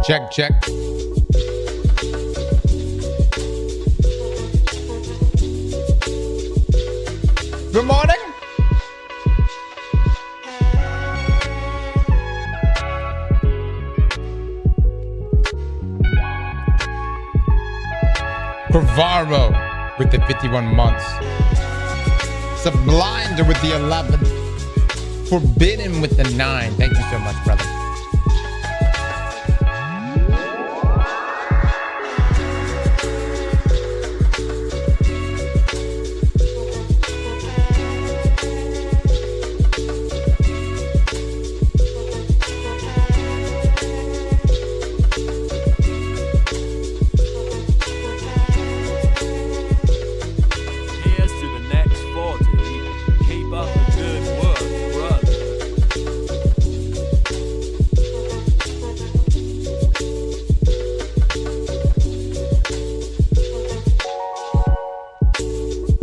Check, check. Good morning. Corvaro with the 51 months. Sublinder with the 11. Forbidden with the 9. Thank you so much, brother.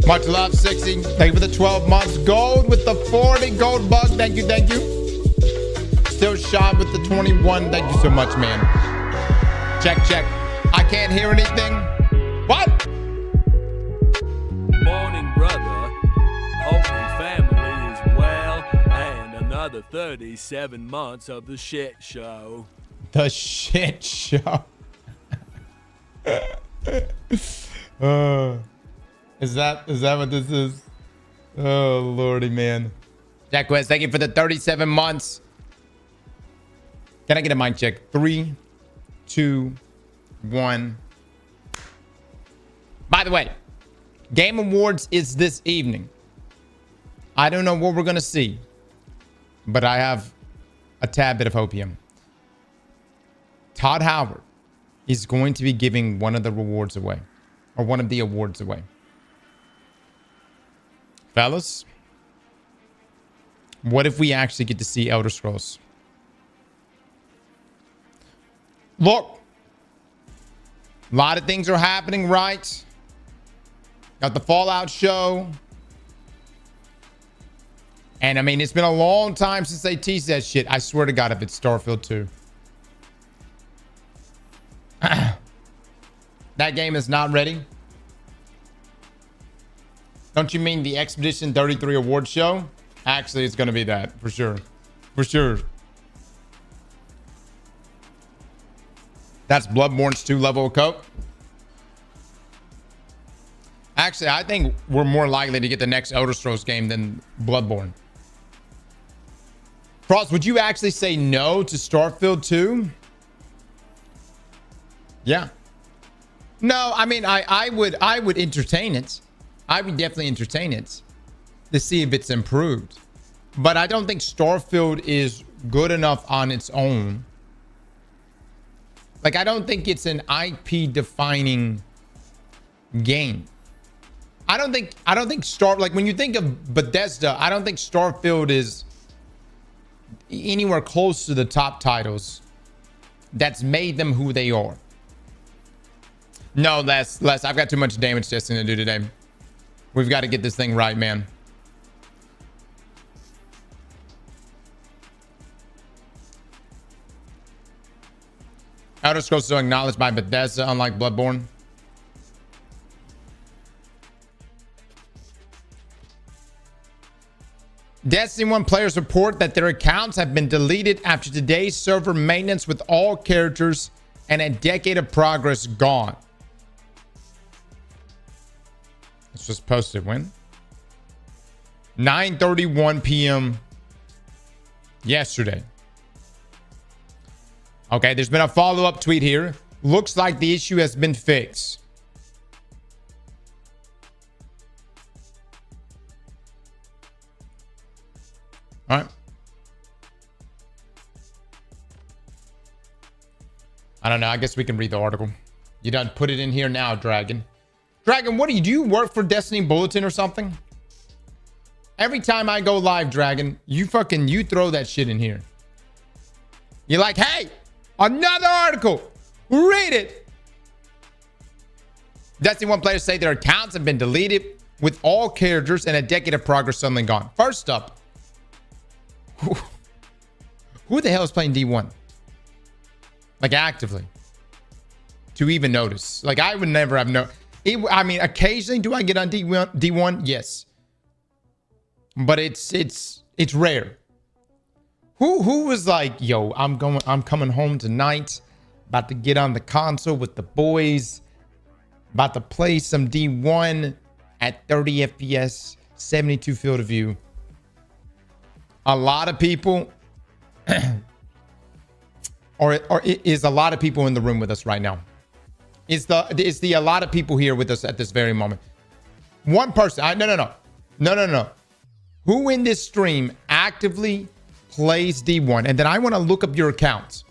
Much love, 60. Thank you for the 12 months. Gold with the 40. Gold bug. Thank you, thank you. Still shot with the 21. Thank you so much, man. Check, check. I can't hear anything. What? Morning, brother. Hoping family is well. And another 37 months of the shit show. The shit show. Is that what this is? Oh, lordy, man. Jack West, thank you for the 37 months. Can I get a mic check? 3, 2, 1. By the way, Game Awards is this evening. I don't know what we're going to see, but I have a tad bit of hopium. Todd Howard is going to be giving one of the rewards away, or one of the awards away. Fellas, what if we actually get to see Elder Scrolls? Look, a lot of things are happening, right? Got the Fallout show. And I mean, it's been a long time since they teased that shit. I swear to God, if it's Starfield 2. That game is not ready. Don't you mean the Expedition 33 award show? Actually, it's going to be that for sure. For sure. That's Bloodborne's 2 level of cope. Actually, I think we're more likely to get the next Elder Scrolls game than Bloodborne. Frost, would you actually say no to Starfield 2? Yeah. No, I mean, I would entertain it. I would definitely entertain it to see if it's improved. But I don't think Starfield is good enough on its own. Like, I don't think it's an IP defining game. I don't think like when you think of Bethesda, I don't think Starfield is anywhere close to the top titles that's made them who they are. No, less. I've got too much damage testing to do today. We've got to get this thing right, man. Elder Scrolls still acknowledged by Bethesda, unlike Bloodborne. Destiny 1 players report that their accounts have been deleted after today's server maintenance, with all characters and a decade of progress gone. Let's just post it when? 9:31 p.m. yesterday. Okay, there's been a follow-up tweet here. Looks like the issue has been fixed. All right. I don't know. I guess we can read the article. You done put it in here now, Dragon. Dragon, what do you work for Destiny Bulletin or something? Every time I go live, Dragon, you throw that shit in here. You're like, hey, another article. Read it. Destiny 1 players say their accounts have been deleted, with all characters and a decade of progress suddenly gone. First up, who the hell is playing D1? like actively, to even notice. Like I would never have I mean, occasionally do I get on D1? Yes. But it's rare. Who was like, yo, I'm coming home tonight, about to get on the console with the boys, about to play some D1 at 30 FPS, 72 field of view. A lot of people, or is a lot of people in the room with us right now? Is the a lot of people here with us at this very moment? One person. No. Who in this stream actively plays D1? And then I want to look up your accounts.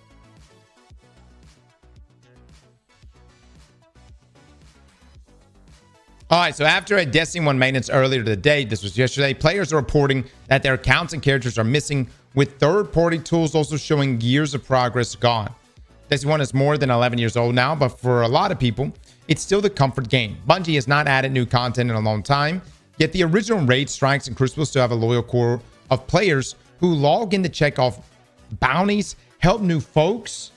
All right, so after a Destiny 1 maintenance earlier today, this was yesterday, players are reporting that their accounts and characters are missing, with third-party tools also showing years of progress gone. Destiny 1 is more than 11 years old now, but for a lot of people, it's still the comfort game. Bungie has not added new content in a long time, yet the original Raid, Strikes, and Crucible still have a loyal core of players who log in to check off bounties, help new folks,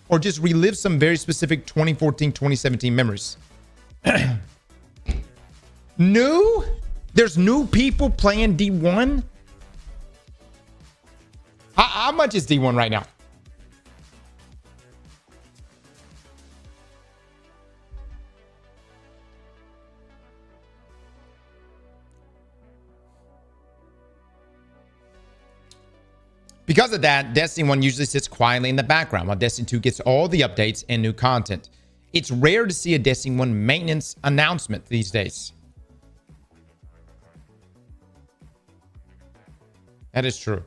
or just relive some very specific 2014, 2017 memories. New? There's new people playing D1? How much is D1 right now? Because of that, Destiny 1 usually sits quietly in the background while Destiny 2 gets all the updates and new content. It's rare to see a Destiny 1 maintenance announcement these days. That is true.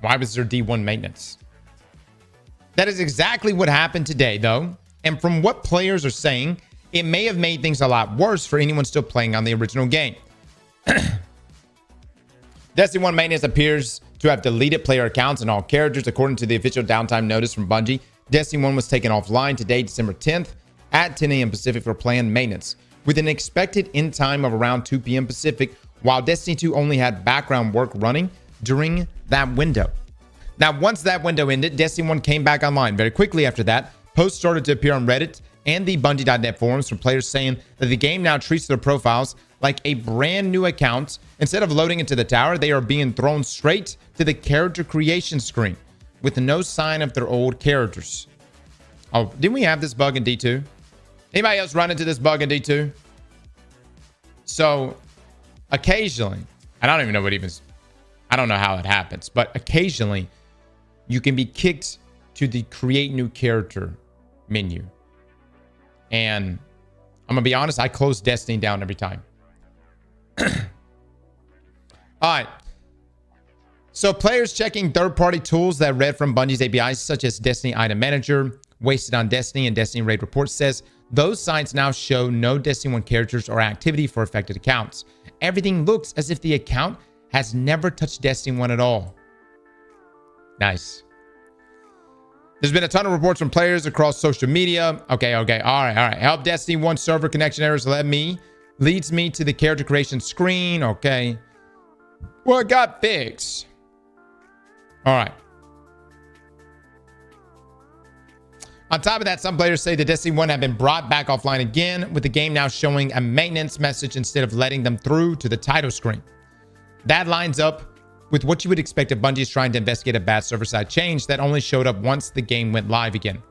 Why was there D1 maintenance? That is exactly what happened today, though. And from what players are saying, it may have made things a lot worse for anyone still playing on the original game. Destiny 1 maintenance appears to have deleted player accounts and all characters, according to the official downtime notice from Bungie. Destiny 1 was taken offline today, December 10th, at 10 a.m. Pacific for planned maintenance, with an expected end time of around 2 p.m. Pacific, while Destiny 2 only had background work running during that window. Now, once that window ended, Destiny 1 came back online. Very quickly after that, posts started to appear on Reddit and the Bungie.net forums from players saying that the game now treats their profiles like a brand new account. Instead of loading into the tower, they are being thrown straight to the character creation screen with no sign of their old characters. Oh, didn't we have this bug in D2? Anybody else run into this bug in D2? So occasionally, I don't even know I don't know how it happens, but occasionally you can be kicked to the create new character menu. And I'm gonna be honest, I close Destiny down every time. All right. So players checking third-party tools that read from Bungie's APIs, such as Destiny Item Manager, Wasted on Destiny, and Destiny Raid Report, says those sites now show no Destiny 1 characters or activity for affected accounts. Everything looks as if the account has never touched Destiny 1 at all. Nice. There's been a ton of reports from players across social media. Okay. All right. Help Destiny 1 server connection errors leads me to the character creation screen. Okay. Well, it got fixed. All right. On top of that, some players say that Destiny 1 have been brought back offline again, with the game now showing a maintenance message instead of letting them through to the title screen. That lines up with what you would expect if Bungie is trying to investigate a bad server-side change that only showed up once the game went live again.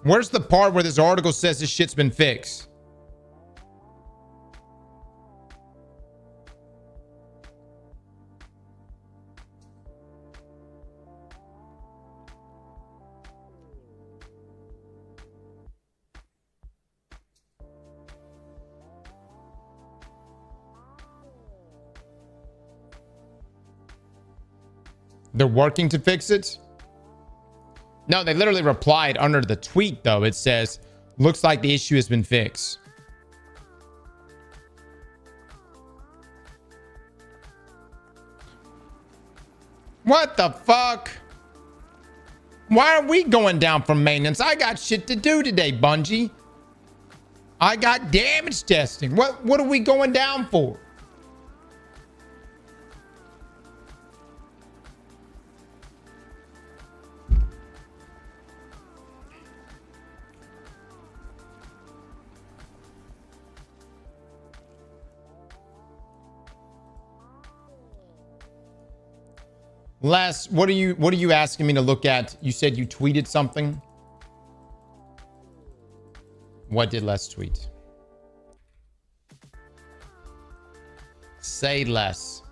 Where's the part where this article says this shit's been fixed? They're working to fix it? No, they literally replied under the tweet, though. It says, looks like the issue has been fixed. What the fuck? Why are we going down from maintenance? I got shit to do today, Bungie. I got damage testing. What are we going down for? Les, what are you asking me to look at? You said you tweeted something. What did Les tweet? Say less.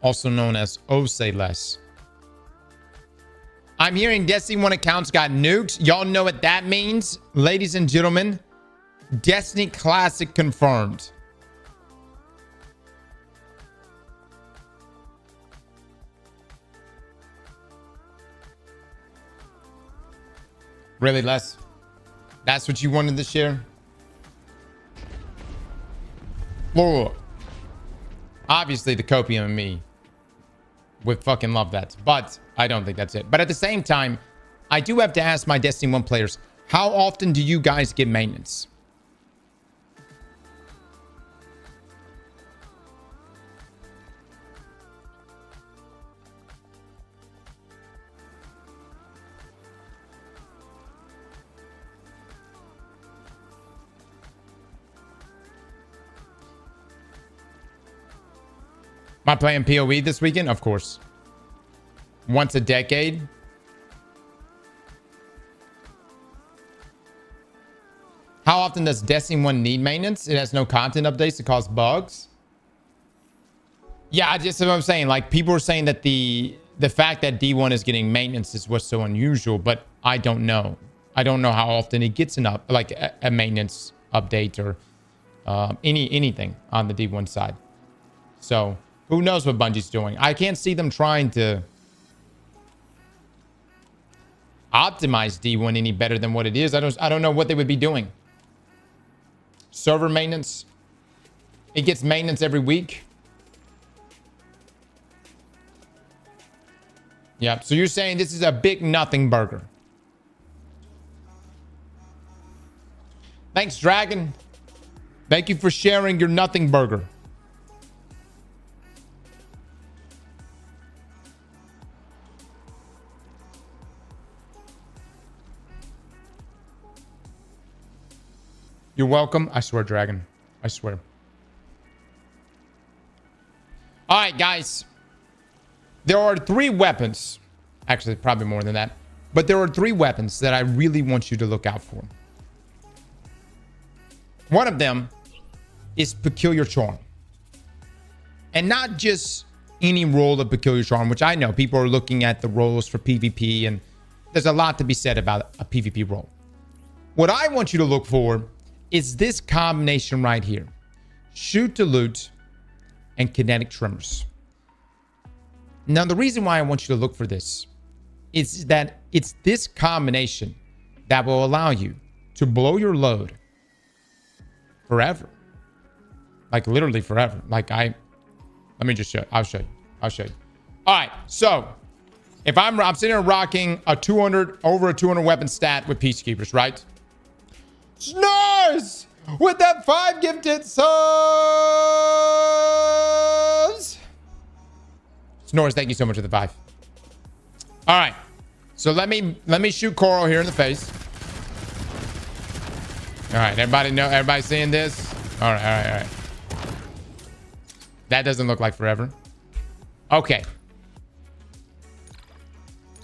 Also known as Oh Say Less. I'm hearing Destiny 1 accounts got nuked. Y'all know what that means? Ladies and gentlemen, Destiny Classic confirmed. Really, Les? That's what you wanted to share? Well, obviously the copium and me would fucking love that, but I don't think that's it. But at the same time, I do have to ask my Destiny 1 players, how often do you guys get maintenance? Am I playing PoE this weekend? Of course. Once a decade. How often does Destiny 1 need maintenance? It has no content updates to cause bugs. Yeah, just what I'm saying. Like, people are saying that the fact that D1 is getting maintenance is what's so unusual, but I don't know. I don't know how often it gets a maintenance update or anything on the D1 side. So who knows what Bungie's doing? I can't see them trying to optimize D1 any better than what it is. I don't know what they would be doing. Server maintenance. It gets maintenance every week. Yeah, so you're saying this is a big nothing burger. Thanks, Dragon. Thank you for sharing your nothing burger. You're welcome. I swear, Dragon. I swear. All right, guys. There are 3 weapons. Actually, probably more than that. But there are 3 weapons that I really want you to look out for. One of them is Peculiar Charm. And not just any role of Peculiar Charm, which I know people are looking at the roles for PvP, and there's a lot to be said about a PvP role. What I want you to look for is this combination right here. Shoot to loot and kinetic tremors. Now, the reason why I want you to look for this is that it's this combination that will allow you to blow your load forever. Like literally forever. Let me just show you. I'll show you. All right. So if I'm sitting here rocking a 200, over a 200 weapon stat with Peacekeepers, right? Snores with that 5 gifted subs. Snores, thank you so much for the 5. All right. So let me shoot Coral here in the face. All right, everybody seeing this? All right. That doesn't look like forever. Okay.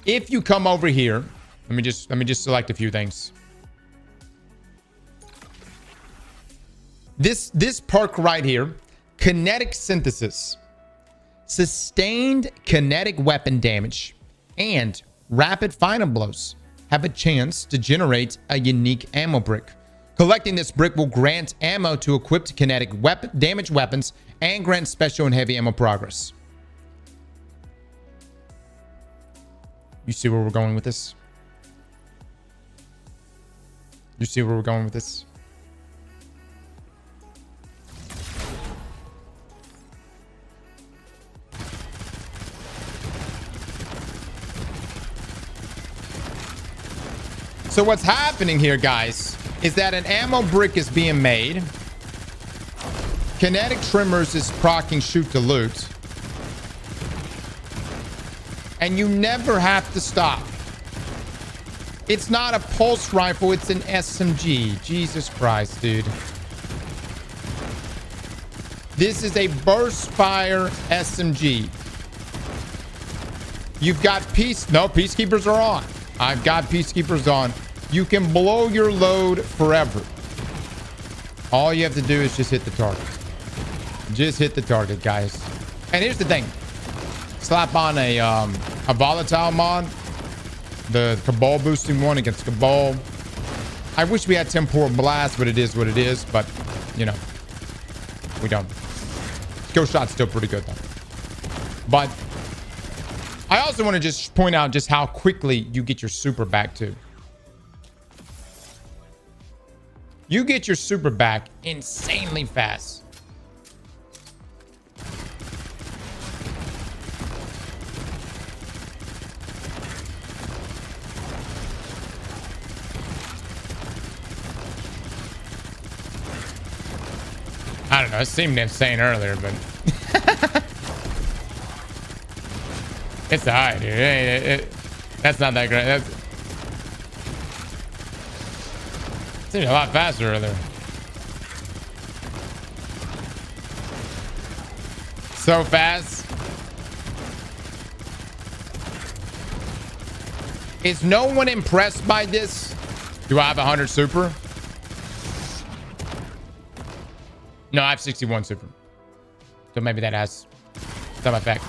If you come over here, let me just select a few things. This perk right here, kinetic synthesis, sustained kinetic weapon damage, and rapid final blows have a chance to generate a unique ammo brick. Collecting this brick will grant ammo to equipped kinetic damage weapons and grant special and heavy ammo progress. You see where we're going with this? You see where we're going with this? So what's happening here, guys, is that an ammo brick is being made. Kinetic trimmers is proccing shoot to loot. And you never have to stop. It's not a pulse rifle, it's an SMG. Jesus Christ, dude. This is a burst fire SMG. You've got peacekeepers are on. I've got peacekeepers on. You can blow your load forever. All you have to do is just hit the target. Just hit the target, guys. And here's the thing. Slap on a volatile mod. The Cabal boosting one against Cabal. I wish we had Temporal Blast, but it is what it is. But, you know, we don't. Skill shot's still pretty good, though. But I also want to just point out just how quickly you get your super back, too. You get your super back insanely fast. I don't know. It seemed insane earlier, but it's alright, dude. That's not that great. It seemed a lot faster earlier. So fast. Is no one impressed by this? Do I have 100 super? No, I have 61 super. So maybe that has some effect.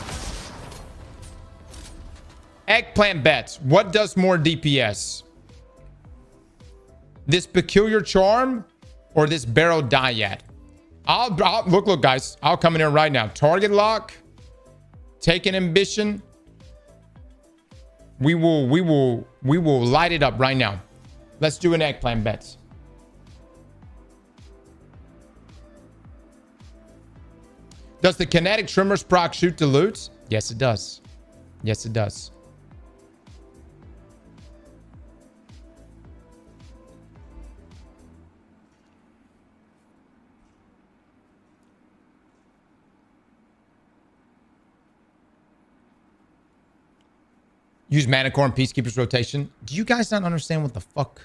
Eggplant bets. What does more DPS? This peculiar charm or this barrel dyad? I'll look, guys. I'll come in here right now. Target lock. Take an ambition. We will light it up right now. Let's do an eggplant bets. Does the kinetic trimmers proc shoot to loot? Yes, it does. Yes, it does. Use Manicore and Peacekeeper's rotation. Do you guys not understand what the fuck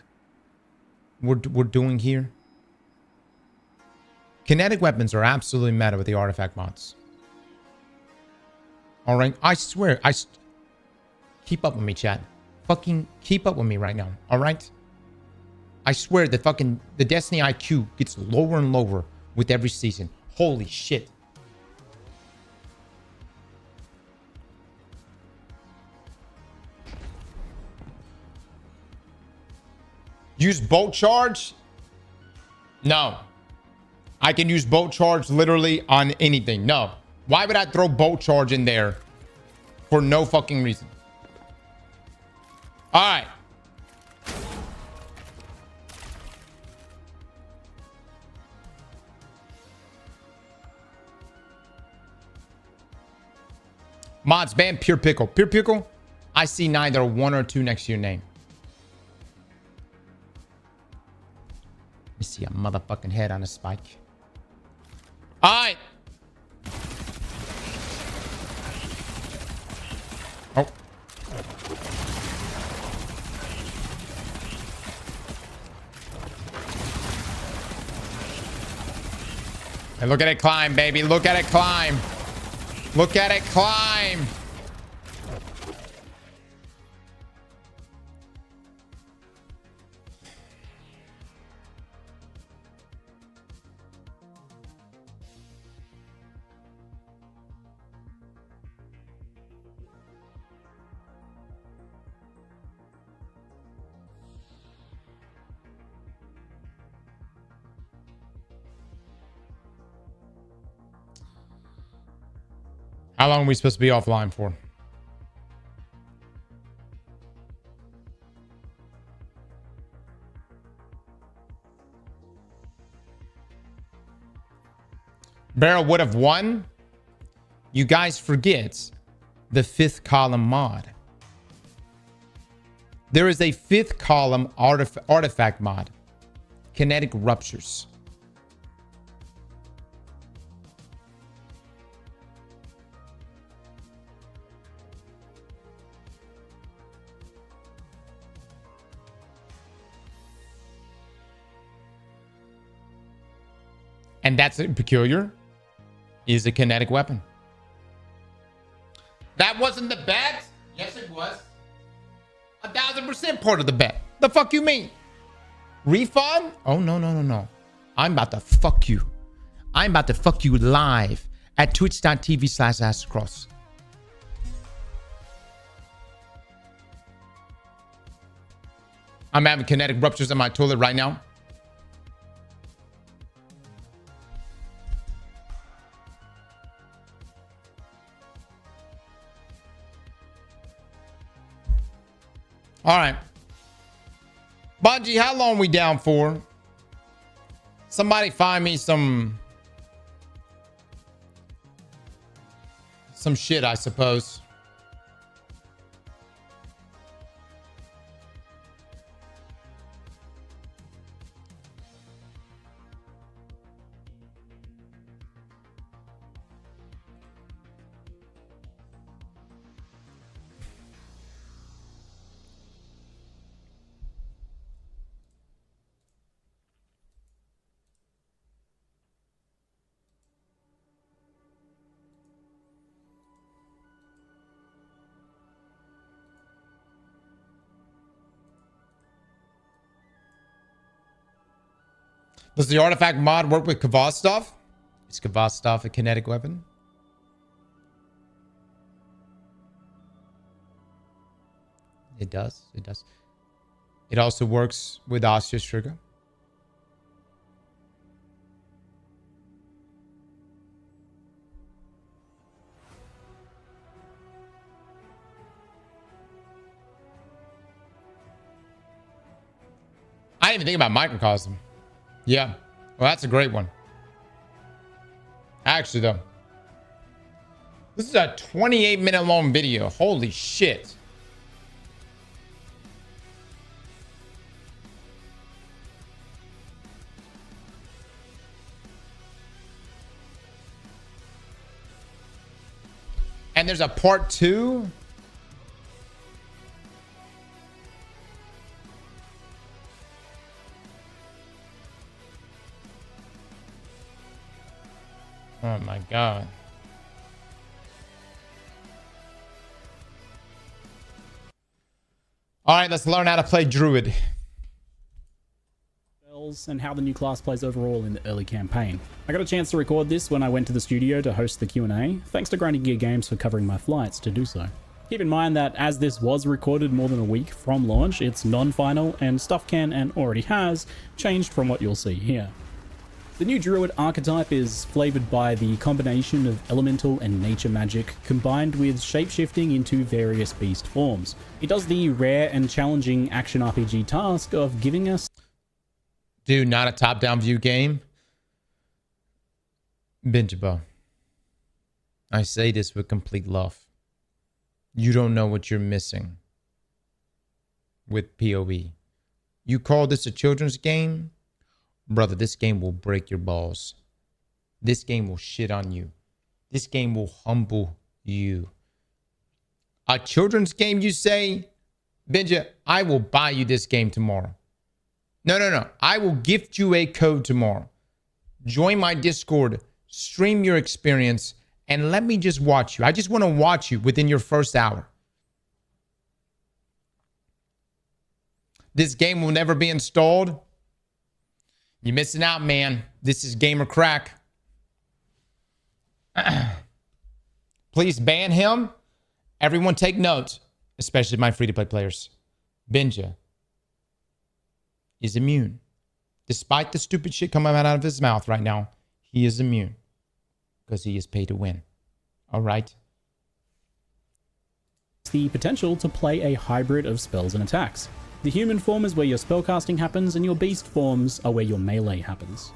we're doing here? Kinetic weapons are absolutely meta with the artifact mods. All right, I swear, keep up with me, chat. Fucking keep up with me right now. All right, I swear that fucking the Destiny IQ gets lower and lower with every season. Holy shit. Use bolt charge? No. I can use bolt charge literally on anything. No. Why would I throw bolt charge in there for no fucking reason? All right. Mods ban Pure Pickle. Pure Pickle? I see neither 1 or 2 next to your name. Let me see a motherfucking head on a spike. All right. Oh. And look at it climb, baby. Look at it climb. Look at it climb. How long are we supposed to be offline for? Barrel would have won. You guys forget the 5th column mod. There is a 5th column artifact mod. Kinetic ruptures. And that's peculiar. Is a kinetic weapon. That wasn't the bet? Yes, it was. 1000% part of the bet. The fuck you mean? Refund? Oh, no. I'm about to fuck you. I'm about to fuck you live at twitch.tv/Aztecross. I'm having kinetic ruptures in my toilet right now. All right. Bungie, how long we down for? Somebody find me some shit, I suppose. Does the artifact mod work with Kvostov? Is Kvostov a kinetic weapon? It does. It does. It also works with Osseous Trigger. I didn't even think about Microcosm. Yeah. Well, that's a great one. Actually, though. This is a 28-minute long video. Holy shit. And there's a part 2. Oh my god. All right, let's learn how to play Druid. And how the new class plays overall in the early campaign. I got a chance to record this when I went to the studio to host the Q&A. Thanks to Grinding Gear Games for covering my flights to do so. Keep in mind that as this was recorded more than a week from launch, it's non-final and stuff can and already has changed from what you'll see here. The new Druid archetype is flavored by the combination of elemental and nature magic combined with shapeshifting into various beast forms. It does the rare and challenging action RPG task of giving us... Dude, not a top-down view game. Bingeable. I say this with complete love. You don't know what you're missing with PoE. You call this a children's game? Brother, this game will break your balls. This game will shit on you. This game will humble you. A children's game, you say? Benja, I will buy you this game tomorrow. No. I will gift you a code tomorrow. Join my Discord, stream your experience, and let me just watch you. I just want to watch you within your first hour. This game will never be installed. You're missing out, man. This is gamer crack. Please ban him. Everyone take note, especially my free-to-play players. Benja is immune. Despite the stupid shit coming out of his mouth right now, he is immune. Because he is paid to win. All right? The potential to play a hybrid of spells and attacks. The human form is where your spellcasting happens, and your beast forms are where your melee happens.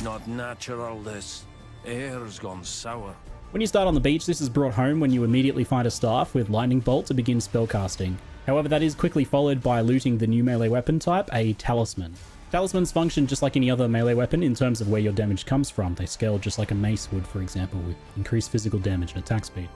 Not natural, this. Air's gone sour. When you start on the beach, this is brought home when you immediately find a staff with lightning bolt to begin spellcasting. However, that is quickly followed by looting the new melee weapon type, a talisman. Talismans function just like any other melee weapon in terms of where your damage comes from. They scale just like a mace would, for example, with increased physical damage and attack speed.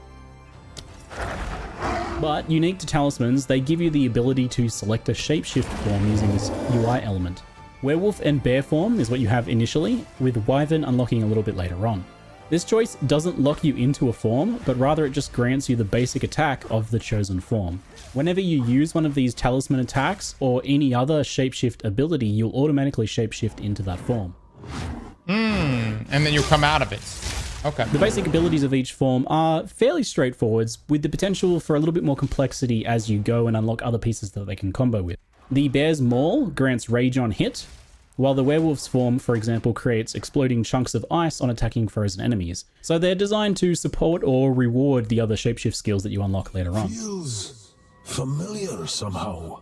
But unique to talismans, they give you the ability to select a shapeshift form using this UI element. Werewolf and bear form is what you have initially, with wyvern unlocking a little bit later on. This choice doesn't lock you into a form, but rather it just grants you the basic attack of the chosen form. Whenever you use one of these talisman attacks or any other shapeshift ability, you'll automatically shapeshift into that form. And then you'll come out of it. Okay. The basic abilities of each form are fairly straightforward, with the potential for a little bit more complexity as you go and unlock other pieces that they can combo with. The bear's maul grants rage on hit, while the werewolf's form, for example, creates exploding chunks of ice on attacking frozen enemies. So they're designed to support or reward the other shapeshift skills that you unlock later on. Feels familiar somehow.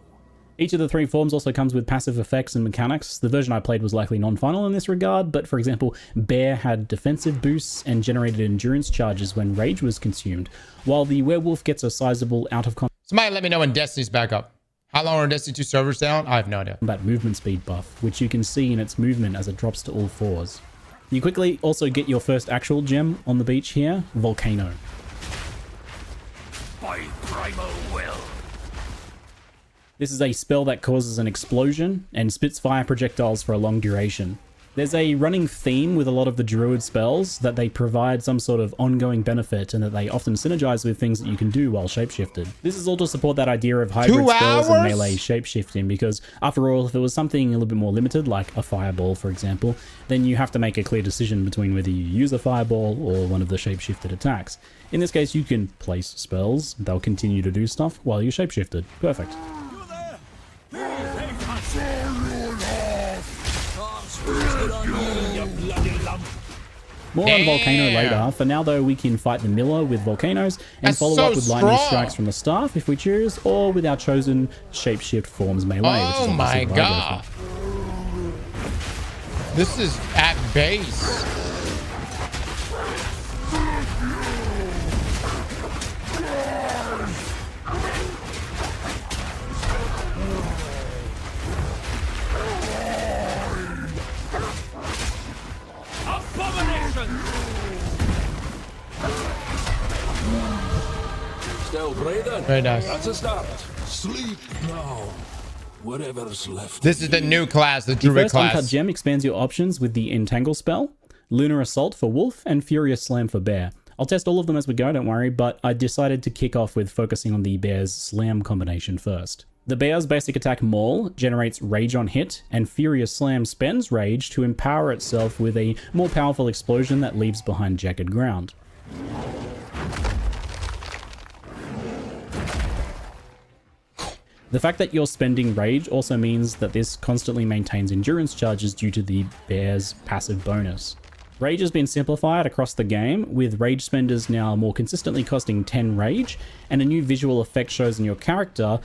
Each of the three forms also comes with passive effects and mechanics. The version I played was likely non-final in this regard, but for example, Bear had defensive boosts and generated endurance charges when rage was consumed, while the werewolf gets a sizable out-of-combat Somebody let me know when Destiny's back up. How long are Destiny 2 servers down? I have no idea. movement speed buff, which you can see in its movement as it drops to all fours. You quickly also get your first actual gem on the beach here, Volcano. By primal will. This is a spell that causes an explosion and spits fire projectiles for a long duration. There's a running theme with a lot of the druid spells that they provide some sort of ongoing benefit and that they often synergize with things that you can do while shapeshifted. This is all to support that idea of hybrid 2 spells and hours? melee shapeshifting, because after all, if it was something a little bit more limited, like a fireball for example, then you have to make a clear decision between whether you use a fireball or one of the shapeshifted attacks. In this case, you can place spells, they'll continue to do stuff while you're shapeshifted. Perfect. More on Volcano later. For now though, we can fight the Miller with volcanoes and That's follow so up with lightning strong. strikes from the staff if we choose, or with our chosen shapeshift forms melee, which is Oh my obviously what I go god. for. This is at base. Abomination! Still breathing. Very nice. That's a start. Sleep now. Whatever's left. This is the new class, the The druid first uncut class. gem expands your options with the Entangle spell, Lunar Assault for Wolf, and Furious Slam for Bear. I'll test all of them as we go, don't worry, but I decided to kick off with focusing on the Bear's Slam combination first. The Bear's basic attack Maul generates Rage on hit, and Furious Slam spends Rage to empower itself with a more powerful explosion that leaves behind jagged ground. The fact that you're spending Rage also means that this constantly maintains endurance charges due to the Bear's passive bonus. Rage has been simplified across the game, with Rage spenders now more consistently costing 10 Rage, and a new visual effect shows in your character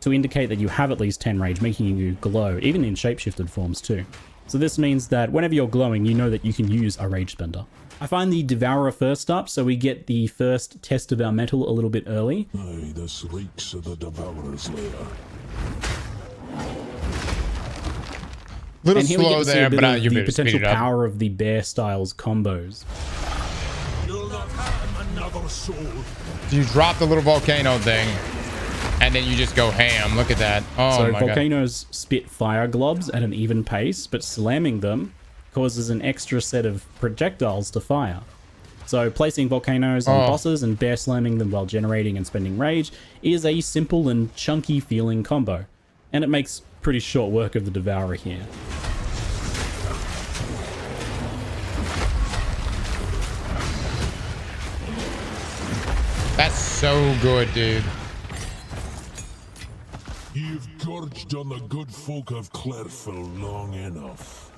to indicate that you have at least 10 Rage, making you glow, even in shapeshifted forms too. So this means that whenever you're glowing, you know that you can use a Rage spender. I find the Devourer first up, so we get the first test of our metal a little bit early. Aye, this reeks of the Devourer's lair. Little And here we get slow to see there, a bit but of you the better speed potential it up. power of the Bear Styles combos. You'll not harm another soul. You drop the little volcano thing, and then you just go ham. Look at that. Oh So my god. volcanoes spit fire globs at an even pace, but slamming them causes an extra set of projectiles to fire. So placing volcanoes on bosses and bear slamming them while generating and spending rage is a simple and chunky feeling combo. And it makes pretty short work of the Devourer here. That's so good, dude. You've gorged on the good folk of Clairville long enough.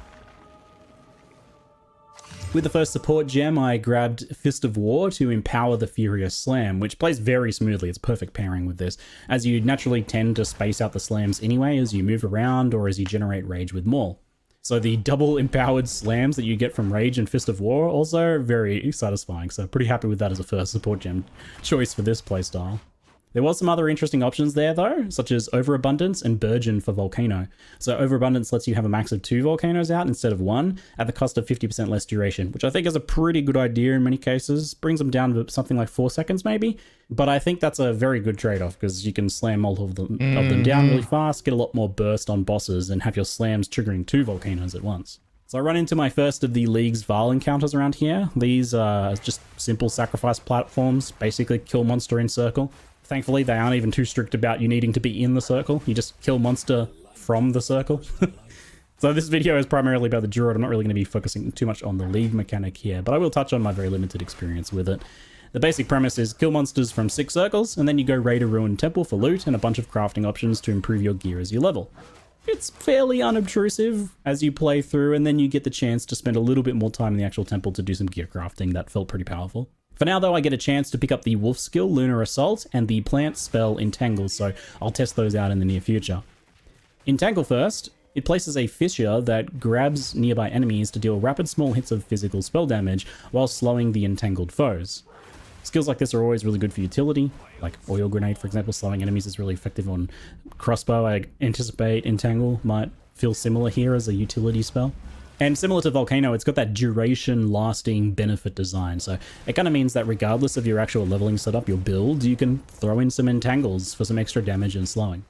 With the first support gem, I grabbed Fist of War to empower the Furious Slam, which plays very smoothly. It's perfect pairing with this, as you naturally tend to space out the slams anyway as you move around or as you generate rage with Maul. So the double empowered slams that you get from Rage and Fist of War also very satisfying. So pretty happy with that as a first support gem choice for this playstyle. There was some other interesting options there though, such as Overabundance and Burgeon for Volcano. So Overabundance lets you have a max of 2 volcanoes out instead of 1 at the cost of 50% less duration, which I think is a pretty good idea in many cases. Brings them down to something like 4 seconds maybe, but I think that's a very good trade-off because you can slam multiple of them down really fast, get a lot more burst on bosses, and have your slams triggering 2 volcanoes at once. So I run into my first of the League's Val encounters around here. These are just simple sacrifice platforms, basically kill monster in circle. Thankfully, they aren't even too strict about you needing to be in the circle. You just kill monster from the circle. So this video is primarily about the Druid. I'm not really going to be focusing too much on the League mechanic here, but I will touch on my very limited experience with it. The basic premise is kill monsters from 6 circles, and then you go raid a ruined temple for loot and a bunch of crafting options to improve your gear as you level. It's fairly unobtrusive as you play through, and then you get the chance to spend a little bit more time in the actual temple to do some gear crafting that felt pretty powerful. For now, though, I get a chance to pick up the Wolf skill, Lunar Assault, and the plant spell, Entangle, so I'll test those out in the near future. Entangle first, it places a fissure that grabs nearby enemies to deal rapid small hits of physical spell damage while slowing the entangled foes. Skills like this are always really good for utility, like Oil Grenade, for example. Slowing enemies is really effective on Crossbow. I anticipate Entangle might feel similar here as a utility spell. And similar to Volcano, it's got that duration-lasting benefit design, so it kind of means that regardless of your actual leveling setup, your build, you can throw in some Entangles for some extra damage and slowing.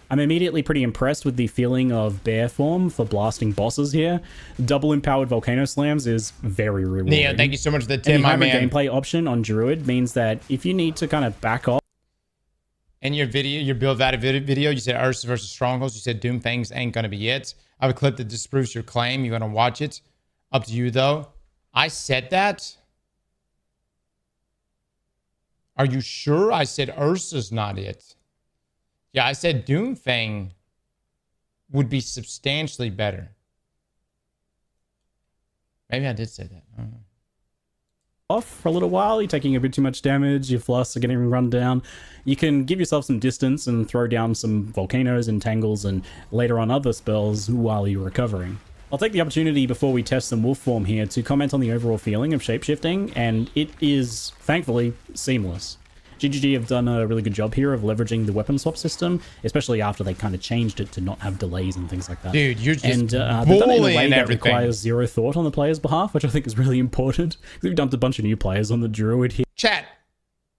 I'm immediately pretty impressed with the feeling of bear form for blasting bosses here. Double empowered Volcano Slams is very rewarding. Neo, thank you so much for the tip, my man. And the hybrid gameplay option on Druid means that if you need to kind of back off. In your video, your build value video, you said Ursus versus Strongholds. You said Doomfangs ain't gonna be it. I have a clip that disproves your claim. You're gonna watch it. Up to you though. I said that. Are you sure? I said Ursa's not it. Yeah, I said Doomfang would be substantially better. Maybe I did say that. I don't know. Off for a little while, you're taking a bit too much damage, your flasks are getting run down. You can give yourself some distance and throw down some volcanoes, entangles, and later on other spells while you're recovering. I'll take the opportunity before we test some wolf form here to comment on the overall feeling of shapeshifting, and it is, thankfully, seamless. GGG have done a really good job here of leveraging the weapon swap system, especially after they kind of changed it to not have delays and things like that. Dude, you're just they've done it in a way that requires zero thought on the player's behalf, which I think is really important. We've dumped a bunch of new players on the Druid here. Chat,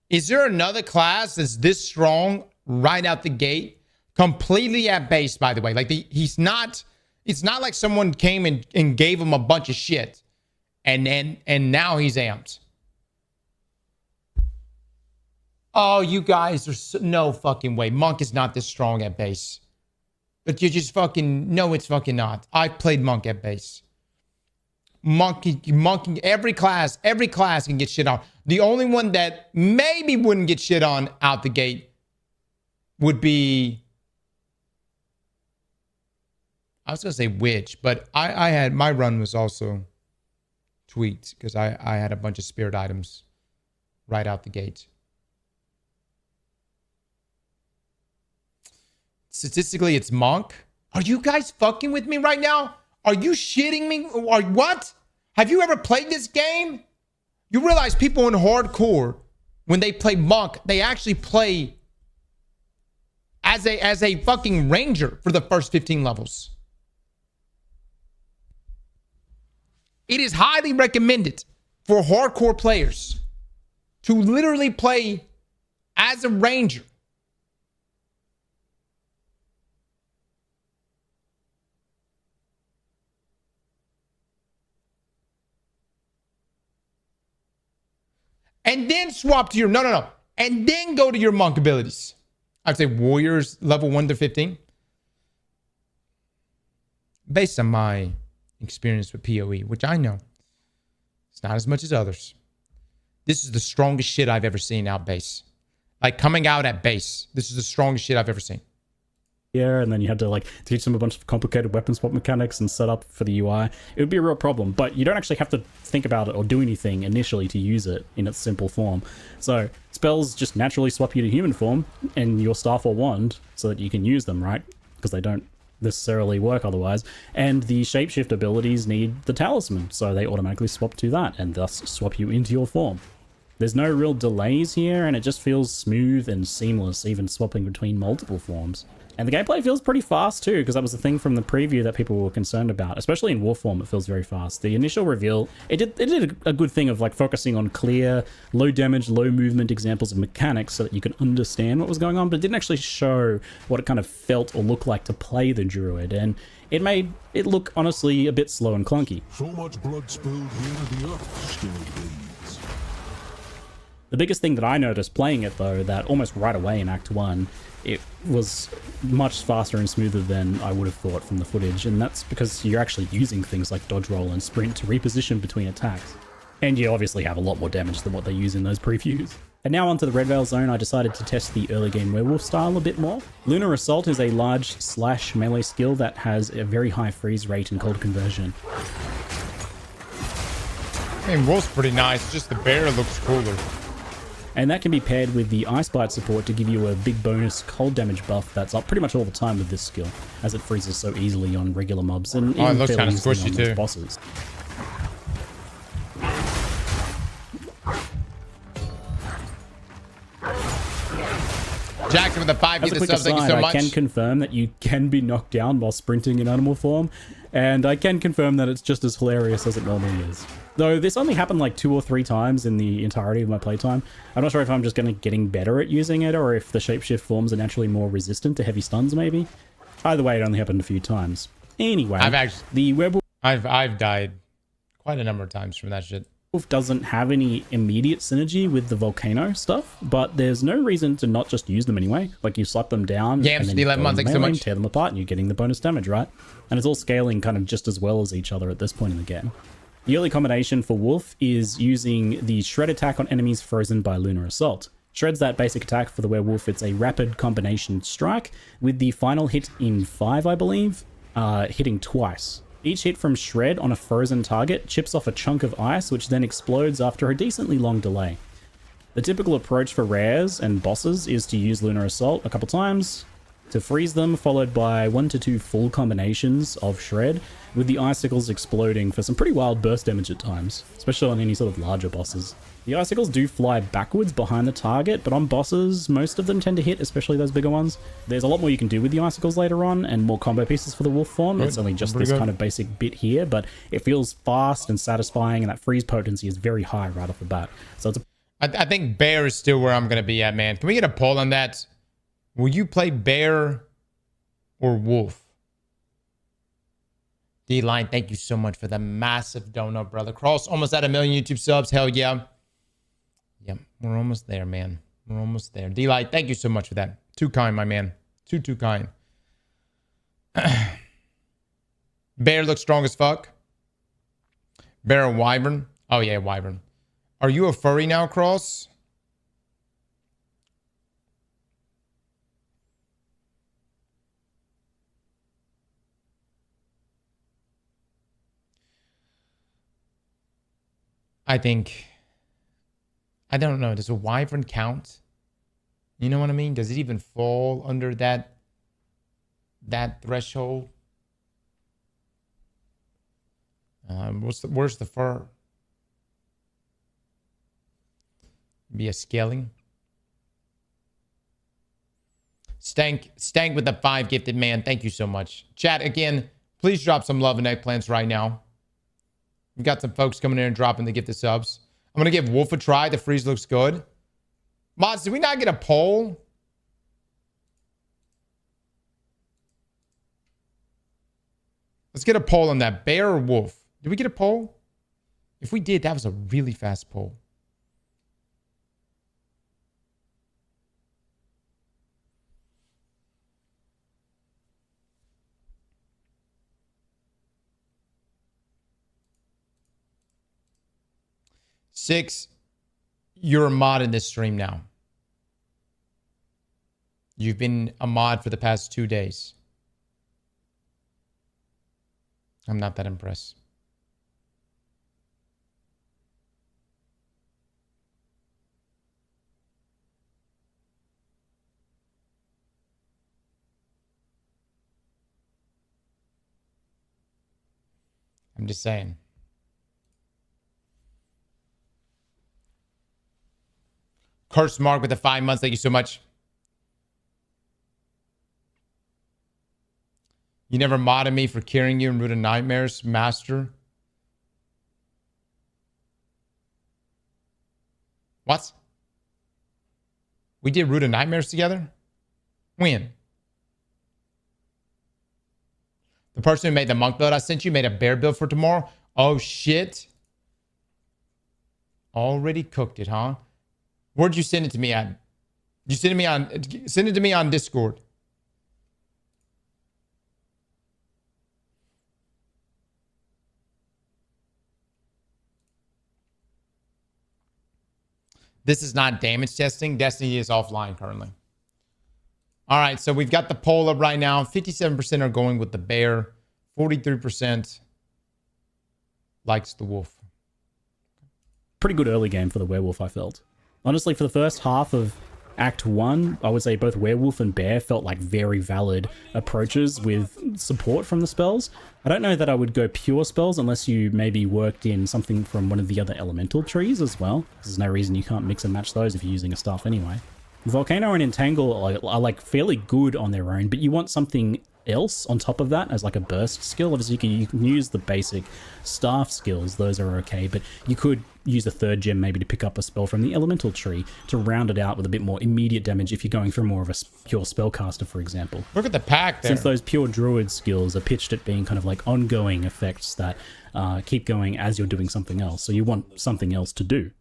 is there another class that's this strong right out the gate? Completely at base, by the way. Like, it's not like someone came and gave him a bunch of shit and now he's amped. Oh, you guys are no fucking way. Monk is not this strong at base. But you're just fucking, no, it's fucking not. I've played Monk at base. Monk, every class can get shit on. The only one that maybe wouldn't get shit on out the gate would be, I was gonna say Witch, but I had, my run was also tweaked because I had a bunch of spirit items right out the gate. Statistically, it's Monk. Are you guys fucking with me right now? Are you shitting me? Or what? Have you ever played this game? You realize people in hardcore, when they play Monk, they actually play as a fucking ranger for the first 15 levels. It is highly recommended for hardcore players to literally play as a ranger. And then swap to your, no. And then go to your monk abilities. I'd say warriors level 1 to 15. Based on my experience with PoE, which I know it's not as much as others. This is the strongest shit I've ever seen out base. Like coming out at base. This is the strongest shit I've ever seen. Yeah, and then you had to like teach them a bunch of complicated weapon swap mechanics and set up for the UI. It would be a real problem, but you don't actually have to think about it or do anything initially to use it in its simple form. So spells just naturally swap you to human form and your staff or wand so that you can use them, right? Because they don't necessarily work otherwise, and the shapeshift abilities need the talisman, so they automatically swap to that and thus swap you into your form. There's no real delays here, and it just feels smooth and seamless, even swapping between multiple forms. And the gameplay feels pretty fast too, because that was the thing from the preview that people were concerned about. Especially in Wolf form, it feels very fast. The initial reveal, it did a good thing of like focusing on clear, low damage, low movement examples of mechanics so that you can understand what was going on, but it didn't actually show what it kind of felt or looked like to play the druid, and it made it look honestly a bit slow and clunky. So much blood spilled here, the earth still bleeds. The biggest thing that I noticed playing it though, that almost right away in Act 1, it was much faster and smoother than I would have thought from the footage, and that's because you're actually using things like dodge roll and sprint to reposition between attacks. And you obviously have a lot more damage than what they use in those previews. And now onto the Red Veil Zone, I decided to test the early game werewolf style a bit more. Lunar Assault is a large slash melee skill that has a very high freeze rate and cold conversion. I mean, wolf's pretty nice, just the bear looks cooler. And that can be paired with the Ice Bite support to give you a big bonus cold damage buff that's up pretty much all the time with this skill, as it freezes so easily on regular mobs and it looks fairly kind of easily squishy on those too. Bosses. Jackson with the 5 As get a the quick subs, thank you aside, so I much. can confirm that you can be knocked down while sprinting in animal form, and I can confirm that it's just as hilarious as it normally is. Though this only happened like 2 or 3 times in the entirety of my playtime. I'm not sure if I'm just getting better at using it, or if the shapeshift forms are naturally more resistant to heavy stuns maybe. Either way, it only happened a few times. Anyway, the werewolf I've died quite a number of times from that shit. doesn't have any immediate synergy with the volcano stuff, but there's no reason to not just use them anyway. Like, you slap them down Yams, and then the you 11 go months, in thanks so melee, much. tear them apart, and you're getting the bonus damage, right? And it's all scaling kind of just as well as each other at this point in the game. The early combination for Wolf is using the Shred attack on enemies frozen by Lunar Assault. Shred's that basic attack for the werewolf. It's a rapid combination strike with the final hit in 5, I believe, hitting twice. Each hit from Shred on a frozen target chips off a chunk of ice, which then explodes after a decently long delay. The typical approach for rares and bosses is to use Lunar Assault a couple times to freeze them, followed by 1 to 2 full combinations of Shred, with the icicles exploding for some pretty wild burst damage at times, especially on any sort of larger bosses. The icicles do fly backwards behind the target, but on bosses, most of them tend to hit, especially those bigger ones. There's a lot more you can do with the icicles later on, and more combo pieces for the wolf form. It's only just this kind of basic bit here, but it feels fast and satisfying, and that freeze potency is very high right off the bat. So it's a I think bear is still where I'm going to be at, man. Can we get a poll on that? Will you play bear or wolf? D-Line, thank you so much for the massive donut, brother. Cross almost at 1 million YouTube subs. Hell yeah. Yep, we're almost there, man. We're almost there. D-Line, thank you so much for that. Too kind, my man. Too kind. Bear looks strong as fuck. Bear or wyvern? Oh, yeah, wyvern. Are you a furry now, Cross? I don't know. Does a wyvern count? You know what I mean? Does it even fall under that threshold? Where's the fur? Be a scaling. Stank with the 5 gifted, man. Thank you so much. Chat, again, please drop some love and eggplants right now. We've got some folks coming in and dropping the gifted subs. I'm going to give Wolf a try. The freeze looks good. Mods, did we not get a poll? Let's get a poll on that. Bear or wolf? Did we get a poll? If we did, that was a really fast poll. Six, you're a mod in this stream now. You've been a mod for the past 2 days. I'm not that impressed. I'm just saying. Curse Mark with the 5 months. Thank you so much. You never modded me for carrying you in Root of Nightmares, Master. What? We did Root of Nightmares together? When? The person who made the monk build I sent you made a bear build for tomorrow? Oh, shit. Already cooked it, huh? Where'd you send it to me at? You send it to me on Discord. This is not damage testing. Destiny is offline currently. All right, so we've got the poll up right now. 57% are going with the bear. 43% likes the wolf. Pretty good early game for the werewolf, I felt. Honestly, for the first half of Act 1, I would say both werewolf and bear felt like very valid approaches with support from the spells. I don't know that I would go pure spells unless you maybe worked in something from one of the other elemental trees as well. There's no reason you can't mix and match those if you're using a staff anyway. Volcano and Entangle are like fairly good on their own, but you want something else on top of that as like a burst skill. Obviously you can use the basic staff skills, those are okay, but you could use a third gem maybe to pick up a spell from the elemental tree to round it out with a bit more immediate damage if you're going for more of a pure spellcaster, for example. Look at the pack there. Since those pure druid skills are pitched at being kind of like ongoing effects that keep going as you're doing something else, so you want something else to do.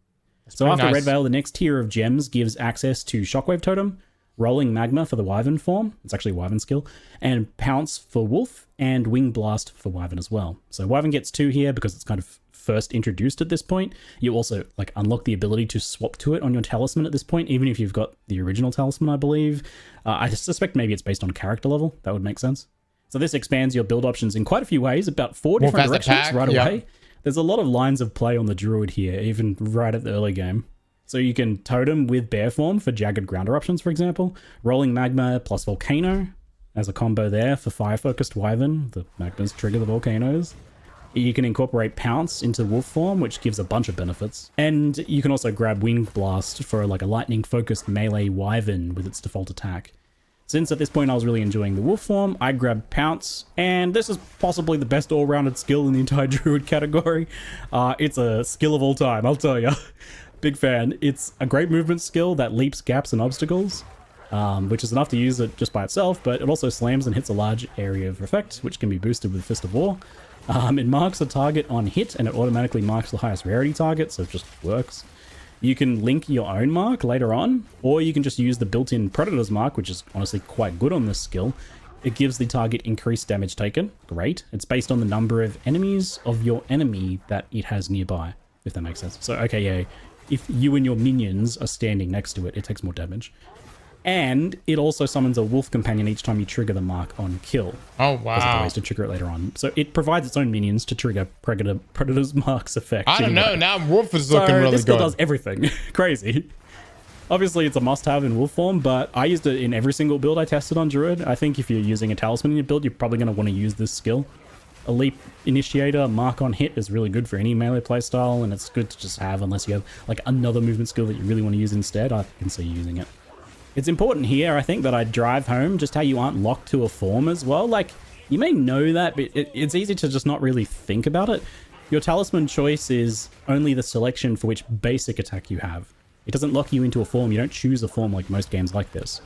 So after nice. Red Veil, the next tier of gems gives access to Shockwave Totem, Rolling Magma for the Wyvern form, it's actually a Wyvern skill, and Pounce for Wolf, and Wing Blast for Wyvern as well. So Wyvern gets 2 here because it's kind of first introduced at this point. You also like unlock the ability to swap to it on your talisman at this point, even if you've got the original talisman, I believe. I suspect maybe it's based on character level. That would make sense. So this expands your build options in quite a few ways, about 4 different directions right away. There's a lot of lines of play on the druid here, even right at the early game. So you can totem with bear form for jagged ground eruptions, for example. Rolling Magma plus Volcano as a combo there for fire-focused Wyvern. The magmas trigger the volcanoes. You can incorporate Pounce into wolf form, which gives a bunch of benefits. And you can also grab Wing Blast for like a lightning-focused melee Wyvern with its default attack. Since at this point I was really enjoying the wolf form, I grabbed Pounce, and this is possibly the best all-rounded skill in the entire druid category. It's a skill of all time, I'll tell you. Big fan. It's a great movement skill that leaps gaps and obstacles, which is enough to use it just by itself, but it also slams and hits a large area of effect, which can be boosted with Fist of War. It marks a target on hit, and it automatically marks the highest rarity target, so it just works. You can link your own mark later on, or you can just use the built-in Predator's mark, which is honestly quite good on this skill. It gives the target increased damage taken. Great. It's based on the number of enemies of your enemy that it has nearby, if that makes sense. So, okay, yeah, if you and your minions are standing next to it, it takes more damage. And it also summons a wolf companion each time you trigger the mark on kill. Oh, wow. There's other ways to trigger it later on. So it provides its own minions to trigger Predator's marks effect. I don't know. Now wolf is looking really good. This skill does everything. Crazy. Obviously, it's a must-have in wolf form, but I used it in every single build I tested on Druid. I think if you're using a talisman in your build, you're probably going to want to use this skill. A leap initiator, mark on hit is really good for any melee playstyle, and it's good to just have unless you have like another movement skill that you really want to use instead. I can see you using it. It's important here, I think, that I drive home just how you aren't locked to a form as well. Like, you may know that, but it's easy to just not really think about it. Your talisman choice is only the selection for which basic attack you have. It doesn't lock you into a form. You don't choose a form like most games like this.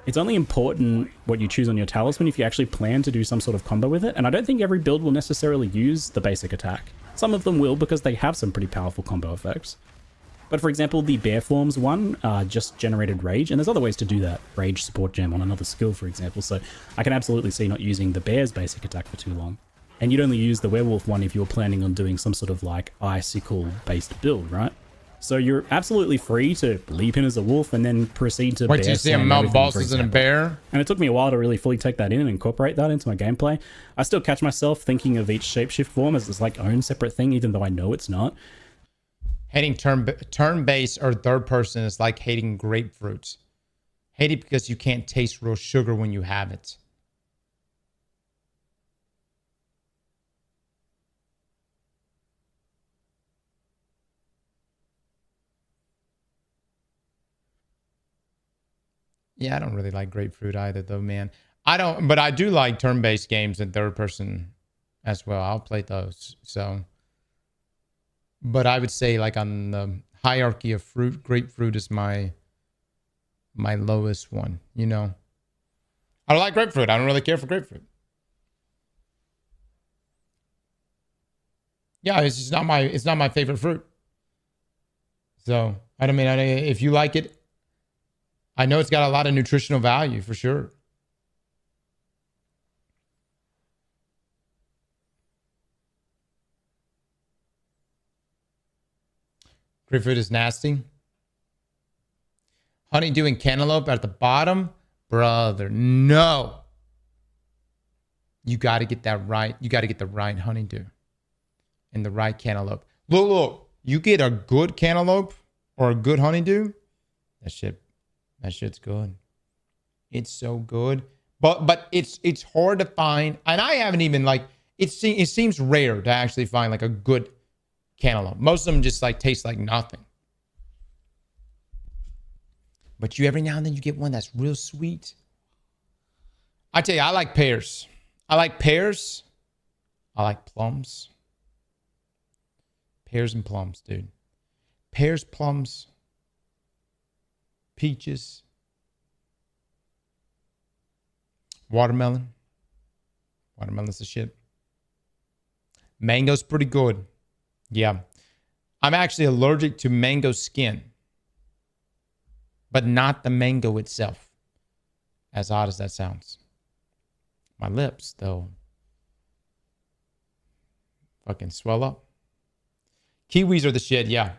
It's only important what you choose on your talisman if you actually plan to do some sort of combo with it, and I don't think every build will necessarily use the basic attack. Some of them will because they have some pretty powerful combo effects. But for example, the Bear Forms one just generated Rage, and there's other ways to do that. Rage support gem on another skill, for example, so I can absolutely see not using the Bear's basic attack for too long. And you'd only use the Werewolf one if you were planning on doing some sort of like Icicle-based build, right? So you're absolutely free to leap in as a wolf and then proceed to wait till you see him mount bosses in a bear. And it took me a while to really fully take that in and incorporate that into my gameplay. I still catch myself thinking of each shapeshift form as this like own separate thing, even though I know it's not. Hating turn-based or third person is like hating grapefruits. Hate it because you can't taste real sugar when you have it. Yeah, I don't really like grapefruit either, though, man. I don't, but I do like turn-based games in third person as well. I'll play those. So, but I would say, like, on the hierarchy of fruit, grapefruit is my lowest one. You know, I don't like grapefruit. I don't really care for grapefruit. Yeah, it's just not my favorite fruit. So I don't mean, if you like it, I know it's got a lot of nutritional value for sure. Grapefruit is nasty. Honeydew and cantaloupe at the bottom, brother. No. You got to get that right. You got to get the right honeydew and the right cantaloupe. Look. You get a good cantaloupe or a good honeydew. That shit's good. It's so good. But it's hard to find. And I haven't even like it seems rare to actually find like a good cantaloupe. Most of them just like taste like nothing. But every now and then you get one that's real sweet. I tell you, I like pears. I like pears. I like plums. Pears and plums, dude. Pears, plums, peaches, watermelon. Watermelon's the shit. Mango's pretty good. Yeah. I'm actually allergic to mango skin, but not the mango itself. As odd as that sounds. My lips, though, fucking swell up. Kiwis are the shit, yeah.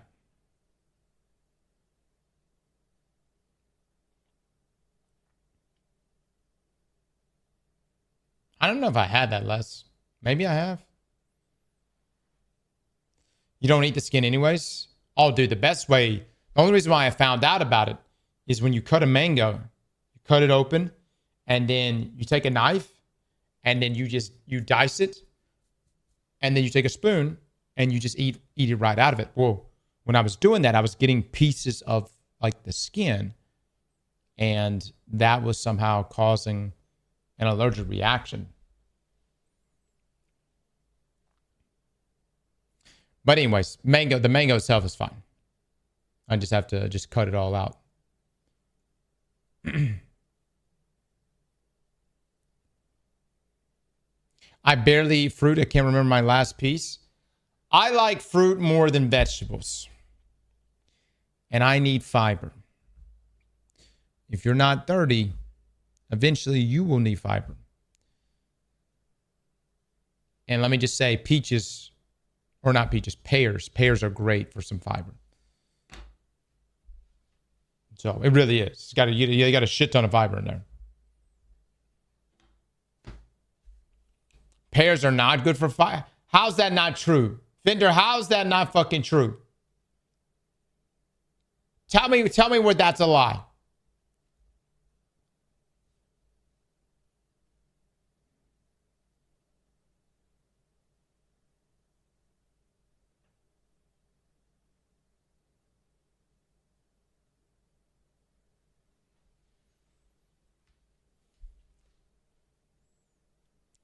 I don't know if I had that, Les. Maybe I have. You don't eat the skin anyways? Oh, dude, the best way, the only reason why I found out about it is when you cut a mango, you cut it open, and then you take a knife, and then you dice it, and then you take a spoon, and you just eat it right out of it. Whoa. When I was doing that, I was getting pieces of like the skin, and that was somehow causing an allergic reaction. But anyways, the mango itself is fine. I just have to cut it all out. I barely eat fruit. I can't remember my last piece. I like fruit more than vegetables. And I need fiber. If you're not 30, eventually you will need fiber. And let me just say, pears. Pears are great for some fiber. So it really is. You got a shit ton of fiber in there. Pears are not good for fiber. How's that not true? Fender, how's that not fucking true? Tell me where that's a lie.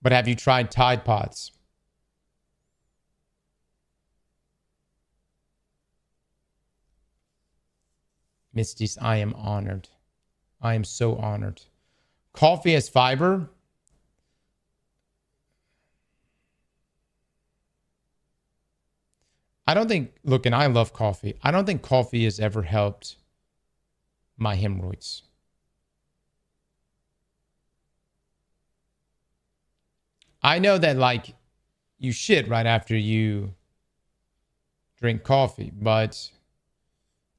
But have you tried Tide Pods? Misty's, I am honored. I am so honored. Coffee has fiber. I don't think, look, and I love coffee. I don't think coffee has ever helped my hemorrhoids. I know that, like, you shit right after you drink coffee, but it's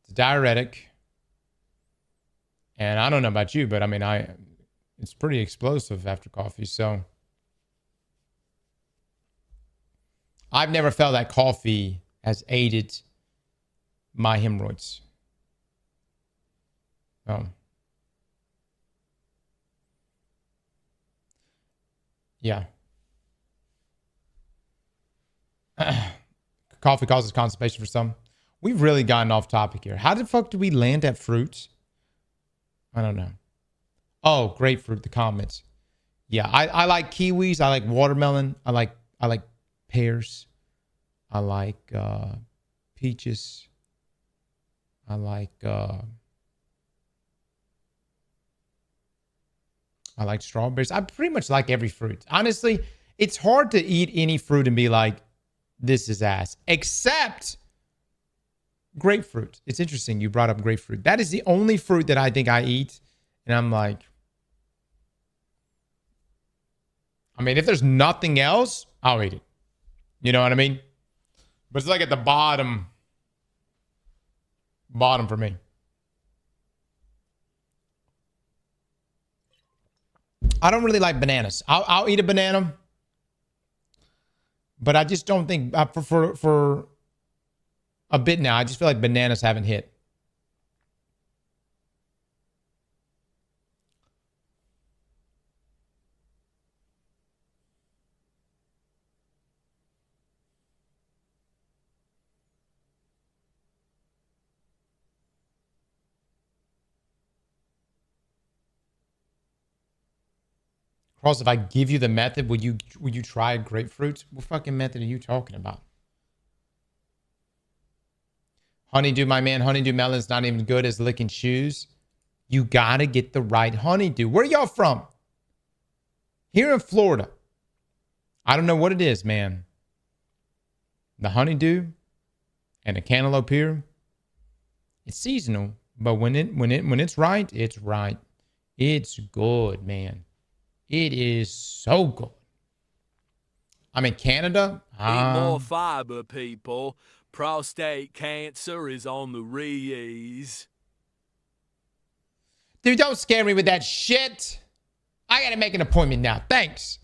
a diuretic. And I don't know about you, but I mean, it's pretty explosive after coffee. So I've never felt that coffee has aided my hemorrhoids. Yeah. Coffee causes constipation for some. We've really gotten off topic here. How the fuck do we land at fruits? I don't know. Oh, grapefruit, the comments. Yeah, I like kiwis. I like watermelon. I like pears. I like peaches. I like strawberries. I pretty much like every fruit. Honestly, it's hard to eat any fruit and be like, this is ass. Except grapefruit. It's interesting you brought up grapefruit. That is the only fruit that I think I eat. And I'm like, I mean, if there's nothing else, I'll eat it. You know what I mean? But it's like at the bottom for me. I don't really like bananas. I'll eat a banana, but I just don't think for a bit now. I just feel like bananas haven't hit. Cross, if I give you the method, would you try grapefruits? What fucking method are you talking about? Honeydew, my man, honeydew melon's not even good as licking shoes. You gotta get the right honeydew. Where y'all from? Here in Florida. I don't know what it is, man. The honeydew and the cantaloupe here, it's seasonal, but when it's right, it's right. It's good, man. It is so good. I'm in Canada. Eat more fiber, people. Prostate cancer is on the rise. Dude, don't scare me with that shit. I gotta make an appointment now. Thanks.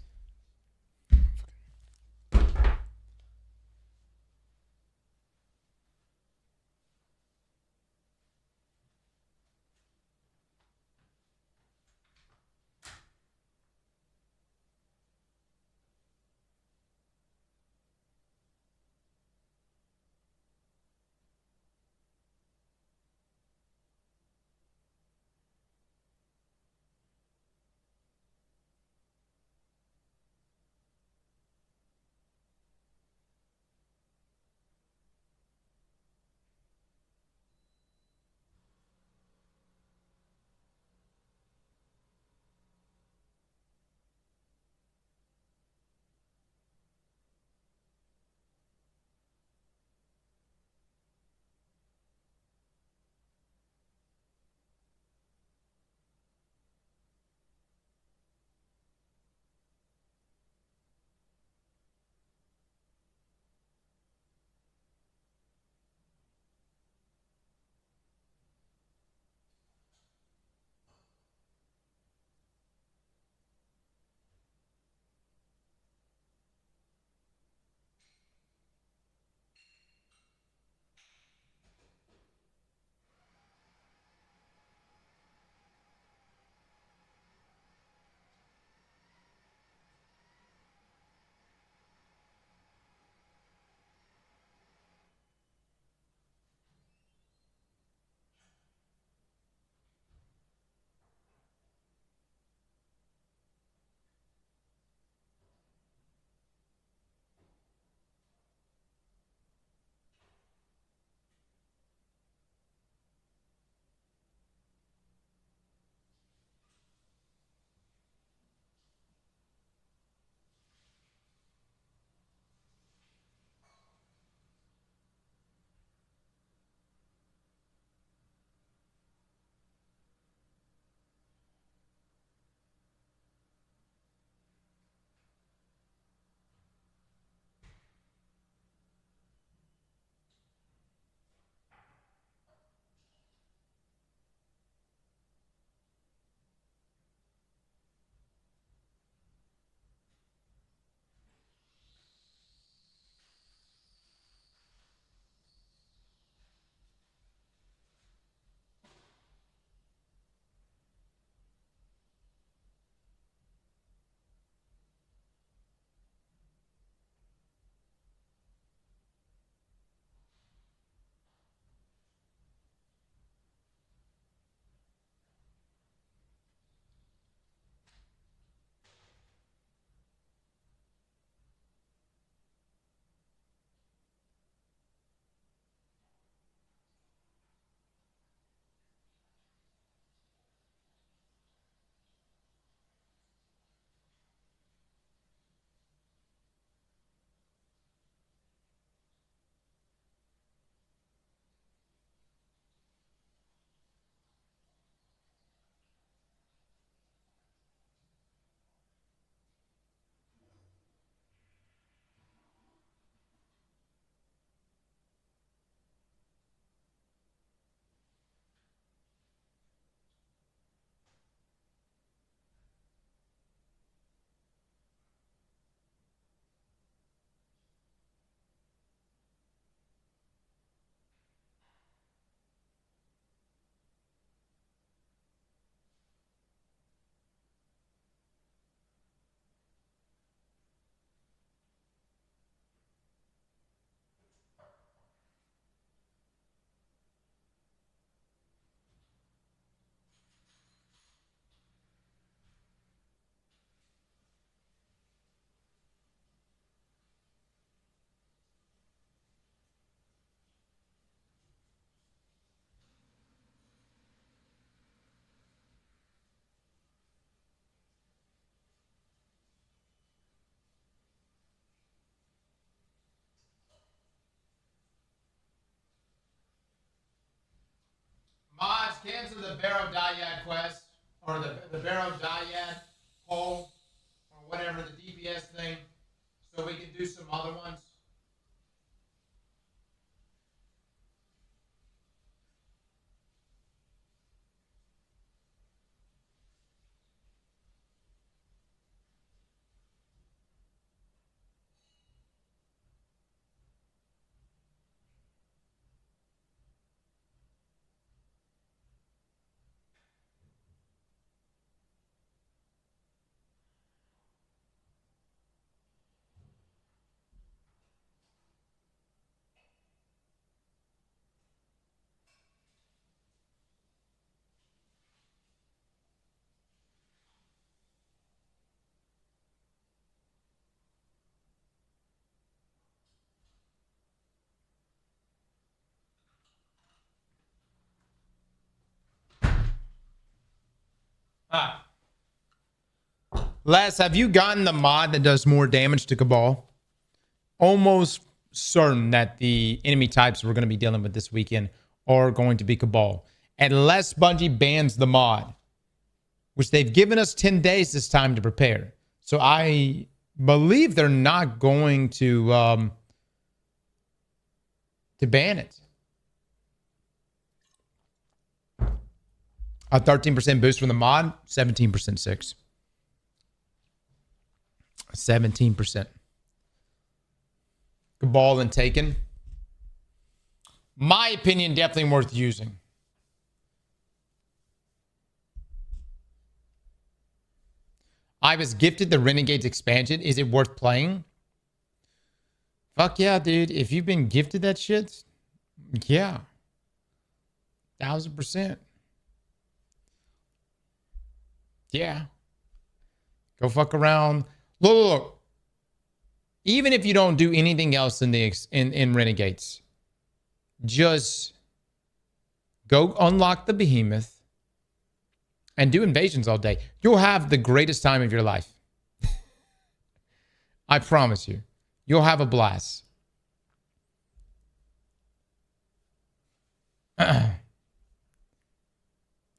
cancel the Barrow Dyad quest or the Barrow Dyad poll or whatever, the DPS thing, so we can do some other ones. Les, have you gotten the mod that does more damage to Cabal? Almost certain that the enemy types we're going to be dealing with this weekend are going to be Cabal. Unless Bungie bans the mod, which they've given us 10 days this time to prepare. So I believe they're not going to ban it. A 13% boost from the mod, 17% 6. 17%. Cabal and Taken. My opinion, definitely worth using. I was gifted the Renegades expansion. Is it worth playing? Fuck yeah, dude. If you've been gifted that shit, yeah. 1000%. Yeah. Go fuck around. Look. Even if you don't do anything else in the in Renegades, just go unlock the Behemoth and do invasions all day. You'll have the greatest time of your life. I promise you. You'll have a blast.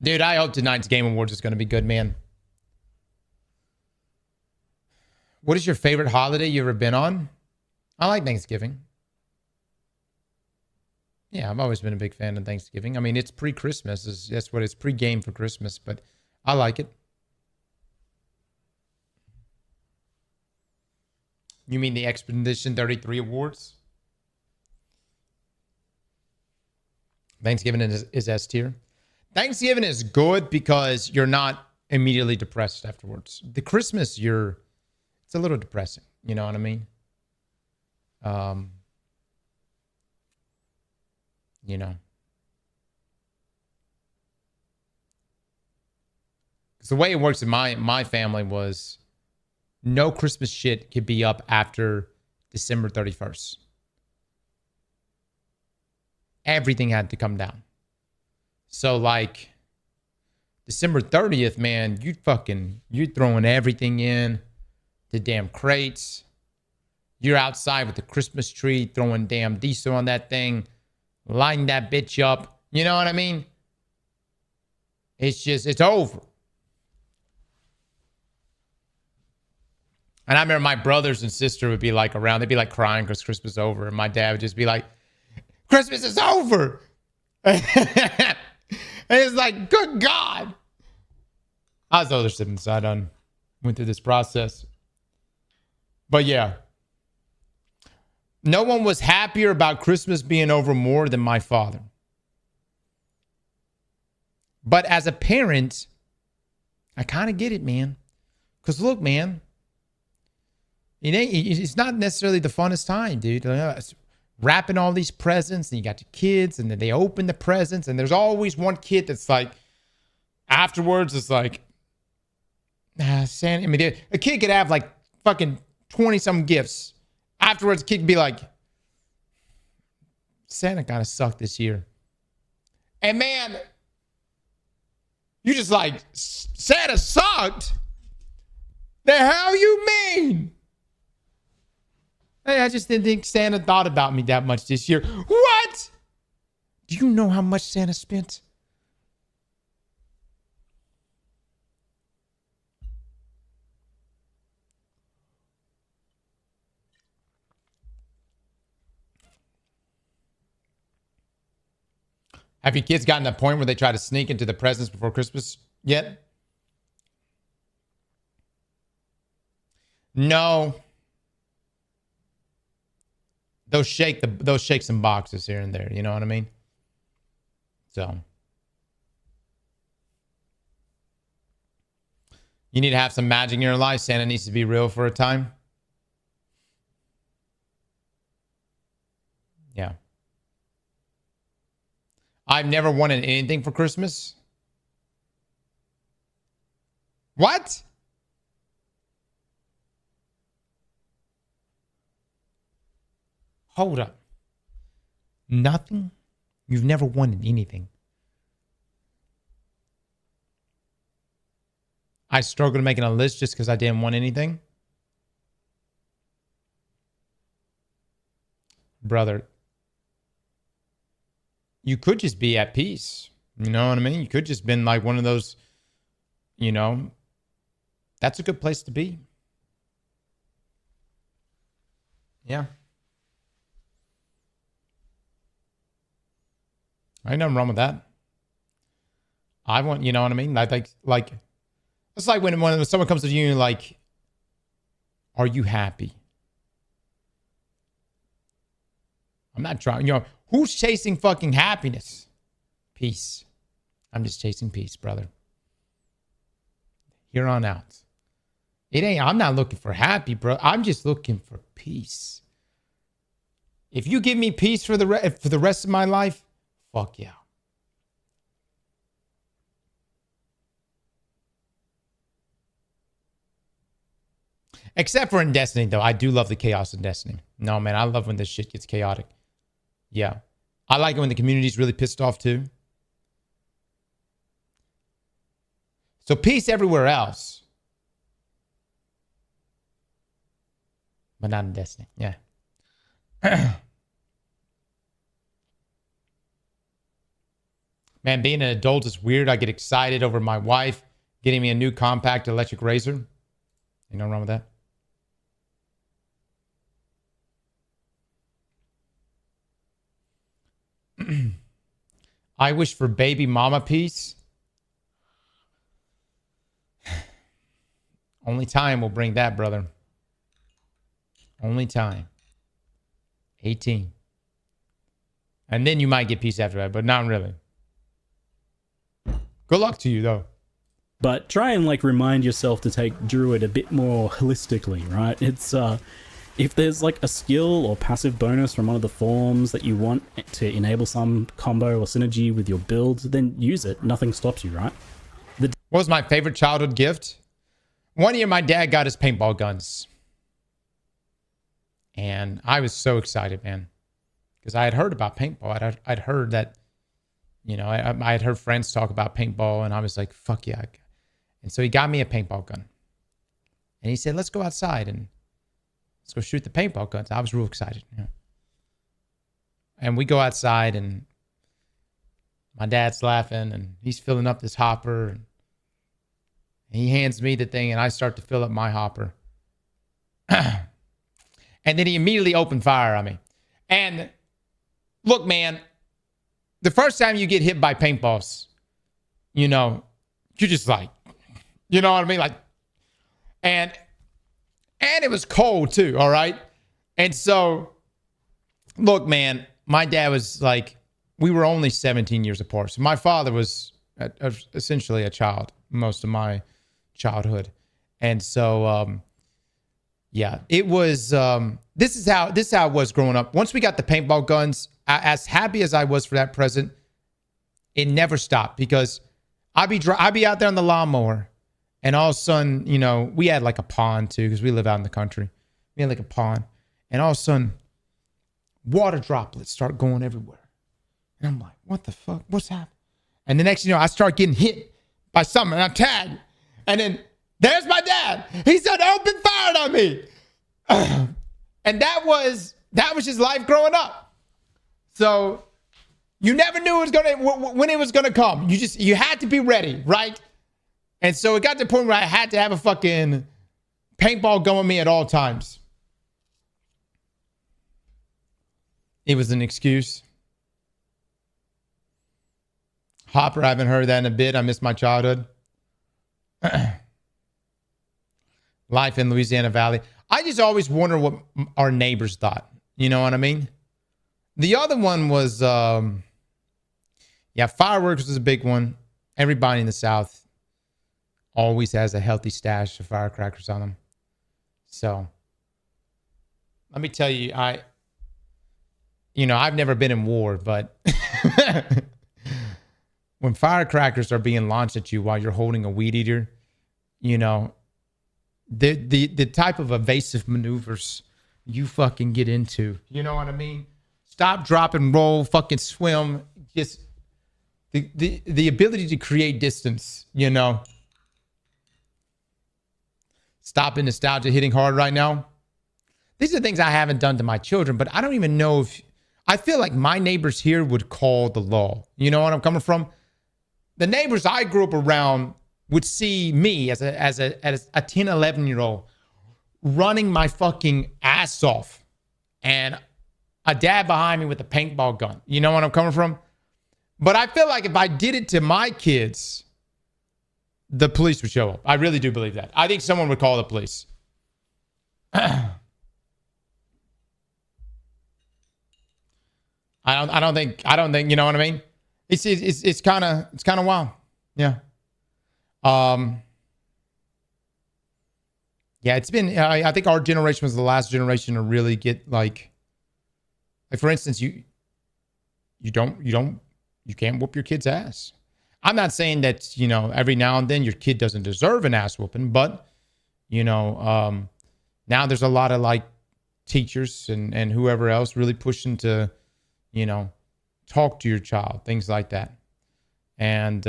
Dude, I hope tonight's Game Awards is going to be good, man. What is your favorite holiday you ever been on? I like Thanksgiving. Yeah, I've always been a big fan of Thanksgiving. I mean, it's pre-Christmas. That's what it's pre-game for Christmas, but I like it. You mean the Expedition 33 Awards? Thanksgiving is S tier. Thanksgiving is good because you're not immediately depressed afterwards. The Christmas, it's a little depressing. You know what I mean? You know. Because the way it works in my family was no Christmas shit could be up after December 31st. Everything had to come down. So like December 30th, man, you're throwing everything in the damn crates. You're outside with the Christmas tree, throwing damn diesel on that thing, lighting that bitch up. You know what I mean? It's over. And I remember my brothers and sister would be like around. They'd be like crying because Christmas is over. And my dad would just be like, Christmas is over. And it's like, good God. I was the older sibling, so I went through this process. But yeah. No one was happier about Christmas being over more than my father. But as a parent, I kind of get it, man. Because look, man. It's not necessarily the funnest time, dude. It's wrapping all these presents, and you got your kids, and then they open the presents, and there's always one kid that's like, afterwards, it's like, Santa. I mean, a kid could have like fucking 20-some gifts. Afterwards, a kid could be like, Santa kind of sucked this year. And man, you just like, Santa sucked? The hell you mean? Hey, I just didn't think Santa thought about me that much this year. What? Do you know how much Santa spent? Have your kids gotten to the point where they try to sneak into the presents before Christmas yet? No. They'll shake some boxes here and there. You know what I mean? So you need to have some magic in your life. Santa needs to be real for a time. Yeah. I've never wanted anything for Christmas. What? Hold up. Nothing? You've never wanted anything. I struggled making a list just because I didn't want anything. Brother, you could just be at peace. You know what I mean? You could just been like one of those, you know, that's a good place to be. Yeah. Ain't nothing wrong with that. I want, you know what I mean? Like, it's like when someone comes to you and like, are you happy? I'm not trying, you know, who's chasing fucking happiness? Peace. I'm just chasing peace, brother. Here on out. I'm not looking for happy, bro. I'm just looking for peace. If you give me peace for the rest of my life, fuck yeah. Except for in Destiny, though. I do love the chaos in Destiny. No, man, I love when this shit gets chaotic. Yeah. I like it when the community's really pissed off, too. So peace everywhere else. But not in Destiny. Yeah. Man, being an adult is weird. I get excited over my wife getting me a new compact electric razor. Ain't nothing wrong with that. I wish for baby mama peace. Only time will bring that, brother. Only time. 18. And then you might get peace after that, but not really. Good luck to you, though. But try and like remind yourself to take Druid a bit more holistically, right? It's if there's like a skill or passive bonus from one of the forms that you want to enable some combo or synergy with your build, then use it. Nothing stops you, right? What was my favorite childhood gift? One year, my dad got his paintball guns. And I was so excited, man. Because I had heard about paintball. I'd heard that, you know, I had heard friends talk about paintball. And I was like, fuck yeah. And so he got me a paintball gun. And he said, let's go outside and let's go shoot the paintball guns. I was real excited. Yeah. And we go outside and my dad's laughing and he's filling up this hopper. And he hands me the thing and I start to fill up my hopper. And then he immediately opened fire on me. And look, man, the first time you get hit by paintballs, you know, you're just like, you know what I mean? Like, and it was cold too, all right? And so, look, man, my dad was like, we were only 17 years apart. So my father was essentially a child most of my childhood. And so, yeah, it was, this is how it was growing up. Once we got the paintball guns, as happy as I was for that present, it never stopped because I'd be out there on the lawnmower and all of a sudden, you know, we had like a pond too, because we live out in the country. We had like a pond and all of a sudden water droplets start going everywhere. And I'm like, what the fuck? What's happening? And the next, you know, I start getting hit by something and I'm tagged. And then there's my dad. He said, open fire on me. And that was just life growing up. So you never knew when it was gonna come. You had to be ready, right? And so it got to the point where I had to have a fucking paintball gun with me at all times. It was an excuse. Hopper, I haven't heard that in a bit. I miss my childhood. Life in Louisiana Valley. I just always wonder what our neighbors thought. You know what I mean? The other one was, yeah, fireworks was a big one. Everybody in the South always has a healthy stash of firecrackers on them. So, let me tell you, I've never been in war, but when firecrackers are being launched at you while you're holding a weed eater, the type of evasive maneuvers you fucking get into, you know what I mean? Stop, drop, and roll, fucking swim. Just the ability to create distance, Stopping nostalgia hitting hard right now. These are things I haven't done to my children, but I don't even know if... I feel like my neighbors here would call the law. You know what I'm coming from? The neighbors I grew up around would see me as a 10, 11-year-old running my fucking ass off and a dad behind me with a paintball gun. You know what I'm coming from? But I feel like if I did it to my kids, the police would show up. I really do believe that. I think someone would call the police. I don't think, you know what I mean? It's kind of wild. Yeah. Yeah, it's been, I think our generation was the last generation to really get like for instance, you can't whoop your kid's ass. I'm not saying that, every now and then your kid doesn't deserve an ass whooping, but now there's a lot of like teachers and whoever else really pushing to, talk to your child, things like that. And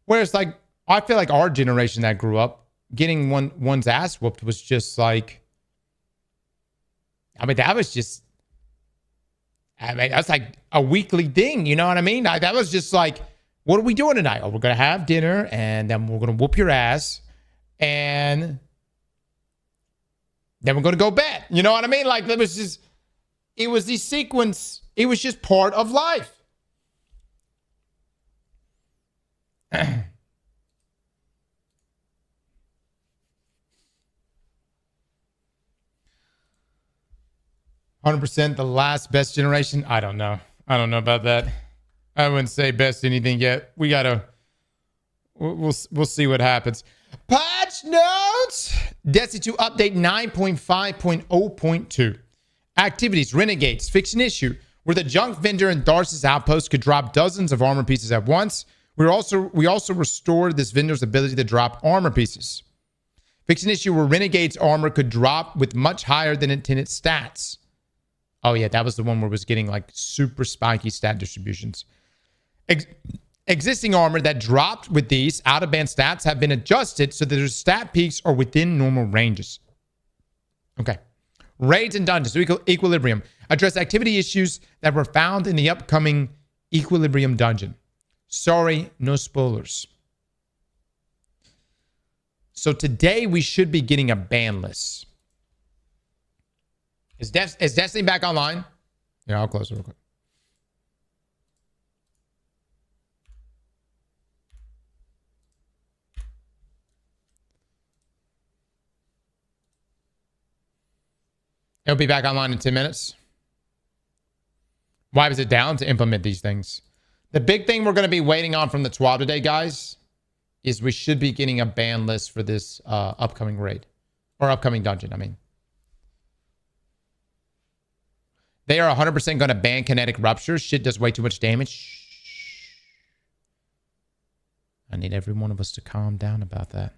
whereas like I feel like our generation that grew up getting one's ass whooped was just like, that's like a weekly thing. You know what I mean? That was just like, what are we doing tonight? Oh, we're going to have dinner and then we're going to whoop your ass and then we're going to go bed. You know what I mean? Like it was the sequence. It was just part of life. 100% the last best generation. I don't know about that. I wouldn't say best anything yet. We'll see what happens. Patch notes. Destiny 2 update 9.5.0.2. Activities, renegades, fix an issue where the junk vendor in Darcy's outpost could drop dozens of armor pieces at once. We also restored this vendor's ability to drop armor pieces. Fix an issue where Renegade's armor could drop with much higher than intended stats. Oh yeah, that was the one where it was getting like super spiky stat distributions. Existing armor that dropped with these out-of-band stats have been adjusted so that their stat peaks are within normal ranges. Okay. Raids and dungeons. Equilibrium. Address activity issues that were found in the upcoming Equilibrium dungeon. Sorry, no spoilers. So today we should be getting a ban list. Is Destiny back online? Yeah, I'll close it real quick. It'll be back online in 10 minutes. Why was it down? To implement these things. The big thing we're going to be waiting on from the Twab today, guys, is we should be getting a ban list for this upcoming raid. Or upcoming dungeon, I mean. They are 100% going to ban kinetic ruptures. Shit does way too much damage. I need every one of us to calm down about that.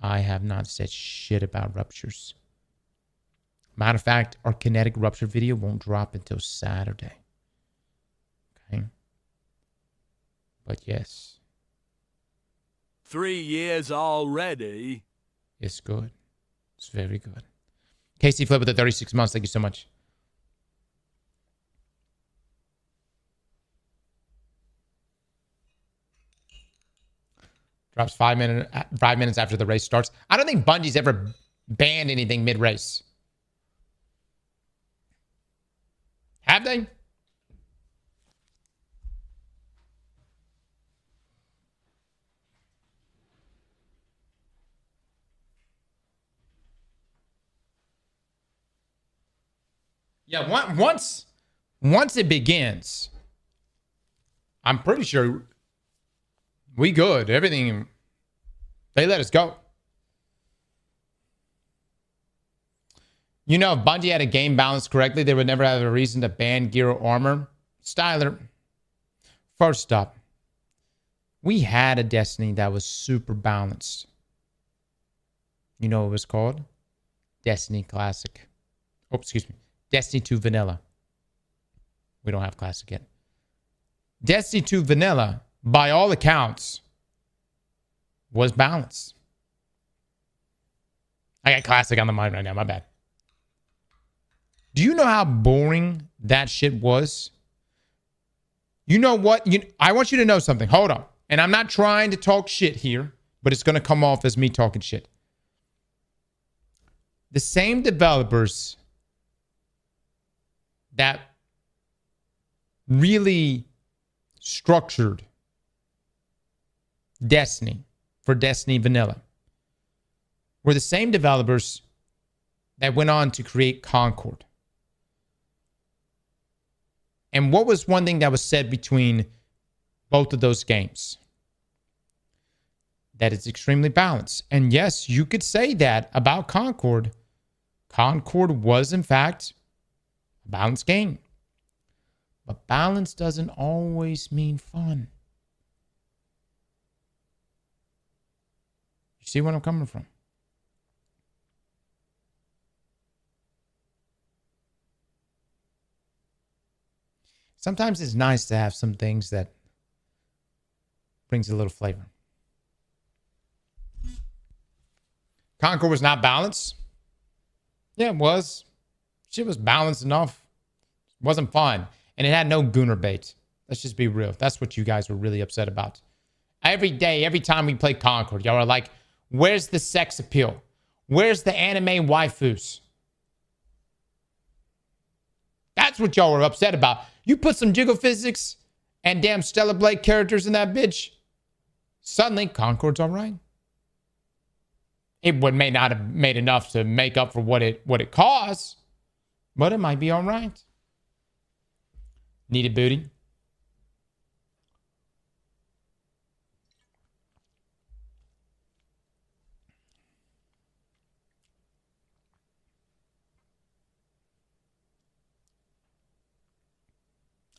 I have not said shit about ruptures. Matter of fact, our kinetic rupture video won't drop until Saturday. Okay? But yes. 3 years already. It's good. It's very good. Casey Flip with the 36 months. Thank you so much. Drops 5 minutes after the race starts. I don't think Bungie's ever banned anything mid-race. Have they? Yeah, once it begins, I'm pretty sure we good. Everything, they let us go. You know, if Bungie had a game balanced correctly, they would never have a reason to ban gear or armor. Styler, first up, we had a Destiny that was super balanced. You know what it was called? Destiny Classic. Oh, excuse me. Destiny 2 Vanilla. We don't have Classic yet. Destiny 2 Vanilla, by all accounts, was balanced. I got Classic on the mind right now. My bad. Do you know how boring that shit was? You know what? I want you to know something. Hold on. And I'm not trying to talk shit here, but it's going to come off as me talking shit. The same developers that really structured Destiny for Destiny Vanilla were the same developers that went on to create Concord. And what was one thing that was said between both of those games? That it's extremely balanced. And yes, you could say that about Concord. Concord was, in fact, a balanced game. But balance doesn't always mean fun. You see where I'm coming from? Sometimes it's nice to have some things that brings a little flavor. Concord was not balanced. Yeah, it was. Shit was balanced enough. It wasn't fun. And it had no Gooner bait. Let's just be real. That's what you guys were really upset about. Every day, every time we play Concord, y'all are like, where's the sex appeal? Where's the anime waifus? That's what y'all were upset about. You put some jiggle physics and damn Stellar Blade characters in that bitch. Suddenly, Concord's all right. It may not have made enough to make up for what it costs, but it might be all right. Needed booty.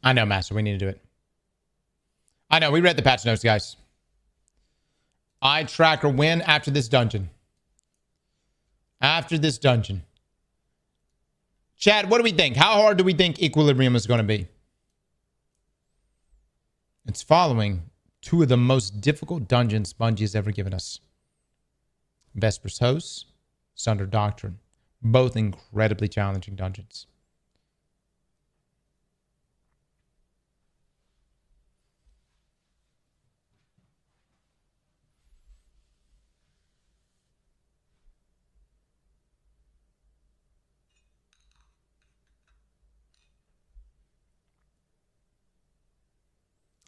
I know, Master. We need to do it. I know. We read the patch notes, guys. I tracker win after this dungeon. After this dungeon. Chad, what do we think? How hard do we think Equilibrium is going to be? It's following two of the most difficult dungeons Bungie has ever given us. Vesper's Host, Sunder Doctrine. Both incredibly challenging dungeons.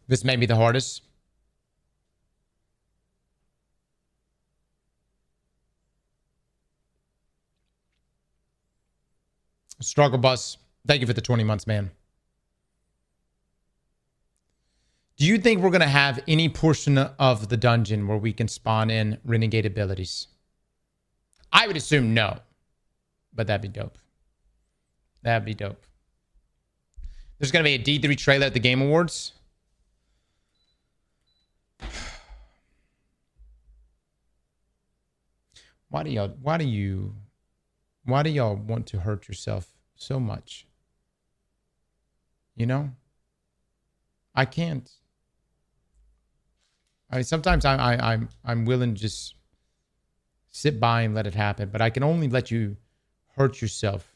This may be the hardest. Struggle Bus, thank you for the 20 months, man. Do you think we're going to have any portion of the dungeon where we can spawn in renegade abilities? I would assume no, but that'd be dope. That'd be dope. There's going to be a D3 trailer at the Game Awards. Why do y'all want to hurt yourself so much? You know? I can't. I mean, sometimes I'm willing to just sit by and let it happen, but I can only let you hurt yourself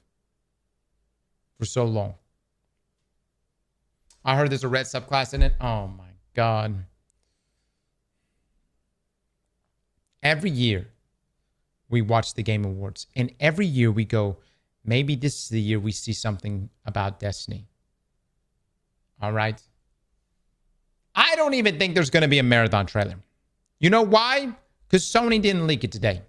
for so long. I heard there's a red subclass in it. Oh my God. Every year we watch the Game Awards, and every year we go, maybe this is the year we see something about Destiny. All right? I don't even think there's going to be a marathon trailer. You know why? Because Sony didn't leak it today.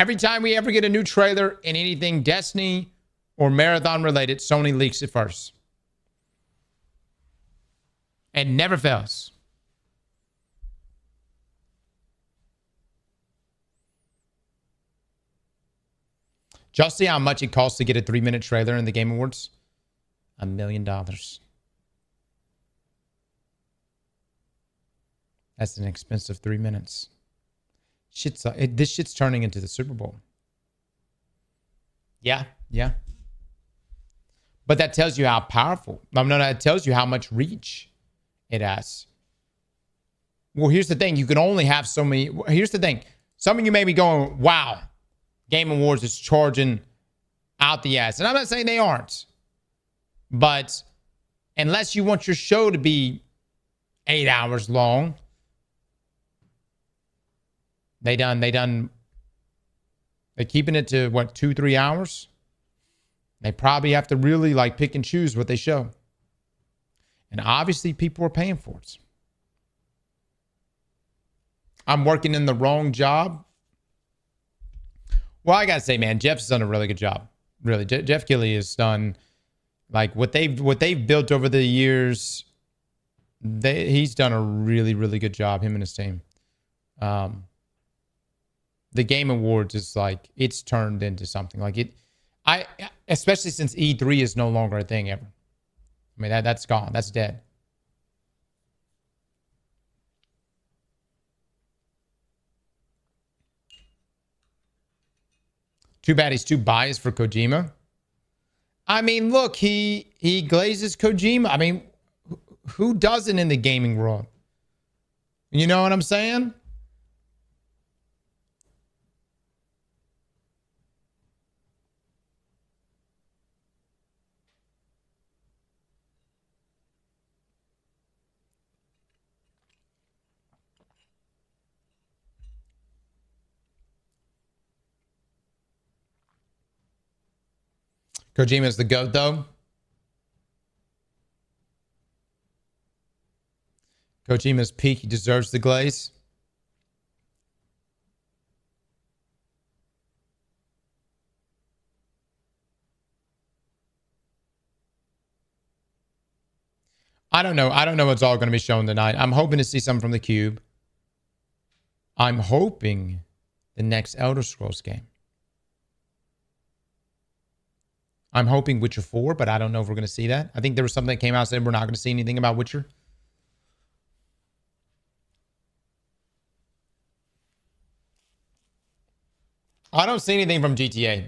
Every time we ever get a new trailer in anything Destiny or Marathon related, Sony leaks it first. And never fails. Just see how much it costs to get a 3-minute trailer in the Game Awards. $1 million. That's an expensive 3 minutes. This shit's turning into the Super Bowl. Yeah. But that tells you how powerful. No, that tells you how much reach it has. Well, here's the thing. You can only have so many. Here's the thing. Some of you may be going, wow, Game Awards is charging out the ass. And I'm not saying they aren't. But unless you want your show to be 8 hours long, they're keeping it to what, 2-3 hours? They probably have to really like pick and choose what they show. And obviously people are paying for it. I'm working in the wrong job. Well, I gotta say, man, Jeff's done a really good job. Really, Jeff Keighley has done like what they've built over the years. He's done a really, really good job. Him and his team. The Game Awards is like, it's turned into something like it. Especially since E3 is no longer a thing ever. I mean, that's gone. That's dead. Too bad he's too biased for Kojima. I mean, look, he glazes Kojima. I mean, who doesn't in the gaming world? You know what I'm saying? Kojima's the GOAT, though. Kojima's peak. He deserves the glaze. I don't know. I don't know what's all going to be shown tonight. I'm hoping to see something from the Cube. I'm hoping the next Elder Scrolls game. I'm hoping Witcher 4, but I don't know if we're going to see that. I think there was something that came out and said we're not going to see anything about Witcher. I don't see anything from GTA.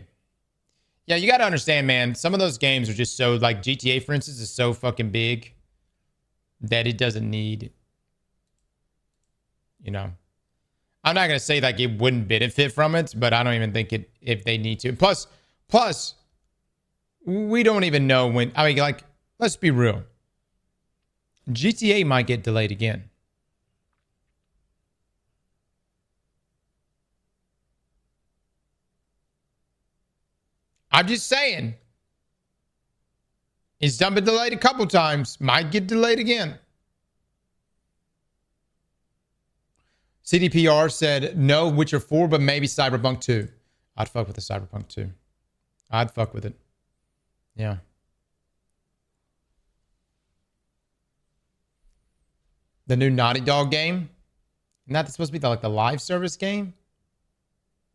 Yeah, you got to understand, man. Some of those games are just so, like GTA, for instance, is so fucking big that it doesn't need, you know. I'm not going to say like it wouldn't benefit from it, but I don't even think it if they need to. Plus, we don't even know when. I mean, like, let's be real. GTA might get delayed again. I'm just saying. It's done been delayed a couple times. Might get delayed again. CDPR said no Witcher 4, but maybe Cyberpunk 2. I'd fuck with the Cyberpunk 2. I'd fuck with it. Yeah. The new Naughty Dog game? Not supposed to be like the live service game?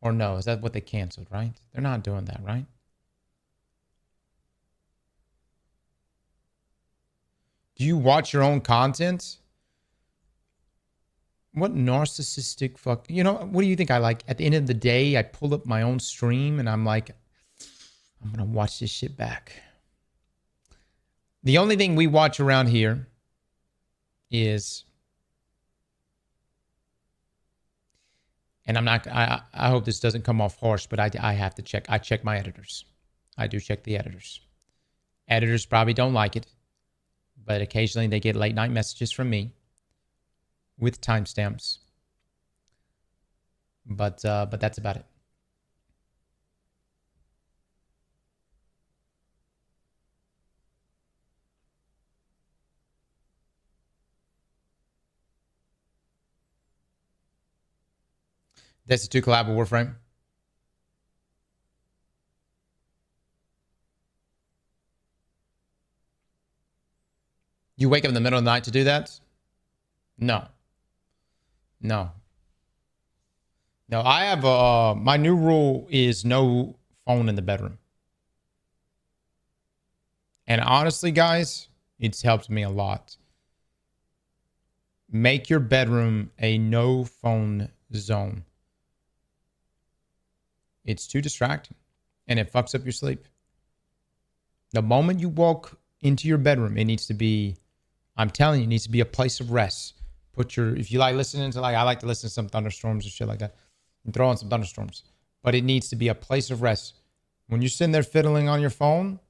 Or no, is that what they canceled, right? They're not doing that, right? Do you watch your own content? What narcissistic fuck? You know, what do you think I like? At the end of the day, I pull up my own stream and I'm like, I'm going to watch this shit back. The only thing we watch around here is, and I'm not, I hope this doesn't come off harsh, but I have to check. I check my editors. I do check the editors. Editors probably don't like it, but occasionally they get late night messages from me with timestamps. But that's about it. Destiny 2 collab with Warframe. You wake up in the middle of the night to do that? No. No. No, I have my new rule is no phone in the bedroom. And honestly, guys, it's helped me a lot. Make your bedroom a no phone zone. It's too distracting and it fucks up your sleep. The moment you walk into your bedroom, it needs to be, I'm telling you, it needs to be a place of rest. If you like listening to, like, I like to listen to some thunderstorms and shit like that. And throw on some thunderstorms. But it needs to be a place of rest. When you're sitting there fiddling on your phone,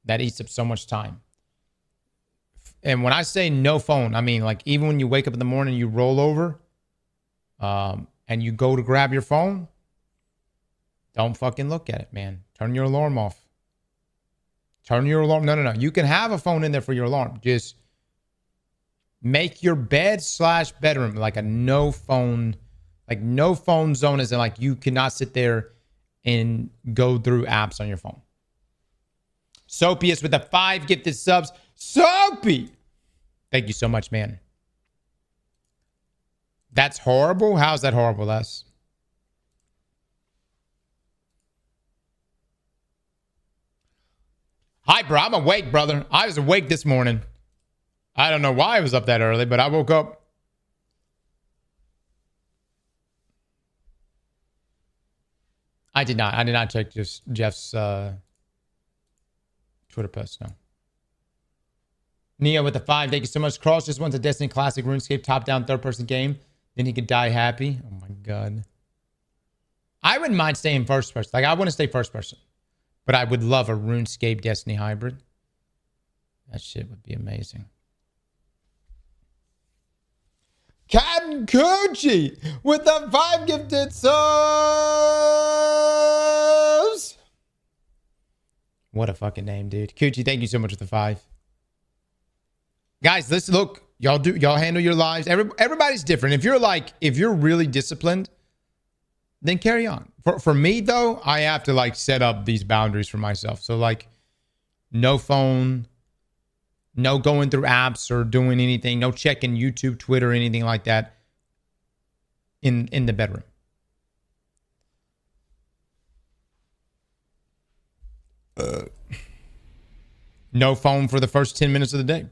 that eats up so much time. And when I say no phone, I mean, like, even when you wake up in the morning, you roll over and you go to grab your phone, don't fucking look at it, man. Turn your alarm off. Turn your alarm. No. You can have a phone in there for your alarm. Just make your bed/bedroom like a no phone, like no phone zone, is in like you cannot sit there and go through apps on your phone. Soapius with the 5 gifted subs. Soapy! Thank you so much, man. That's horrible? How's that horrible, Les? Hi, bro. I'm awake, brother. I was awake this morning. I don't know why I was up that early, but I woke up. I did not check just Jeff's Twitter post, no. Neo with the 5. Thank you so much. Cross just wants a Destiny Classic RuneScape top-down third-person game. Then he could die happy. Oh, my God. I wouldn't mind staying first person. Like, I want to stay first person. But I would love a RuneScape Destiny hybrid. That shit would be amazing. Captain Coochie with the 5 gifted subs. What a fucking name, dude. Coochie, thank you so much for the 5. Guys, listen, look, y'all handle your lives. Everybody's different. If you're really disciplined, then carry on. For me though, I have to like set up these boundaries for myself. So like no phone, no going through apps or doing anything, no checking YouTube, Twitter, anything like that in the bedroom. No phone for the first 10 minutes of the day.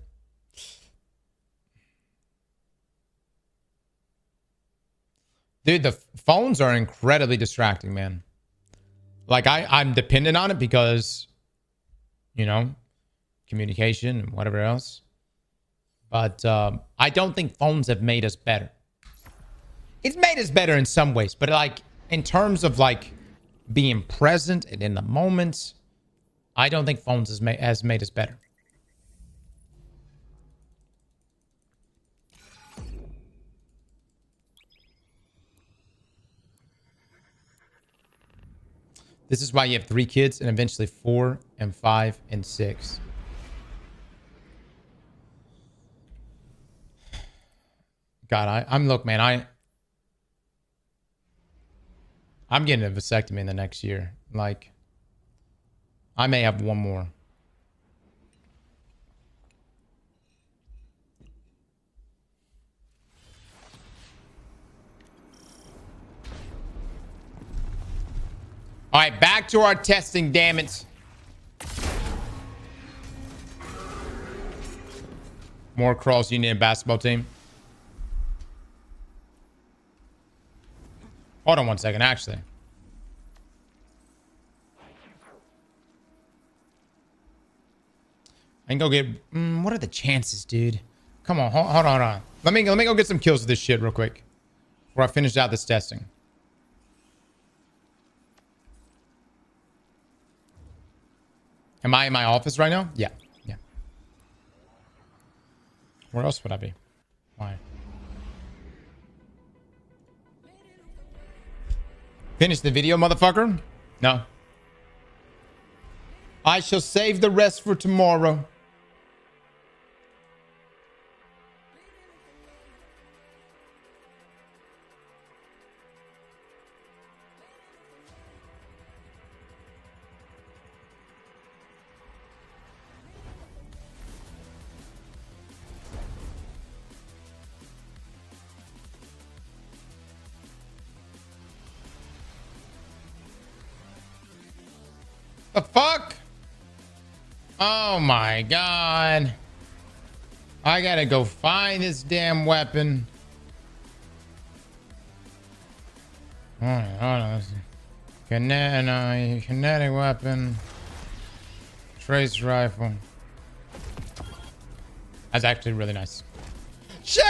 Dude, the phones are incredibly distracting, man. Like, I'm dependent on it because, you know, communication and whatever else. But I don't think phones have made us better. It's made us better in some ways, but like in terms of like being present and in the moment, I don't think phones has made us better. This is why you have 3 kids and eventually 4 and 5 and 6. God, look, man, I'm getting a vasectomy in the next year. Like, I may have one more. All right, back to our testing, damn it. More Cross Union basketball team. Hold on one second, actually. I can go get... what are the chances, dude? Come on, hold on. Let me go get some kills with this shit real quick. Before I finish out this testing. Am I in my office right now? Yeah. Where else would I be? Why? Finish the video, motherfucker? No. I shall save the rest for tomorrow. The fuck? Oh my god. I gotta go find this damn weapon. Alright, hold on. Kinetic weapon. Trace rifle. That's actually really nice. Shit!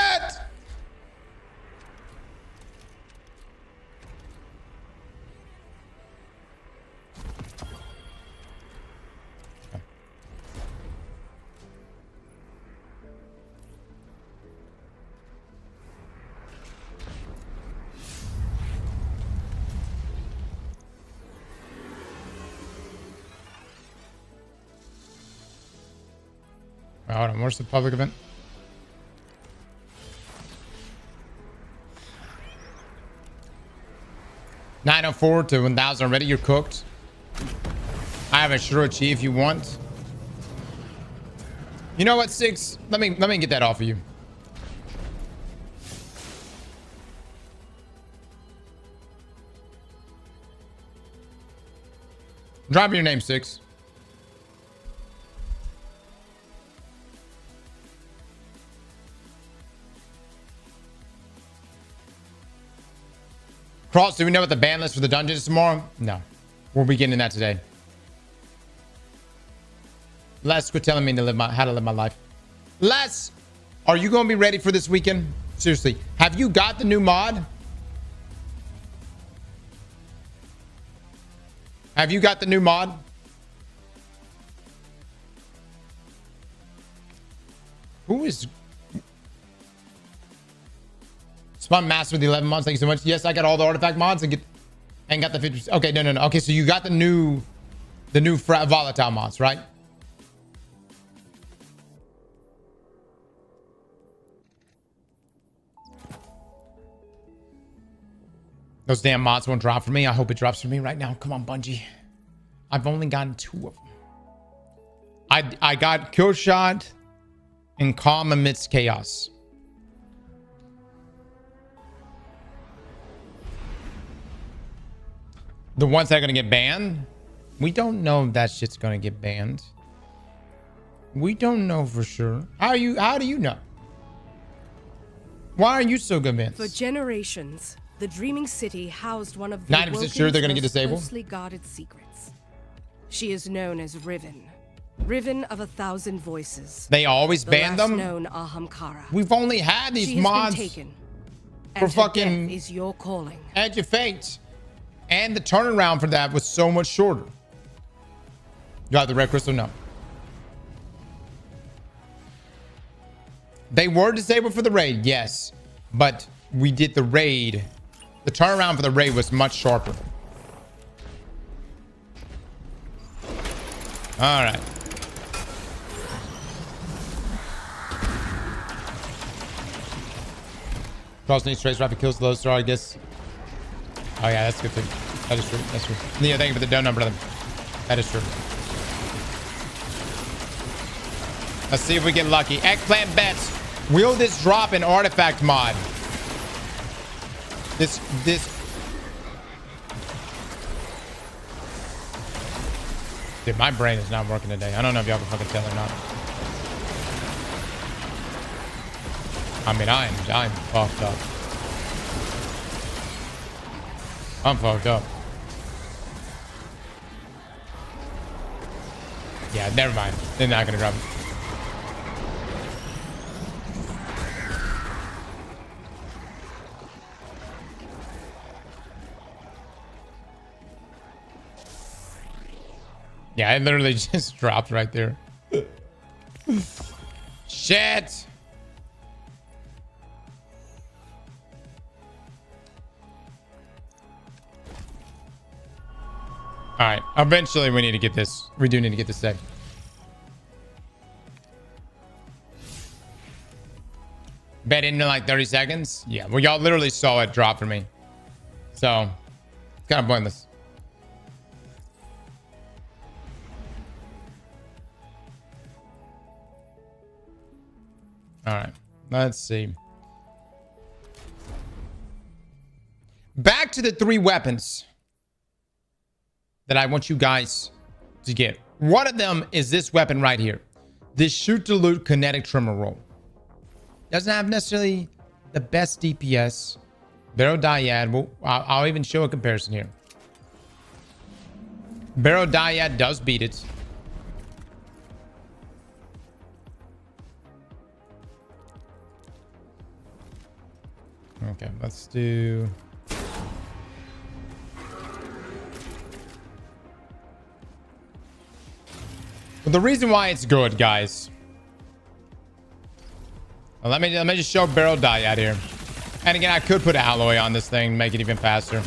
Hold on, where's the public event? $904 to 1,000 already. You're cooked. I have a Shiro-Chi if you want. You know what, Six? Let me get that off of you. Drop your name, Six. Cross, do we know what the ban list for the dungeon is tomorrow? No. We'll be getting that today. Les, quit telling me to how to live my life. Les, are you going to be ready for this weekend? Seriously, have you got the new mod? Have you got the new mod? Who is... Spawn Master with the 11 mods. Thank you so much. Yes, I got all the artifact mods and got the 50%. Okay, no. Okay, so you got the new volatile mods, right? Those damn mods won't drop for me. I hope it drops for me right now. Come on, Bungie. I've only gotten 2 of them. I got Kill Shot and Calm Amidst Chaos. The ones that are going to get banned? We don't know if that shit's going to get banned. We don't know for sure. How do you know? Why are you so convinced? For generations, the Dreaming City housed one of the 90% sure they're going to get disabled? closely guarded secrets. She is known as Riven. Riven of 1,000 voices. They always ban them? Known Ahamkara. We've only had these she mods has been taken, for and fucking is your calling. Edge of Fate. And the turnaround for that was so much shorter. You got the red crystal? No. They were disabled for the raid, yes. But we did the raid. The turnaround for the raid was much sharper. All right. Cross needs trace rapid kills the low star, I guess. Oh yeah, that's good too. That is true. That's true. Yeah, thank you for the donut, brother. That is true. Let's see if we get lucky. Eggplant bets. Will this drop an artifact mod? This. Dude, my brain is not working today. I don't know if y'all can fucking tell or not. I mean, I'm fucked up. I'm fucked up. Yeah, never mind. They're not gonna drop it. Yeah, it literally just dropped right there. Shit. All right. Eventually, we need to get this. We do need to get this saved. Bet in like 30 seconds. Yeah. Well, y'all literally saw it drop for me. So, it's kind of pointless. All right. Let's see. Back to the 3 weapons that I want you guys to get. One of them is this weapon right here. This shoot to loot kinetic trimmer roll. Doesn't have necessarily the best DPS. Barrel Dyad. Well, I'll even show a comparison here. Barrel Dyad does beat it. Okay, let's do... Well, the reason why it's good, guys. Well, let me just show Barrel Dyad here. And again, I could put alloy on this thing, make it even faster.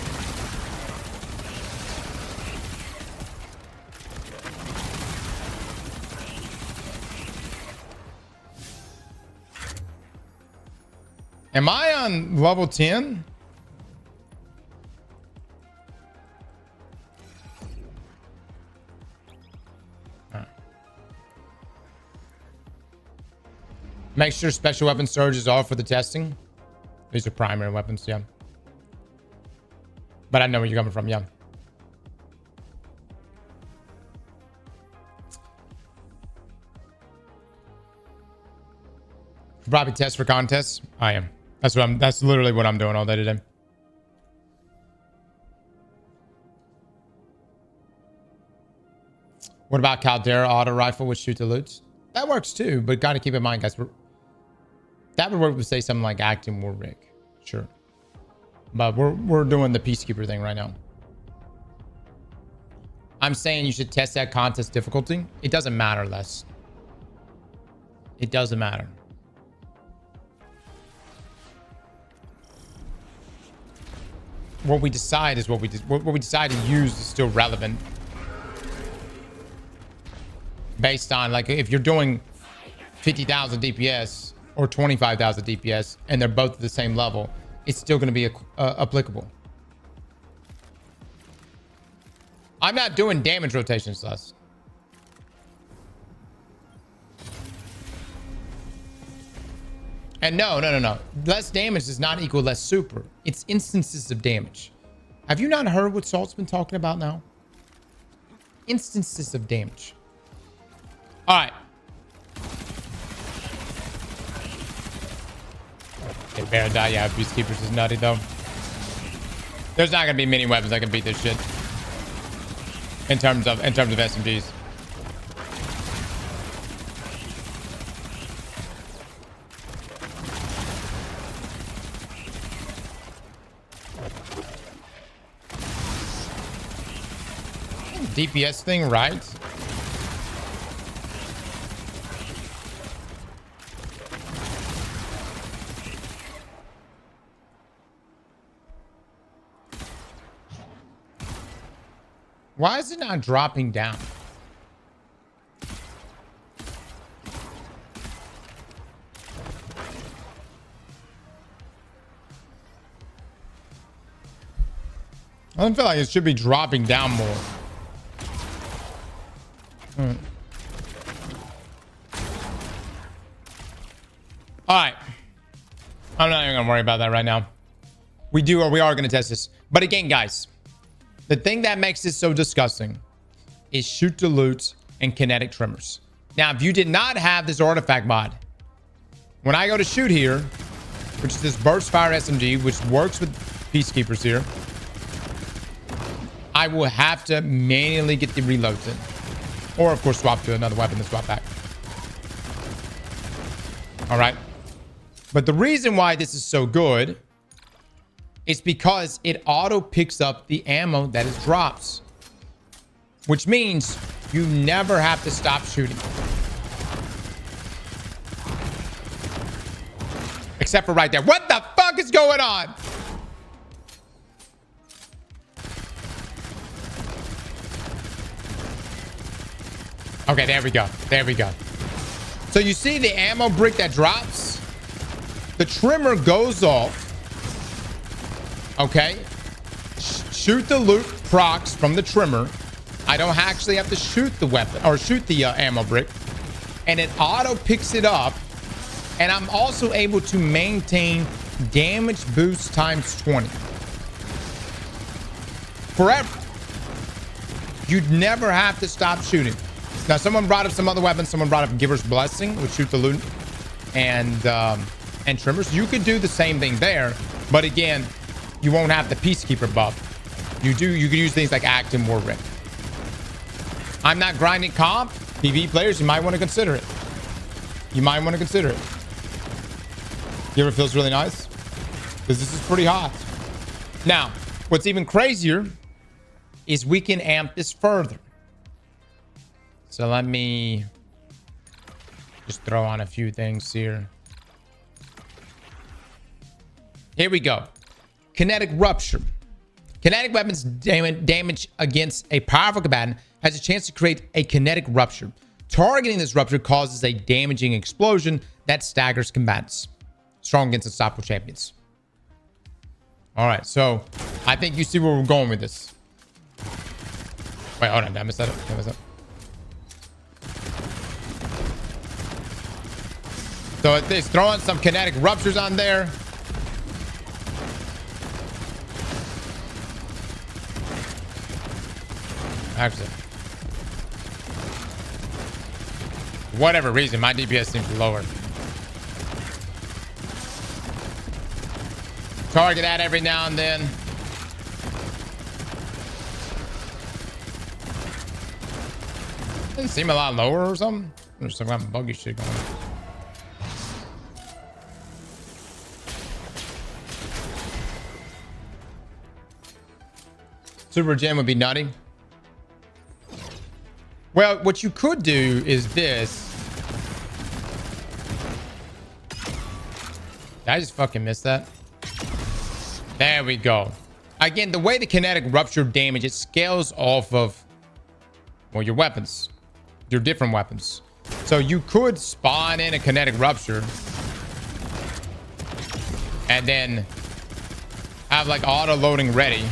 Am I on level 10? Make sure special weapon surge is off for the testing. These are primary weapons, yeah. But I know where you're coming from, yeah. Probably test for contests. I am. That's literally what I'm doing all day today. What about Caldera auto rifle with shoot to loot? That works too, but got to keep in mind, guys. That would work with, say, something like Acting War Rig. Sure. But we're doing the Peacekeeper thing right now. I'm saying you should test that contest difficulty. It doesn't matter, Les. It doesn't matter. What we decide is what we decide to use is still relevant. Based on, like, if you're doing 50,000 DPS or 25,000 DPS and they're both at the same level, it's still going to be applicable. I'm not doing damage rotations, thus. And no. Less damage does not equal less super. It's instances of damage. Have you not heard what Salt's been talking about now? Instances of damage. All right. Okay, Barrel Die. Yeah, Peacekeepers is nutty though. There's not gonna be many weapons that can beat this shit. In terms of SMGs. DPS thing, right? Why is it not dropping down? I don't feel like it should be dropping down more. All right. I'm not even gonna worry about that right now. We are gonna test this. But again, guys, the thing that makes this so disgusting is shoot to loot and kinetic trimmers. Now, if you did not have this artifact mod, when I go to shoot here, which is this burst fire SMG, which works with Peacekeepers here, I will have to manually get the reloads in. Or, of course, swap to another weapon to swap back. All right. But the reason why this is so good is because it auto picks up the ammo that it drops. Which means you never have to stop shooting. Except for right there. What the fuck is going on? Okay, there we go. There we go. So you see the ammo brick that drops? The trimmer goes off. Okay. Shoot the loot procs from the trimmer. I don't actually have to shoot the weapon or shoot the ammo brick. And it auto picks it up. And I'm also able to maintain damage boost times 20. Forever. You'd never have to stop shooting. Now, someone brought up some other weapons. Someone brought up Giver's Blessing, which shoot the loot and Trimmers. You could do the same thing there, but again, you won't have the Peacekeeper buff. You could use things like Act and War Rift. I'm not grinding comp. PvE players, you might want to consider it. You might want to consider it. Giver feels really nice because this is pretty hot. Now, what's even crazier is we can amp this further. So let me just throw on a few things here. Here we go. Kinetic Rupture. Kinetic weapons damage against a powerful combatant has a chance to create a kinetic rupture. Targeting this rupture causes a damaging explosion that staggers combatants. Strong against unstoppable champions. All right, so I think you see where we're going with this. Wait, hold on. Did I miss that up? Did I miss that? So it's throwing some kinetic ruptures on there. Actually, for whatever reason, my DPS seems lower. Target that every now and then. Doesn't seem a lot lower or something. There's some kind of buggy shit going on. Super Gem would be nutty. Well, what you could do is this. Did I just fucking miss that? There we go. Again, the way the kinetic rupture damage, it scales off of, well, your weapons. Your different weapons. So you could spawn in a kinetic rupture and then have like auto loading ready.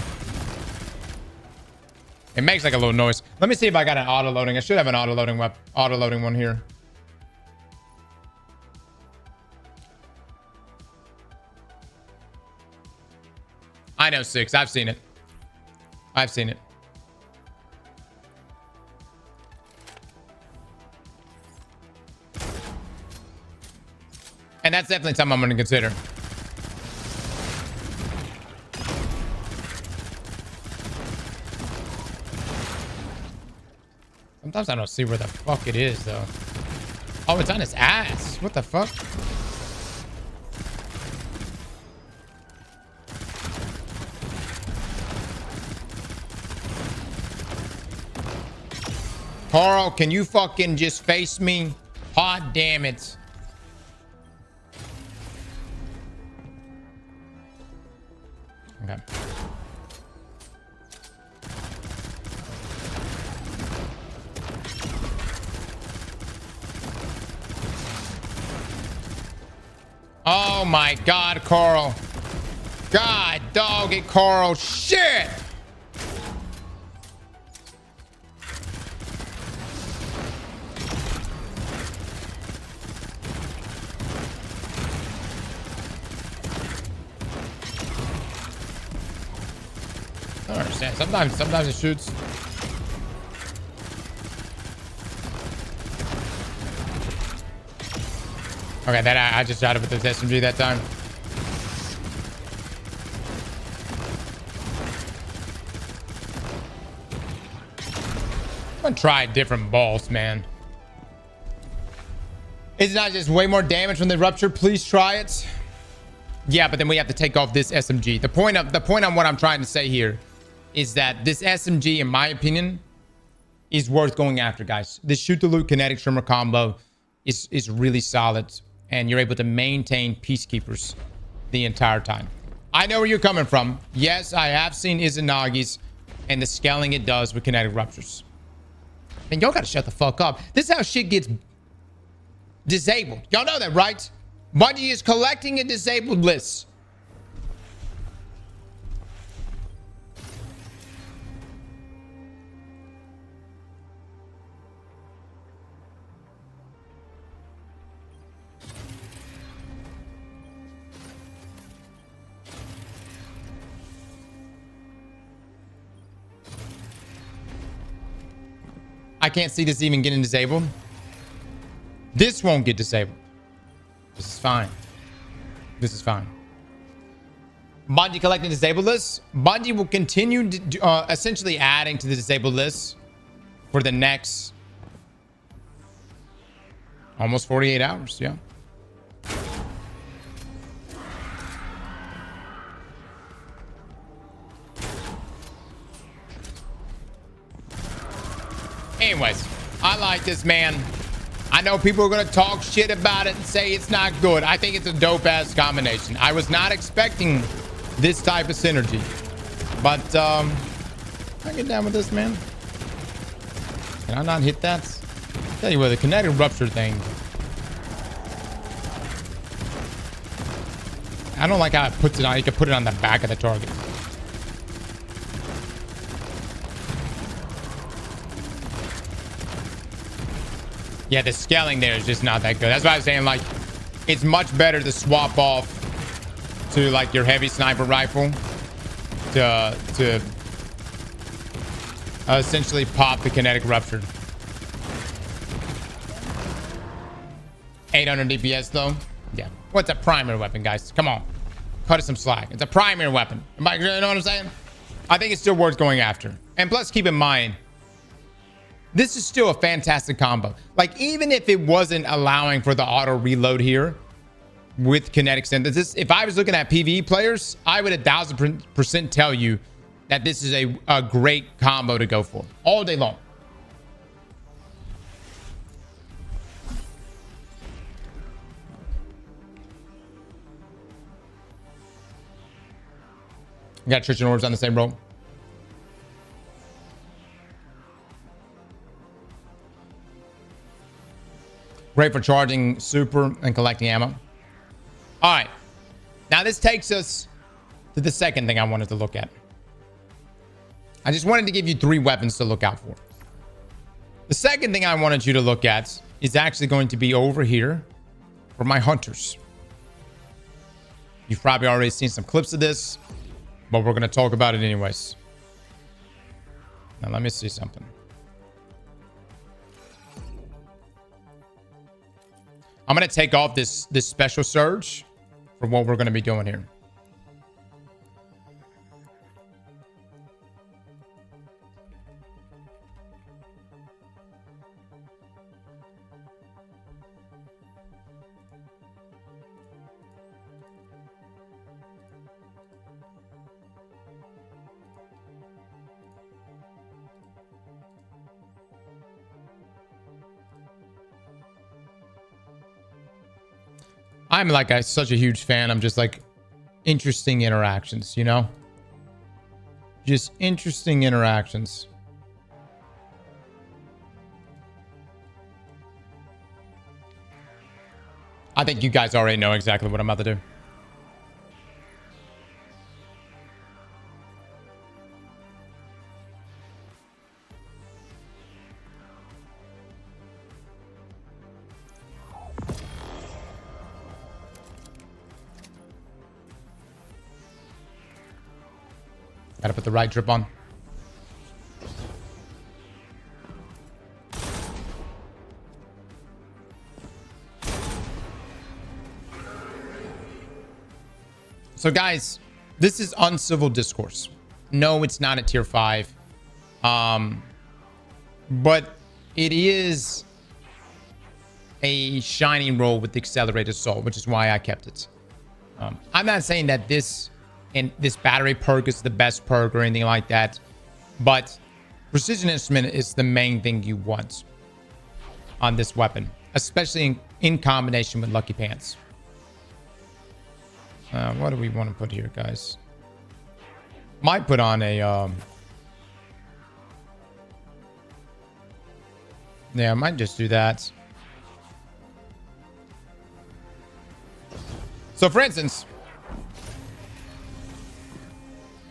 It makes like a little noise. Let me see if I got an auto loading. I should have an auto loading one here. I know 6. I've seen it. I've seen it. And that's definitely something I'm going to consider. Sometimes I don't see where the fuck it is, though. Oh, it's on his ass. What the fuck? Carl, can you fucking just face me? Hot damn it. Okay. Oh my God, Carl. God, dog it, Carl. Shit. I don't understand. Sometimes it shoots. Okay, that I just shot it with the SMG that time. I'm gonna try different balls, man. It's not just way more damage when they rupture. Please try it. Yeah, but then we have to take off this SMG. The point on what I'm trying to say here is that this SMG, in my opinion, is worth going after, guys. This shoot the loot kinetic trimmer combo is really solid, and you're able to maintain Peacekeepers the entire time. I know where you're coming from. Yes, I have seen Izanagi's and the scaling it does with kinetic ruptures. And y'all gotta shut the fuck up. This is how shit gets disabled. Y'all know that, right? Bungie is collecting a disabled list. I can't see this even getting disabled. This won't get disabled. This is fine. This is fine. Bungie collecting disabled lists. Bungie will continue essentially adding to the disabled list for the next almost 48 hours. Yeah. Anyways, I like this, man. I know people are going to talk shit about it and say it's not good. I think it's a dope-ass combination. I was not expecting this type of synergy. But, I get down with this, man. Can I not hit that? I'll tell you what, the kinetic rupture thing. I don't like how it puts it on. You can put it on the back of the target. Yeah, the scaling there is just not that good. That's why I was saying, like, it's much better to swap off to, like, your heavy sniper rifle to essentially pop the kinetic rupture. 800 DPS, though. Yeah. What's a primary weapon, guys? Come on. Cut us some slack. It's a primary weapon. You know what I'm saying? I think it's still worth going after. And plus, keep in mind, this is still a fantastic combo. Like, even if it wasn't allowing for the auto reload here with kinetic synthesis, if I was looking at PvE players, I would 1000% tell you that this is a great combo to go for all day long. You got Trish and Orbs on the same roll. Great for charging super and collecting ammo. All right. Now this takes us to the second thing I wanted to look at. I just wanted to give you 3 weapons to look out for. The second thing I wanted you to look at is actually going to be over here for my hunters. You've probably already seen some clips of this, but we're going to talk about it anyways. Now let me see something. I'm going to take off this special surge for what we're going to be doing here. I'm like such a huge fan. I'm just like interesting interactions, you know? Just interesting interactions. I think you guys already know exactly what I'm about to do. Gotta put the right drip on. So guys, this is uncivil discourse. No, it's not a tier 5. But it is a shining role with accelerated soul, which is why I kept it. I'm not saying that this battery perk is the best perk or anything like that, but precision instrument is the main thing you want on this weapon, especially in combination with Lucky Pants. What do we want to put here, guys? Might put on a yeah, I might just do that. So for instance,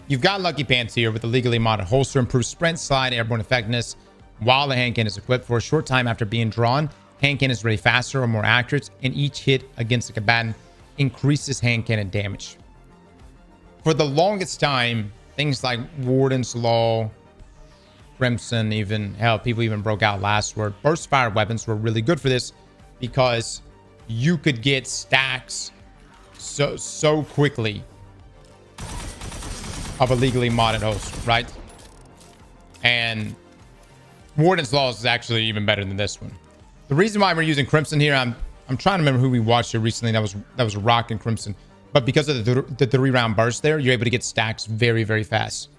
you've got Lucky Pants here with the legally modded holster, improved sprint, slide, airborne effectiveness while the hand cannon is equipped. For a short time after being drawn, hand cannon is ready faster or more accurate, and each hit against the combatant increases hand cannon damage. For the longest time, things like Warden's Law Crimson, even hell, people even broke out last word. Burst fire weapons were really good for this because you could get stacks so quickly of a legally modded host, right? And Warden's Laws is actually even better than this one. The reason why we're using Crimson here, I'm trying to remember who we watched here recently that was rocking Crimson, but because of the 3-round burst there, you're able to get stacks very, very fast.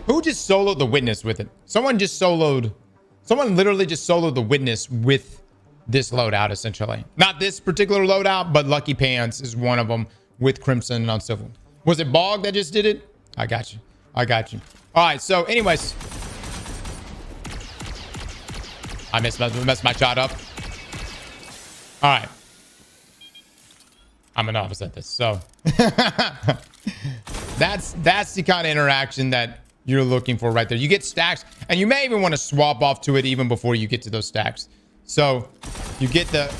Who just soloed the Witness with it? Someone literally just soloed the Witness with this loadout, essentially. Not this particular loadout, but Lucky Pants is one of them with Crimson and Uncivil. Was it Bog that just did it? I got you. I got you. All right, so anyways. I messed my shot up. All right. I'm a novice at this, so. That's the kind of interaction that you're looking for right there. You get stacks, and you may even want to swap off to it even before you get to those stacks. So you get the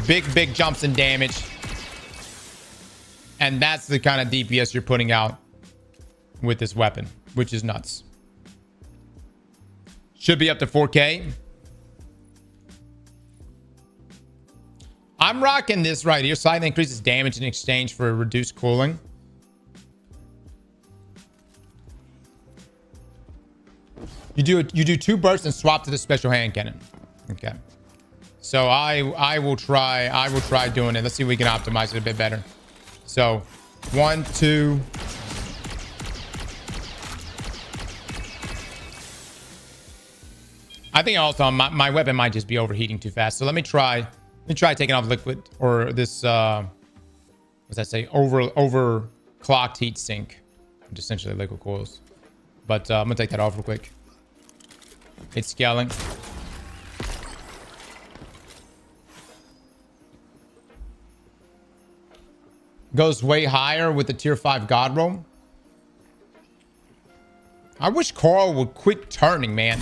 big jumps in damage, and that's the kind of DPS you're putting out with this weapon, which is nuts. Should be up to 4K. I'm rocking this right here. Slightly increases damage in exchange for reduced cooling. You do 2 bursts and swap to the special hand cannon. Okay. So I will try doing it. Let's see if we can optimize it a bit better. So 1, 2. I think also my weapon might just be overheating too fast. So let me try taking off liquid or this what's that say? Overclocked heat sink. Which essentially liquid coils. But I'm gonna take that off real quick. It's scaling. Goes way higher with the tier 5 god roll. I wish Carl would quit turning, man.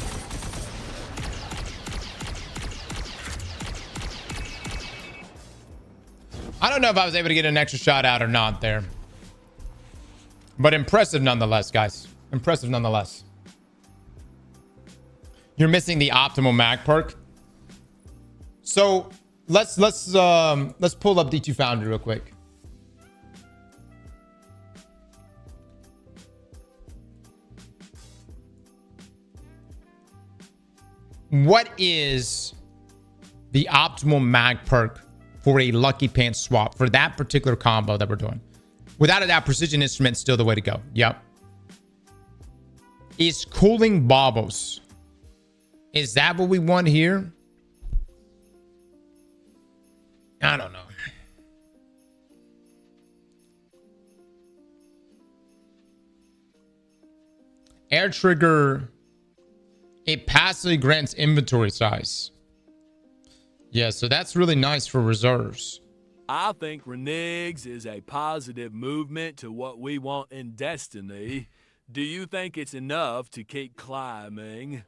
I don't know if I was able to get an extra shot out or not there. But impressive nonetheless, guys. Impressive nonetheless. You're missing the optimal mag perk. So let's pull up D2 Foundry real quick. What is the optimal mag perk for a Lucky Pants swap for that particular combo that we're doing? Without a doubt, Precision Instrument's still the way to go. Yep. Is Cooling Baubles? Is that what we want here? I don't know. Air Trigger. It passively grants inventory size. Yeah, so that's really nice for reserves. I think Renegs is a positive movement to what we want in Destiny. Do you think it's enough to keep climbing?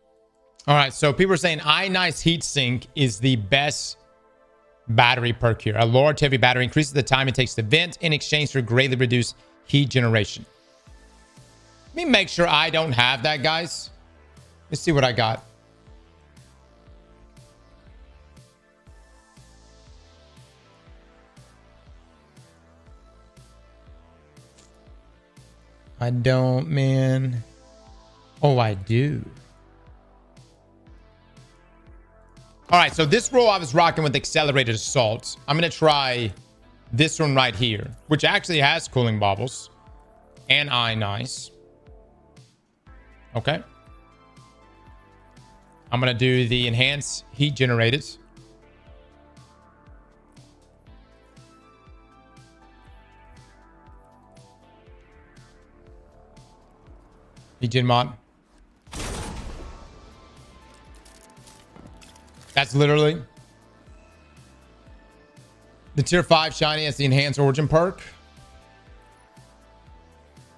All right, so people are saying Ionize Heatsink is the best battery perk here. A large heavy battery increases the time it takes to vent in exchange for greatly reduced heat generation. Let me make sure I don't have that, guys. Let's see what I got. I don't, man. Oh, I do. All right, so this roll I was rocking with Accelerated Assault. I'm going to try this one right here, which actually has Cooling Baubles and Ionize. Okay. I'm going to do the Enhanced Heat Generated. Heat Gen Mod. That's literally the tier 5 shiny as the Enhanced Origin perk.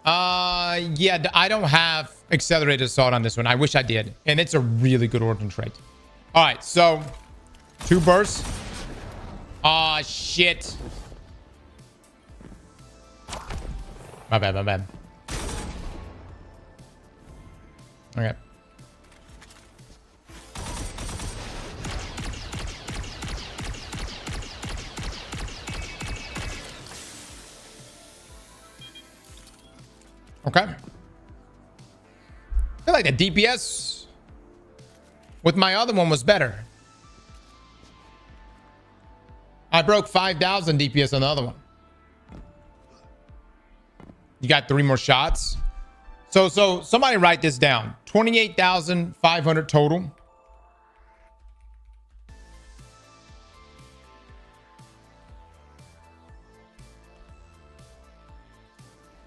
Yeah, I don't have Accelerated Assault on this one. I wish I did. And it's a really good origin trait. All right, so 2 bursts. Aw, shit. My bad, my bad. Okay. Okay. I feel like the DPS with my other one was better. I broke 5,000 DPS on the other one. You got 3 more shots. So somebody write this down. 28,500 total.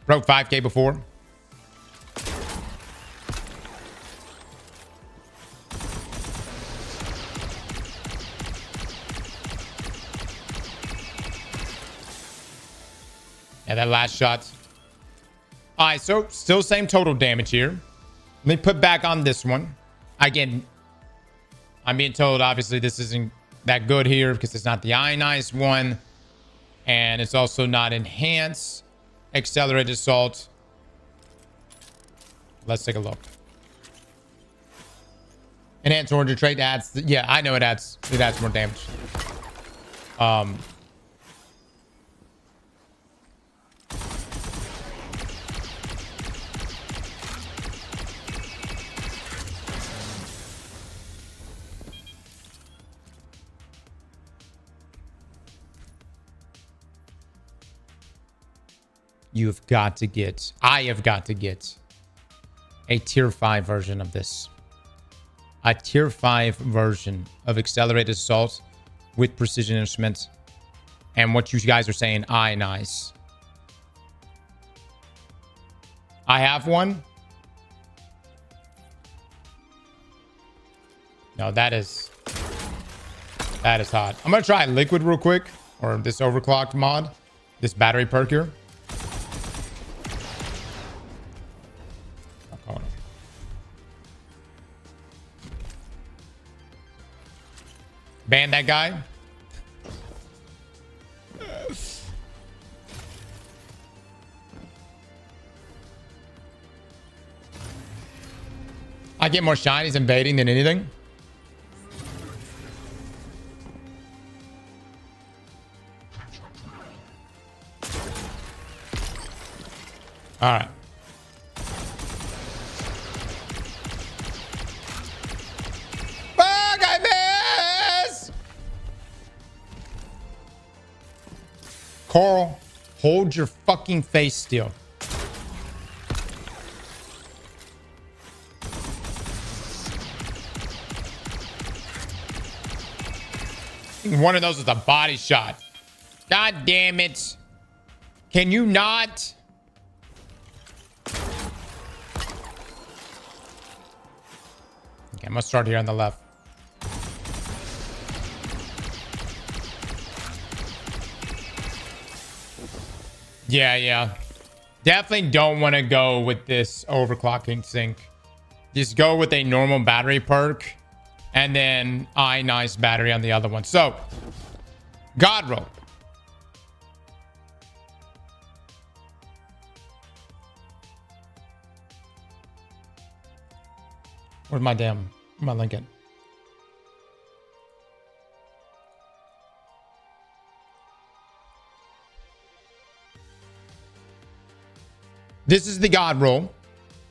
Broke 5K before. Yeah, that last shot. All right, so still same total damage here. Let me put back on this one. Again, I'm being told obviously this isn't that good here because it's not the ionized one. And it's also not enhanced. Accelerated assault. Let's take a look. Enhanced order trait adds. Yeah, I know it adds more damage. You've got to get, I have got to get a tier 5 version of this. A tier 5 version of accelerated assault with precision instruments. And what you guys are saying, ionize. I have one. No, that is hot. I'm going to try liquid real quick, or this overclocked mod, this battery perk here. Ban that guy. I get more shinies invading than anything. All right. Carl, hold your fucking face still. One of those is a body shot. God damn it. Can you not? Okay, I'm gonna start here on the left. Yeah. Definitely don't want to go with this overclocking sync. Just go with a normal battery perk and then ionized battery on the other one. So, God roll. Where's my Lincoln? This is the God roll.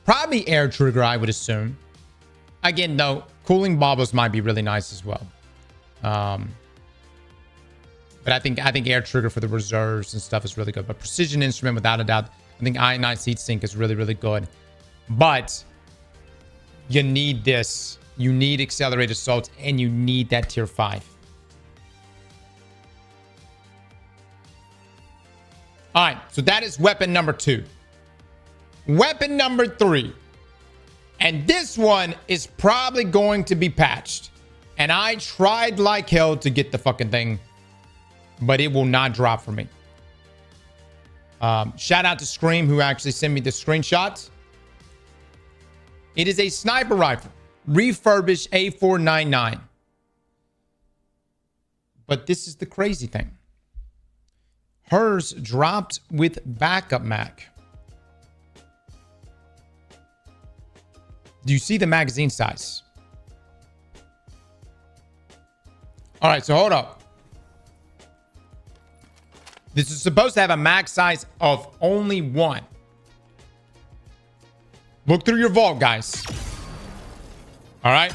Probably air trigger, I would assume. Again, though, cooling baubles might be really nice as well. But I think air trigger for the reserves and stuff is really good. But precision instrument, without a doubt, I think ionized heat sink is really, really good. But you need this. You need accelerated assault, and you need that tier 5. All right, so that is weapon number 2. Weapon number 3. And this one is probably going to be patched. And I tried like hell to get the fucking thing, but it will not drop for me. Shout out to Scream, who actually sent me the screenshot. It is a sniper rifle, refurbished A499. But this is the crazy thing. Hers dropped with backup mag. Do you see the magazine size? All right, so hold up. This is supposed to have a mag size of only 1. Look through your vault, guys. All right.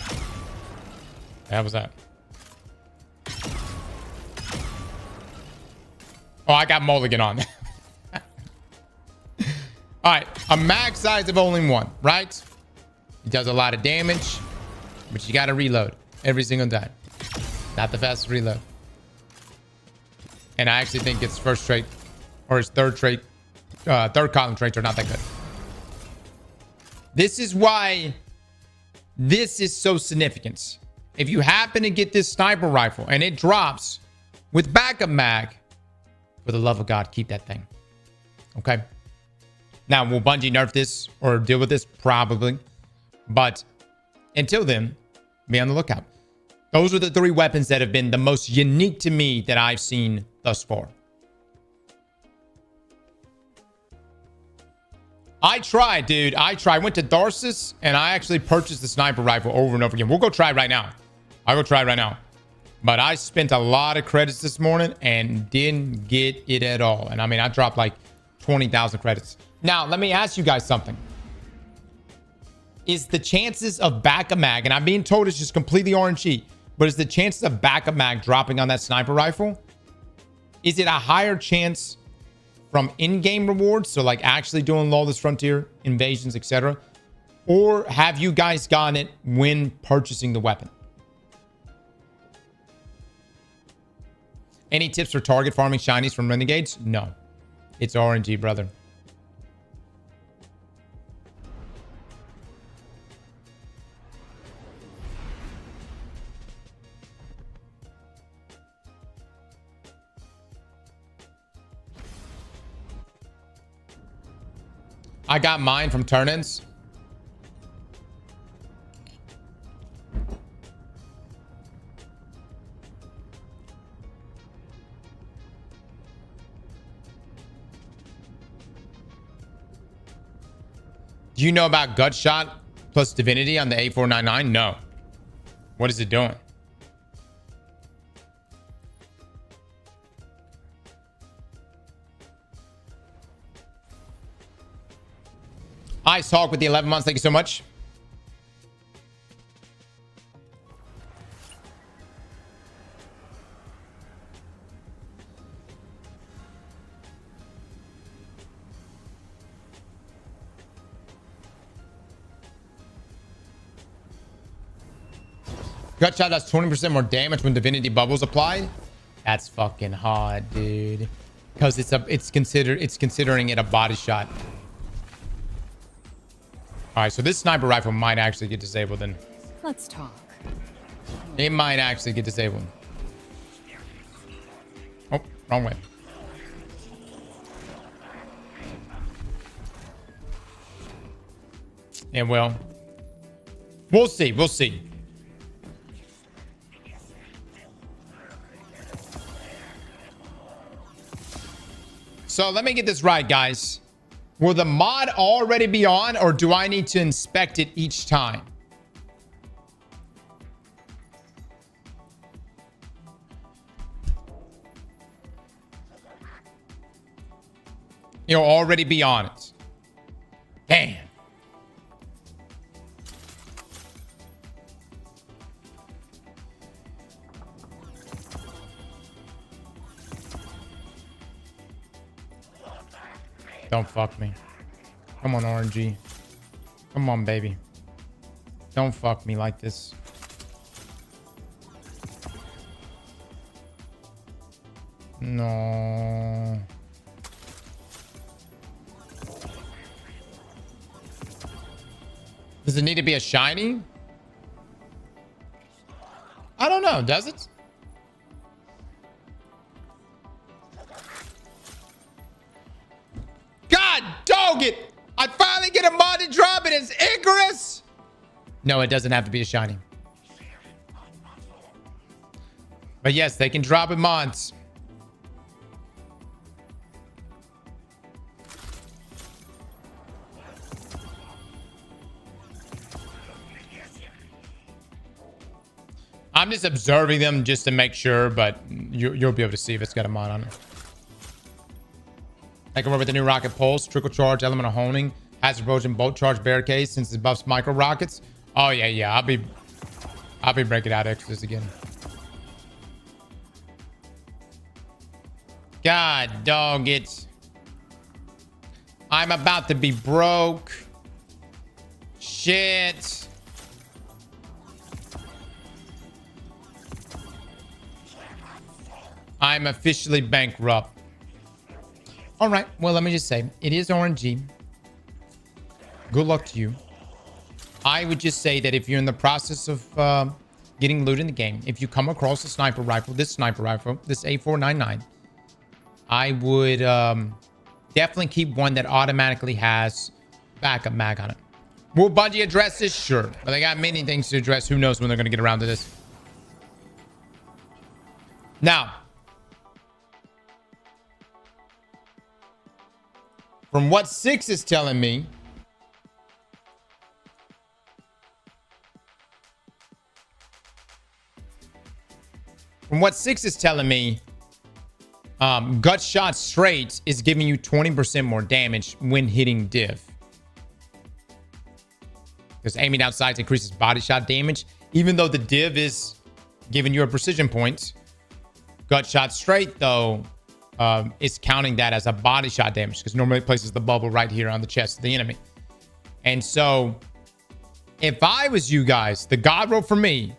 How was that? Oh, I got Mulligan on. All right. A mag size of only 1, right? It does a lot of damage, but you got to reload every single time. Not the fastest reload. And I actually think its first trait or its third column traits are not that good. This is why this is so significant. If you happen to get this sniper rifle and it drops with backup mag, for the love of God, keep that thing. Okay. Now, will Bungie nerf this or deal with this? Probably. But until then, be on the lookout. Those are the 3 weapons that have been the most unique to me that I've seen thus far. I tried, dude. I tried. I went to Darcis and I actually purchased the sniper rifle over and over again. We'll go try it right now. I'll go try it right now. But I spent a lot of credits this morning and didn't get it at all. And I mean, I dropped like 20,000 credits. Now, let me ask you guys something. Is the chances of backup mag, and I'm being told it's just completely RNG, but is the chances of backup mag dropping on that sniper rifle, is it a higher chance from in-game rewards, so like actually doing Lawless Frontier, invasions, etc., or have you guys gotten it when purchasing the weapon? Any tips for target farming shinies from Renegades? No. It's RNG, brother. I got mine from turn-ins. Do you know about Gutshot plus Divinity on the A499? No. What is it doing? Ice Hawk with the 11 months. Thank you so much. Gutshot does 20% more damage when Divinity Bubbles applied. That's fucking hard, dude. Because it's considering it a body shot. All right, so this sniper rifle might actually get disabled then. Let's talk. It might actually get disabled. Oh, wrong way. And well, we'll see. We'll see. So let me get this right, guys. Will the mod already be on, or do I need to inspect it each time? It'll already be on it. Damn. Don't fuck me. Come on, RNG. Come on, baby. Don't fuck me like this. No. Does it need to be a shiny? I don't know. Does it? God dog it! I finally get a modded drop and it's Icarus! No, it doesn't have to be a shiny. But yes, they can drop in mods. I'm just observing them just to make sure, but you'll be able to see if it's got a mod on it. I can remember the new rocket pulse, trickle charge, element of honing, hazard explosion, bolt charge, barricade since it buffs micro rockets. Oh yeah. I'll be breaking out extras again. God dog it. I'm about to be broke. Shit. I'm officially bankrupt. All right. Well, let me just say, it is RNG. Good luck to you. I would just say that if you're in the process of getting loot in the game, if you come across a sniper rifle, this A499, I would definitely keep one that automatically has backup mag on it. Will Bungie address this? Sure. But they got many things to address. Who knows when they're going to get around to this. Now, from what Six is telling me, gut shot straight is giving you 20% more damage when hitting div. Because aiming outside increases body shot damage. Even though the div is giving you a precision point, gut shot straight, though, is counting that as a body shot damage. Because normally it places the bubble right here on the chest of the enemy. And so, if I was you guys, the god roll for me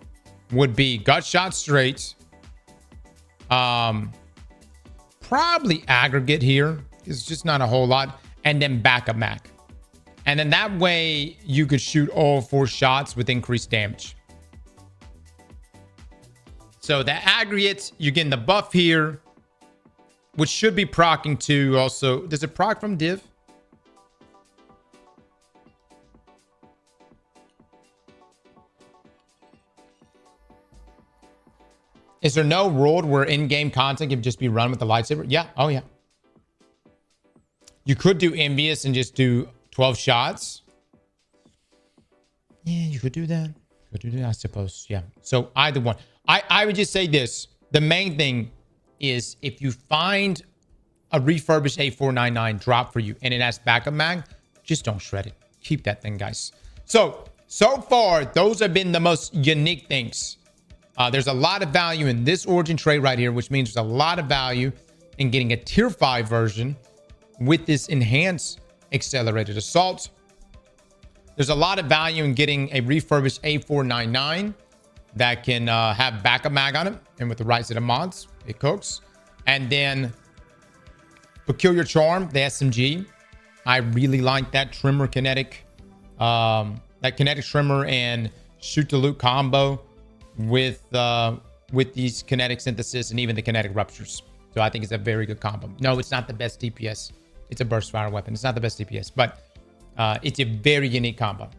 would be gut shot straight. Probably aggregate here. It's just not a whole lot. And then backup mag. And then that way you could shoot all 4 shots with increased damage. So the aggregate, you're getting the buff here, which should be proccing to also. Does it proc from div? Is there no world where in-game content can just be run with the lightsaber? Yeah. Oh, yeah. You could do Envious and just do 12 shots. Yeah, you could do that. I suppose. Yeah. So either one. I would just say this. The main thing is if you find a refurbished A499 drop for you and it has backup mag, just don't shred it. Keep that thing, guys. So far, those have been the most unique things. There's a lot of value in this origin tray right here, which means there's a lot of value in getting a tier 5 version with this enhanced accelerated assault. There's a lot of value in getting a refurbished A499 that can have backup mag on it. And with the right set of mods, it cooks. And then Peculiar Charm, the SMG. I really like that trimmer kinetic. That kinetic trimmer and shoot to loot combo with these kinetic synthesis and even the kinetic ruptures. So I think it's a very good combo. No, it's not the best DPS. It's a burst fire weapon. It's not the best DPS, but it's a very unique combo.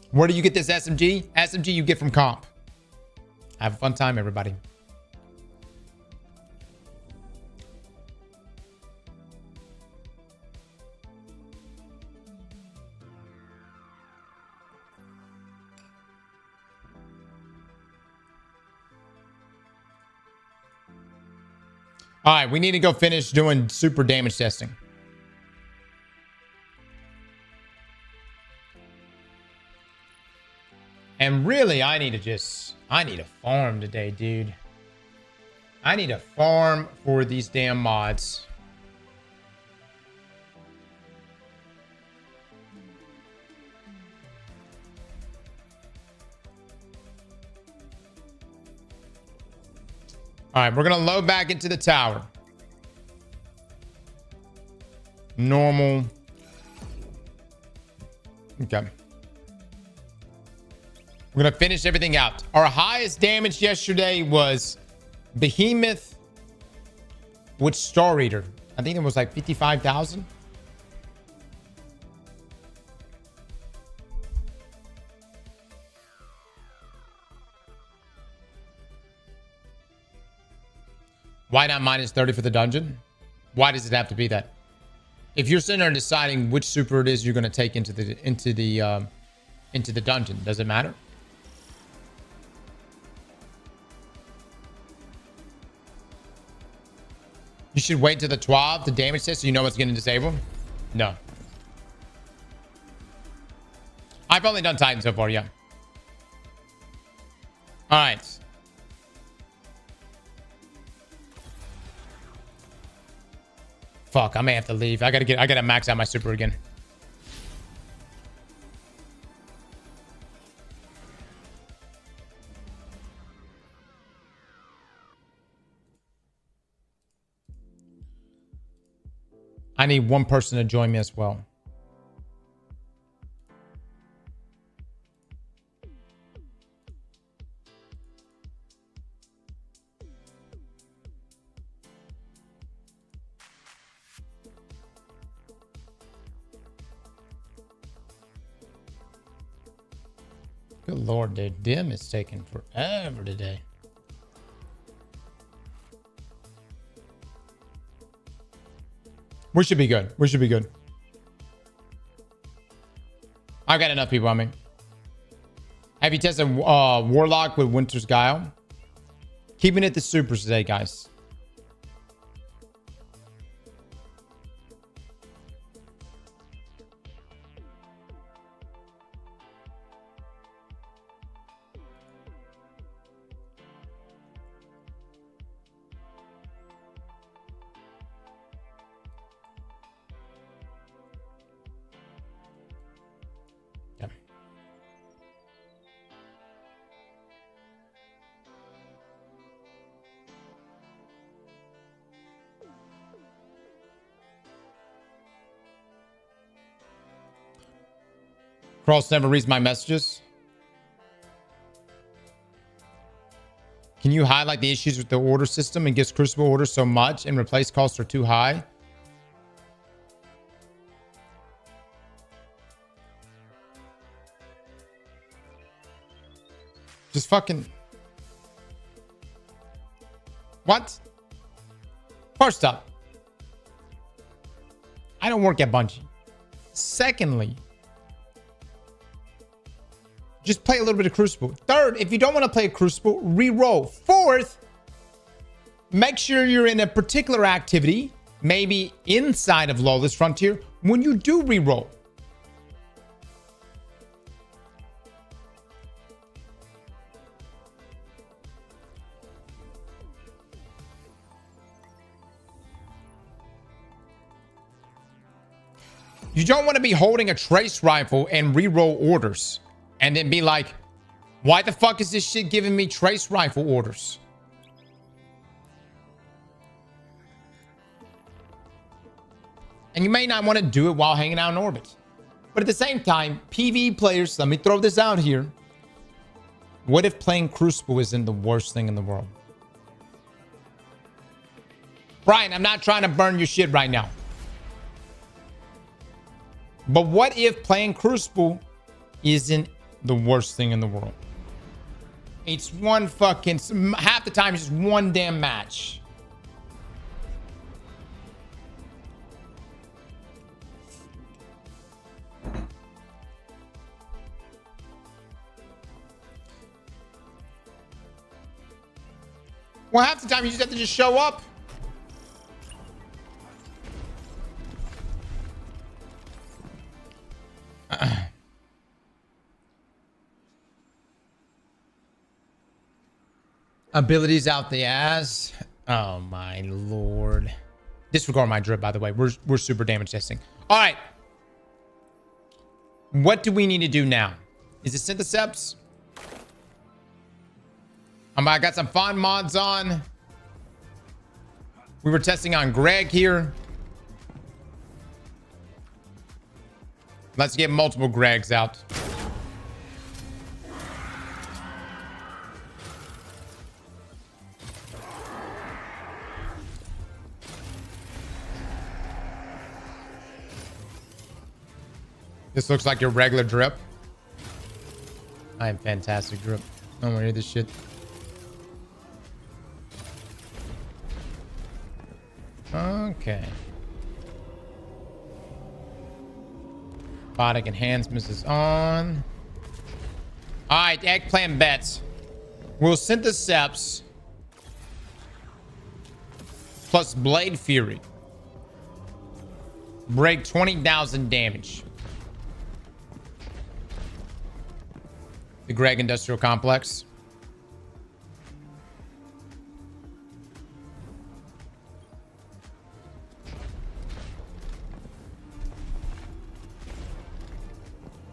Where do you get this SMG? SMG you get from comp. Have a fun time, everybody. All right, we need to go finish doing super damage testing. And really, I need to farm today, dude. I need to farm for these damn mods. All right, we're going to load back into the tower. Normal. Okay. We're going to finish everything out. Our highest damage yesterday was Behemoth with Star Eater. I think it was like 55,000. Why not minus 30 for the dungeon? Why does it have to be that? If you're sitting there deciding which super it is you're going to take into the dungeon, does it matter? You should wait till the Twab to damage test so you know what's getting disabled. No. I've only done Titan so far, yeah. All right. Fuck, I may have to leave. I gotta max out my super again. I need one person to join me as well. Good lord, dude. Dim is taking forever today. We should be good. We should be good. I've got enough people on me. Have you tested Warlock with Winter's Guile? Keeping it the supers today, guys. Cross never reads my messages. Can you highlight the issues with the order system and gives Crucible orders so much and replace costs are too high? Just fucking... What? First up, I don't work at Bungie. Secondly, just play a little bit of Crucible. Third, if you don't want to play Crucible, re-roll. Fourth, make sure you're in a particular activity, maybe inside of Lawless Frontier, when you do re-roll. You don't want to be holding a trace rifle and re-roll orders. And then be like, why the fuck is this shit giving me trace rifle orders? And you may not want to do it while hanging out in orbit. But at the same time, PvE players, let me throw this out here. What if playing Crucible isn't the worst thing in the world? Brian, I'm not trying to burn your shit right now. But what if playing Crucible isn't the worst thing in the world? It's one fucking... Half the time, it's just one damn match. Well, half the time, you just have to just show up. Abilities out the ass. Oh my lord. Disregard my drip, by the way. We're super damage testing. All right. What do we need to do now? Is it Syntheseps? I got some fun mods on. We were testing on Greg here. Let's get multiple Gregs out. This looks like your regular drip. I am fantastic drip. I don't want to hear this shit. Okay. Biotic enhancements is on. Alright, eggplant bets. We'll Syntheseps. plus Blade Fury. Break 20,000 damage. The Greg Industrial Complex.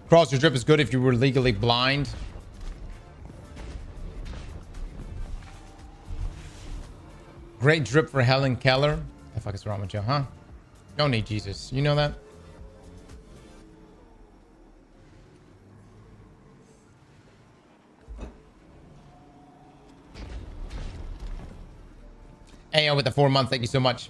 Cross, your drip is good if you were legally blind. Great drip for Helen Keller. What the fuck is wrong with you, huh? Don't need Jesus. You know that? Ayo with the 4 months. Thank you so much.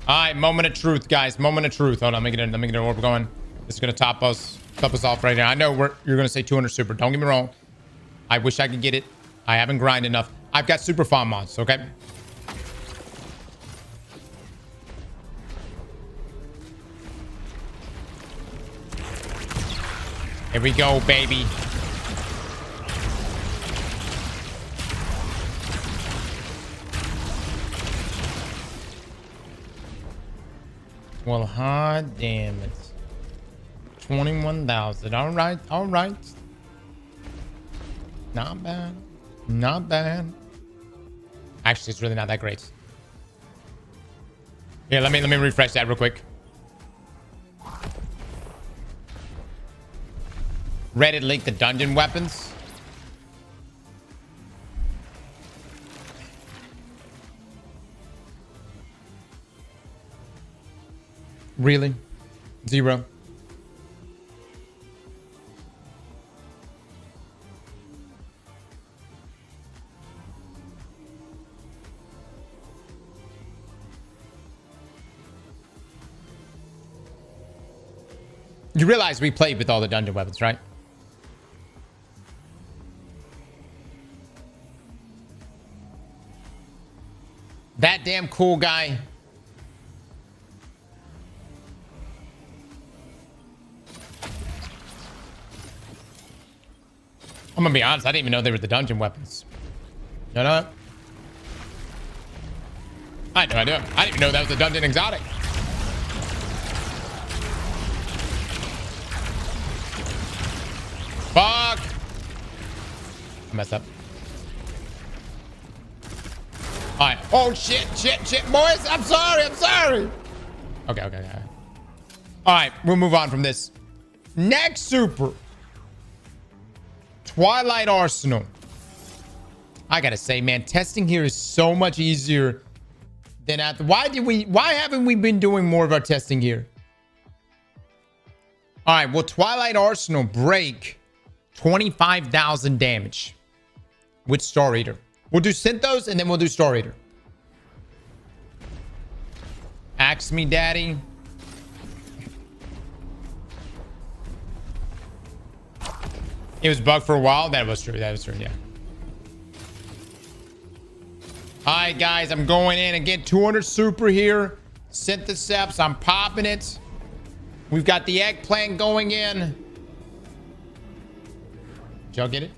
All right, moment of truth, guys. Moment of truth. Hold on, let me get where we're going. This is gonna top us off right now. I know you're gonna say 200 super. Don't get me wrong. I wish I could get it. I haven't grinded enough. I've got super farm mods. Okay. Here we go, baby. Well, hot damn it. 21,000. All right. All right. Not bad. Not bad. Actually, it's really not that great. Here, let me refresh that real quick. Reddit linked the dungeon weapons. Really? 0. You realize we played with all the dungeon weapons, right? That damn cool guy. I'm gonna be honest, I didn't even know they were the dungeon weapons. You know what? I had no idea. I didn't even know that was the dungeon exotic. Fuck! I messed up. Alright. Oh shit, boys! I'm sorry! Okay. Alright, we'll move on from this. Next super. Twilight Arsenal. I gotta say, man, testing here is so much easier than at the... Why haven't we been doing more of our testing here? All right, well, Twilight Arsenal break 25,000 damage with Star Eater. We'll do Synthos and then we'll do Star Eater. Axe me, daddy. It was bugged for a while. That was true, yeah. All right, guys, I'm going in again. 200 super here. Syntheseps, I'm popping it. We've got the eggplant going in. Did y'all get it?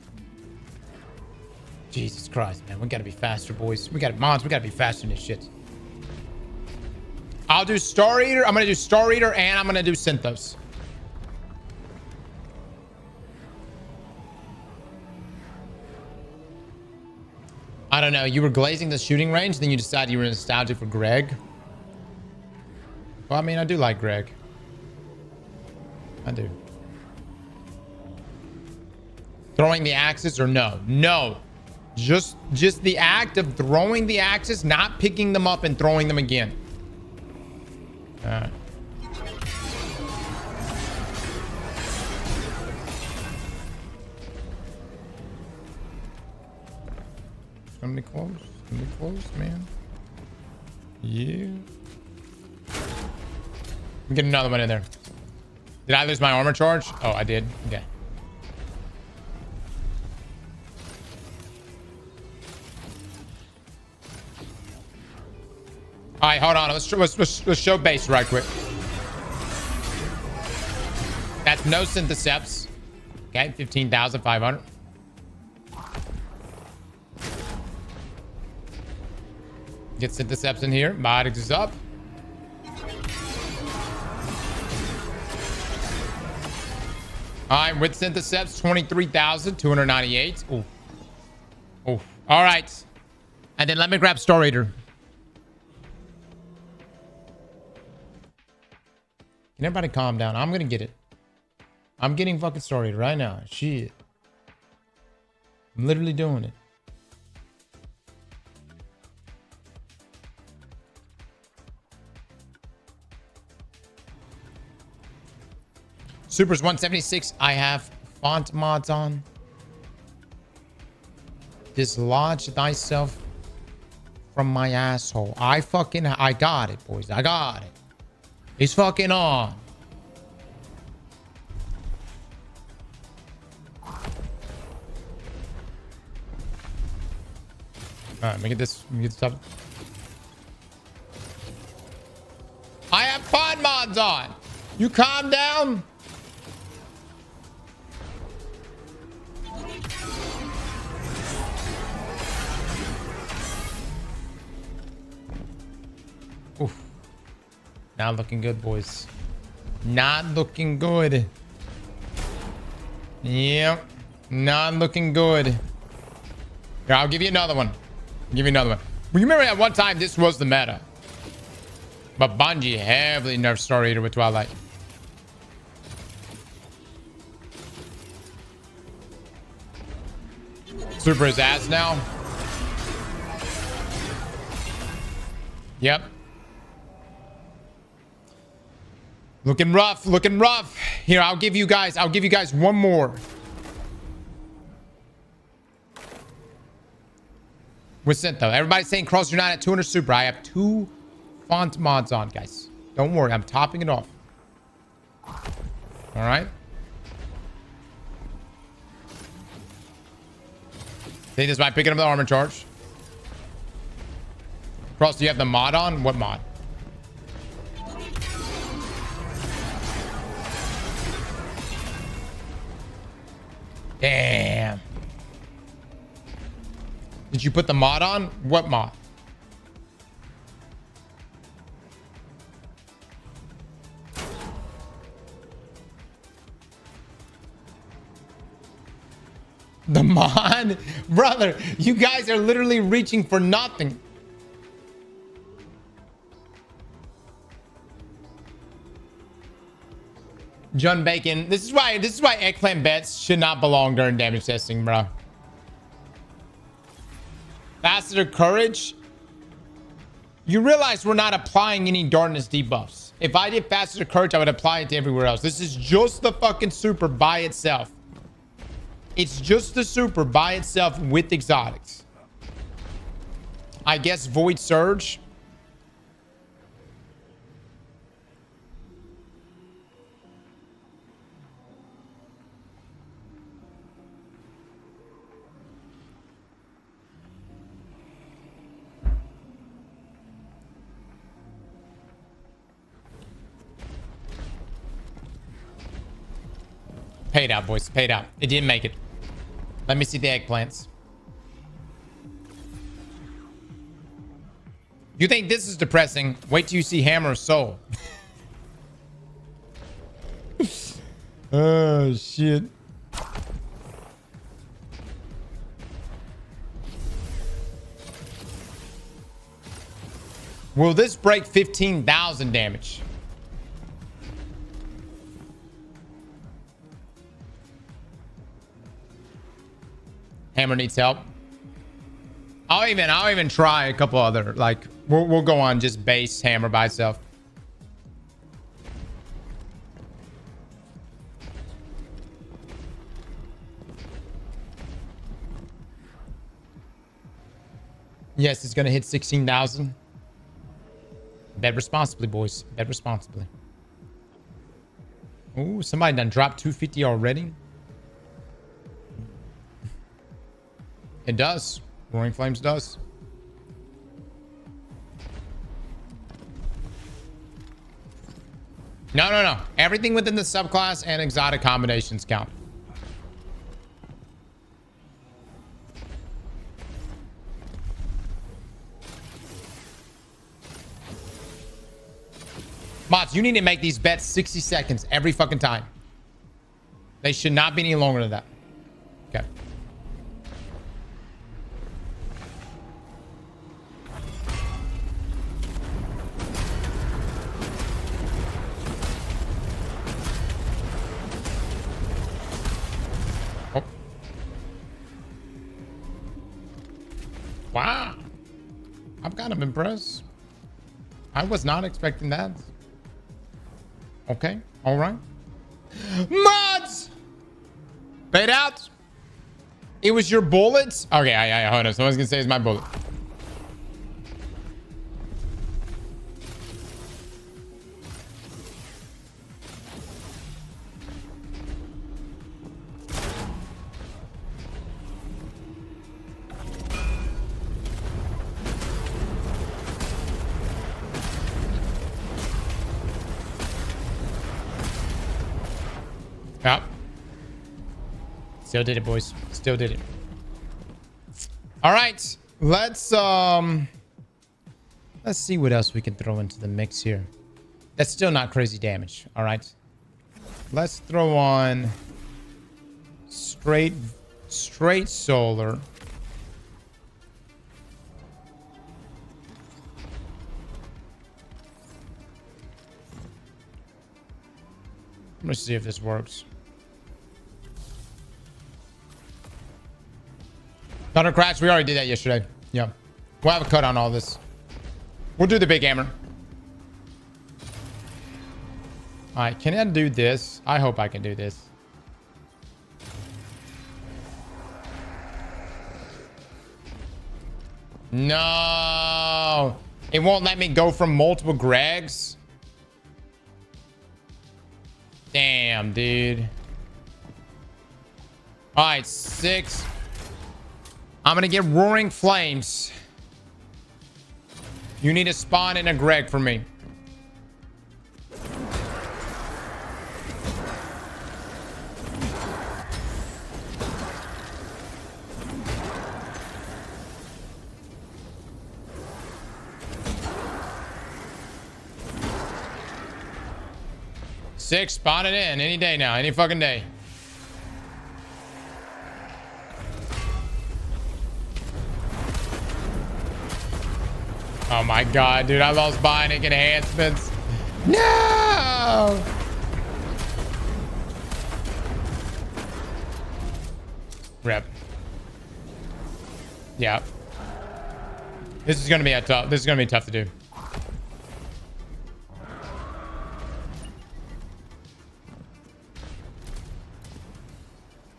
Jesus Christ, man. We gotta be faster, boys. We gotta be faster than this shit. I'll do Star Eater. I'm gonna do Star Eater and I'm gonna do Synthos. I don't know. You were glazing the shooting range, then you decided you were nostalgic for Greg. Well, I mean, I do like Greg. I do. Throwing the axes or no? No. Just the act of throwing the axes, not picking them up and throwing them again. All right. It's gonna be close. It's gonna be close, man. Yeah. We get another one in there. Did I lose my armor charge? Oh, I did. Okay. All right, hold on. Let's show base right quick. That's no syntheseps. Okay, 15,500. Get syntheseps in here. Modix is up. All right, with syntheseps, 23,298. Ooh. Ooh. All right. And then let me grab Star Eater. Can everybody calm down? I'm gonna get it. I'm getting fucking Star Eater right now. Shit. I'm literally doing it. Super's 176. I have font mods on. Dislodge thyself from my asshole. I got it, boys. I got it. It's fucking on. All right, let me get this up. I have pod mods on. You calm down. Oof. Not looking good, boys. Not looking good. Yep. Not looking good. Here, I'll give you another one. Give you another one. You remember at one time this was the meta. But Bungie heavily nerfed Star Eater with Twilight. Super his ass now. Yep. Looking rough, looking rough. Here, I'll give you guys one more. With Sentinel. Everybody's saying Cross United at 200 super. I have 2 font mods on, guys. Don't worry, I'm topping it off. All right. Think this might pick up the armor charge. Cross, do you have the mod on? What mod? Damn. Did you put the mod on? What mod? The mod? Brother, you guys are literally reaching for nothing. John Bacon. This is why eggplant bets should not belong during damage testing, bro. Faster courage. You realize we're not applying any darkness debuffs. If I did faster courage, I would apply it to everywhere else. This is just the fucking super by itself. It's just the super by itself with exotics. I guess Void Surge. Paid out, boys. Paid out. It didn't make it. Let me see the eggplants. You think this is depressing? Wait till you see Hammer's Soul. Oh, shit. Will this break 15,000 damage? Hammer needs help. I'll even try a couple other, like, we'll go on just base Hammer by itself. Yes, it's gonna hit 16,000. Bet responsibly, boys. Bet responsibly. Ooh, somebody done dropped 250 already. It does. Roaring Flames does. No, no, no. Everything within the subclass and exotic combinations count. Mods, you need to make these bets 60 seconds every fucking time. They should not be any longer than that. Okay. Oh. Wow. I'm kind of impressed. I was not expecting that. Okay. All right. Mods! Fade out. It was your bullets? Okay, hold on. Someone's gonna say it's my bullet. Yep. Still did it, boys. Still did it. All right. Let's see what else we can throw into the mix here. That's still not crazy damage. All right. Let's throw on straight solar. Let's see if this works. Thunder Crash, we already did that yesterday. Yeah. We'll have a cut on all this. We'll do the big hammer. All right, can I do this? I hope I can do this. No. It won't let me go from multiple Gregs. Damn, dude. All right, 6. I'm gonna get Roaring Flames. You need to spawn in a Greg for me. Six, spawn it in any day now, any fucking day. Oh my god, dude, I lost bionic enhancements. No! Rep. Yeah. This is gonna be tough to do.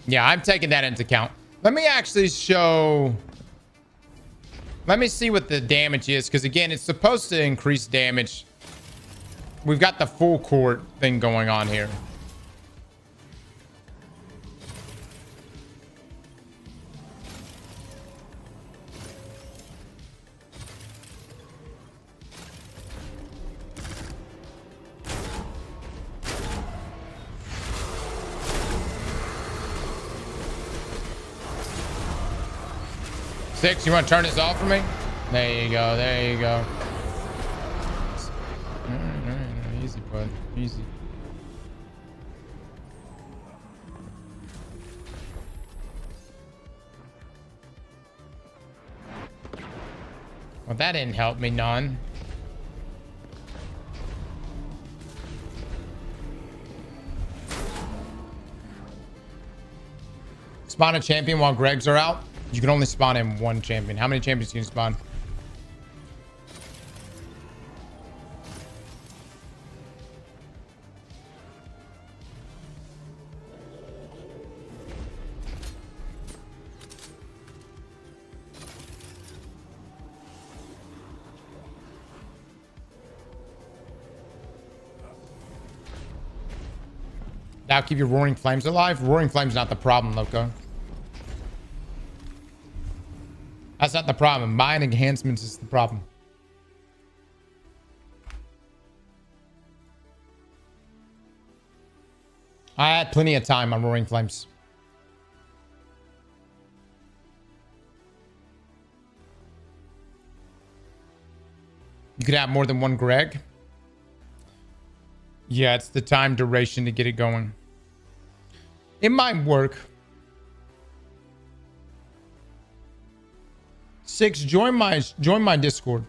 Yeah, I'm taking that into account. Let me actually show... Let me see what the damage is, because again, it's supposed to increase damage. We've got the full court thing going on here. Six, you want to turn this off for me? There you go. There you go. Easy, bud. Easy. Well, that didn't help me none. Spawn a champion while Gregs are out. You can only spawn in one champion. How many champions can you spawn? That'll keep your Roaring Flames alive. Roaring Flames not the problem, Loco. That's not the problem. Mind enhancements is the problem. I had plenty of time on Roaring Flames. You could have more than one Greg. Yeah, it's the time duration to get it going. It might work. 6, join my Discord.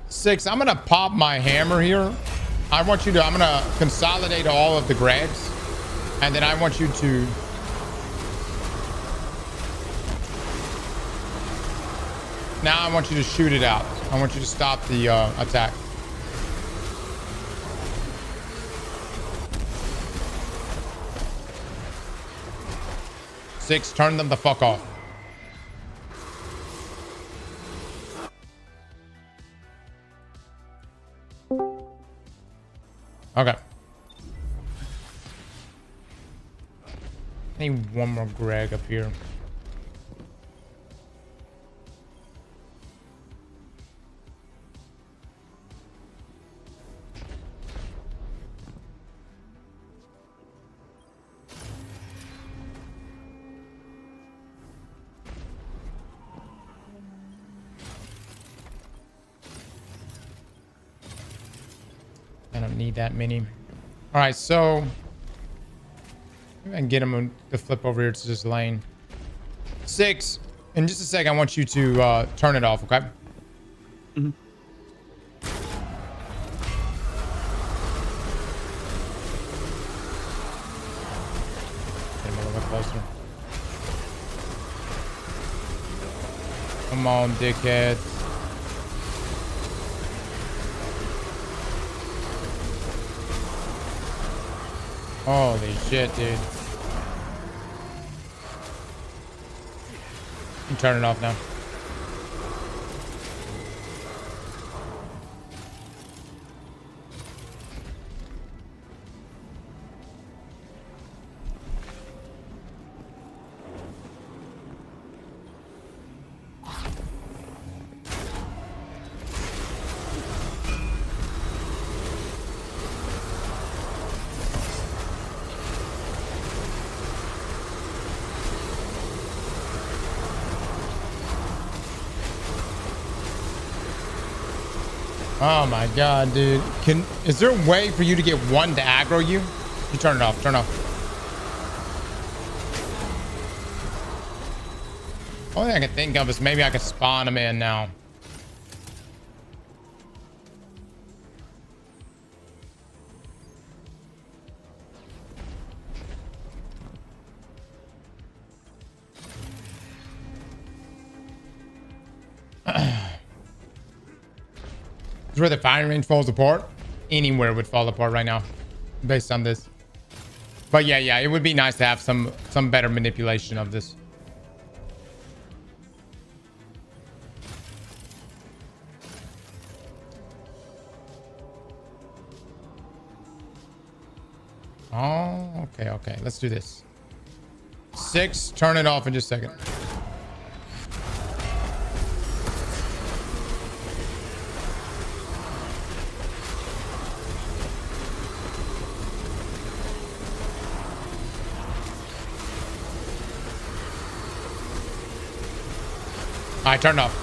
Six, I'm gonna pop my hammer here. I'm gonna consolidate all of the Gregs, and then I want you to now I want you to shoot it out. I want you to stop the attack. Six, turn them the fuck off. Okay. I need one more Greg up here. I don't need that many. All right, so I can get him to flip over here to this lane. 6, in just a sec, I want you to turn it off, okay? Mm-hmm. Get him a little bit closer. Come on, dickhead. Holy shit, dude. You can turn it off now. Oh my god, dude. Is there a way for you to get one to aggro you? You turn it off, turn it off. Only thing I can think of is maybe I could spawn him in now. Where the firing range falls apart. Anywhere would fall apart right now based on this. But yeah, it would be nice to have some better manipulation of this. Oh, okay. Let's do this. 6, turn it off in just a second. All right, turn it off.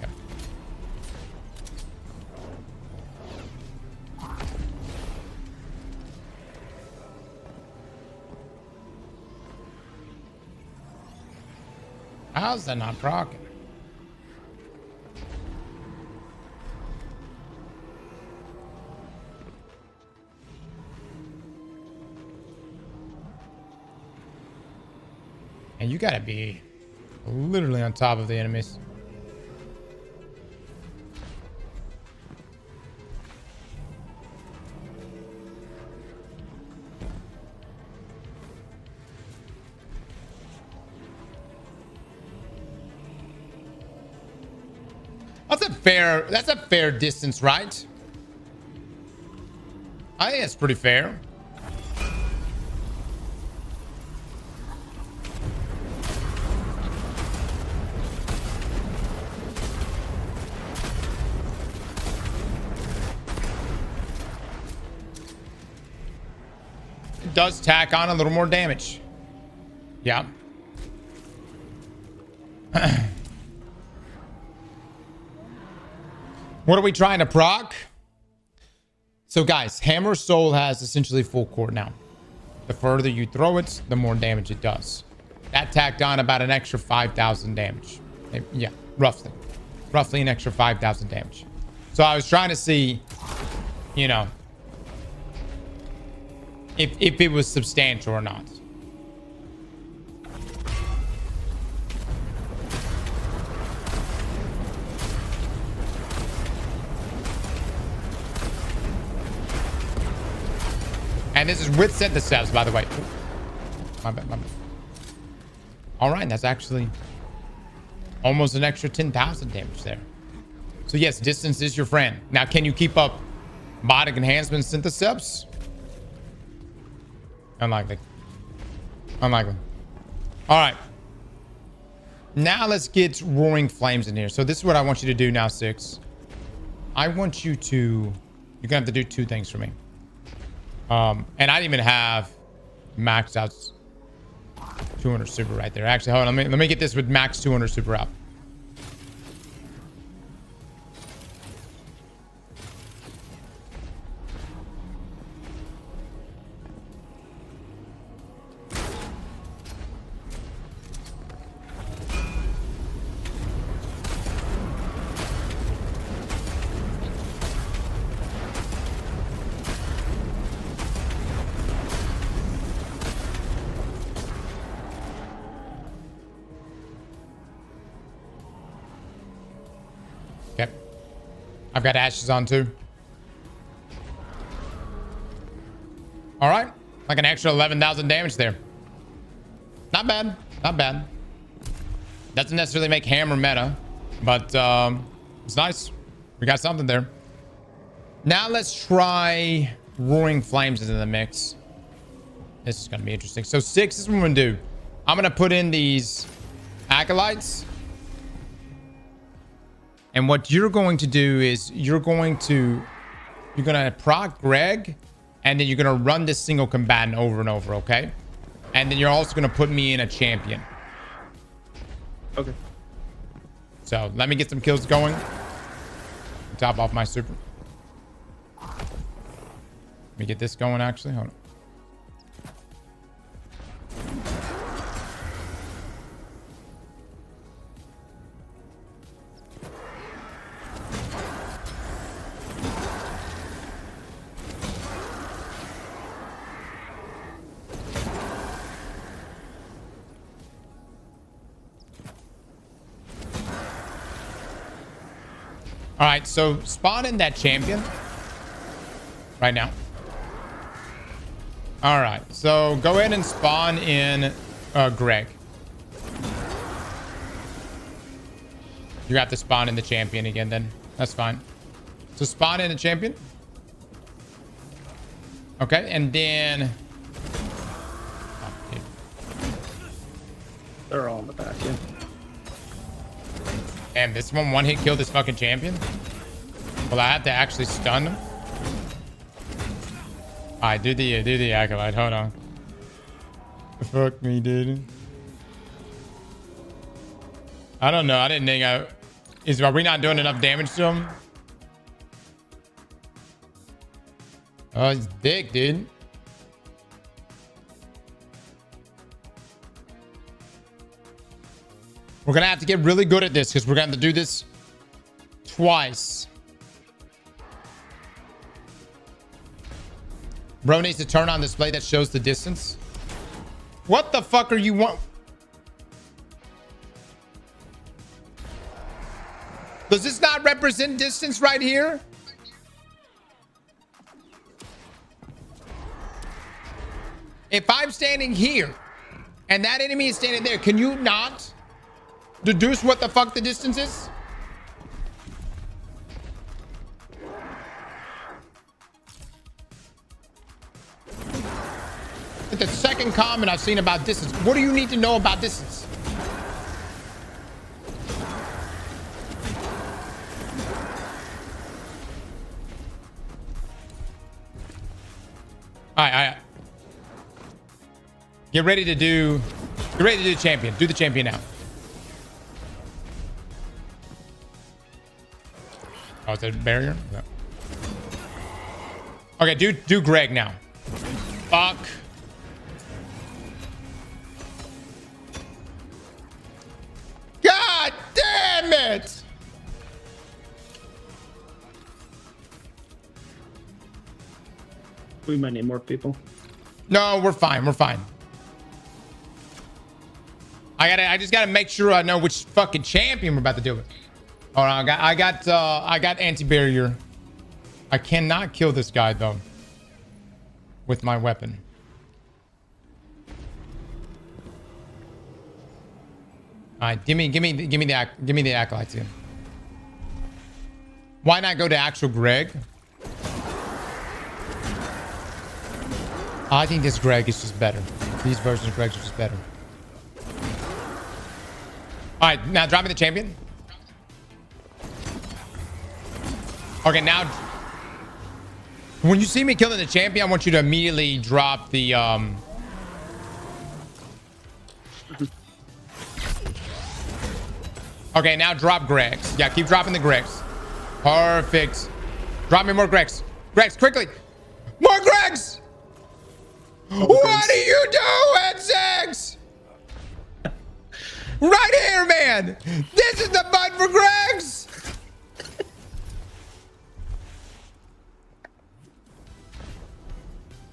Okay. How's that not proccing? And you gotta be literally on top of the enemies. That's a fair distance, right? I think it's pretty fair. It does tack on a little more damage. Yeah. What are we trying to proc? So guys, Hammer Soul has essentially full core now. The further you throw it, the more damage it does. That tacked on about an extra 5,000 damage. Yeah, roughly. Roughly an extra 5,000 damage. So I was trying to see, you know, if it was substantial or not. And this is with Synthesis, by the way. Ooh, my bad, my bad. All right, that's actually almost an extra 10,000 damage there. So yes, distance is your friend. Now, can you keep up biotic enhancement Synthesis? Unlikely. Unlikely. All right. Now let's get Roaring Flames in here. So this is what I want you to do now, Six. I want you to... You're gonna have to do two things for me. And I didn't even have maxed out 200 super right there. Actually, hold on. Let me get this with max 200 super out. I've got ashes on too. All right. Like an extra 11,000 damage there. Not bad. Not bad. Doesn't necessarily make hammer meta, but it's nice. We got something there. Now let's try Roaring Flames into the mix. This is going to be interesting. So Six is what I'm going to do. I'm going to put in these acolytes. And what you're going to do is you're going to proc Greg, and then you're going to run this single combatant over and over, okay? And then you're also going to put me in a champion. Okay. So let me get some kills going. Top off my super. Let me get this going, actually. Hold on. All right, so spawn in that champion right now. All right, so go ahead and spawn in Greg. You have to spawn in the champion again then. That's fine. So spawn in the champion. Okay, and then... Oh, dude. They're all in the back, yeah. Damn, this one hit killed this fucking champion. Well, I have to actually stun him. All right, do the acolyte. Hold on. Fuck me, dude. I don't know. I didn't think are we not doing enough damage to him? Oh, he's big, dude. We're going to have to get really good at this because we're going to have to do this twice. Bro needs to turn on display that shows the distance. What the fuck are you want? Does this not represent distance right here? If I'm standing here and that enemy is standing there, can you not deduce what the fuck the distance is? The second comment I've seen about distance. What do you need to know about distance? All right. Get ready to do the champion. Do the champion now. Oh, is that a barrier? No. Okay, do Greg now. Fuck. God damn it! We might need more people. No, we're fine. We're fine. I just gotta make sure I know which fucking champion we're about to deal with. Hold on, I got anti-barrier. I cannot kill this guy though with my weapon. All right, give me the acolytes again. Why not go to actual Greg? I think this Greg is just better. These versions of Greg are just better. All right, now drop me the champion. Okay, now when you see me killing the champion, I want you to immediately drop the Okay, now drop Gregs. Yeah, keep dropping the Gregs. Perfect. Drop me more Gregs. Gregs, quickly. More Gregs! What are you doing, Zex? Right here, man. This is the button for Gregs.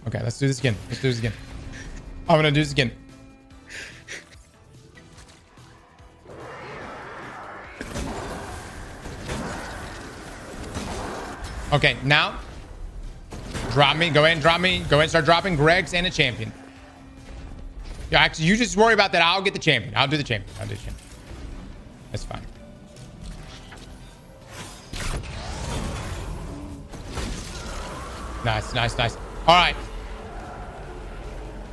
Okay, let's do this again. Let's do this again. I'm gonna do this again. Okay, now drop me. Go ahead and drop me. Go ahead and start dropping Gregs and a champion. Yeah, actually, you just worry about that. I'll get the champion. I'll do the champion. I'll do the champion. That's fine. Nice, nice, nice. All right.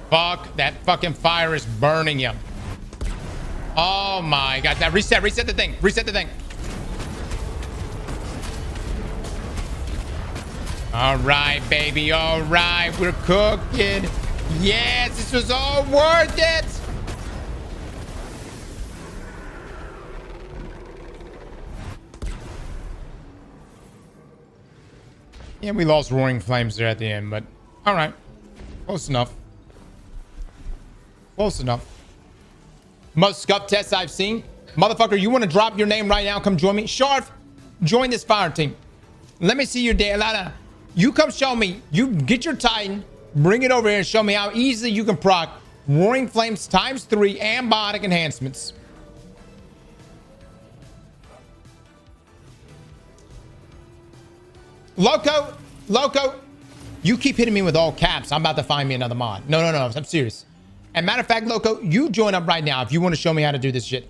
Fuck, that fucking fire is burning you. Oh my god. Now reset the thing. Reset the thing. All right, baby. All right, we're cooking. Yes, this was all worth it. Yeah, we lost Roaring Flames there at the end, but all right. Close enough. Close enough. Most scuff tests I've seen. Motherfucker, you want to drop your name right now? Come join me. Sharf, join this fire team. Let me see your day. You come show me. You get your Titan. Bring it over here and show me how easily you can proc Roaring Flames ×3 and biotic enhancements. Loco, you keep hitting me with all caps. I'm about to find me another mod. No, I'm serious. And matter of fact, Loco, you join up right now if you want to show me how to do this shit.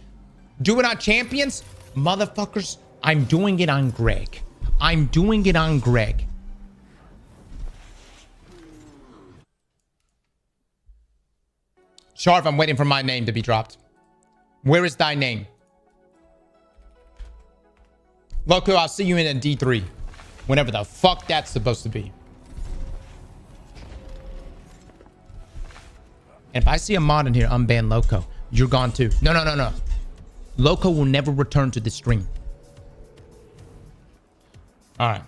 Do it on champions? Motherfuckers, I'm doing it on Greg. I'm doing it on Greg. Sharp, I'm waiting for my name to be dropped. Where is thy name? Loco, I'll see you in a D3. Whenever the fuck that's supposed to be. And if I see a mod in here, unban Loco. You're gone too. No. Loco will never return to the stream. All right.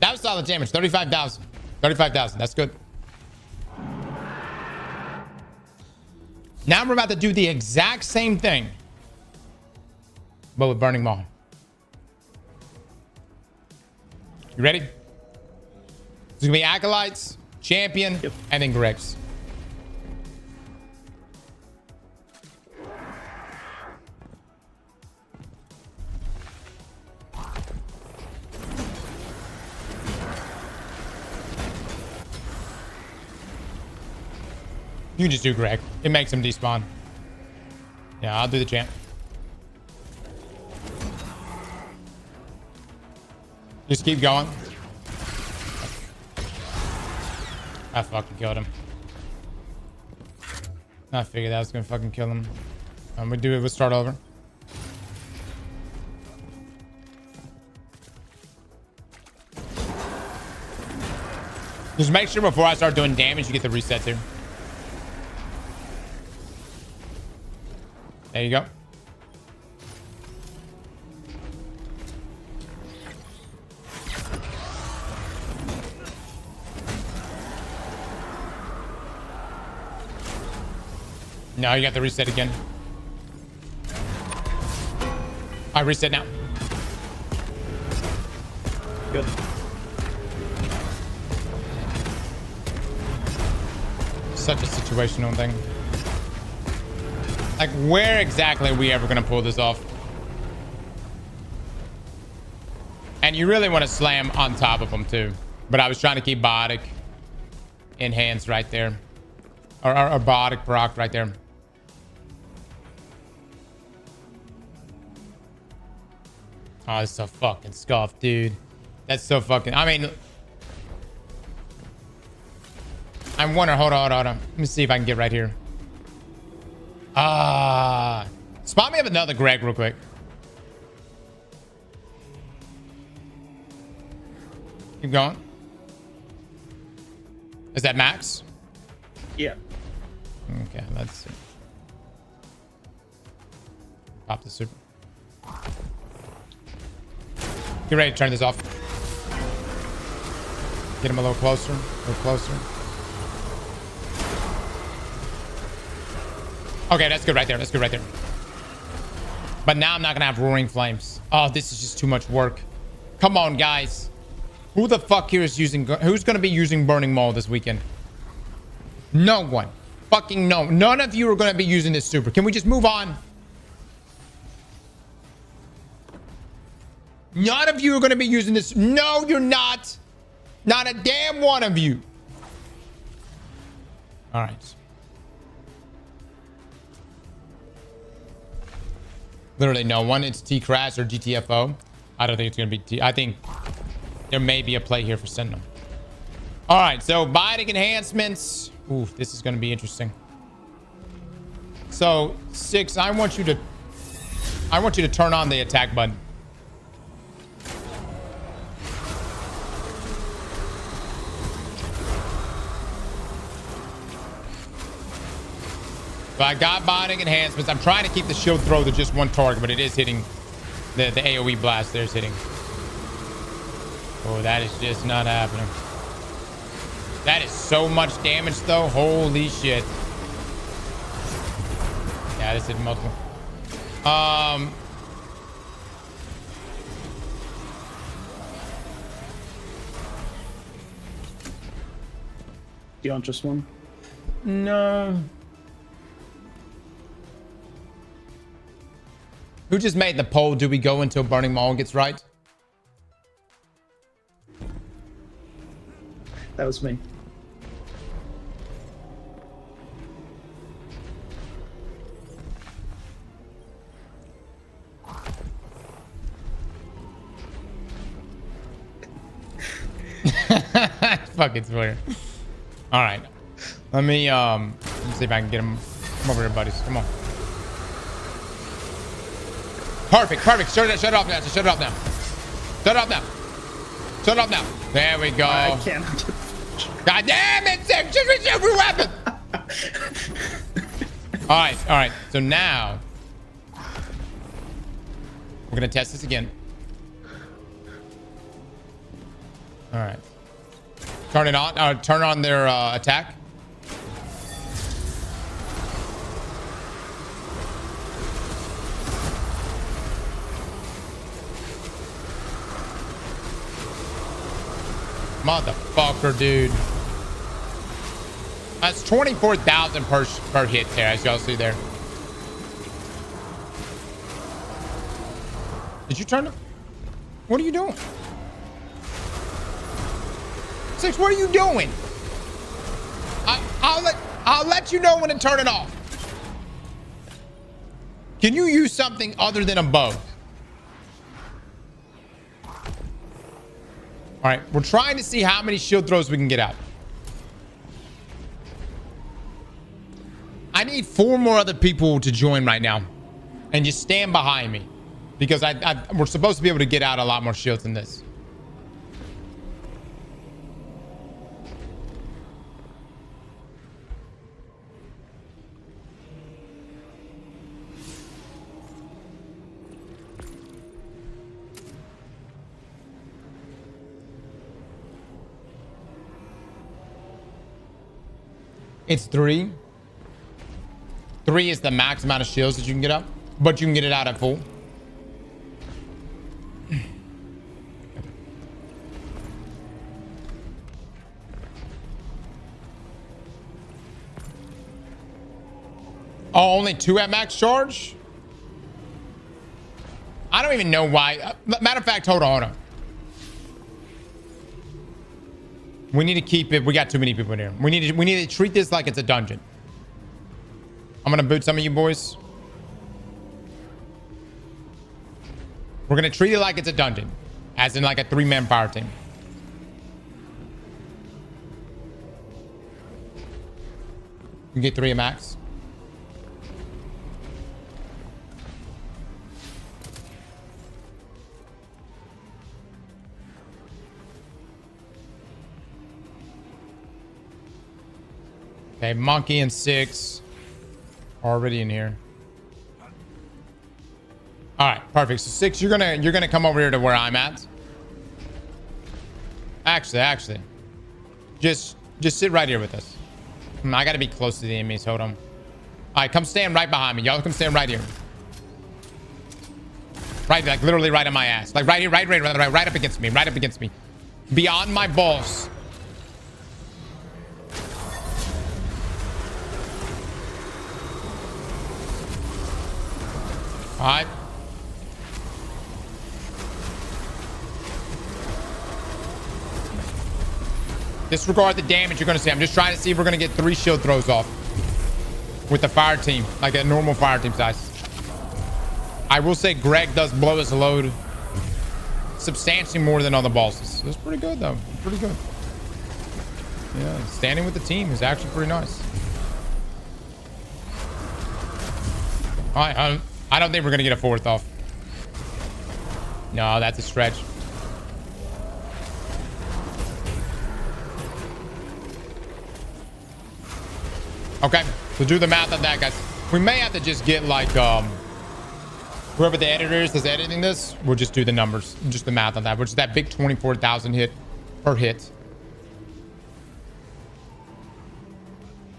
That was solid damage. 35,000. 35,000. That's good. Now we're about to do the exact same thing, but with Burning Maw. You ready? It's gonna be Acolytes, Champion, yep, and then Gregs. You just do Greg. It makes him despawn. Yeah, I'll do the champ. Just keep going. I fucking killed him. I figured that was gonna fucking kill him. We'll start over. Just make sure before I start doing damage, you get the reset too. There you go. No, you got the reset again. I reset now. Good. Such a situational thing. Like, where exactly are we ever gonna pull this off? And you really want to slam on top of them too. But I was trying to keep biotic enhanced right there. Or biotic proc right there. Oh, that's so fucking scuffed, dude. That's so fucking... I mean... I'm wondering... Hold on. Let me see if I can get right here. Spot me up another Greg real quick. Keep going. Is that max? Yeah. Okay, let's see. Pop the super. Get ready to turn this off. Get him a little closer. Okay, that's good right there. But now I'm not gonna have roaring flames. Oh, this is just too much work. Come on, guys. Who the fuck here is using... Who's gonna be using Burning Maul this weekend? No one. Fucking no. None of you are gonna be using this super. Can we just move on? None of you are going to be using this. No, you're not. Not a damn one of you. All right. Literally no one. It's T-Crash or GTFO. I don't think it's going to be T. I think there may be a play here for Sentinel. All right. So biotic enhancements. Ooh, this is going to be interesting. So 6, I want you to turn on the attack button. So I got biotic enhancements. I'm trying to keep the shield throw to just one target, but it is hitting the AoE blast. There's hitting. Oh, that is just not happening. That is so much damage, though. Holy shit. Yeah, this hit multiple. Do you want just one? No. Who just made the poll? Do we go until Burning Maul gets right? That was me. Fucking swear. All right. Let me see if I can get him. Come over here, buddies. Come on. Perfect. Shut it off now. Shut it off now. There we go. I can't. God damn it, Sim. Just reach every weapon. All right. So now we're going to test this again. All right. Turn it on. Turn on their attack. Motherfucker, dude. That's 24,000 per hit there, as y'all see there. Did you turn it? What are you doing? 6, what are you doing? I'll let you know when to turn it off. Can you use something other than a bow? All right, we're trying to see how many shield throws we can get out. need 4 more other people to join right now. And just stand behind me. Because we're supposed to be able to get out a lot more shields than this. It's 3. 3 is the max amount of shields that you can get up, but you can get it out at full. Oh, only 2 at max charge? I don't even know why. Matter of fact, hold on. We need to keep it. We got too many people in here. We need to treat this like it's a dungeon. I'm gonna boot some of you boys. We're gonna treat it like it's a dungeon, as in like a 3-man fire team. You get 3 at max. Okay, monkey and 6 already in here. All right, perfect. So 6, you're gonna come over here to where I'm at. Actually, just sit right here with us. I gotta be close to the enemies. Hold on. All right, come stand right behind me. Y'all come stand right here. Right, like literally right on my ass. Like right here, right up against me. Right up against me. Beyond my balls. All right. Disregard the damage you're going to see. I'm just trying to see if we're going to get 3 shield throws off with the fire team, like a normal fire team size. I will say Greg does blow his load substantially more than other bosses. It's pretty good, though. Pretty good. Yeah, standing with the team is actually pretty nice. All right, I don't think we're going to get a 4th off. No, that's a stretch. Okay, so do the math on that, guys. We may have to just get like, whoever the editor is that's editing this, we'll just do the numbers. Just the math on that, which is that big 24,000 hit per hit.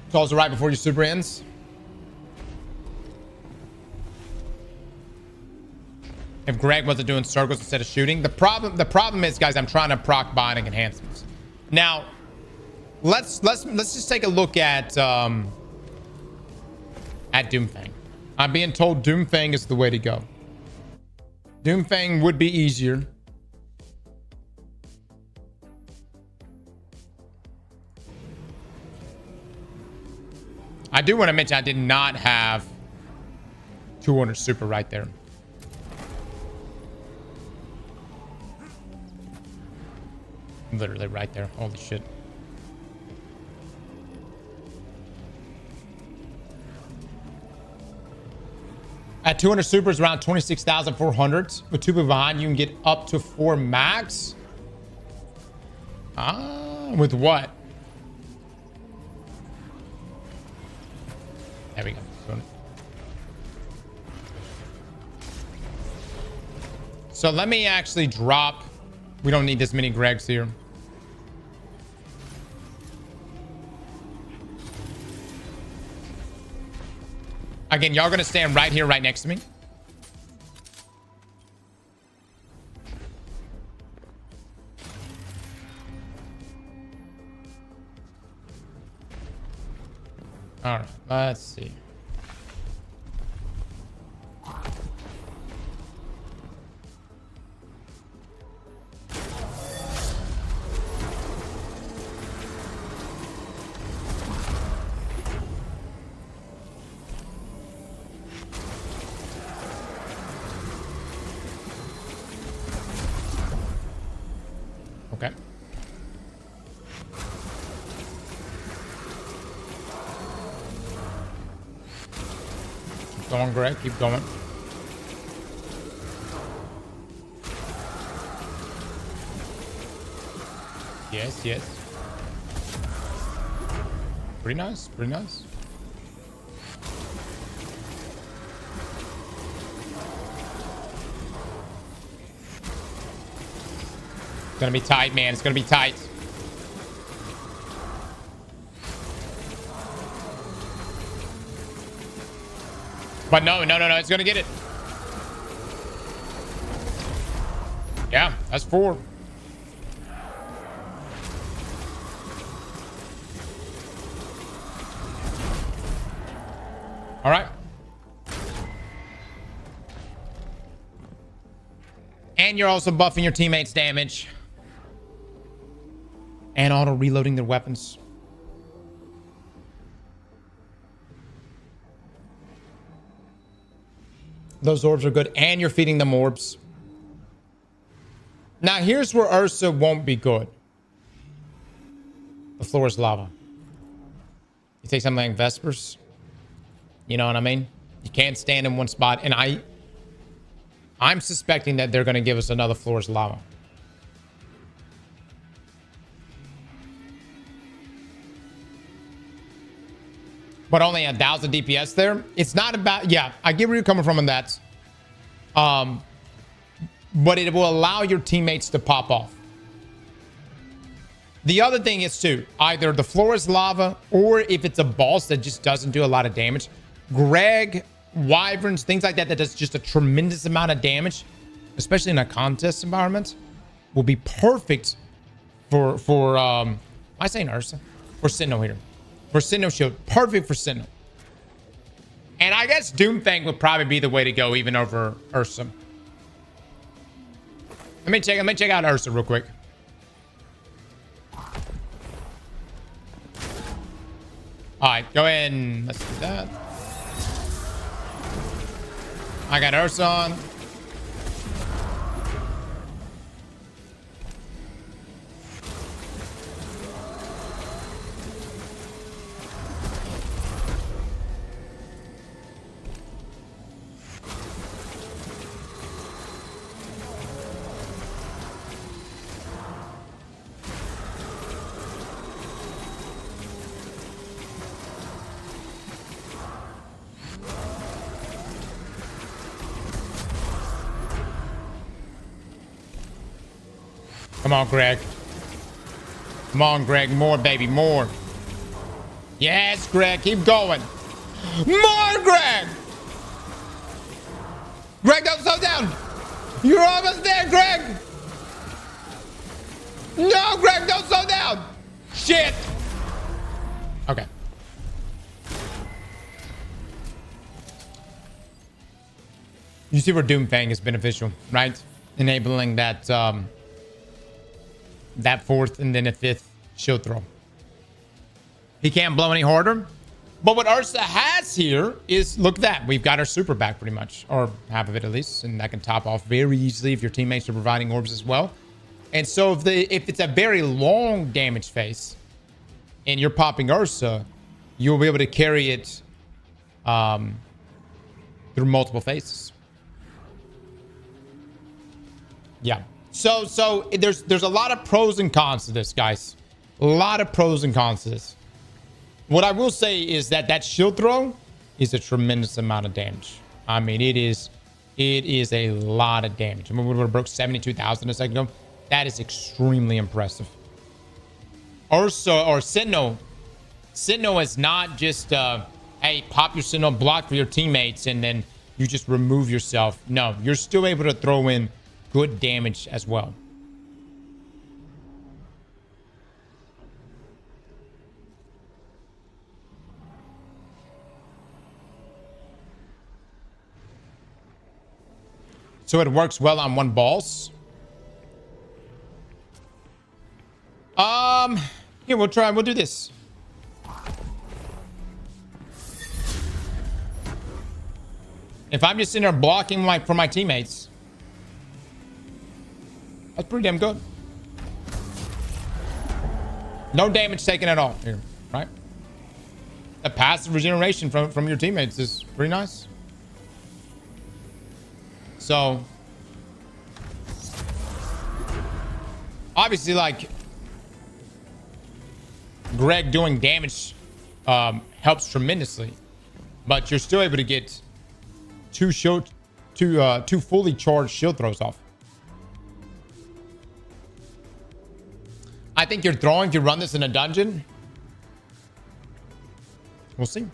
It's also right before your super ends. If Greg wasn't doing circles instead of shooting. The problem is, guys, I'm trying to proc binding enhancements. Now, let's just take a look at Doomfang. I'm being told Doomfang is the way to go. Doomfang would be easier. I do want to mention I did not have 200 super right there. Literally right there. Holy shit. At 200 supers, around 26,400. With 2 people behind, you can get up to 4 max. With what? There we go. So let me actually drop. We don't need this many Gregs here. Again, y'all gonna stand right here, right next to me. All right, let's see. Okay. Go on, Greg. Keep going. Yes, yes. Pretty nice. Pretty nice. It's gonna be tight, man. It's gonna be tight. But no. It's gonna get it. Yeah, that's 4. All right. And you're also buffing your teammates' damage. And auto reloading their weapons. Those orbs are good. And you're feeding them orbs. Now, here's where Ursa won't be good. The floor is lava. You take something like Vespers. You know what I mean? You can't stand in one spot. And I'm suspecting that they're going to give us another floor is lava. But only 1,000 DPS there. It's not about... Yeah, I get where you're coming from on that. But it will allow your teammates to pop off. The other thing is, too, either the floor is lava or if it's a boss that just doesn't do a lot of damage. Greg, Wyverns, things like that does just a tremendous amount of damage, especially in a contest environment, will be perfect for am I saying Ursa? For Sentinel here. For Sentinel shield. Perfect for Sentinel. And I guess Doomfang would probably be the way to go even over Ursa. Let me check out Ursa real quick. Alright, go ahead and let's do that. I got Ursa on. Come on, Greg. Come on, Greg. More, baby. More. Yes, Greg. Keep going. More, Greg. Greg, don't slow down. You're almost there, Greg. No, Greg, don't slow down. Shit. Okay. You see where Doomfang is beneficial, right? Enabling that, that 4th and then a 5th shield throw. He can't blow any harder. But what Ursa has here is, look at that. We've got our super back pretty much, or half of it at least, and that can top off very easily if your teammates are providing orbs as well. And so if it's a very long damage phase and you're popping Ursa, you'll be able to carry it through multiple phases. Yeah. So there's a lot of pros and cons to this, guys. A lot of pros and cons to this. What I will say is that shield throw is a tremendous amount of damage. I mean, it is a lot of damage. I mean, we would have broke 72,000 a second ago. That is extremely impressive. Ursa or Sentinel is not just hey, pop your Sentinel, block for your teammates, and then you just remove yourself. No, you're still able to throw in good damage as well. So it works well on one boss. Here, we'll do this. If I'm just sitting there blocking for my teammates, that's pretty damn good. No damage taken at all here, right? The passive regeneration from your teammates is pretty nice. So obviously, like, Greg doing damage helps tremendously, but you're still able to get two fully charged shield throws off. I think you're throwing if you run this in a dungeon. We'll see.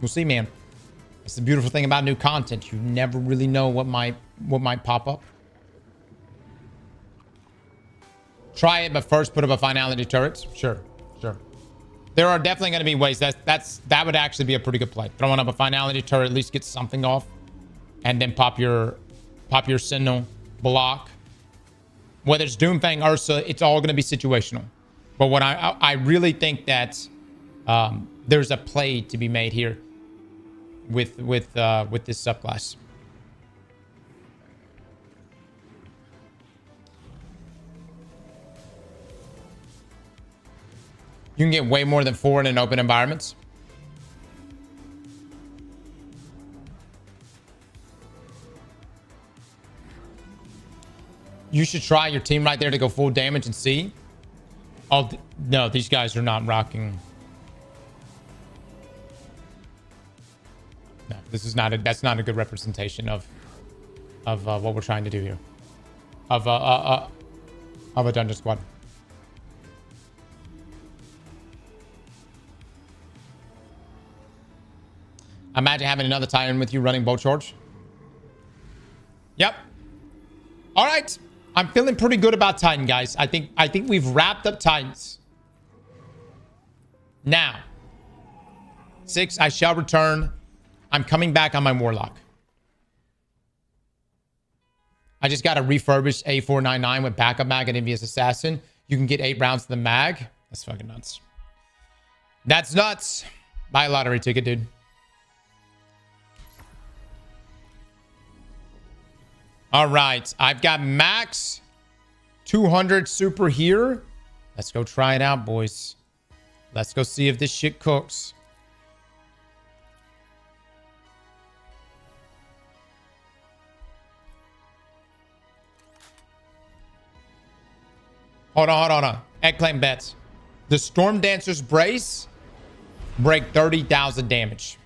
We'll see, man. That's the beautiful thing about new content. You never really know what might pop up. Try it, but first put up a finality turret. Sure. There are definitely going to be ways that would actually be a pretty good play. Throwing up a finality turret, at least get something off, and then pop your Sentinel block. Whether it's Doomfang, Ursa, it's all going to be situational. But what I really think that there's a play to be made here with this subclass. You can get way more than 4 in an open environments. You should try your team right there to go full damage and see. Oh, no, these guys are not rocking. No, this is not that's not a good representation of what we're trying to do here. Of a dungeon squad. Imagine having another Titan with you running bow charge. Yep. All right. I'm feeling pretty good about Titan, guys. I think we've wrapped up Titans. Now, 6, I shall return. I'm coming back on my Warlock. I just got a refurbished A499 with backup mag and Envious Assassin. You can get 8 rounds to the mag. That's fucking nuts. That's nuts. Buy a lottery ticket, dude. All right, I've got max 200 super here. Let's go try it out, boys. Let's go see if this shit cooks. Hold on. Eggplant bets. The Storm Dancer's Brace break 30,000 damage.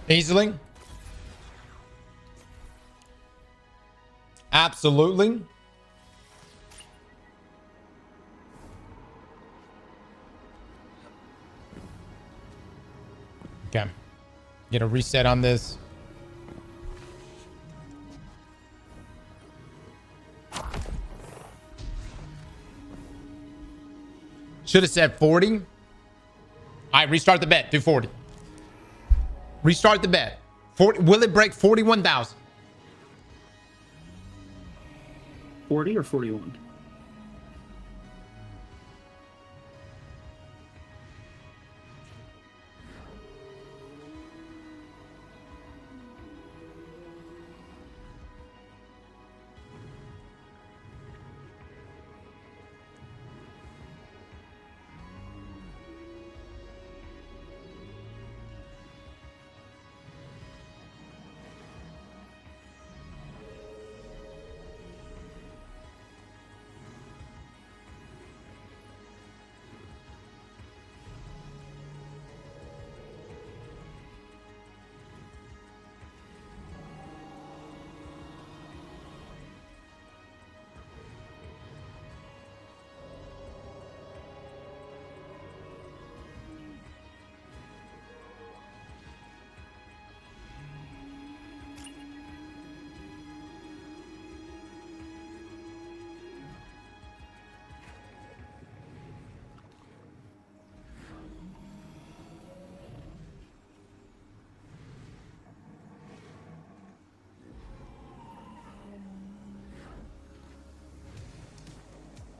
Easily. Absolutely. Okay. Get a reset on this. Should have said 40. All right, restart the bet. Do 40. Restart the bet. 40. Will it break 41,000? 40 or 41?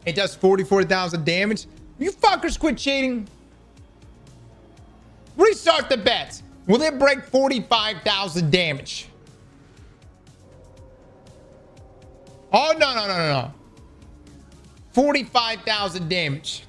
It does 44,000 damage. You fuckers quit cheating. Restart the bet. Will it break 45,000 damage? Oh, no. 45,000 damage.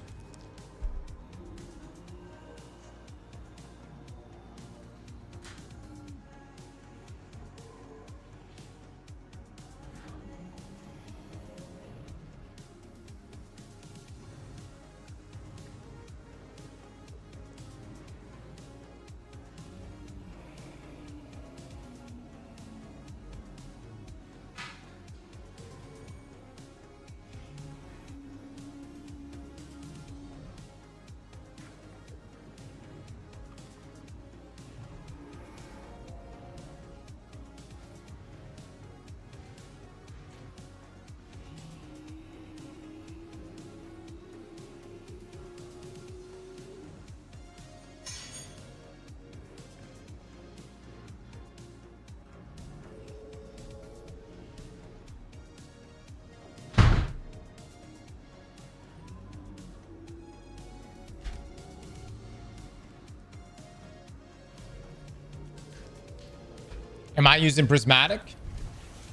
Am I using prismatic?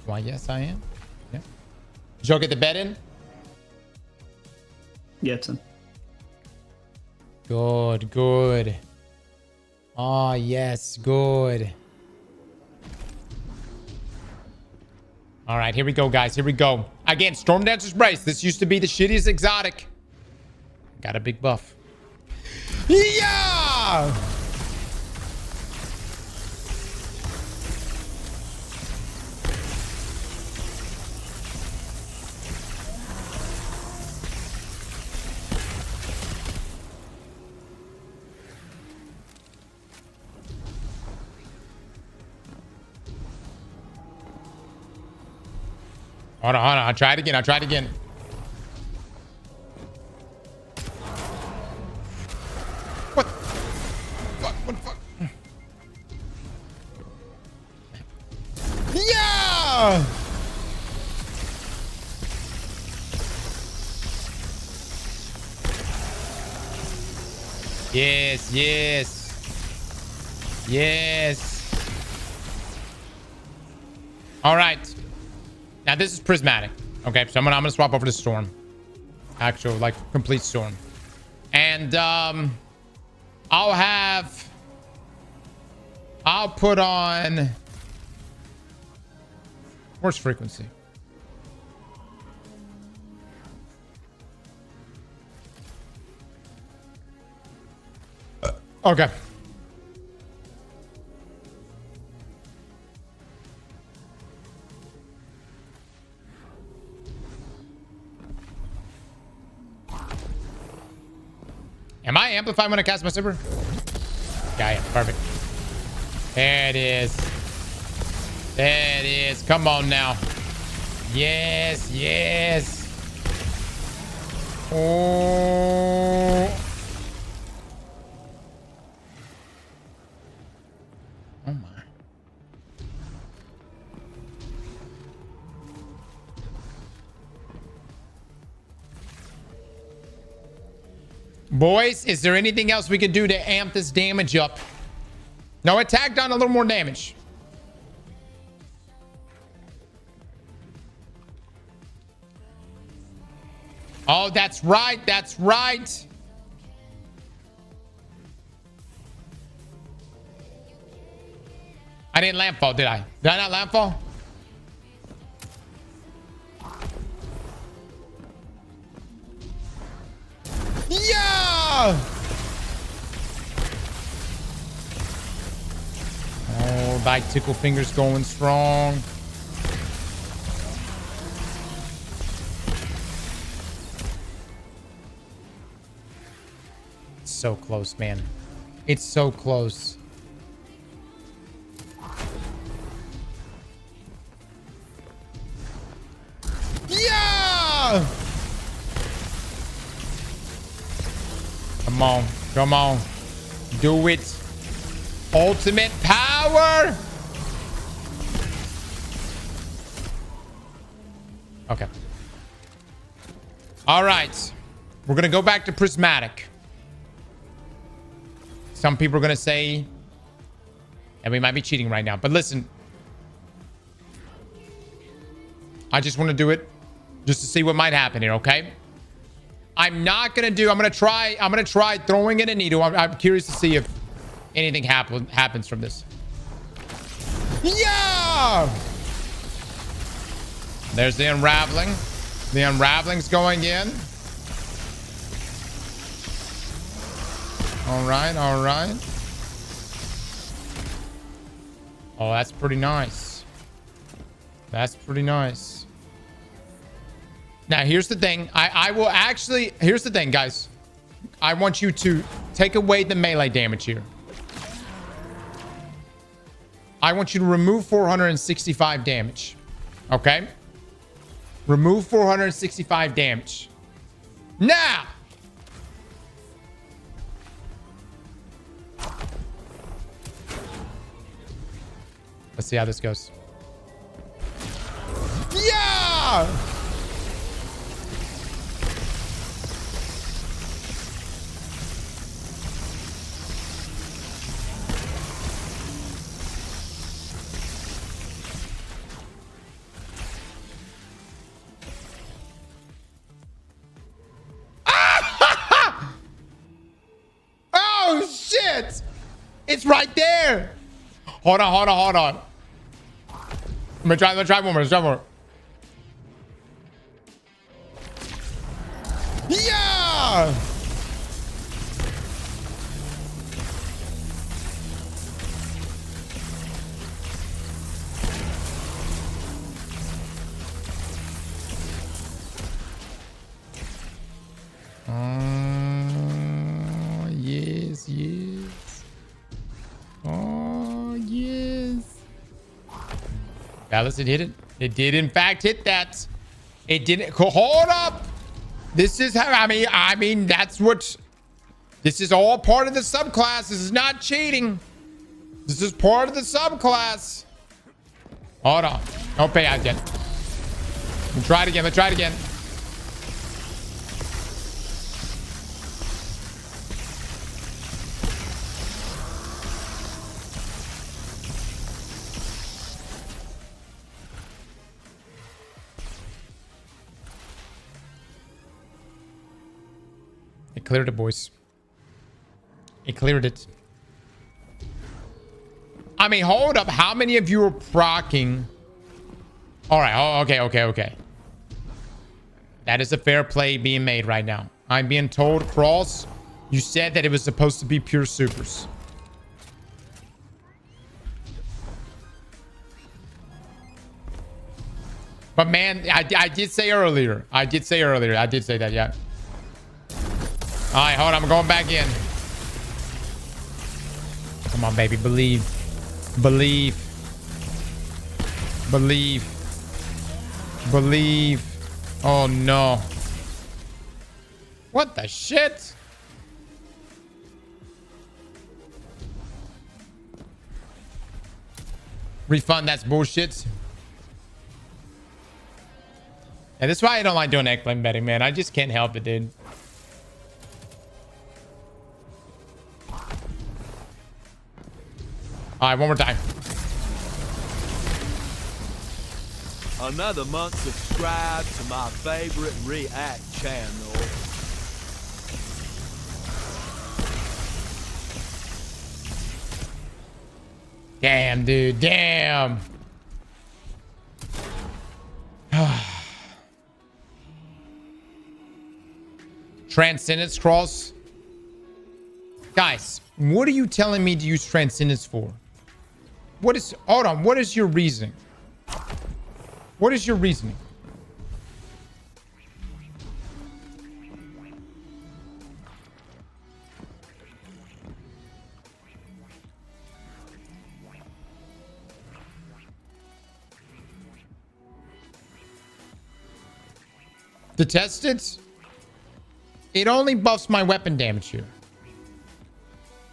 Why, yes, I am. Yeah. Did y'all get the bed in? Yeah, it's in. Good, good. Oh, yes, good. All right, here we go, guys. Here we go. Again, Storm Dancer's Brace. This used to be the shittiest exotic. Got a big buff. Yeah! Hold on, hold on. I'll try it again. I'll try it again. What? Fuck, what the fuck? Yeah! Yes, yes. Yes. All right. Now this is prismatic. Okay, so I'm gonna swap over to storm. Actual, like, complete storm. And I'll put on, where's frequency? Okay. Am I amplified when I cast my super? Yeah, perfect. There it is. There it is. Come on now. Yes, yes. Oh. Oh my. Boys, is there anything else we can do to amp this damage up? No, attack down a little more damage. Oh, that's right. That's right. I didn't landfall, did I? Did I not landfall? Yeah! Oh, thy tickle finger's going strong. It's so close, man. It's so close. Yeah! Come on. Come on. Do it. Ultimate power. Okay. All right. We're going to go back to prismatic. Some people are going to say, and we might be cheating right now, but listen. I just want to do it just to see what might happen here, okay? I'm gonna try throwing in a needle. I'm curious to see if anything happens from this. Yeah! There's the unraveling. The unraveling's going in. All right, all right. Oh, that's pretty nice. That's pretty nice. Now, here's the thing. I will actually... Here's the thing, guys. I want you to take away the melee damage here. I want you to remove 465 damage. Okay? Remove 465 damage. Now! Let's see how this goes. Yeah! Oh, shit! It's right there! Hold on. Let's try one more. Yeah! Yes. Oh, yes. Alice, it hit it. It did, in fact, hit that. It didn't. Hold up. This is how, I mean, that's what. This is all part of the subclass. This is not cheating. This is part of the subclass. Hold on. Don't pay out yet. Let's try it again. It cleared it, boys. It cleared it. I mean, hold up. How many of you are procking? All right. Oh, okay. That is a fair play being made right now. I'm being told, Cross, you said that it was supposed to be pure supers. But man, I did say earlier. I did say that, yeah. All right, hold on. I'm going back in. Come on, baby. Believe. Oh, no. What the shit? Refund, that's bullshit. And that's why I don't like doing eggplant betting, man. I just can't help it, dude. All right, one more time. Another month subscribe to my favorite React channel. Damn, dude. Damn. Transcendence Cross. Guys, what are you telling me to use Transcendence for? Hold on, what is your reasoning? What is your reasoning? To test it? It only buffs my weapon damage here.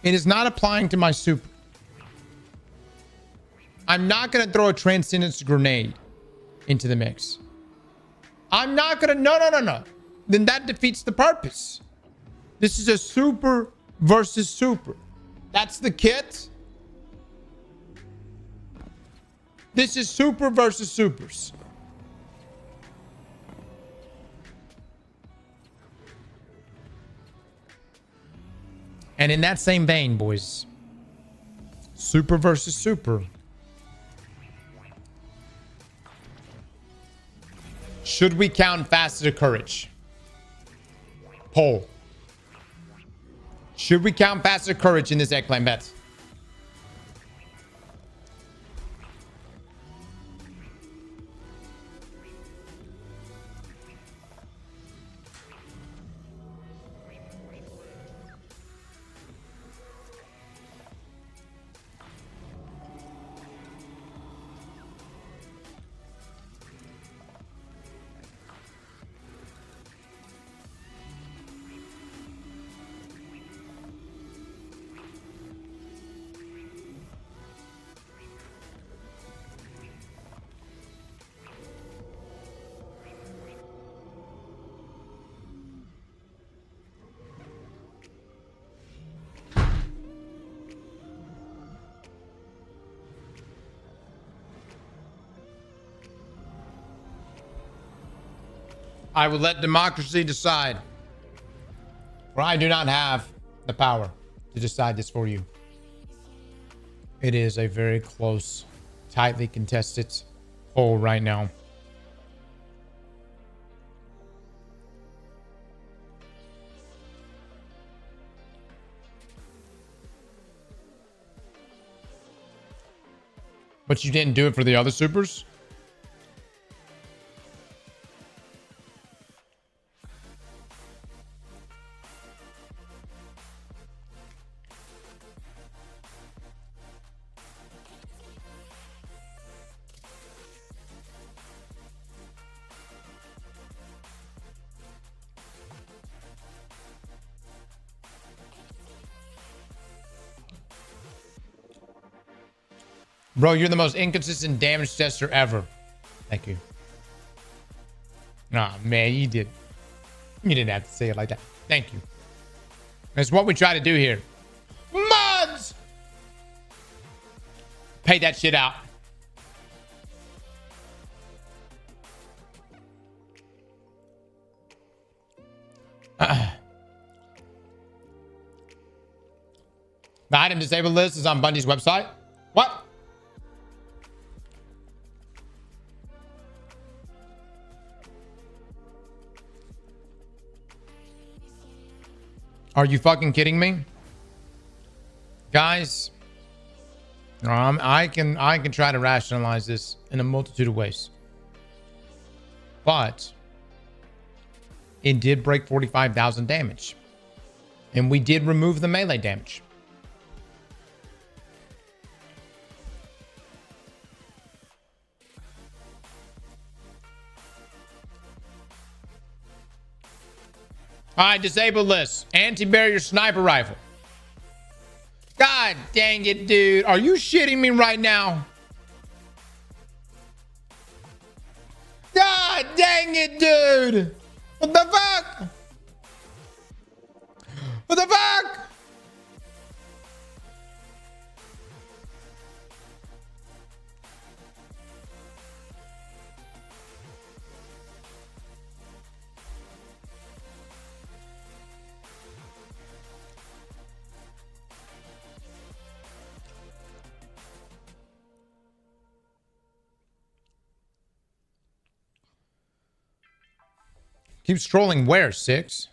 It is not applying to my super. I'm not going to throw a Transcendence grenade into the mix. I'm not going to... No. Then that defeats the purpose. This is a super versus super. That's the kit. This is super versus supers. And in that same vein, boys, super versus super. Should we count Facet of Courage? Poll. Should we count Facet of Courage in this eggplant bet? I will let democracy decide. For I do not have the power to decide this for you. It is a very close, tightly contested poll right now. But you didn't do it for the other supers? Bro, you're the most inconsistent damage tester ever. Thank you. Nah, man, you didn't have to say it like that. Thank you. That's what we try to do here. Mods! Pay that shit out. The item disabled list is on Bungie's website. What? Are you fucking kidding me? Guys, I can try to rationalize this in a multitude of ways. But it did break 45,000 damage. And we did remove the melee damage. All right, disable list. Anti-barrier sniper rifle. God dang it, dude. Are you shitting me right now? God dang it, dude. What the fuck? What the fuck? Keep scrolling where, Six?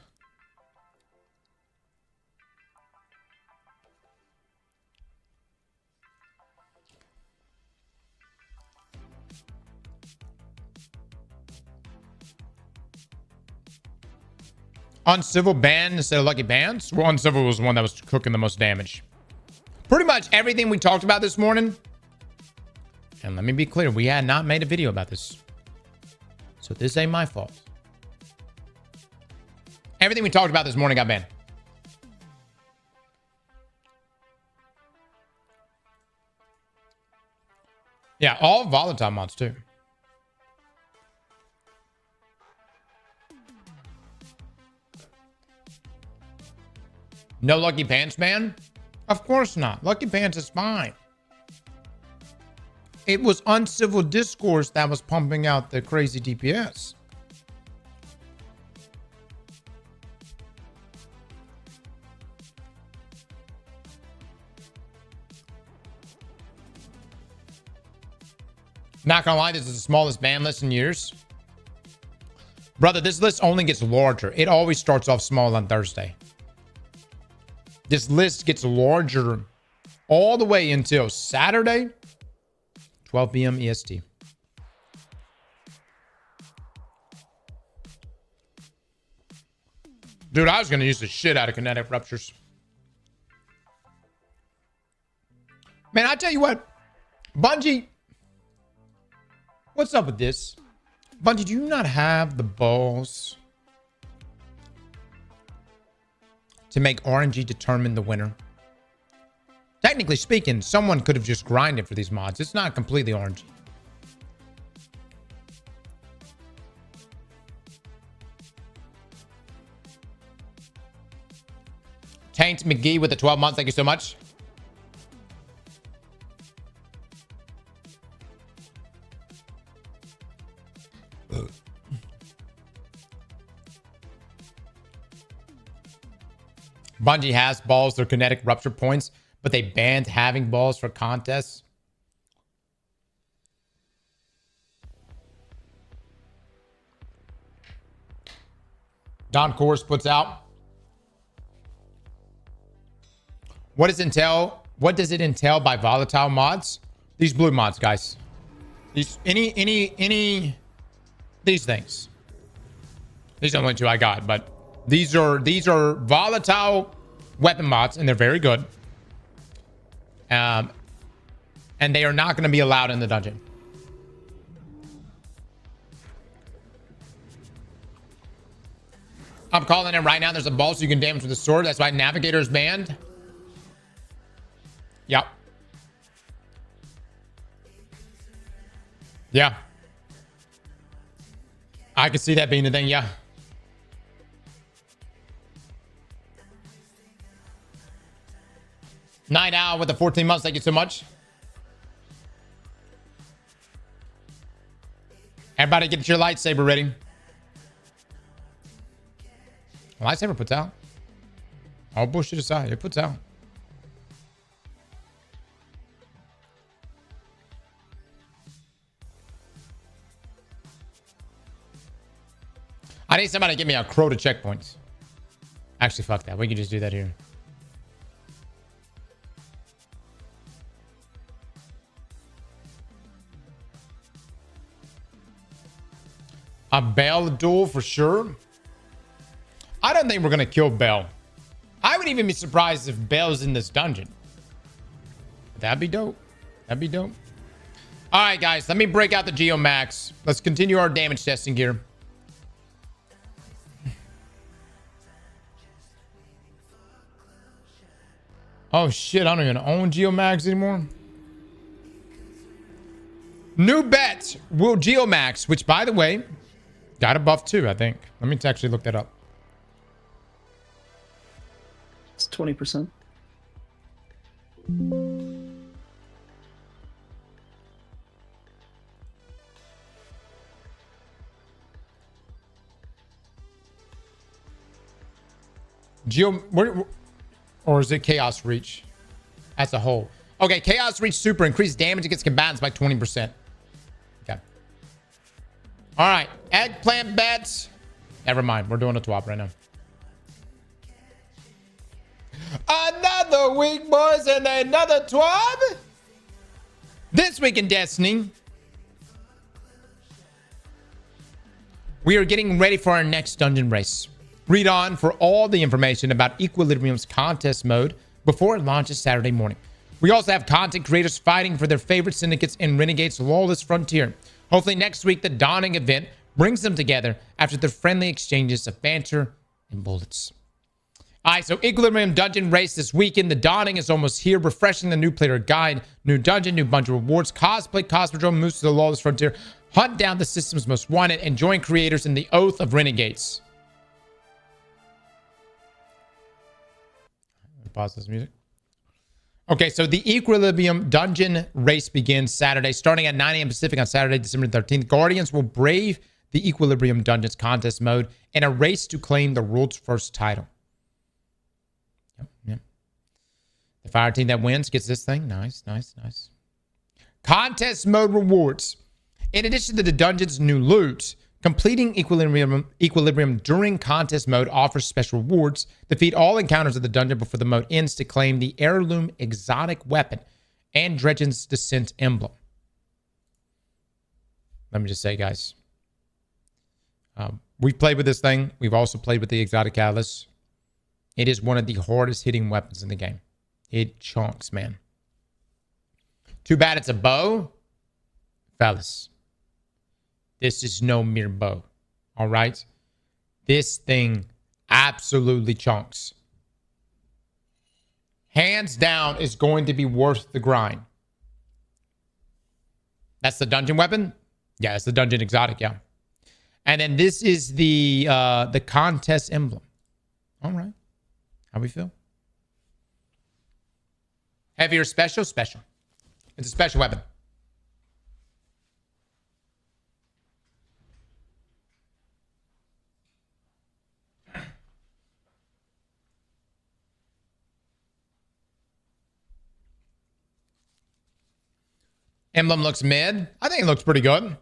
Uncivil ban instead of lucky bans? Well, Uncivil was the one that was cooking the most damage. Pretty much everything we talked about this morning. And let me be clear, we had not made a video about this. So this ain't my fault. Everything we talked about this morning got banned. Yeah, all volatile mods too. No Lucky Pants ban? Of course not. Lucky Pants is fine. It was Uncivil Discourse that was pumping out the crazy DPS. Not gonna lie, this is the smallest ban list in years. Brother, this list only gets larger. It always starts off small on Thursday. This list gets larger all the way until Saturday, 12 p.m. EST. Dude, I was going to use the shit out of kinetic ruptures. Man, I tell you what. Bungie. What's up with this? Bungie, do you not have the balls to make RNG determine the winner? Technically speaking, someone could have just grinded for these mods. It's not completely RNG. Taint McGee with the 12 months. Thank you so much. Bungie has balls, they're kinetic rupture points, but they banned having balls for contests. Don Course puts out. What does it entail by volatile mods? These blue mods, guys. These these things. These are the only two I got, but these are volatile weapon mods, and they're very good. And they are not going to be allowed in the dungeon. I'm calling it right now. There's a ball so you can damage with a sword. That's why Navigator is banned. Yep. Yeah. I could see that being the thing, yeah. Night Owl with the 14 months. Thank you so much. Everybody get your lightsaber ready. Lightsaber puts out. All bullshit aside, it puts out. I need somebody to give me a crow to checkpoints. Actually, fuck that. We can just do that here. A Bell duel for sure. I don't think we're going to kill Bell. I would even be surprised if Bell's in this dungeon. That'd be dope. That'd be dope. All right, guys. Let me break out the Geomax. Let's continue our damage testing here. Oh, shit. I don't even own Geomax anymore. New bet. Will Geomax, which, by the way, got a buff too, I think. Let me actually look that up. It's 20%. Or is it Chaos Reach as a whole? Okay, Chaos Reach Super increased damage against combatants by 20%. Okay. All right, eggplant bets. Never mind, we're doing a Twab right now. Another week, boys, and another Twab. This week in Destiny, we are getting ready for our next dungeon race. Read on for all the information about Equilibrium's contest mode before it launches Saturday morning. We also have content creators fighting for their favorite syndicates in Renegade's lawless frontier. Hopefully next week, the Dawning event brings them together after their friendly exchanges of banter and bullets. All right, so Equilibrium Dungeon Race this weekend. The Dawning is almost here, refreshing the new player guide. New dungeon, new Bungie rewards, cosplay, cosmodrome, moves to the lawless frontier, hunt down the system's most wanted, and join creators in the Oath of Renegades. Pause this music. Okay, so the Equilibrium Dungeon Race begins Saturday, starting at 9 a.m. Pacific on Saturday, December 13th. Guardians will brave the Equilibrium Dungeons contest mode in a race to claim the world's first title. Yep. The fire team that wins gets this thing. Nice. Contest mode rewards. In addition to the dungeon's new loot, completing Equilibrium during contest mode offers special rewards. Defeat all encounters of the dungeon before the mode ends to claim the heirloom exotic weapon and Dredgen's Descent emblem. Let me just say, guys, we've played with this thing. We've also played with the exotic catalyst. It is one of the hardest hitting weapons in the game. It chunks, man. Too bad it's a bow. Fellas, this is no mere bow. All right? This thing absolutely chunks. Hands down, is going to be worth the grind. That's the dungeon weapon? Yeah, it's the dungeon exotic, yeah. And then this is the contest emblem. All right. How we feel? Heavier special? Special. It's a special weapon. Emblem looks mid. I think it looks pretty good.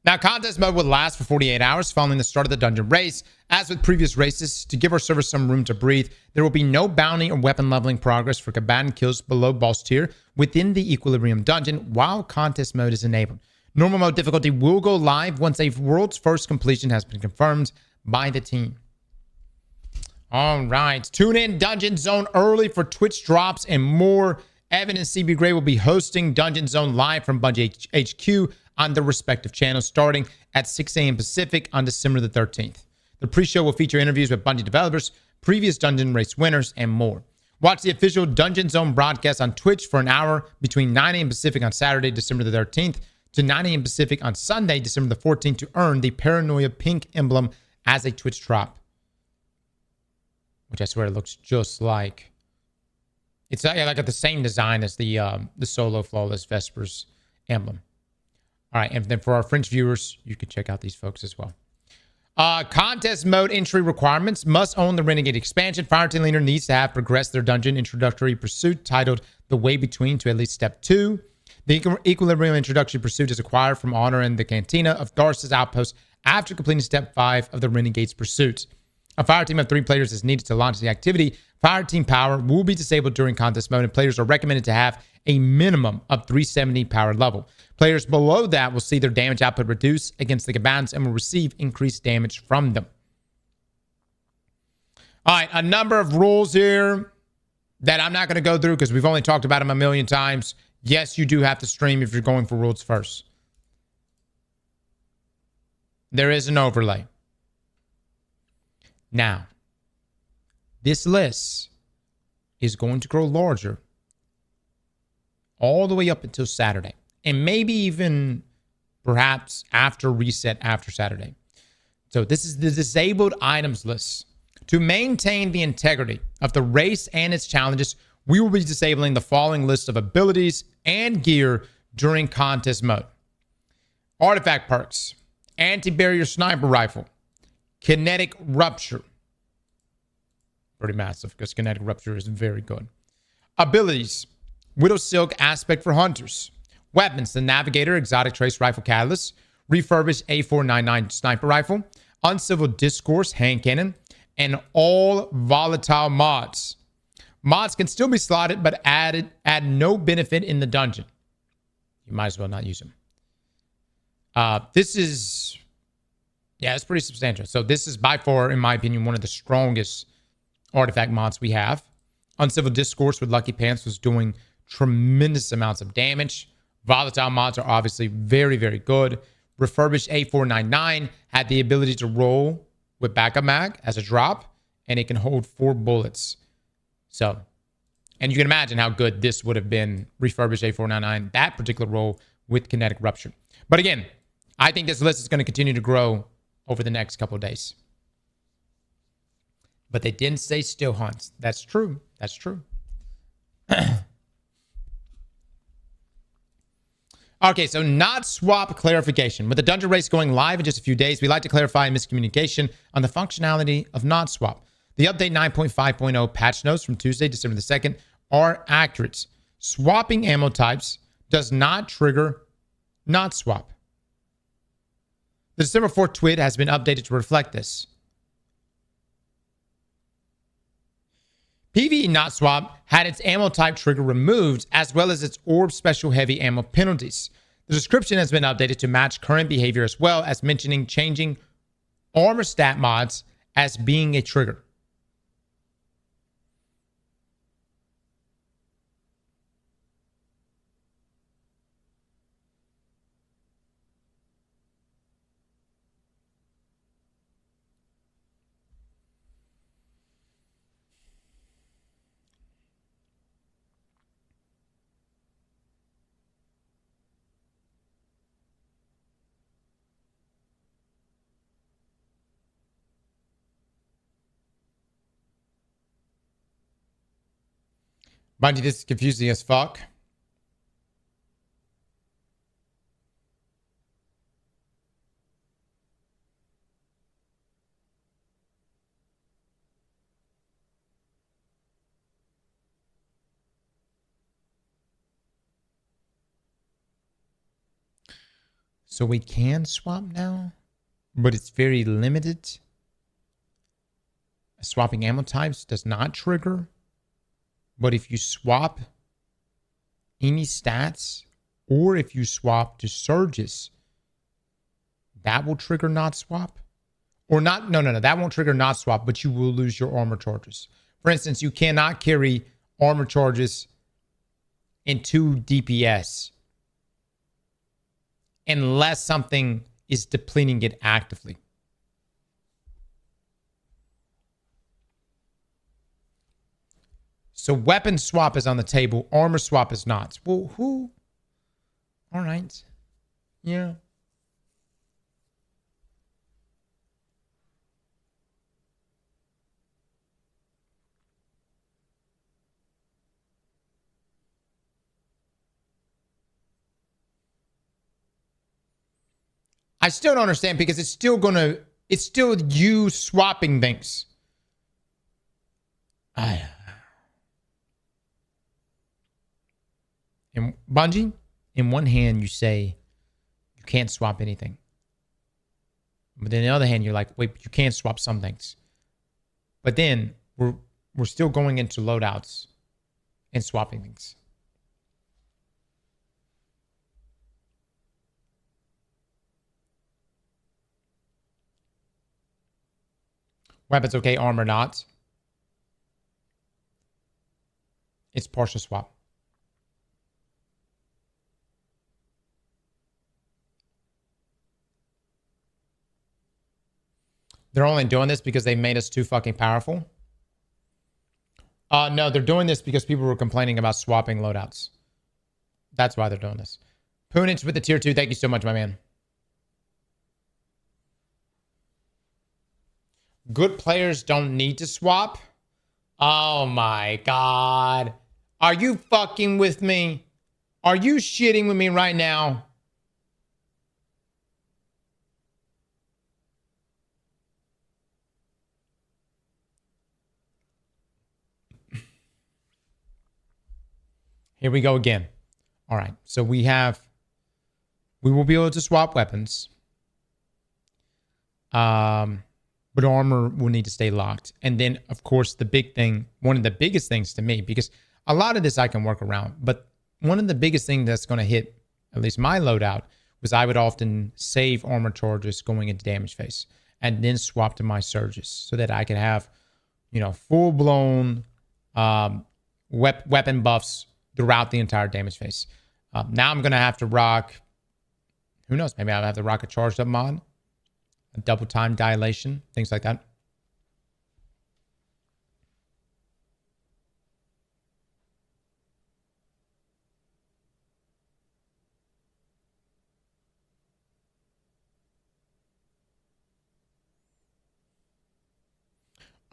Now, contest mode will last for 48 hours following the start of the dungeon race. As with previous races, to give our server some room to breathe, there will be no bounty or weapon leveling progress for combatant kills below boss tier within the Equilibrium dungeon while contest mode is enabled. Normal mode difficulty will go live once a world's first completion has been confirmed by the team. All right. Tune in Dungeon Zone early for Twitch drops and more. Evan and CB Gray will be hosting Dungeon Zone live from Bungie HQ on their respective channels starting at 6 a.m. Pacific on December the 13th. The pre-show will feature interviews with Bungie developers, previous Dungeon Race winners, and more. Watch the official Dungeon Zone broadcast on Twitch for an hour between 9 a.m. Pacific on Saturday, December the 13th, to 9 a.m. Pacific on Sunday, December the 14th, to earn the Paranoia Pink emblem as a Twitch drop. Which I swear looks just like... It's like got the same design as the Solo Flawless Vespers emblem. All right, and then for our French viewers, you can check out these folks as well. Contest mode entry requirements. Must own the Renegade expansion. Fireteam leader needs to have progressed their dungeon introductory pursuit titled The Way Between to at least step 2. The Equilibrium introductory pursuit is acquired from Honor in the Cantina of Tharsis Outpost after completing step 5 of the Renegade's pursuit. A fireteam of 3 players is needed to launch the activity. Fireteam power will be disabled during contest mode, and players are recommended to have a minimum of 370 power level. Players below that will see their damage output reduce against the combatants and will receive increased damage from them. All right, a number of rules here that I'm not going to go through because we've only talked about them a million times. Yes, you do have to stream if you're going for rules first. There is an overlay. Now, this list is going to grow larger all the way up until Saturday. And maybe even perhaps after reset after Saturday. So this is the disabled items list. To maintain the integrity of the race and its challenges, we will be disabling the following list of abilities and gear during contest mode. Artifact perks, anti-barrier sniper rifle, kinetic rupture. Pretty massive because kinetic rupture is very good. Abilities, Widow Silk aspect for hunters. Weapons, the Navigator exotic trace rifle catalyst, refurbished A499 sniper rifle, uncivil discourse hand cannon, and all volatile mods. Mods can still be slotted, but add no benefit in the dungeon. You might as well not use them. This is, yeah, it's pretty substantial. So this is by far, in my opinion, one of the strongest artifact mods we have. Uncivil discourse with Lucky Pants was doing tremendous amounts of damage. Volatile mods are obviously very, very good. Refurbished A499 had the ability to roll with backup mag as a drop, and it can hold 4 bullets. So, and you can imagine how good this would have been, refurbished A499, that particular roll with kinetic rupture. But again, I think this list is going to continue to grow over the next couple of days. But they didn't say still hunts. That's true. That's true. Okay, so not swap clarification. With the dungeon race going live in just a few days, we like to clarify miscommunication on the functionality of not swap. The update 9.5.0 patch notes from Tuesday, December the 2nd are accurate. Swapping ammo types does not trigger not swap. The December 4th tweet has been updated to reflect this. PvE not swap had its ammo type trigger removed, as well as its orb special heavy ammo penalties. The description has been updated to match current behavior, as well as mentioning changing armor stat mods as being a trigger. Bungie, this is confusing as fuck. So we can swap now, but it's very limited. Swapping ammo types does not trigger. But if you swap any stats, or if you swap to surges, that will trigger not swap. Or not, no, that won't trigger not swap, but you will lose your armor charges. For instance, you cannot carry armor charges into DPS unless something is depleting it actively. So weapon swap is on the table. Armor swap is not. Well, who? All right. Yeah. I still don't understand because it's still you swapping things. In Bungie, in one hand, you say you can't swap anything. But then on the other hand, you're like, wait, you can't swap some things. But then we're still going into loadouts and swapping things. Weapons okay, armor not. It's partial swap. They're only doing this because they made us too fucking powerful. No, they're doing this because people were complaining about swapping loadouts. That's why they're doing this. Poonage with the tier 2. Thank you so much, my man. Good players don't need to swap. Oh my God. Are you fucking with me? Are you shitting with me right now? Here we go again. All right. So we will be able to swap weapons. But armor will need to stay locked. And then, of course, the big thing, one of the biggest things to me, because a lot of this I can work around, but one of the biggest things that's going to hit at least my loadout was I would often save armor charges going into damage phase and then swap to my surges so that I could have, full-blown weapon buffs throughout the entire damage phase. Now I'm going to have to rock, who knows, maybe I'll have to rock a charged up mod, a double time dilation, things like that.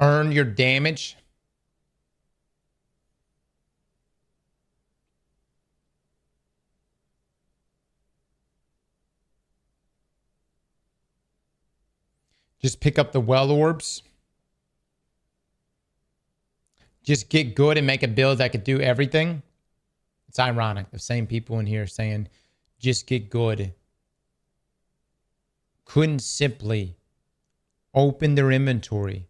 Earn your damage. Just pick up the well orbs. Just get good and make a build that could do everything. It's ironic. The same people in here saying just get good couldn't simply open their inventory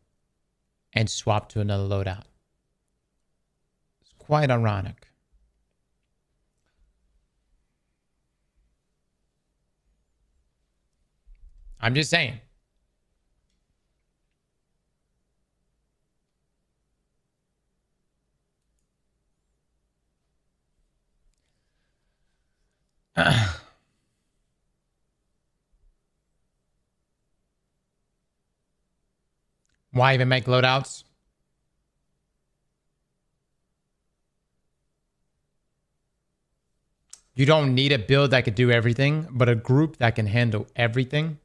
and swap to another loadout. It's quite ironic. I'm just saying. Why even make loadouts? You don't need a build that could do everything, but a group that can handle everything.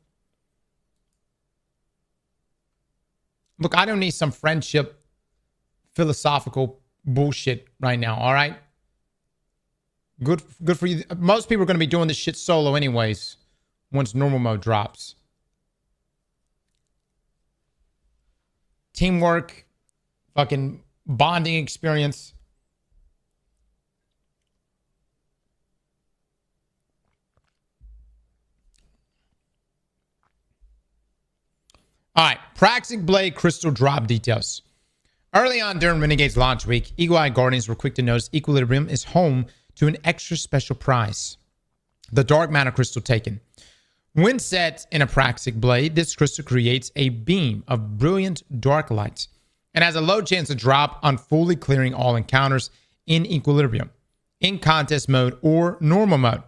Look, I don't need some friendship philosophical bullshit right now, all right? Good for you. Most people are going to be doing this shit solo anyways once normal mode drops. Teamwork, fucking bonding experience. All right, Praxic Blade Crystal drop details. Early on during Renegade's launch week, Eagle-Eye Guardians were quick to notice Equilibrium is home to an extra special prize, the Dark Matter Crystal Taken. When set in a Praxic Blade, this crystal creates a beam of brilliant dark light and has a low chance to drop on fully clearing all encounters in Equilibrium, in contest mode or normal mode.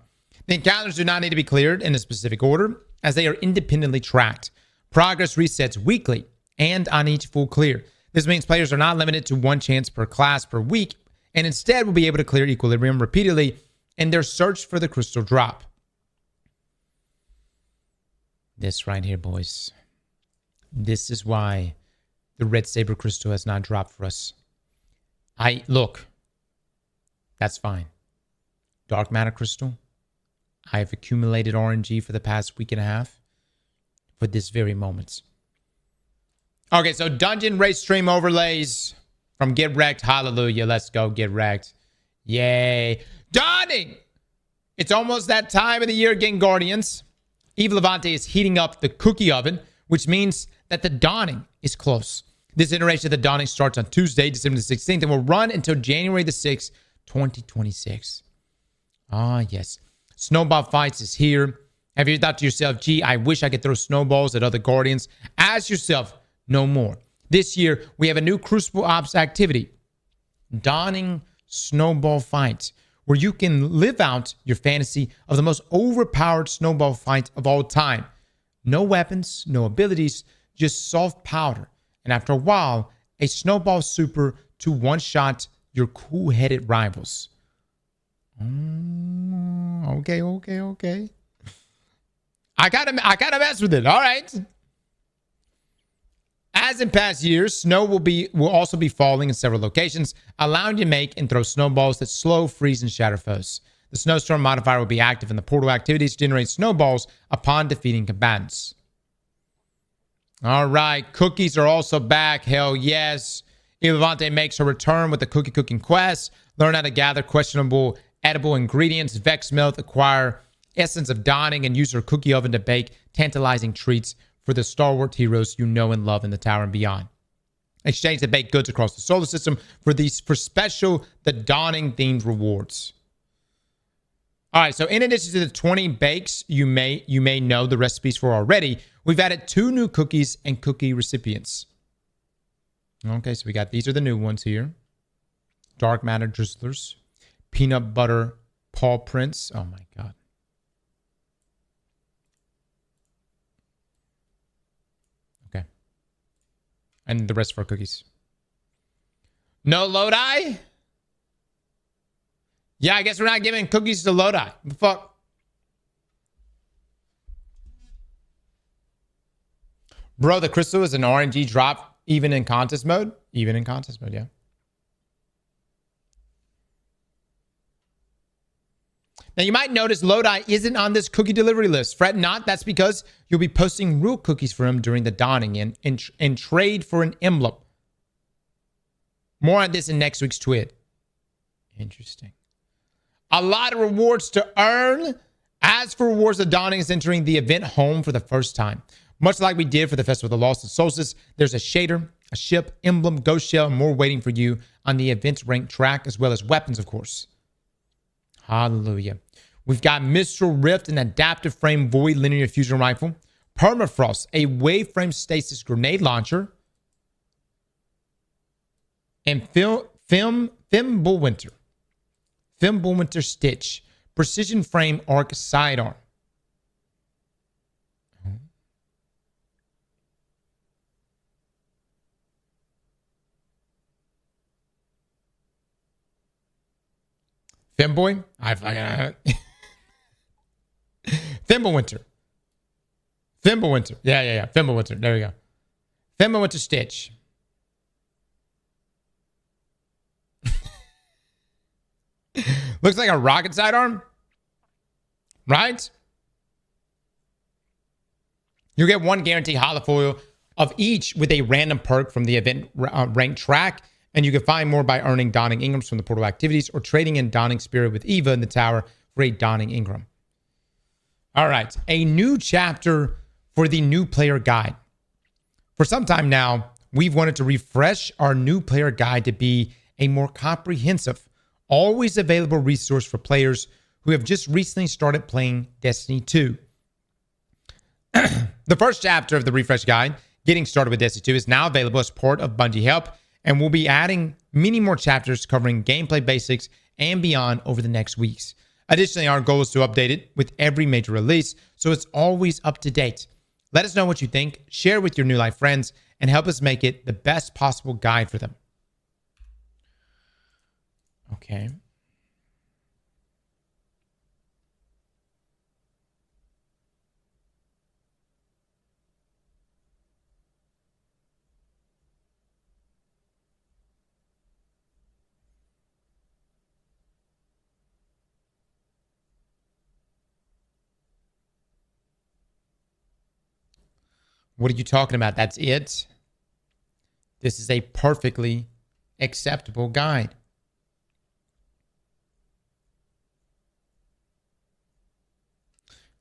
The encounters do not need to be cleared in a specific order, as they are independently tracked. Progress resets weekly and on each full clear. This means players are not limited to one chance per class per week, and instead will be able to clear Equilibrium repeatedly in their search for the crystal drop. This right here, boys. This is why the Red Saber Crystal has not dropped for us. Look, that's fine. Dark Matter Crystal, I've accumulated RNG for the past week and a half for this very moment. Okay, so Dungeon Race Stream overlays from Get Wrecked. Hallelujah. Let's go get wrecked. Yay. Dawning! It's almost that time of the year again, Guardians. Eve Levante is heating up the cookie oven, which means that the dawning is close. This iteration of the dawning starts on Tuesday, December the 16th, and will run until January the 6th, 2026. Ah, yes. Snowball Fights is here. Have you thought to yourself, gee, I wish I could throw snowballs at other Guardians? Ask yourself, no more. This year, we have a new Crucible Ops activity, Dawning Snowball Fight, where you can live out your fantasy of the most overpowered snowball fight of all time. No weapons, no abilities, just soft powder. And after a while, a snowball super to one-shot your cool-headed rivals. Okay. I gotta mess with it. All right. As in past years, snow will also be falling in several locations, allowing you to make and throw snowballs that slow, freeze, and shatter foes. The snowstorm modifier will be active in the portal activities to generate snowballs upon defeating combatants. All right, cookies are also back. Hell yes. Levante makes her return with the cookie cooking quest. Learn how to gather questionable edible ingredients, Vex Milk, acquire Essence of Dawning, and use her cookie oven to bake tantalizing treats for the stalwart heroes you know and love in the tower and beyond. Exchange the baked goods across the solar system for special the Dawning themed rewards. All right, so in addition to the 20 bakes you may know the recipes for already, we've added 2 new cookies and cookie recipients. Okay, so we got these are the new ones here. Dark Matter Drizzlers, Peanut Butter Paw Prints. Oh my God. And the rest of our cookies. No Lodi? Yeah, I guess we're not giving cookies to Lodi. What the fuck? Bro, the crystal is an RNG drop even in contest mode? Even in contest mode, yeah. Now, you might notice Lodi isn't on this cookie delivery list. Fret not. That's because you'll be posting real cookies for him during the dawning and trade for an emblem. More on this in next week's tweet. Interesting. A lot of rewards to earn As for Rewards, the Dawning is entering the event home for the first time. Much like we did for the Festival of the Lost and Solstice, there's a shader, a ship, emblem, ghost shell, and more waiting for you on the event's ranked track, as well as weapons, of course. Hallelujah. We've got Mistral Rift, an adaptive frame void linear fusion rifle. Permafrost, a waveframe stasis grenade launcher. And Fimbulwinter. Fimbulwinter Stitch. Precision frame arc sidearm. Femboy? Fimbulwinter. Fimbulwinter. Yeah. Fimbulwinter. There we go. Fimbulwinter Stitch. Looks like a rocket sidearm. Right? You get one guaranteed holofoil of each with a random perk from the event ranked track. And you can find more by earning Dawning Ingrams from the portal activities or trading in Dawning Spirit with Eva in the tower for a Dawning Ingram. All right. A new chapter for the new player guide. For some time now, we've wanted to refresh our new player guide to be a more comprehensive, always available resource for players who have just recently started playing Destiny 2. The first chapter of the refresh guide, Getting Started with Destiny 2, is now available as part of Bungie Help, and we'll be adding many more chapters covering gameplay basics and beyond over the next weeks. Additionally, our goal is to update it with every major release, so it's always up to date. Let us know what you think, share with your New Life friends, and help us make it the best possible guide for them. Okay. What are you talking about? That's it? This is a perfectly acceptable guide.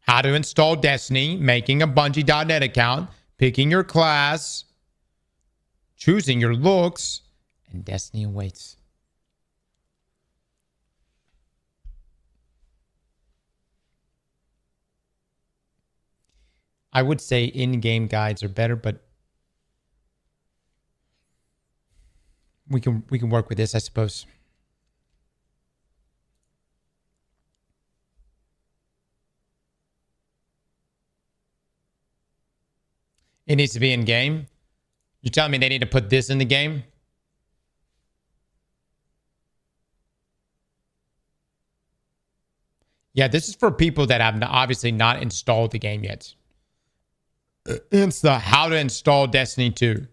How to install Destiny, making a Bungie.net account, picking your class, choosing your looks, and Destiny awaits. I would say in-game guides are better, but we can work with this, I suppose. It needs to be in game. You telling me they need to put this in the game? Yeah, this is for people that have obviously not installed the game yet. It's the how to install Destiny 2.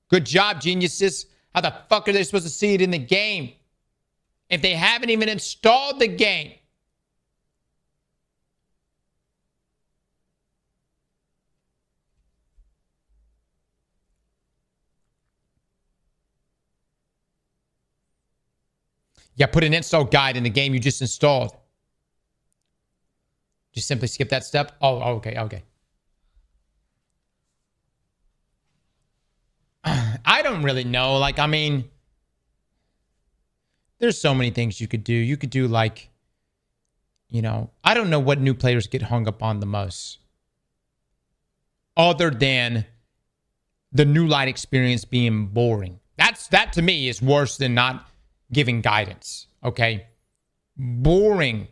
Good job, geniuses. How the fuck are they supposed to see it in the game if they haven't even installed the game? Yeah, put an install guide in the game you just installed. Just simply skip that step. Oh, okay. I don't really know. Like, I mean, there's so many things you could do. You could do like, you know, I don't know what new players get hung up on the most. Other than the new light experience being boring. That to me is worse than not giving guidance. Okay? Boring.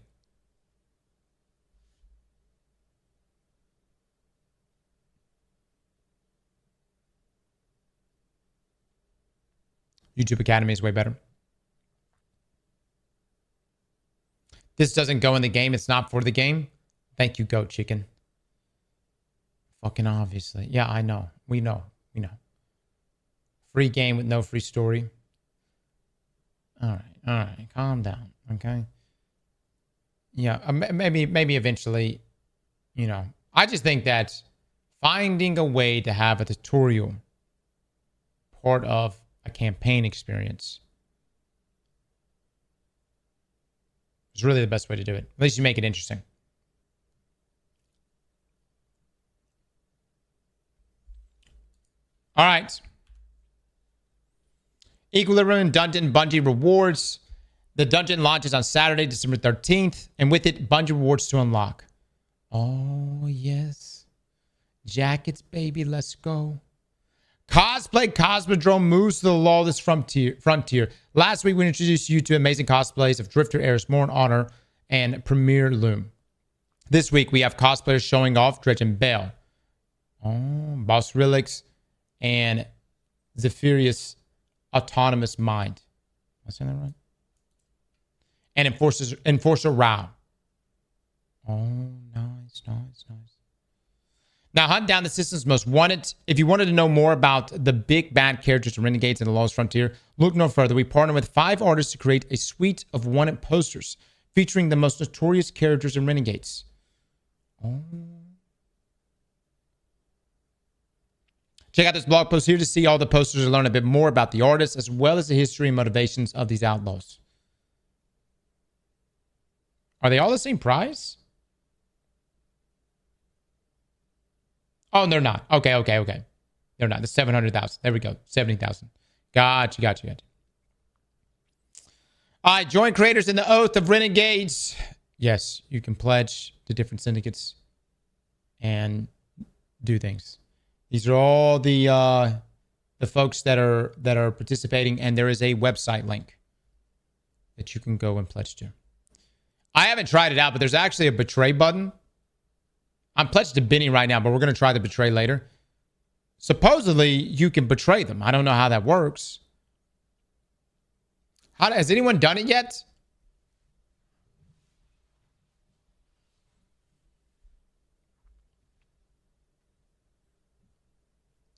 YouTube Academy is way better. This doesn't go in the game. It's not for the game. Thank you, Goat Chicken. Fucking obviously. Yeah, I know. We know. Free game with no free story. All right. Calm down, okay? Yeah, maybe eventually, you know. I just think that finding a way to have a tutorial part of a campaign experience It's really the best way to do it. At least you make it interesting. All right. Equilibrium Dungeon Bungie rewards. The dungeon launches on Saturday, December 13th. And with it, Bungie rewards to unlock. Oh, yes. Jackets, baby. Let's go. Cosplay Cosmodrome moves to the lawless frontier. Last week, we introduced you to amazing cosplays of Drifter, Eris, Morn, Honor, and Premier Loom. This week, we have cosplayers showing off Dredge and Bale. Oh, Boss Relix and Zephyrus Autonomous Mind. Am I saying that right? And Enforcer Rao. Oh, nice. Now, hunt down the system's most wanted. If you wanted to know more about the big bad characters and renegades in the Lost Frontier, look no further. We partner with 5 artists to create a suite of wanted posters featuring the most notorious characters and renegades. Oh. Check out this blog post here to see all the posters and learn a bit more about the artists as well as the history and motivations of these outlaws. Are they all the same price? Oh, they're not. Okay. They're not. The 700,000. There we go. 70,000. Gotcha. All right. Join creators in the Oath of Renegades. Yes, you can pledge to different syndicates and do things. These are all the folks that are participating, and there is a website link that you can go and pledge to. I haven't tried it out, but there's actually a betray button. I'm pledged to Benny right now, but we're going to try the betray later. Supposedly, you can betray them. I don't know how that works. Has anyone done it yet?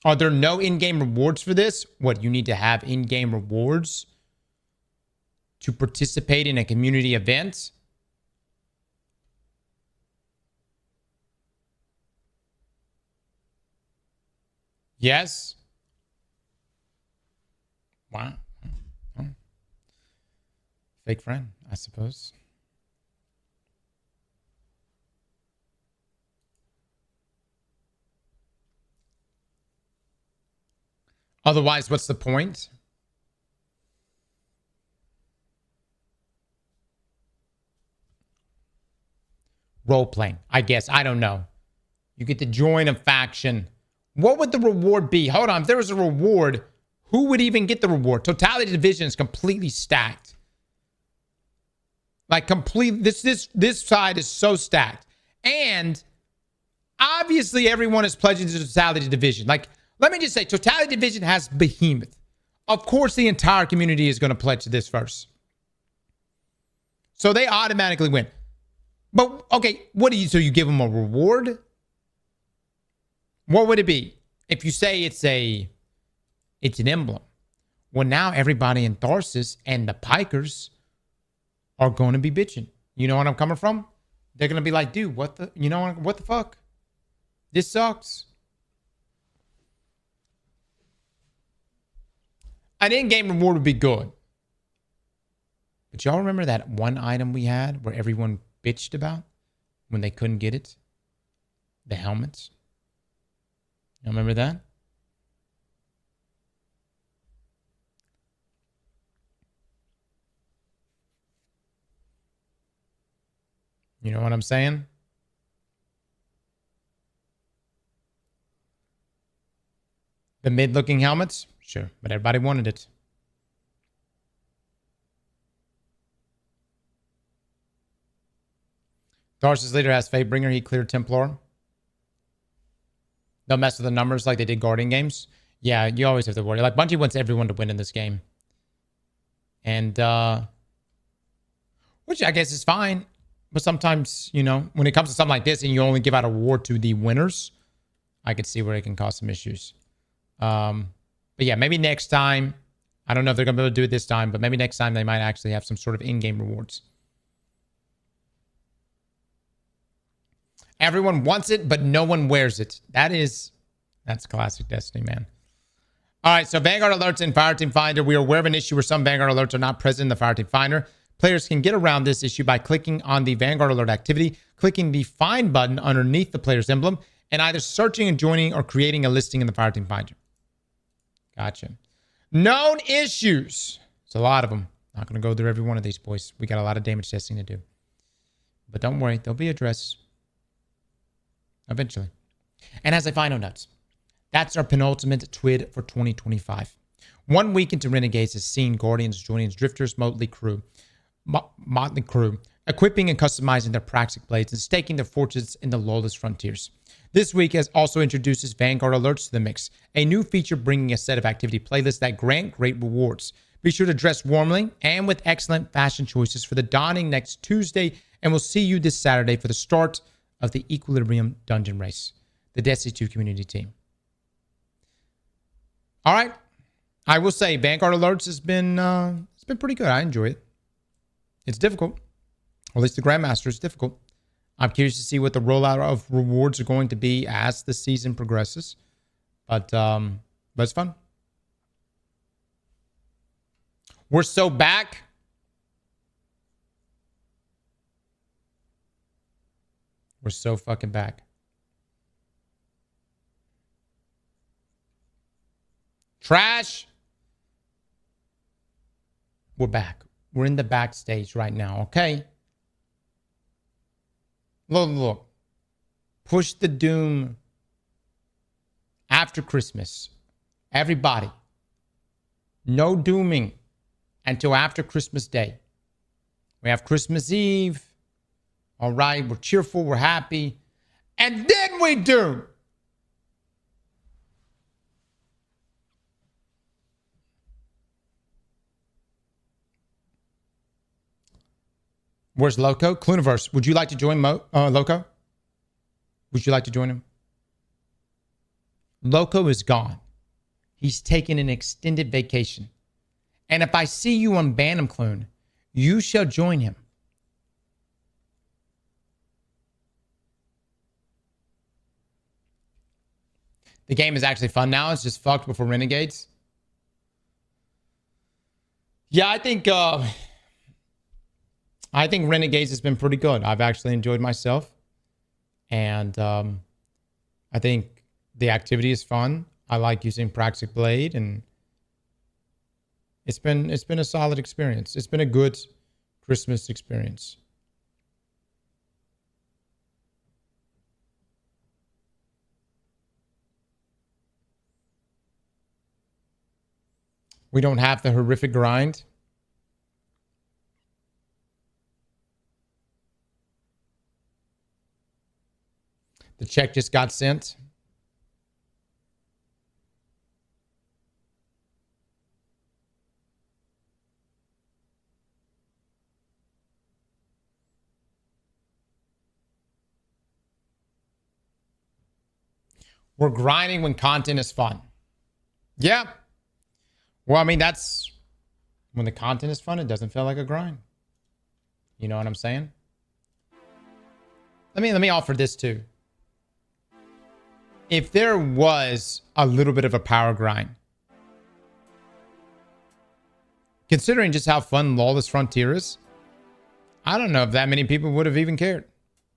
Are there no in-game rewards for this? What, you need to have in-game rewards to participate in a community event? Yes. Wow. Oh. Fake friend, I suppose. Otherwise, what's the point? Role playing, I guess. I don't know. You get to join a faction. What would the reward be? Hold on. If there was a reward, who would even get the reward? Totality Division is completely stacked. Like this side is so stacked. And obviously everyone is pledging to Totality Division. Like, let me just say, Totality Division has Behemoth. Of course, the entire community is going to pledge to this first. So they automatically win. But, okay, so you give them a reward? What would it be? If you say it's an emblem. Well, now everybody in Tharsis and the Pikers are going to be bitching. You know what I'm coming from? They're going to be like, dude, what the fuck? This sucks. An in-game reward would be good. But y'all remember that one item we had where everyone bitched about when they couldn't get it? The helmets. You remember that? You know what I'm saying? The mid-looking helmets? Sure, but everybody wanted it. Tharsis leader has Fatebringer. He cleared Templar. They'll mess with the numbers like they did Guardian games. Yeah, you always have to worry. Like, Bungie wants everyone to win in this game. And, which I guess is fine. But sometimes, when it comes to something like this and you only give out a reward to the winners, I could see where it can cause some issues. But yeah, maybe next time. I don't know if they're going to be able to do it this time, but maybe next time they might actually have some sort of in-game rewards. Everyone wants it, but no one wears it. That's classic Destiny, man. All right, so Vanguard alerts in Fireteam Finder. We are aware of an issue where some Vanguard alerts are not present in the Fireteam Finder. Players can get around this issue by clicking on the Vanguard Alert activity, clicking the Find button underneath the player's emblem, and either searching and joining or creating a listing in the Fireteam Finder. Gotcha. Known issues. It's a lot of them. Not going to go through every one of these, boys. We got a lot of damage testing to do. But don't worry, they'll be addressed eventually. And as a final note, that's our penultimate TWID for 2025. 1 week into Renegades has seen Guardians, Journeys, Drifters, Motley Crew, equipping and customizing their Praxic blades and staking their fortunes in the lawless frontiers. This week has also introduces Vanguard Alerts to the mix, a new feature bringing a set of activity playlists that grant great rewards. Be sure to dress warmly and with excellent fashion choices for the dawning next Tuesday, and we'll see you this Saturday for the start of the Equilibrium Dungeon Race, the Destiny 2 community team. All right. I will say Vanguard Alerts has been it's been pretty good. I enjoy it. It's difficult. Or at least the Grandmaster is difficult. I'm curious to see what the rollout of rewards are going to be as the season progresses. But it's fun. We're so back. We're so fucking back. Trash. We're back. We're in the backstage right now, okay? Look. Push the doom after Christmas. Everybody. No dooming until after Christmas Day. We have Christmas Eve. All right, we're cheerful, we're happy. And then we doom. Where's Loco? Cluniverse, would you like to join Loco? Would you like to join him? Loco is gone. He's taking an extended vacation. And if I see you on Bantam Clune, you shall join him. The game is actually fun now. It's just fucked before Renegades. Yeah, I think Renegades has been pretty good. I've actually enjoyed myself. And I think the activity is fun. I like using Praxic Blade, and it's been a solid experience. It's been a good Christmas experience. We don't have the horrific grind. The check just got sent. We're grinding when content is fun. Yeah. Well, I mean, that's when the content is fun, it doesn't feel like a grind. You know what I'm saying? Let me offer this too. If there was a little bit of a power grind, considering just how fun Lawless Frontier is, I don't know if that many people would have even cared.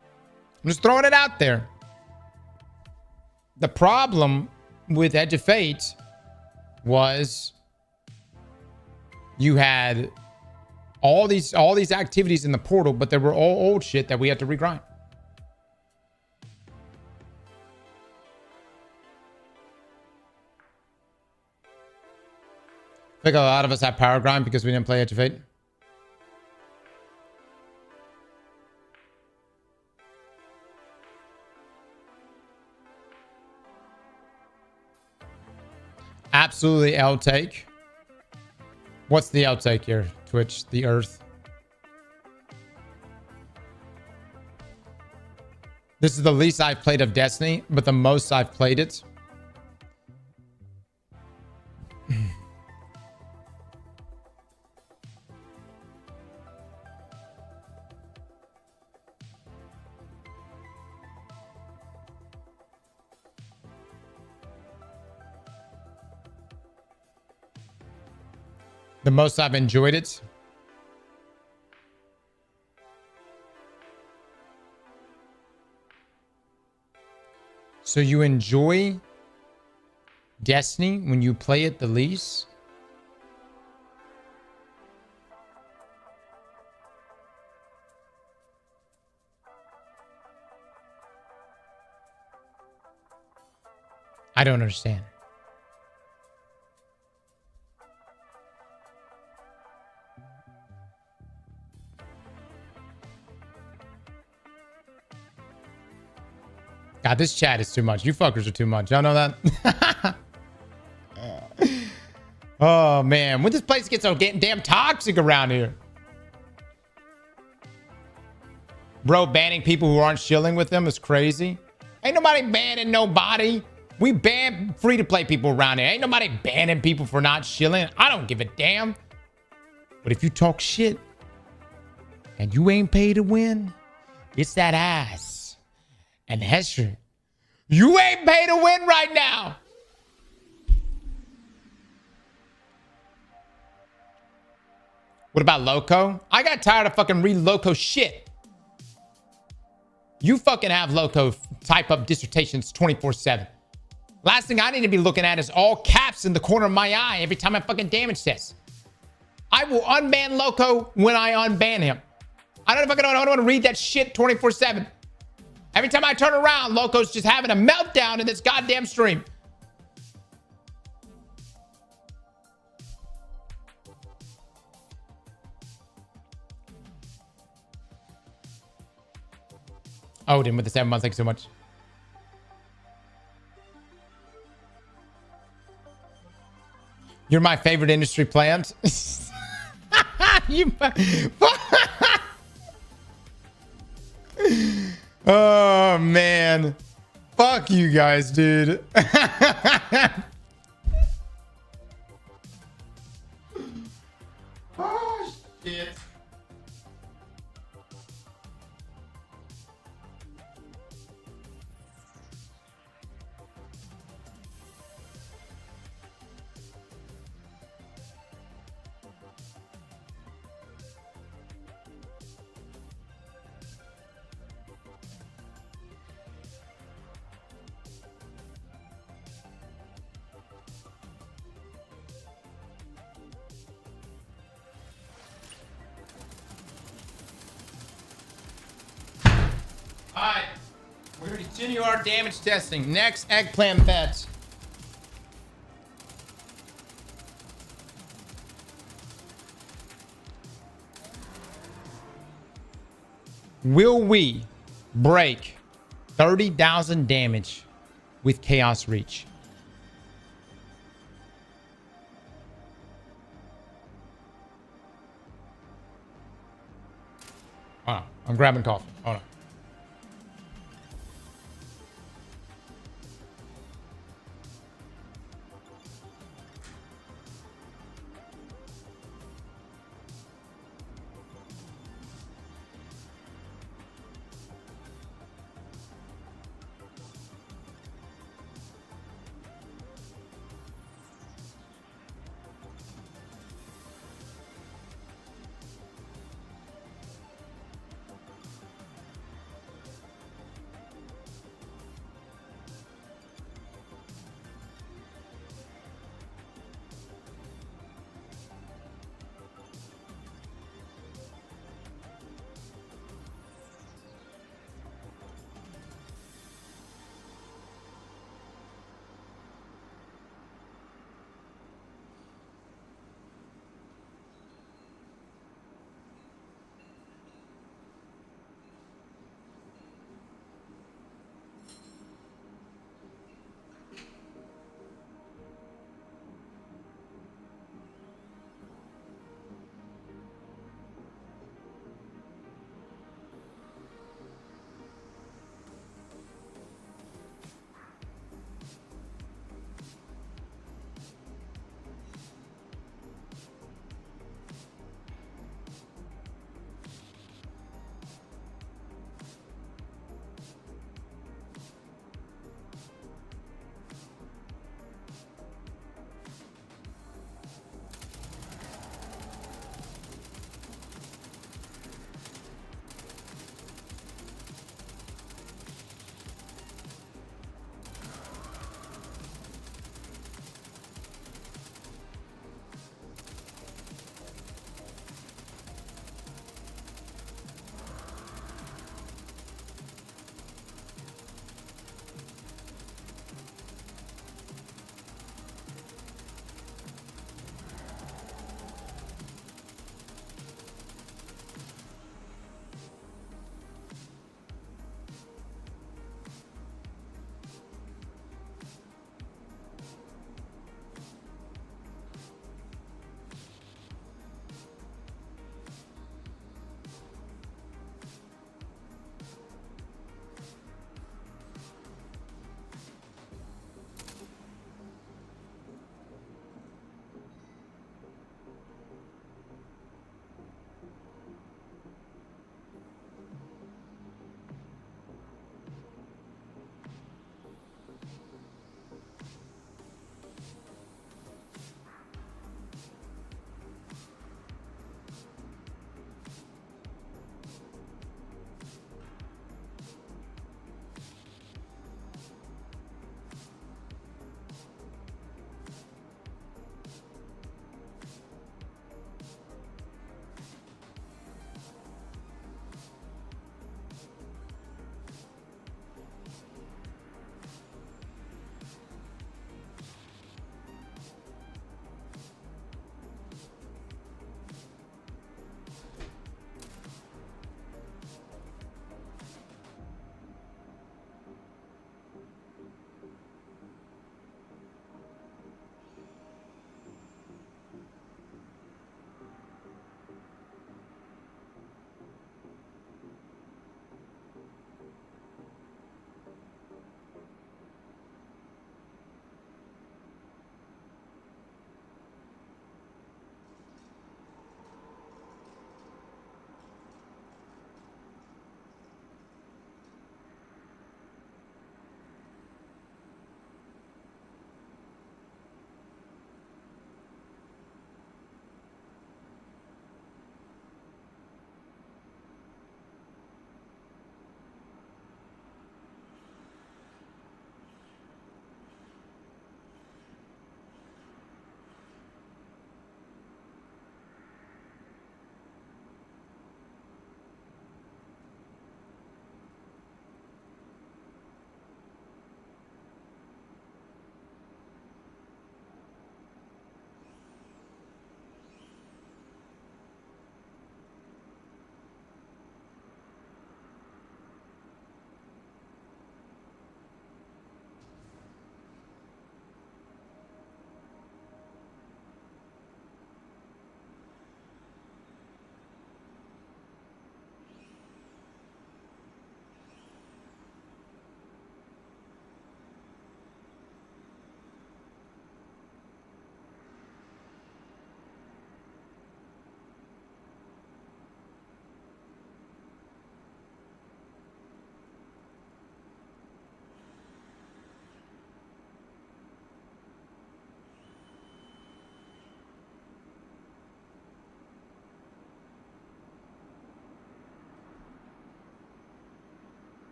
I'm just throwing it out there. The problem with Edge of Fate was you had all these activities in the portal, but they were all old shit that we had to regrind. I think a lot of us have power grind because we didn't play Edge of Fate. Absolutely L take. What's the L take here? Twitch, the Earth. This is the least I've played of Destiny, but the most I've played it. The most I've enjoyed it. So you enjoy Destiny when you play it the least? I don't understand. God, this chat is too much. You fuckers are too much. Y'all know that? Oh, man. When this place gets so damn toxic around here. Bro, banning people who aren't chilling with them is crazy. Ain't nobody banning nobody. We ban free-to-play people around here. Ain't nobody banning people for not chilling. I don't give a damn. But if you talk shit and you ain't paid to win, it's that ass. And Hesher, you ain't paid to win right now. What about Loco? I got tired of fucking reading Loco shit. You fucking have Loco type up dissertations 24/7. Last thing I need to be looking at is all caps in the corner of my eye every time I fucking damage test. I will unban Loco when I unban him. I don't want to read that shit 24/7. Every time I turn around, Loco's just having a meltdown in this goddamn stream. Odin with the 7 months. Thank you so much. You're my favorite industry plant. Oh, man. Fuck you guys, dude. Oh, shit. Alright, we're going to continue our damage testing. Next, eggplant bets. Will we break 30,000 damage with Chaos Reach? Hold on, I'm grabbing coffee. Hold on.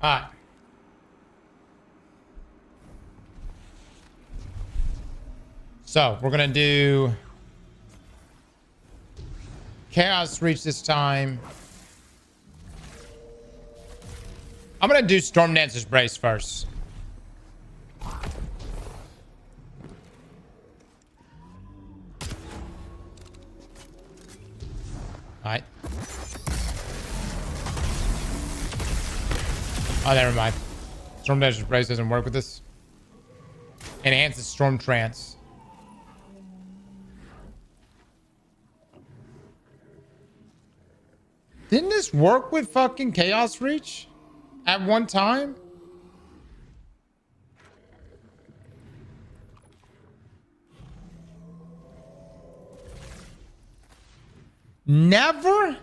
All right. So we're gonna do Chaos Reach this time. I'm gonna do Storm Dancer's Brace first. Alright. Oh, never mind. Storm Dancer's Brace doesn't work with this. Enhances Storm Trance. Didn't this work with fucking Chaos Reach at one time? Never?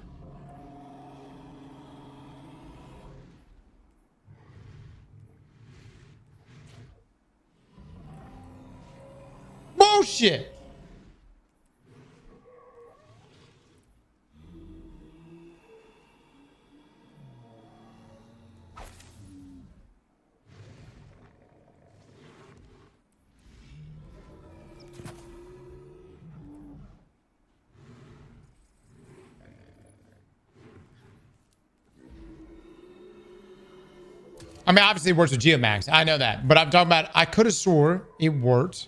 Bullshit. I mean, obviously it works with Geomax. I know that. But I'm talking about, I could have swore it worked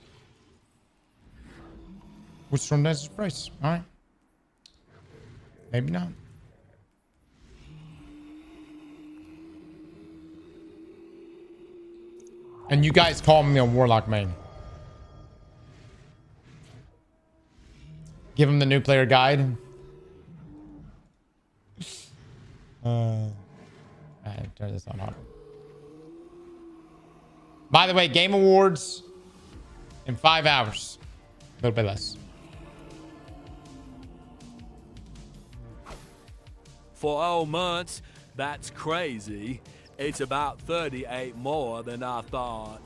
with Storm Dancer's Brace. All right. Maybe not. And you guys call me a Warlock main. Give him the new player guide. Alright, turn this on hard. By the way, Game Awards in 5 hours. A little bit less. For all months, that's crazy. It's about 38 more than I thought.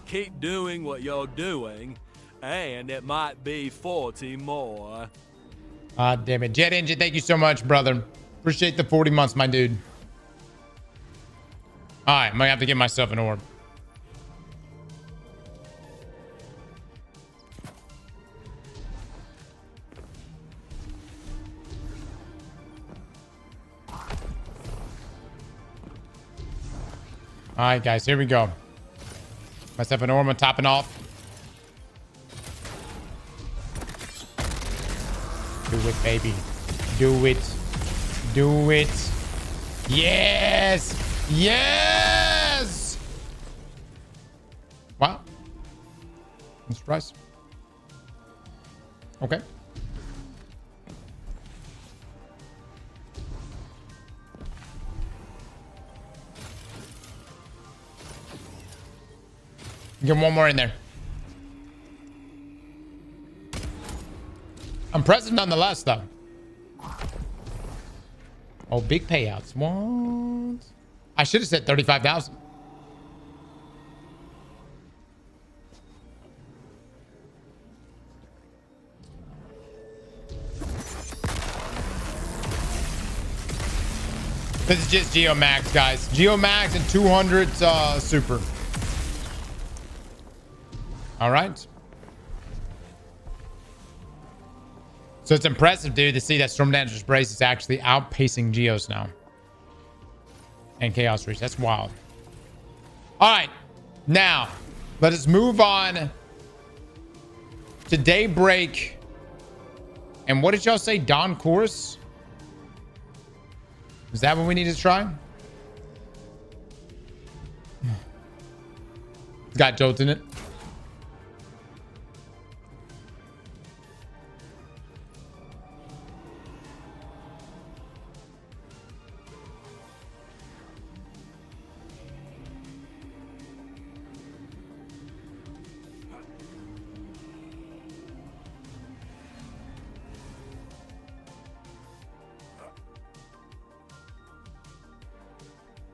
Keep doing what you're doing, and it might be 40 more. Ah, damn it. Jet Engine, thank you so much, brother. Appreciate the 40 months, my dude. Alright, I'm gonna have to get myself an orb. All right, guys, here we go. Myself an orb, I'm topping off. Do it, baby. Do it. Do it. Yes. Yes. Wow. I'm surprised. Okay. Get one more in there. Impressive nonetheless, though. Oh, big payouts. What? I should have said 35,000. This is just Geomax, guys. Geomax and 200 super. All right. So it's impressive, dude, to see that Storm Dancer's Brace is actually outpacing Geos now. And Chaos Reach. That's wild. All right. Now, let us move on to Daybreak. And what did y'all say? Dawn Chorus? Is that what we need to try? It's got Jolt in it.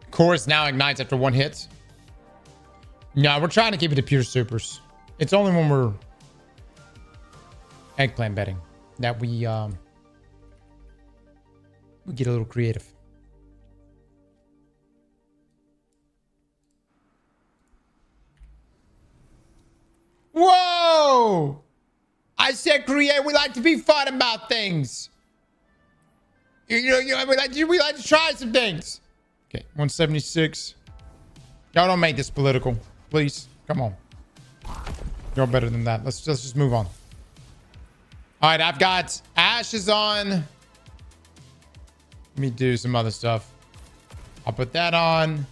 Chorus now ignites after one hit. No, we're trying to keep it to pure supers. It's only when we're eggplant betting that we get a little creative. No! I said create. We like to be fun about things. We like to try some things. Okay, 176. Y'all don't make this political. Please. Come on. You're better than that. Let's just move on. All right, I've got ashes on. Let me do some other stuff. I'll put that on.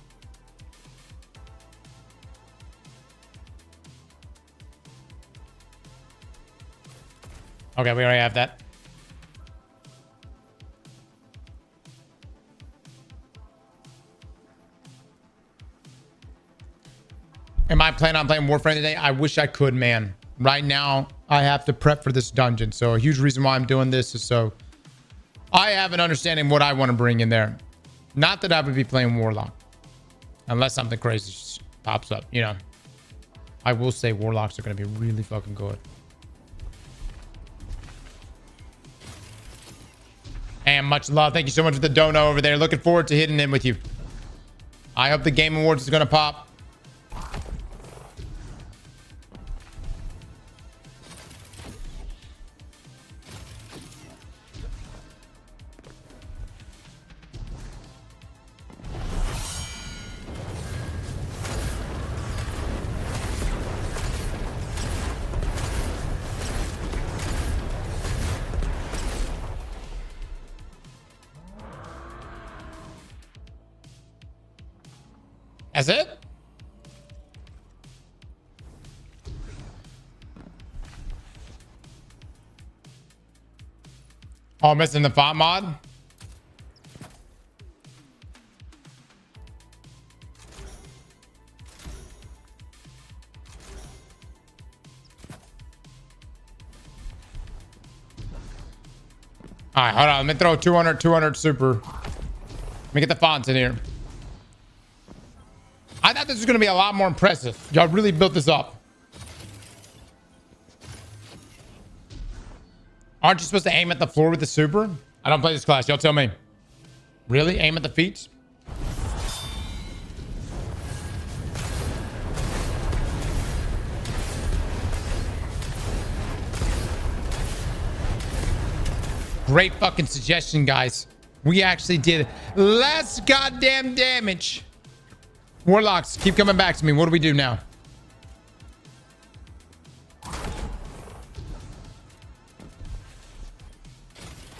Okay, we already have that. Am I planning on playing Warframe today? I wish I could, man. Right now, I have to prep for this dungeon. So a huge reason why I'm doing this is so I have an understanding of what I want to bring in there. Not that I would be playing Warlock. Unless something crazy pops up, you know. I will say Warlocks are going to be really fucking good. And much love. Thank you so much for the dono over there. Looking forward to hitting in with you. I hope the Game Awards is going to pop. That's it? Oh, missing the font mod? All right, hold on. Let me throw 200 super. Let me get the fonts in here. I thought this was going to be a lot more impressive. Y'all really built this up. Aren't you supposed to aim at the floor with the super? I don't play this class. Y'all tell me. Really? Aim at the feet? Great fucking suggestion, guys. We actually did less goddamn damage. Warlocks, keep coming back to me. What do we do now?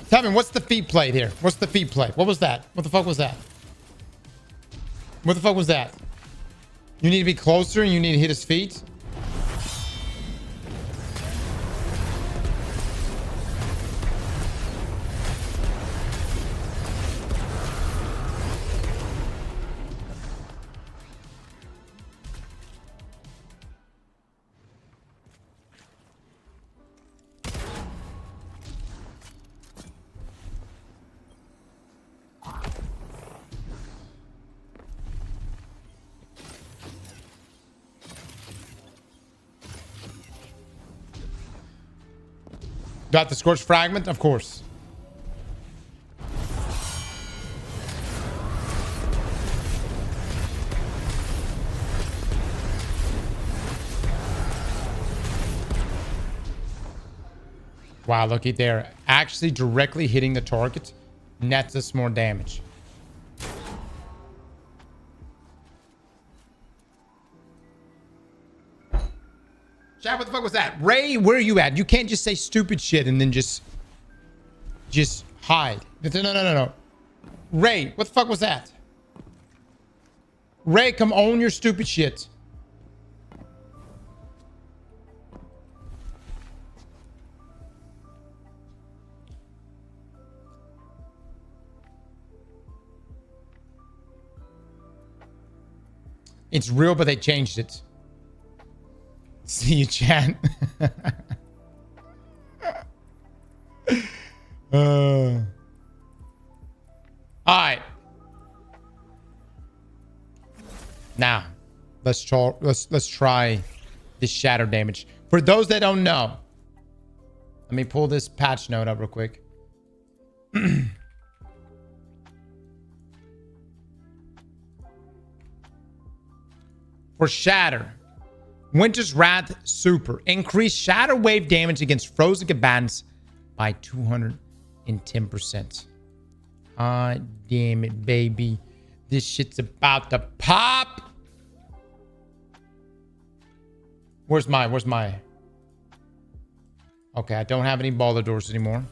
Tell me, what's the feet play here? What's the feet play? What was that? What the fuck was that? What the fuck was that? You need to be closer and you need to hit his feet? Got the Scorched Fragment? Of course. Wow, looky there. Actually directly hitting the target nets us more damage. Chat, what the fuck was that? Ray, where are you at? You can't just say stupid shit and then just hide. No. Ray, what the fuck was that? Ray, come own your stupid shit. It's real, but they changed it. See you, chat. All right. Now, let's try this shatter damage. For those that don't know, let me pull this patch note up real quick. For shatter, Winter's Wrath Super. Increase Shadow Wave damage against frozen combatants by 210%. Ah, damn it, baby. This shit's about to pop. Where's my... Okay, I don't have any baller doors anymore.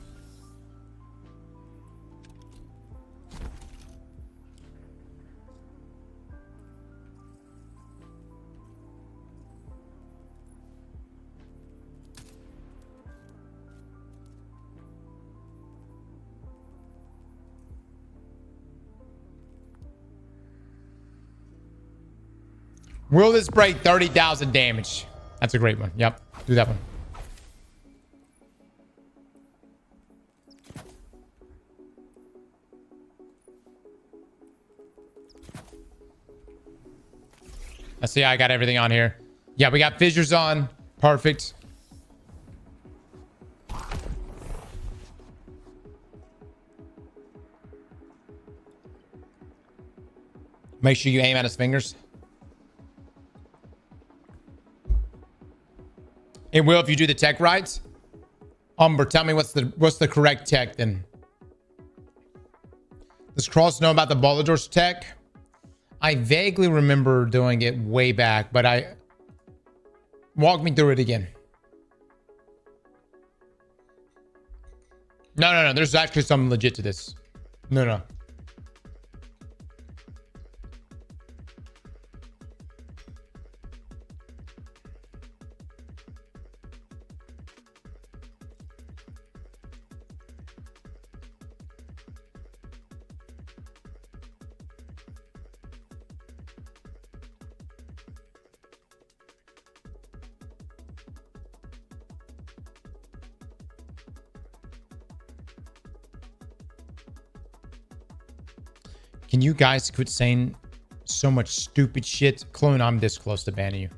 Will this break 30,000 damage? That's a great one. Yep. Do that one. Let's see. I got everything on here. Yeah, we got fissures on. Perfect. Make sure you aim at his fingers. It will if you do the tech right. Umber, tell me what's the correct tech then. Does Cross know about the Bolidor's tech? I vaguely remember doing it way back, but walk me through it again. No. There's actually something legit to this. No. Can you guys quit saying so much stupid shit? Clone, I'm this close to banning you.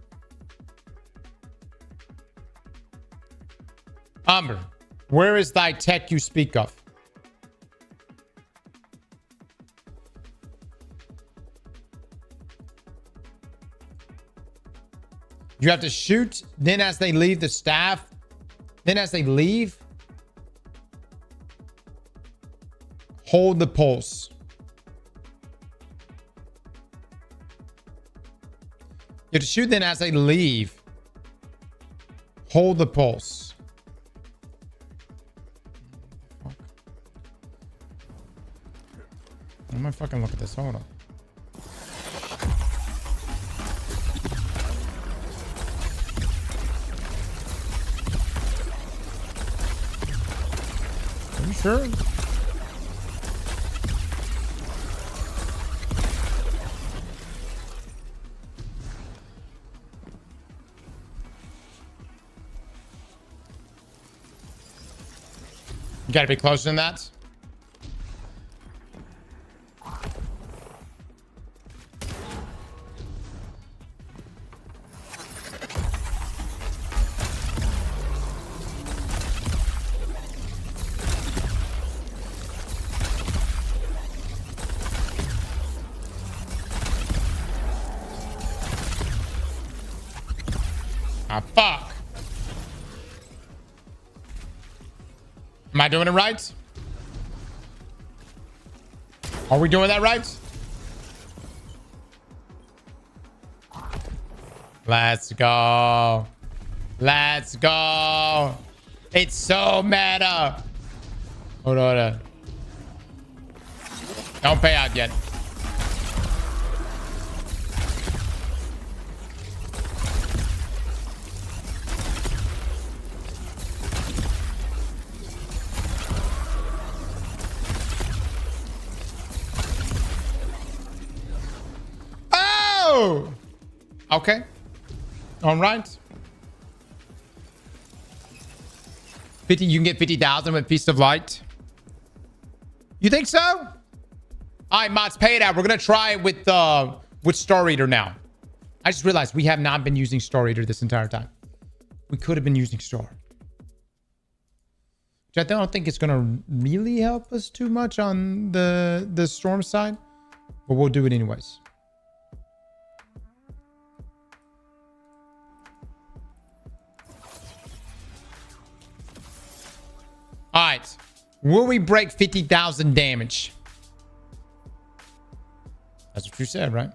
Umber, where is thy tech you speak of? You have to shoot, then as they leave the staff, then as they leave, hold the pulse. You have to shoot, then as they leave, hold the pulse. I'm gonna fucking look at this. Hold on. Are you sure? You gotta be closer than that. Ah, fuck. Am I doing it right? Are we doing that right? Let's go. Let's go. It's so meta. Hold on. Don't pay out yet. Okay. All right. 50. You can get 50,000 with Feast of Light. You think so? All right, mods, pay it out. We're gonna try it with Star Eater now. I just realized we have not been using Star Eater this entire time. We could have been using Star. Which I don't think it's gonna really help us too much on the Storm side, but we'll do it anyways. All right. Will we break 50,000 damage? That's what you said, right?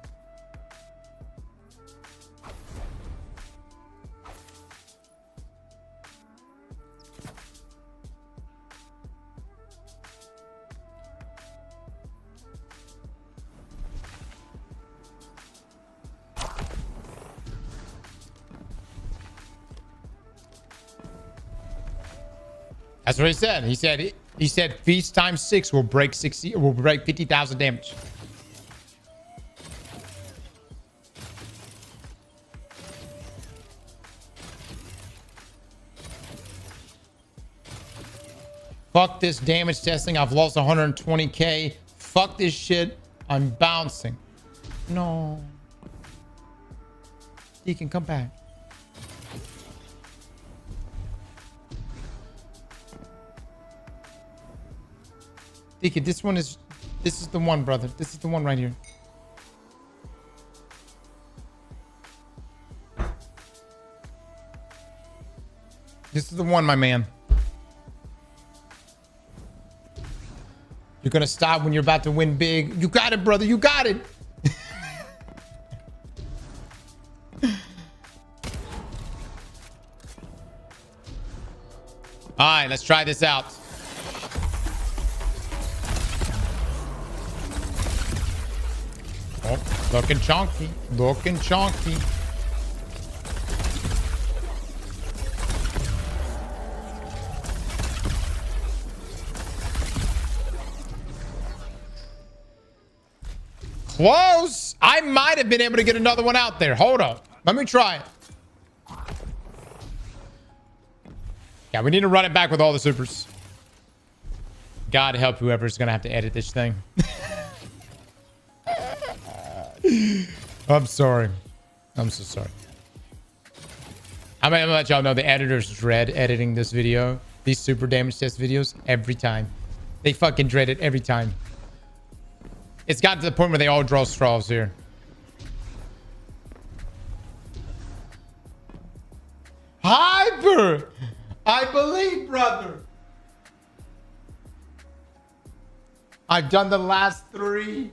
That's what he said. He said feast times 6 will break 50,000 damage. Fuck this damage testing. I've lost 120k. Fuck this shit. I'm bouncing. No. Deacon, come back. Deacon, this is the one, brother. This is the one right here. This is the one, my man. You're gonna stop when you're about to win big. You got it, brother. You got it. All right, let's try this out. Oh, looking chunky. Looking chunky. Close. I might have been able to get another one out there. Hold up. Let me try it. Yeah, we need to run it back with all the supers. God help whoever's going to have to edit this thing. I'm sorry. I'm so sorry. I'm going to let y'all know the editors dread editing this video. These super damage test videos every time. They fucking dread it every time. It's gotten to the point where they all draw straws here. Hyper! I believe, brother. I've done the last 3.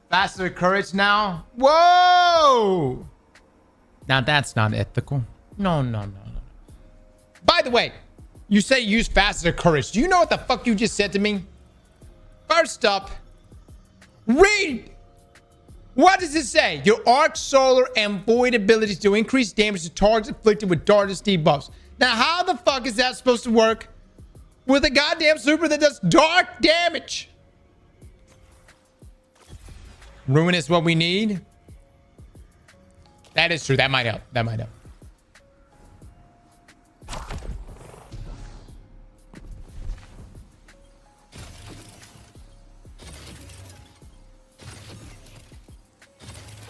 Faster courage now. Whoa! Now that's not ethical. No. By the way, you say use faster courage. Do you know what the fuck you just said to me? First up, read. What does it say? Your arc, solar, and void abilities to increase damage to targets afflicted with darkness debuffs. Now, how the fuck is that supposed to work with a goddamn super that does dark damage? Ruin is what we need. That is true. That might help. That might help.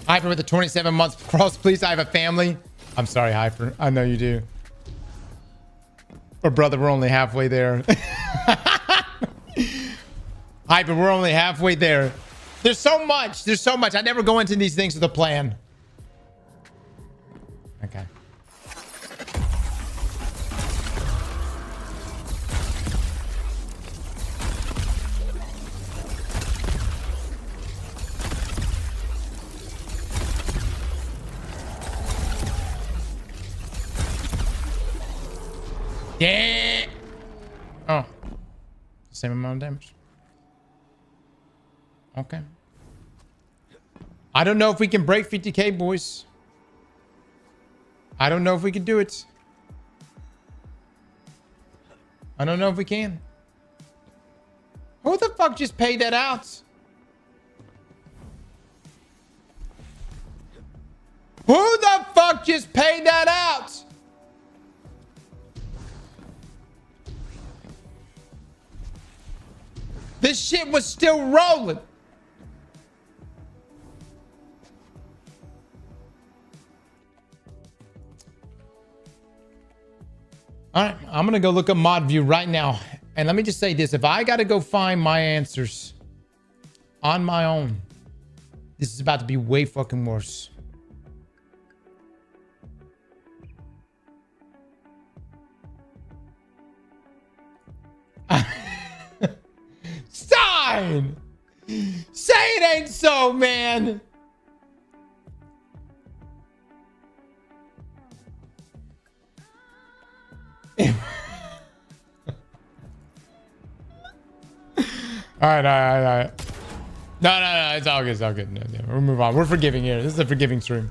Hyper with the 27 months cross, please. I have a family. I'm sorry, Hyper. I know you do. But brother, we're only halfway there. Hyper, we're only halfway there. There's so much. There's so much. I never go into these things with a plan. Okay. Yeah. Oh. Same amount of damage. Okay. I don't know if we can break 50k, boys. I don't know if we can do it. I don't know if we can. Who the fuck just paid that out? Who the fuck just paid that out? This shit was still rolling. All right, I'm going to go look up mod view right now. And let me just say this. If I got to go find my answers on my own, this is about to be way fucking worse. lying. Say it ain't so, man. All right. No, it's all good. It's all good. No, we'll move on. We're forgiving here. This is a forgiving stream.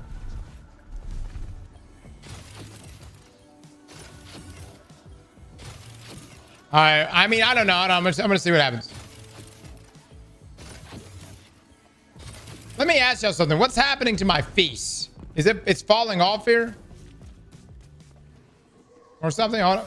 All right. I mean, I don't know. I'm gonna see what happens. Let me ask y'all something. What's happening to my feast? It's falling off here? Or something? Hold on.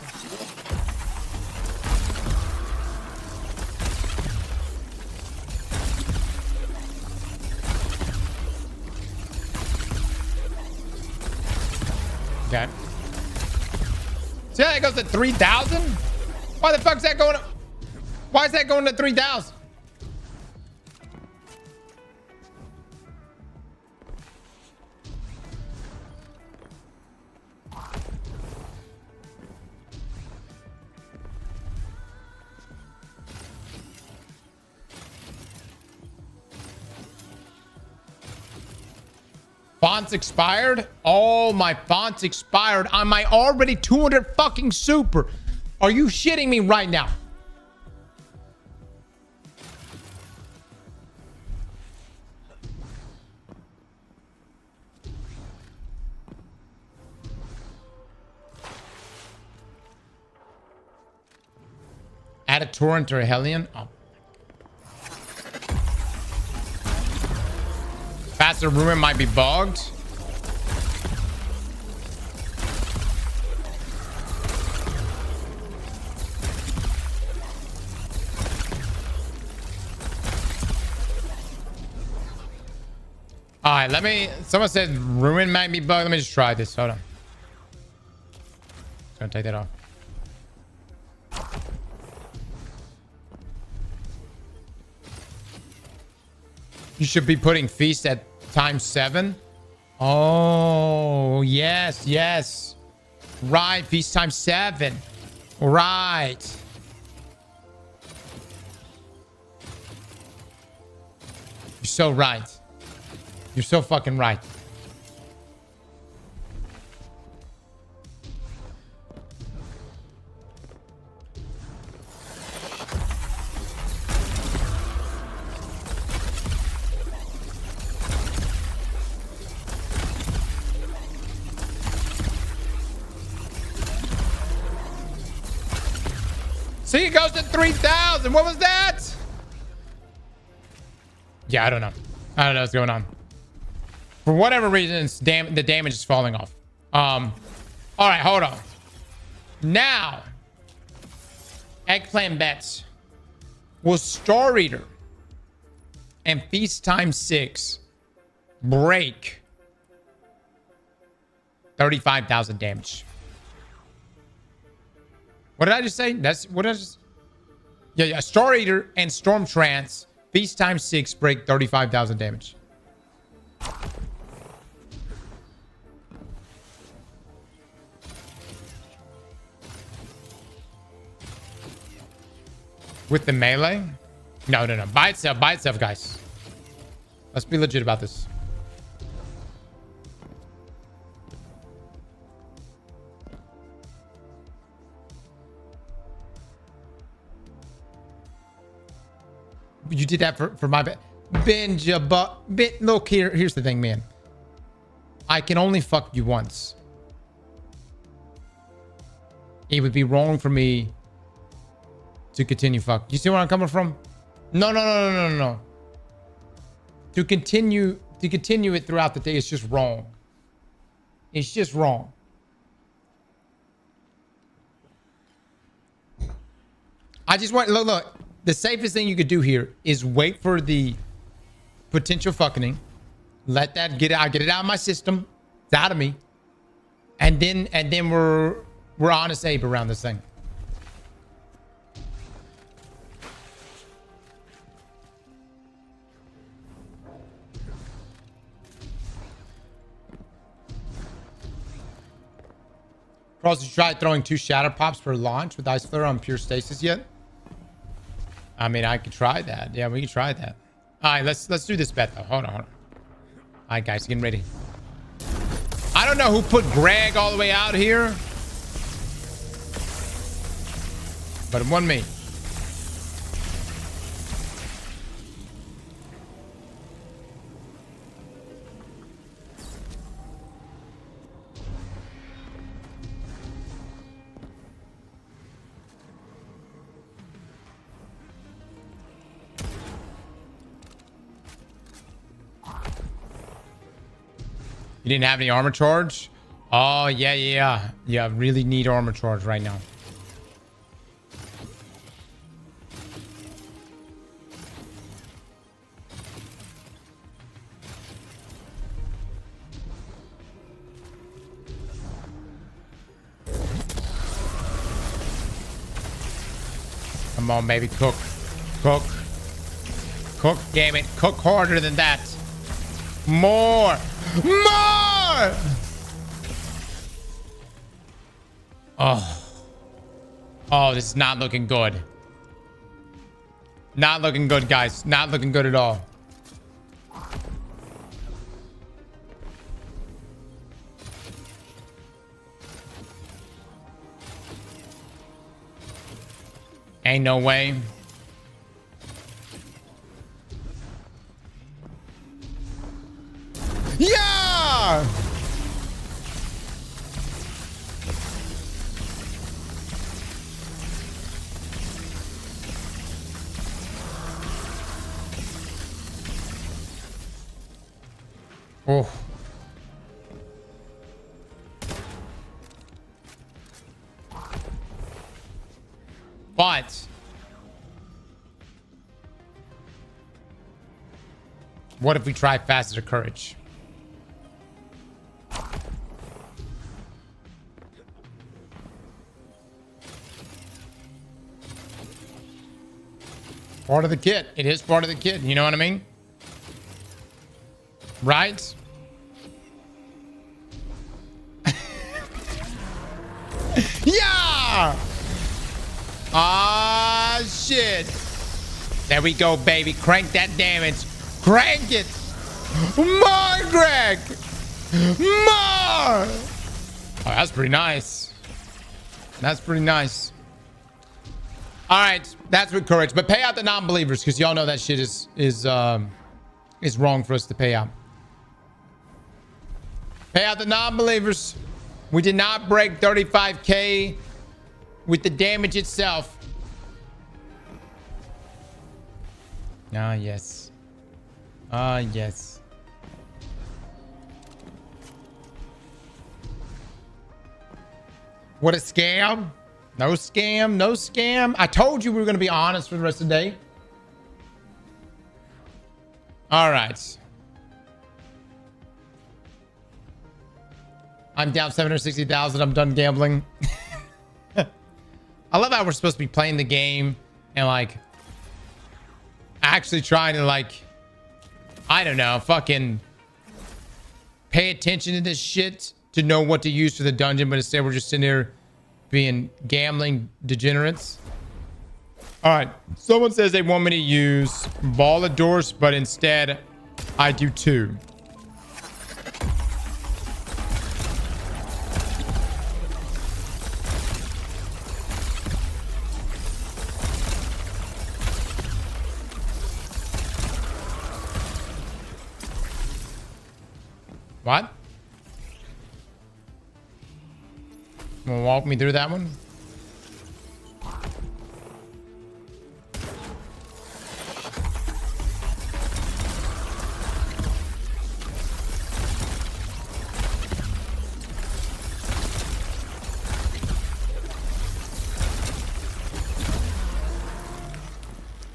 Okay. See how that goes to 3,000? Why the fuck's that going up? Why is that going to 3,000? Fonts expired? Oh, my fonts expired on my already 200 fucking super. Are you shitting me right now? Add a torrent or a Hellion? Oh. Faster Ruin might be bugged. All right, someone said Ruin might be bugged. Let me just try this. Hold on. Just gonna take that off. You should be putting feast at ×7. Oh, yes. Right, feast ×7. Right. You're so right. You're so fucking right. See, it goes to 3,000. What was that? Yeah, I don't know. I don't know what's going on. For whatever reason, the damage is falling off. All right, hold on. Now, Eggplant bets. Will Star Eater and Feast ×6 break 35,000 damage? What did I just say? That's what I just... Yeah. Star Eater and Storm Trance, Feast ×6 break 35,000 damage. With the melee? No. By itself, guys. Let's be legit about this. You did that for my binge, but look here. Here's the thing, man. I can only fuck you once. It would be wrong for me to continue fuck. You see where I'm coming from? No. To continue it throughout the day is just wrong. It's just wrong. I just want look. The safest thing you could do here is wait for the potential fucking. Let that get out of my system. It's out of me. And then we're honest Abe around this thing. Cross, you tried throwing 2 shatter pops per launch with Ice Flare on pure stasis yet? I mean, I could try that. Yeah, we can try that. All right, let's do this bet though. Hold on. All right, guys, getting ready. I don't know who put Greg all the way out here, but it wasn't me. You didn't have any armor charge? Oh, yeah. Yeah, really need armor charge right now. Come on, baby. Cook. Cook. Cook, damn it. Cook harder than that. More. More! Oh, this is not looking good. Not looking good, guys. Not looking good at all. Ain't no way. Yeah! Oh. But what if we try faster courage? Part of the kit. It is part of the kit. You know what I mean? Right? Yeah! Ah, shit. There we go, baby. Crank that damage. Crank it. More, Greg. More. Oh, that's pretty nice. That's pretty nice. All right, that's with courage, but pay out the non-believers because y'all know that shit is wrong for us to pay out. Pay out the non-believers. We did not break 35k with the damage itself. Ah, yes. Ah, yes. What a scam. No scam, no scam. I told you we were going to be honest for the rest of the day. All right. I'm down 760,000. I'm done gambling. I love how we're supposed to be playing the game and like actually trying to like, I don't know, fucking pay attention to this shit to know what to use for the dungeon, but instead we're just sitting here being gambling degenerates. All right, someone says they want me to use Ball of Doors, but instead I do 2. What? Wanna walk me through that one?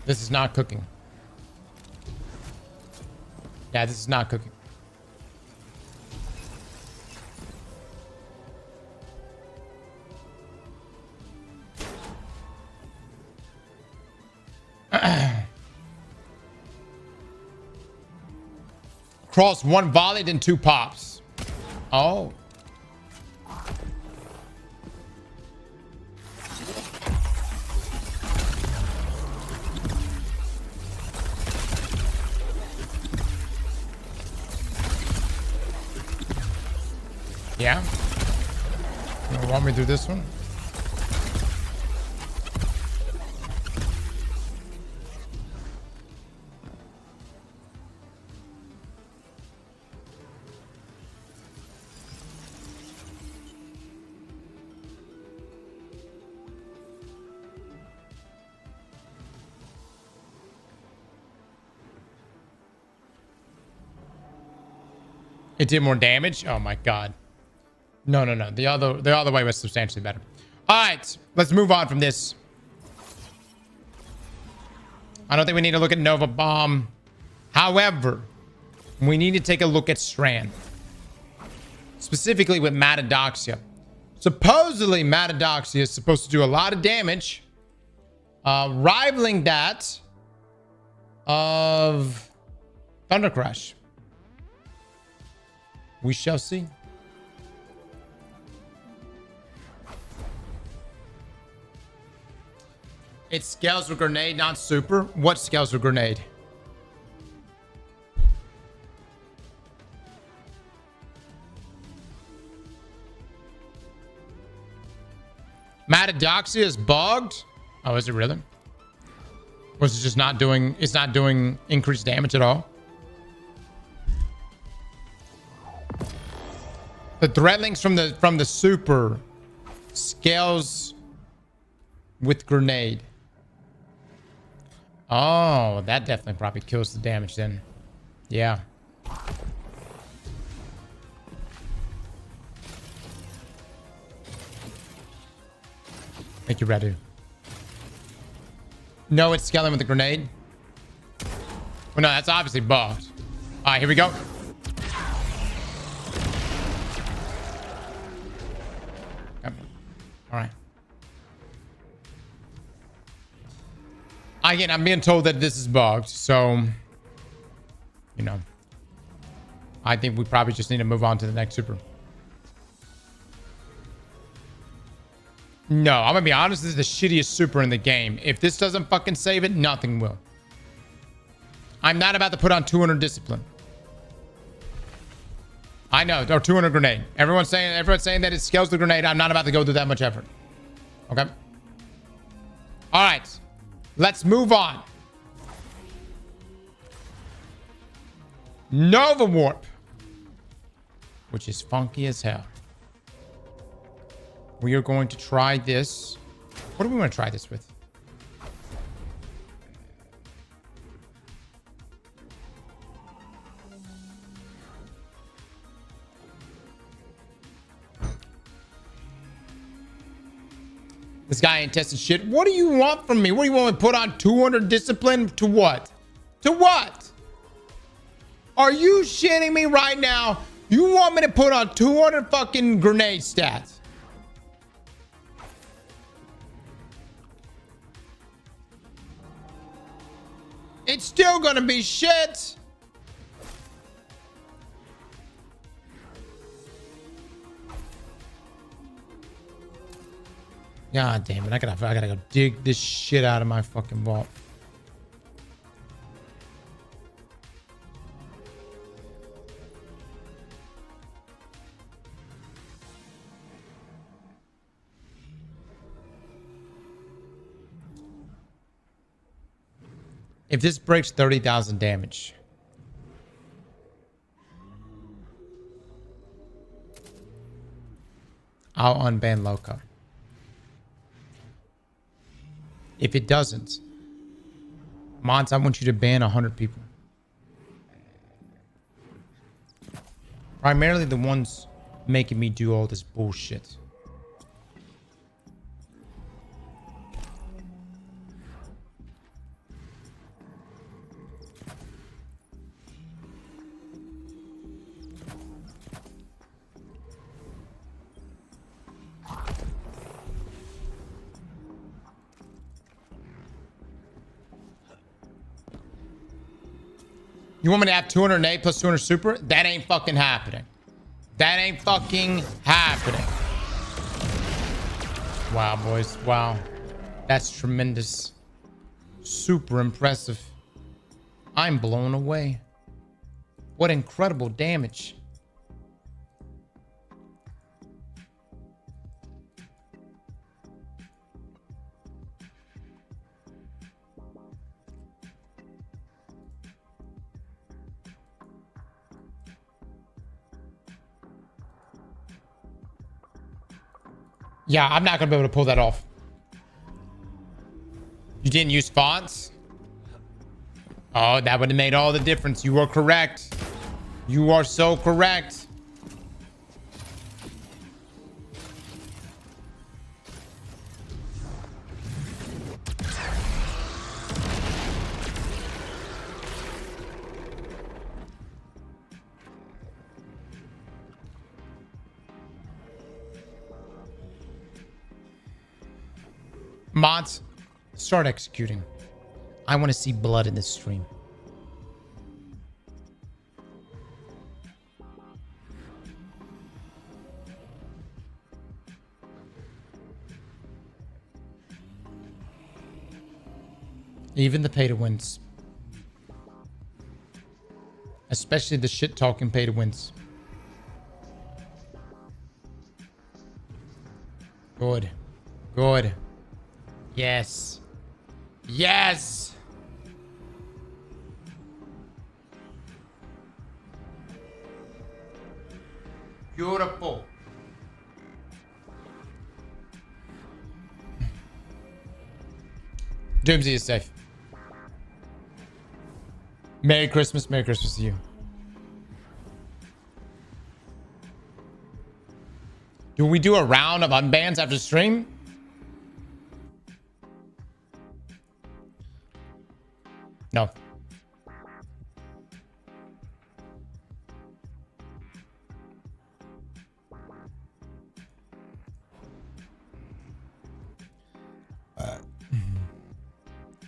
This is not cooking. Yeah, this is not cooking. Cross 1 volley, then 2 pops. Oh. Yeah? You don't want me through this one? It did more damage? Oh my god. No. The other way was substantially better. Alright, let's move on from this. I don't think we need to look at Nova Bomb. However, we need to take a look at Strand. Specifically with Matadoxia. Supposedly, Matadoxia is supposed to do a lot of damage. Rivaling that of Thunder Crash. We shall see. It scales with grenade, not super. What scales with grenade? Matadoxia is bugged? Oh, is it really? Was it just not doing, it's not doing increased damage at all? The threadlings from the super scales with grenade. Oh, that definitely probably kills the damage then. Yeah. Thank you, Radu. No, it's scaling with the grenade. Well, no, that's obviously bugged. All right, here we go. All right. Again, I'm being told that this is bugged, so you know, I think we probably just need to move on to the next super. No, I'm gonna be honest, this is the shittiest super in the game. If this doesn't fucking save it, nothing will. I'm not about to put on 200 discipline. I know, or 200 grenade. Everyone's saying that it scales the grenade. I'm not about to go through that much effort. Okay. All right. Let's move on. Nova Warp, which is funky as hell. We are going to try this. What do we want to try this with? This guy ain't testing shit. What do you want from me? What do you want me to put on 200 discipline? To what? To what? Are you shitting me right now? You want me to put on 200 fucking grenade stats? It's still gonna be shit. God damn it. I gotta go dig this shit out of my fucking vault. If this breaks 30,000 damage, I'll unban Loco. If it doesn't, Mons, I want you to ban 100 people. Primarily the ones making me do all this bullshit. You want me to have 208 plus 200 super? That ain't fucking happening. That ain't fucking happening. Wow, boys. Wow. That's tremendous. Super impressive. I'm blown away. What incredible damage. Yeah, I'm not gonna be able to pull that off. You didn't use fonts? Oh, that would have made all the difference. You are correct. You are so correct. Mods, start executing. I want to see blood in this stream. Even the pay to wins. Especially the shit talking pay to wins. Good. Good. Yes. Yes. Beautiful. Doomsday is safe. Merry Christmas. Merry Christmas to you. Do we do a round of unbans after stream? No.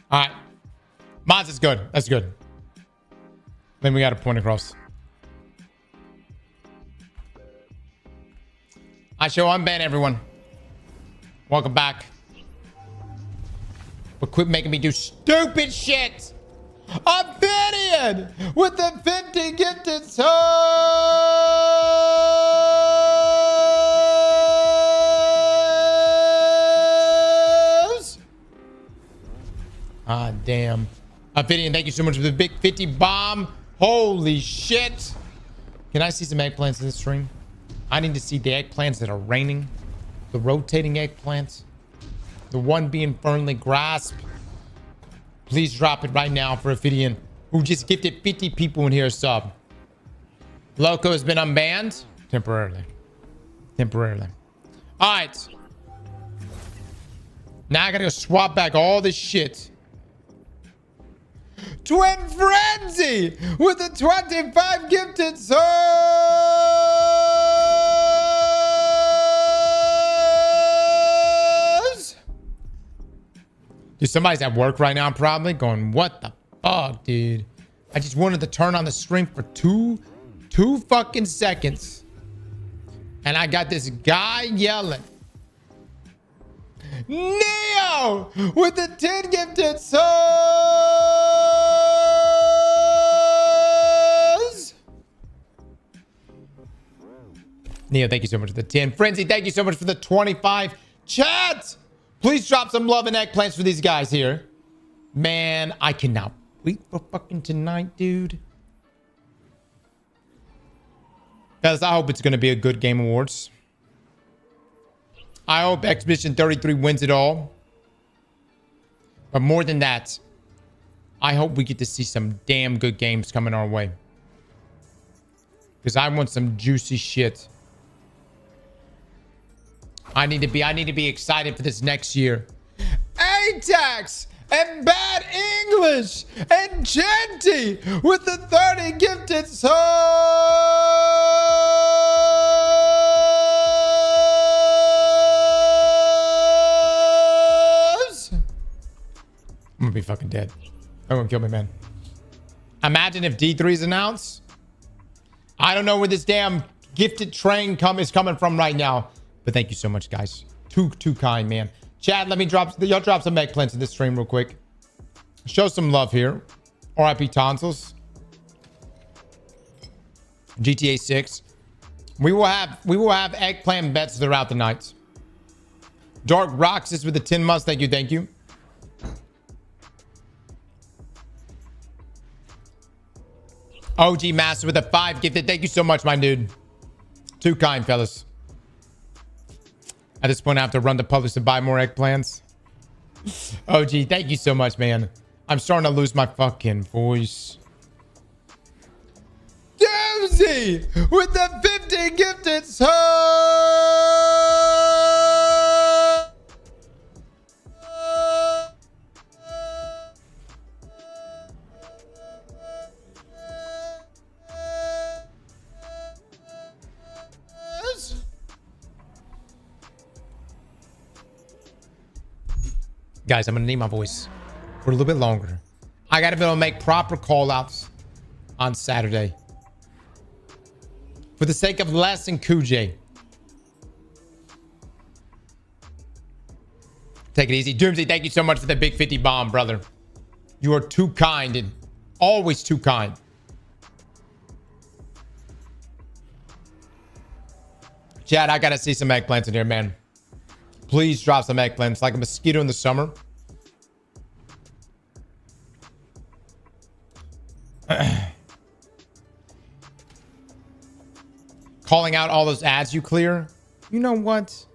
All right. Mods is good. That's good. Then we got a point across. I show unban everyone. Welcome back. But quit making me do stupid shit. Opinion with the 50 gifted souls. Ah, damn. Opinion, thank you so much for the big 50 bomb. Holy shit. Can I see some eggplants in this stream? I need to see the eggplants that are raining. The rotating eggplants. The one being firmly grasped. Please drop it right now for Ophidian, who just gifted 50 people in here a sub. Loco has been unbanned. Temporarily. Temporarily. All right. Now I gotta go swap back all this shit. Twin Frenzy with the 25 gifted souls. Dude, somebody's at work right now probably going, what the fuck, dude? I just wanted to turn on the stream for two fucking seconds. And I got this guy yelling. Neo with the 10 gifted souls. Neo, thank you so much for the 10. Frenzy, thank you so much for the 25. Chat, please drop some love and eggplants for these guys here. Man, I cannot wait for fucking tonight, dude. Fellas, I hope it's going to be a good Game Awards. I hope Expedition 33 wins it all. But more than that, I hope we get to see some damn good games coming our way. Because I want some juicy shit. I need to be excited for this next year. ATAX and Bad English and Genty with the 30 gifted souls. I'm gonna be fucking dead. They're gonna kill me, man. Imagine if D3's announced. I don't know where this damn gifted train is coming from right now. But thank you so much, guys. Too kind, man. Chat, let me y'all drop some eggplants in this stream real quick. Show some love here. RIP tonsils. GTA 6. We will have eggplant bets throughout the night. Dark Roxas with the 10 months. Thank you. OG Master with a 5 gifted. Thank you so much, my dude. Too kind, fellas. At this point, I have to run to Publix to buy more eggplants. Oh, gee, thank you so much, man. I'm starting to lose my fucking voice. Dempsey with the 50 gifted subs. Guys, I'm gonna need my voice for a little bit longer. I gotta be able to make proper call outs on Saturday. For the sake of Les and Kujay. Take it easy. Doomsday, thank you so much for the big 50 bomb, brother. You are too kind and always too kind. Chad, I gotta see some eggplants in here, man. Please drop some eggplants like a mosquito in the summer. Calling out all those ads you clear. You know what?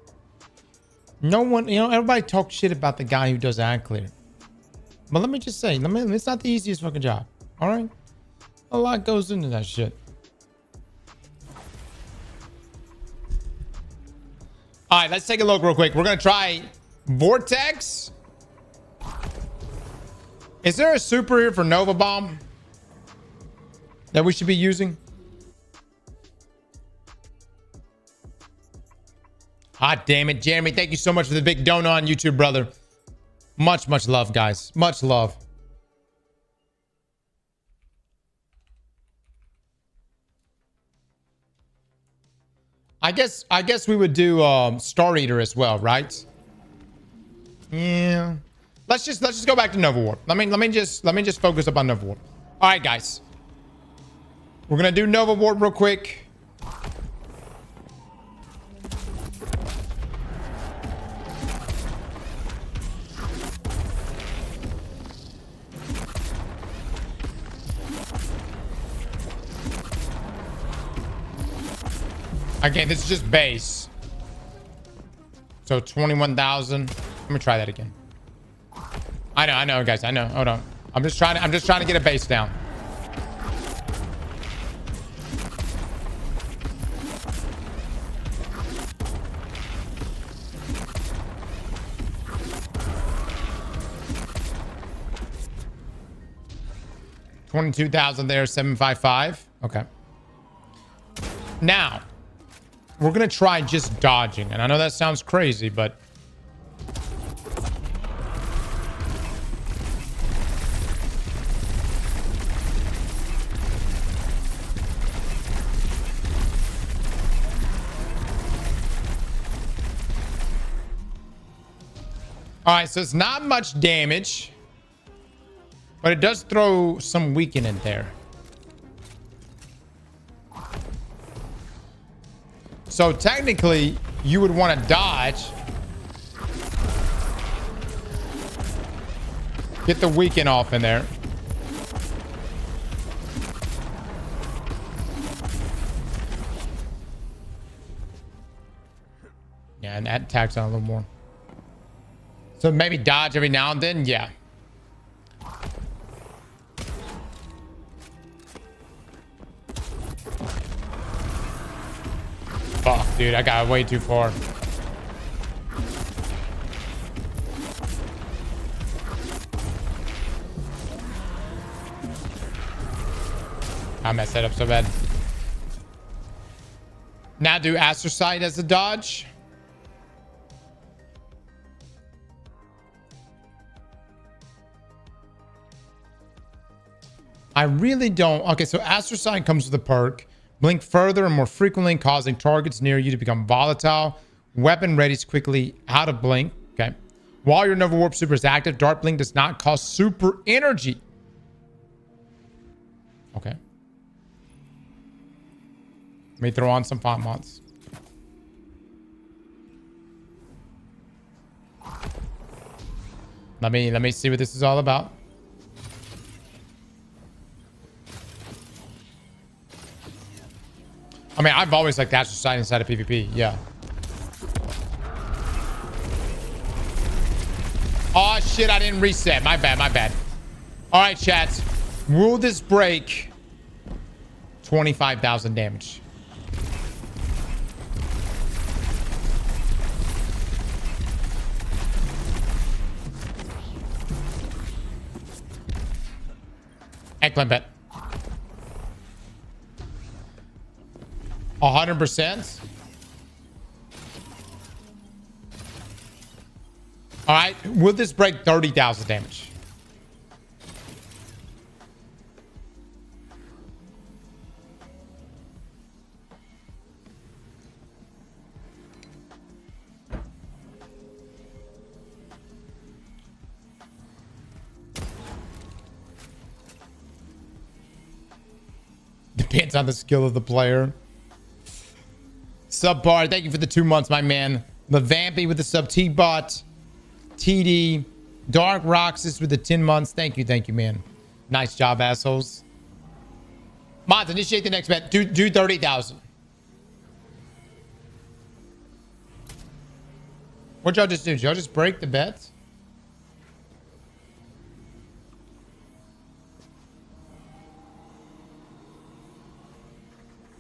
No one, everybody talks shit about the guy who does ad clear. But let me just say, it's not the easiest fucking job. All right? A lot goes into that shit. All right, let's take a look real quick. We're going to try Vortex. Is there a super here for Nova Bomb that we should be using? Hot damn it, Jeremy. Thank you so much for the big donut on YouTube, brother. Much, much love, guys. Much love. I guess we would do Star Eater as well, right? Yeah. Let's just go back to Nova Warp. Let me just focus up on Nova Warp. All right, guys. We're gonna do Nova Warp real quick. Okay, this is just base. So 21,000. Let me try that again. I know, guys. I know. Hold on. I'm just trying to get a base down. $22,000 there, 755. Okay. Now, we're going to try just dodging. And I know that sounds crazy, but... All right, so it's not much damage. But it does throw some weaken in there. So technically, you would want to dodge. Get the weaken off in there. Yeah, and that attacks on a little more. So maybe dodge every now and then. Yeah. Fuck, dude, I got way too far. I messed that up so bad. Now do Astrocyte as a dodge. I really don't. Okay, so Astrocyte comes with a perk. Blink further and more frequently, causing targets near you to become volatile. Weapon readies quickly out of blink. Okay. While your Nova Warp super is active, Dark Blink does not cost super energy. Okay. Let me throw on some font mods. Let me see what this is all about. I mean, I've always liked Astrocyte inside of PvP. Yeah. Oh, shit. I didn't reset. My bad. My bad. All right, chat. Will this break 25,000 damage? Eggplant bet. 100%. All right. Will this break 30,000 damage? Depends on the skill of the player. Subbar, thank you for the 2 months, my man. Levampy with the sub T-bot. TD. Dark Roxas with the 10 months. Thank you, man. Nice job, assholes. Mods, initiate the next bet. Do 30,000. What'd y'all just do? Did y'all just break the bets?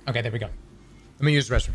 Okay, there we go. Let me use the restroom.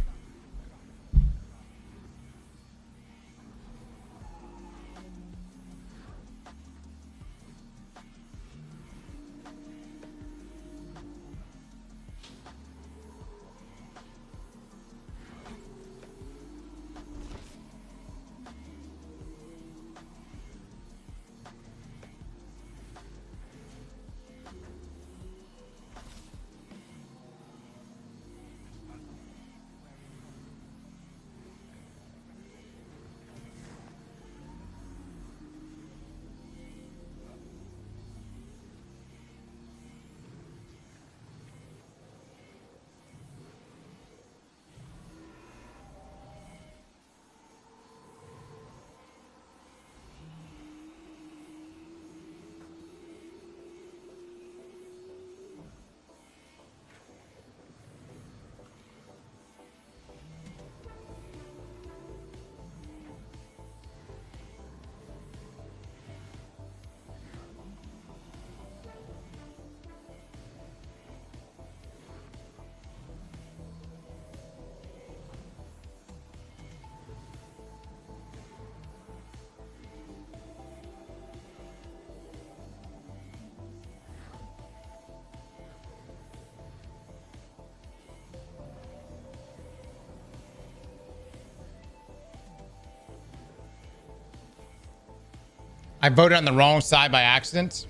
I voted on the wrong side by accident.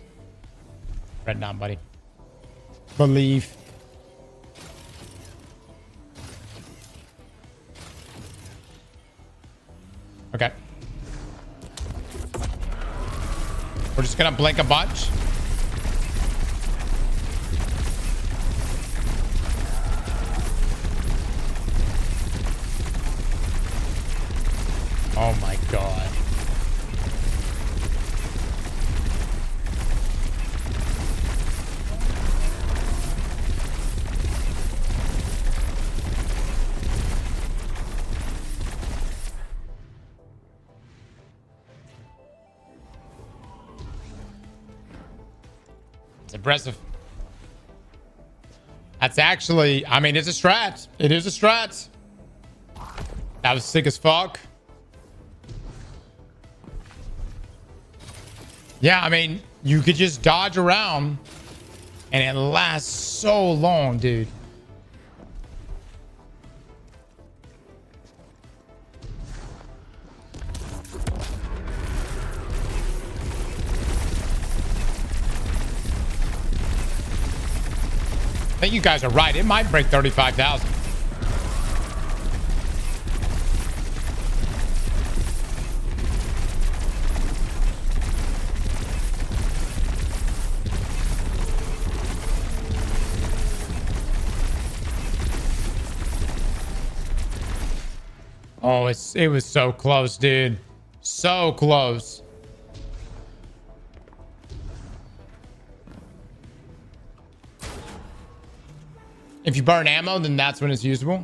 Red down, buddy. Believe. Okay. We're just gonna blink a bunch. Oh my god. Impressive. That's actually, I mean, it's a strat. It is a strat. That was sick as fuck. Yeah, I mean, you could just dodge around and it lasts so long, dude. I think you guys are right. It might break 35,000. Oh, it was so close, dude. So close. If you burn ammo, then that's when it's usable.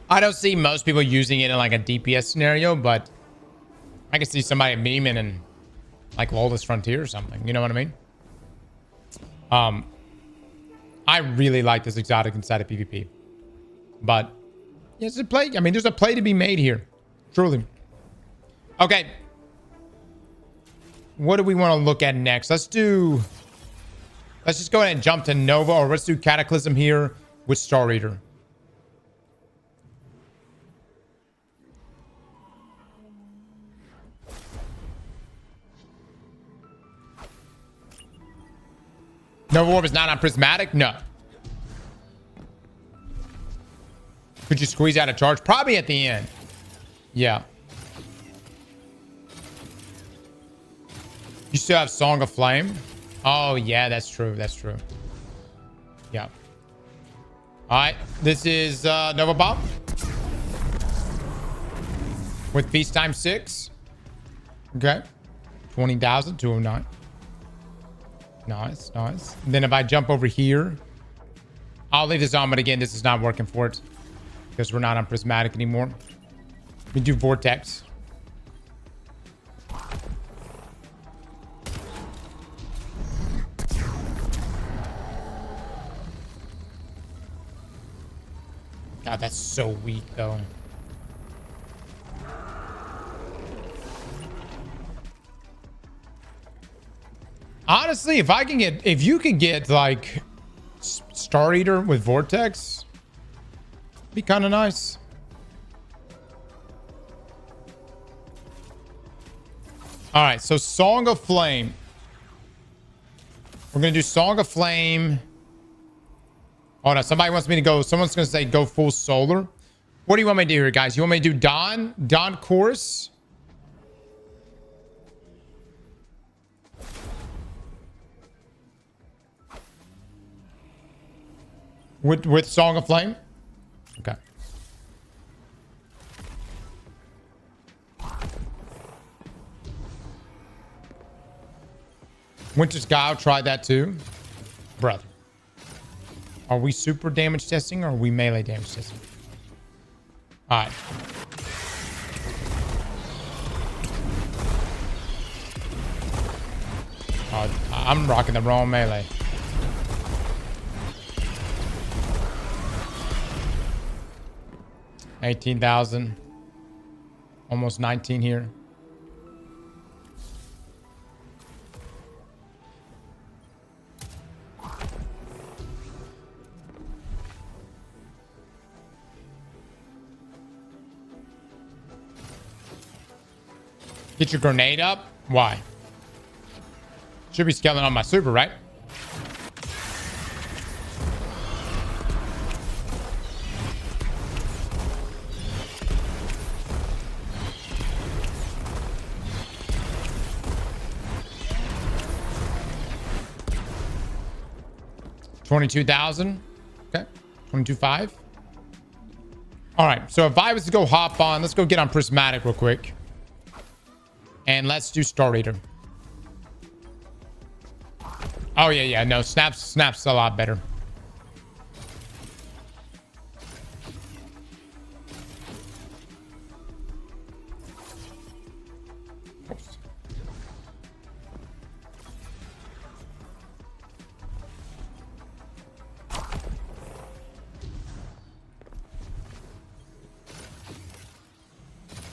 I don't see most people using it in like a DPS scenario, but I could see somebody memeing in like Lawless Frontier or something. You know what I mean? I really like this exotic inside of PvP. But yeah, it's a play. I mean, there's a play to be made here. Truly. Okay. What do we want to look at next? Let's just go ahead and jump to Nova, or let's do Cataclysm here with Star Eater. Nova Orb is not on Prismatic? No. Could you squeeze out a charge? Probably at the end. Yeah. You still have Song of Flame? Oh, yeah, that's true. That's true. Yeah. All right. This is Nova Bomb. With Feast Time 6. Okay. 20,000, 209. Nice, nice. And then if I jump over here, I'll leave this on, but again, this is not working for it because we're not on Prismatic anymore. We do Vortex. God, that's so weak, though. Honestly, if you could get like Star Eater with Vortex, be kind of nice. All right, so Song of Flame. We're gonna do Song of Flame. Oh no, somebody wants me to go. Someone's gonna say go full solar. What do you want me to do here, guys? You want me to do Dawn Chorus? With Song of Flame? Okay. Winter's Guile, try that too. Brother. Are we super damage testing or are we melee damage testing? Alright. Oh, I'm rocking the wrong melee. $18,000. Almost 19 here. Get your grenade up? Why? Should be scaling on my super, right? $22,000. Okay. 22.5. All right. So if I was to go hop on, let's go get on Prismatic real quick. And let's do Star Eater. Oh, yeah, yeah. No, Snap's a lot better.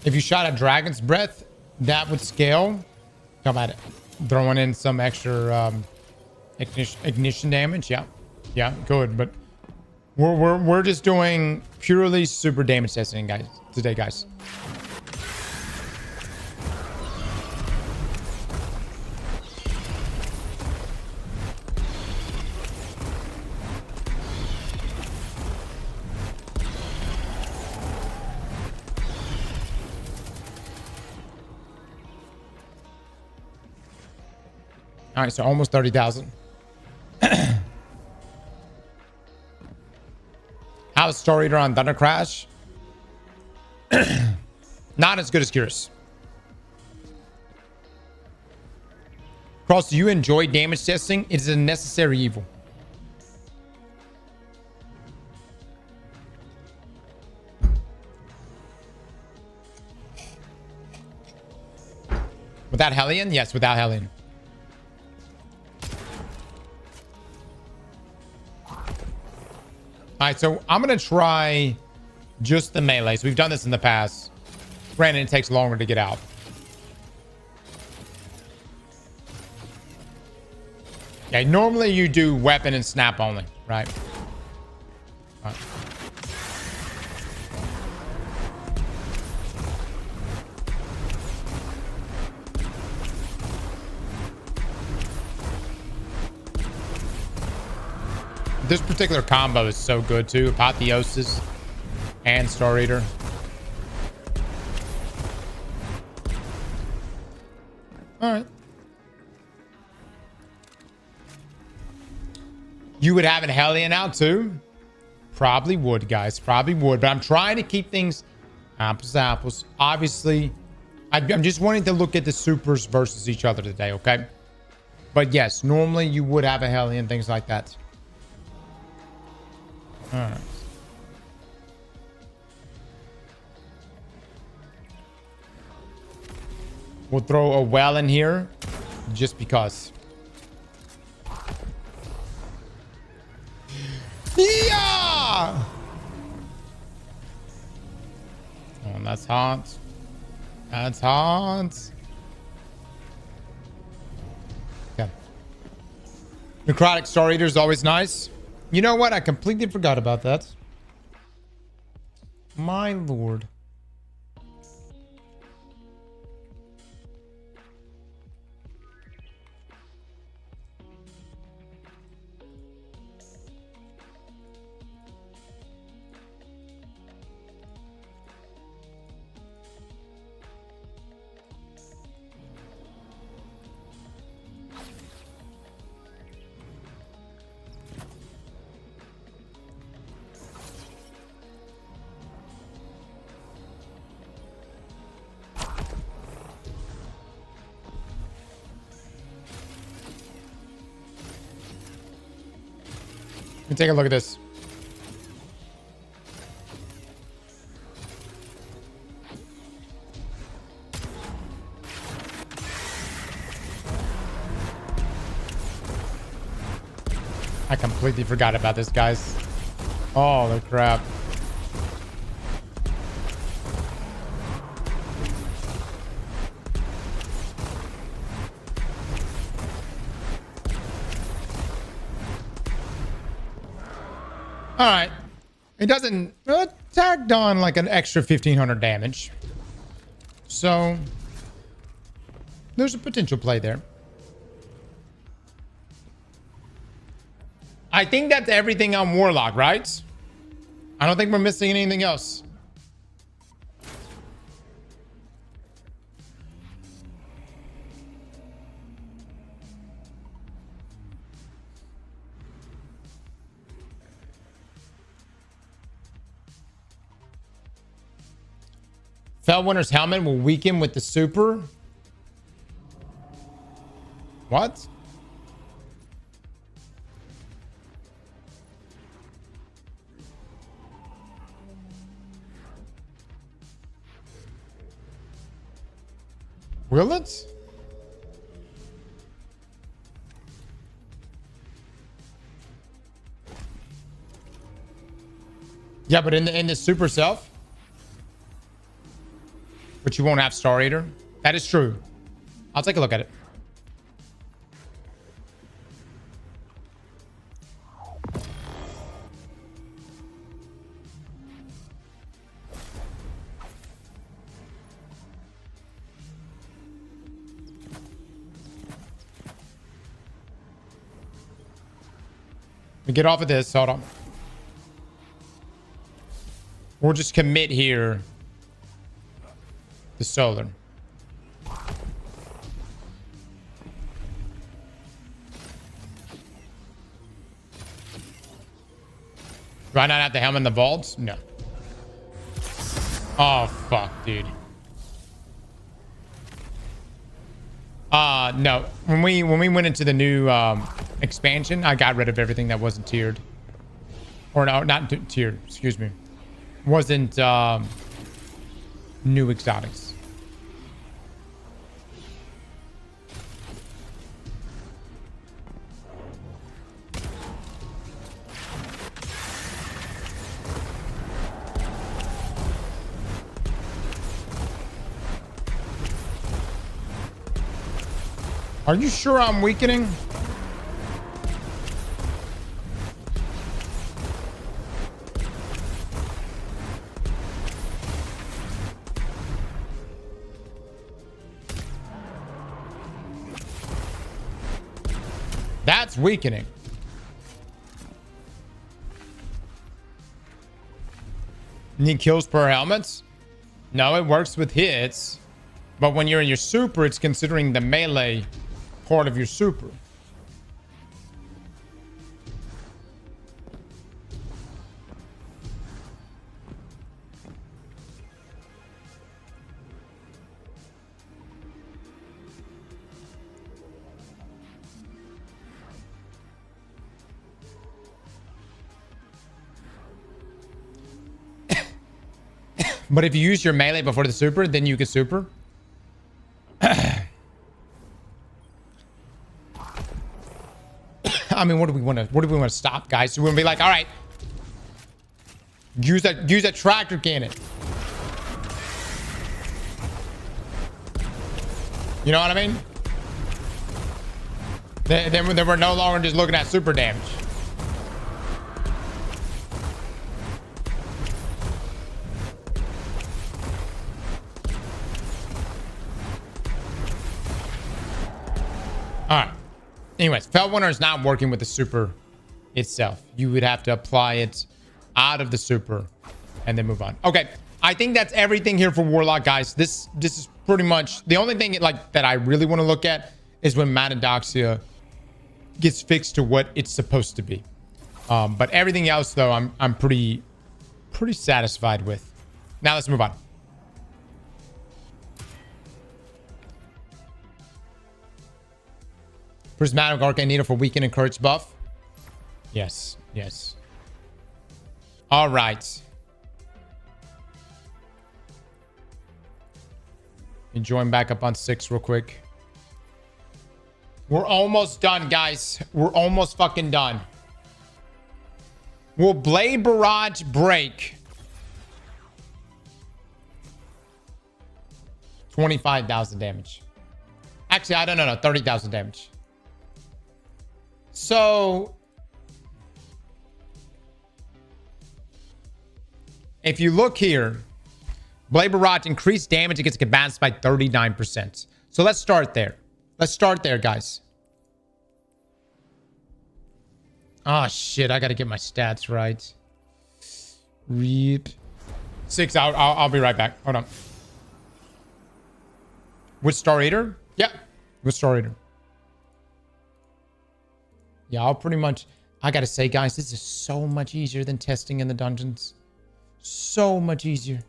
If you shot a Dragon's Breath, that would scale. How about it? Throwing in some extra ignition damage. Yeah, yeah, good. But we're just doing purely super damage testing, guys. Today, guys. All right, so almost 30,000. How's Star Eater on Thunder Crash? Not as good as Curious. Cross, do you enjoy damage testing? It is a necessary evil. Without Hellion? Yes, without Hellion. All right, so I'm going to try just the melee. So we've done this in the past. Granted, it takes longer to get out. Okay, normally you do weapon and snap only, right? All right. This particular combo is so good too. Apotheosis and Star Eater. All right. You would have an Hellion out too? Probably would, guys. Probably would. But I'm trying to keep things apples to apples. Obviously, I'm just wanting to look at the supers versus each other today, okay? But yes, normally you would have a Hellion, things like that. All right. We'll throw a well in here just because. Yeah! Oh, that's hot. That's hot. Okay. Necrotic Star Eater is always nice. You know what? I completely forgot about that. My lord. Let me take a look at this. I completely forgot about this, guys. Oh, the crap. All right. It doesn't tagged on like an extra 1500 damage. So there's a potential play there. I think that's everything on Warlock, right? I don't think we're missing anything else. Fellwinter's helmet will weaken with the super. What? Will it? Yeah, but in the super self. But you won't have Star Eater. That is true. I'll take a look at it. We get off of this. Hold on. We'll just commit here. The solar. Do I not have the helmet in the vaults? No. Oh fuck, dude. No. When we went into the new expansion, I got rid of everything that wasn't tiered. Or no, not tiered, excuse me. Wasn't new exotics. Are you sure I'm weakening? That's weakening. Need kills per helmets? No, it works with hits. But when you're in your super, it's considering the melee part of your super. But if you use your melee before the super, then you can super. I mean, what do we want to stop, guys? So we're gonna be like, all right, use that tractor cannon. You know what I mean? Then we're no longer just looking at super damage. All right. Anyways, Feldwinter is not working with the super itself. You would have to apply it out of the super and then move on. Okay. I think that's everything here for Warlock, guys. This is pretty much the only thing like that I really want to look at is when Matadoxia gets fixed to what it's supposed to be. But everything else, though, I'm pretty satisfied with. Now let's move on. Prismatic Arcane Needle for Weaken and Courage buff. Yes, yes. All right. And join back up on 6 real quick. We're almost done, guys. We're almost fucking done. Will Blade Barrage break? 25,000 damage. Actually, I don't know. 30,000 damage. So, if you look here, Blade Barrage increased damage against combatants by 39%. So let's start there. Let's start there, guys. Oh, shit. I got to get my stats right. Reap. 6 out. I'll be right back. Hold on. With Star Eater? Yeah. With Star Eater. Yeah, I'll pretty much... I got to say, guys, this is so much easier than testing in the dungeons. So much easier.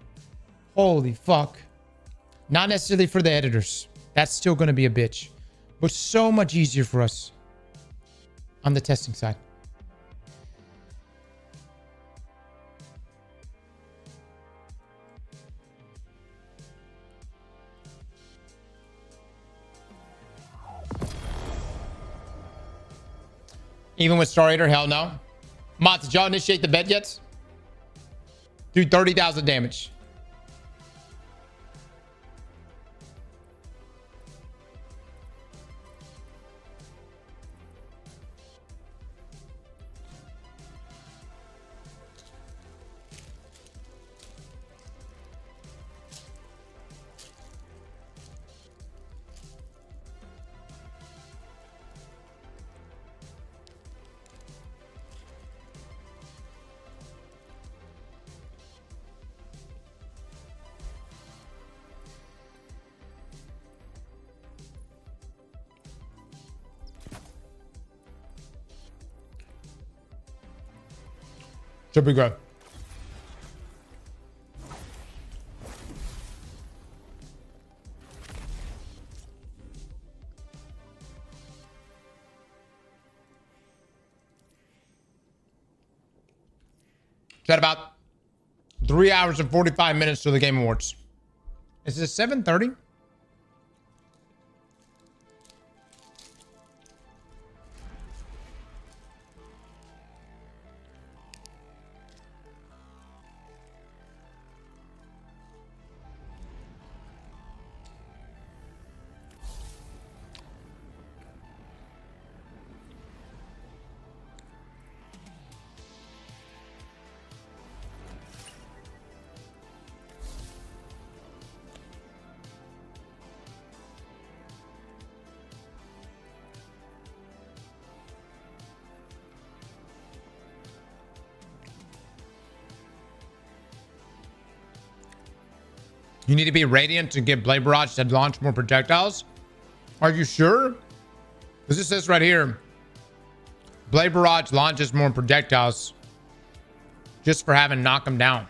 Holy fuck. Not necessarily for the editors. That's still going to be a bitch. But so much easier for us on the testing side. Even with Star Eater? Hell no. Mods, did y'all initiate the bed yet? Do 30,000 damage. Should be good. Got about 3 hours and 45 minutes to the Game Awards. Is it 7:30? You need to be radiant to get Blade Barrage to launch more projectiles. Are you sure? Because it says right here, Blade Barrage launches more projectiles just for having knock them down.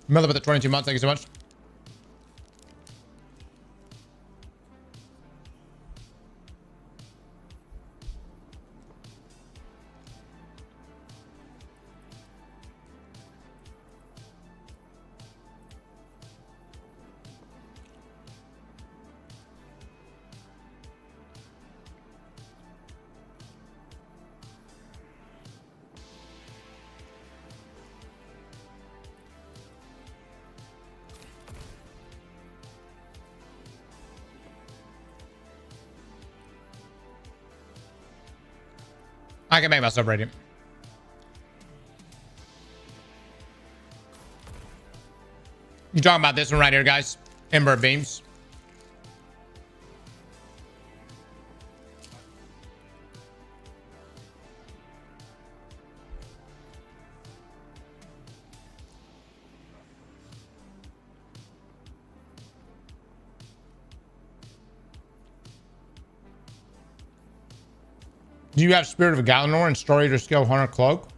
Miller with the 22 months. Thank you so much. I can make myself radiant. You talking about this one right here, guys? Ember beams. Do you have Spirit of Galanor and Story Eater Skill Hunter Cloak?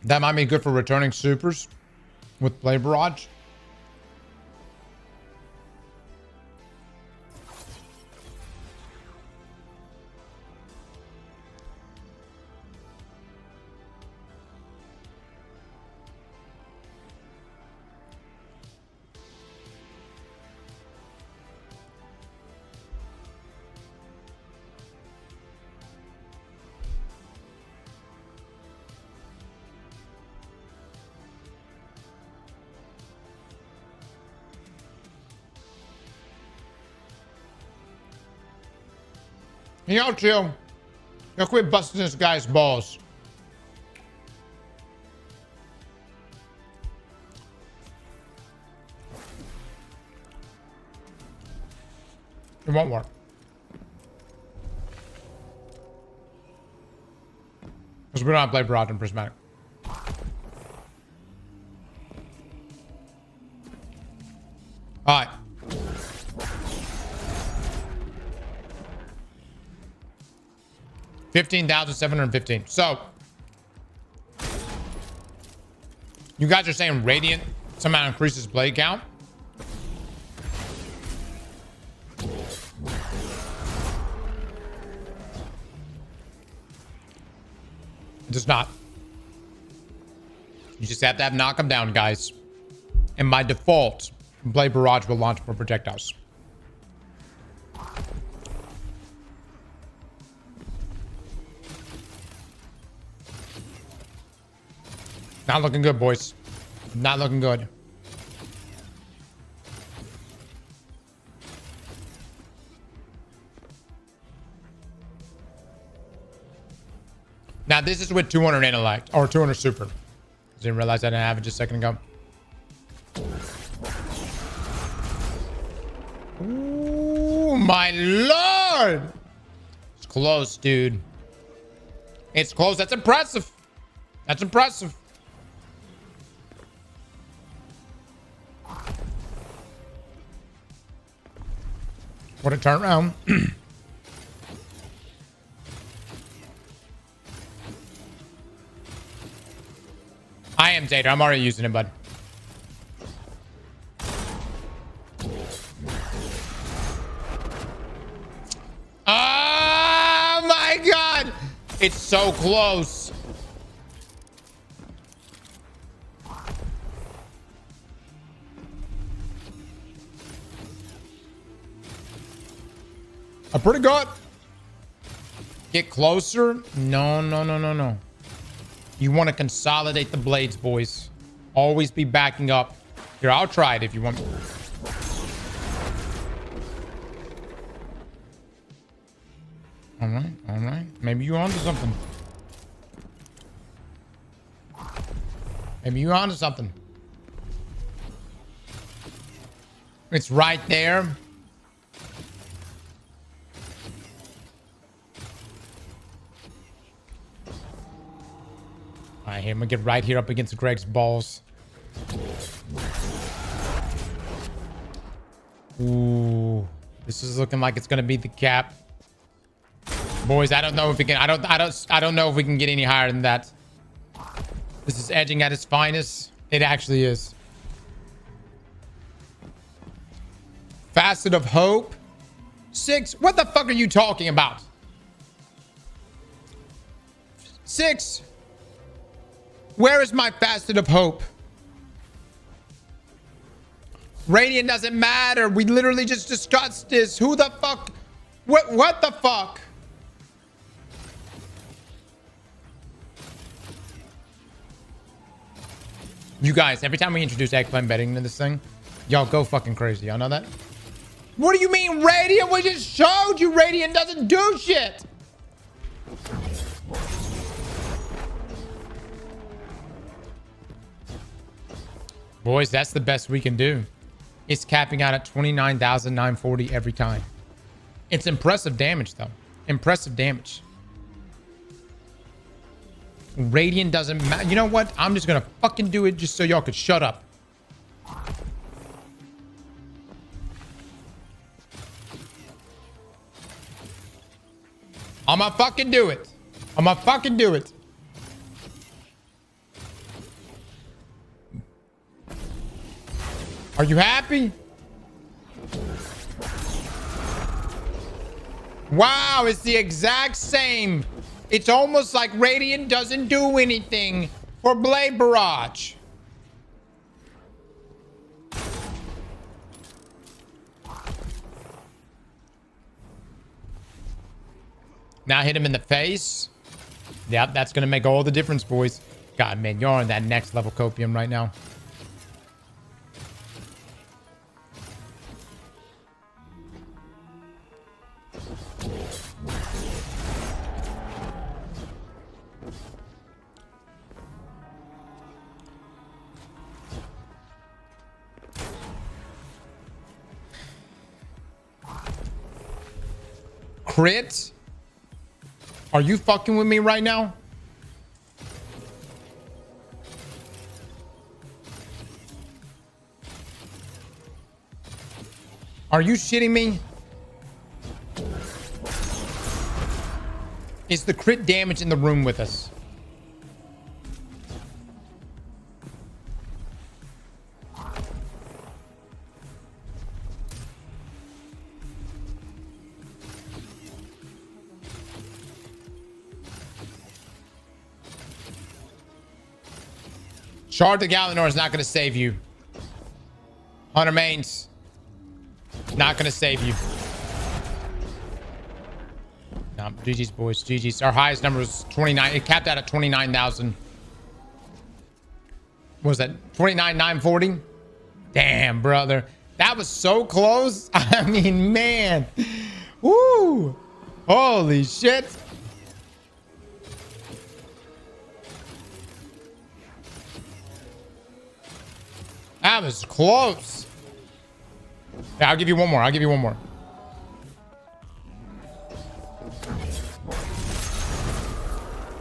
That might be good for returning supers with Blade Barrage. Y'all chill. Y'all quit busting this guy's balls. It won't work. Because we don't have Blade Barrage and Prismatic. Alright. $15,715. So you guys are saying Radiant somehow increases blade count? It does not. You just have to have knock them down, guys. And by default, Blade Barrage will launch more projectiles. Not looking good, boys. Not looking good. Now, this is with 200 intellect or 200 super. Didn't realize I didn't have it just a second ago. Ooh, my lord. It's close, dude. It's close. That's impressive. That's impressive. What a turnaround. I am Tater. I'm already using it, bud. Oh my god! It's so close. Pretty good. Get closer. No, no, no, no, no. You want to consolidate the blades, boys. Always be backing up. Here, I'll try it if you want. All right, all right. Maybe you're onto something. Maybe you're onto something. It's right there. right, here, I'm gonna get right here up against Greg's balls. Ooh, this is looking like it's gonna be the cap. Boys, I don't know if we can. I don't know if we can get any higher than that. This is edging at its finest. It actually is. Facet of hope. 6. What the fuck are you talking about? 6. Where is my facet of hope? Radiant doesn't matter. We literally just discussed this. Who the fuck? What the fuck? You guys, every time we introduce eggplant betting into this thing, y'all go fucking crazy. Y'all know that? What do you mean Radiant? We just showed you Radiant doesn't do shit. Boys, that's the best we can do. It's capping out at 29,940 every time. It's impressive damage, though. Impressive damage. Radiant doesn't matter. You know what? I'm just gonna fucking do it just so y'all could shut up. I'ma fucking do it. I'ma fucking do it. Are you happy? Wow, it's the exact same. It's almost like Radiant doesn't do anything for Blade Barrage. Now hit him in the face. Yep, that's going to make all the difference, boys. God, man, you're on that next level copium right now. Crit? Are you fucking with me right now? Are you shitting me? Is the crit damage in the room with us? Shard to Galanor is not going to save you. Hunter mains. Not going to save you. No, GG's, boys. GG's. Our highest number was 29. It capped out at 29,000. What was that? 29,940? Damn, brother. That was so close. I mean, man. Woo. Holy shit. That was close. Yeah, I'll give you one more. I'll give you one more.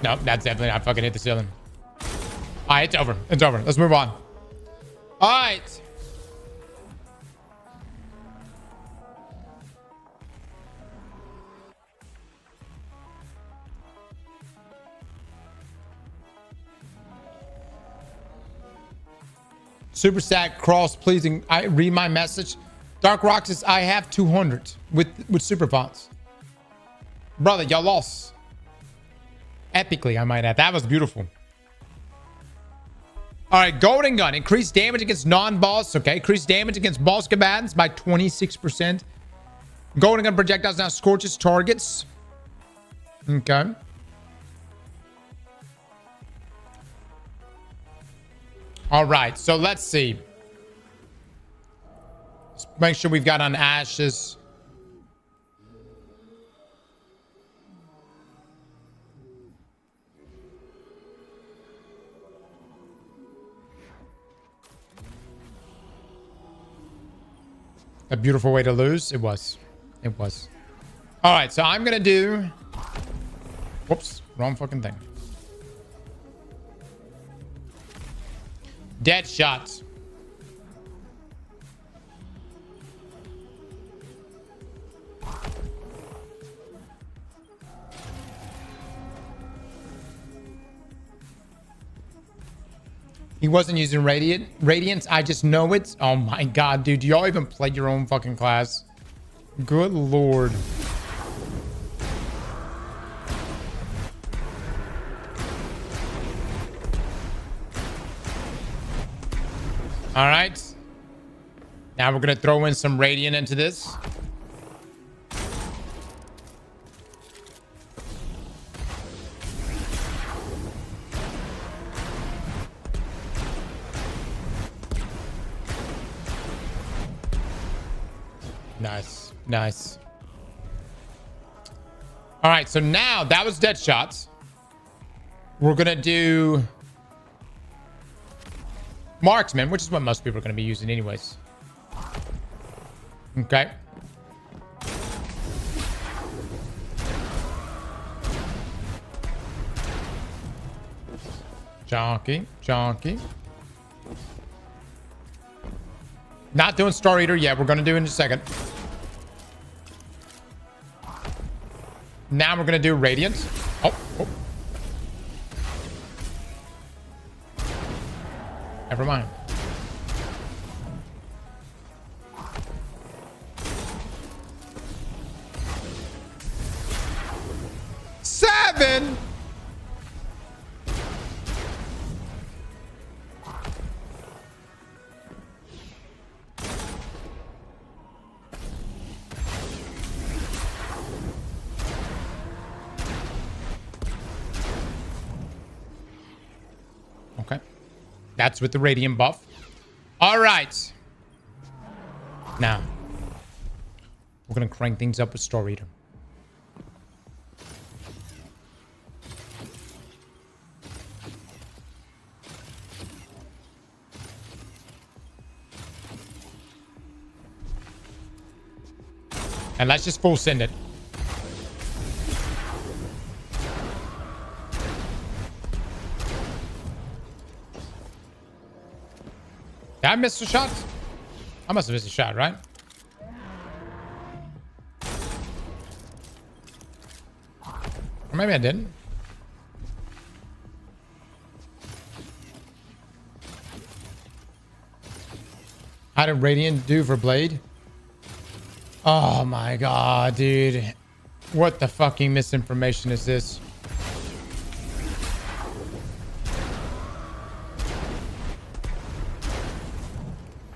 Nope, that's definitely not fucking hit the ceiling. All right, it's over. It's over. Let's move on. All right. Super Stack Cross, please read my message. Dark Rock says I have 200 with super fonts. Brother, y'all lost. Epically, I might add. That was beautiful. All right, Golden Gun. Increased damage against non-boss. Okay, increased damage against boss combatants by 26%. Golden Gun projectiles now scorches targets. Okay. All right, so let's see. Let's make sure we've got on ashes. A beautiful way to lose. It was. It was. All right, so I'm going to do... Whoops, wrong fucking thing. Dead shots. He wasn't using Radiance. I just know it. Oh my god, dude. Do y'all even play your own fucking class? Good lord. All right. Now we're going to throw in some Radiant into this. Nice. Nice. All right. So now that was dead shots. We're going to do marksman, which is what most people are going to be using anyways. Okay. Chonky. Not doing Star Eater yet. We're going to do it in a second. Now we're going to do Radiant. Oh. Never mind. Seven. Okay. That's with the Radiant buff. All right. Now, we're going to crank things up with Star Eater. And let's just full send it. Did I miss a shot? I must have missed a shot, right? Or maybe I didn't. How did Radiant do for Blade? Oh my god, dude. What the fucking misinformation is this?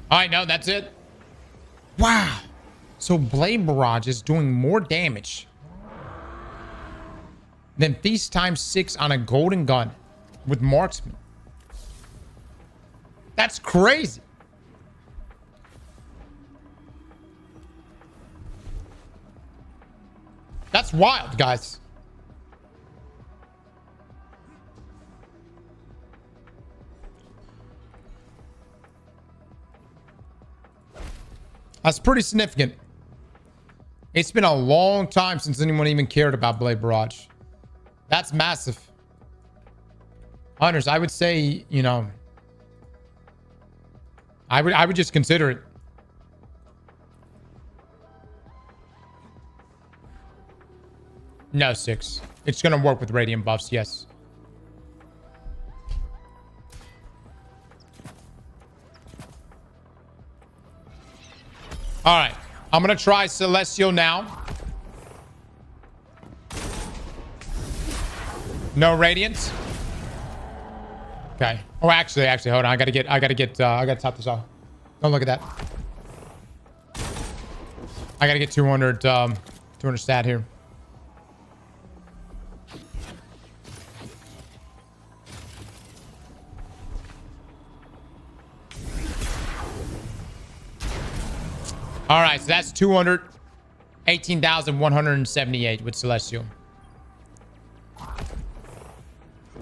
Alright, no, that's it. Wow. So Blade Barrage is doing more damage than Feast times 6 on a golden gun with marksman. That's crazy. That's wild, guys. That's pretty significant. It's been a long time since anyone even cared about Blade Barrage. That's massive. Hunters, I would say, you know, I would just consider it. No, 6. It's going to work with Radiant buffs, yes. All right. I'm going to try Celestial now. No Radiance. Okay. Oh, actually, hold on. I got to top this off. Don't look at that. I got to get 200 stat here. All right, so that's 218,178 with Celestial.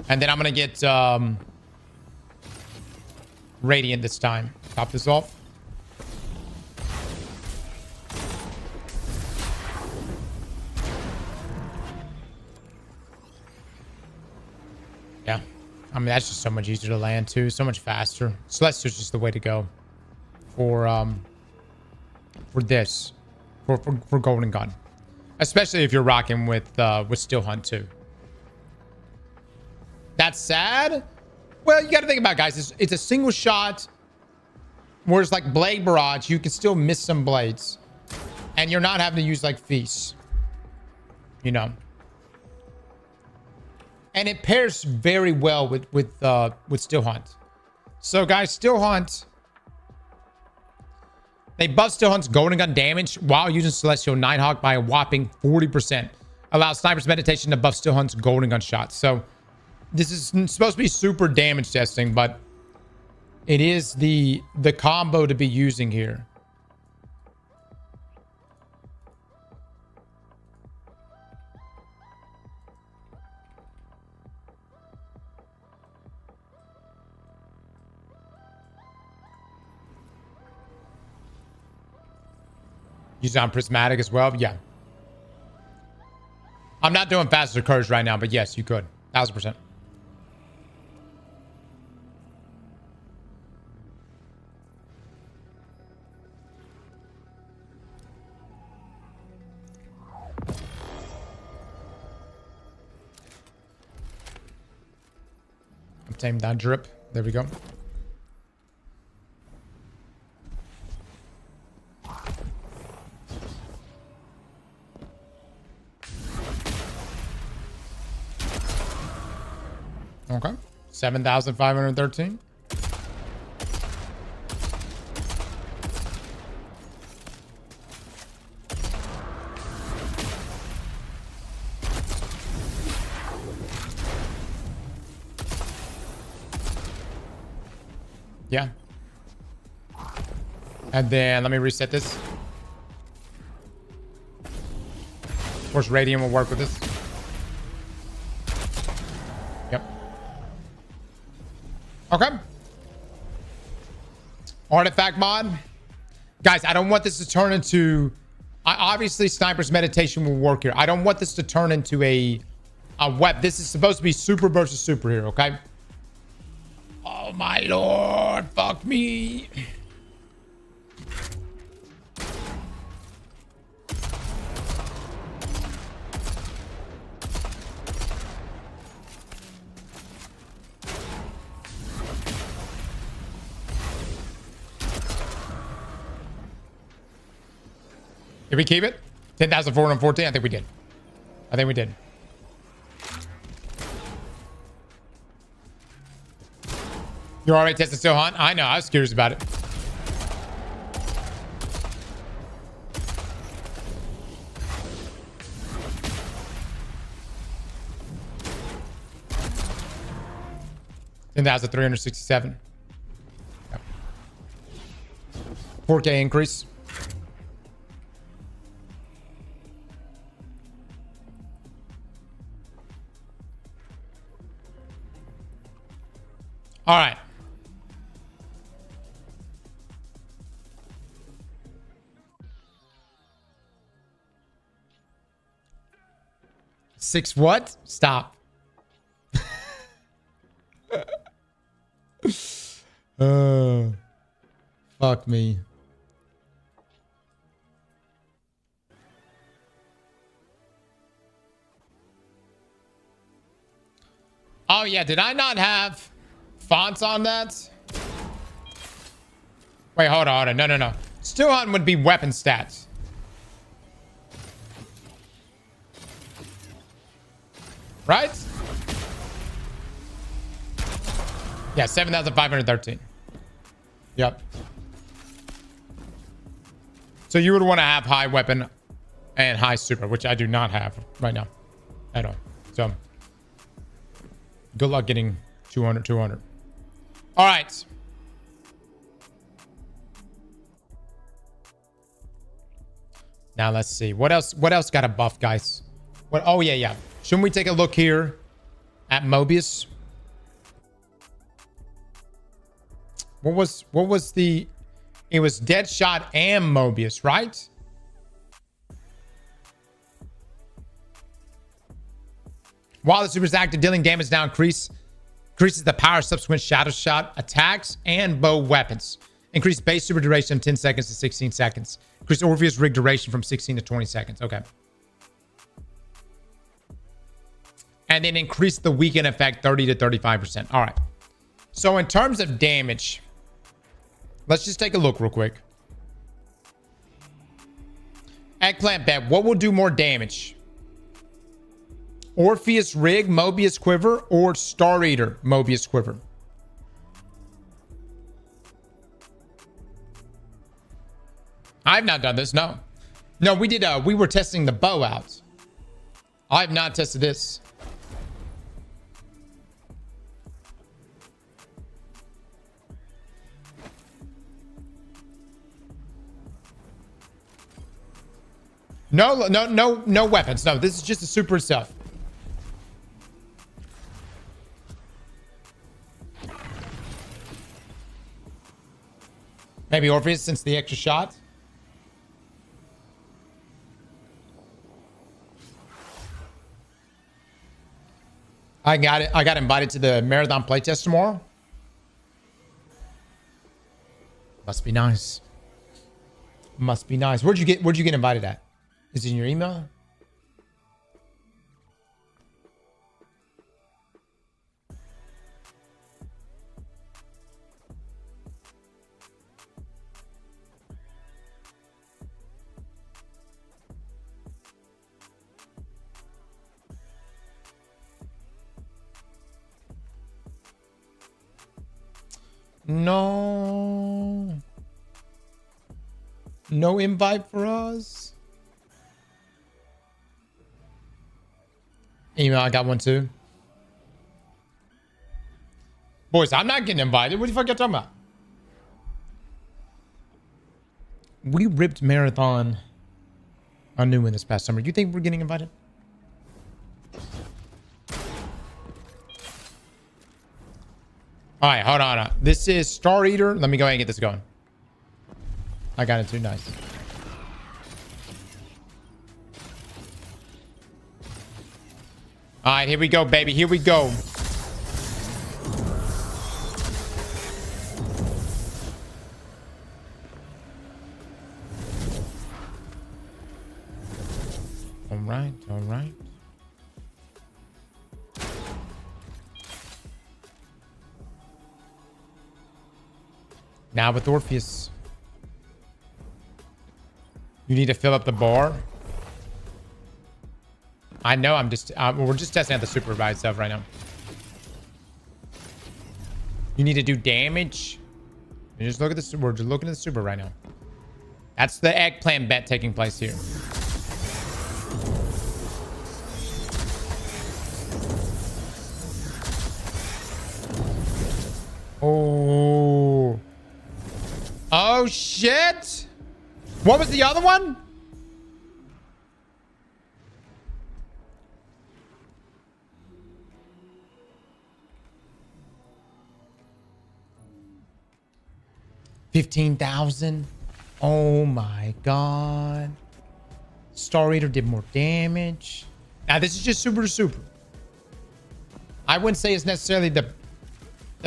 And then I'm going to get Radiant this time. Top this off. Yeah. I mean, that's just so much easier to land too. So much faster. Celestial's just the way to go for this. For Golden Gun. Especially if you're rocking with Still Hunt too. That's sad. Well, you got to think about it, guys. It's a single shot. Whereas like Blade Barrage, you can still miss some blades. And you're not having to use like Feast. You know. And it pairs very well with Still Hunt. So guys, Still Hunt. They buff Still Hunt's Golden Gun damage while using Celestial Nighthawk by a whopping 40%. Allows Sniper's Meditation to buff Still Hunt's Golden Gun shots. So this is supposed to be super damage testing, but it is the combo to be using here. Use it on Prismatic as well. Yeah. I'm not doing faster courage right now, but yes, you could. 1000%. Obtain that drip. There we go. Okay. 7,513. Yeah. And then let me reset this. Of course, Radiant will work with this. Yep. Okay. Artifact mod. Guys, I don't want this to turn into... obviously, Sniper's Meditation will work here. I don't want this to turn into a web. This is supposed to be super versus super here, okay? Oh, my lord. Fuck me. Did we keep it? 10,414? I think we did. I think we did. You're already testing Still Hunt? I know. I was curious about it. $10,367. Yep. 4K increase. All right. Six what? Stop. Fuck me. Oh yeah, did I not have fonts on that? Wait, hold on. No. Still Hunt would be weapon stats. Right? Yeah, 7,513. Yep. So you would want to have high weapon and high super, which I do not have right now at all. So good luck getting 200. All right. Now let's see. What else got a buff, guys? What? Oh yeah. Shouldn't we take a look here at Mobius? What was the... It was Deadshot and Mobius, right? While the super is active, dealing damage now increase Increases the power of subsequent shadow shot attacks and bow weapons. Increase base super duration from 10 seconds to 16 seconds. Increase Orpheus rig duration from 16 to 20 seconds. Okay. And then increase the weaken effect 30 to 35%. All right. So in terms of damage, let's just take a look real quick. Eggplant bet. What will do more damage? Orpheus rig, Mobius quiver, or Star Eater, Mobius quiver? I've not done this. No. No, we did. We were testing the bow out. I've not tested this. No weapons. No, this is just the super itself. Maybe Orpheus since the extra shot. I got it. I got invited to the marathon playtest tomorrow. Must be nice. Must be nice. Where'd you get invited at? Is it in your email? No. No invite for us. Email, I got one too. Boys, I'm not getting invited. What the fuck y'all talking about? We ripped Marathon on New One this past summer. You think we're getting invited? All right, hold on. This is Star Eater. Let me go ahead and get this going. I got it too. Nice. All right, here we go, baby. Here we go. All right, all right. Now with Orpheus. You need to fill up the bar. I know we're just testing out the super by itself right now. You need to do damage. You just look at this. We're just looking at the super right now. That's the eggplant bet taking place here. Oh. Oh, shit. What was the other one? $15,000. Oh my god. Star Eater did more damage. Now this is just super to super. I wouldn't say it's necessarily the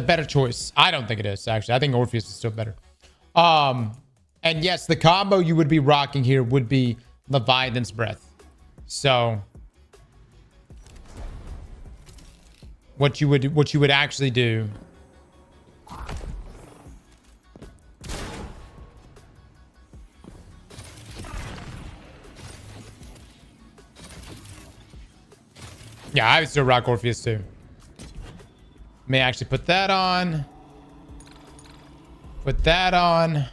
better choice. I don't think it is, actually. I think Orpheus is still better. And yes, the combo you would be rocking here would be Leviathan's Breath. So what you would actually do. Yeah, I would still rock Orpheus too. May actually put that on. Put that on.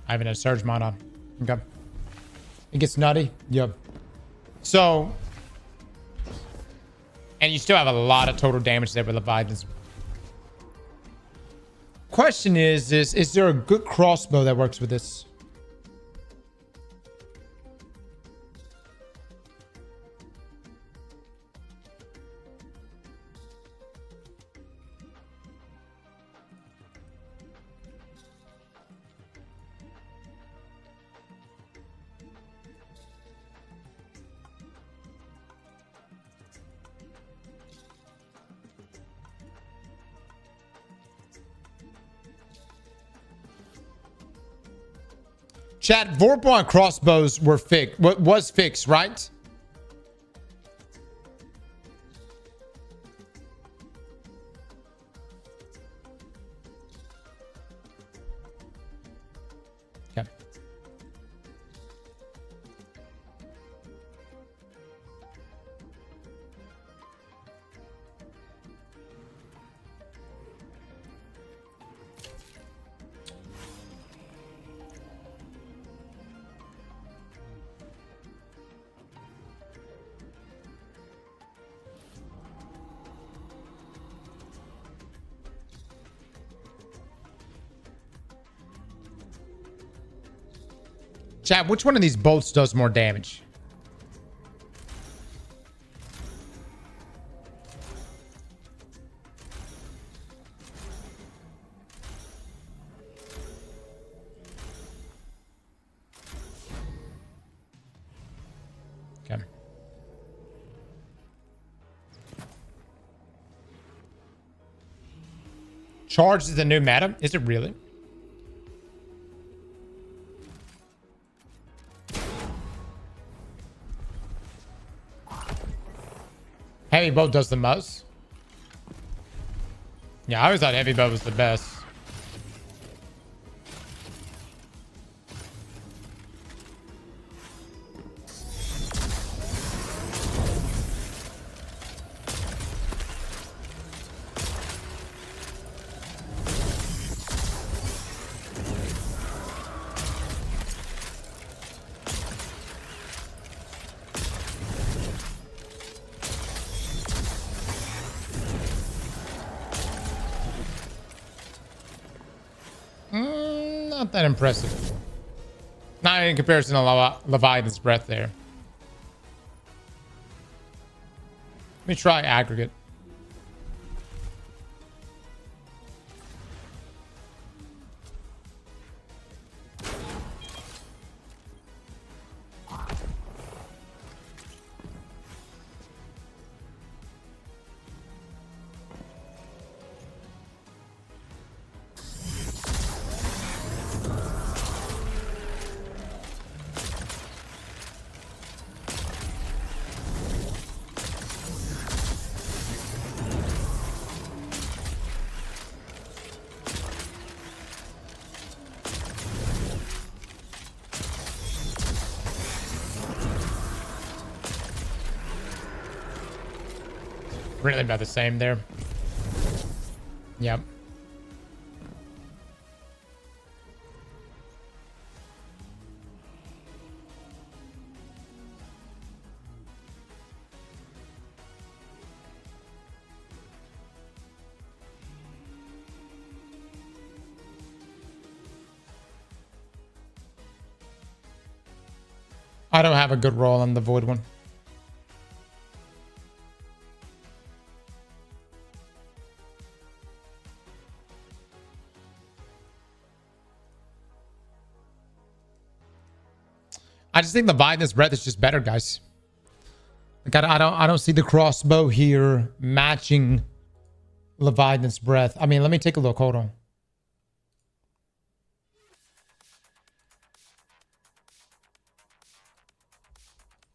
I haven't had Surge mod on. Okay. It gets nutty. Yep. So, And you still have a lot of total damage there with Leviathan's. Question is there a good crossbow that works with this? Chat, Vorpal crossbows were fixed. What was fixed, right? Okay. Chat, which one of these bolts does more damage? Okay. Charge is the new meta? Is it really? Heavy bow does the most. Yeah, I always thought heavy bow was the best. Not that impressive. Not in comparison to Leviathan's breath there. Let me try aggregate. Really about the same there. Yep. I don't have a good roll on the void one. I just think Leviathan's breath is just better, guys. Like I don't see the crossbow here matching Leviathan's breath. I mean, let me take a look. Hold on.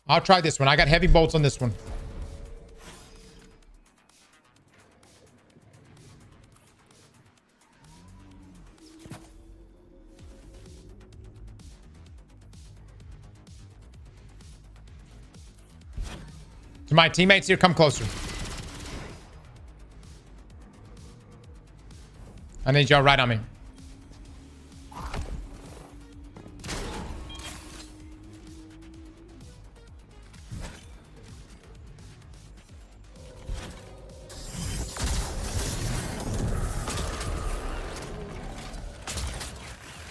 I'll try this one. I got heavy bolts on this one. To my teammates here, come closer. I need y'all right on me.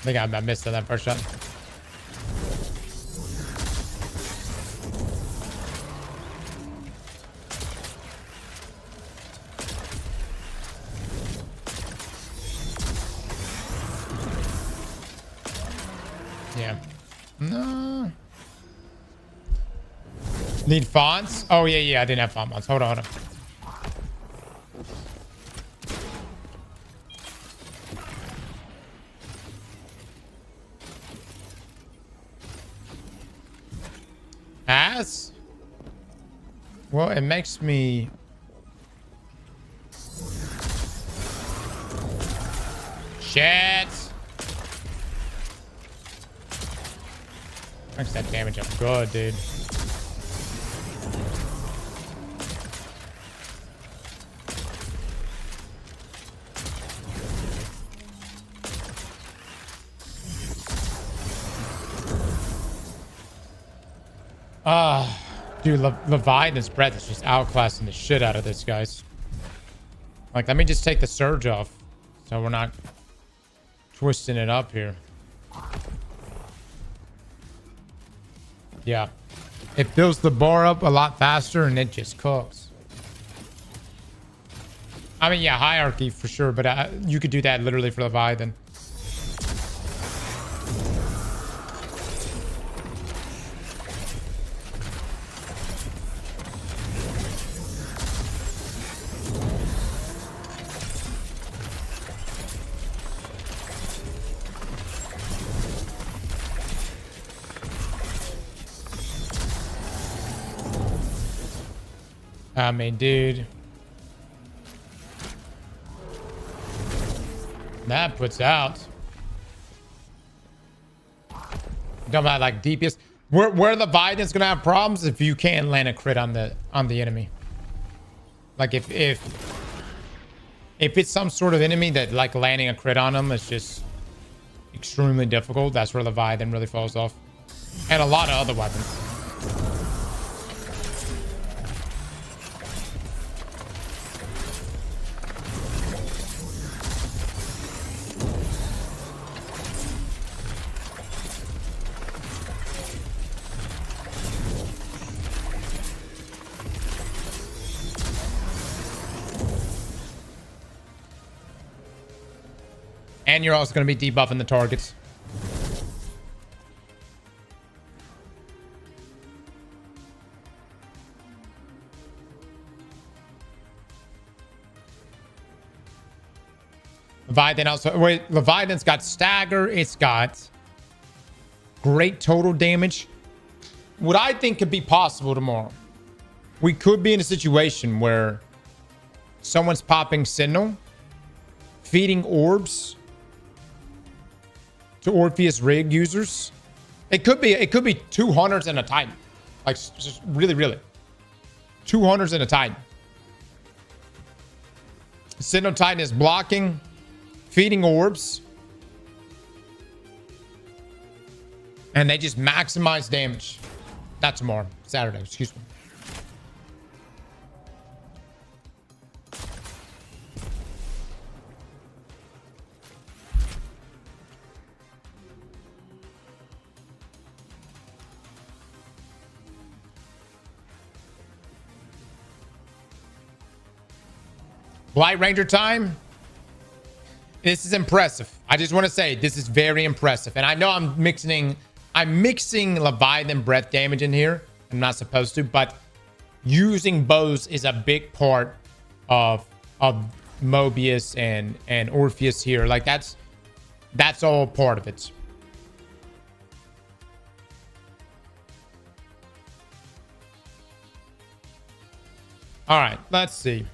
think I missed on that first shot. Yeah. No. Need fonts? Oh, yeah. I didn't have font mods. Hold on. As? Well, it makes me... Shit! Makes that damage up good, dude. Dude, Leviathan's breath is just outclassing the shit out of this, guys. Like, let me just take the surge off so we're not twisting it up here. Yeah. It fills the bar up a lot faster and it just cooks. I mean, yeah, hierarchy for sure, but you could do that literally for Leviathan. I mean, dude. That puts out. Talking about like DPS. Where the Leviathan's gonna have problems if you can't land a crit on the enemy. Like if it's some sort of enemy that like landing a crit on them is just extremely difficult, that's where Leviathan really falls off. And a lot of other weapons. And you're also going to be debuffing the targets. Leviathan also... Wait, Leviathan's got stagger. It's got great total damage. What I think could be possible tomorrow, we could be in a situation where someone's popping Sentinel, feeding orbs to Orpheus rig users. It could be 2 hunters and a Titan. Like just really 2 hunters and a Titan. Sentinel Titan is blocking, feeding orbs, and they just maximize damage. Not tomorrow, Saturday, excuse me. Blight Ranger time. This is impressive. I just want to say this is very impressive. And I know I'm mixing Leviathan breath damage in here. I'm not supposed to, but using bows is a big part of Mobius and Orpheus here. Like that's all part of it. All right, let's see.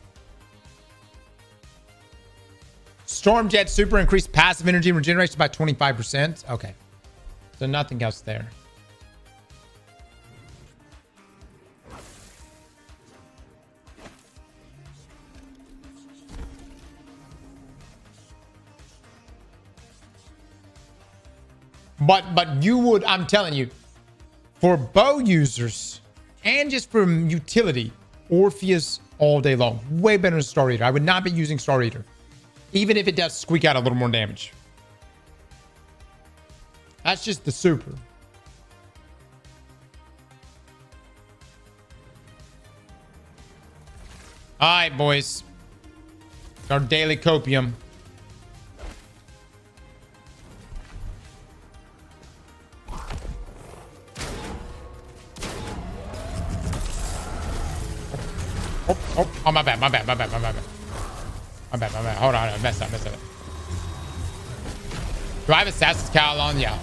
Stormjet super increased passive energy regeneration by 25%. Okay. So nothing else there. But you would, I'm telling you, for bow users and just for utility, Orpheus all day long. Way better than Star Eater. I would not be using Star Eater, even if it does squeak out a little more damage. That's just the super. All right, boys. Our daily copium. Oh, my bad. Hold on, I messed up. Do I have Assassin's Cowl on? Yeah.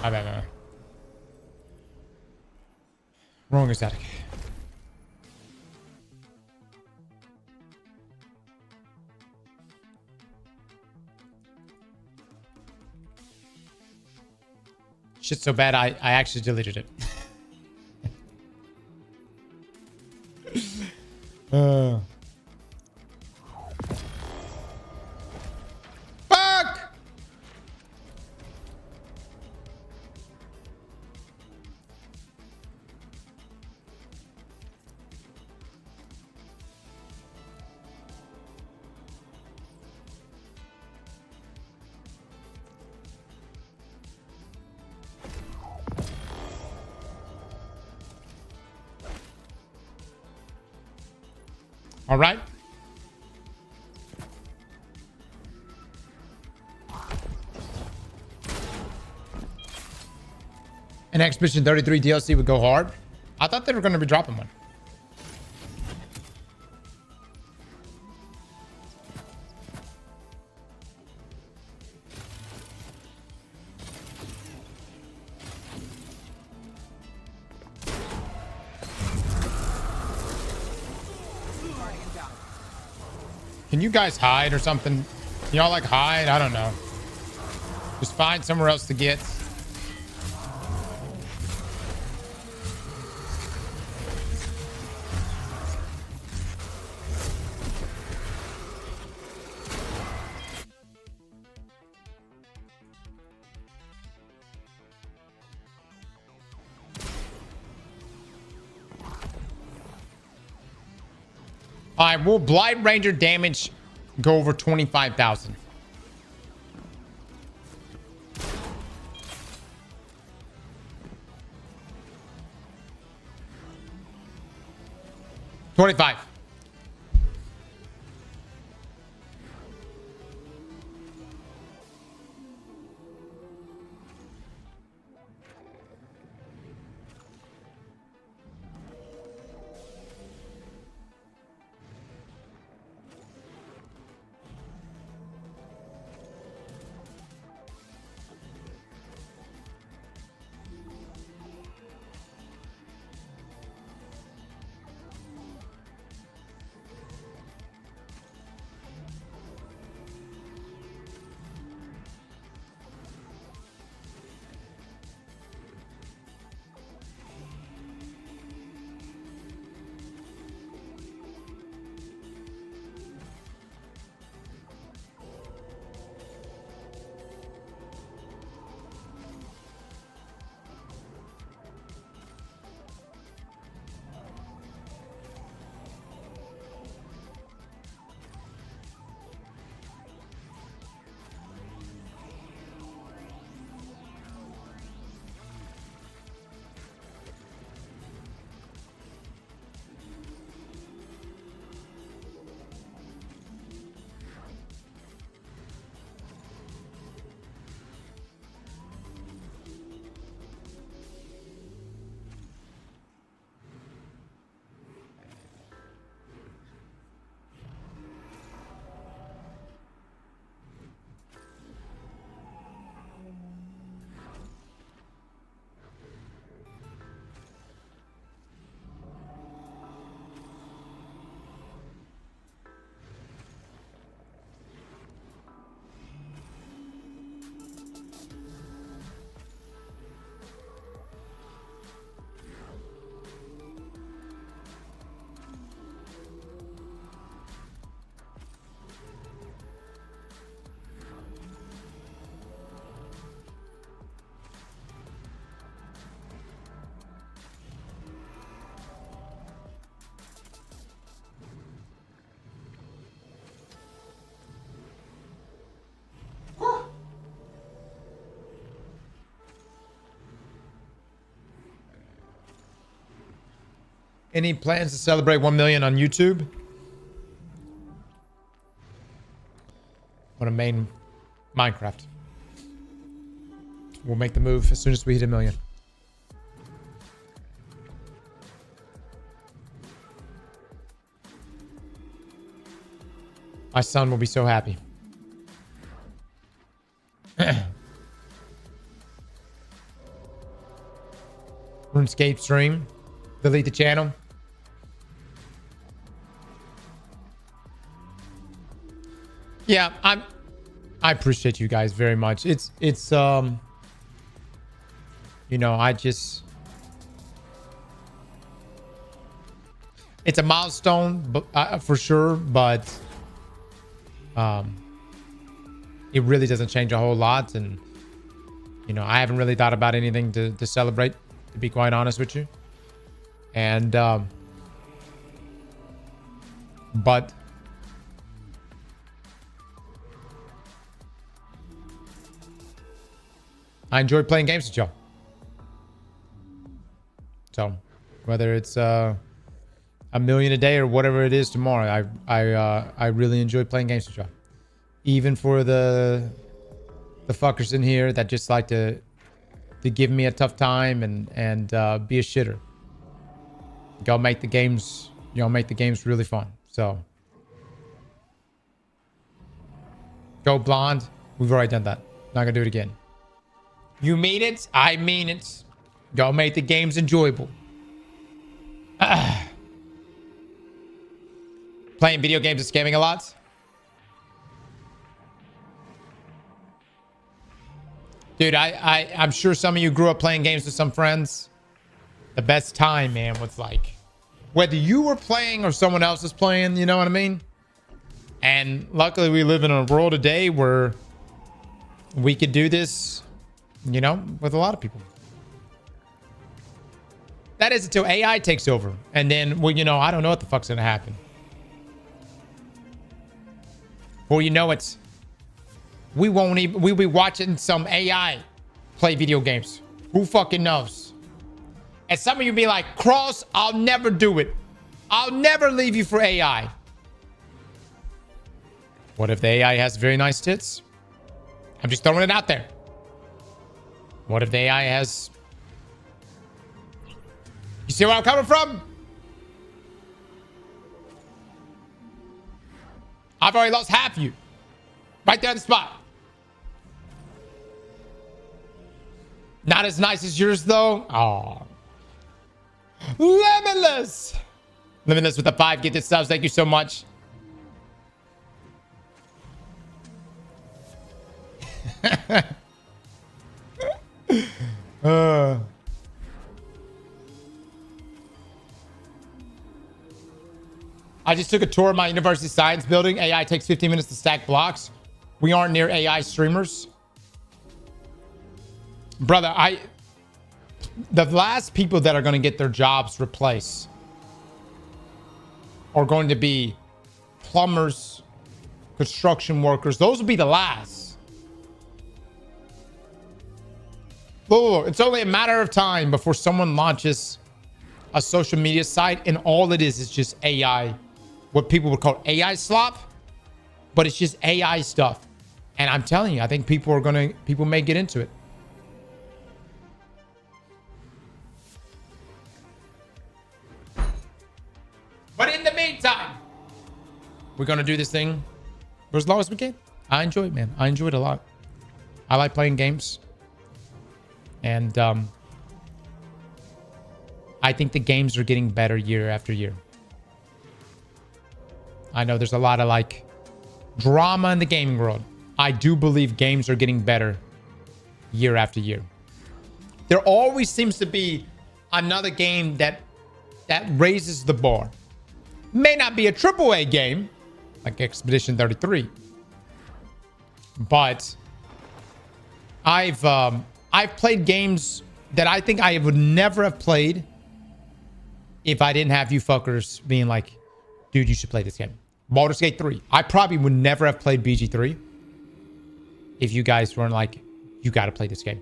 My bad. Wrong aesthetic. Shit's so bad, I actually deleted it. Fuck! All right. An Expedition 33 DLC would go hard. I thought they were going to be dropping one. Can you guys hide or something? Y'all like hide? I don't know. Just find somewhere else to get. All right, will Blight Ranger damage go over 25,000? $25. Any plans to celebrate 1 million on YouTube? Want to main Minecraft. We'll make the move as soon as we hit 1 million. My son will be so happy. RuneScape stream. Delete the channel. Yeah, I appreciate you guys very much. It's you know, it's a milestone, but for sure, but it really doesn't change a whole lot. And you know, I haven't really thought about anything to celebrate, to be quite honest with you. And but I enjoy playing games with y'all. So whether it's 1 million a day or whatever it is tomorrow, I really enjoy playing games with y'all. Even for the fuckers in here that just like to give me a tough time and be a shitter. Y'all make the games really fun. So go blonde. We've already done that. Not gonna do it again. You mean it? I mean it. Y'all make the games enjoyable. Playing video games is scamming a lot. Dude, I'm sure some of you grew up playing games with some friends. The best time, man, was like whether you were playing or someone else was playing, you know what I mean? And luckily we live in a world today where we could do this, you know, with a lot of people. That is until AI takes over. And then, well, you know, I don't know what the fuck's gonna happen. Well, you know, we'll be watching some AI play video games. Who fucking knows? And some of you be like, Cross, I'll never do it. I'll never leave you for AI. What if the AI has very nice tits? I'm just throwing it out there. What if the AI has... You see where I'm coming from? I've already lost half you. Right there on the spot. Not as nice as yours, though. Oh. Limitless. Limitless with the 5 gifted subs. Thank you so much. I just took a tour of my university science building. AI takes 15 minutes to stack blocks. We aren't near AI streamers. Brother, the last people that are going to get their jobs replaced are going to be plumbers, construction workers. Those will be the last. Oh, it's only a matter of time before someone launches a social media site and all it is just AI. What people would call AI slop, but it's just AI stuff. And I'm telling you, I think people may get into it. But in the meantime, we're going to do this thing for as long as we can. I enjoy it, man. I enjoy it a lot. I like playing games. And I think the games are getting better year after year. I know there's a lot of like drama in the gaming world. I do believe games are getting better year after year. There always seems to be another game that raises the bar. May not be a AAA game like Expedition 33, but I've played games that I think I would never have played if I didn't have you fuckers being like, dude, you should play this game. Baldur's Gate 3. I probably would never have played BG3 if you guys weren't like, you got to play this game.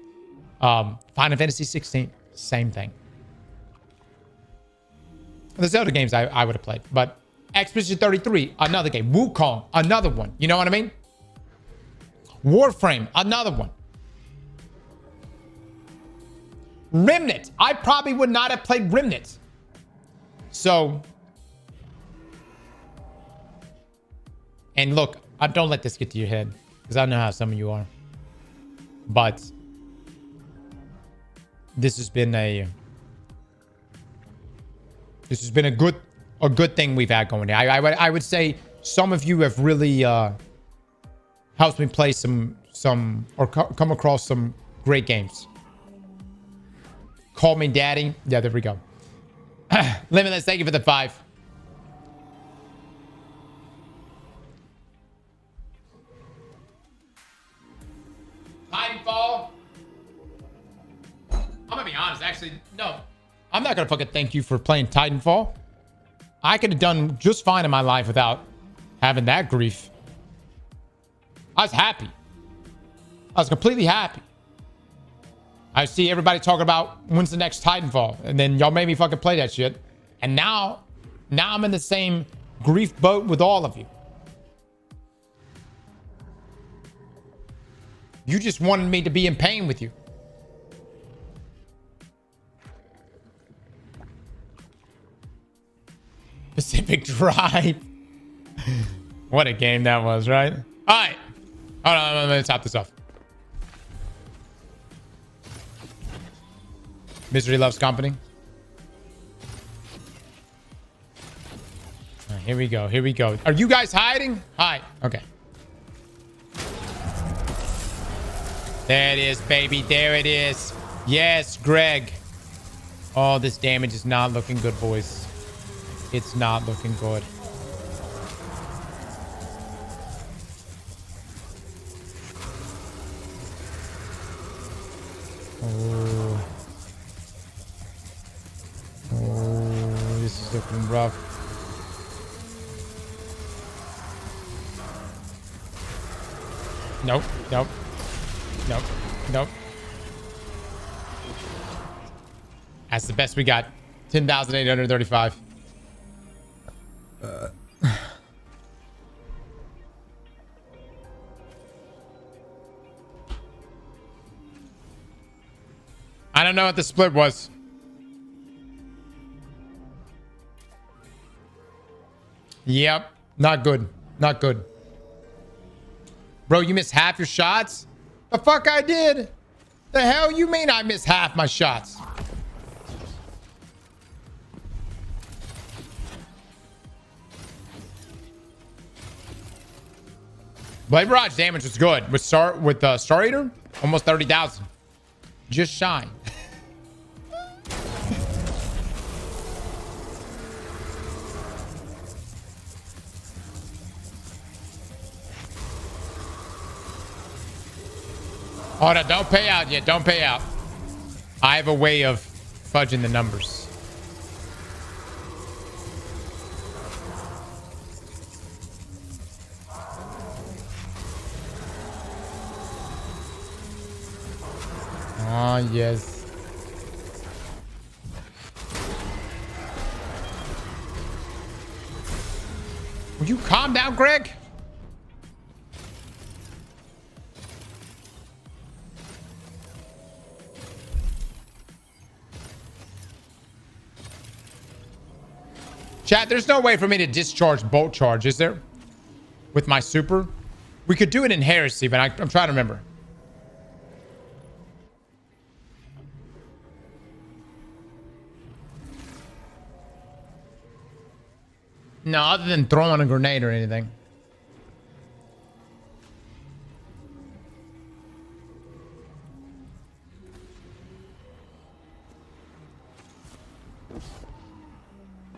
Final Fantasy 16, same thing. The Zelda games I would have played. But Expedition 33, another game. Wukong, another one. You know what I mean? Warframe, another one. Remnant. I probably would not have played Remnant. So, and look, don't let this get to your head, because I know how some of you are. But this has been a good thing we've had going here. I would say some of you have really helped me play some or come across some great games. Call me daddy. Yeah, there we go. Limitless, thank you for the 5. Titanfall. I'm gonna be honest, actually, no. I'm not gonna fucking thank you for playing Titanfall. I could have done just fine in my life without having that grief. I was happy. I was completely happy. I see everybody talking about when's the next Titanfall, and then y'all made me fucking play that shit. And now I'm in the same grief boat with all of you. You just wanted me to be in pain with you. Pacific Drive. What a game that was, right? All right. Hold on, let me top this off. Misery loves company. All right, here we go. Here we go. Are you guys hiding? Hi. Okay. There it is, baby. There it is. Yes, Greg. Oh, this damage is not looking good, boys. It's not looking good. Oh. Oh, this is looking rough. Nope, nope, nope, nope. That's the best we got. 10,835. I don't know what the split was. Yep. Not good. Not good. Bro, you missed half your shots? The fuck I did? The hell you mean I missed half my shots? Blade Barrage damage was good. With Star Eater, almost 30,000. Just shy. Hold on, don't pay out yet. Don't pay out. I have a way of fudging the numbers. Ah, yes. Will you calm down, Greg? Chat, there's no way for me to discharge bolt charge, is there? With my super? We could do it in Heresy, but I'm trying to remember. No, other than throwing a grenade or anything.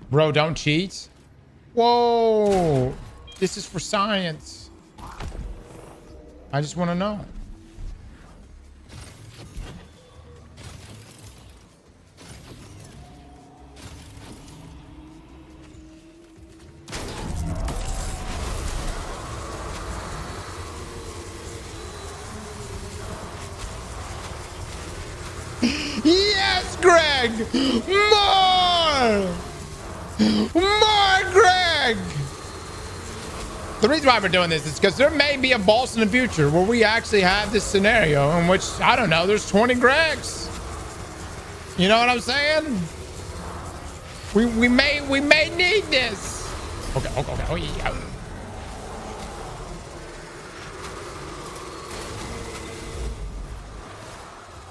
Bro, don't cheat. Whoa. This is for science. I just want to know. Yes, Greg! More! More Greg! The reason why we're doing this is because there may be a boss in the future where we actually have this scenario in which, I don't know, there's 20 Gregs. You know what I'm saying? We may need this. Okay. Oh, yeah.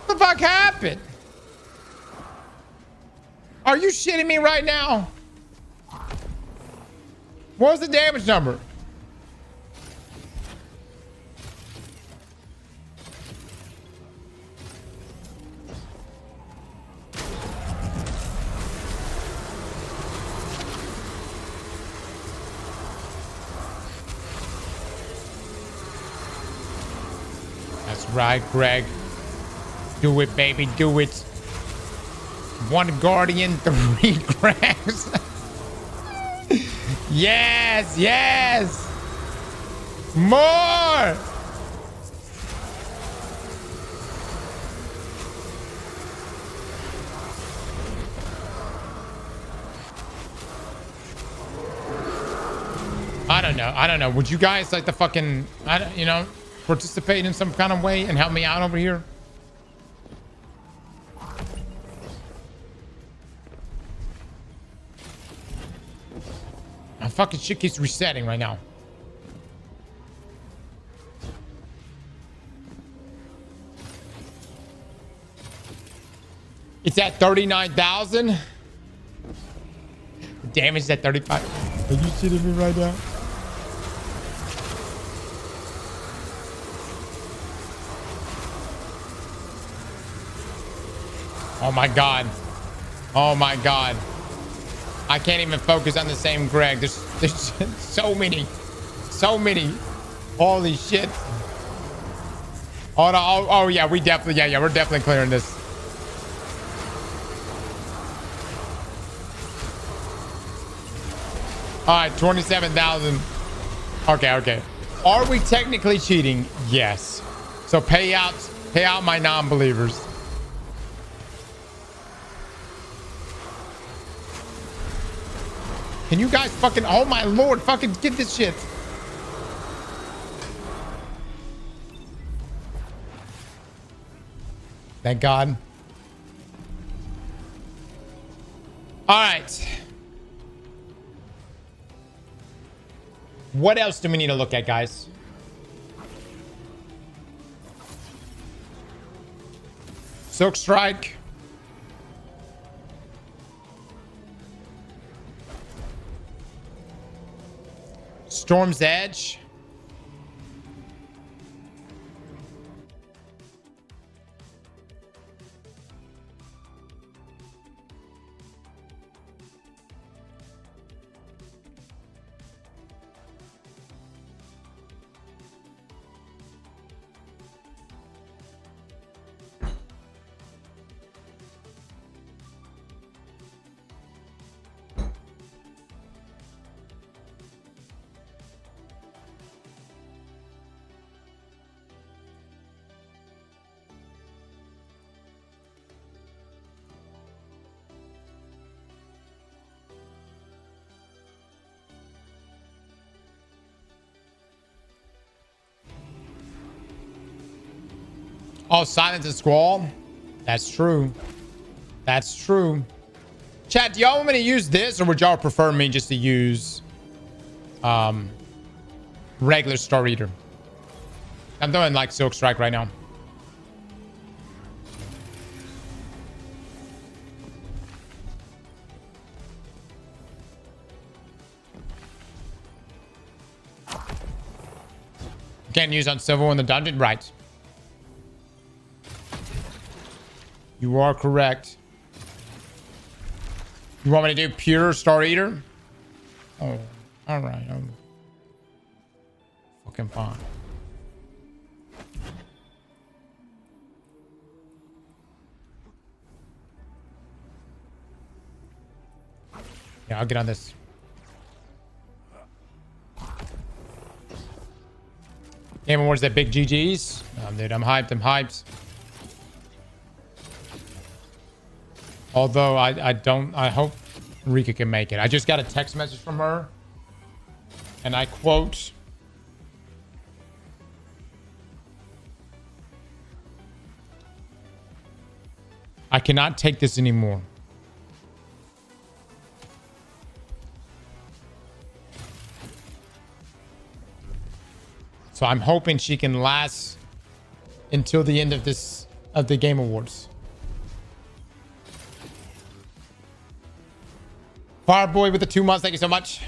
What the fuck happened? Are you shitting me right now? What was the damage number? That's right, Greg. Do it, baby, do it. One Guardian, 3 Gregs. Yes. More. I don't know. Would you guys like to fucking, participate in some kind of way and help me out over here? My fucking shit keeps resetting right now. It's at 39,000. Damage is at 35. Are you shitting me right now? Oh my god. Oh my god. I can't even focus on the same Greg. There's so many. Holy shit. Oh yeah, we're definitely clearing this. All right, 27,000. Okay. Are we technically cheating? Yes. So pay out my non-believers. Can you guys fucking, oh my lord, fucking get this shit. Thank God. All right. What else do we need to look at, guys? Silk Strike. Storm's Edge. Oh, Silence and Squall. That's true. Chat, do y'all want me to use this, or would y'all prefer me just to use regular Star Eater? I'm doing like Silk Strike right now. Can't use on Civil in the dungeon, right? You are correct. You want me to do pure Star Eater? Oh, all right. I'm fucking fine. Yeah, I'll get on this. Game Awards, that big GGs. Dude, I'm hyped. Although I hope Rika can make it. I just got a text message from her. And I quote, I cannot take this anymore. So I'm hoping she can last until the end of the Game Awards. Fireboy with the 2 months. Thank you so much.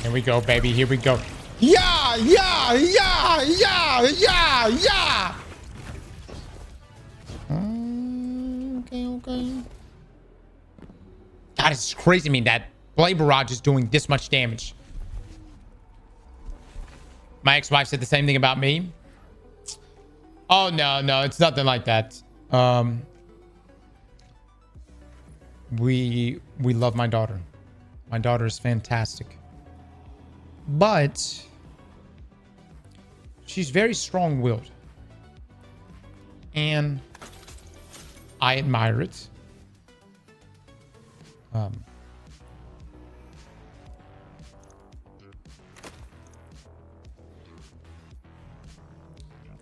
Here we go, baby. Here we go. Yeah, yeah, yeah, yeah, yeah, yeah. Okay. God, it's crazy to me that Blade Barrage is doing this much damage. My ex-wife said the same thing about me. Oh, no, it's nothing like that. We love my daughter. My daughter is fantastic. But she's very strong-willed. And I admire it.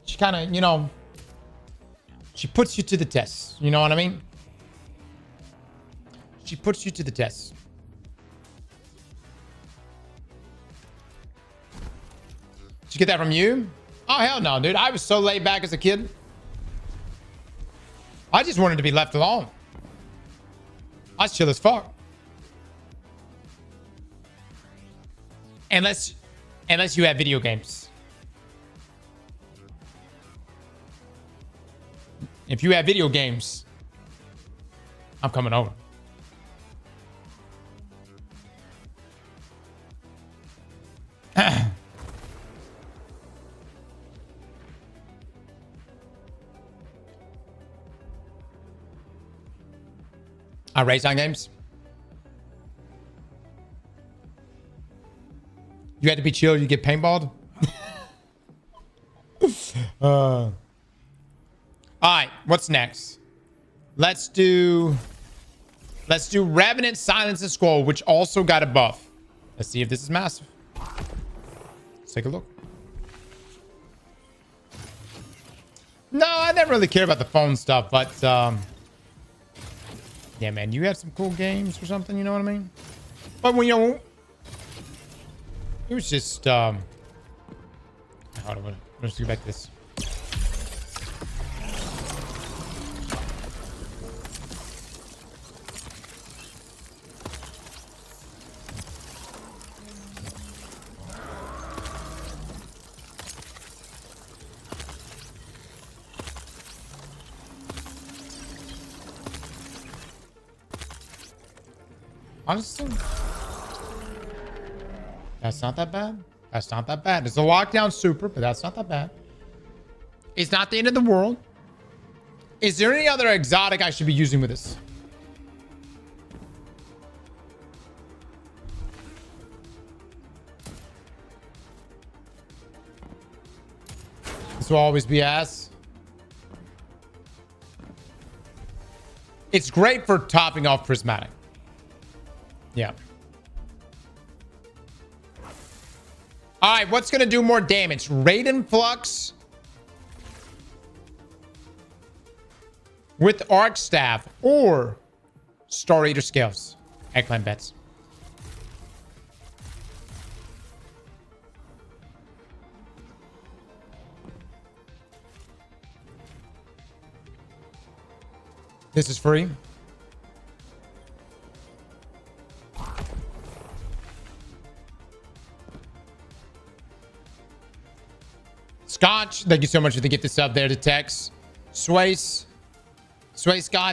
She kind of, you know, she puts you to the test. You know what I mean? She puts you to the test. Did you get that from you? Oh, hell no, dude. I was so laid back as a kid. I just wanted to be left alone. I was chill as fuck. Unless you have video games. If you have video games, I'm coming over. I race on games. You had to be chill, you get paintballed. All right, what's next? Let's do Revenant Silence and Scroll, which also got a buff. Let's see if this is massive. Let's take a look. No, I never really care about the phone stuff, but yeah, man, you had some cool games or something, you know what I mean? But when it was just hold on, let's get back to this. Honestly, that's not that bad. That's not that bad. It's a lockdown super, but that's not that bad. It's not the end of the world. Is there any other exotic I should be using with this? This will always be ass. It's great for topping off Prismatic. Yeah. All right, what's going to do more damage? Raiden Flux with Arc Staff or Star Eater Scales? Eggplant bets. This is free. Scotch, thank you so much for the gift of sub there to Tex. Sway Scott,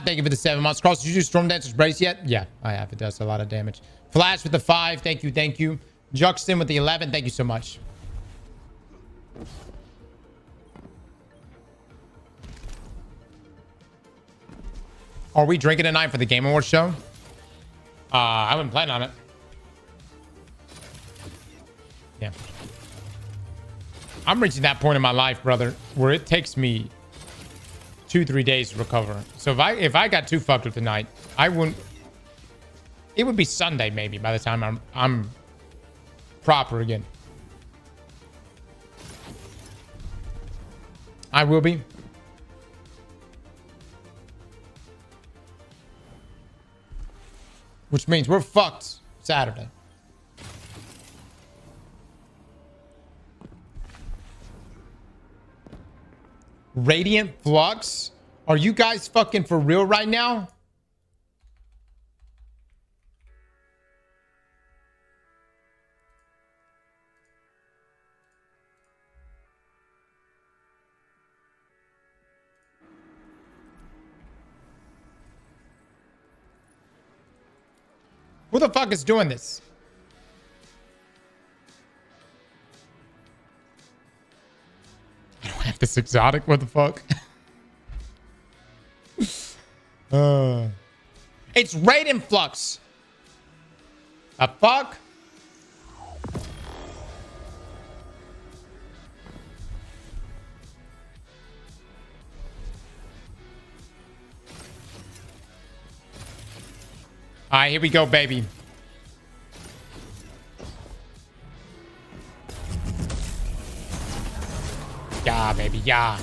thank you for the 7 months. Cross, did you do Storm Dancer's Brace yet? Yeah, I have. It does a lot of damage. Flash with the 5, thank you, thank you. Juxton with the 11, thank you so much. Are we drinking tonight for the Game Awards show? I wouldn't plan on it. Yeah. I'm reaching that point in my life, brother, where it takes me 2-3 days to recover. So if I got too fucked with tonight, I wouldn't. It would be Sunday maybe by the time I'm proper again. I will be. Which means we're fucked Saturday. Radiant Flux? Are you guys fucking for real right now? Who the fuck is doing this? I don't have this exotic. What the fuck? It's Radiant Flux. The fuck? All right, here we go, baby. Yeah, baby, yeah.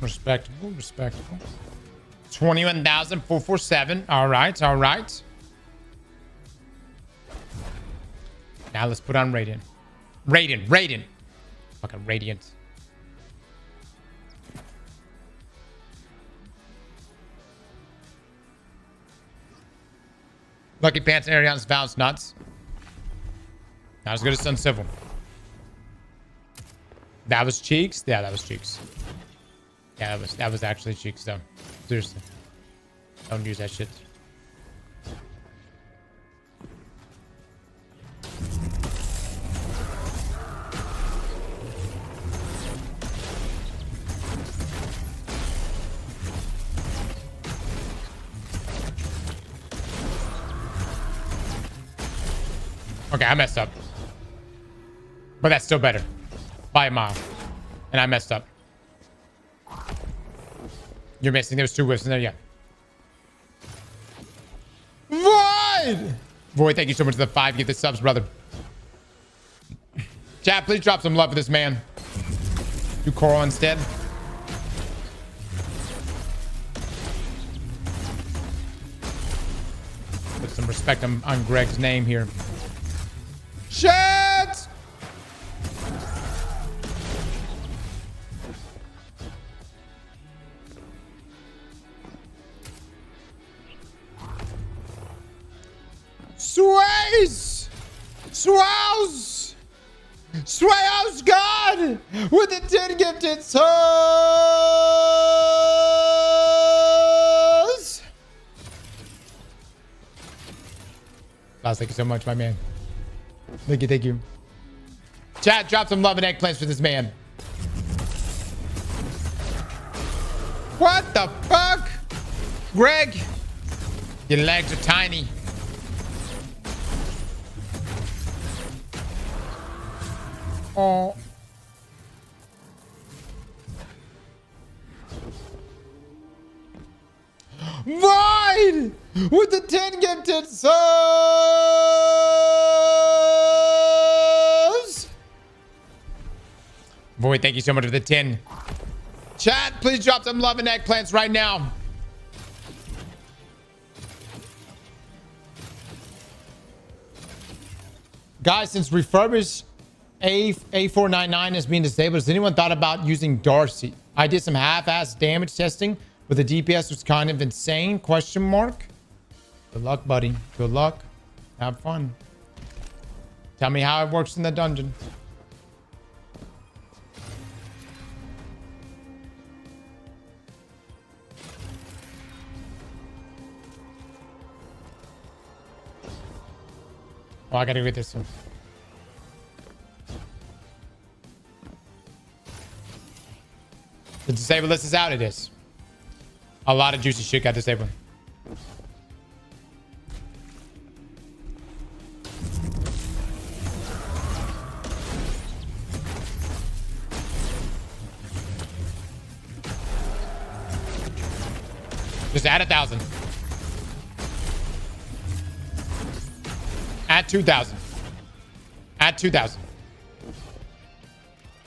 Respectable, respectable. 21,447. All right, all right. Now let's put on Radiant. Radiant. Fucking Radiant. Lucky Pants, Ariana's Vows, nuts. Not as good as Sun Civil. That was Cheeks? Yeah, that was Cheeks. Yeah, that was actually Cheeks, though. Seriously. Don't use that shit. Okay, I messed up. But that's still better. By a mile. And I messed up. You're missing. There's 2 whiffs in there, yeah. Void! Void, thank you so much for the 5. Get the subs, brother. Chat, please drop some love for this man. Do Coral instead. Put some respect on Greg's name here. Shit! Sways! Swows! Swows God! With the 10 gifted souls! Last, thank you so much, my man. Thank you, thank you. Chat, drop some love and eggplants for this man. What the fuck? Greg, your legs are tiny. Oh. Void! With the 10 gifted souls! Void, thank you so much for the 10. Chat, please drop some love and eggplants right now. Guys, since refurbished A499 is being disabled, has anyone thought about using Darcy? I did some half-ass damage testing, but the DPS was kind of insane, question mark. Good luck, buddy. Good luck. Have fun. Tell me how it works in the dungeon. Oh, I gotta read this one. The disable list is out. It is. A lot of juicy shit got disabled. Just add 1,000. Add 2,000. Add 2,000.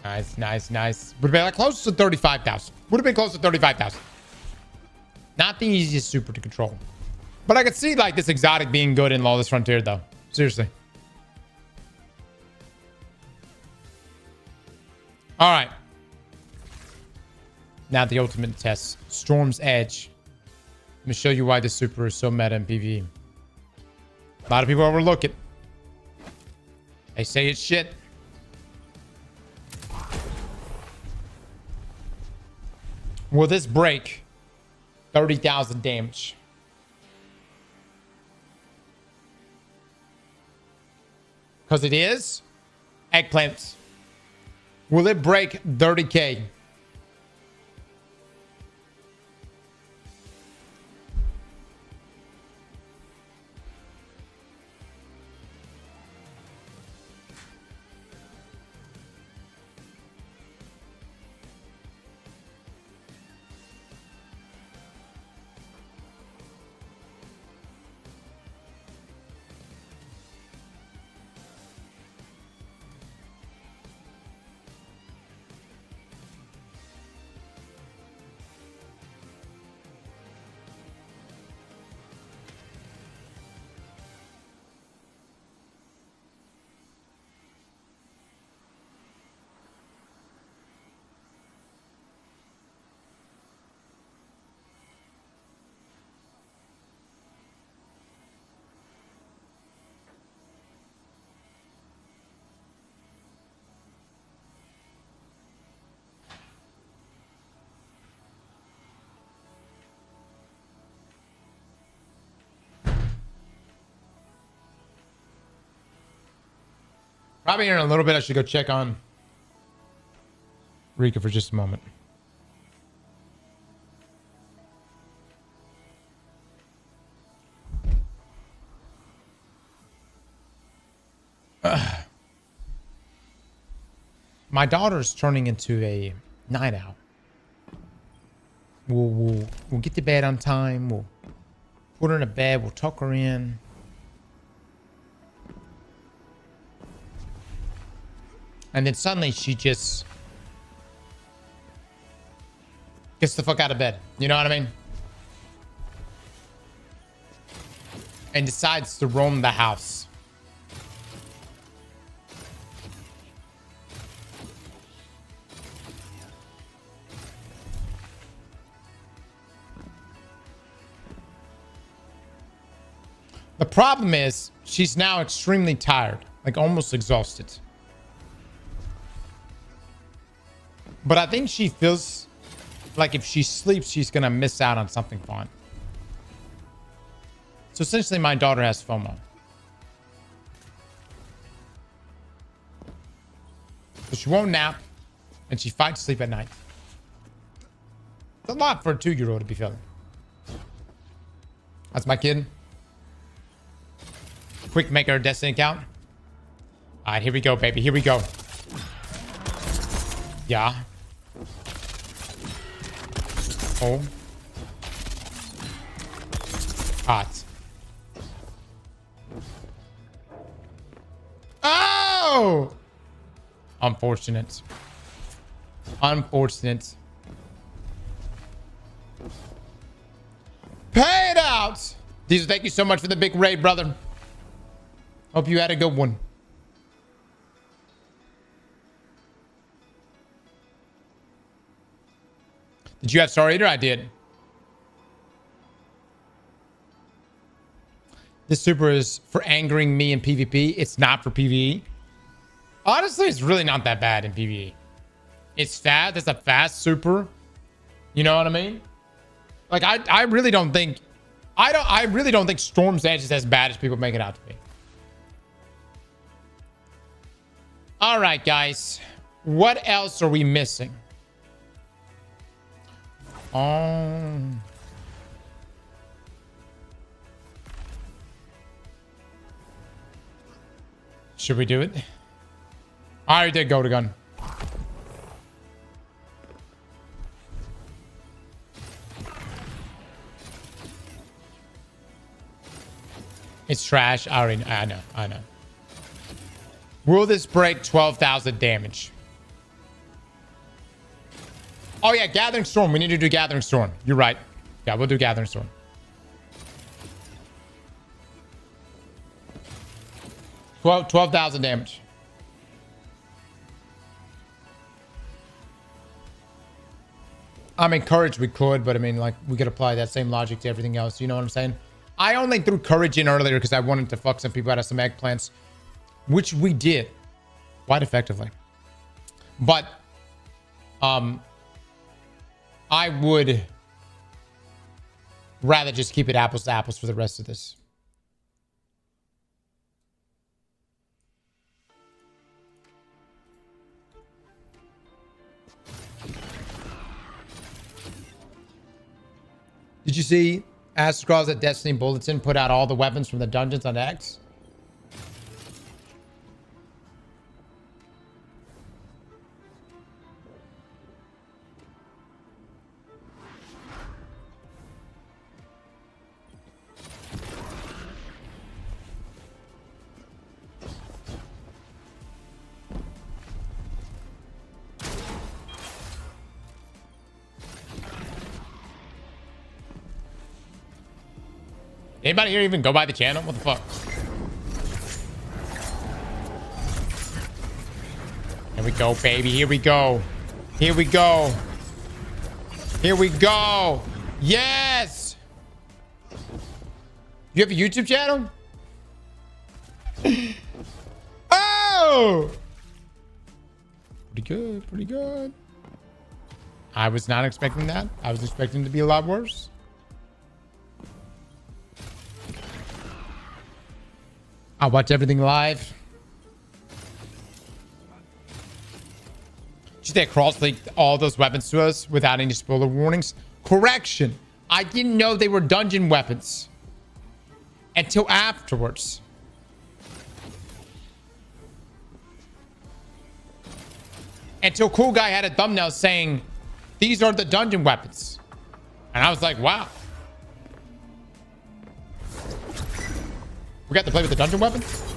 Nice, nice, nice. Would have been like close to 35,000. Would have been close to 35,000. Not the easiest super to control. But I could see like this exotic being good in Lawless Frontier though. Seriously. All right. Now the ultimate test. Storm's Edge. Let me show you why this super is so meta in PvE. A lot of people overlook it. They say it's shit. Will this break 30,000 damage? Because it is eggplants. Will it break 30k? Probably here in a little bit, I should go check on Rika for just a moment. My daughter's turning into a night owl. We'll get to bed on time. We'll put her in a bed. We'll tuck her in. And then suddenly she just gets the fuck out of bed. You know what I mean? And decides to roam the house. The problem is she's now extremely tired, like almost exhausted. But I think she feels like if she sleeps, she's going to miss out on something fun. So essentially, my daughter has FOMO. So she won't nap, and she fights sleep at night. It's a lot for a 2-year-old to be feeling. That's my kid. Quick, make her Destiny account. All right, here we go, baby. Here we go. Yeah. Oh. Hot. Oh! Unfortunate. Unfortunate. Pay it out! Diesel, thank you so much for the big raid, brother. Hope you had a good one. Did you have Star Eater? I did. This super is for angering me in PvP. It's not for PvE. Honestly, it's really not that bad in PvE. It's fast. It's a fast super. You know what I mean? Like I really don't think I really don't think Storm's Edge is as bad as people make it out to be. All right, guys. What else are we missing? Should we do it? I already did go to gun. It's trash. I know. Will this break 12,000 damage? Oh yeah, Gathering Storm. We need to do Gathering Storm. You're right. Yeah, we'll do Gathering Storm. 12,000 damage. I'm encouraged we could, but I mean, like, we could apply that same logic to everything else. You know what I'm saying? I only threw courage in earlier because I wanted to fuck some people out of some eggplants, which we did quite effectively. But I would rather just keep it apples to apples for the rest of this. Did you see Aztecross at Destiny Bulletin put out all the weapons from the dungeons on X? Anybody here even go by the channel? What the fuck? Here we go, baby. Here we go. Here we go. Here we go. Yes! You have a YouTube channel? Oh! Pretty good. Pretty good. I was not expecting that. I was expecting it to be a lot worse. I watch everything live. Did they cross-leaked all those weapons to us without any spoiler warnings? Correction. I didn't know they were dungeon weapons until afterwards. Until Cool Guy had a thumbnail saying, these are the dungeon weapons. And I was like, wow. We got to play with the dungeon weapons?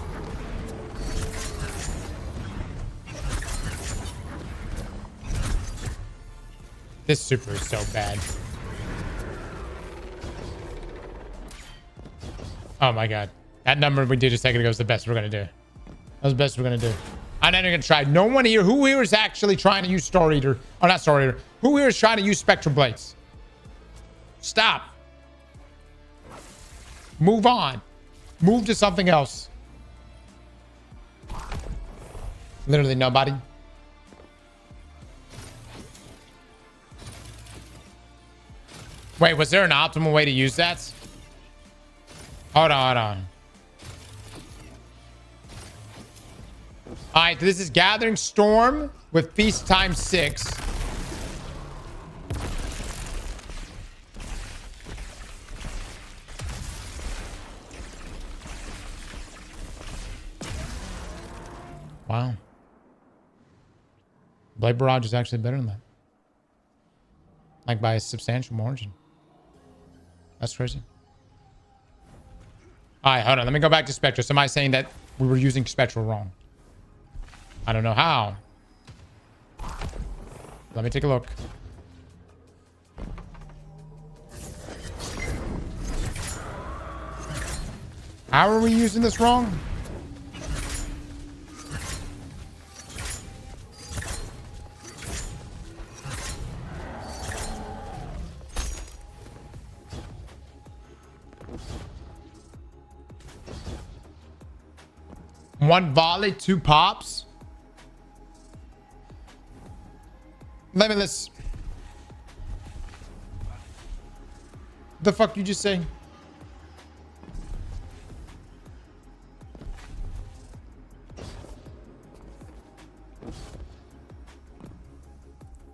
This super is so bad. Oh my god. That number we did a second ago is the best we're gonna do. That was the best we're gonna do. I'm not even gonna try. No one here. Who here is actually trying to use Star Eater? Oh, not Star Eater. Who here is trying to use Spectral Blades? Stop. Move on. Move to something else. Literally nobody. Wait, was there an optimal way to use that? Hold on, hold on. All right, this is Gathering Storm with Feast times 6. Wow. Blade Barrage is actually better than that. Like by a substantial margin. That's crazy. All right, hold on. Let me go back to Spectral. Somebody's saying that we were using Spectral wrong. I don't know how. Let me take a look. How are we using this wrong? One volley, 2 pops. Limitless. The fuck you just say?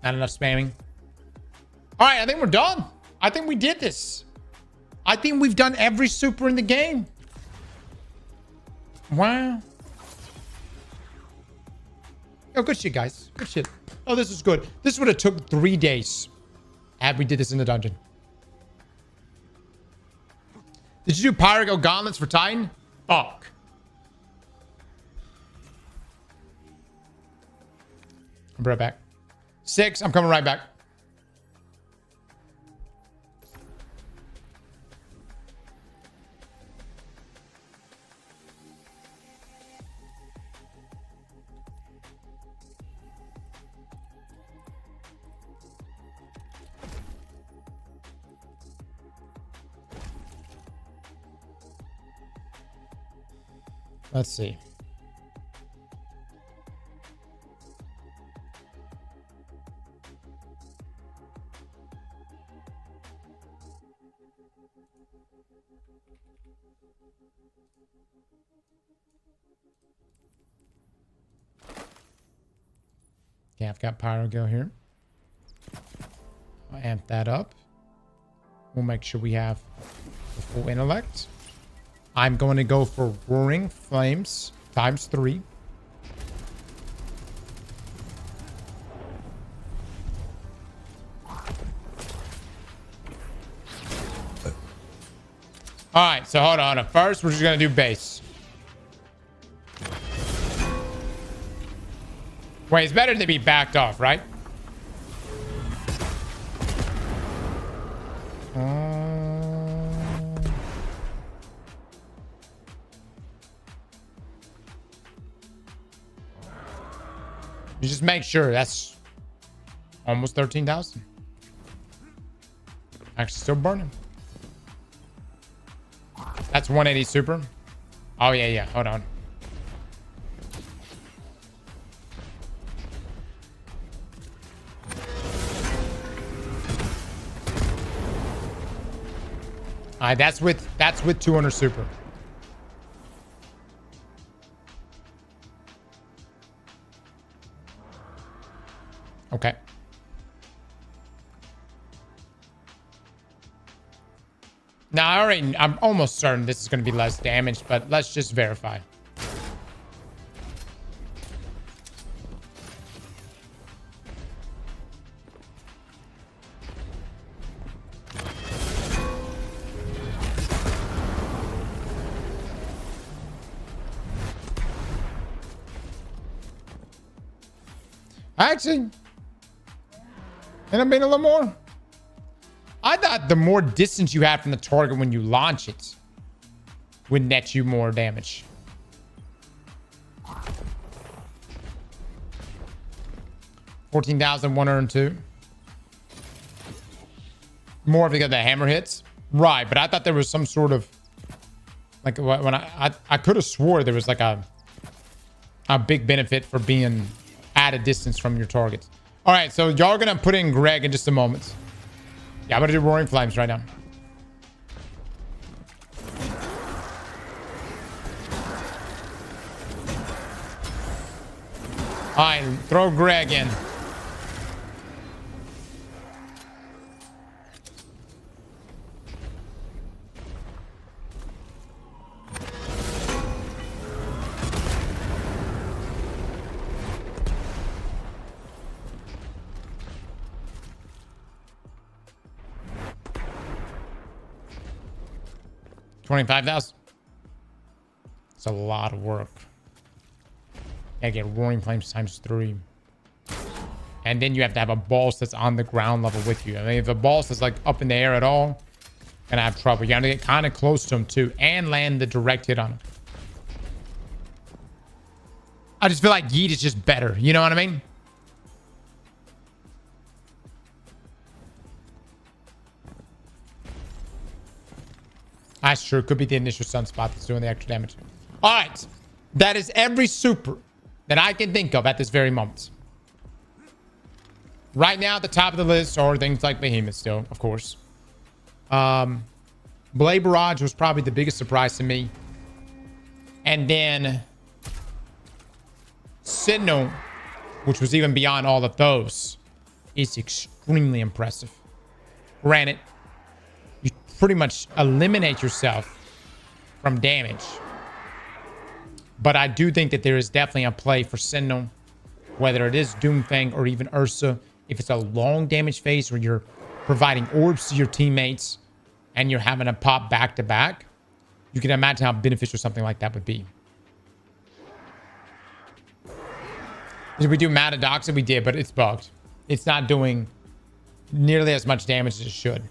Not enough spamming. All right, I think we're done. I think we did this. I think we've done every super in the game. Wow. Oh, good shit, guys. Good shit. Oh, this is good. This would have took 3 days had we did this in the dungeon. Did you do Pyro Gauntlets for Titan? Fuck. I'll be right back. 6, I'm coming right back. Let's see. Okay, I've got Pyro Go here. I'll amp that up. We'll make sure we have the full intellect. I'm going to go for Roaring Flames times 3. All right, so hold on. First, we're just going to do base. Wait, it's better to be backed off, right? You just make sure. That's almost 13,000. Actually still burning. That's 180 super. Oh, yeah. Hold on. All right, that's with 200 super. Okay. Now, I'm almost certain this is going to be less damage, but let's just verify. Actually, end up being a little more. I thought the more distance you have from the target when you launch it would net you more damage. $14,102. More if you got the hammer hits. Right, but I thought there was some sort of like when I could have swore there was like a big benefit for being at a distance from your targets. All right, so y'all are gonna put in Greg in just a moment. Yeah, I'm gonna do Roaring Flames right now. All right, throw Greg in. $25,000. It's a lot of work. Gotta get Roaring Flames times 3. And then you have to have a boss that's on the ground level with you. I mean, if a boss is like up in the air at all, gonna have trouble. You gotta get kind of close to him too and land the direct hit on him. I just feel like Yeet is just better. You know what I mean? That's true. Could be the initial sunspot that's doing the extra damage. All right. That is every super that I can think of at this very moment. Right now, at the top of the list are things like Behemoth still, of course. Blade Barrage was probably the biggest surprise to me. And then Sentinel, which was even beyond all of those, is extremely impressive. Granted, you pretty much eliminate yourself from damage. But I do think that there is definitely a play for Sentinel whether it is Doomfang or even Ursa, if it's a long damage phase where you're providing orbs to your teammates and you're having to pop back to back, you can imagine how beneficial something like that would be. Did we do Matadoxa? We did, but it's bugged. It's not doing nearly as much damage as it should.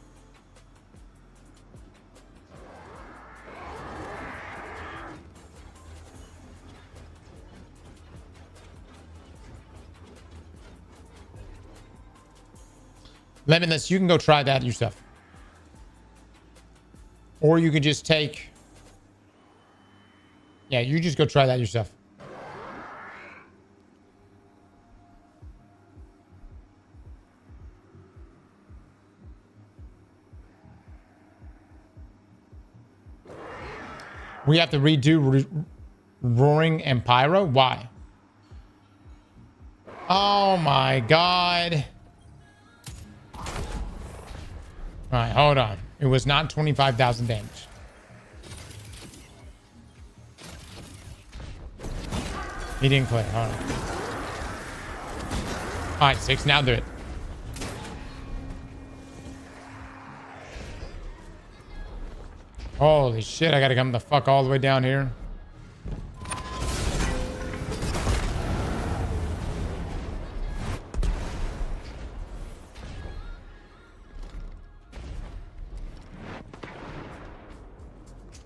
Limitless, you can go try that yourself. Or you could just take... Yeah, you just go try that yourself. We have to redo Roaring and Pyro? Why? Oh my god. Alright, hold on. It was not 25,000 damage. He didn't clear. Hold on. Alright, 6. Now do it. Holy shit, I gotta come the fuck all the way down here.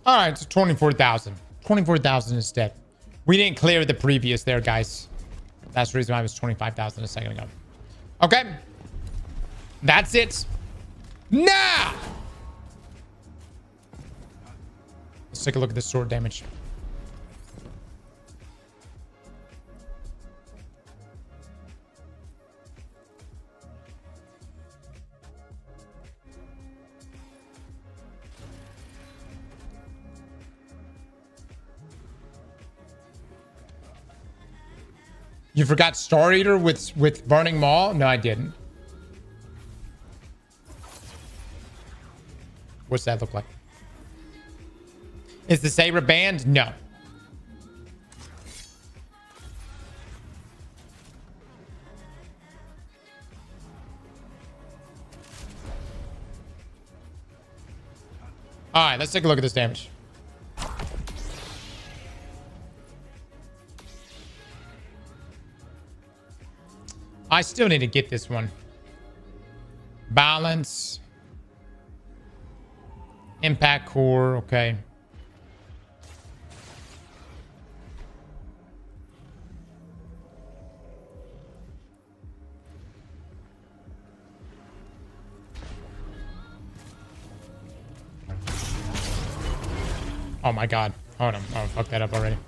All right, so 24,000. 24,000 instead. We didn't clear the previous there, guys. That's the reason why it was 25,000 a second ago. Okay. That's it. Now! Let's take a look at the sword damage. You forgot Star Eater with Burning Maw? No, I didn't. What's that look like? Is the Saber banned? No. All right, let's take a look at this damage. I still need to get this one. Balance. Impact core. Okay. Oh my god. Hold on. Oh, fuck that up already.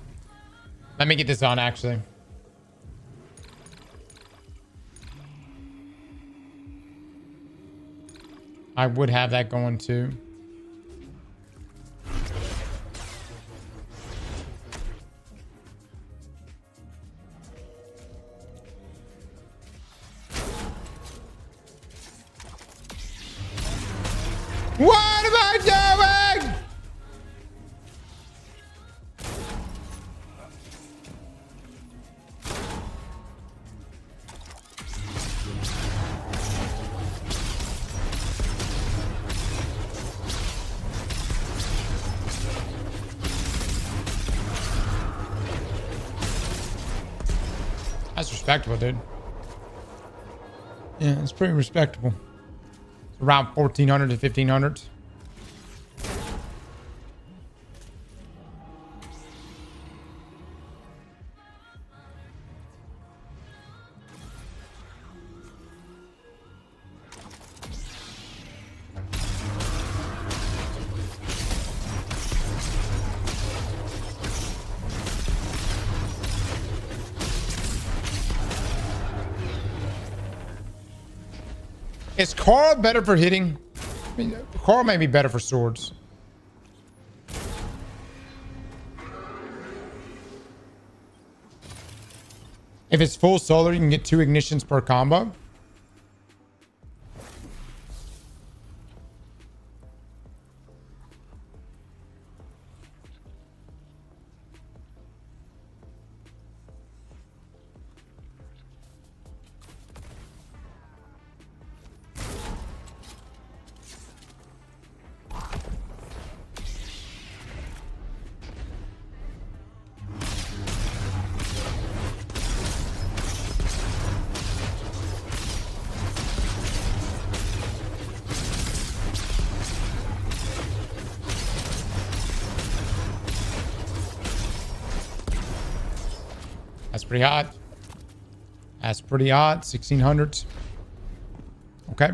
Let me get this on, actually. I would have that going too. What am I doing? That's respectable, dude. Yeah, it's pretty respectable. It's around 1,400 to 1,500. Is Carl better for hitting? I mean, Carl may be better for swords. If it's full solar, you can get 2 ignitions per combo. That's pretty hot. That's pretty hot. 1600s. Okay.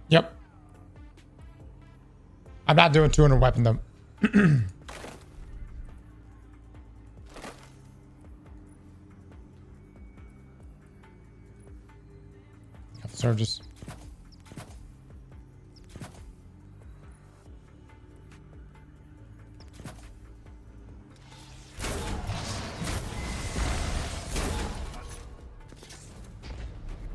Yep. I'm not doing 200 weapon though. Got the surges.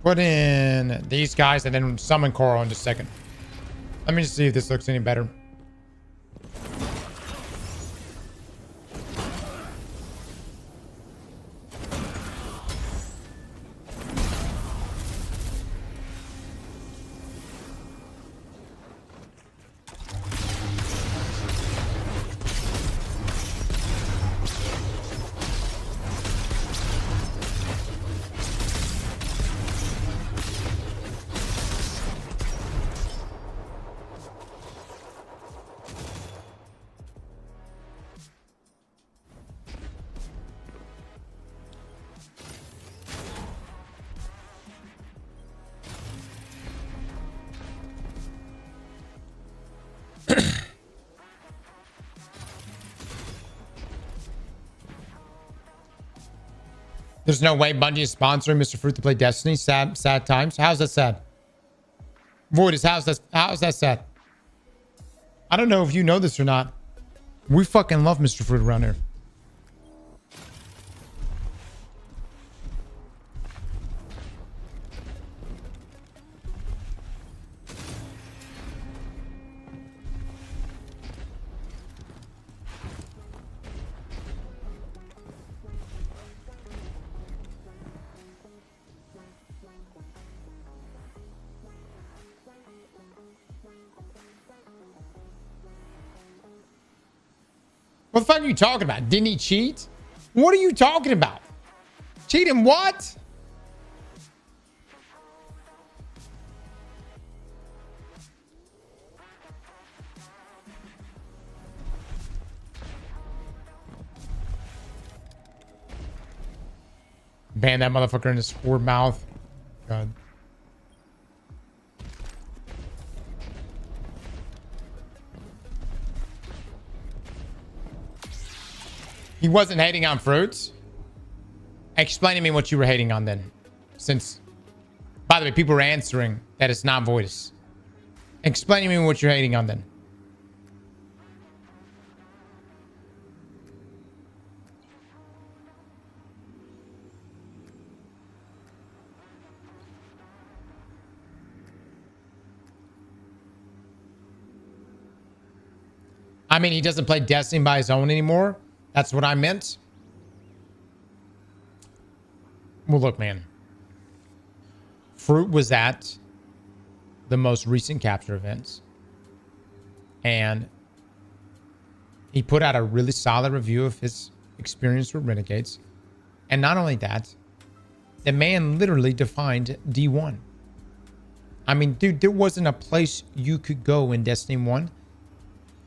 Put in these guys and then summon Coral in just a second. Let me just see if this looks any better. There's no way Bungie is sponsoring Mr. Fruit to play Destiny. Sad times. How's that sad? Voidus, how's that sad? I don't know if you know this or not. We fucking love Mr. Fruit around here. What the fuck are you talking about? Didn't he cheat? What are you talking about? Cheating what? Ban that motherfucker in his whore mouth. God. He wasn't hating on fruits? Explain to me what you were hating on then. Since, by the way, people were answering that it's not Voidus. Explain to me what you're hating on then. I mean, he doesn't play Destiny by his own anymore. That's what I meant. Well, look, man. Fruit was at the most recent capture events. And he put out a really solid review of his experience with Renegades. And not only that, the man literally defined D1. I mean, dude, there wasn't a place you could go in Destiny 1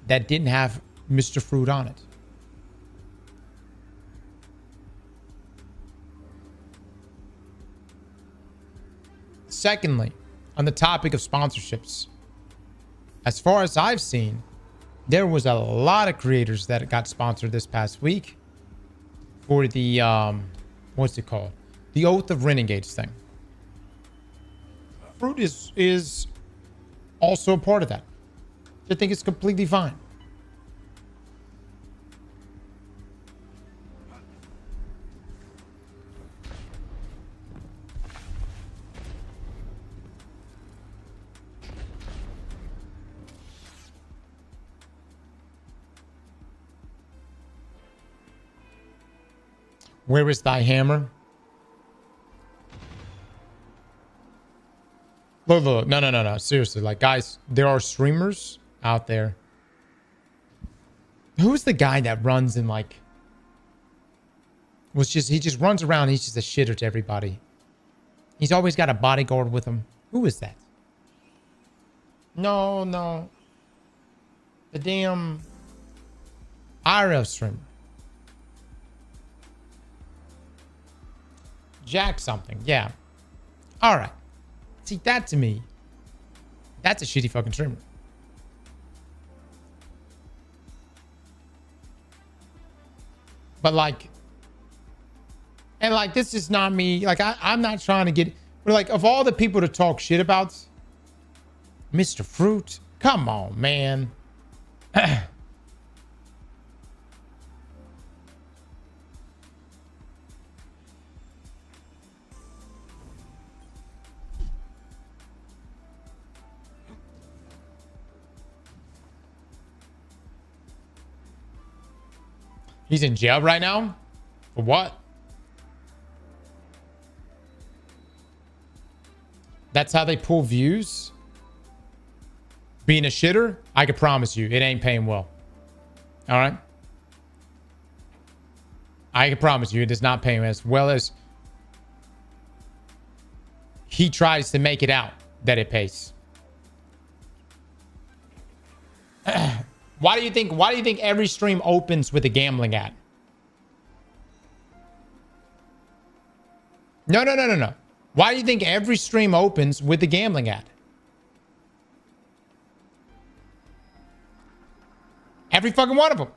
that didn't have Mr. Fruit on it. Secondly, on the topic of sponsorships, as far as I've seen, there was a lot of creators that got sponsored this past week for the, what's it called? The Oath of Renegades thing. Fruit is also a part of that. I think it's completely fine. Where is thy hammer? Look, look. No. Seriously, like, guys, there are streamers out there. Who's the guy that runs and, like, he just runs around. He's just a shitter to everybody. He's always got a bodyguard with him. Who is that? No. The damn IRL streamer. Jack something. Yeah. All right. See, that to me, that's a shitty fucking streamer. But like, and like, this is not me. Like, I'm not trying to get, but like, of all the people to talk shit about, Mr. Fruit, come on, man. He's in jail right now? For what? That's how they pull views? Being a shitter? I can promise you, it ain't paying well. All right? I can promise you, it is not paying as well as he tries to make it out that it pays. Why do you think every stream opens with a gambling ad? No. Why do you think every stream opens with a gambling ad? Every fucking one of them.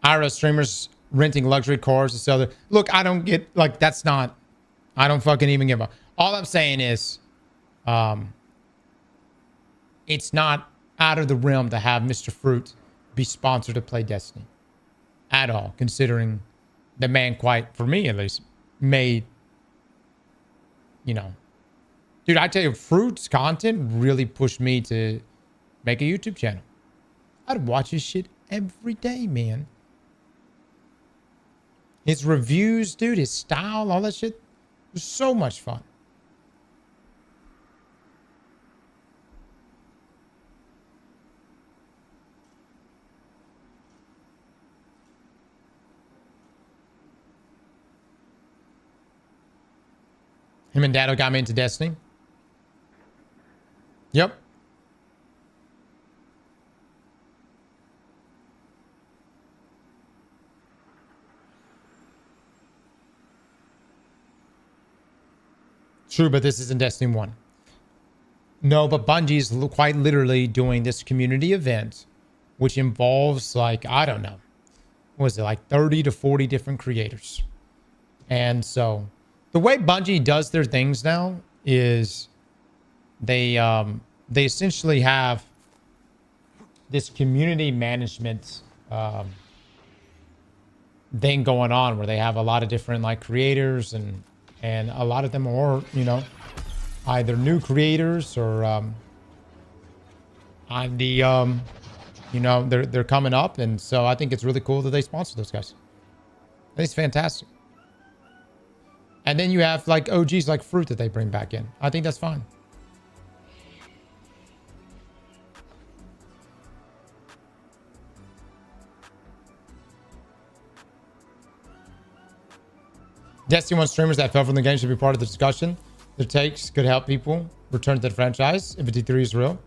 IRL streamers renting luxury cars to sell their... Look, I don't get... Like, that's not... I don't fucking even give a... All I'm saying is... it's not out of the realm to have Mr. Fruit be sponsored to play Destiny. At all. Considering the man quite, for me at least, made... You know... Dude, I tell you, Fruit's content really pushed me to make a YouTube channel. I'd watch his shit every day, man. His reviews, dude, his style, all that shit was so much fun. Him and Dado got me into Destiny. Yep. True, but this isn't Destiny 1. No, but Bungie's quite literally doing this community event, which involves, like, I don't know, what was it, like 30 to 40 different creators. And so the way Bungie does their things now is they essentially have this community management thing going on where they have a lot of different, like, creators, and a lot of them are, you know, either new creators or on the, you know, they're coming up. And so I think it's really cool that they sponsor those guys. I think it's fantastic. And then you have, like, OGs like Fruit that they bring back in. I think that's fine. Destiny 1 streamers that fell from the game should be part of the discussion. Their takes could help people return to the franchise if D3 is real.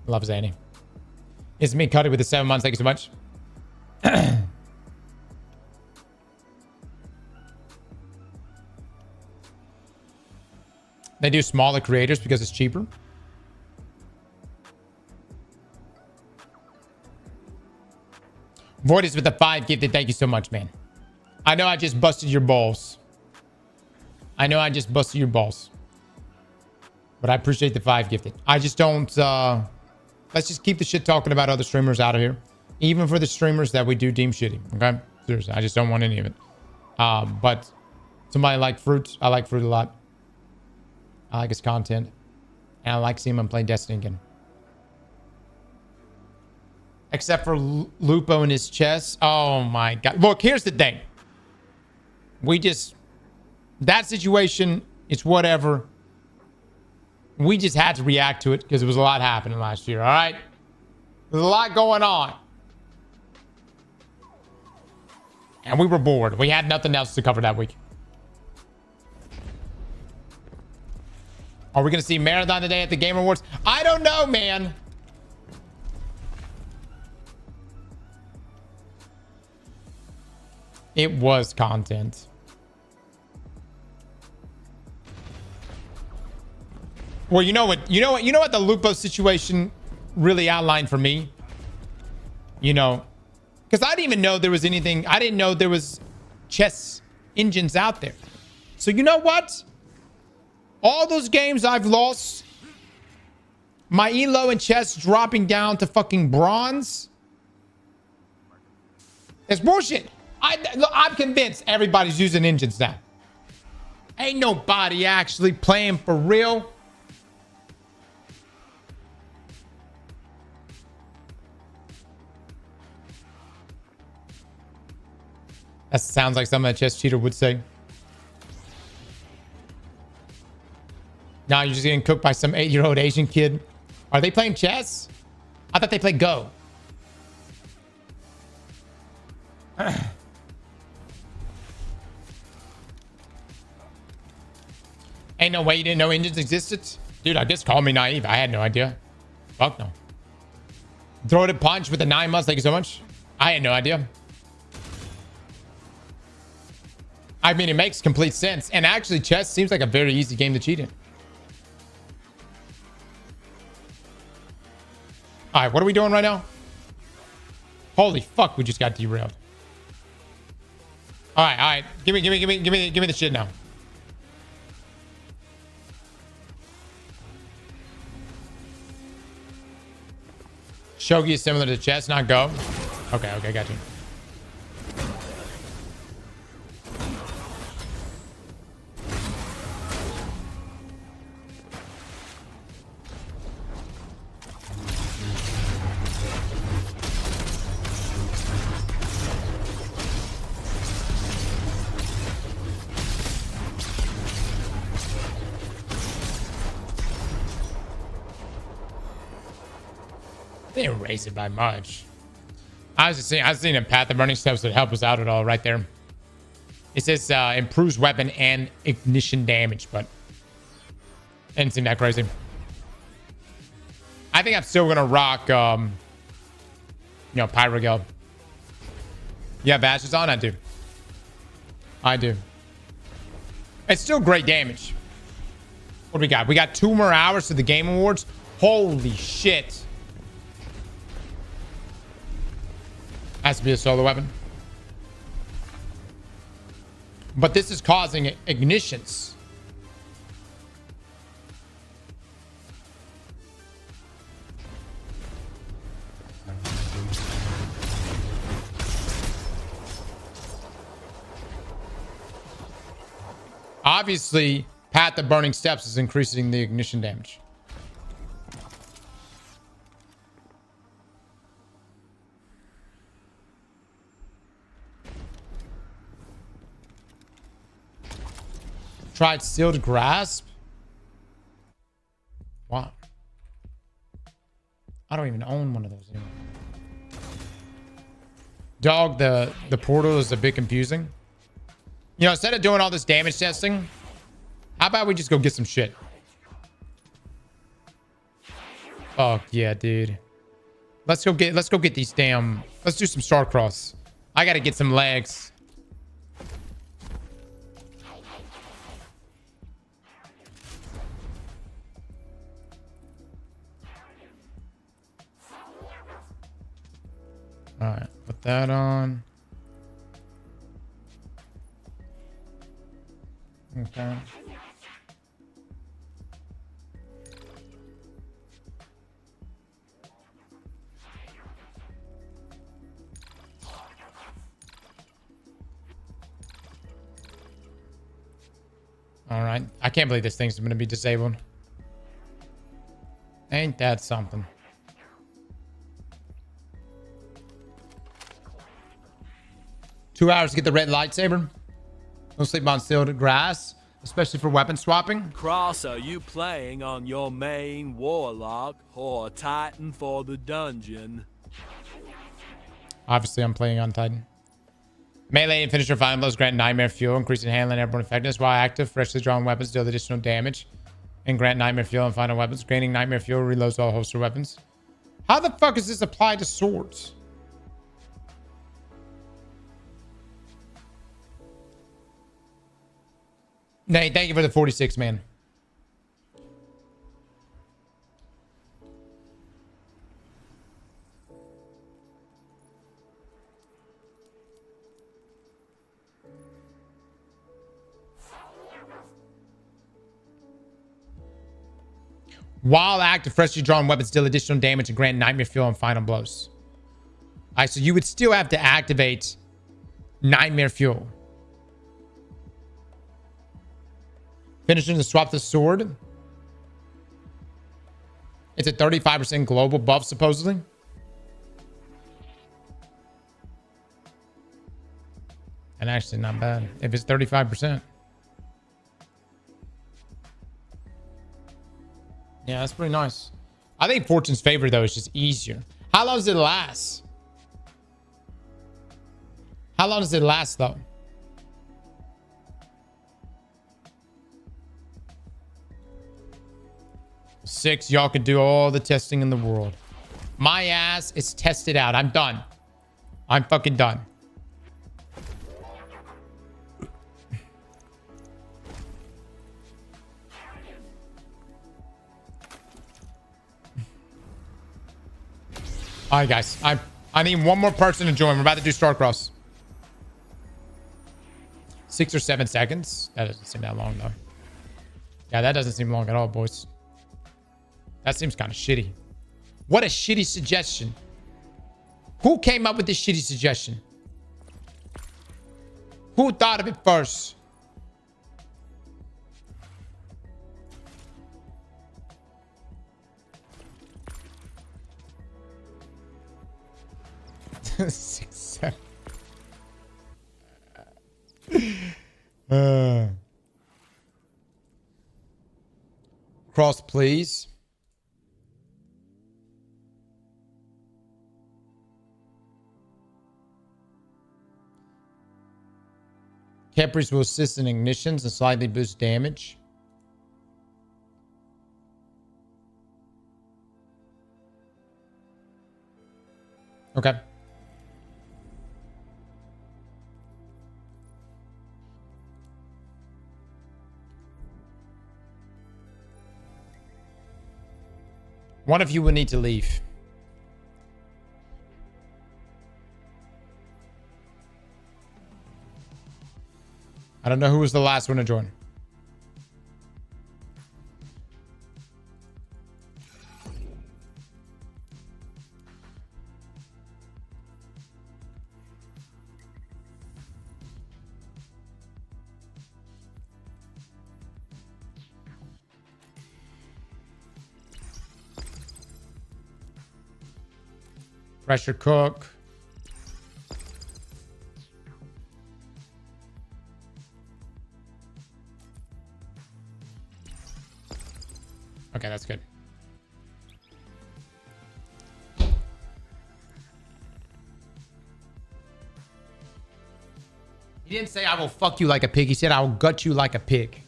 Love Zanny. It's me, Cuddy, with the 7 months. Thank you so much. They do smaller creators because it's cheaper. Void is with the 5 gifted. Thank you so much, man. I know I just busted your balls. I know I just busted your balls. But I appreciate the 5 gifted. I just don't... let's just keep the shit talking about other streamers out of here. Even for the streamers that we do deem shitty. Okay? Seriously, I just don't want any of it. But somebody like Fruit. I like Fruit a lot. I like his content. And I like seeing him play Destiny again. Except for Lupo and his chest. Oh my god. Look, here's the thing. We just... That situation, it's whatever. We just had to react to it because there was a lot happening last year, alright? There's a lot going on. And we were bored. We had nothing else to cover that week. Are we going to see Marathon today at the Game Awards? I don't know, man. It was content. Well, you know what the Lupo situation really outlined for me? You know, because I didn't even know there was anything. I didn't know there was chess engines out there. So you know what? All those games I've lost, my elo and chess dropping down to fucking bronze. It's bullshit. I'm convinced everybody's using engines now. Ain't nobody actually playing for real. That sounds like something a chess cheater would say. Now you're just getting cooked by some 8-year-old Asian kid. Are they playing chess? I thought they played Go. Ain't no way you didn't know engines existed? Dude, I just called me naive. I had no idea. Fuck no. Throw it a punch with the 9 months. Thank you so much. I had no idea. I mean, it makes complete sense. And actually, chess seems like a very easy game to cheat in. All right, what are we doing right now? Holy fuck, we just got derailed. All right. Give me the shit now. Shogi is similar to chess, not Go. Okay, got you. They didn't raise it by much. I was seeing a path of burning steps that help us out at all right there. It says improves weapon and ignition damage, but it didn't seem that crazy. I think I'm still gonna rock Pyrogel. You have ashes on? I do. It's still great damage. What do we got? We got 2 more hours to the Game Awards. Holy shit. Has to be a solo weapon. But this is causing ignitions. Obviously, Path of Burning Steps is increasing the ignition damage. Tried Sealed Grasp? Wow. I don't even own one of those anymore. Dog, the portal is a bit confusing. You know, instead of doing all this damage testing, how about we just go get some shit? Fuck yeah, dude. Let's go get these damn. Let's do some Starforge. I gotta get some legs. All right, put that on. Okay. All right. I can't believe this thing's going to be disabled. Ain't that something? Two hours to get the red lightsaber. No sleep on sealed grass, especially for weapon swapping. Cross, are you playing on your main Warlock or Titan for the dungeon? Obviously, I'm playing on Titan. Melee and finisher final blows grant nightmare fuel, increasing handling and airborne effectiveness. While active, freshly drawn weapons deal additional damage and grant nightmare fuel on final weapons. Granting nightmare fuel reloads all holster weapons. How the fuck is this applied to swords? Nate, thank you for the 46, man. While active, freshly drawn weapons deal additional damage and grant nightmare fuel on final blows. All right, so you would still have to activate nightmare fuel. Finishing to swap the sword. It's a 35% global buff, supposedly. And actually not bad if it's 35%. Yeah, that's pretty nice. I think Fortune's Favor, though, is just easier. How long does it last? How long does it last, though? Six, y'all can do all the testing in the world. My ass is tested out. I'm done. I'm fucking done. All right, guys. I need one more person to join. We're about to do Starforge. 6 or 7 seconds. That doesn't seem that long, though. Yeah, that doesn't seem long at all, boys. That seems kind of shitty. What a shitty suggestion. Who came up with this shitty suggestion? Who thought of it first? Six, seven. Cross, please. Caprice will assist in ignitions and slightly boost damage. Okay. One of you will need to leave. I don't know who was the last one to join. Pressure cook. Okay, that's good. He didn't say I will fuck you like a pig. He said I will gut you like a pig.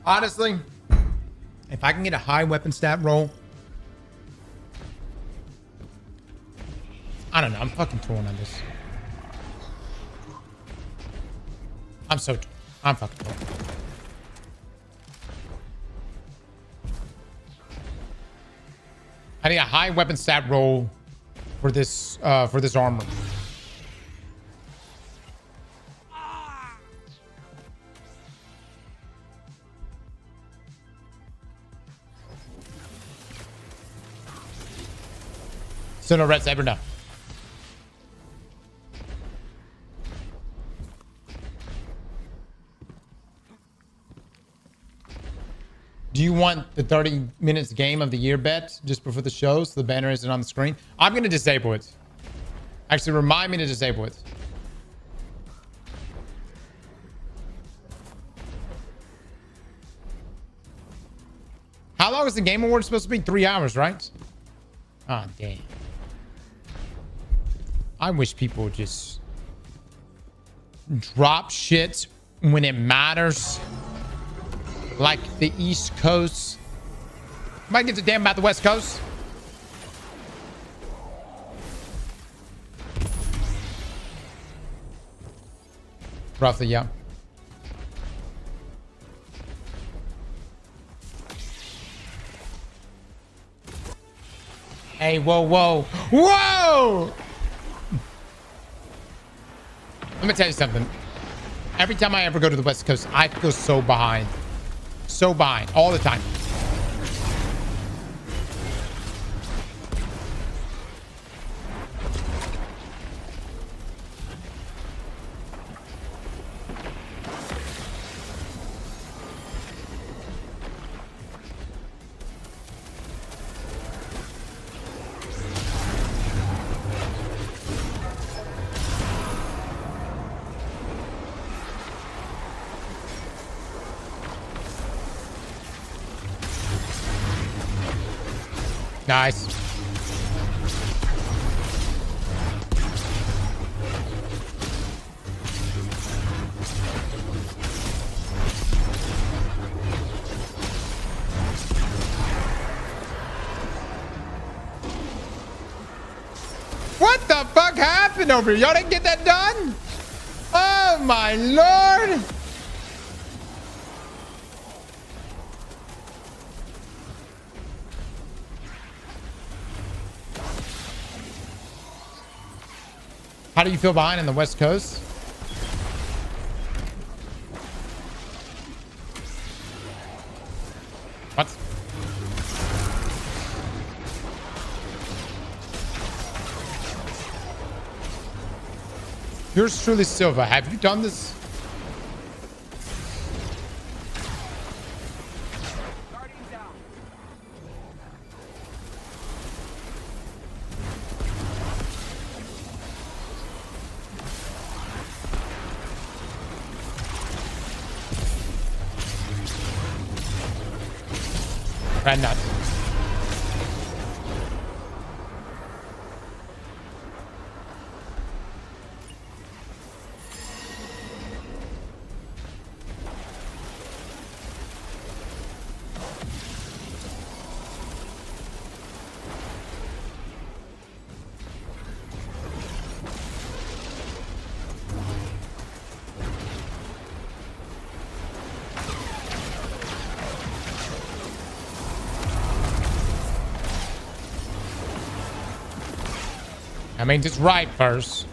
Honestly, if I can get a high weapon stat roll, I don't know. I'm fucking torn on this. I'm so torn. I'm fucking torn. I need a high weapon stat roll for this armor. So no red saber, no. Do you want the 30 minutes game of the year bet just before the show so the banner isn't on the screen? I'm going to disable it. Actually, remind me to disable it. How long is the Game Award supposed to be? 3 hours, right? Ah, oh, damn. I wish people would just drop shit when it matters. Like the East Coast. Might give a damn about the West Coast. Roughly, yeah. Hey, whoa, whoa. Whoa! Let me tell you something. Every time I ever go to the West Coast, I feel so behind. So behind. All the time. Nice. What the fuck happened over here? Y'all didn't get that done? Oh my lord. How do you feel behind on the West Coast? What? Yours truly, Silva. Have you done this? Red nuts. I mean, just right first.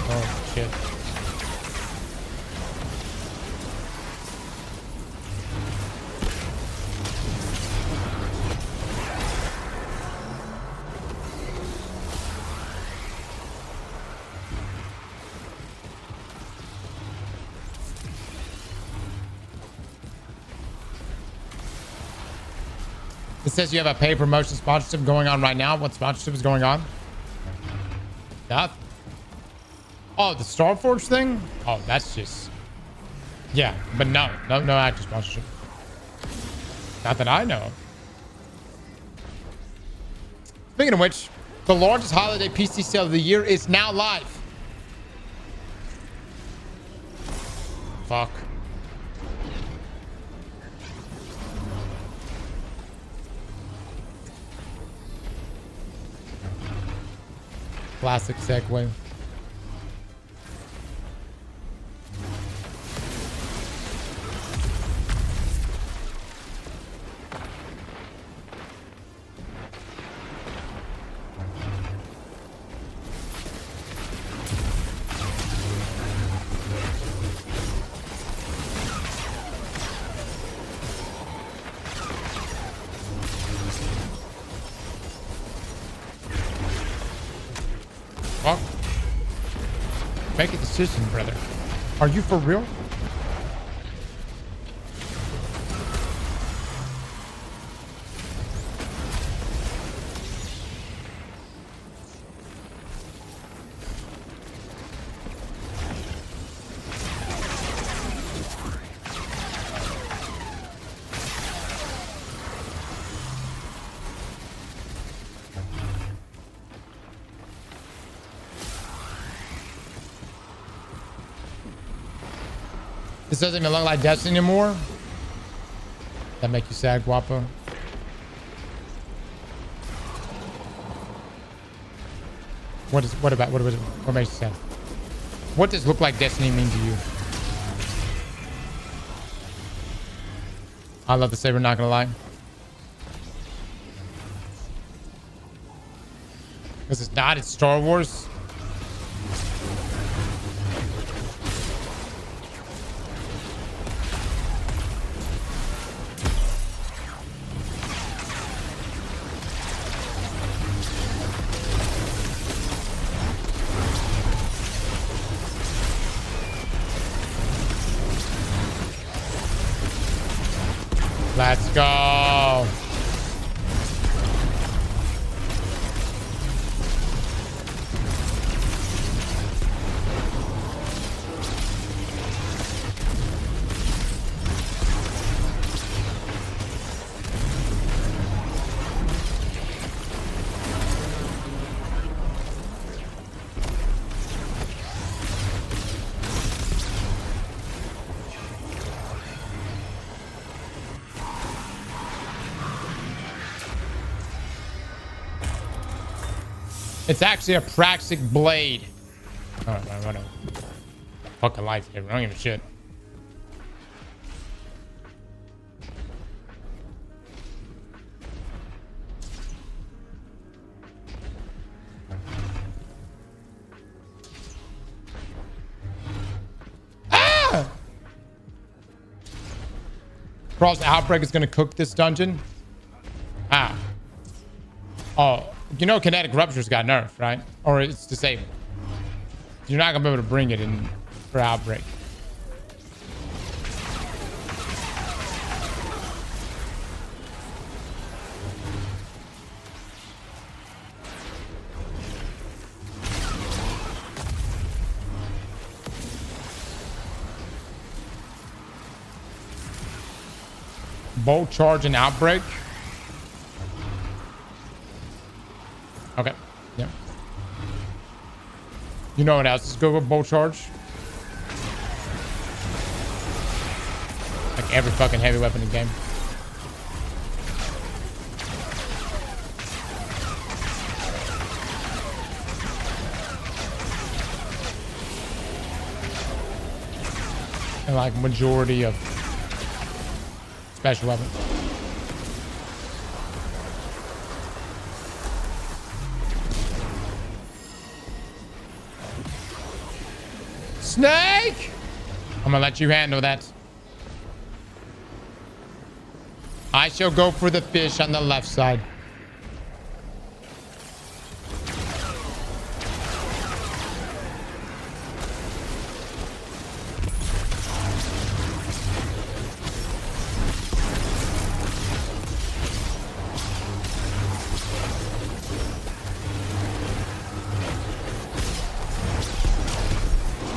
Oh, shit. It says you have a paid promotion sponsorship going on right now. What sponsorship is going on? That. Oh, the Starforge thing? Oh, that's just... Yeah, but no active sponsorship. Not that I know of. Speaking of which, the largest holiday PC sale of the year is now live. Fuck. Classic segue. Fuck. Make a decision, brother. Are you for real? This doesn't even look like Destiny anymore. That make you sad, Guapo? What makes you sad? What does look like Destiny mean to you? I love the saber, not gonna lie. Because it's not, it's Star Wars. Let's go. It's actually a Praxic blade. Oh, what a fucking lifesaver. I don't give a shit. Ah! Cross Outbreak is gonna cook this dungeon. Ah. Oh. You know kinetic ruptures got nerfed, right? Or it's disabled. You're not gonna be able to bring it in for Outbreak. Bolt charge and Outbreak. You know what else is good with bolt charge? Like every fucking heavy weapon in the game. And like majority of special weapons. Snake! I'm gonna let you handle that. I shall go for the fish on the left side.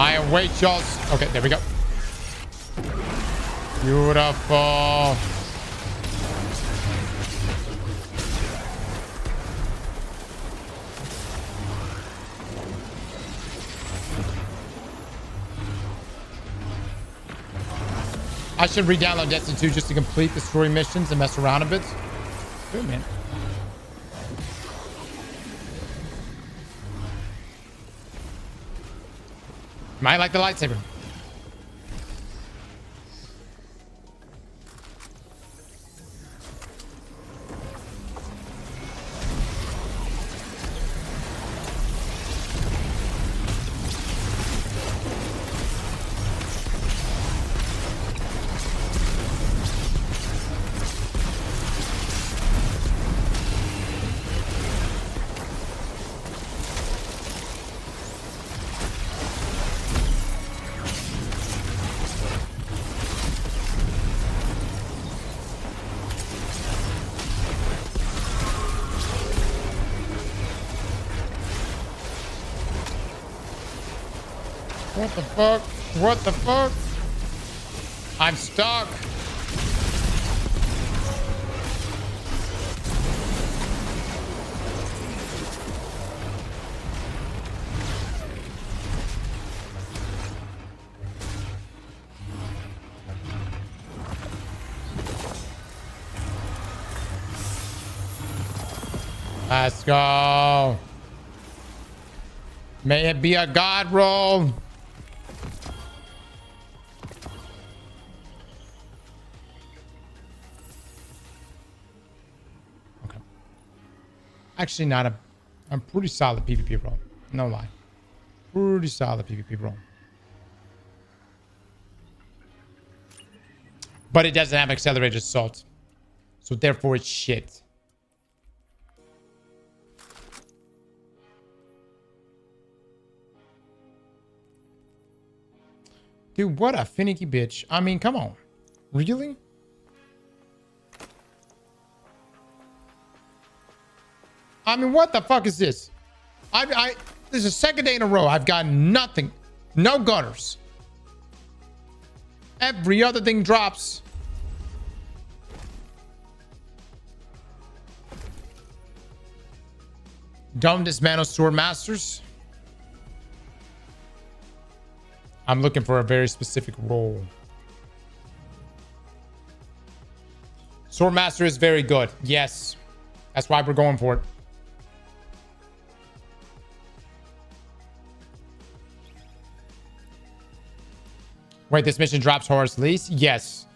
I await y'all's... Okay, there we go. Beautiful. I should re-download Destiny 2 just to complete the story missions and mess around a bit. Good, man. Might like the lightsaber. What the fuck? What the fuck? I'm stuck. Let's go. May it be a god roll. Actually, not a... I'm pretty solid PvP roll. No lie. Pretty solid PvP roll. But it doesn't have accelerated assault. So therefore it's shit. Dude, what a finicky bitch. I mean, come on. Really? I mean, what the fuck is this? This is the second day in a row. I've got nothing. No gutters. Every other thing drops. Don't dismantle sword masters. I'm looking for a very specific role. Sword master is very good. Yes. That's why we're going for it. Wait, this mission drops Horus Lease? Yes.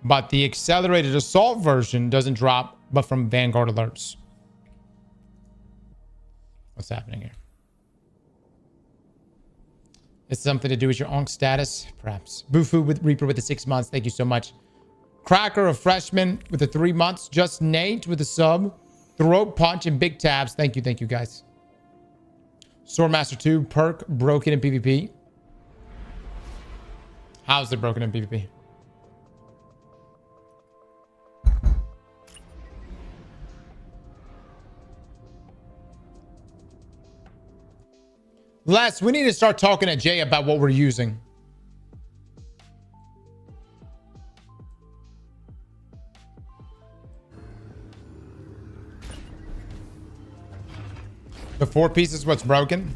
But the accelerated assault version doesn't drop, but from Vanguard alerts. What's happening here? It's something to do with your Onk status? Perhaps. Bufu with Reaper with the 6 months. Thank you so much. Cracker, a freshman with the 3 months. Just Nate with the sub. Throat punch and big tabs. Thank you guys. Swordmaster 2, perk, broken in PvP. How's it broken in PvP? Les, we need to start talking to Jay about what we're using. The 4 pieces, what's broken?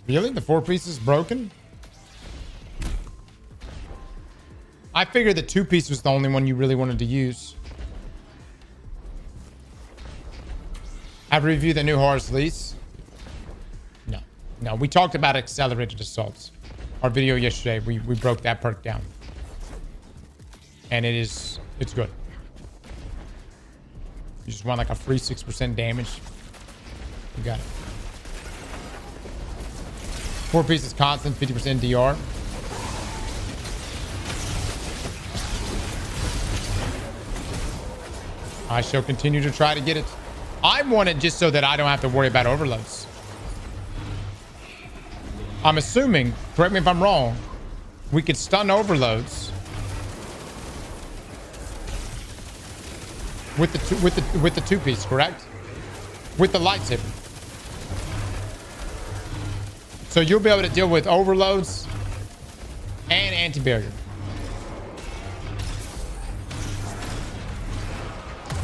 Really? The 4-piece is broken? I figured the 2-piece was the only one you really wanted to use. Have you reviewed the new Horus lease? No. No, we talked about accelerated assaults. Our video yesterday, we broke that perk down. And it's good. You just want like a free 6% damage. You got it. 4 pieces constant, 50% DR. I shall continue to try to get it. I want it just so that I don't have to worry about overloads. I'm assuming, correct me if I'm wrong, we could stun overloads with the 2-piece, correct? With the lightsaber. So you'll be able to deal with overloads and anti-barrier.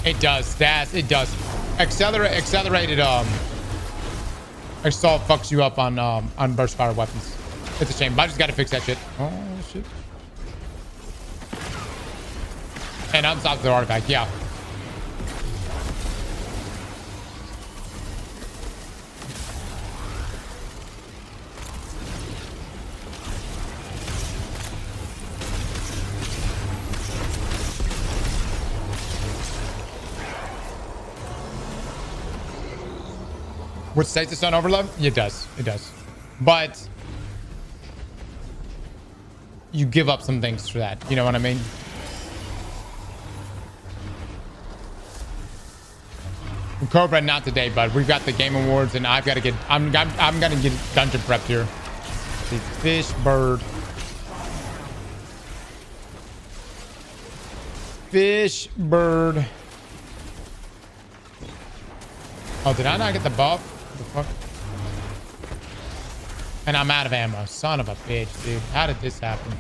It does. It does. Accelerated assault fucks you up on burst fire weapons. It's a shame. But I just gotta fix that shit. Oh shit. And unstop the artifact. Yeah. Which stays the stun overload? It does. It does. But you give up some things for that. You know what I mean? Cobra, not today, bud. We've got the game awards, and I've got to get. I'm gonna get dungeon prepped here. The fish bird. Fish bird. Oh, did I not get the buff? What the fuck? And I'm out of ammo. Son of a bitch, dude. How did this happen?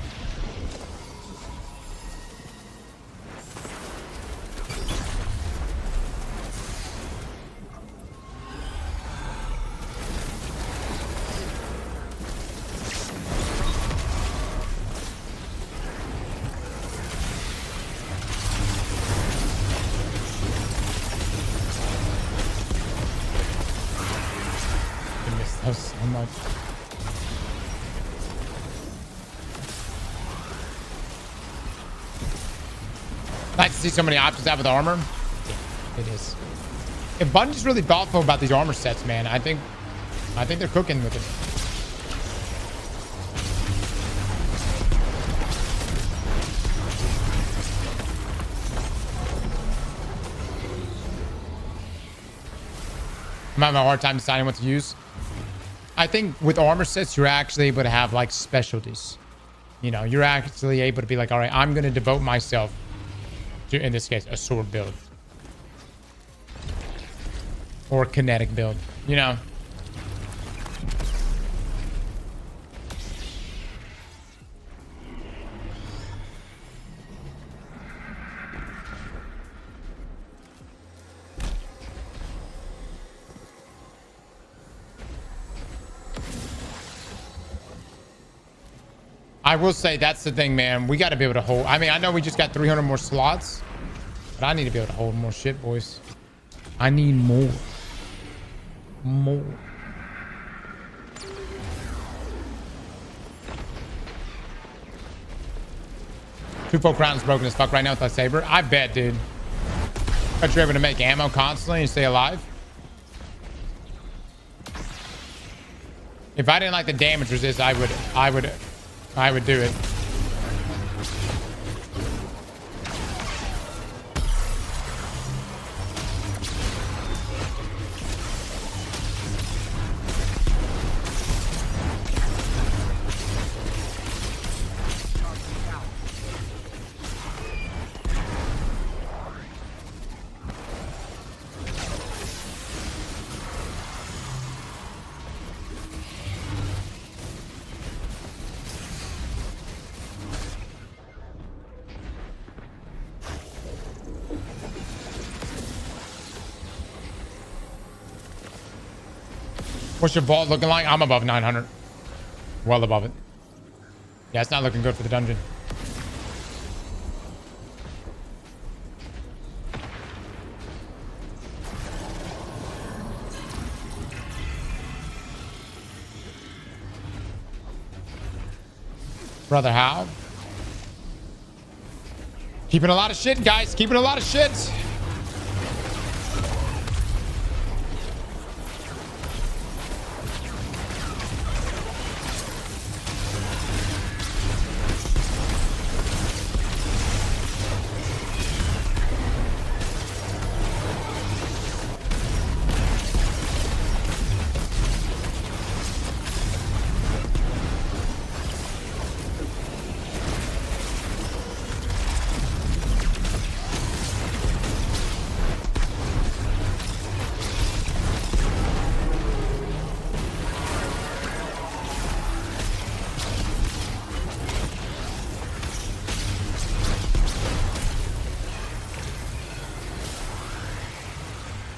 So much. Nice to see so many options out with armor. It is. If Bungie's really thoughtful about these armor sets, man, I think they're cooking with it. I'm having a hard time deciding what to use. I think with armor sets, you're actually able to have like specialties. You know, you're actually able to be like, all right, I'm going to devote myself to, in this case, a sword build. Or a kinetic build, you know. I will say that's the thing, man. We got to be able to hold. I mean, I know we just got 300 more slots, but I need to be able to hold more shit, boys. I need more. More. Two-fold crown is broken as fuck right now with that saber. I bet, dude. But you're able to make ammo constantly and stay alive. If I didn't like the damage resist, I would do it. What's your vault looking like? I'm above 900. Well above it. Yeah, it's not looking good for the dungeon. Brother, how? Keeping a lot of shit, guys. Keeping a lot of shit.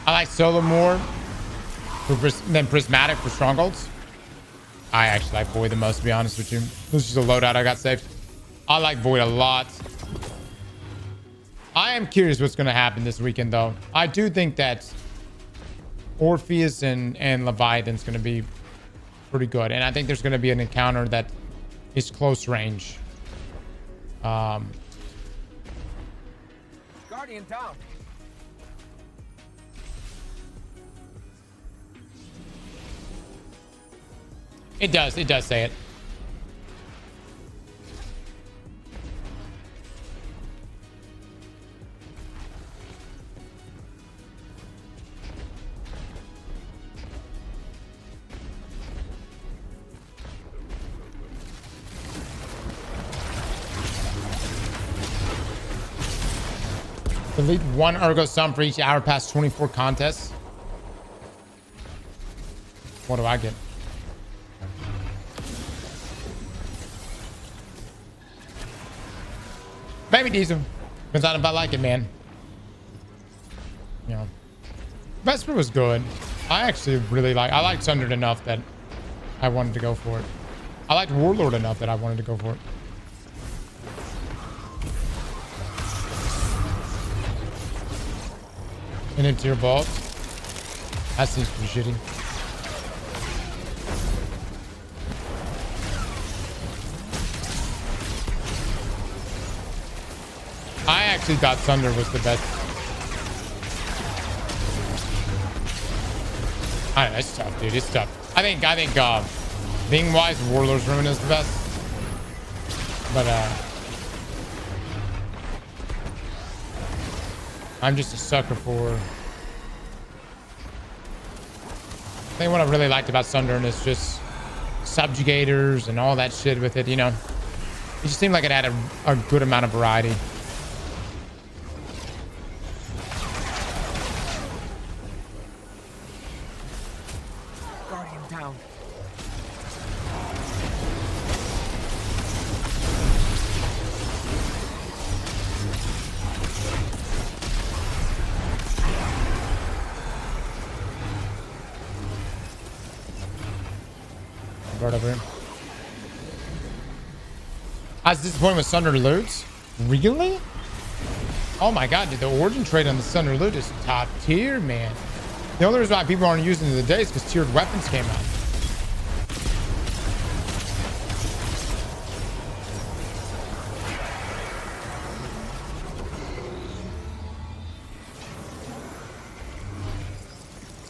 I like solo more than prismatic for strongholds. I actually like void the most, to be honest with you. This is a loadout I got saved. I like void a lot. I am curious what's going to happen this weekend, though. I do think that Orpheus and Leviathan's going to be pretty good, and I think there's going to be an encounter that is close range. Guardian down. It does say it. Delete one ergo sum for each hour past 24 contests. What do I get? Maybe Diesel. Depends on if I like it, man. You know. Vesper was good. I actually really I liked Sundered enough that I wanted to go for it. I liked Warlord enough that I wanted to go for it. And into your vault. That seems pretty shitty. I actually thought Thunder was the best. I don't know, it's tough, dude. It's tough. I think being wise, Warlord's Ruin is the best. But I'm just a sucker for. I think what I really liked about Sundern is just subjugators and all that shit with it, you know. It just seemed like it had a good amount of variety. Guardian down. Right over here. I was disappointed with Sunder Loots. Really? Oh my god, dude, the origin trade on the Sunder Loot is top tier, man. The only reason why people aren't using it today is because tiered weapons came out.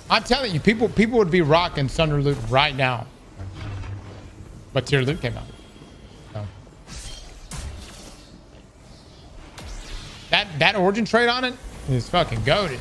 I'm telling you, people would be rocking Sunder Loot right now. But tier loot came out. So. That origin trade on it is fucking goated.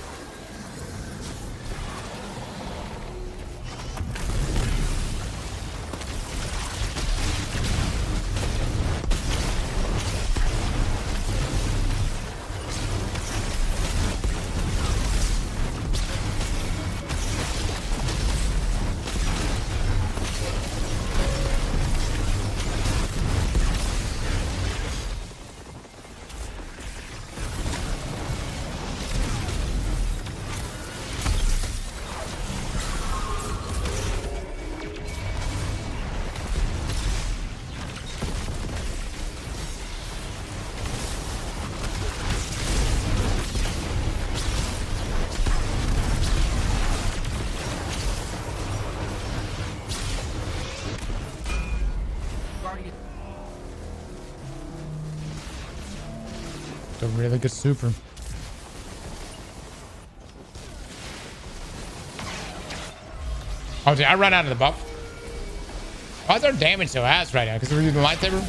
a really good super. Oh, did I run out of the buff? Why is our damage so ass right now? Because we're using the lightsaber?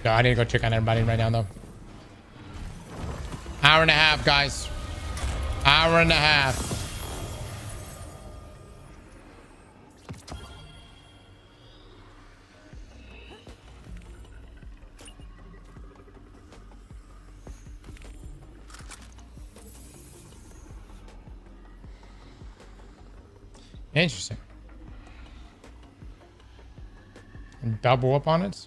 No, I need to go check on everybody right now, though. Hour and a half, guys. Hour and a half. Interesting. And double up on it?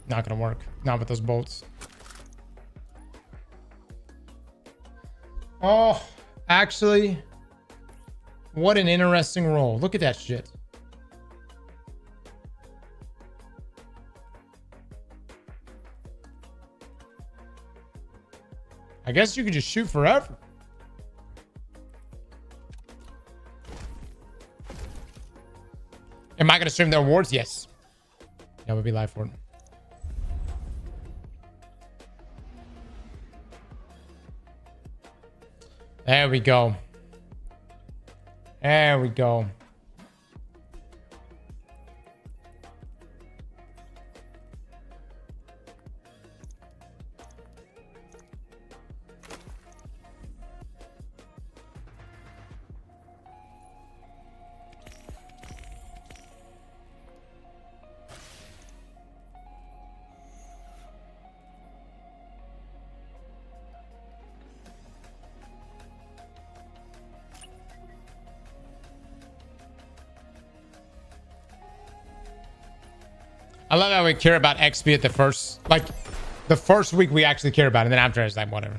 Not gonna work. Not with those bolts. Oh, actually, what an interesting roll. Look at that shit. I guess you could just shoot forever. Am I going to stream the awards? Yes. Yeah, we'll be live for it. There we go. There we go. I love how we care about XP at the first, like, the first week we actually care about it, and then after it's like, whatever.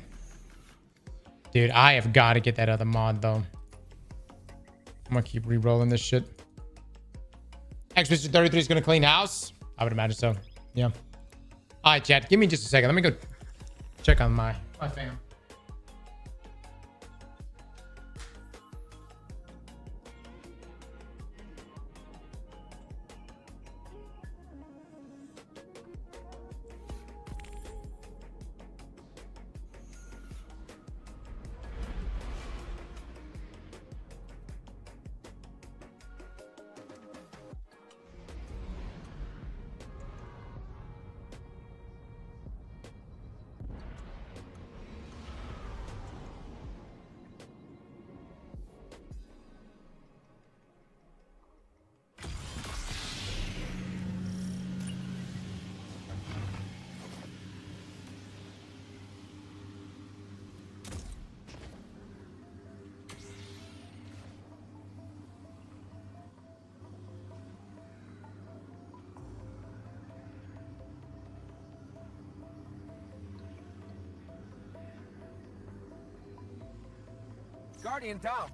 Dude, I have got to get that other mod, though. I'm going to keep re-rolling this shit. Expedition 33 is going to clean house? I would imagine so. Yeah. All right, chat. Give me just a second. Let me go check on my fam. Guardian down.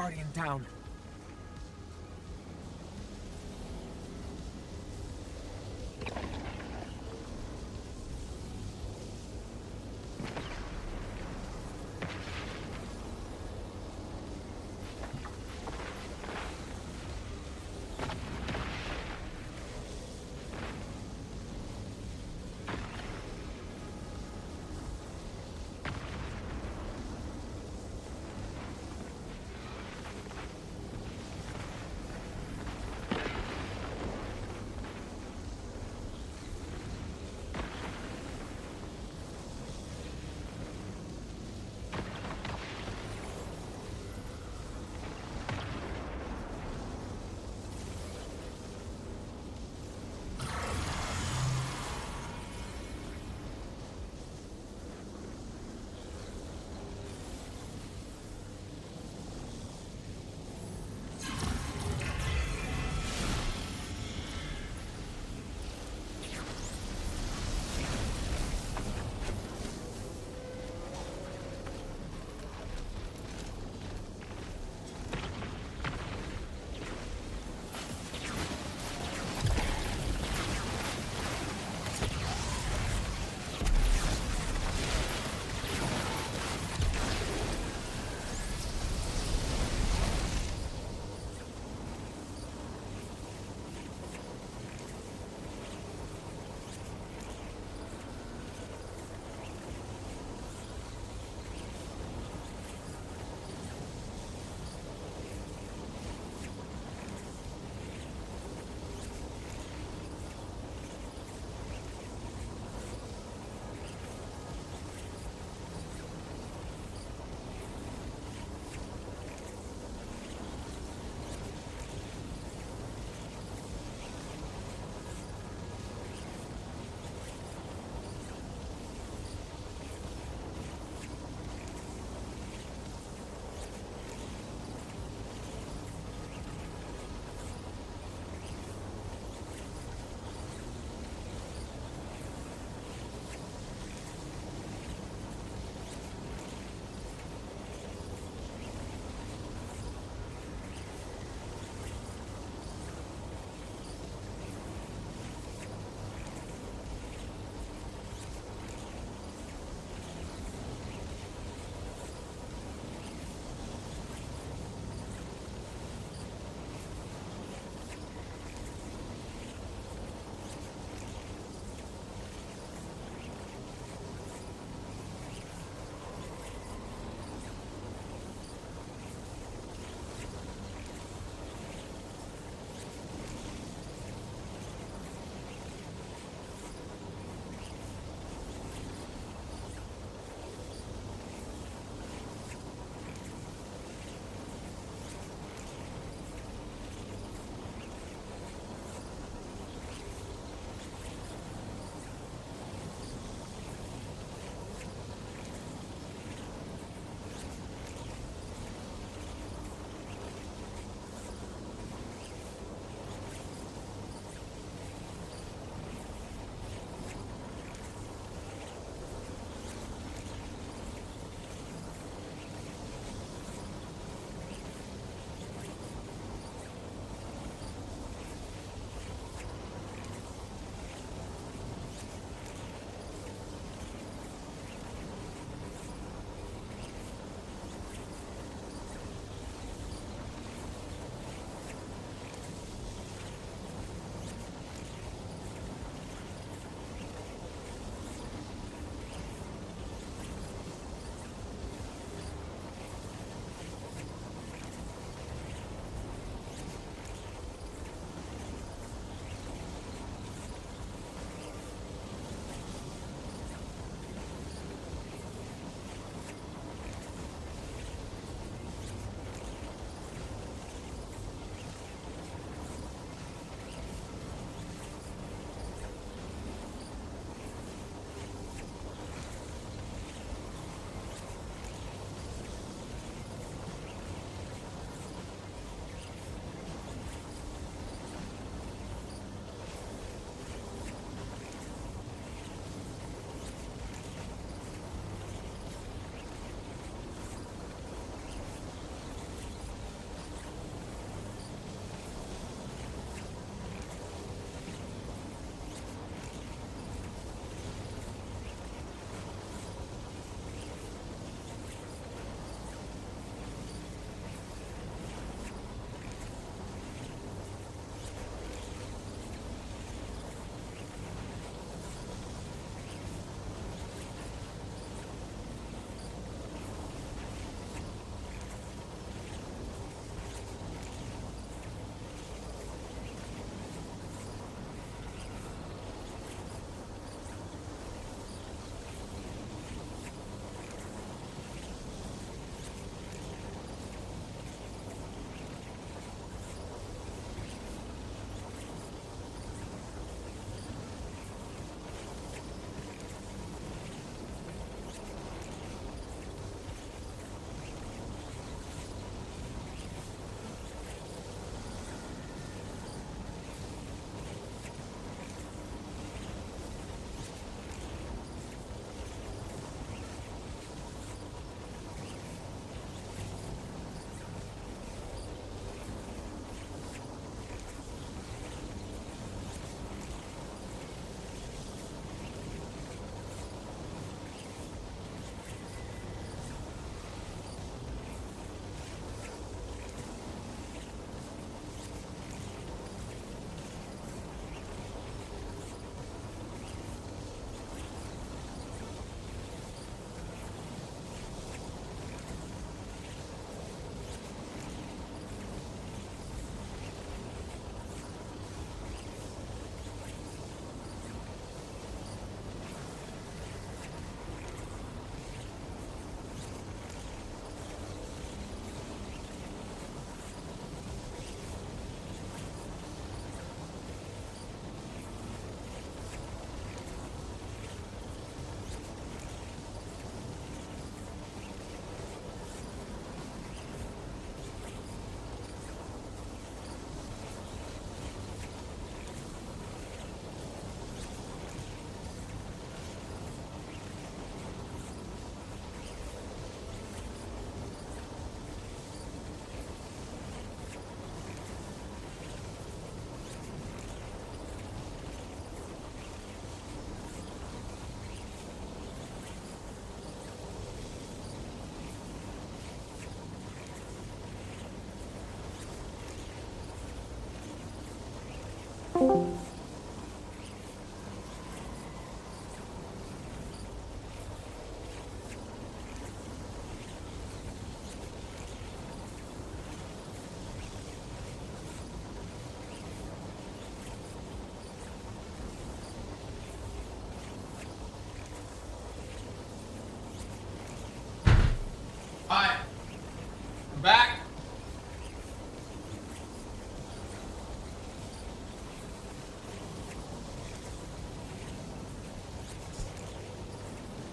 Guardian down.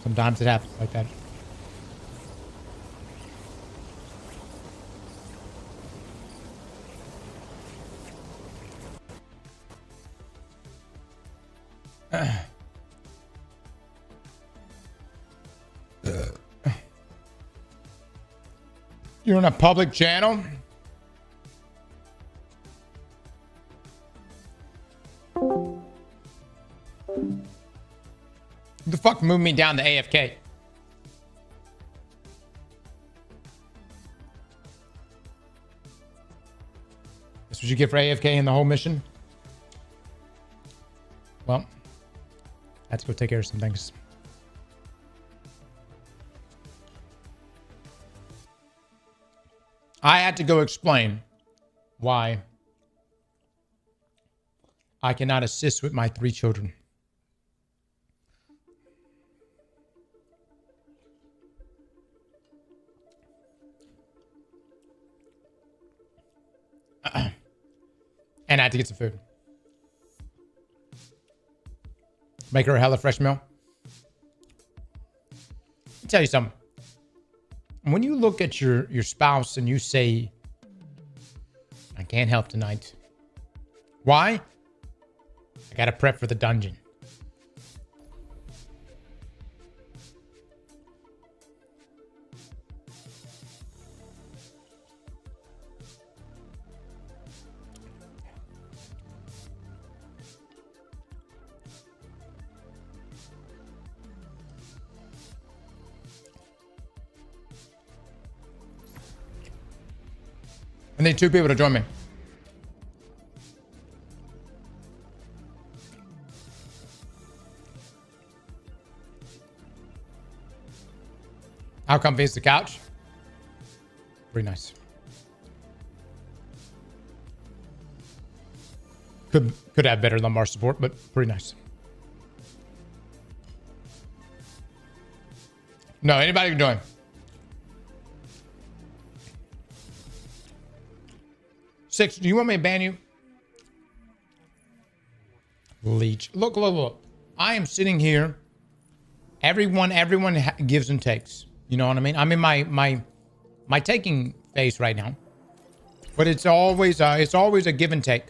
Sometimes it happens like that. You're on a public channel? Who the fuck moved me down to AFK? That's what you get for AFK in the whole mission? Well, I have to go take care of some things. I had to go explain why I cannot assist with my 3 children. And I had to get some food. Make her a HelloFresh meal. Let me tell you something. When you look at your spouse and you say, I can't help tonight. Why? I gotta prep for the dungeon. I need 2 people to join me. How comfy is the couch? Pretty nice. Could have better lumbar support, but pretty nice. No, anybody can join. Six, do you want me to ban you? Leech. Look. I am sitting here. Everyone gives and takes. You know what I mean? I'm in my taking phase right now. But it's always a give and take.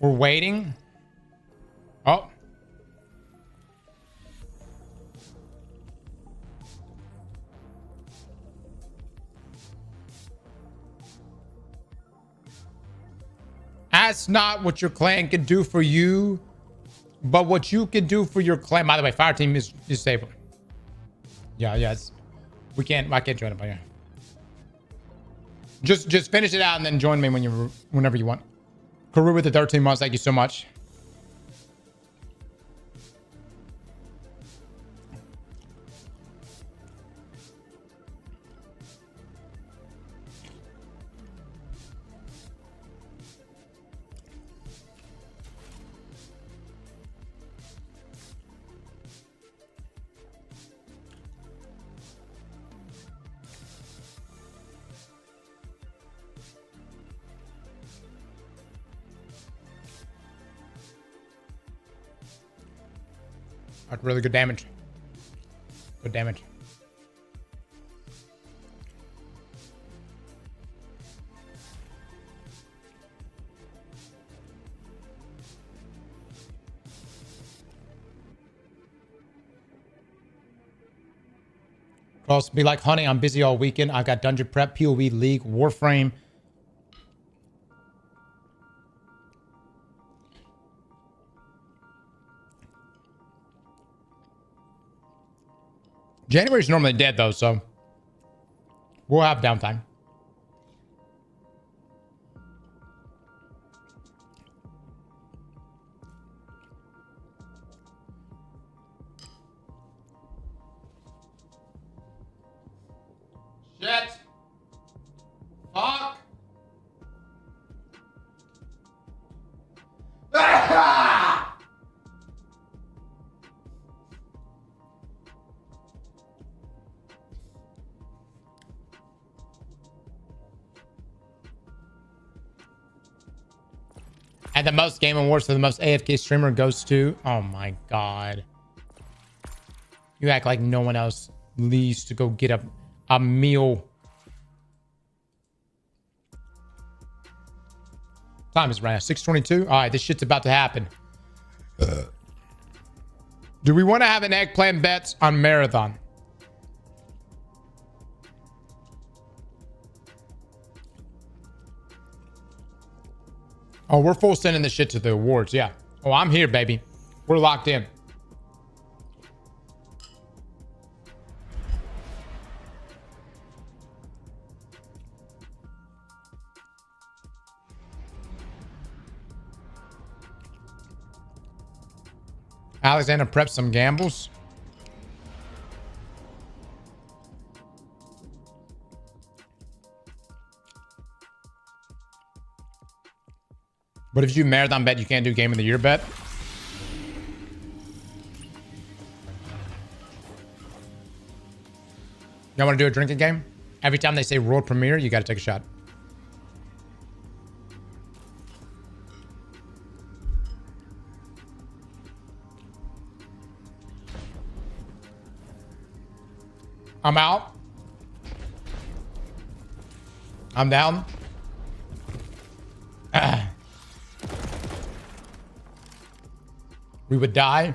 We're waiting. Oh. That's not what your clan can do for you, but what you can do for your clan. By the way, fire team is disabled. Yeah. I can't join it, but yeah. Just finish it out and then join me whenever you want. Karu with the 13 months, thank you so much. Like really good damage. Good damage. Cross be like, honey, I'm busy all weekend. I got dungeon prep, PoE, League, Warframe. January's normally dead though, so we'll have downtime. Shit. Fuck. And the most game awards for the most AFK streamer goes to... Oh my god. You act like no one else leaves to go get a meal. Time is right now. 6:22. All right, this shit's about to happen. Do we want to have an eggplant bets on Marathon? Oh, we're full sending this shit to the awards. Yeah. Oh, I'm here, baby. We're locked in. Alexander prepped some gambles. But if you marathon bet, you can't do game of the year bet. Y'all want to do a drinking game? Every time they say world premiere, you got to take a shot. I'm out. I'm down. We would die.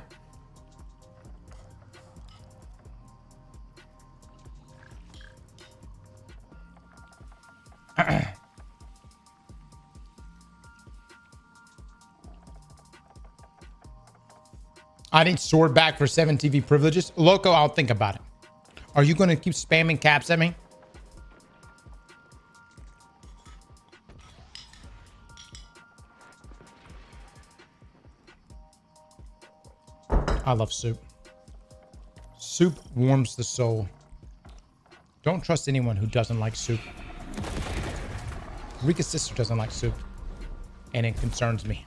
I need sword back for 7 TV privileges. Loco, I'll think about it. Are you going to keep spamming caps at me? I love soup. Soup warms the soul. Don't trust anyone who doesn't like soup. Rika's sister doesn't like soup. And it concerns me.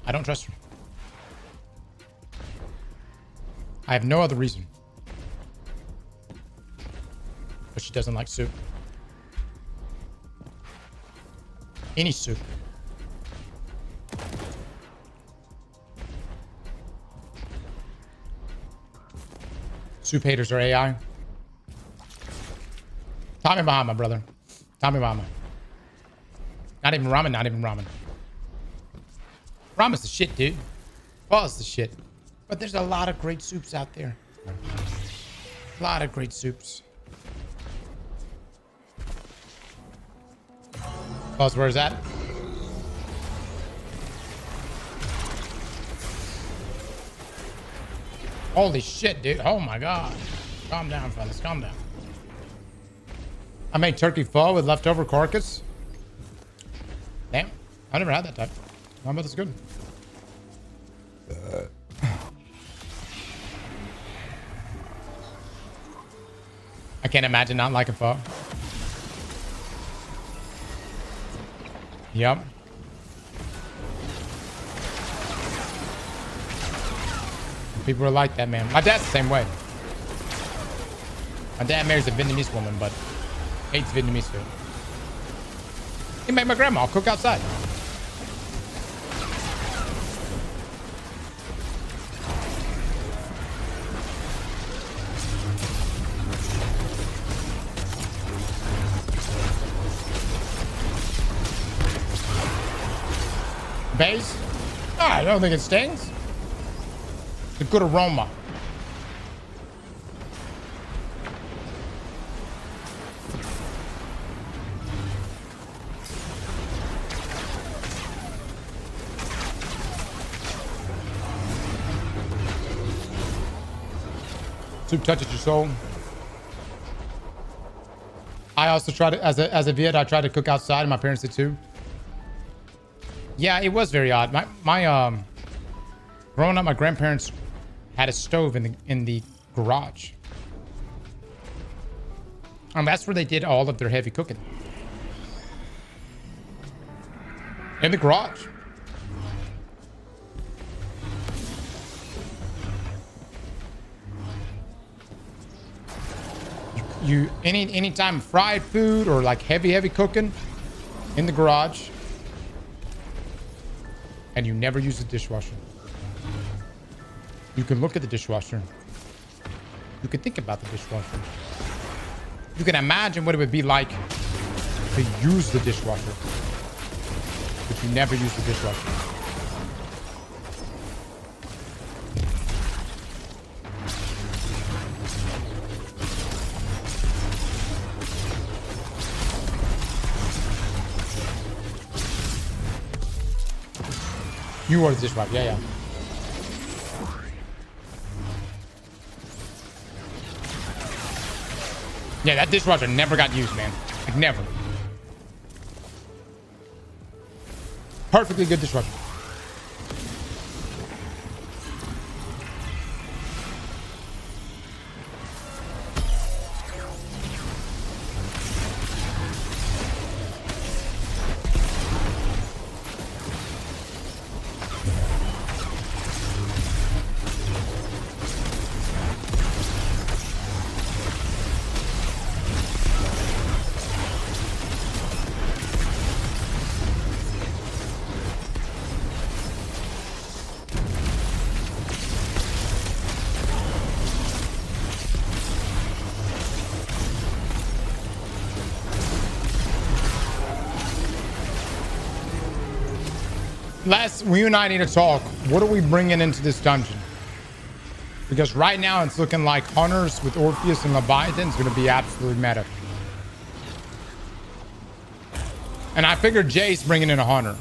I don't trust her. I have no other reason. But she doesn't like soup. Any soup. Soup haters are AI. Tommy Bahama, brother. Tommy Bahama. Not even ramen, not even ramen. Ramen's the shit, dude. Pho's the shit. But there's a lot of great soups out there. A lot of great soups. Pause, where's that? Holy shit, dude. Oh my god. Calm down, fellas. Calm down. I made turkey pho with leftover carcass. Damn. I never had that type. I bet it's good. I can't imagine not liking pho. Yep. People are like that, man. My dad's the same way. My dad marries a Vietnamese woman, but hates Vietnamese food. He made my grandma cook outside. Base? I don't think it stings. It's a good aroma. Soup touches your soul. I also tried to, as a Viet, I tried to cook outside, and my parents did too. Yeah, it was very odd. My growing up, my grandparents had a stove in the garage. And that's where they did all of their heavy cooking. In the garage. You anytime fried food or like heavy cooking in the garage. and you never use the dishwasher, you can look at the dishwasher. You can think about the dishwasher. You can imagine what it would be like to use the dishwasher, but you never use the dishwasher. You are the dishwasher. Yeah, yeah. Yeah, that dishwasher never got used, man. Like, never. Perfectly good dishwasher. You and I need to talk. What are we bringing into this dungeon? Because right now it's looking like Hunters with Orpheus and Leviathan is going to be absolutely meta. And I figured Jace bringing in a Hunter.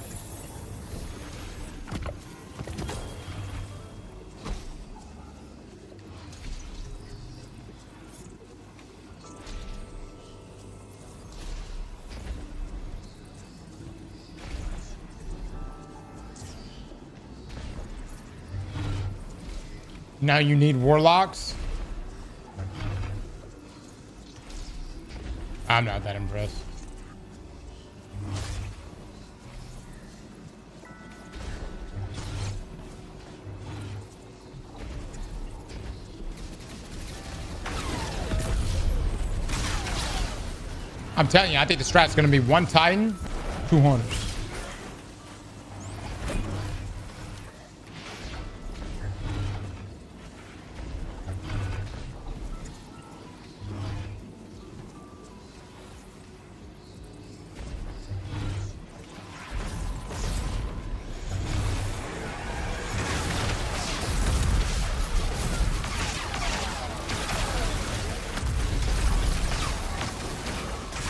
Now you need Warlocks? I'm not that impressed. I'm telling you, I think the strat's gonna be 1 Titan, 2 Hunters.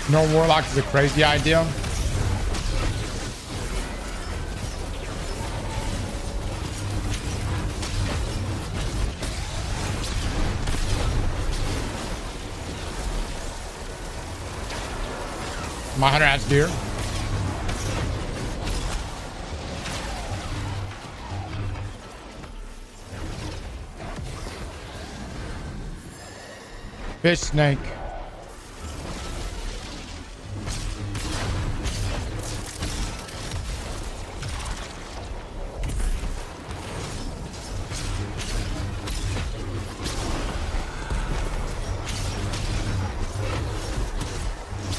No Warlock is a crazy idea. My hunter has deer. Fish snake.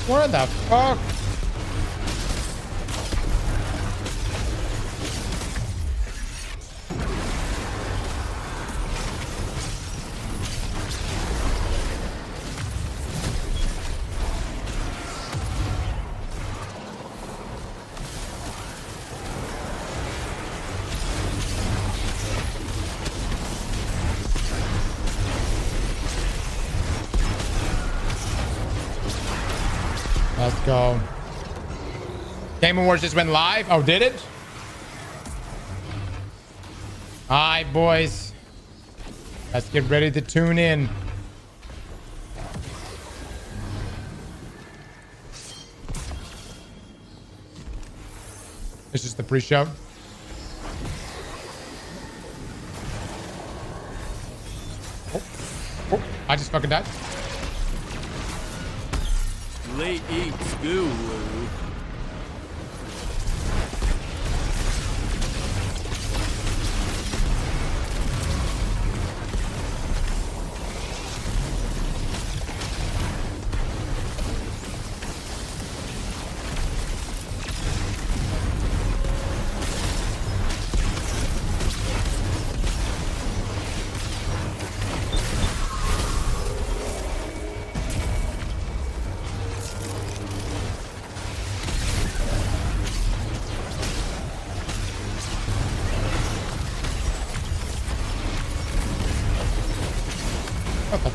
Where the fuck? Let's go. Game Awards just went live. Oh, did it? All right, boys. Let's get ready to tune in. This is the pre-show. Oh, I just fucking died. Late eat school.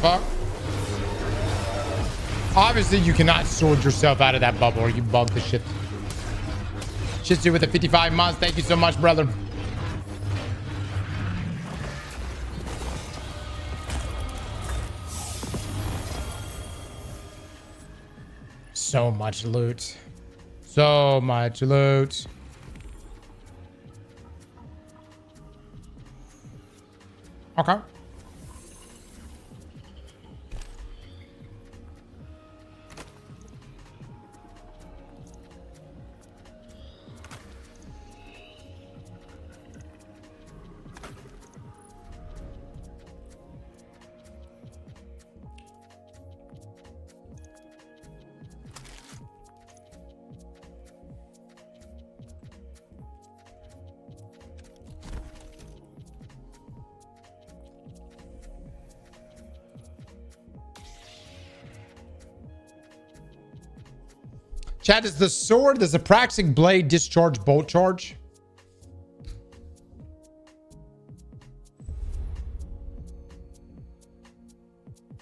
fuck? Obviously, you cannot sword yourself out of that bubble or you bug the shit. Shitsu with the 55 months. Thank you so much, brother. So much loot. So much loot. Okay. Chat, does the sword, does the Praxic blade discharge bolt charge?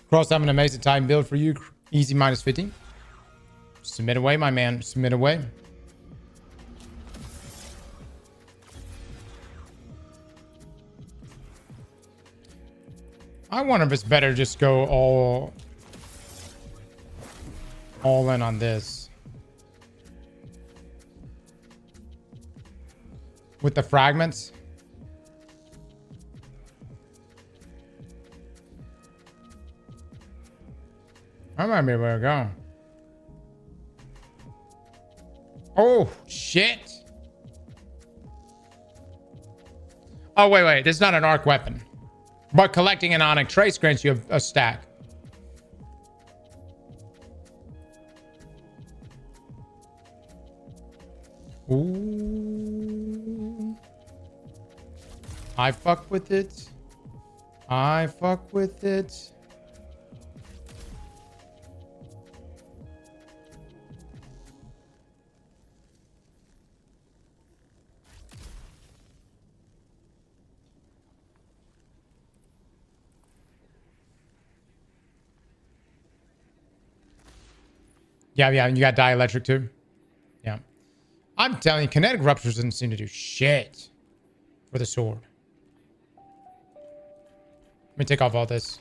Cross, I'm an amazing time build for you. Easy minus 50. Submit away, my man. Submit away. I wonder if it's better just go all in on this. With the fragments. That might be where to go. Oh, shit. Oh, wait. This is not an arc weapon. But collecting an Onyx Trace grants you a stack. Ooh. I fuck with it. I fuck with it. Yeah, you got dielectric too. Yeah. I'm telling you, kinetic ruptures doesn't seem to do shit for the sword. Let me take off all this.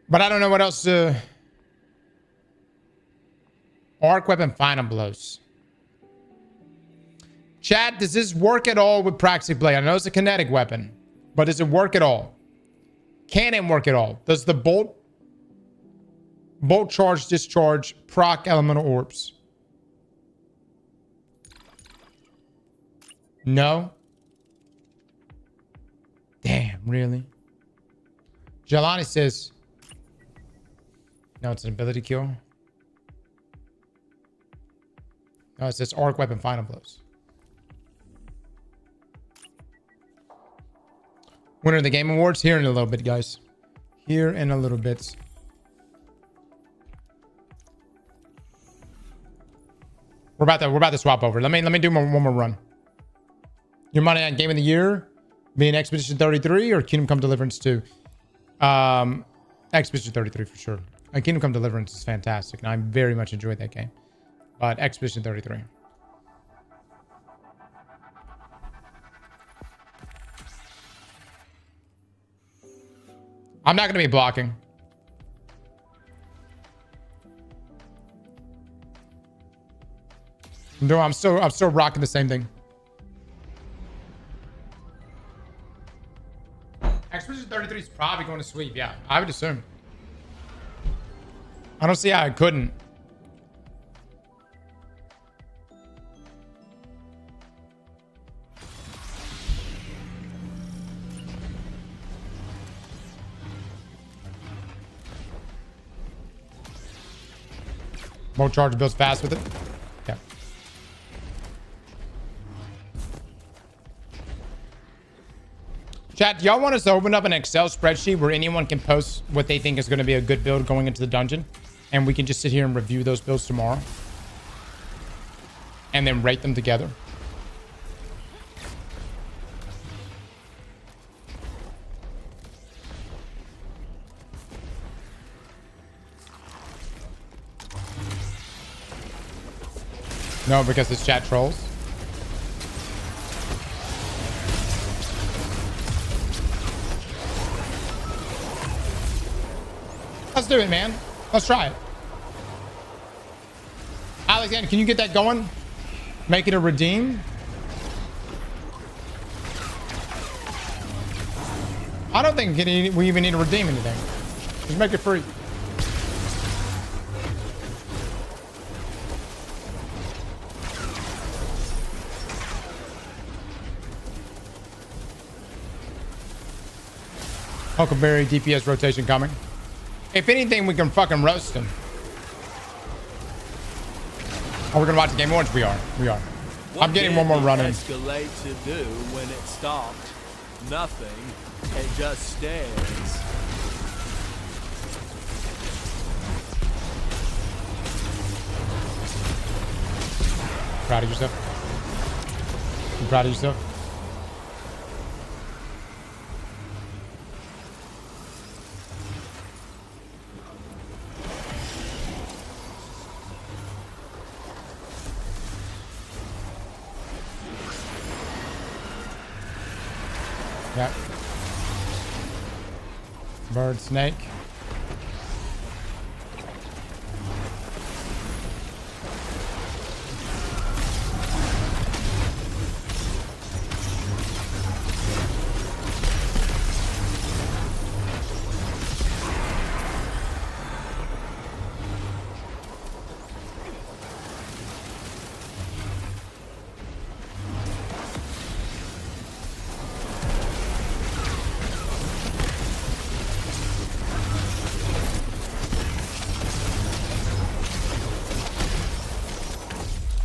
But I don't know what else. Arc weapon final blows. Chat, does this work at all with Praxic Blade? I know it's a kinetic weapon, but does it work at all? Can it work at all? Does the bolt charge, discharge, proc elemental orbs? No? Damn, really? Jelani says, no, it's an ability kill. No, it says arc weapon final blows. Winner of the Game Awards here in a little bit, guys. Here in a little bit. We're about to swap over. Let me do one more run. Your money on Game of the Year being Expedition 33 or Kingdom Come Deliverance 2? Expedition 33 for sure. Kingdom Come Deliverance is fantastic, and I very much enjoyed that game. But Expedition 33. I'm not going to be blocking. No, I'm still rocking the same thing. Expedition 33 is probably going to sweep. Yeah, I would assume. I don't see how I couldn't. Bolt charge builds fast with it. Yeah. Chat, do y'all want us to open up an Excel spreadsheet where anyone can post what they think is going to be a good build going into the dungeon? and we can just sit here and review those builds tomorrow and then rate them together. No, because it's chat trolls. Let's do it, man. Let's try it. Alexander, can you get that going? Make it a redeem. I don't think we even need to redeem anything. Just make it free. Huckleberry DPS rotation coming. If anything, we can fucking roast him. Oh, we're gonna watch the game once. We are. I'm getting one more run in. Escalate to do when it stopped? Nothing. It just stares. Proud of yourself? You proud of yourself? Yep. Bird, snake.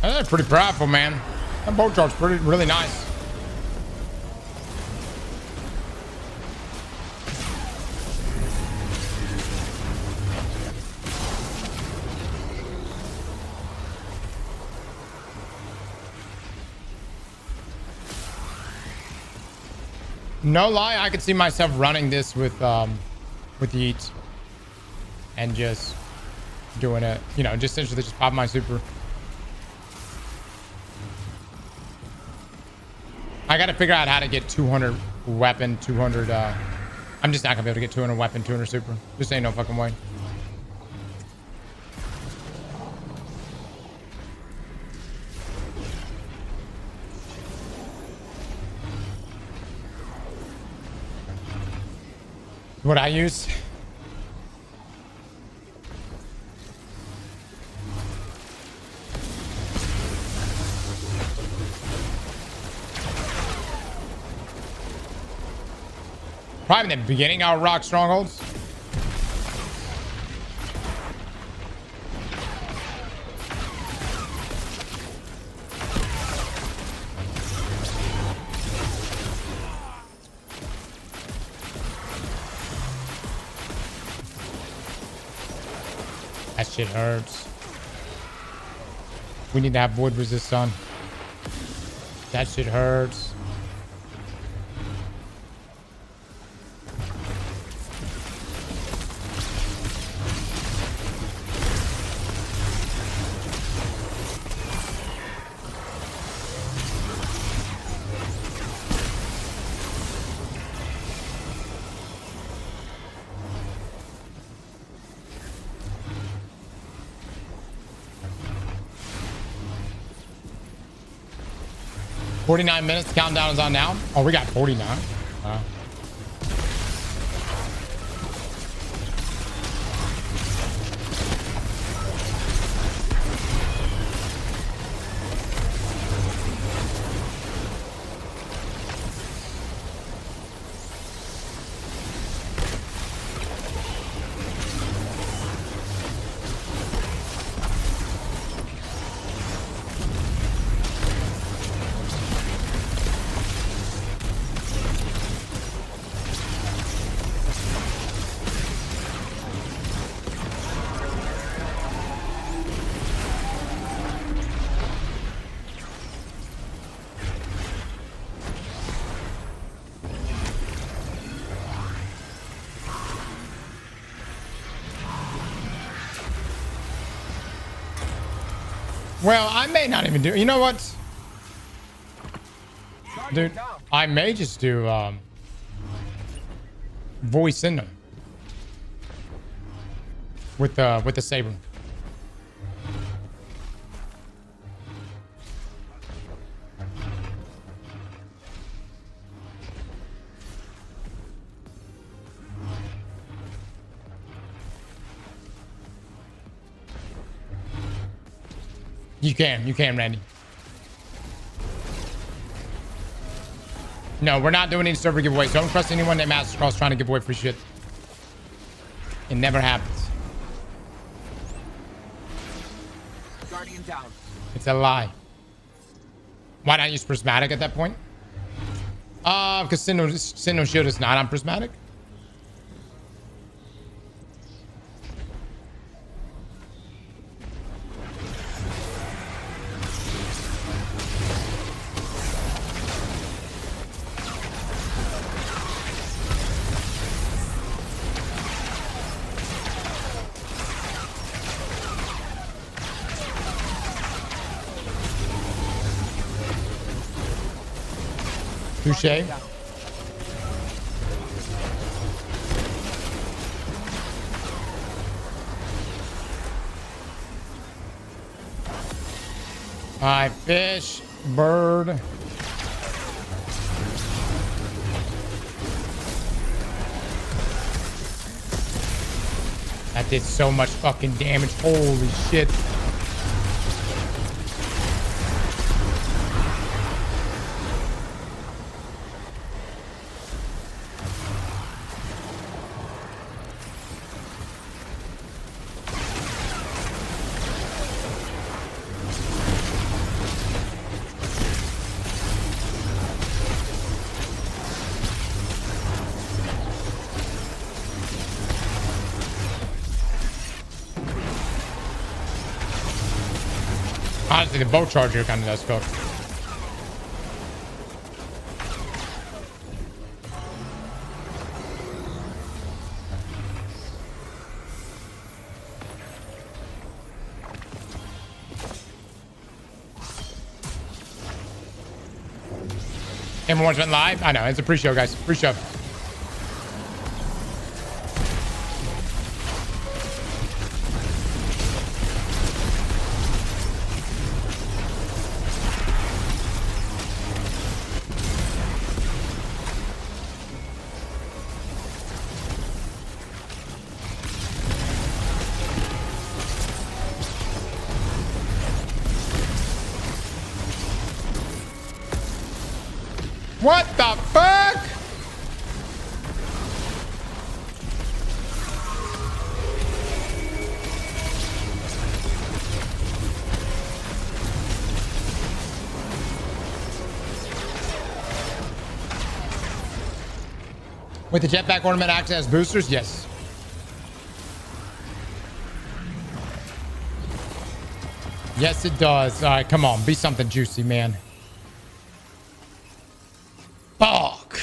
That's pretty prideful, man. That bolt charge's really nice. No lie, I could see myself running this with Yeet and just doing it, you know, just essentially just pop my super. I gotta figure out how to get 200 weapon, 200, I'm just not gonna be able to get 200 weapon, 200 super. Just ain't no fucking way. What I use? Probably in the beginning, I'll rock strongholds. That shit hurts. We need to have void resist on. That shit hurts. $49 minutes. The countdown is on now. Oh, we got 49. Wow. Well, I may not even do. You know what, dude? I may just do voice in them with the saber. You can, Randy. No, we're not doing any server giveaways. Don't trust anyone named Aztecross trying to give away free shit. It never happens. Guardian down. It's a lie. Why not use prismatic at that point? Because Sentinel shield is not on prismatic. Touché. Alright, fish, bird. That did so much fucking damage. Holy shit. Honestly, the bow charger kind of does cook. Everyone's been live? I know, it's a pre-show, guys. Pre-show. What the fuck? With the jetpack ornament acts as boosters? Yes. Yes, it does. All right, come on. Be something juicy, man. Fuck.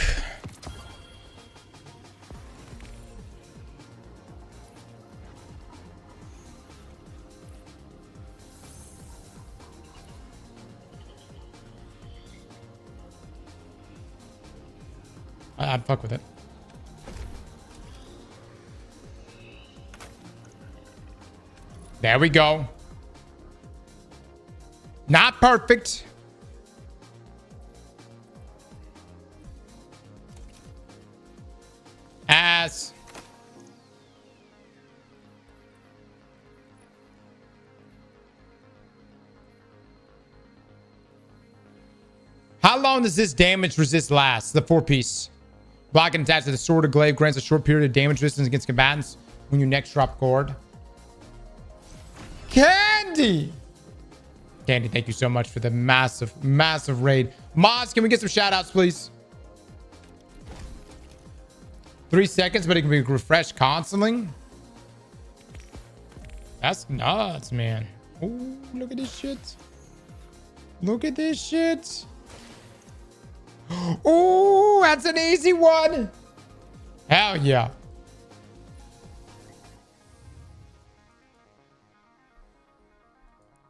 I'd fuck with it. There we go. Not perfect. Ass. How long does this damage resist last? The 4-piece. Block and attach to the sword or glaive grants a short period of damage resistance against combatants when you next drop cord. Candy! Candy, thank you so much for the massive, massive raid. Moz, can we get some shout outs, please? 3 seconds, but it can be refreshed constantly. That's nuts, man. Ooh, look at this shit. Look at this shit. Ooh, that's an easy one. Hell yeah.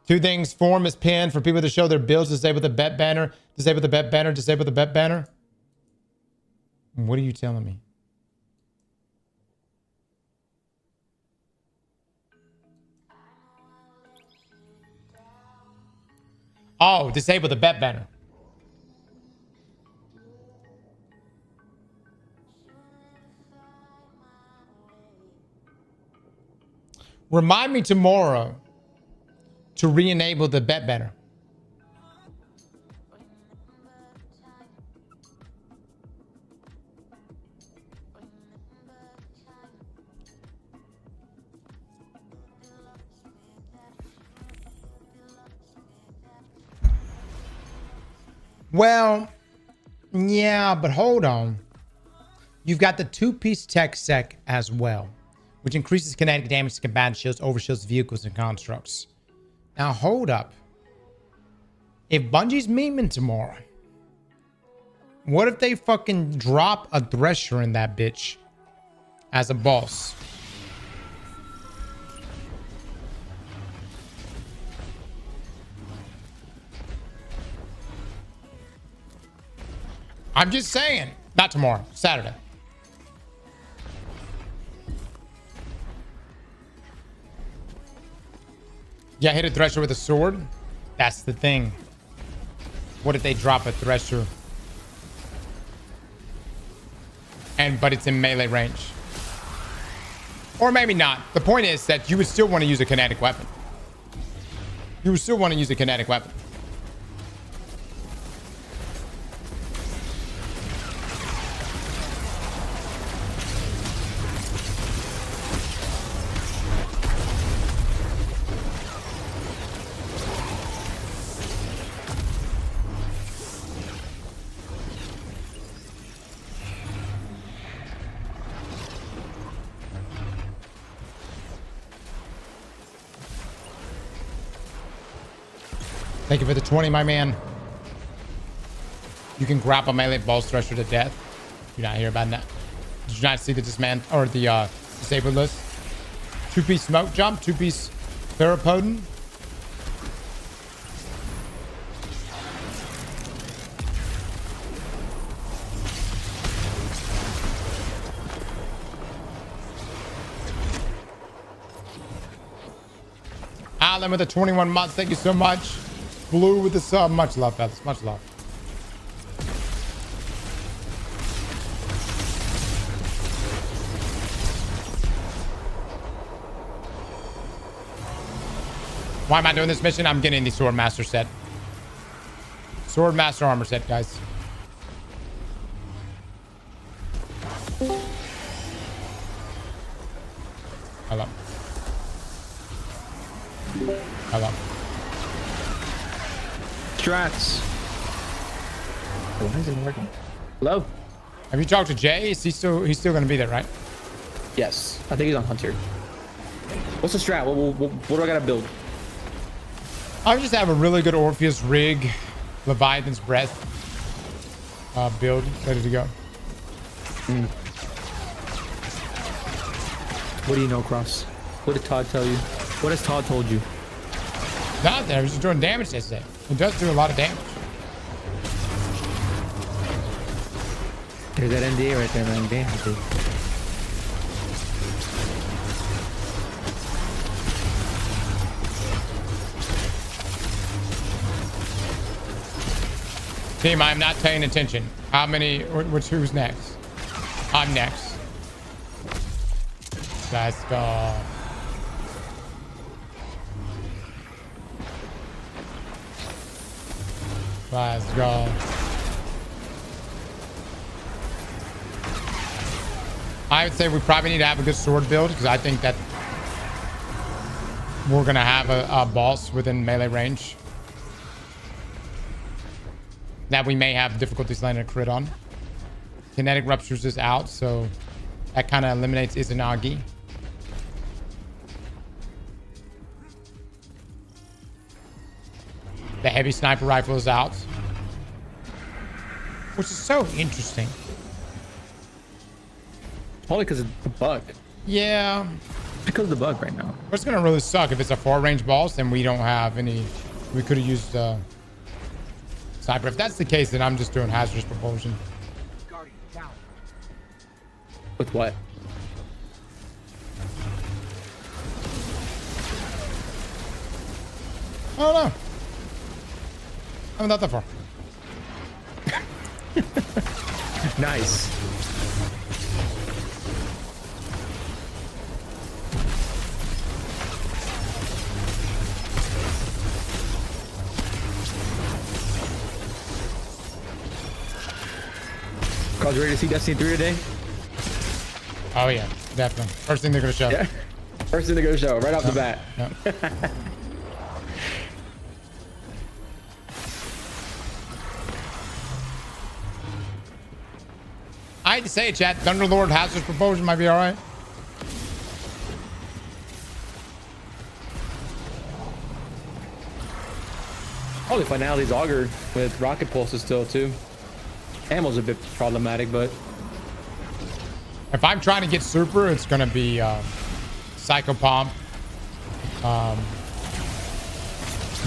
Two things. Form is pinned for people to show their builds. Disable the bet banner. Disable the bet banner. Disable the bet banner. What are you telling me? Oh, disable the bet banner. Remind me tomorrow to re-enable the bet banner. Well, yeah, but hold on. You've got the two-piece tech sec as well, which increases kinetic damage to combat shields, overshields, vehicles, and constructs. Now, hold up. If Bungie's memeing tomorrow, what if they fucking drop a Thresher in that bitch as a boss? I'm just saying. Not tomorrow. Saturday. Yeah, hit a Thresher with a sword. That's the thing. What if they drop a Thresher? But it's in melee range. Or maybe not. The point is that you would still want to use a kinetic weapon. You would still want to use a kinetic weapon. Thank you for the 20, my man. You can grapple melee balls Thresher to death. Did you not hear about that? Did you not see the dismant or the disabled list? Two-piece smoke jump, two-piece theropodon. Alan with the 21 months. Thank you so much. Blue with the sub. Much love, fellas. Much love. Why am I doing this mission? I'm getting the Sword Master set. Sword Master armor set, guys. Hello. Hello. Strats. Why isn't it working? Hello? Have you talked to Jay? Is he still? He's still going to be there, right? Yes. I think he's on Hunter. What's the strat? What do I gotta build? I would just have a really good Orpheus rig, Leviathan's Breath build ready to go. What do you know, Cross? What did Todd tell you? What has Todd told you? Not there. He's just doing damage yesterday. He does do a lot of damage. There's that NDA right there, man. Damn, dude. Team, I'm not paying attention. How many? Who's next? I'm next. Let's go. Let's go. I would say we probably need to have a good sword build because I think that we're going to have a boss within melee range that we may have difficulties landing a crit on. Kinetic Ruptures is out, so that kind of eliminates Izanagi. The heavy sniper rifle is out, which is so interesting. Probably because it's a bug. Yeah, because of the bug right now. What's gonna really suck if it's a 4-range boss and we don't have any. We could have used sniper. If that's the case, then I'm just doing hazardous propulsion. Guardian down. With what? I don't know. I haven't thought that far. Nice. Cause you ready to see Destiny 3 today? Oh yeah, definitely. First thing they're gonna show. Yeah. First thing to go show, right off the bat. Yeah. I hate to say it, chat. Thunderlord hazardous propulsion might be all right. Probably finality's auger with rocket pulses still too. Ammo's a bit problematic, but If I'm trying to get super, it's gonna be Psycho Pomp,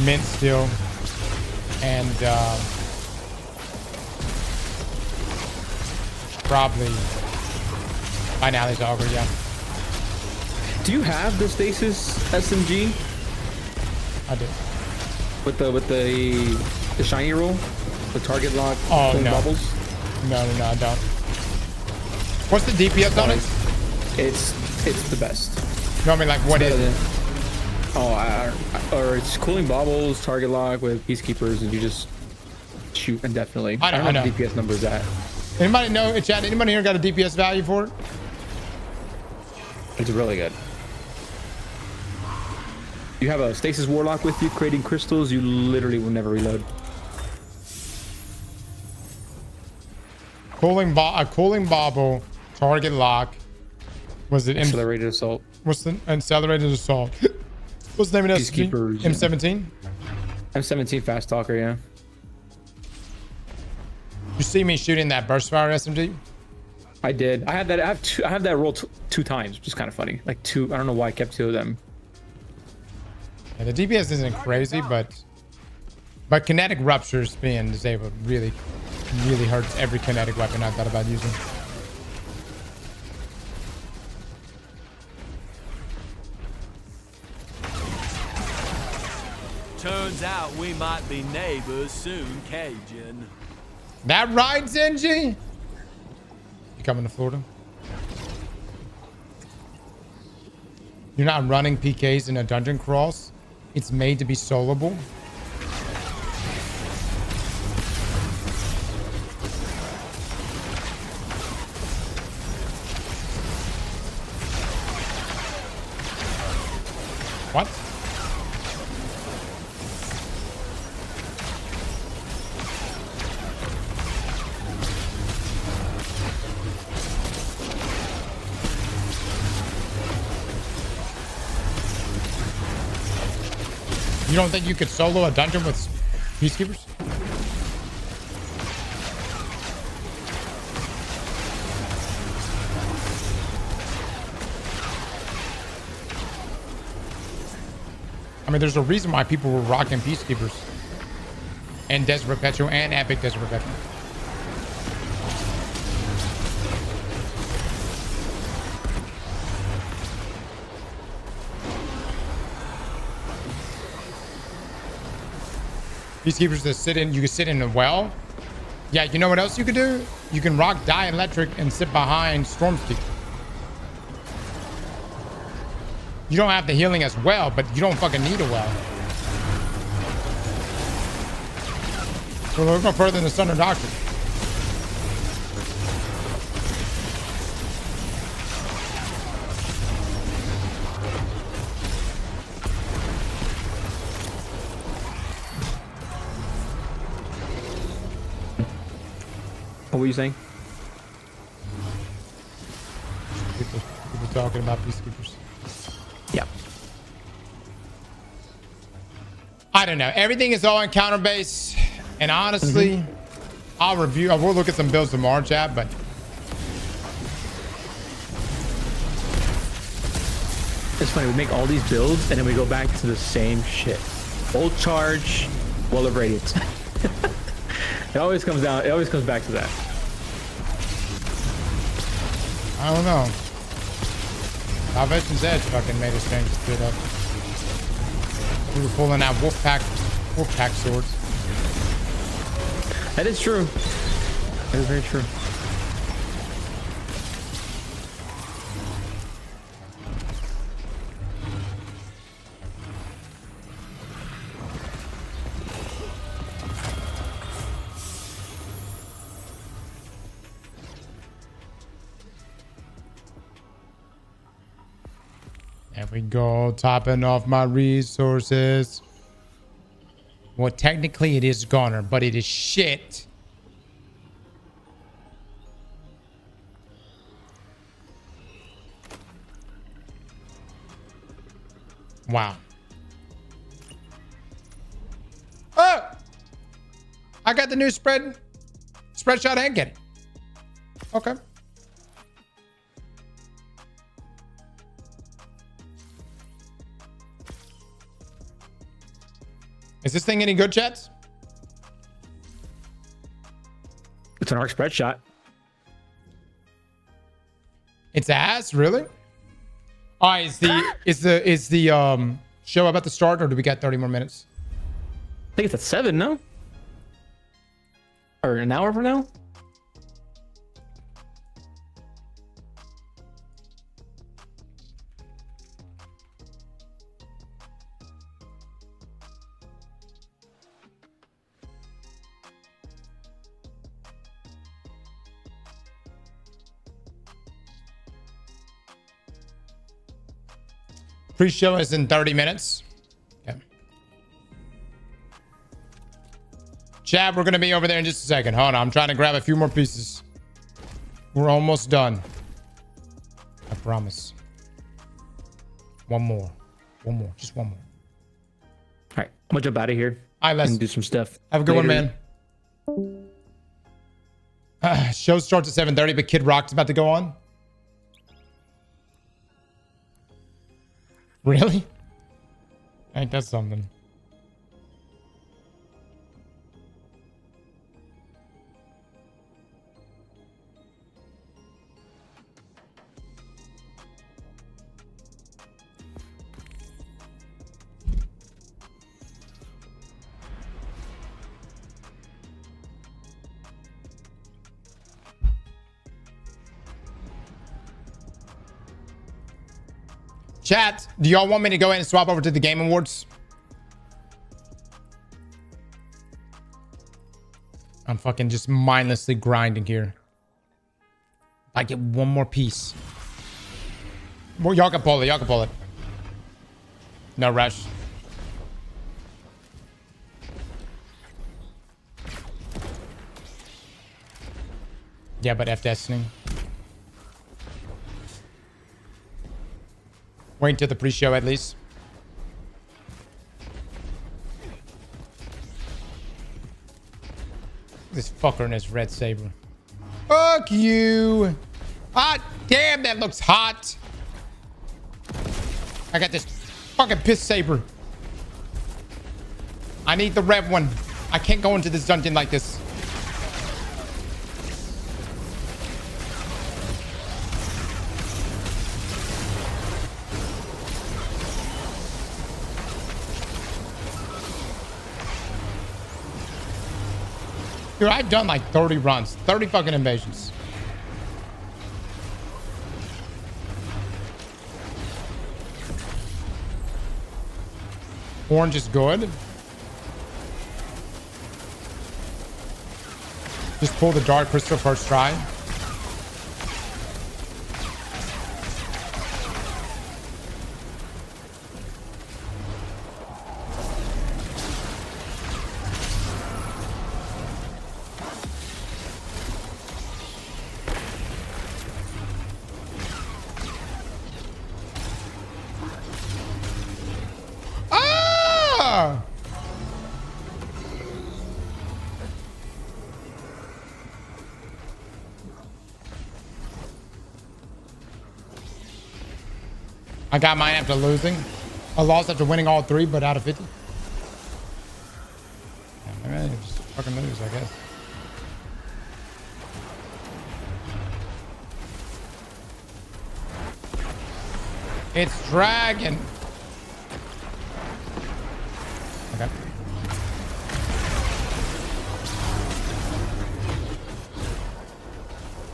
Mint Steel, and probably Finale's Auger, yeah. do you have the stasis SMG I do. with the shiny roll, the target lock, Oh, clean no. bubbles? No, I don't. What's the DPS on it? It's the best. No, I mean, like, what is it? Or it's cooling baubles, target lock with peacekeepers, and you just shoot indefinitely. I don't know know. what the DPS number is at. Anybody know, chat, anybody here got a DPS value for it? It's really good. You have a stasis warlock with you, creating crystals. You literally will never reload. A cooling bauble, target lock. Was it Accelerated assault. What's the accelerated assault? What's the name of that? Peacekeepers, yeah. M17? M17 fast talker, yeah. You see me shooting that burst fire SMG? I did. I had that. I have that roll two times, which is kind of funny. Like two. I don't know why I kept 2 of them. Yeah, the DPS isn't crazy, but kinetic ruptures being disabled really hurts every kinetic weapon I thought about using. Turns out we might be neighbors soon, Cajun. That right, Zenji? You coming to Florida? You're not running PKs in a dungeon cross. It's made to be soloable. What? You don't think you could solo a dungeon with peacekeepers? I mean, there's a reason why people were rocking peacekeepers and Desert Perpetual and Epic Desert Perpetual. Peacekeepers that sit in, you can sit in a well. Yeah, you know what else you could do? You can rock Dielectric and sit behind Stormspeak. You don't have the healing as well, but you don't fucking need a well. So we're going further than the Thunder Doctrine. What were you saying? People talking about peacekeepers. Yeah. I don't know. Everything is all encounter based, and honestly, I will look at some builds tomorrow, chat, but It's funny, we make all these builds and then we go back to the same shit. Old charge, wall of radiance. It always comes down, it always comes back to that. I don't know. Salvation's Edge fucking made us change this shit up. We were pulling out wolf pack swords. That is true. That is very true. There we go, topping off my resources. Well, technically it is Gunner, but it is shit. Wow. Oh! I got the new spread shot and get it. Okay. Is this thing any good, chats? It's an arc spread shot. It's ass, really? All right, is the show about to start, or do we got 30 more minutes? I think it's at 7, no? Or an hour from now? Pre-show is in 30 minutes. Okay. Chad, we're going to be over there in just a second. Hold on. I'm trying to grab a few more pieces. We're almost done. I promise. One more. One more. Just one more. All right. I'm going to jump out of here. All right, let's do some stuff. Have a good later. one, man. Show starts at 7:30, but Kid Rock's about to go on. Really? Ain't that something? Chat, do y'all want me to go ahead and swap over to the Game Awards? I'm fucking just mindlessly grinding here. I get one more piece. Well, y'all can pull it. Y'all can pull it. No rush. Yeah, but F Destiny. Wait until the pre-show at least. This fucker in his red saber. Fuck you. Ah, damn, that looks hot. I got this fucking piss saber. I need the red one. I can't go into this dungeon like this. Dude, I've done like 30 runs, 30 fucking invasions. Orange is good. Just pull the Dark Crystal first try. I got mine after losing. I lost after winning all 3, but out of 50. Yeah, maybe I just fucking lose, I guess. It's dragon. Okay.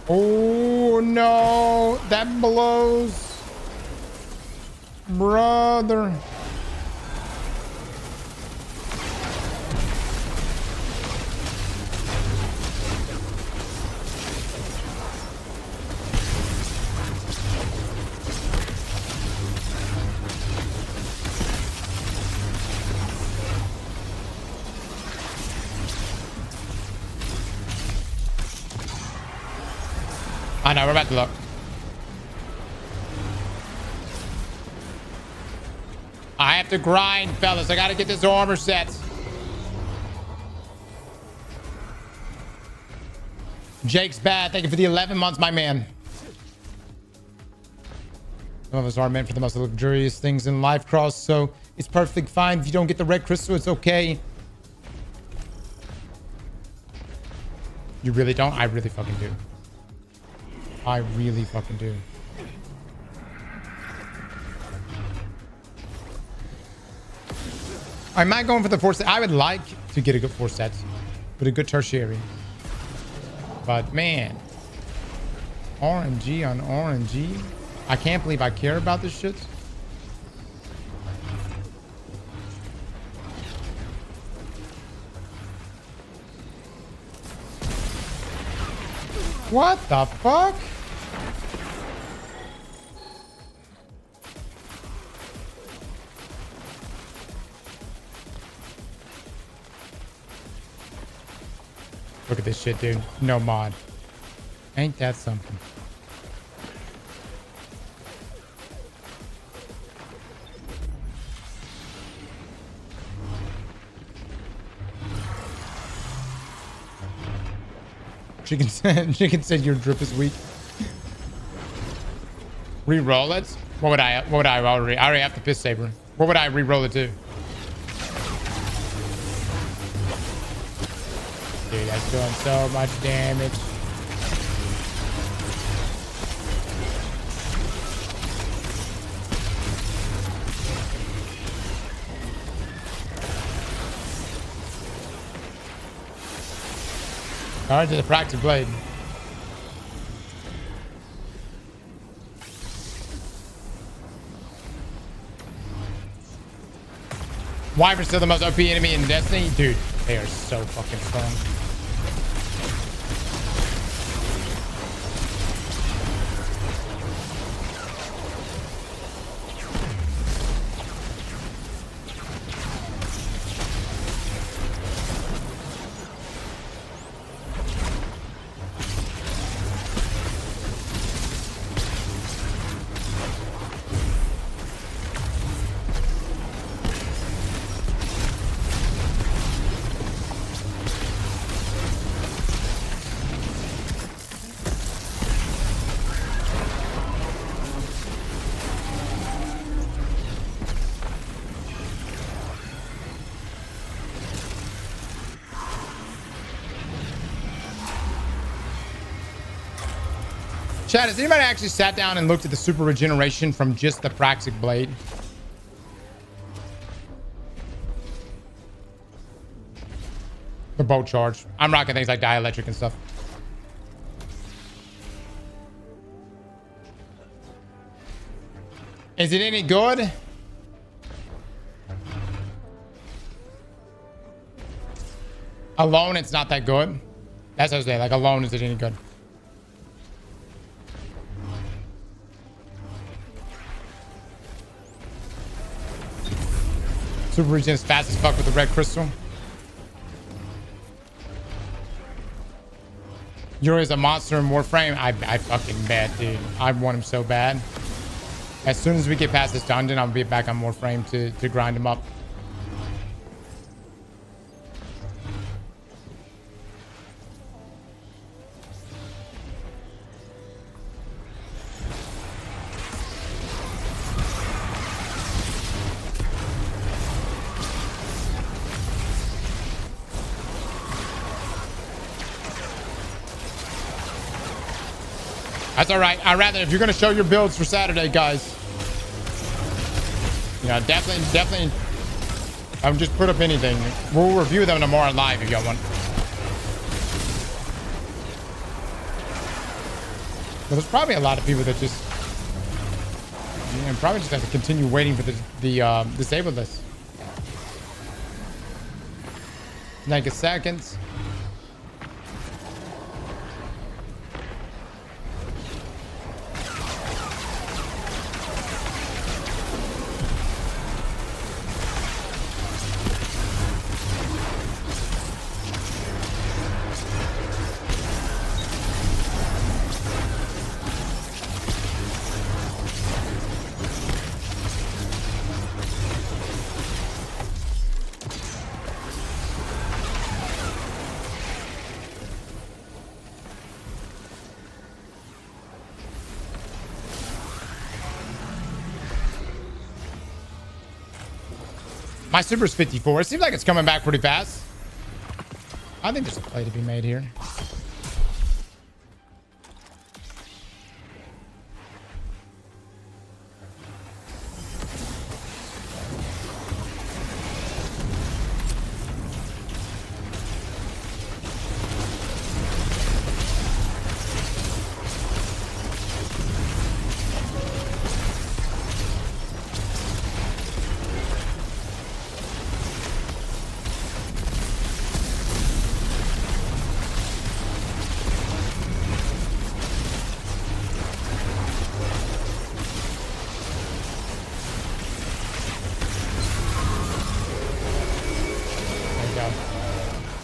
Oh no, that blows. Brother. I know, we're about to look. I have to grind, fellas. I gotta get this armor set. Jake's bad. Thank you for the 11 months, my man. Some of us are meant for the most luxurious things in life, Cross, so it's perfectly fine. If you don't get the red crystal, it's okay. You really don't? I really fucking do. I really fucking do. I'm not going for the 4 set. I would like to get a good 4 sets with a good tertiary. But man, RNG on RNG. I can't believe I care about this shit. What the fuck? Look at this shit, dude. No mod. Ain't that something? Chicken said your drip is weak. Re-roll it? What would I already? I already have the piss saber. What would I re-roll it to? Dude, that's doing so much damage. All right, to the practice blade. Wyvern's still the most OP enemy in Destiny? Dude, they are so fucking strong. Chad, has anybody actually sat down and looked at the super regeneration from just the Praxic blade? The bolt charge. I'm rocking things like dielectric and stuff. Is it any good? Alone, it's not that good. That's what I was saying. Like, alone, is it any good? Super regen is fast as fuck with the red crystal. Yuri's a monster in Warframe. I fucking bet, dude. I want him so bad. As soon as we get past this dungeon, I'll be back on Warframe to grind him up. That's all right. I'd rather, if you're going to show your builds for Saturday, guys, you know, definitely, just put up anything. We'll review them tomorrow live if y'all want. But there's probably a lot of people that just, you know, probably just have to continue waiting for the disable list. 90 seconds. My super's 54. It seems like it's coming back pretty fast. I think there's a play to be made here.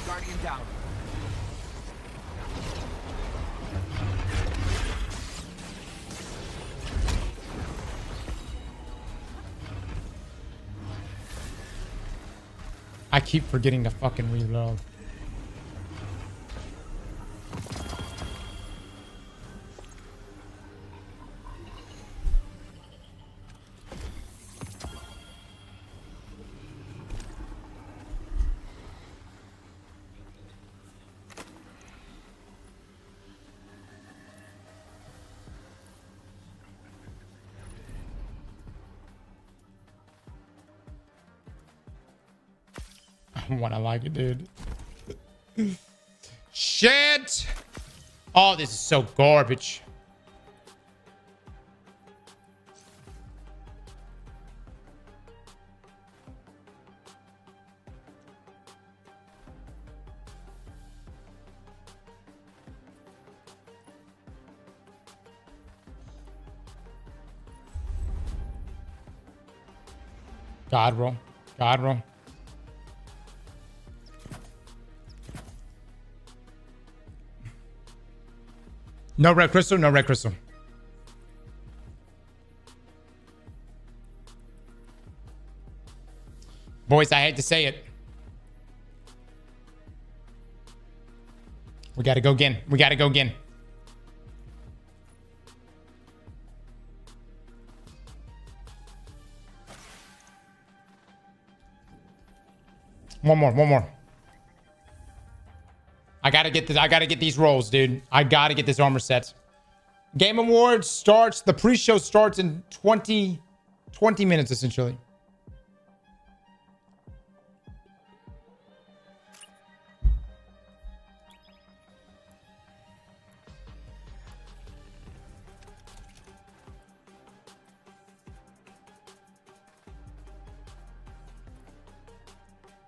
Guardian down. I keep forgetting to fucking reload. When I like it, dude. Shit! Oh, this is so garbage. God roll. God roll. No red crystal, no red crystal. Boys, I hate to say it. We gotta go again. We gotta go again. One more. I gotta get this. I gotta get these rolls, dude. I gotta get this armor set. Game Awards starts. The pre-show starts in 20 minutes, essentially.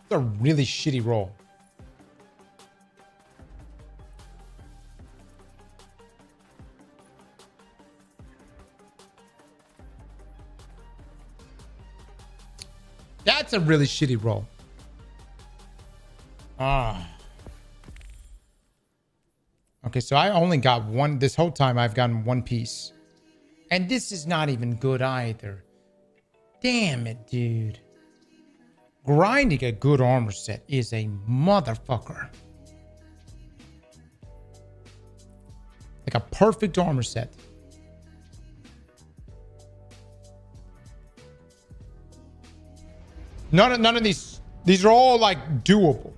It's a really shitty roll. That's a really shitty roll. Okay, so I only got one. This whole time I've gotten one piece. And this is not even good either. Damn it, dude. Grinding a good armor set is a motherfucker. Like a perfect armor set. None of these are all like doable.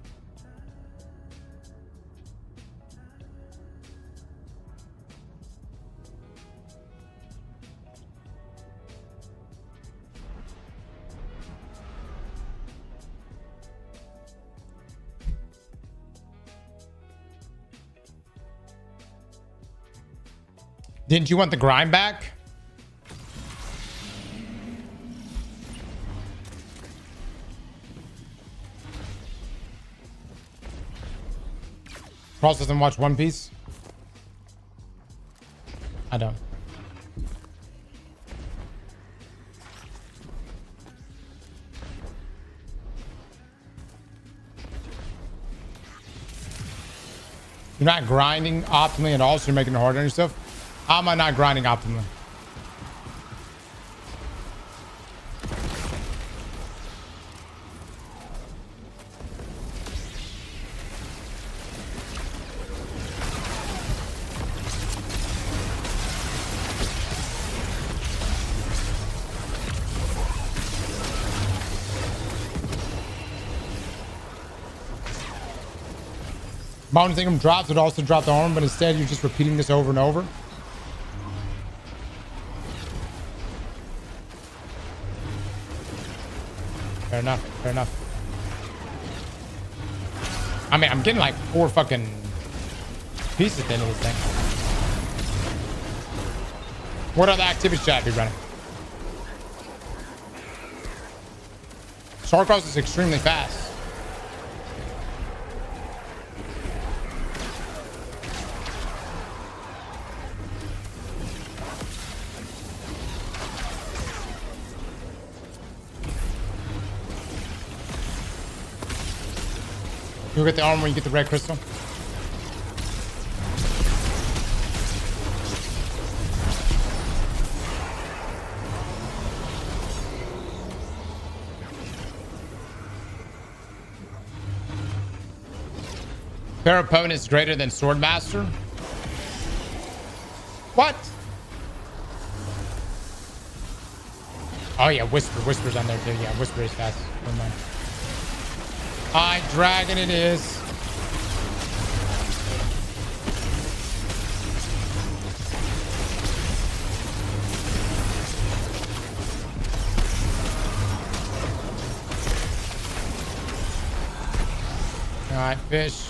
Didn't you want the grind back? Cross doesn't watch One Piece. I don't. You're not grinding optimally at all, so you're making it harder on yourself. How am I not grinding optimally? Bonus Ingram drops would also drop the arm, but instead you're just repeating this over and over. Fair enough. Fair enough. I mean, I'm getting like 4 fucking pieces at the end of this thing. What other activities should I be running? Starforge is extremely fast. You'll get the armor when you get the red crystal. Pair opponent is greater than Swordmaster. What? Oh yeah, Whisper's on there too. Yeah, Whisper is fast. Never mind. High dragon it is. All right, fish.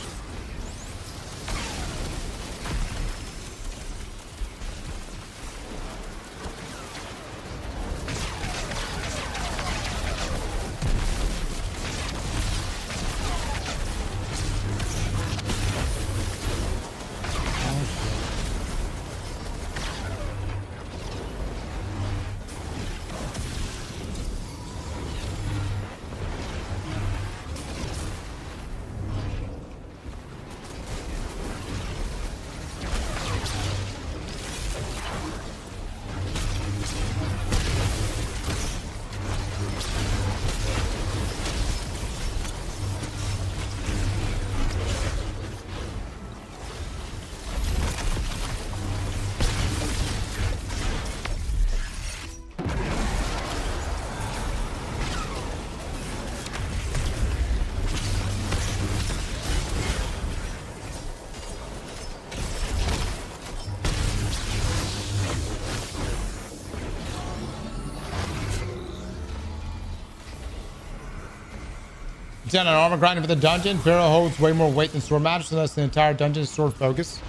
Done an armor grinding for the dungeon. Barrel holds way more weight than sword master, so that's the entire dungeon is sword focus.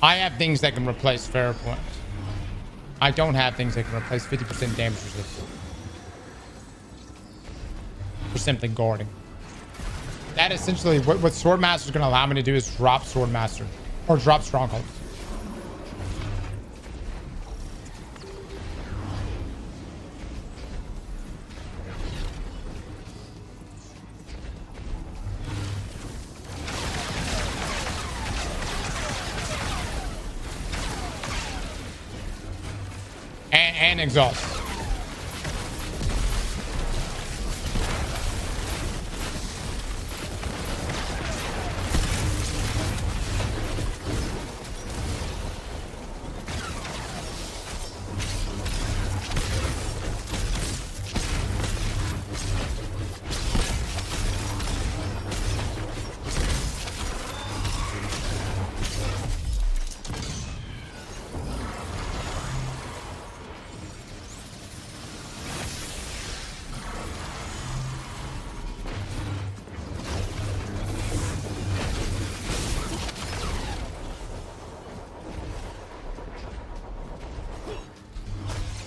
I have things that can replace Farpoint. I don't have things that can replace 50% damage resistance. For simply guarding. That essentially what Swordmaster is going to allow me to do is drop Swordmaster or drop Stronghold. And exhaust.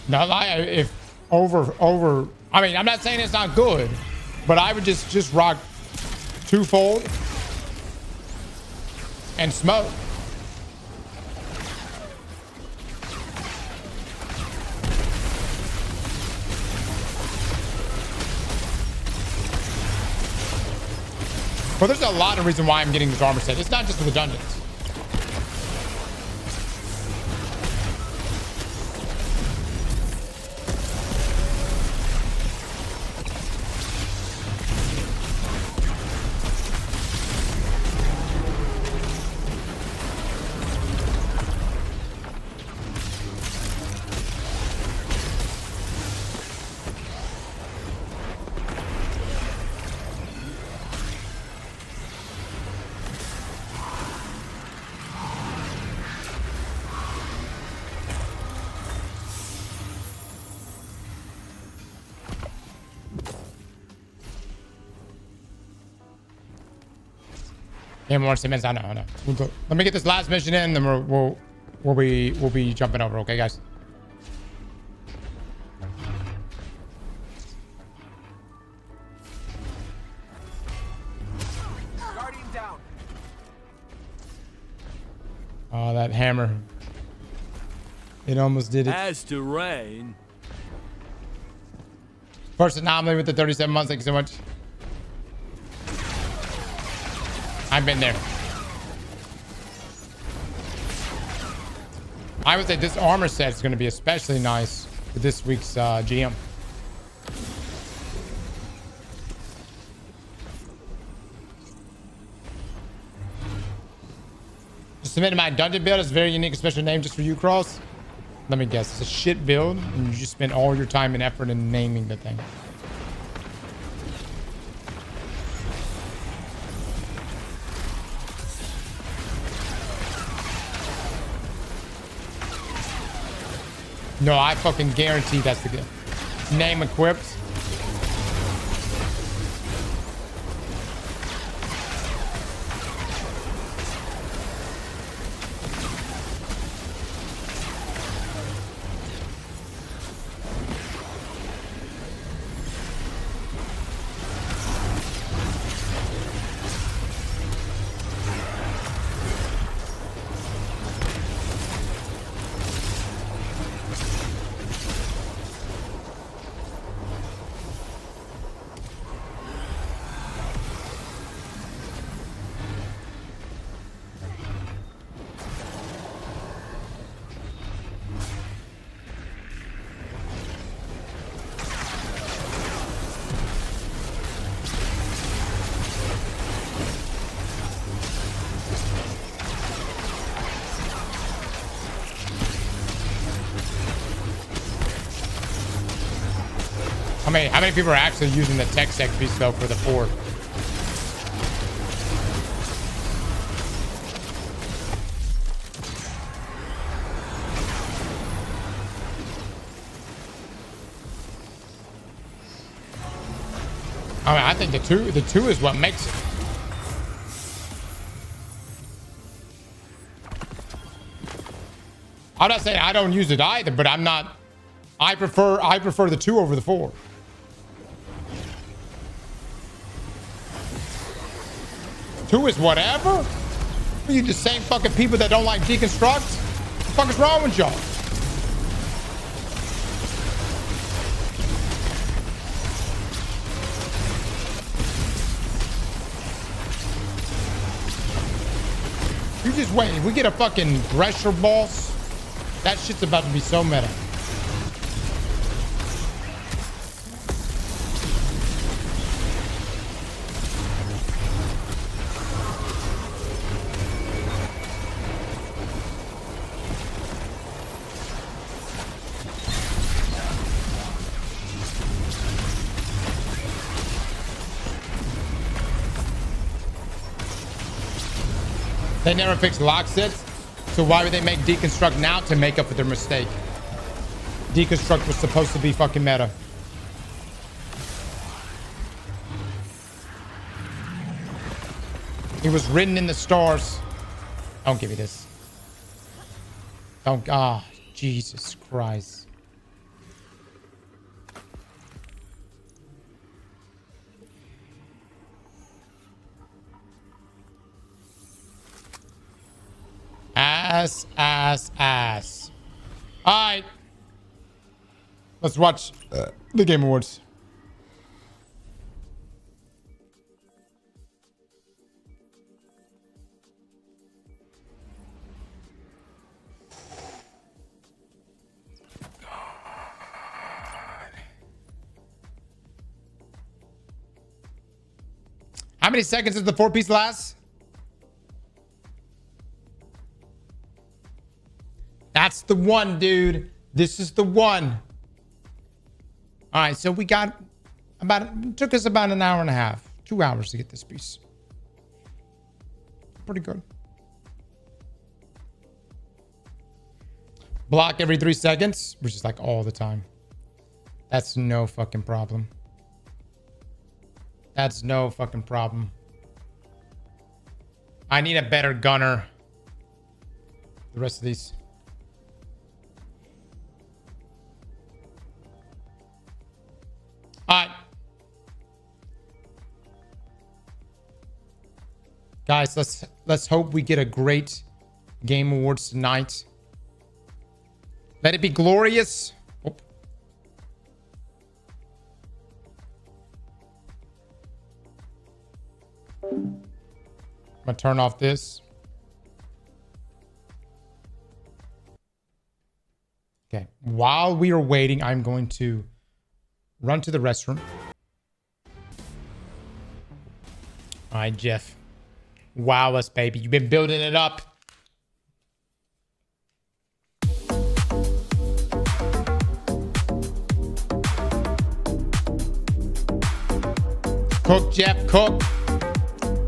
No lie, if over, I mean, I'm not saying it's not good, but I would just rock twofold and smoke. But there's a lot of reason why I'm getting this armor set. It's not just for the dungeons. Yeah, more minutes. I know. Let me get this last mission in, then we'll be jumping over. Okay, guys. Guardian down. Oh, that hammer. It almost did it. As to rain, First anomaly with the 37 months. Thank you so much. I've been there. I would say this armor set is going to be especially nice for this week's GM. Just submitted my dungeon build. It's a very unique, special name just for you, Cross. Let me guess. It's a shit build, and you just spend all your time and effort in naming the thing. No, I fucking guarantee that's the good name equipped. How many people are actually using the tech sec piece though for the 4? I mean, I think the two is what makes it. I'm not saying I don't use it either, but I'm not. I prefer the 2 over the 4. Two is whatever? Are you the same fucking people that don't like deconstruct? What the fuck is wrong with y'all? You just wait. If we get a fucking Thresher boss, that shit's about to be so meta. They never fixed lock sets, so why would they make deconstruct now to make up for their mistake? Deconstruct was supposed to be fucking meta. It was written in the stars. Don't give me this. Don't. Ah, Jesus Christ. Ass. All right. Let's watch the Game Awards. How many seconds does the 4-piece last? That's the one, dude. This is the one. All right, so we got it took us about an hour and a half, 2 hours to get this piece. Pretty good. Block every 3 seconds, which is like all the time. That's no fucking problem. That's no fucking problem. I need a better gunner. The rest of these. All right. Guys, let's hope we get a great Game Awards tonight. Let it be glorious. Oh. I'm gonna turn off this. Okay. While we are waiting, I'm going to run to the restroom. All right, Jeff. Wow us, baby. You've been building it up. Cook, Jeff, cook.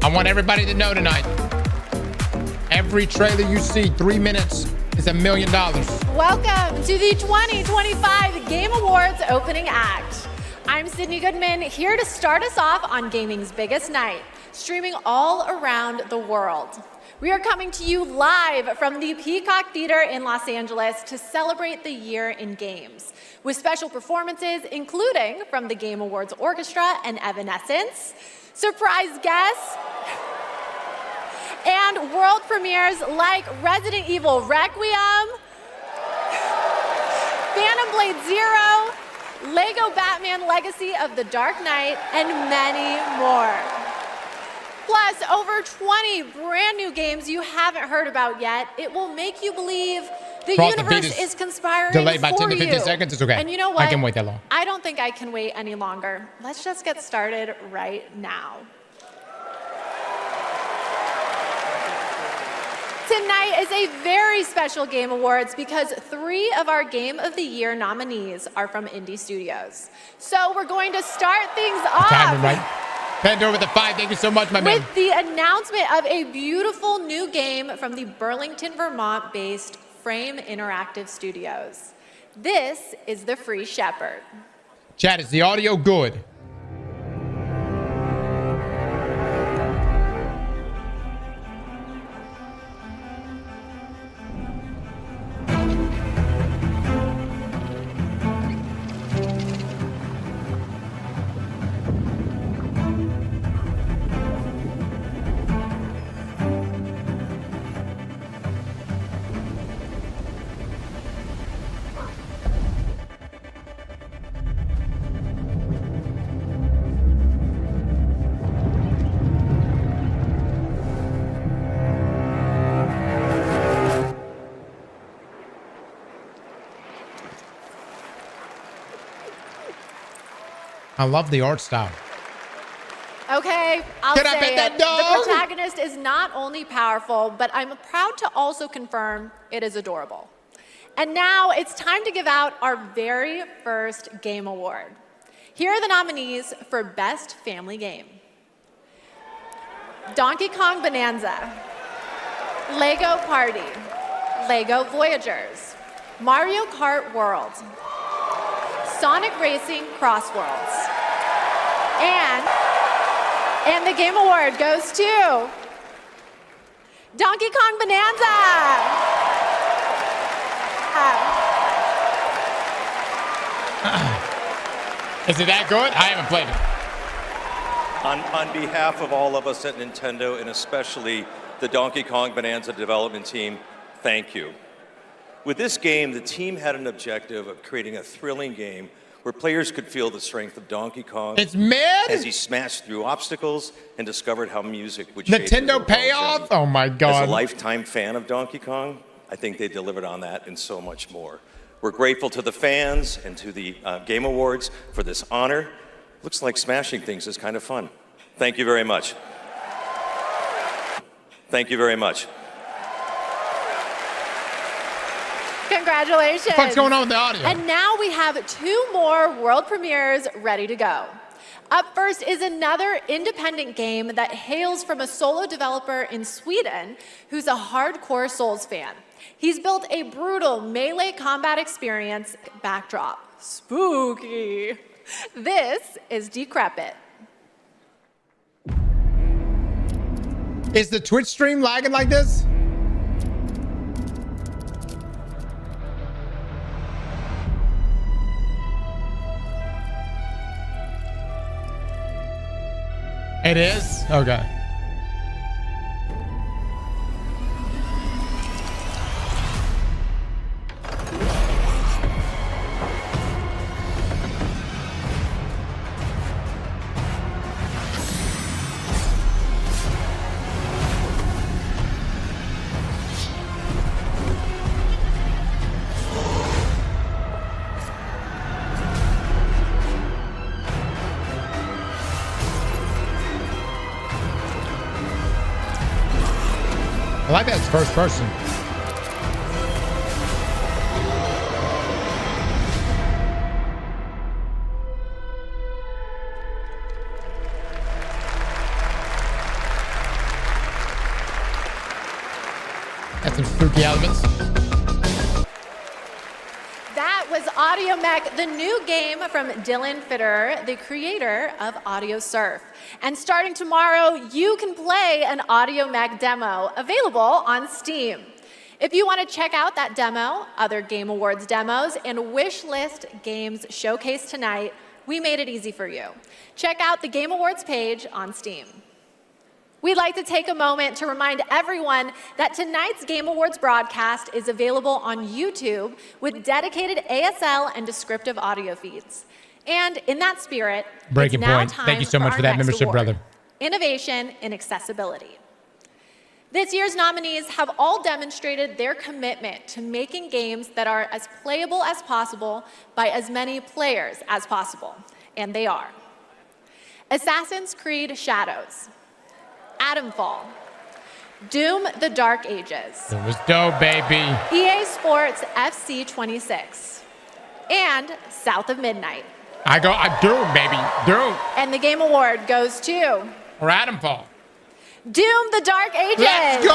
I want everybody to know tonight. Every trailer you see, 3 minutes, is $1 million. Welcome to the 2025 Game Awards opening act. I'm Sydney Goodman, here to start us off on gaming's biggest night, streaming all around the world. We are coming to you live from the Peacock Theater in Los Angeles to celebrate the year in games, with special performances including from the Game Awards Orchestra and Evanescence, surprise guests, and world premieres like Resident Evil Requiem, Phantom Blade Zero, Lego Batman Legacy of the Dark Knight, and many more. Plus, over 20 brand new games you haven't heard about yet. It will make you believe the universe is conspiring delayed by for 10 to 15 you. seconds. It's okay. And you know what? I can wait that long. I don't think I can wait any longer. Let's just get started right now. Tonight is a very special Game Awards because 3 of our Game of the Year nominees are from indie studios. So we're going to start things off. Timing right. Pandora with the 5. Thank you so much, my man. With the announcement of a beautiful new game from the Burlington, Vermont-based Frame Interactive Studios. This is The Free Shepherd. Chat, is the audio good? I love the art style. Okay, I'll Can I say pet that it. dog? The protagonist is not only powerful, but I'm proud to also confirm it is adorable. And now it's time to give out our very first Game Award. Here are the nominees for Best Family Game. Donkey Kong Bonanza, Lego Party, Lego Voyagers, Mario Kart World, Sonic Racing Crossworlds, and the Game Award goes to Donkey Kong Bonanza. Is it that good? I haven't played it. On behalf of all of us at Nintendo, and especially the Donkey Kong Bonanza development team, Thank you. With this game, the team had an objective of creating a thrilling game where players could feel the strength of Donkey Kong It's mid. as he smashed through obstacles and discovered how music would shape his Nintendo overall payoff. journey. Oh my As a god. lifetime fan of Donkey Kong, I think they delivered on that and so much more. We're grateful to the fans and to the Game Awards for this honor. Looks like smashing things is kind of fun. Thank you very much. Thank you very much. Congratulations. What's going on with the audio? And now we have 2 more world premieres ready to go. Up first is another independent game that hails from a solo developer in Sweden who's a hardcore Souls fan. He's built a brutal melee combat experience backdrop. Spooky. This is Decrepit. Is the Twitch stream lagging like this? It is? Okay. I like that it's first person. Got some spooky elements. That was Audio Mech, the new game from Dylan Fitter, the creator of Audio Surf. And starting tomorrow, you can play an Audio Mech demo available on Steam. If you want to check out that demo, other Game Awards demos, and wishlist games showcased tonight, we made it easy for you. Check out the Game Awards page on Steam. We'd like to take a moment to remind everyone that tonight's Game Awards broadcast is available on YouTube with dedicated ASL and descriptive audio feeds. And in that spirit, Breaking it's now point. time Thank you so much our for that next membership, award, brother. Innovation in Accessibility. This year's nominees have all demonstrated their commitment to making games that are as playable as possible by as many players as possible. And they are. Assassin's Creed Shadows, Atomfall, Doom: The Dark Ages, It was dope, baby. EA Sports FC 26, and South of Midnight. I Doom, baby. Doom. And the Game Award goes to Or Atomfall. Doom: The Dark Ages. Let's go.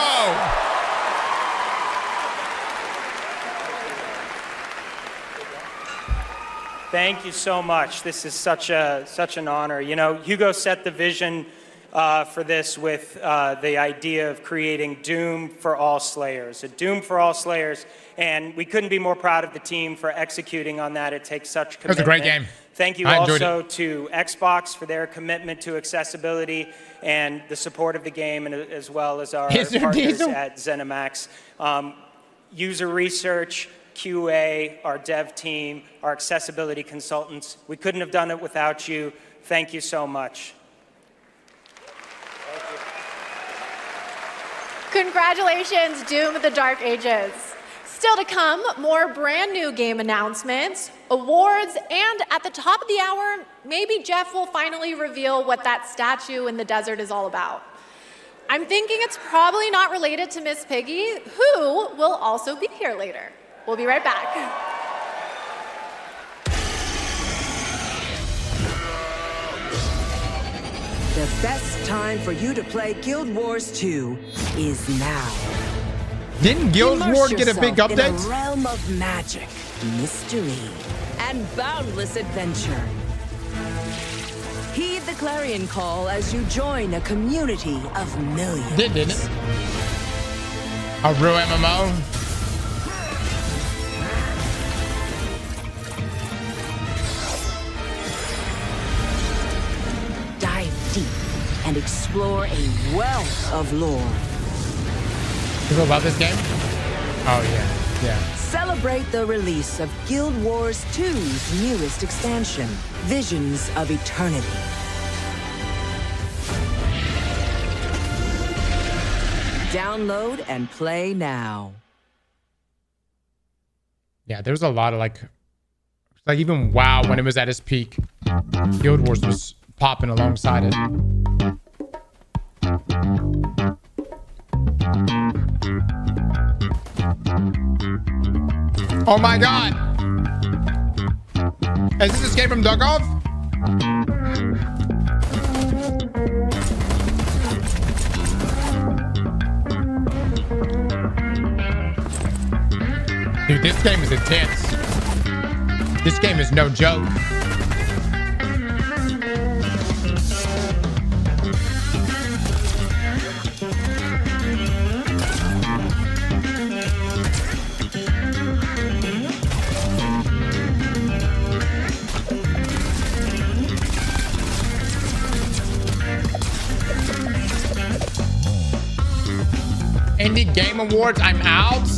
Thank you so much. This is such an honor. You know, Hugo set the vision for this with the idea of creating Doom for all Slayers, a Doom for all Slayers, and we couldn't be more proud of the team for executing on that. It takes such commitment. It was a great game. Thank you also to Xbox for their commitment to accessibility and the support of the game, and as well as our partners at ZeniMax. User research, QA, our dev team, our accessibility consultants. We couldn't have done it without you. Thank you so much. Congratulations, Doom: The Dark Ages. Still to come, more brand new game announcements, awards, and at the top of the hour, maybe Jeff will finally reveal what that statue in the desert is all about. I'm thinking it's probably not related to Miss Piggy, who will also be here later. We'll be right back. The best time for you to play Guild Wars 2 is now. Didn't Guild Wars get a big update? In a realm of magic, mystery, and boundless adventure. Heed the clarion call as you join a community of millions. Didn't it? A real MMO? Dive deep and explore a wealth of lore. You know about this game? Oh, yeah. Yeah. Celebrate the release of Guild Wars 2's newest expansion, Visions of Eternity. Download and play now. Yeah, there's a lot of like even WoW when it was at its peak, Guild Wars was popping alongside it. Oh my god! Is this Escape from Duckov? Dude, this game is intense. This game is no joke. Indie Game Awards, I'm out.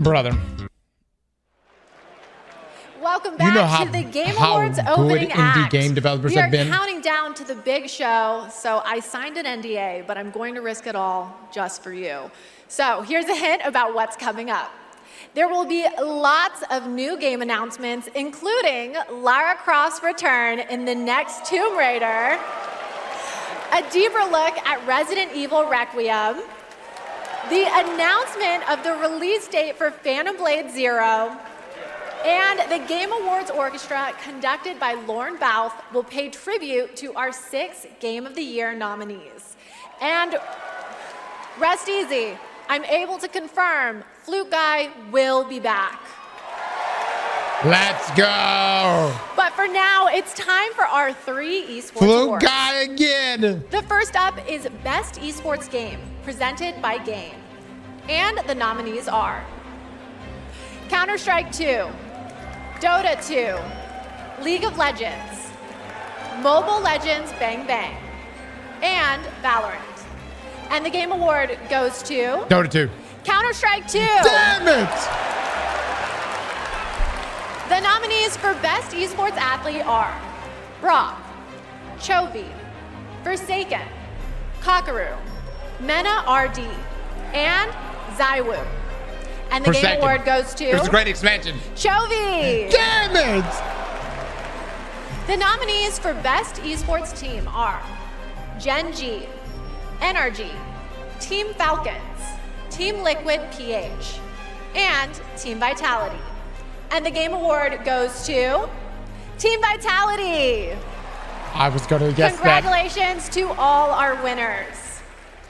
Brother. Welcome back to the Game Awards opening act. Game developers we have been. are counting down to the big show, so I signed an NDA, but I'm going to risk it all just for you. So here's a hint about what's coming up. There will be lots of new game announcements, including Lara Croft's return in the next Tomb Raider, a deeper look at Resident Evil Requiem, the announcement of the release date for Phantom Blade Zero, and the Game Awards Orchestra, conducted by Lauren Bouth, will pay tribute to our 6 Game of the Year nominees. And rest easy, I'm able to confirm Flute Guy will be back. Let's go! But for now, it's time for our 3 esports Flute awards. Guy again! The first up is Best Esports Game, presented by Game. And the nominees are Counter-Strike 2, Dota 2, League of Legends, Mobile Legends Bang Bang, and Valorant. And the Game Award goes to Dota 2. Counter-Strike 2. Damn it! The nominees for Best Esports Athlete are Brock, Chovy, Forsaken, Kakaru, Mena RD, and Zywoo. And the Game Award goes to... It was a great expansion. Chovy! Damn it! The nominees for Best Esports Team are Gen G, NRG, Team Falcons, Team Liquid PH, and Team Vitality. And the Game Award goes to Team Vitality. I was going to guess that. Congratulations to all our winners.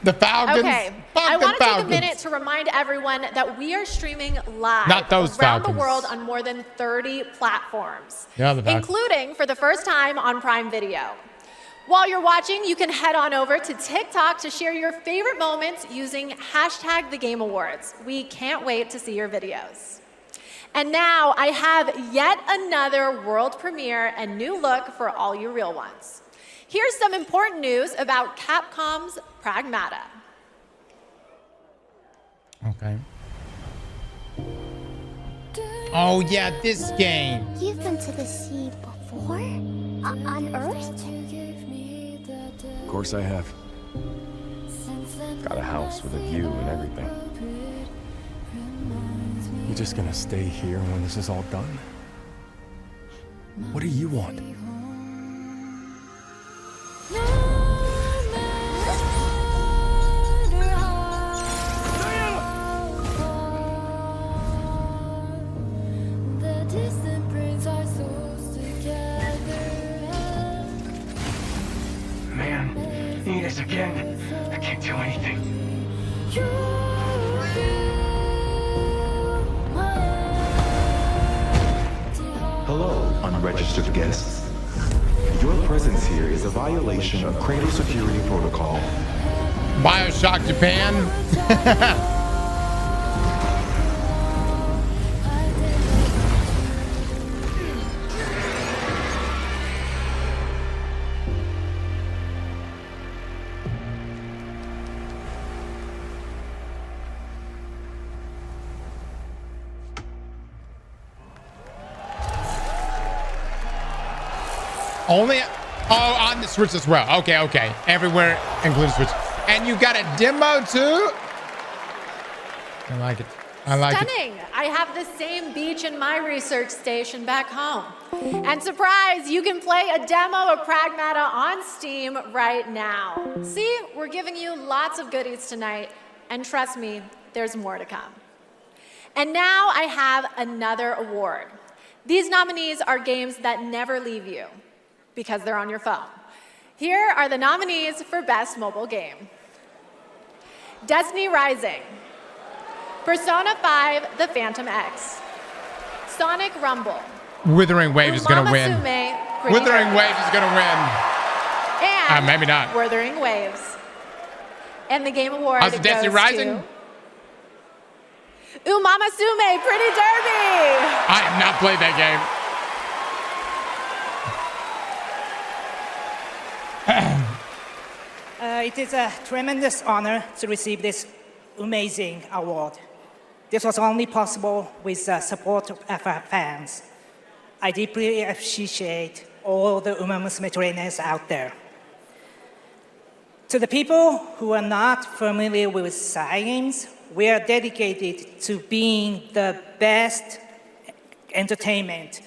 The Falcons. Okay, I want to take a minute to remind everyone that we are streaming live Not those around Falcons. the world on more than 30 platforms, Yeah, the Falcons. including for the first time on Prime Video. While you're watching, you can head on over to TikTok to share your favorite moments using #TheGameAwards. We can't wait to see your videos. And now I have yet another world premiere and new look for all you real ones. Here's some important news about Capcom's Pragmata. Okay. Oh, yeah, this game. You've been to the sea before? On Earth? Of course I have. Got a house with a view and everything. You just gonna stay here when this is all done? What do you want? Man, need us again. I can't do anything. Hello, unregistered guests. Your presence here is a violation of Cradle Security Protocol. Bioshock Japan. Only, oh, on the Switch as well. Okay, okay. Everywhere, including Switch. And you got a demo too? I like it. I like Stunning. it. I have the same beach in my research station back home. And surprise, you can play a demo of Pragmata on Steam right now. See, we're giving you lots of goodies tonight, and trust me, there's more to come. And now I have another award. These nominees are games that never leave you because they're on your phone. Here are the nominees for Best Mobile Game. Destiny Rising, Persona 5, The Phantom X, Sonic Rumble, Withering Waves is going to win. Umamasume, Withering Waves is going to win. And maybe not. Wuthering Waves. And the Game Award How's the Destiny goes Rising? to Umamasume, Pretty Derby. I have not played that game. It is a tremendous honor to receive this amazing award. This was only possible with the support of our fans. I deeply appreciate all the Umamasume trainers out there. To the people who are not familiar with science, we are dedicated to being the best entertainment.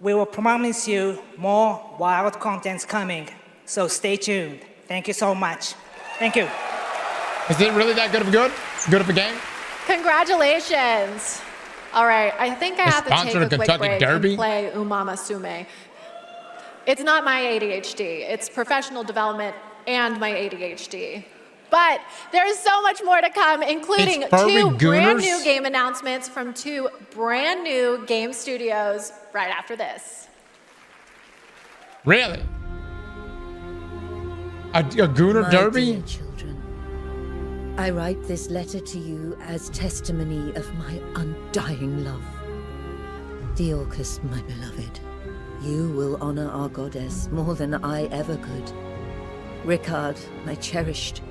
We will promise you more wild contents coming, so stay tuned. Thank you so much. Thank you. Is it really that good of a game? Congratulations. All right, I think I have to take a quick break Derby? and play Umamasume. It's not my ADHD. It's professional development and my ADHD. But there's so much more to come, including two brand new game announcements from two brand new game studios right after this. Really? A Gooner Derby? Dear children, I write this letter to you as testimony of my undying love. Theorcus, my beloved, you will honor our goddess more than I ever could. Ricard, my cherished,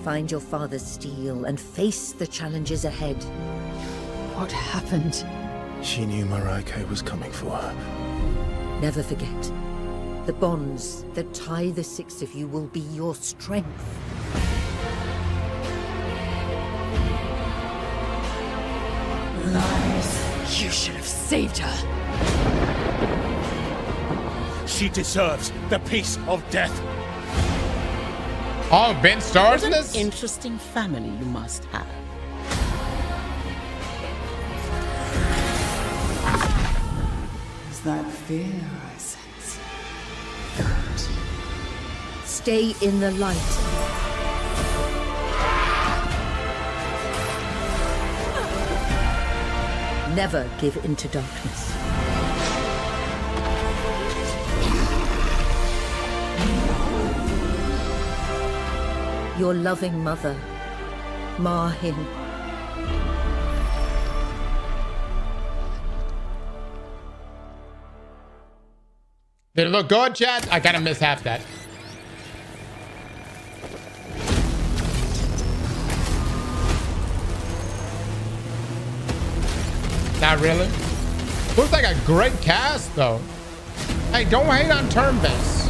find your father's steel and face the challenges ahead. What happened? She knew Marike was coming for her. Never forget, the bonds that tie the six of you will be your strength. Lies. You should have saved her. She deserves the peace of death. Oh, Ben stars in this? Interesting family you must have. Is that fear I sense? Good. Stay in the light. Never give into darkness. Your loving mother, Mahin. Did it look good, chat? I kind of missed half that. Not really. Looks like a great cast, though. Hey, don't hate on turn-based.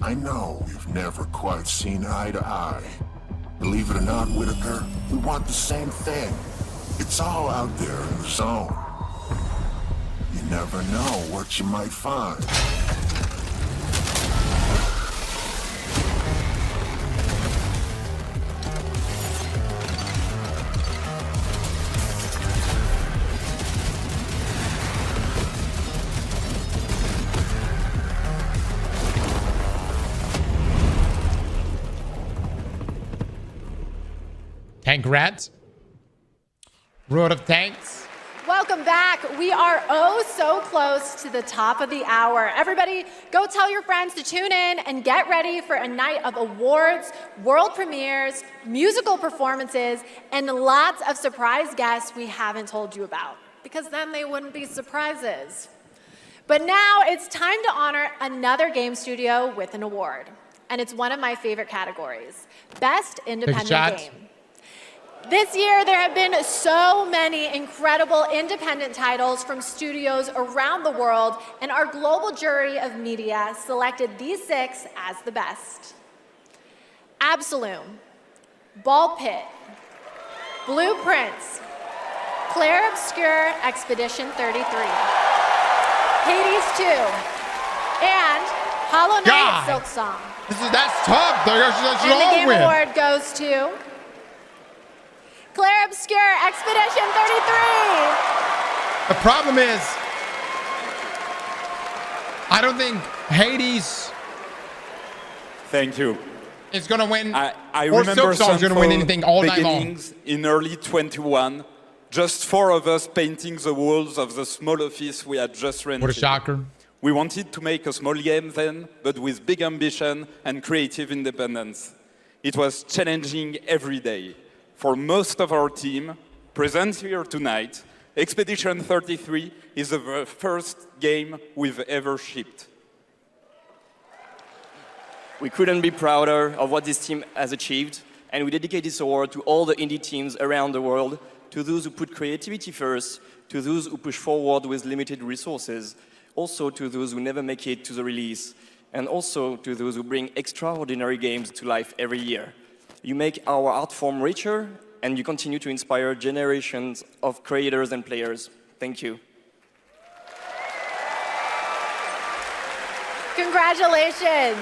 I know we've never quite seen eye to eye. Believe it or not, Whitaker, we want the same thing. It's all out there in the zone. You never know what you might find. Tank rats. Road of tanks. Welcome back. We are oh so close to the top of the hour. Everybody, go tell your friends to tune in and get ready for a night of awards, world premieres, musical performances, and lots of surprise guests we haven't told you about, because then they wouldn't be surprises. But now it's time to honor another game studio with an award. And it's one of my favorite categories, Best Independent Game. This year, there have been so many incredible independent titles from studios around the world, and our global jury of media selected these 6 as the best. Absolume, Ball Pit, Blueprints, Clair Obscur Expedition 33, Hades 2, and Hollow Knight Silksong. That's tough. And the Game Award goes to Clair Obscur Expedition 33. The problem is, I don't think Hades. Thank you. Is gonna win. I or remember Silksong's gonna win anything all night long. beginnings in early 21. Just 4 of us painting the walls of the small office we had just rented. What a shocker. We wanted to make a small game then, but with big ambition and creative independence. It was challenging every day. For most of our team, present here tonight, Expedition 33 is the first game we've ever shipped. We couldn't be prouder of what this team has achieved, and we dedicate this award to all the indie teams around the world, to those who put creativity first, to those who push forward with limited resources, also to those who never make it to the release, and also to those who bring extraordinary games to life every year. You make our art form richer, and you continue to inspire generations of creators and players. Thank you. Congratulations.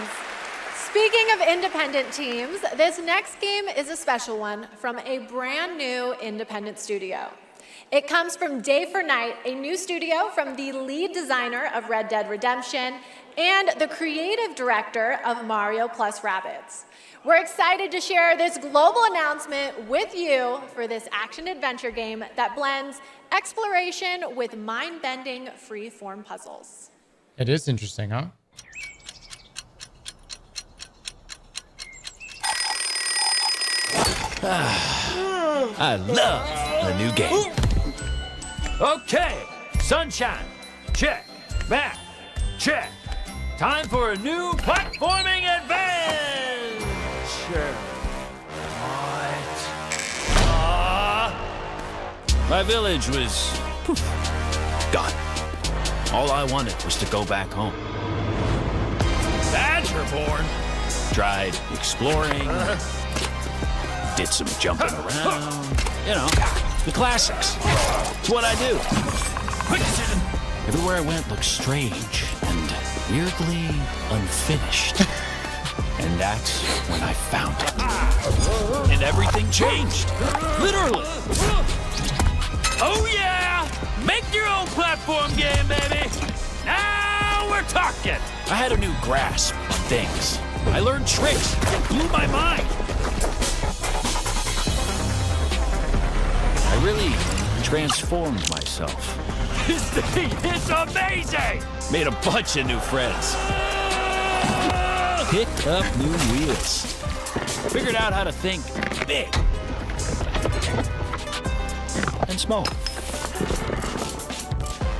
Speaking of independent teams, this next game is a special one from a brand new independent studio. It comes from Day for Night, a new studio from the lead designer of Red Dead Redemption and the creative director of Mario plus Rabbids. We're excited to share this global announcement with you for this action-adventure game that blends exploration with mind-bending free-form puzzles. It is interesting, huh? I love a new game. Okay, sunshine, check. Map, check. Time for a new platforming adventure. What? My village was gone. All I wanted was to go back home. Badgerborn. Tried exploring, did some jumping around, you know, the classics. It's what I do. Everywhere I went looked strange and weirdly unfinished. And that's when I found it. And everything changed. Literally. Oh yeah! Make your own platform game, baby! Now we're talking! I had a new grasp on things. I learned tricks that blew my mind. I really transformed myself. This thing is amazing! Made a bunch of new friends. Picked up new wheels. Figured out how to think big and small.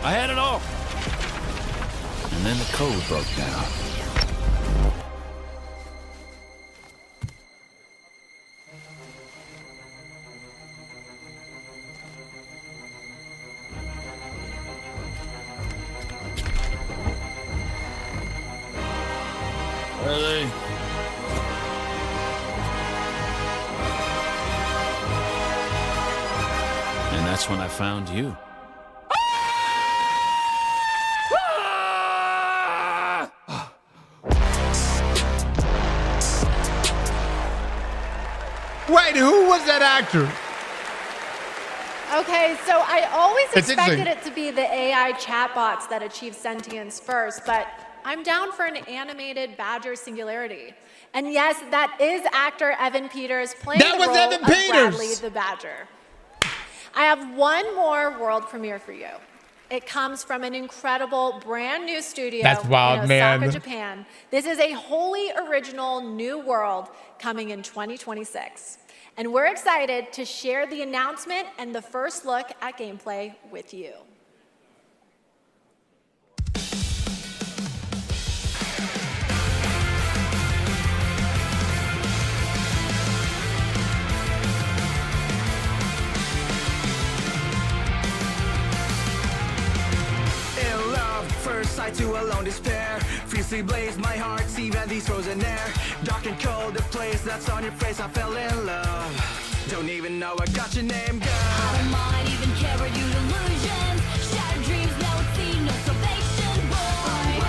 I had it all. And then the code broke down. Where are they? And that's when I found you. Wait, who was that actor? Okay, so I always It's expected interesting. it to be the AI chatbots that achieve sentience first, but I'm down for an animated Badger singularity. And yes, that is actor Evan Peters playing That the was role Evan of Peters! Bradley the Badger. I have one more world premiere for you. It comes from an incredible brand new studio That's wild, in man. Osaka, Japan. This is a wholly original new world coming in 2026. And we're excited to share the announcement and the first look at gameplay with you. to alone despair. Fiercely blaze my heart, see that these frozen air. Dark and cold, the place that's on your face, I fell in love. Don't even know I got your name, girl. I don't mind even carry you illusions. Shattered dreams, now it seems no salvation, boy.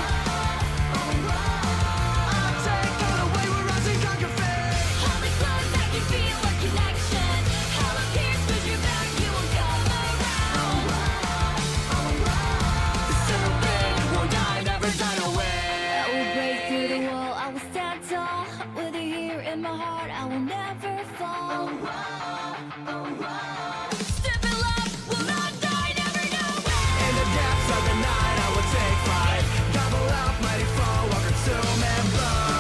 I'll take all the way we're rising, conquer fate. Hold me close, I can feel a connection. Hell appears, push your back, you won't come around. Stupid, won't die, never die away. I will break through the wall, I will stand tall. With you here in my heart, I will never fall. Step in love, will not die, never know when. In the depths of the night, I will take flight. Double up, mighty fall, will consume and blow.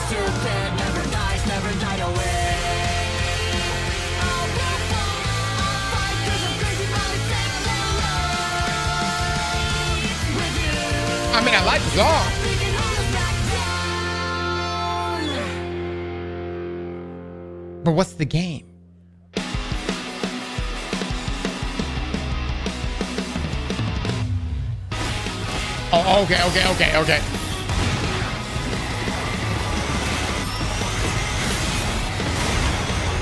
Stupid, never dies, never died away. I will fall, I'll fight 'cause I'm crazy about the sex and love. With you, I mean, I like the song. we can hold us back down. But what's the game? Oh, okay.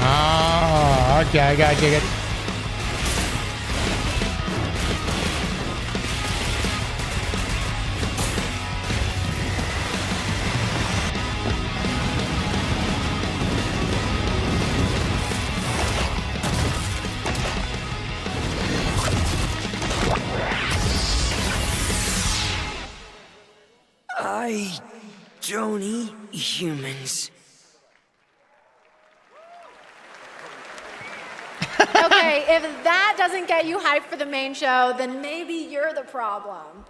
Ah, okay, I got you. I don't eat humans. Okay, if that doesn't get you hyped for the main show, then maybe you're the problem.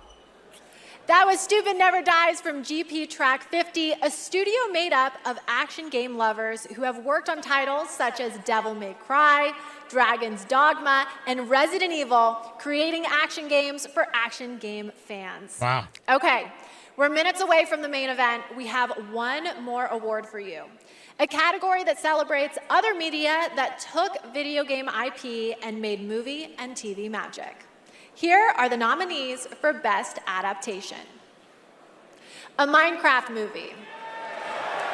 That was Stupid Never Dies from GP Track 50, a studio made up of action game lovers who have worked on titles such as Devil May Cry, Dragon's Dogma, and Resident Evil, creating action games for action game fans. Wow. Okay, we're minutes away from the main event. We have one more award for you. A category that celebrates other media that took video game IP and made movie and TV magic. Here are the nominees for Best Adaptation. A Minecraft movie,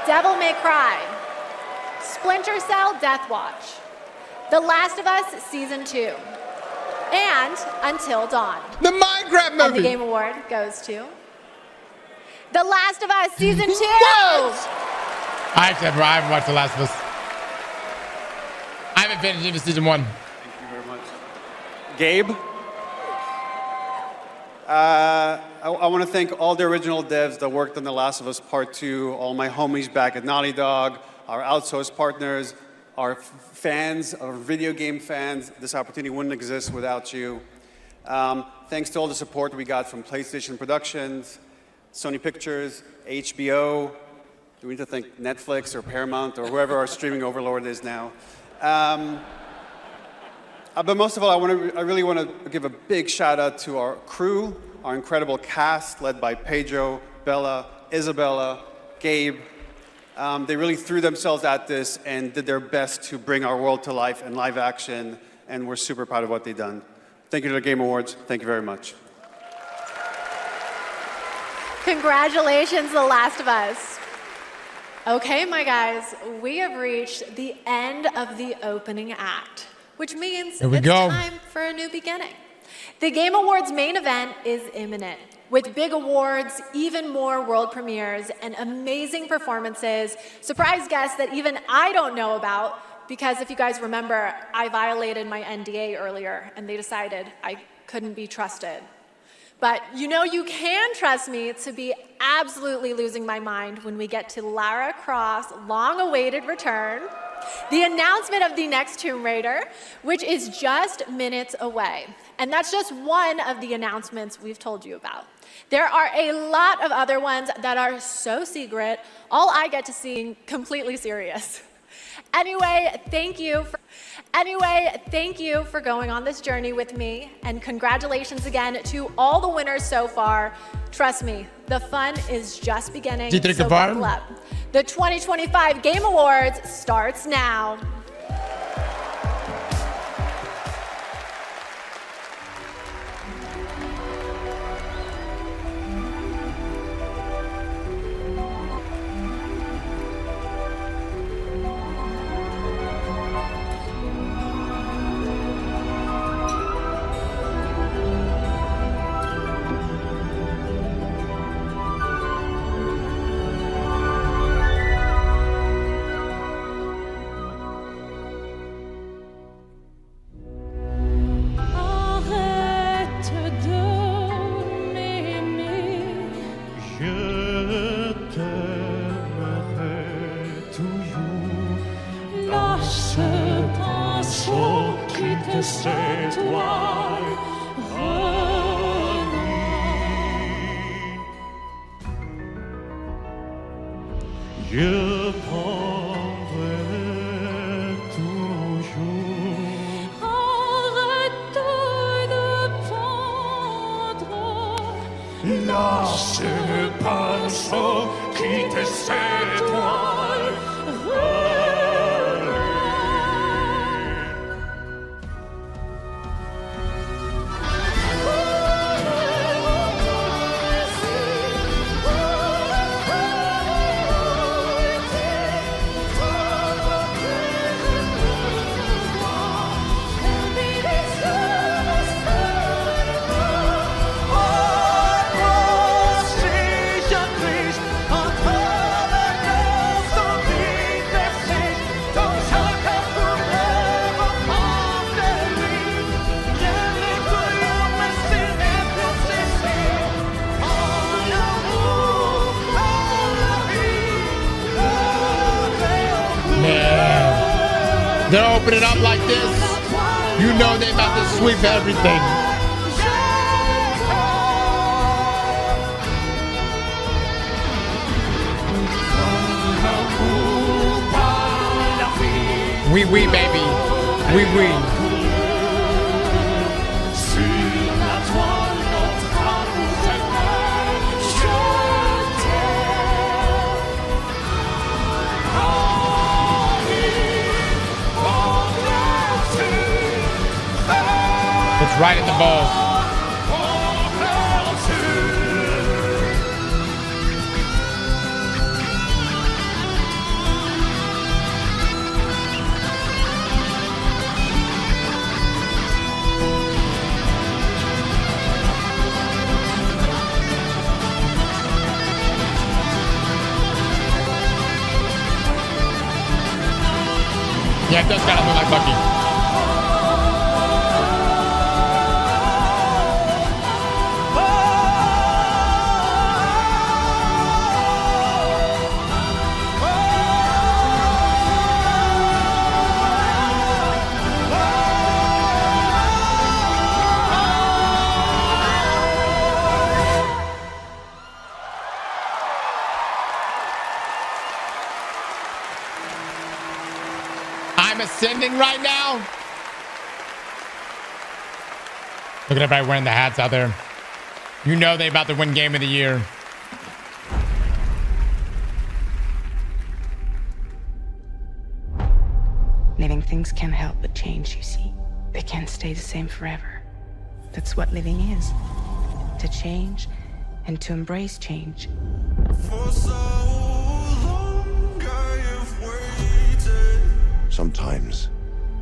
Devil May Cry, Splinter Cell Death Watch, The Last of Us Season 2, and Until Dawn. The Minecraft movie! And the Game Award goes to The Last of Us Season 2! What? I haven't watched The Last of Us. I haven't finished even Season 1. Thank you very much. Gabe? I want to thank all the original devs that worked on The Last of Us Part 2, all my homies back at Naughty Dog, our outsourced partners, our fans, our video game fans. This opportunity wouldn't exist without you. Thanks to all the support we got from PlayStation Productions, Sony Pictures, HBO. Do we need to thank Netflix or Paramount or whoever our streaming overlord is now? But most of all, I really want to give a big shout out to our crew, our incredible cast led by Pedro, Bella, Isabella, Gabe. They really threw themselves at this and did their best to bring our world to life in live action, and we're super proud of what they've done. Thank you to the Game Awards. Thank you very much. Congratulations, The Last of Us. Okay, my guys, we have reached the end of the opening act, which means it's time for a new beginning. The Game Awards main event is imminent, with big awards, even more world premieres, and amazing performances, surprise guests that even I don't know about, because if you guys remember, I violated my NDA earlier, and they decided I couldn't be trusted. But you know you can trust me to be absolutely losing my mind when we get to Lara Croft's long-awaited return, the announcement of the next Tomb Raider, which is just minutes away. And that's just one of the announcements we've told you about. There are a lot of other ones that are so secret, all I get to see completely serious. Anyway, thank you for going on this journey with me, and congratulations again to all the winners so far. Trust me, the fun is just beginning, so buckle up. The 2025 Game Awards starts now. Je t'aimerai toujours. Lâche pinceau, quitte cette toile. Je prendrai toujours. Arrête de prendre. Lâche le pinceau, quitte cette toile. They're opening up like this. You know they about to sweep everything. Oui, oui, baby. Oui, oui. It's right in the balls. Yeah, it does kind of look like Bucky. I'm ascending right now. Look at everybody wearing the hats out there. You know they about to win Game of the Year. Living things can't help but change, you see. They can't stay the same forever. That's what living is. To change and to embrace change. For so long I have waited. Sometimes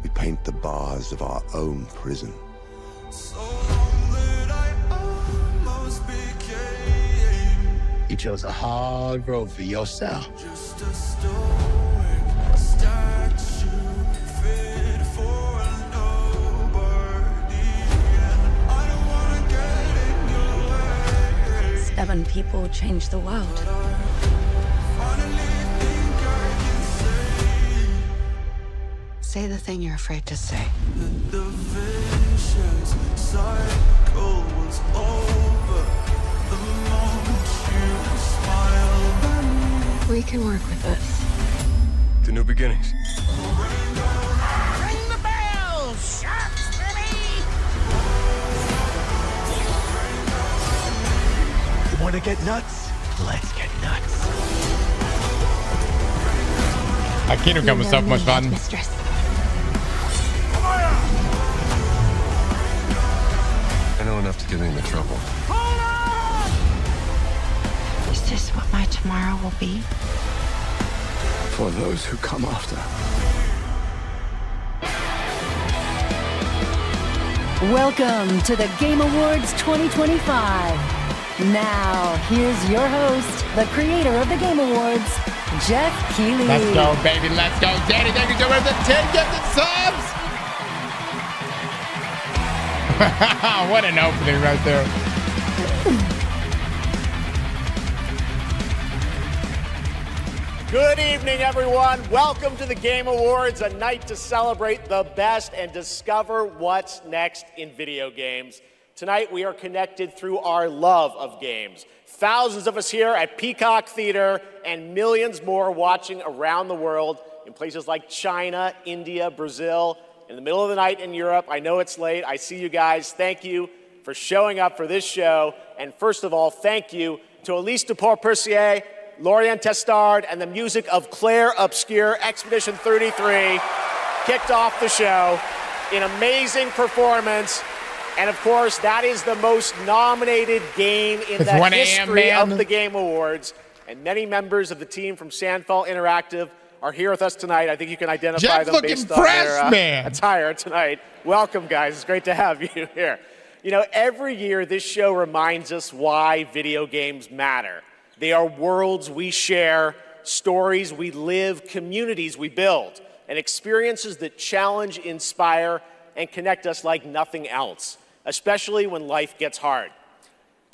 we paint the bars of our own prison. So long that I almost became You chose a hard road for yourself. just a stoic statue fit for nobody. And I don't wanna get in your way. Stubborn people change the world. Finally think I can Say the thing you're afraid to say. that the vicious cycle was over the moment you smiled at me. We can work with this. To new beginnings. Ring the bell, sharks, baby! You want to get nuts? Let's get nuts. Kingdom Come was so much fun. Mistress. I know enough to get me into trouble. Is this what my tomorrow will be? For those who come after. Welcome to the Game Awards 2025. Now, here's your host, the creator of the Game Awards, Jeff Keighley. Let's go, baby. Let's go. Danny, thank you so much for the 10 gifted subs. What an opening right there. Good evening, everyone. Welcome to the Game Awards, a night to celebrate the best and discover what's next in video games. Tonight, we are connected through our love of games. Thousands of us here at Peacock Theater and millions more watching around the world in places like China, India, Brazil, in the middle of the night in Europe. I know it's late. I see you guys. Thank you for showing up for this show. And first of all, thank you to Elise Duport-Percier, Lorient Testard, and the music of Claire Obscure. Expedition 33 kicked off the show. An amazing performance. And of course, that is the most nominated game in the history of the Game Awards. And many members of the team from Sandfall Interactive are here with us tonight. I think you can identify them based on their attire tonight. Welcome, guys. It's great to have you here. You know, every year this show reminds us why video games matter. They are worlds we share, stories we live, communities we build, and experiences that challenge, inspire, and connect us like nothing else, especially when life gets hard.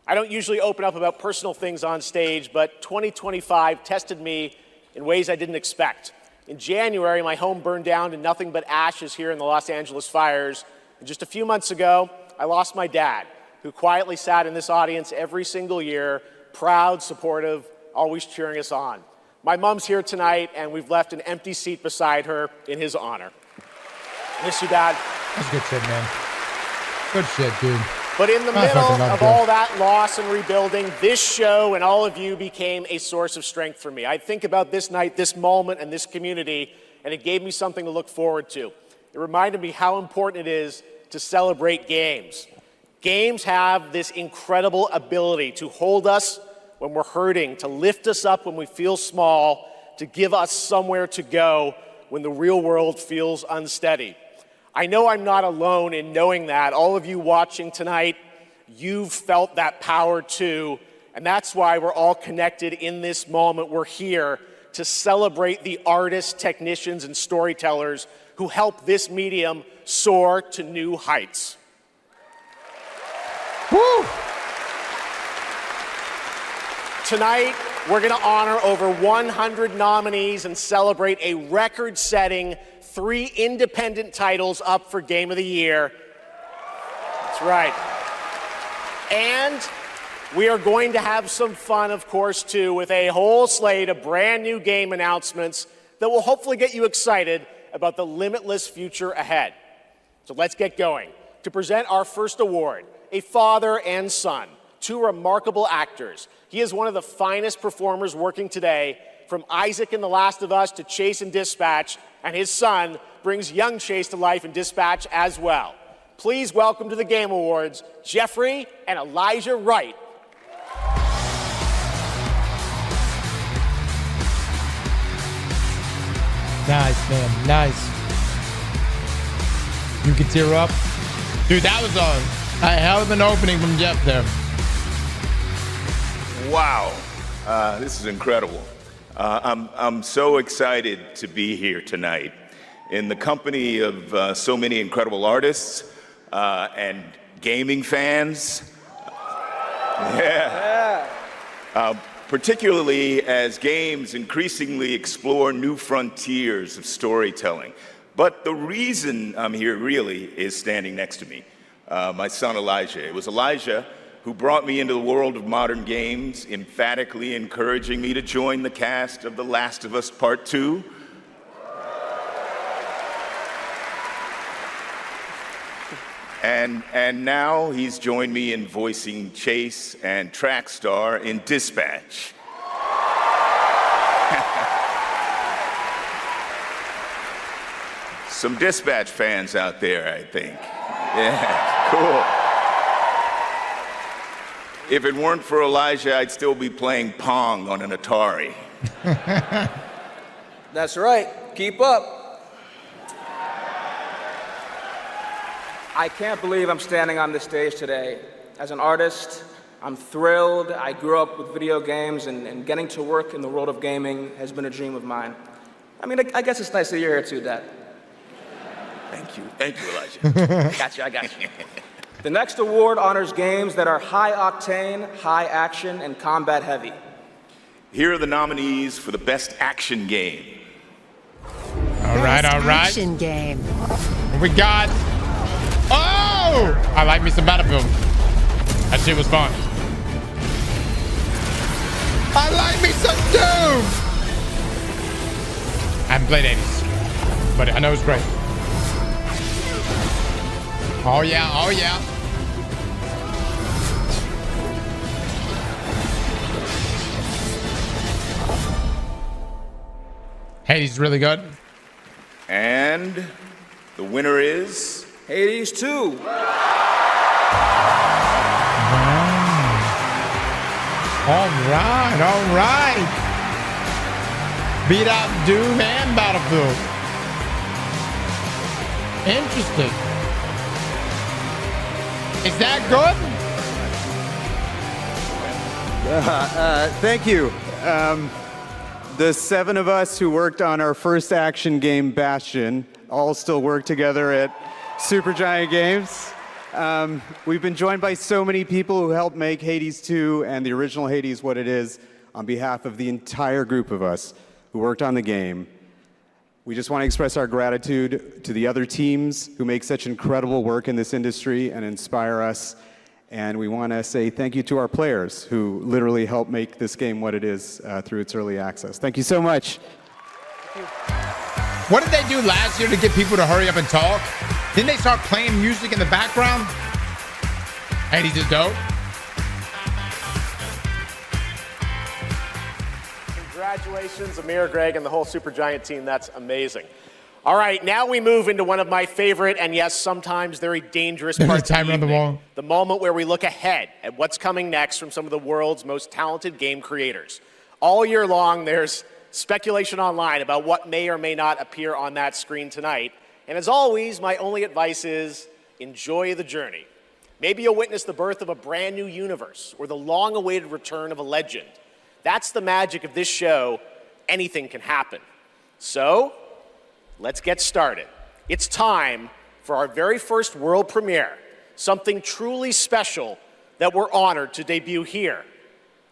I don't usually open up about personal things on stage, but 2025 tested me in ways I didn't expect. In January, my home burned down to nothing but ashes here in the Los Angeles fires. And just a few months ago, I lost my dad, who quietly sat in this audience every single year, proud, supportive, always cheering us on. My mom's here tonight, and we've left an empty seat beside her in his honor. Miss you, Dad. That's good shit, man. Good shit, dude. But in the middle of all that loss and rebuilding, this show and all of you became a source of strength for me. I think about this night, this moment, and this community, and it gave me something to look forward to. It reminded me how important it is to celebrate games. Games have this incredible ability to hold us when we're hurting, to lift us up when we feel small, to give us somewhere to go when the real world feels unsteady. I know I'm not alone in knowing that. All of you watching tonight, you've felt that power too, and that's why we're all connected in this moment. We're here to celebrate the artists, technicians, and storytellers who help this medium soar to new heights. Woo! Tonight, we're going to honor over 100 nominees and celebrate a record-setting 3 independent titles up for Game of the Year. That's right. And we are going to have some fun, of course, too, with a whole slate of brand new game announcements that will hopefully get you excited about the limitless future ahead. So let's get going. To present our first award, a father and son, 2 remarkable actors. He is one of the finest performers working today, from Isaac in The Last of Us to Chase in Dispatch, and his son brings young Chase to life in Dispatch as well. Please welcome to the Game Awards, Jeffrey and Elijah Wright. Nice, man. Nice. You can tear up. Dude, that was a hell of an opening from Jeff there. Wow. This is incredible. I'm so excited to be here tonight in the company of so many incredible artists and gaming fans. Particularly as games increasingly explore new frontiers of storytelling. But the reason I'm here really is standing next to me, my son Elijah. It was Elijah who brought me into the world of modern games, emphatically encouraging me to join the cast of The Last of Us Part 2. And now he's joined me in voicing Chase and Trackstar in Dispatch. Some Dispatch fans out there, I think. Yeah, cool. If it weren't for Elijah, I'd still be playing Pong on an Atari. That's right. Keep up. I can't believe I'm standing on this stage today. As an artist, I'm thrilled. I grew up with video games, and getting to work in the world of gaming has been a dream of mine. I mean, I guess it's nice that you're here too, Dad. Thank you, Elijah. I got you. The next award honors games that are high octane, high action, and combat heavy. Here are the nominees for the Best Action Game. All right. Action game. What we got? Oh! I like me some Battlefield. That shit was fun. I like me some Doom! I haven't played 80s, but I know it's great. Oh yeah, oh yeah. Hades is really good. And the winner is Hades 2. All right. Beat out Doom and Battlefield. Interesting. Is that good? Thank you. The 7 of us who worked on our first action game, Bastion, all still work together at Supergiant Games. We've been joined by so many people who helped make Hades 2 and the original Hades what it is. On behalf of the entire group of us who worked on the game, we just want to express our gratitude to the other teams who make such incredible work in this industry and inspire us. And we want to say thank you to our players who literally helped make this game what it is through its early access. Thank you so much. What did they do last year to get people to hurry up and talk? Didn't they start playing music in the background? Hades is dope. Congratulations, Amir, Greg, and the whole Supergiant team. That's amazing. All right, now we move into one of my favorite and, yes, sometimes very dangerous parts of the evening. The moment where we look ahead at what's coming next from some of the world's most talented game creators. All year long, there's speculation online about what may or may not appear on that screen tonight. And as always, my only advice is enjoy the journey. Maybe you'll witness the birth of a brand new universe or the long-awaited return of a legend. That's the magic of this show. Anything can happen. So, let's get started. It's time for our very first world premiere, something truly special that we're honored to debut here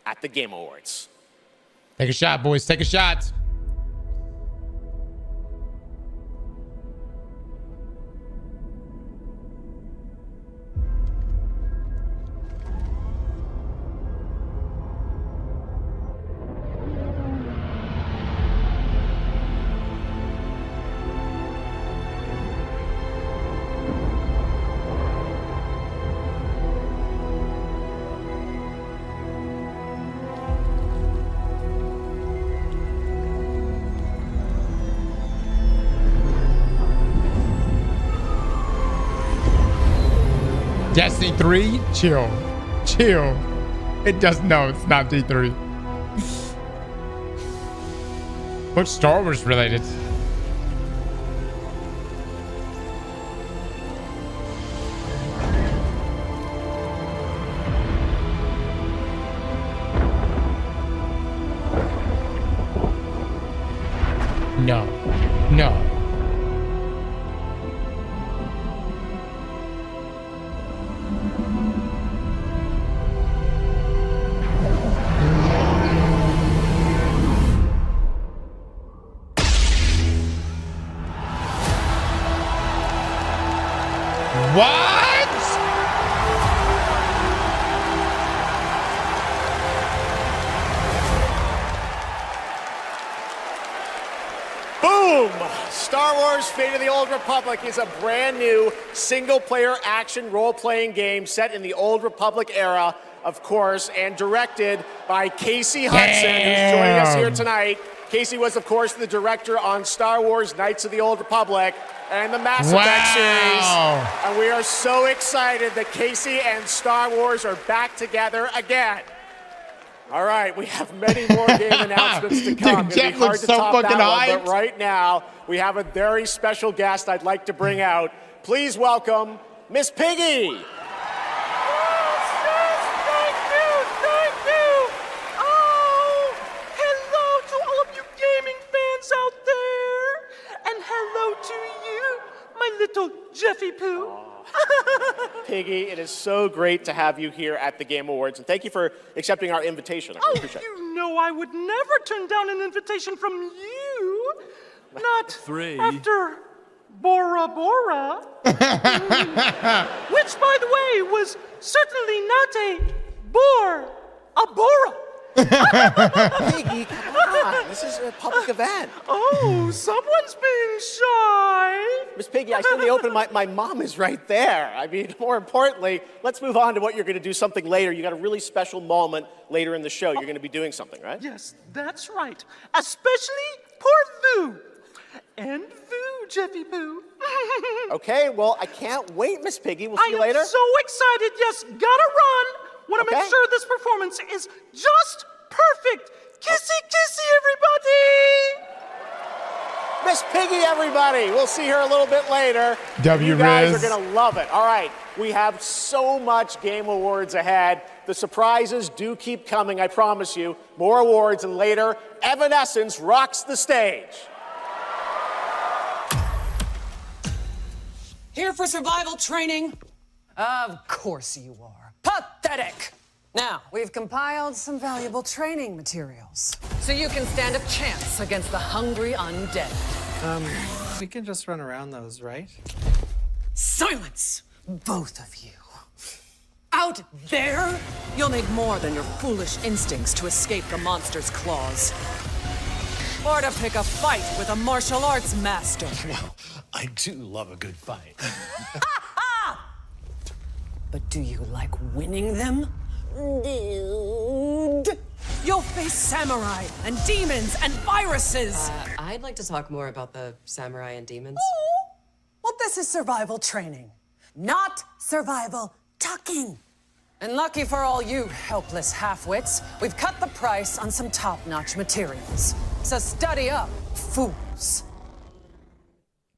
at the Game Awards. Take a shot, boys. Take a shot. Destiny 3? Chill. Chill. It does no, it's not D3. Looks Star Wars related. No. No. What? Boom! Star Wars Fate of the Old Republic is a brand new single-player action role-playing game set in the Old Republic era, of course, and directed by Casey Hudson, who's joining us here tonight. Casey was, of course, the director on Star Wars Knights of the Old Republic and the Mass Effect series. And we are so excited that Casey and Star Wars are back together again. All right, we have many more game announcements to come. Dude, Jeff looks so fucking hyped. But right now, we have a very special guest I'd like to bring out. Please welcome Miss Piggy. Out there, and hello to you, my little Jeffy Poo. Piggy, it is so great to have you here at the Game Awards, and thank you for accepting our invitation. I really appreciate it. You know I would never turn down an invitation from you. Not 3. after Bora Bora. Which, by the way, was certainly not a bore, a Bora. Piggy, come on. This is a public event. Oh, someone's being shy. Miss Piggy, I said in the open, my mom is right there. I mean, more importantly, let's move on to what you're going to do something later. You got a really special moment later in the show. You're going to be doing something, right? Yes, that's right. Especially poor Vu. And Vu, Jeffy Boo. Okay, well, I can't wait, Miss Piggy. We'll see you later. I am so excited. Yes, gotta run. Want to make sure this performance is just perfect. Kissy, kissy, everybody. Miss Piggy, everybody. We'll see her a little bit later. W. You guys Riz. are going to love it. All right, we have so much Game Awards ahead. The surprises do keep coming, I promise you. More awards, and later, Evanescence rocks the stage. Here for survival training? Of course you are. Pathetic! Now, we've compiled some valuable training materials, so you can stand a chance against the hungry undead. We can just run around those, right? Silence, both of you. Out there, you'll need more than your foolish instincts to escape the monster's claws. Or to pick a fight with a martial arts master. Well, I do love a good fight. But do you like winning them? Dude. You'll face samurai and demons and viruses. I'd like to talk more about the samurai and demons. Oh, well, this is survival training, not survival talking. And lucky for all you helpless half-wits, we've cut the price on some top-notch materials. So study up, fools.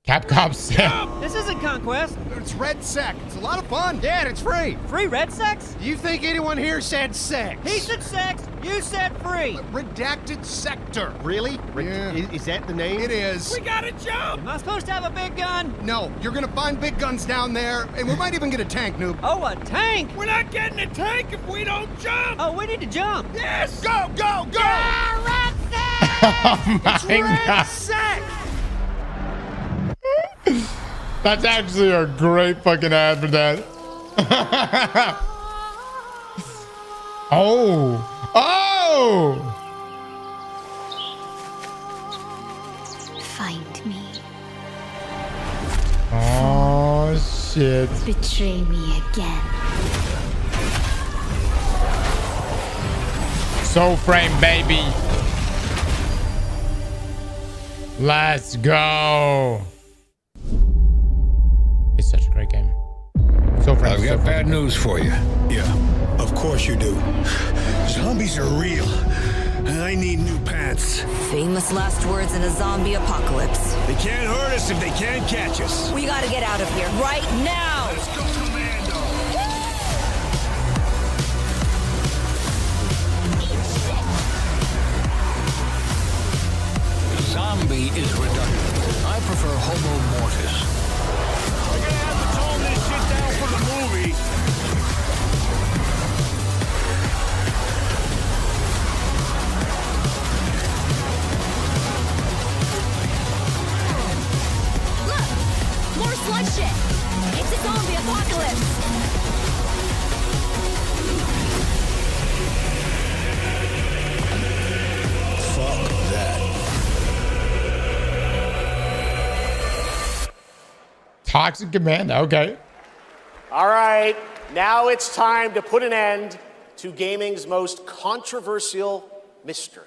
Capcom said. This isn't Conquest. It's Red Sec. It's a lot of fun. Yeah, and it's free. Free Red Sex? Do you think anyone here said sex? He said sex. You said free. Redacted Sector. Really? Yeah. Is that the name? It is. We gotta jump. Am I supposed to have a big gun? No, you're gonna find big guns down there, and we might even get a tank, noob. Oh, a tank? We're not getting a tank if we don't jump. Oh, we need to jump. Yes. Go, go, go. Yeah, Red Sex. Oh my it's Red God. Sex. That's actually a great fucking ad for that. Oh. Oh. Find me. Oh, shit. Betray me again. Soul Frame, baby. Let's go. It's such a great game. Soul Frame. I've got bad news for you. Yeah, of course you do. Zombies are real. And I need new pants. Famous last words in a zombie apocalypse. They can't hurt us if they can't catch us. We gotta get out of here right now! Let's go, Commando! Zombie is redundant. I prefer Homo Mortis. We're gonna have to tone this shit down for the movie. Look! More slug shit! It's a zombie apocalypse! Fuck that. Toxic Commando. Okay. All right, now it's time to put an end to gaming's most controversial mystery.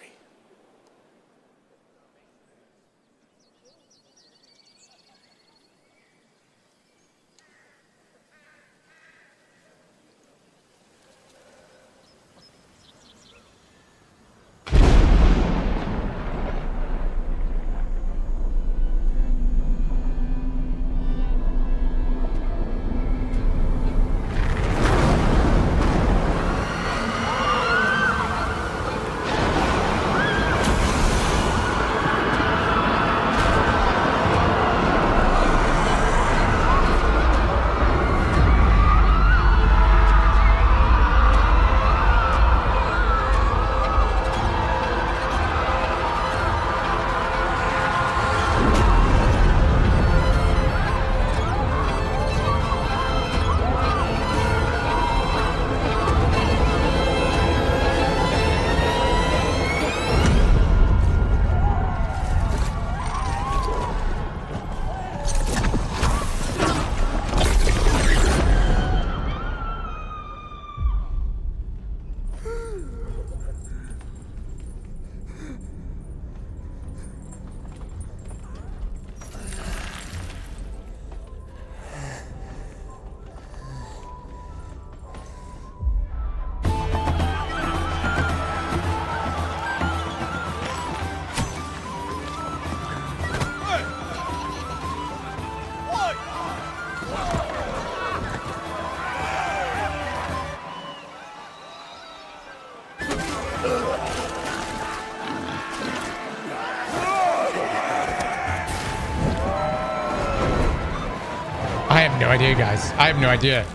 have no idea, guys. I have no idea.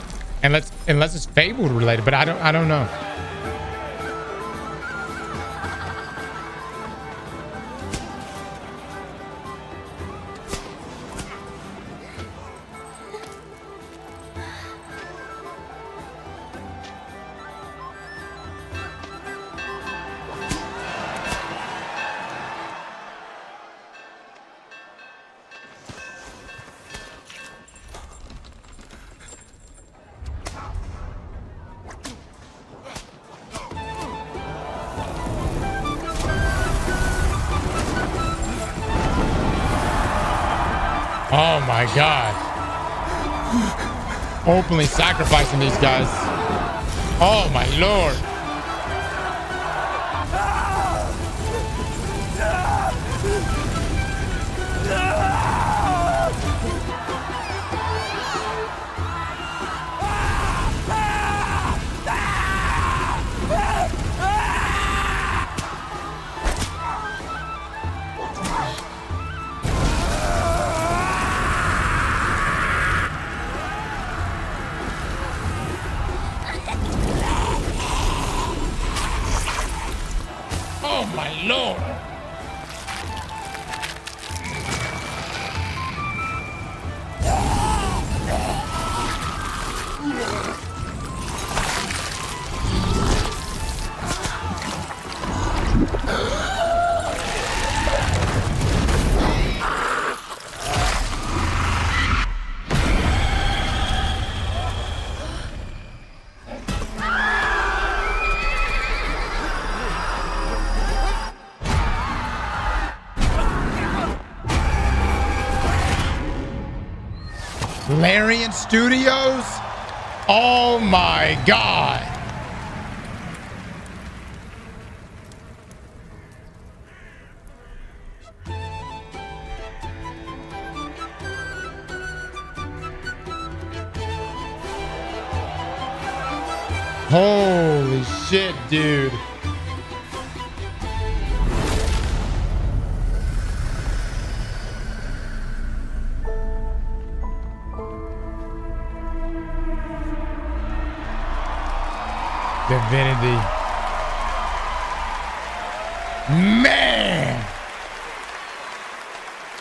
Unless it's Fable related, but I don't know. Oh my God. Openly sacrificing these guys. Oh my Lord. Oh my Lord. Larian Studios? Oh my God. Holy shit, dude. Divinity. Man.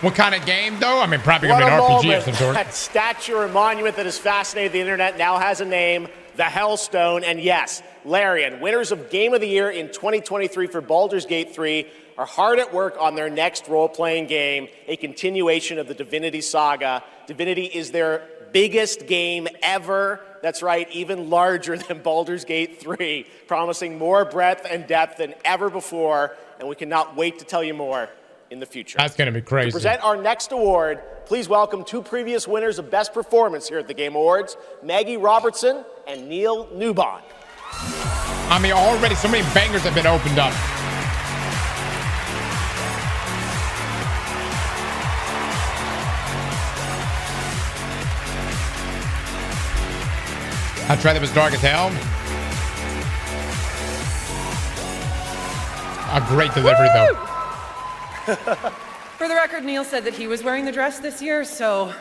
What kind of game, though? I mean, probably going to be an RPG of some sort. That statue or monument that has fascinated the internet now has a name, the Hellstone. And yes, Larian, winners of Game of the Year in 2023 for Baldur's Gate 3, are hard at work on their next role-playing game, a continuation of the Divinity saga. Divinity is their biggest game ever. That's right, even larger than Baldur's Gate 3, promising more breadth and depth than ever before, and we cannot wait to tell you more in the future. That's going to be crazy. To present our next award, please welcome two previous winners of Best Performance here at the Game Awards, Maggie Robertson and Neil Newbon. I mean, already so many bangers have been opened up. I tried that was dark as hell. A great delivery, though. For the record, Neil said that he was wearing the dress this year, so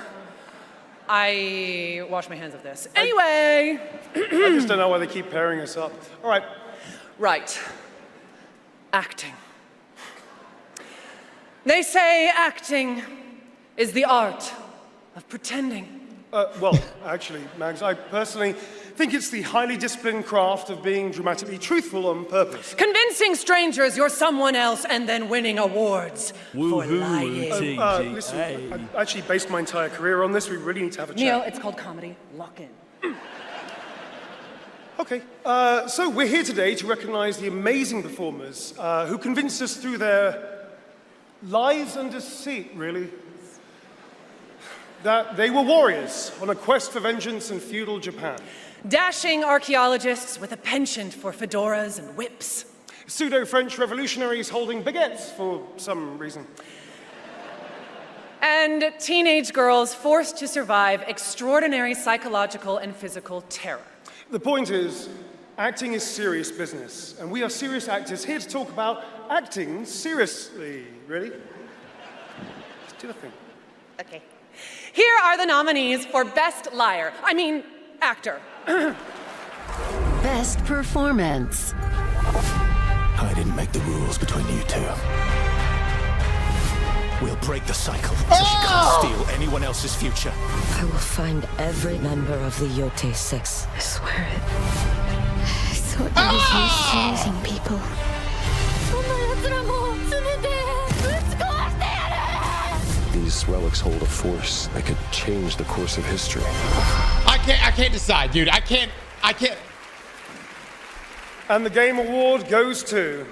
I wash my hands of this. Anyway. I just don't know why they keep pairing us up. All right. Right. Acting. They say acting is the art of pretending. Well, actually, Mags, I personally think it's the highly disciplined craft of being dramatically truthful on purpose. Convincing strangers you're someone else and then winning awards for lying. Listen, I actually based my entire career on this. We really need to have a chat. Neil, it's called comedy. Lock in. Okay, so we're here today to recognize the amazing performers who convinced us through their lies and deceit, really, that they were warriors on a quest for vengeance in feudal Japan. Dashing archaeologists with a penchant for fedoras and whips. Pseudo-French revolutionaries holding baguettes for some reason. And teenage girls forced to survive extraordinary psychological and physical terror. The point is, acting is serious business, and we are serious actors here to talk about acting seriously. Ready? Let's do the thing. Okay. Here are the nominees for Best Liar. I mean, actor. Best performance. I didn't make the rules between you two. We'll break the cycle so she can't steal anyone else's future. I will find every member of the Yote Six. I swear it. I thought I was used to losing people. These relics hold a force that could change the course of history. I can't decide, dude. I can't. And the game award goes to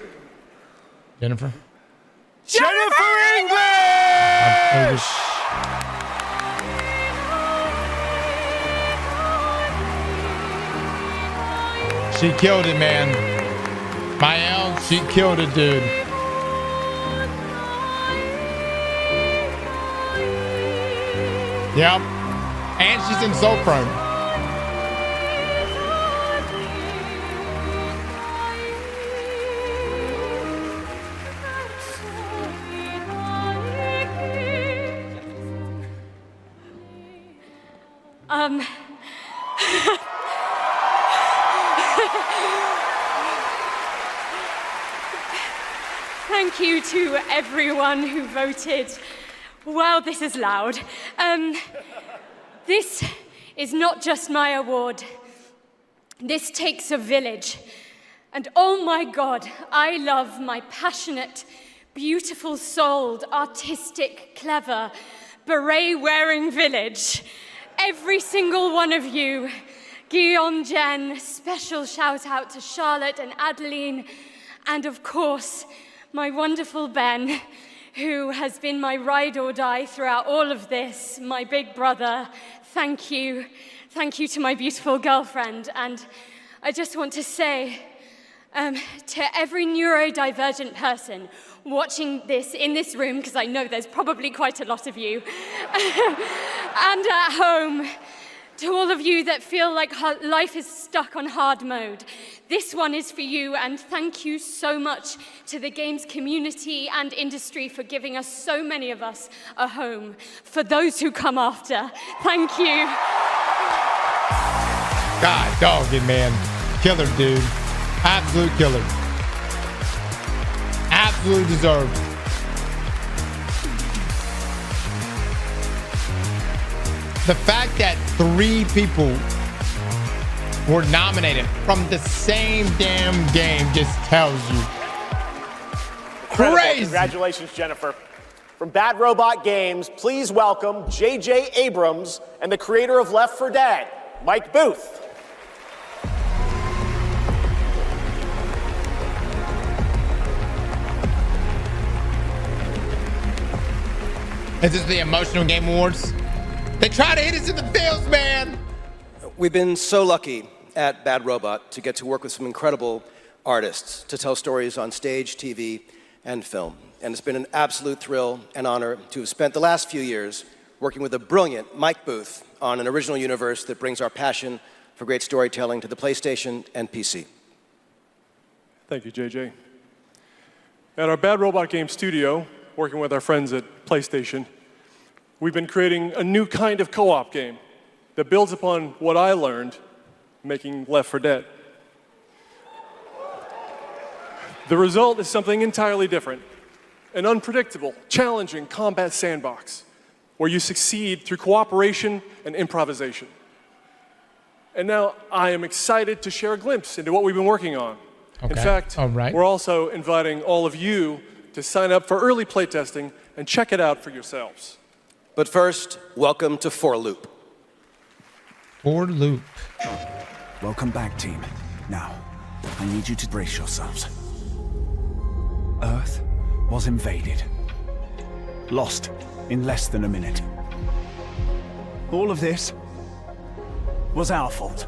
Jennifer. Jennifer English! She killed it, man. Mael, she killed it, dude. Yep. And she's in Soul Prone. Thank you to everyone who voted. Wow, this is loud. This is not just my award. This takes a village. And oh my God, I love my passionate, beautiful-souled, artistic, clever, beret-wearing village. Every single one of you. Guillaume, Jen, special shout out to Charlotte and Adeline, and of course, my wonderful Ben, who has been my ride or die throughout all of this, my big brother. Thank you. Thank you to my beautiful girlfriend. And I just want to say to every neurodivergent person watching this in this room, because I know there's probably quite a lot of you, and at home, to all of you that feel like life is stuck on hard mode, this one is for you, and thank you so much to the games community and industry for giving us, so many of us, a home. For those who come after, thank you. God dog it, man. Killer, dude. Absolute killer. Absolutely deserved. The fact that 3 people were nominated from the same damn game just tells you. Incredible. Crazy. Congratulations, Jennifer. From Bad Robot Games, please welcome J.J. Abrams and the creator of Left 4 Dead, Mike Booth. Is this the Emotional Game Awards? They try to hit us in the feels, man. We've been so lucky at Bad Robot to get to work with some incredible artists to tell stories on stage, TV, and film. And it's been an absolute thrill and honor to have spent the last few years working with a brilliant Mike Booth on an original universe that brings our passion for great storytelling to the PlayStation and PC. Thank you, JJ. At our Bad Robot Game studio, working with our friends at PlayStation, we've been creating a new kind of co-op game that builds upon what I learned making Left 4 Dead. The result is something entirely different, an unpredictable, challenging combat sandbox where you succeed through cooperation and improvisation. And now I am excited to share a glimpse into what we've been working on. Okay. In fact, we're also inviting all of you to sign up for early playtesting and check it out for yourselves. But first, welcome to 4 Loop. 4 Loop. Welcome back, team. Now, I need you to brace yourselves. Earth was invaded. Lost in less than a minute. All of this was our fault.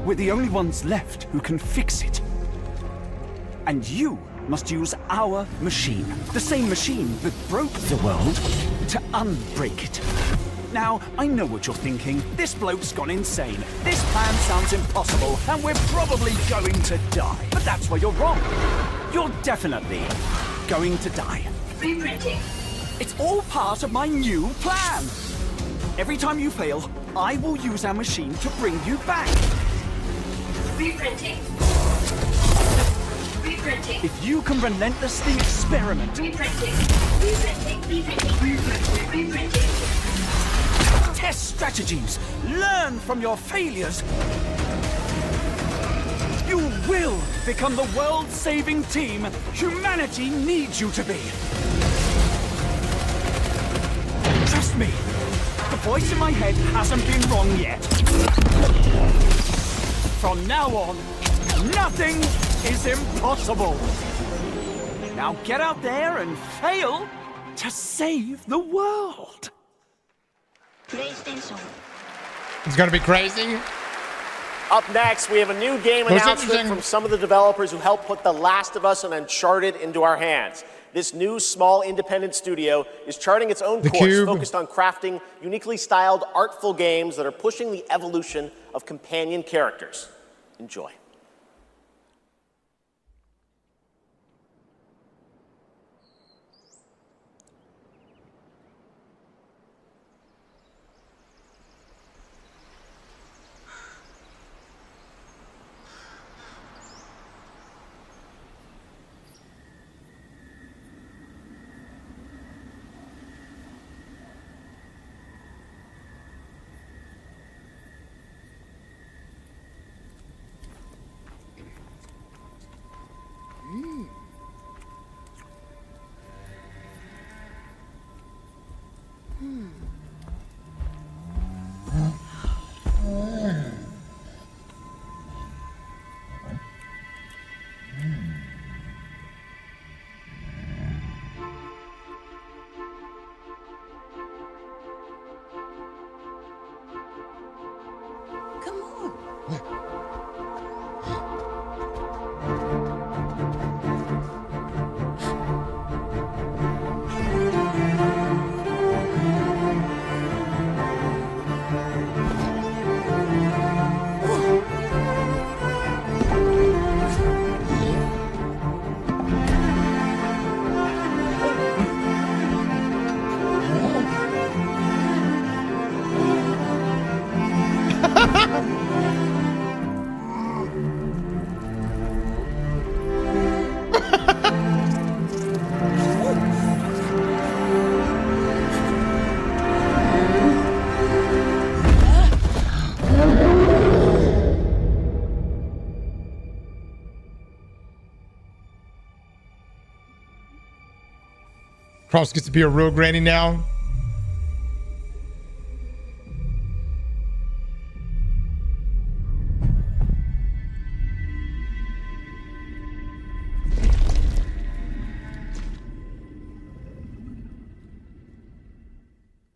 We're the only ones left who can fix it. And you must use our machine, the same machine that broke the world, to unbreak it. Now, I know what you're thinking. This bloke's gone insane. This plan sounds impossible, and we're probably going to die. But that's where you're wrong. You're definitely going to die. Reprinting. It's all part of my new plan. Every time you fail, I will use our machine to bring you back. Reprinting. Reprinting. If you can relentlessly experiment, Reprinting. Reprinting. test strategies, learn from your failures, you will become the world-saving team humanity needs you to be. Trust me, the voice in my head hasn't been wrong yet. From now on, nothing is impossible. Now get out there and fail to save the world. It's gonna be crazy. Up next, we have a new game Who's announcement interesting? from some of the developers who helped put The Last of Us and Uncharted into our hands. This new, small, independent studio is charting its own The course, Cube. focused on crafting uniquely styled, artful games that are pushing the evolution of companion characters. Enjoy. Cross gets to be a real granny now.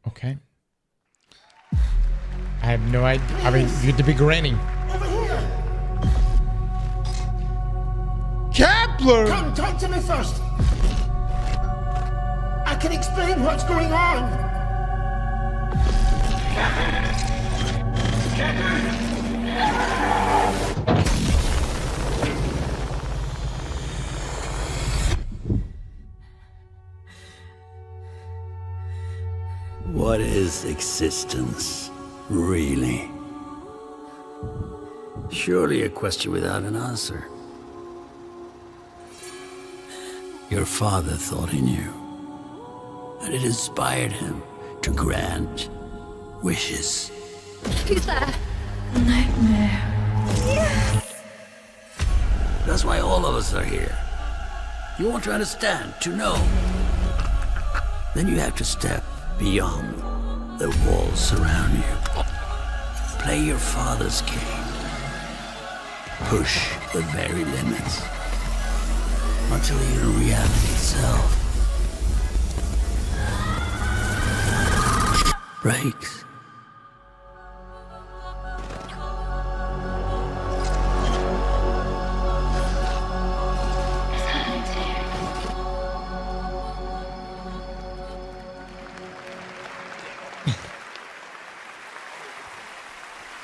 Okay. I have no idea. I mean, you get to be granny. Kepler! Come, talk to me first. I can explain what's going on. What is existence, really? Surely a question without an answer. Your father thought he knew, and it inspired him to grant wishes. Who's there? Nightmare. Yes! That's why all of us are here. You want to understand, to know. Then you have to step beyond the walls surround you. Play your father's game. Push the very limits. Until even reality itself breaks.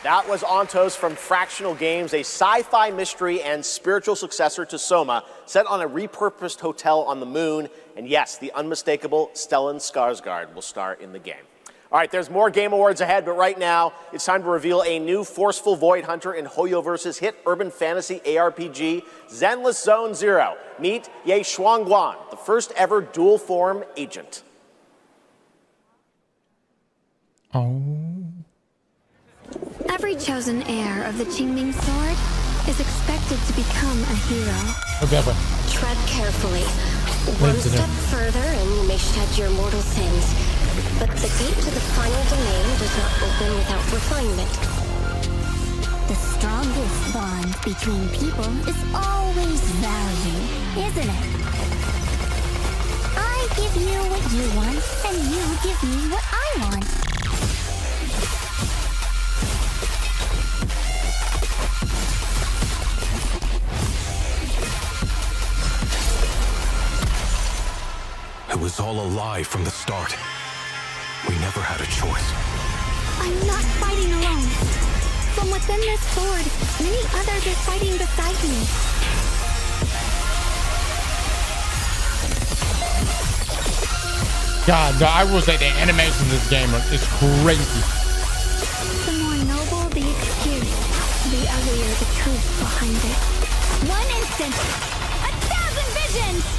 That was Ontos from Fractional Games, a sci-fi mystery and spiritual successor to Soma, set on a repurposed hotel on the moon. And yes, the unmistakable Stellan Skarsgård will star in the game. All right, there's more Game Awards ahead, but right now it's time to reveal a new forceful Void Hunter in Hoyoverse's hit urban fantasy ARPG, Zenless Zone Zero. Meet Ye Shuangguan, the first ever dual form agent. Oh. Every chosen heir of the Qingming sword is expected to become a hero. Okay, but Tread carefully. One step further and you may shed your mortal sins. But the gate to the final domain does not open without refinement. The strongest bond between people is always value, isn't it? I give you what you want, and you give me what I want. It was all a lie from the start. We never had a choice. I'm not fighting alone. From within this sword, many others are fighting beside me. God, I will say the animation of this game is crazy. The more noble the excuse, the uglier the truth behind it. One instant, 1,000 visions!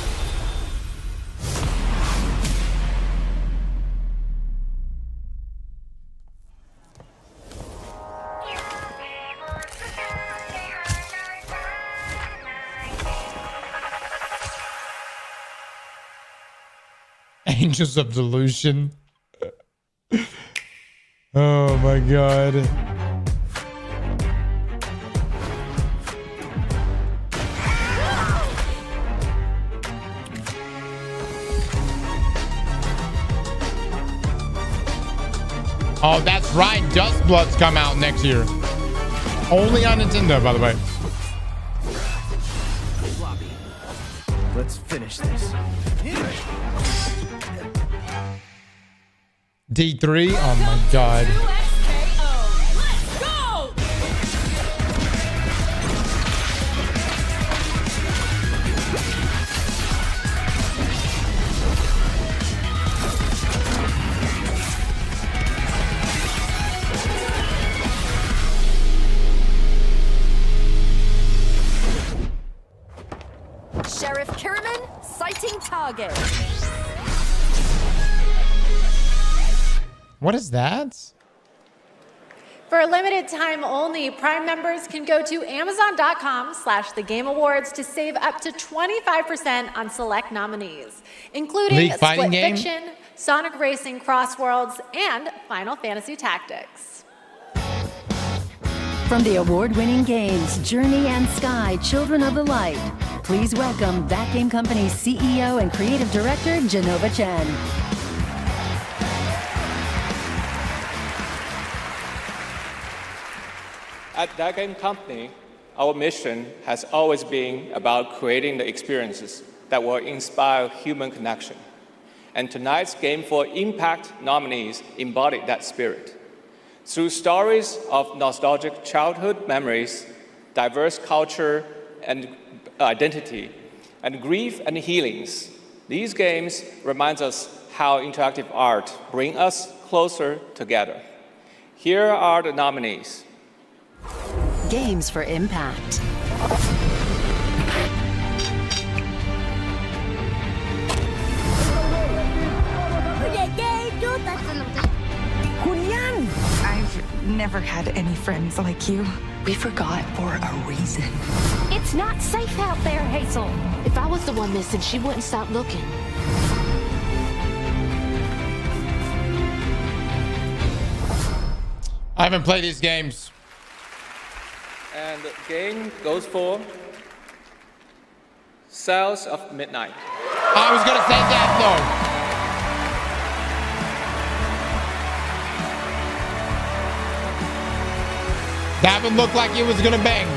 Angels of Delusion. Oh my god. Oh, that's right. Dustblood's come out next year. Only on Nintendo, by the way. Let's finish this. D3? Oh my god. Sheriff Kierman, sighting target. What is that? For a limited time only, Prime members can go to Amazon.com/thegameawards to save up to 25% on select nominees, including League fighting Split game? Fiction, Sonic Racing Crossworlds, and Final Fantasy Tactics. From the award-winning games Journey and Sky, Children of the Light, please welcome That Game Company's CEO and Creative Director, Genova Chen. At That Game Company, our mission has always been about creating the experiences that will inspire human connection. And tonight's Game for Impact nominees embody that spirit. Through stories of nostalgic childhood memories, diverse culture and identity, and grief and healings, these games remind us how interactive art brings us closer together. Here are the nominees. Games for Impact. Julian! I've never had any friends like you. We forgot for a reason. It's not safe out there, Hazel. If I was the one missing, she wouldn't stop looking. I haven't played these games. And the game goes for Cells of Midnight. I was gonna say that though. That one looked like it was gonna bang.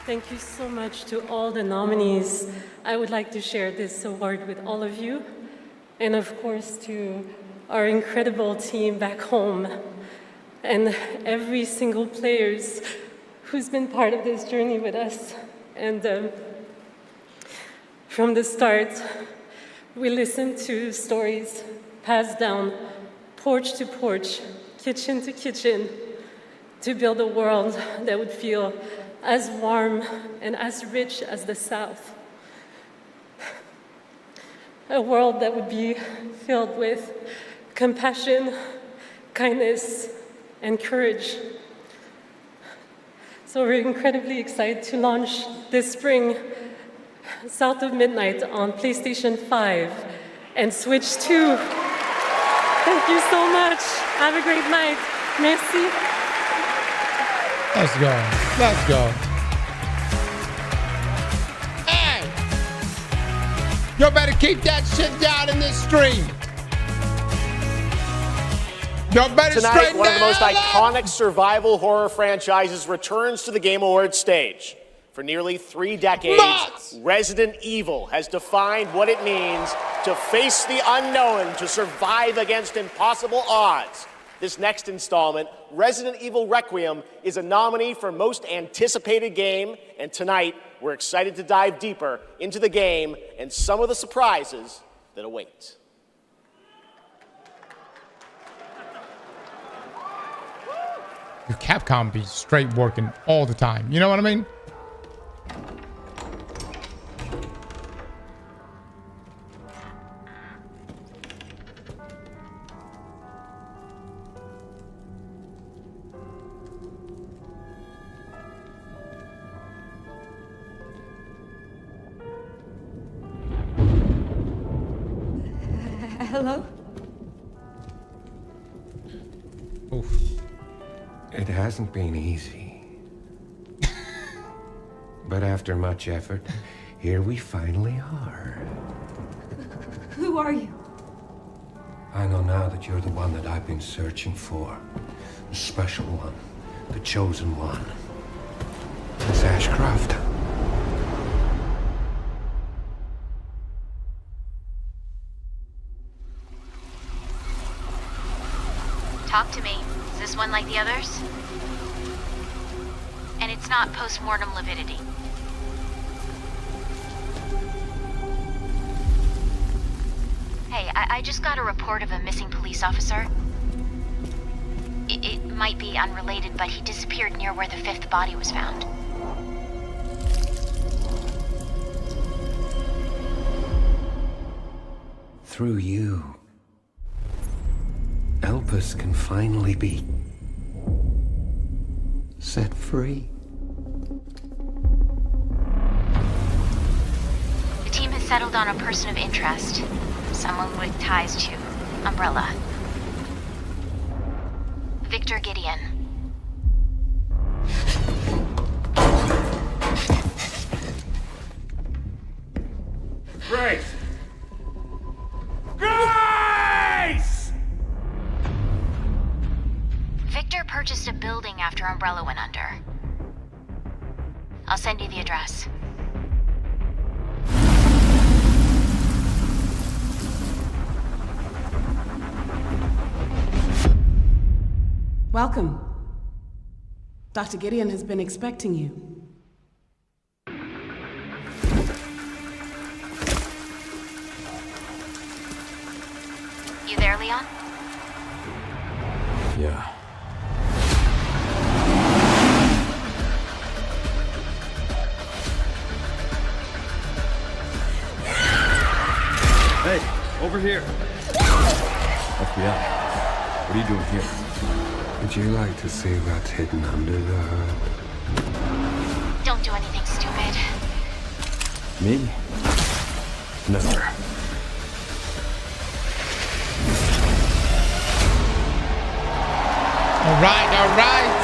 Thank you so much to all the nominees. I would like to share this award with all of you, and of course to our incredible team back home, and every single players who's been part of this journey with us. And from the start, we listened to stories passed down porch to porch, kitchen to kitchen, to build a world that would feel as warm and as rich as the South. A world that would be filled with compassion, kindness, and courage. So we're incredibly excited to launch this spring South of Midnight on PlayStation 5 and Switch 2. Thank you so much. Have a great night. Merci. Let's go. Let's go. Hey! You better keep that shit down in this stream. You better Tonight, straighten one of the most that out. iconic survival horror franchises returns to the Game Awards stage. For nearly 3 decades, Resident Evil has defined what it means to face the unknown, to survive against impossible odds. This next installment, Resident Evil Requiem, is a nominee for Most Anticipated Game, and tonight we're excited to dive deeper into the game and some of the surprises that await. Capcom be straight working all the time. You know what I mean? Hello? Oof. It hasn't been easy. But after much effort, here we finally are. Who are you? I know now that you're the one that I've been searching for. The special one. The chosen one. It's Ashcroft. Talk to me. Is this one like the others? And it's not post-mortem lividity. Hey, I just got a report of a missing police officer. It might be unrelated, but he disappeared near where the 5th body was found. Through you, Elpis can finally be set free. The team has settled on a person of interest. Someone with ties to Umbrella. Victor Gideon. Grace! Grace! Victor purchased a building after Umbrella went under. I'll send you the address. Welcome. Dr. Gideon has been expecting you. You there, Leon? Yeah. Hey, over here. FBI. What are you doing here? Would you like to see what's hidden under the hood? Don't do anything stupid. Me? Never. All right, all right.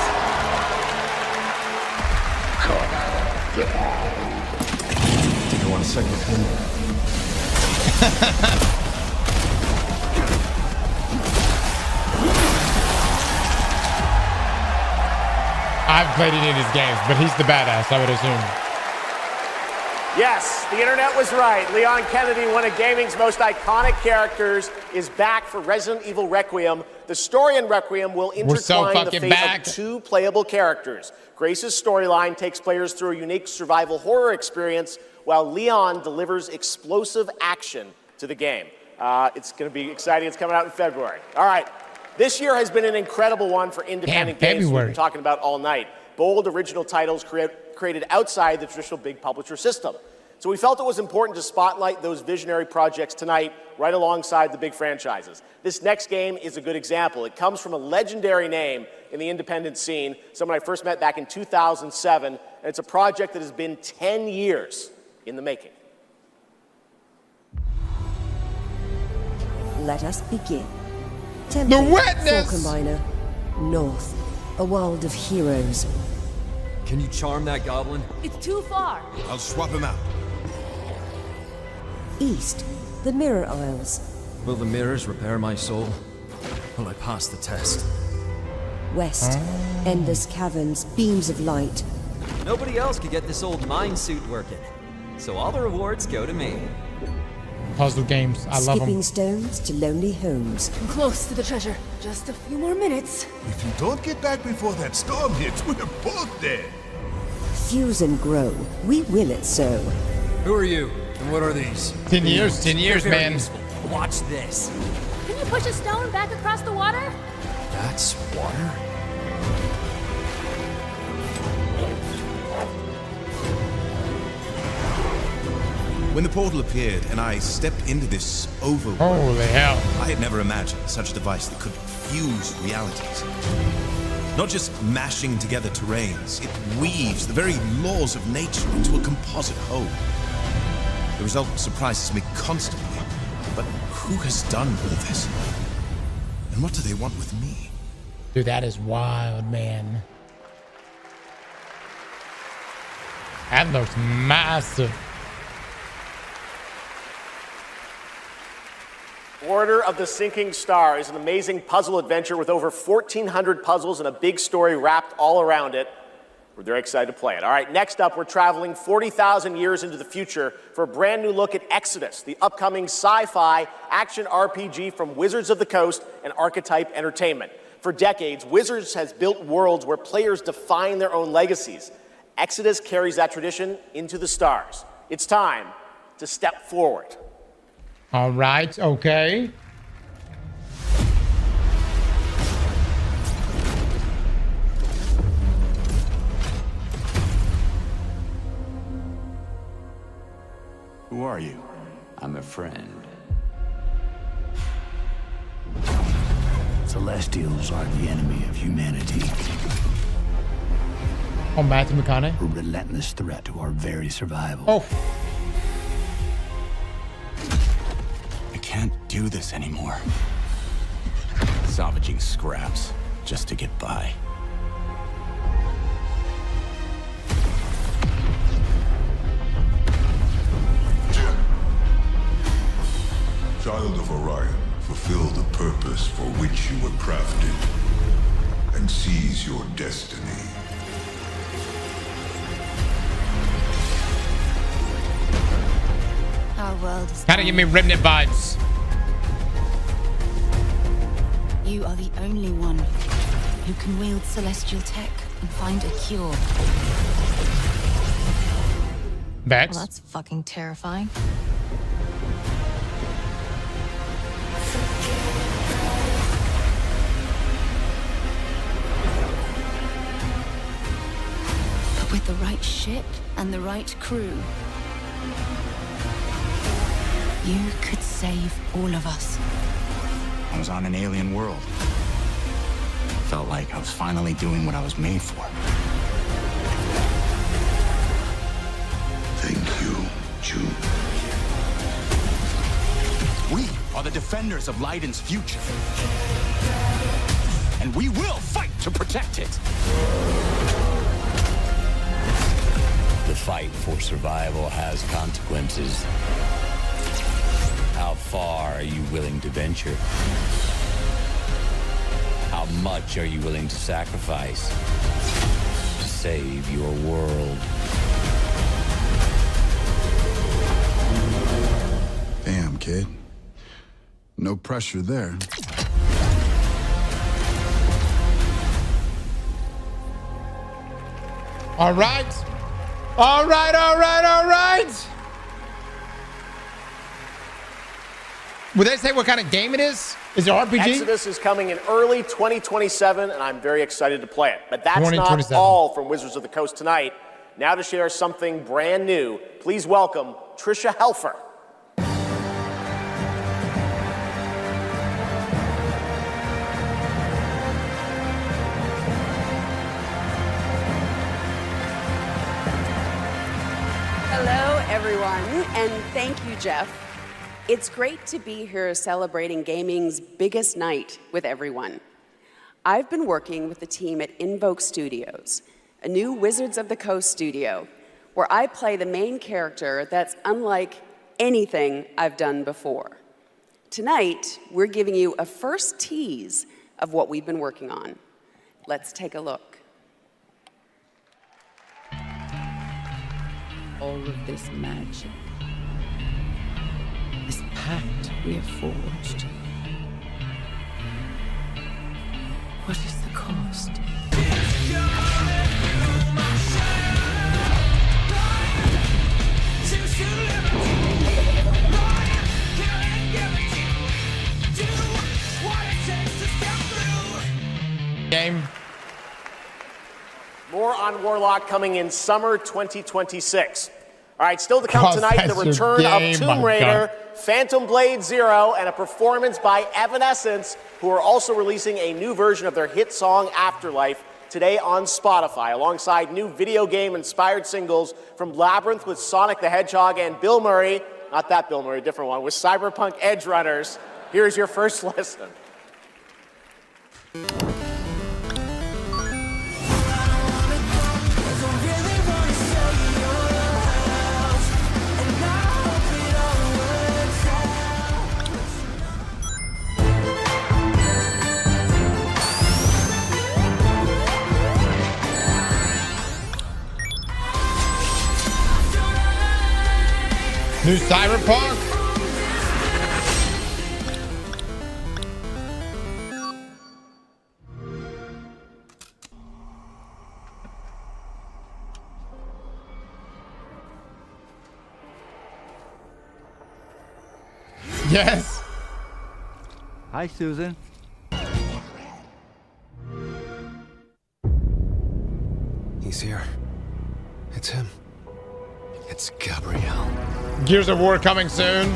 Think I want a second opinion. I've played it in his games, but he's the badass, I would assume. Yes, the internet was right. Leon Kennedy, one of gaming's most iconic characters, is back for Resident Evil Requiem. The story in Requiem will intertwine the fate of 2 playable characters. Grace's storyline takes players through a unique survival horror experience, while Leon delivers explosive action to the game. It's going to be exciting. It's coming out in February. All right. This year has been an incredible one for independent games we've been talking about all night. Bold original titles created outside the traditional big publisher system. So we felt it was important to spotlight those visionary projects tonight right alongside the big franchises. This next game is a good example. It comes from a legendary name in the independent scene, someone I first met back in 2007, and it's a project that has been 10 years in the making. Let us begin. The witness! Soul Combiner. North. A world of heroes. Can you charm that goblin? It's too far. I'll swap him out. East. The Mirror Isles. Will the mirrors repair my soul? Will I pass the test? West. Endless caverns, beams of light. Nobody else could get this old mine suit working. So all the rewards go to me. Puzzle games, I love them. Skipping stones to lonely homes. I'm close to the treasure. Just a few more minutes. If you don't get back before that storm hits, we're both dead. Fuse and grow. We will it so. Who are you? And what are these? 10 years, man. Useful. Watch this. Can you push a stone back across the water? That's water? When the portal appeared and I stepped into this overworld, holy hell, I had never imagined such a device that could fuse realities. Not just mashing together terrains, it weaves the very laws of nature into a composite whole. The result surprises me constantly, but who has done all this? And what do they want with me? Dude, that is wild, man. That looks massive. Order of the Sinking Star is an amazing puzzle adventure with over 1,400 puzzles and a big story wrapped all around it. We're very excited to play it. All right, next up, we're traveling 40,000 years into the future for a brand new look at Exodus, the upcoming sci-fi action RPG from Wizards of the Coast and Archetype Entertainment. For decades, Wizards has built worlds where players define their own legacies. Exodus carries that tradition into the stars. It's time to step forward. All right, okay. Who are you? I'm a friend. Celestials are the enemy of humanity. Oh, Matthew McConaughey. A relentless threat to our very survival. Oh. I can't do this anymore. Salvaging scraps just to get by. Child of Orion, fulfill the purpose for which you were crafted, and seize your destiny. Our world is Kind of give me Remnant vibes. You are the only one who can wield celestial tech and find a cure. Vex. Well, that's fucking terrifying. But with the right ship and the right crew, you could save all of us. I was on an alien world. Felt like I was finally doing what I was made for. Thank you, June. We are the defenders of Leiden's future. And we will fight to protect it. The fight for survival has consequences. How far are you willing to venture? How much are you willing to sacrifice? save your world. Damn, kid. No pressure there. All right. All right, all right, all right. Would they say what kind of game it is? Is it RPG? Exodus is coming in early 2027, and I'm very excited to play it. But that's not 2027. all from Wizards of the Coast tonight. Now to share something brand new, please welcome Trisha Helfer. Hello, everyone, and thank you, Jeff. It's great to be here celebrating gaming's biggest night with everyone. I've been working with the team at Invoke Studios, a new Wizards of the Coast studio, where I play the main character that's unlike anything I've done before. Tonight, we're giving you a first tease of what we've been working on. Let's take a look. All of this magic, this pact we have forged. What is the cost? Game. More on Warlock coming in summer 2026. All right, still to come tonight, the Professor return Game, of Tomb my Raider, God. Phantom Blade Zero, and a performance by Evanescence, who are also releasing a new version of their hit song Afterlife today on Spotify, alongside new video game-inspired singles from Labyrinth with Sonic the Hedgehog and Bill Murray, not that Bill Murray, different one, with Cyberpunk Edge Runners. Here's your first listen. New Cyberpunk. Yes. Hi, Susan. He's here. It's him. It's Gabrielle. Gears of War coming soon.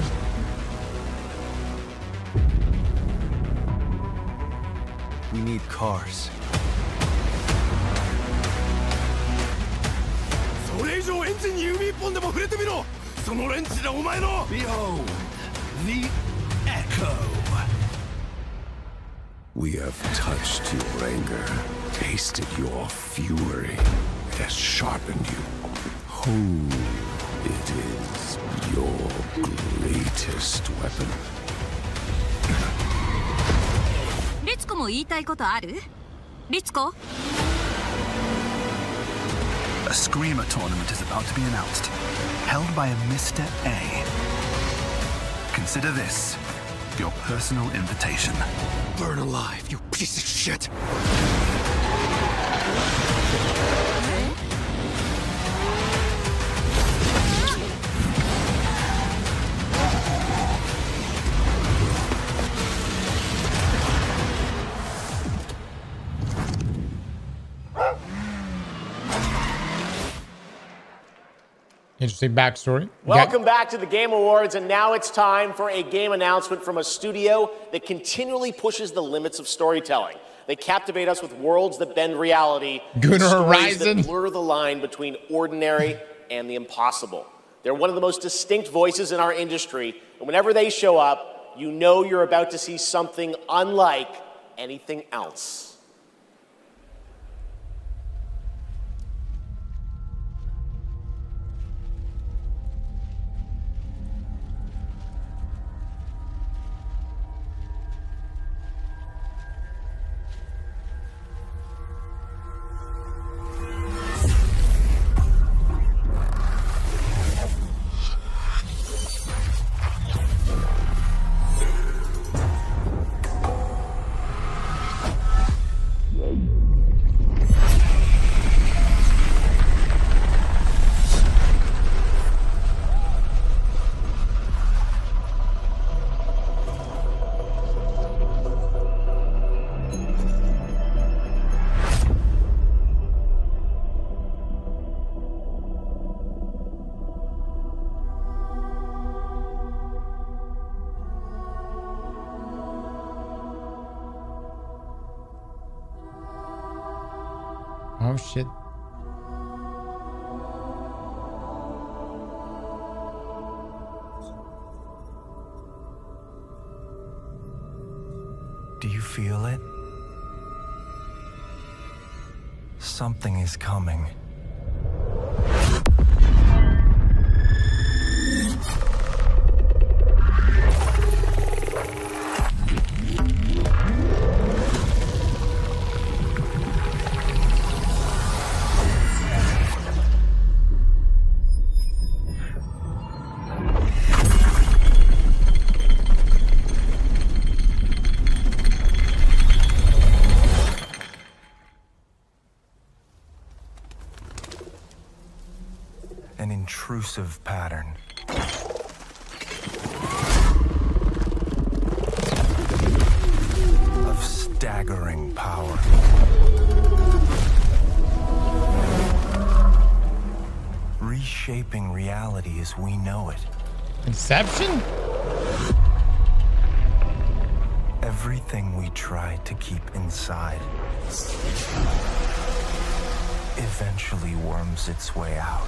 We need cars. Behold, the Echo. We have touched your anger, tasted your fury. It has sharpened you. Who it is your greatest weapon. リツコも言いたいことある？リツコ？ A Screamer tournament is about to be announced, held by a Mr. A. Consider this your personal invitation. Burn alive, you piece of shit! Interesting backstory. Welcome back to the Game Awards, and now it's time for a game announcement from a studio that continually pushes the limits of storytelling. They captivate us with worlds that bend reality, Good stories Horizon. that blur the line between ordinary and the impossible. They're one of the most distinct voices in our industry, and whenever they show up, you know you're about to see something unlike anything else. Oh shit. Do you feel it? Something is coming. An intrusive pattern. Of staggering power. Reshaping reality as we know it. Inception? Everything we try to keep inside eventually worms its way out.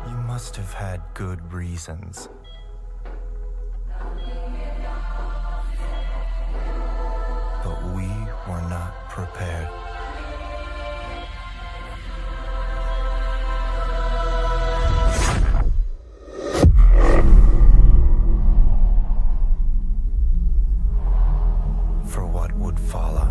You must have had good reasons. But we were not prepared. For what would follow.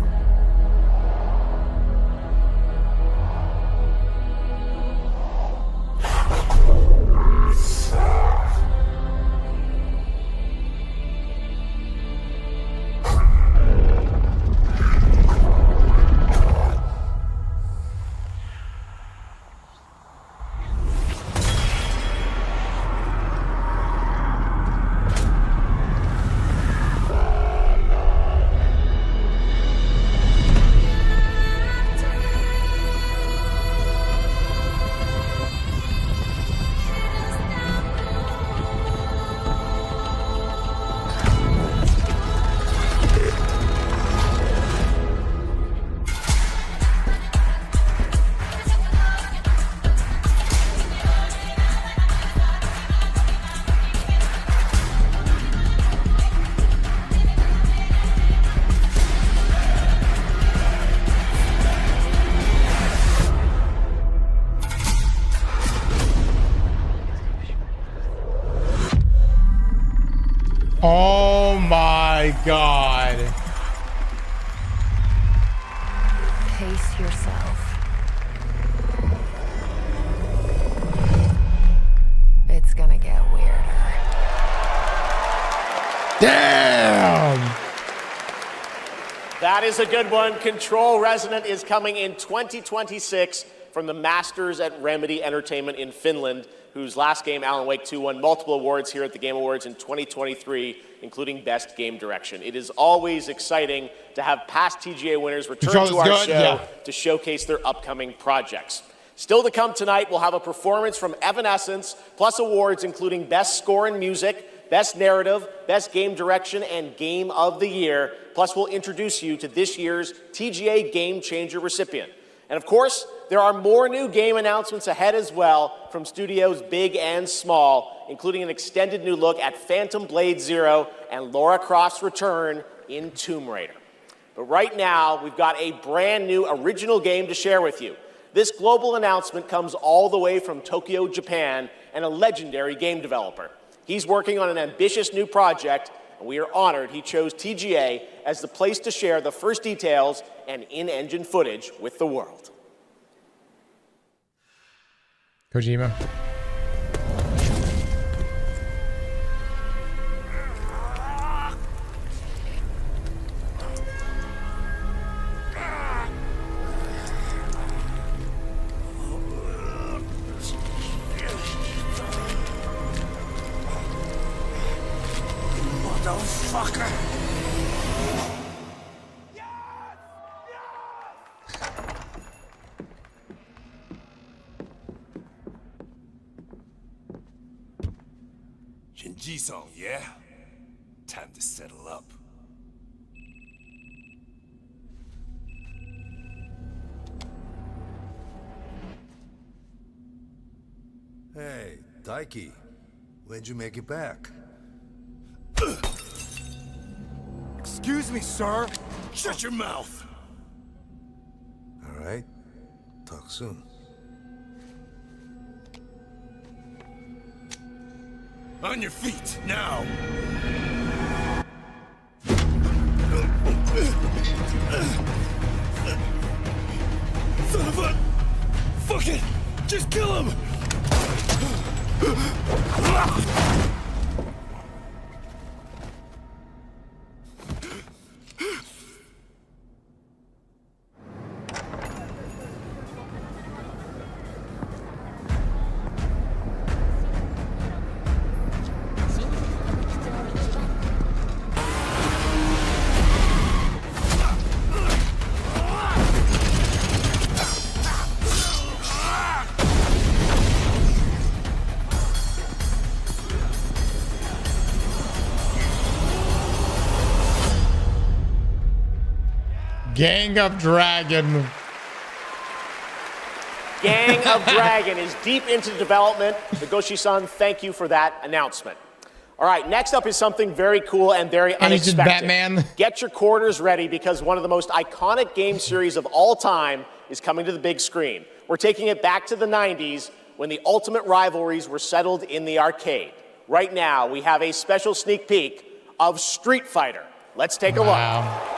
Oh my god. Pace yourself. It's gonna get weirder. Damn! That is a good one. Control Resonant is coming in 2026 from the masters at Remedy Entertainment in Finland, whose last game, Alan Wake 2, won multiple awards here at the Game Awards in 2023, including Best Game Direction. It is always exciting to have past TGA winners return to our show to showcase their upcoming projects. Still to come tonight, we'll have a performance from Evanescence, plus awards including Best Score in Music, Best Narrative, Best Game Direction, and Game of the Year. Plus, we'll introduce you to this year's TGA Game Changer recipient. And of course, there are more new game announcements ahead as well from studios big and small, including an extended new look at Phantom Blade Zero and Lara Croft's return in Tomb Raider. But right now, we've got a brand new original game to share with you. This global announcement comes all the way from Tokyo, Japan, and a legendary game developer. He's working on an ambitious new project, and we are honored he chose TGA as the place to share the first details and in-engine footage with the world. Kojima. Motherfucker! In Jisung, yeah? Time to settle up. Hey, Daiki. When'd you make it back? Excuse me, sir. Shut your mouth. All right. Talk soon. On your feet, now! Son of a... Fuck it! Just kill him! Gang of Dragon. Gang of Dragon is deep into development. Nagoshi-san, thank you for that announcement. All right, next up is something very cool and very unexpected. Batman. Get your quarters ready because one of the most iconic game series of all time is coming to the big screen. We're taking it back to the 90s when the ultimate rivalries were settled in the arcade. Right now, we have a special sneak peek of Street Fighter. Let's take a look.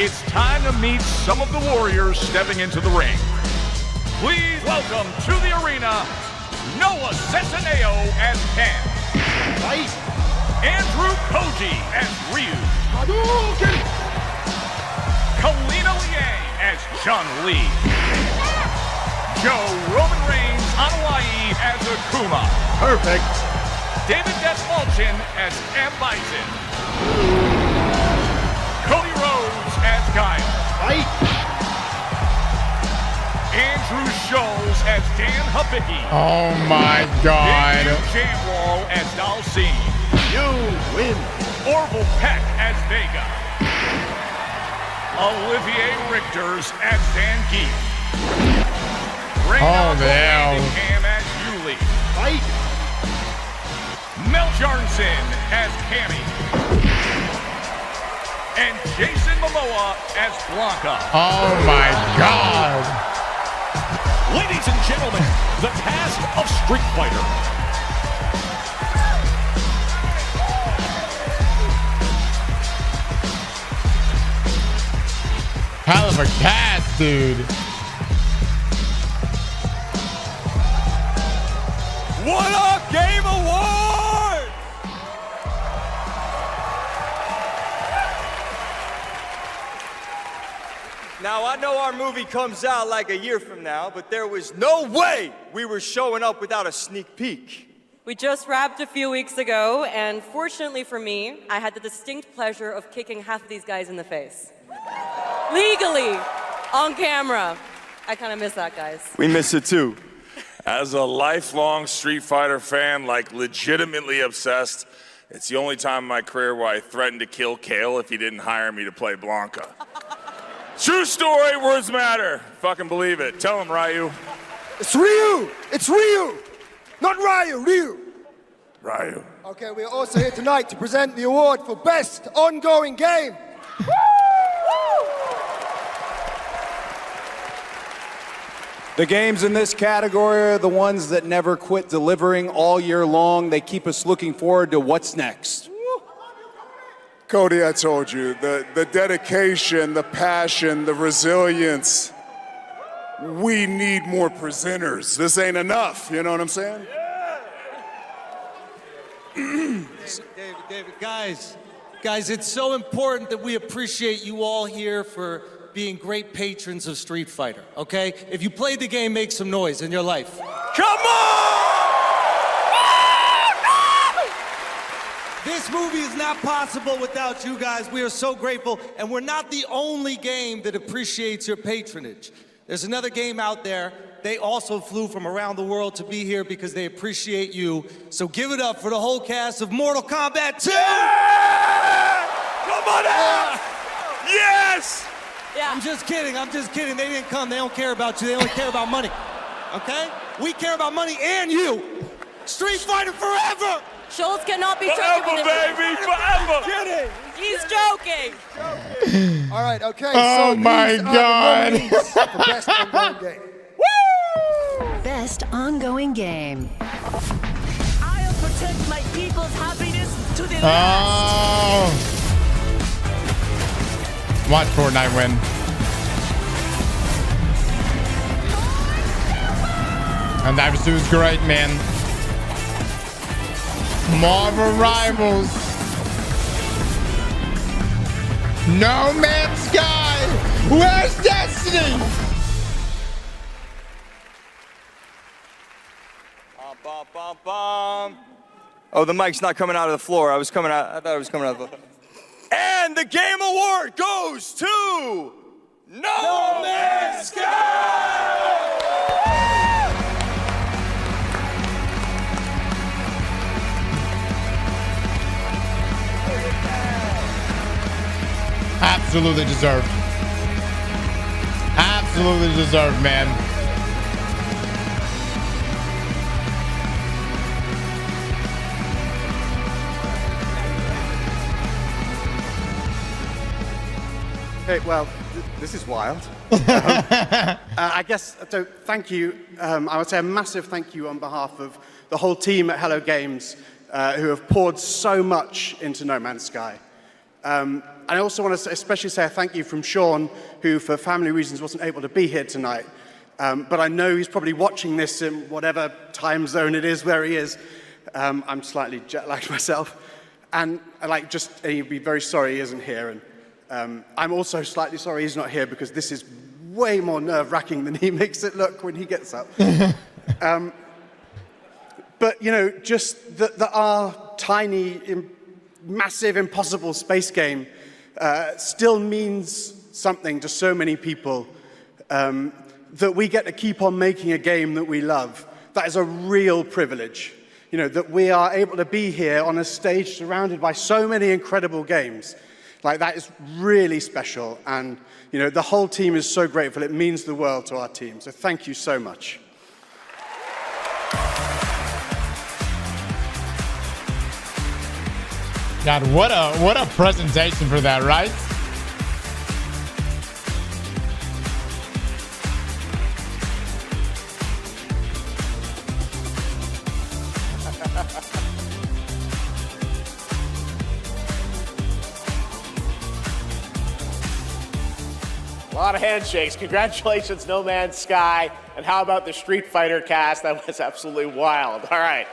It's time to meet some of the warriors stepping into the ring. Please welcome to the arena, Noah Centineo as Ken. Andrew Koji as Ryu. Kalina Liang as Chun-Li. Joe Roman Reigns Hawaii as Akuma. Perfect. David Desmalchin as M. Bison. Cody Rhodes as Guile. Andrew Scholes as Dan Habicki. Oh my God. Jamwall as Dalcine. You win. Orville Peck as Vega. Olivier Richters as Zangief. Oh, damn. As Yuli. Mel Jarnson as Cammy. And Jason Momoa as Blanca. Oh my God. Ladies and gentlemen, the cast of Street Fighter. Hell of a cast, dude. What a Game Award! Now, I know our movie comes out like a year from now, but there was no way we were showing up without a sneak peek. We just wrapped a few weeks ago, and fortunately for me, I had the distinct pleasure of kicking half of these guys in the face. Legally, on camera. I kind of miss that, guys. We miss it too. As a lifelong Street Fighter fan, like legitimately obsessed, it's the only time in my career where I threatened to kill Kale if he didn't hire me to play Blanca. True story, words matter. Fucking believe it. Tell him, Ryu. It's Ryu! It's Ryu! Not Ryu, Ryu! Ryu. Okay, we're also here tonight to present the award for Best Ongoing Game. The games in this category are the ones that never quit delivering all year long. They keep us looking forward to what's next. Cody, I told you, the dedication, the passion, the resilience. We need more presenters. This ain't enough, you know what I'm saying? David, guys, it's so important that we appreciate you all here for being great patrons of Street Fighter, okay? If you played the game, make some noise in your life. Come on! This movie is not possible without you guys. We are so grateful, and we're not the only game that appreciates your patronage. There's another game out there. They also flew from around the world to be here because they appreciate you. So give it up for the whole cast of Mortal Kombat 2! Yeah! Come on out! Yes! Yeah. I'm just kidding. They didn't come. They don't care about you. They only care about money. Okay? We care about money and you. Street Fighter forever! Schultz cannot be forever, joking with baby, forever! Kidding. He's joking. All right, okay. Oh so my these are the God. nominees for Best Ongoing Game. Best ongoing game. I'll protect my people's happiness to the Oh. Watch Fortnite win. And that was great, man. Marvel Rivals. No Man's Sky. Where's Destiny? Bum, bum, bum. Oh, the mic's not coming out of the floor. I thought it was coming out of the floor. And the Game Award goes to No Man's Sky! Absolutely deserved. Absolutely deserved, man. Hey, well, this is wild. I guess, so thank you. I would say a massive thank you on behalf of the whole team at Hello Games who have poured so much into No Man's Sky. I also want to especially say a thank you from Sean, who for family reasons wasn't able to be here tonight. But I know he's probably watching this in whatever time zone it is where he is. I'm slightly jet-lagged myself. And he'd be very sorry he isn't here. And I'm also slightly sorry he's not here because this is way more nerve-wracking than he makes it look when he gets up. But, you know, just that our tiny, massive, impossible space game still means something to so many people, that we get to keep on making a game that we love. That is a real privilege. You know, that we are able to be here on a stage surrounded by so many incredible games. Like, that is really special. And, you know, the whole team is so grateful. It means the world to our team. So thank you so much. God, what a presentation for that, right? A lot of handshakes. Congratulations, No Man's Sky. And how about the Street Fighter cast? That was absolutely wild. All right.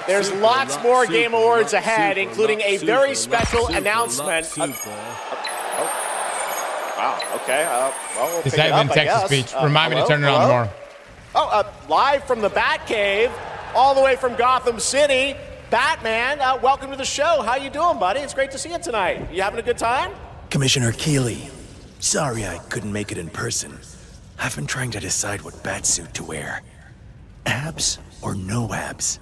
There's lots more Game Awards ahead, including a very special announcement. Wow, okay. Well, we'll His pick it up, Texas I guess. speech. Remind me to turn it on more. Live from the Batcave, all the way from Gotham City, Batman, welcome to the show. How you doing, buddy? It's great to see you tonight. You having a good time? Commissioner Keeley, sorry I couldn't make it in person. I've been trying to decide what batsuit to wear. Abs or no abs?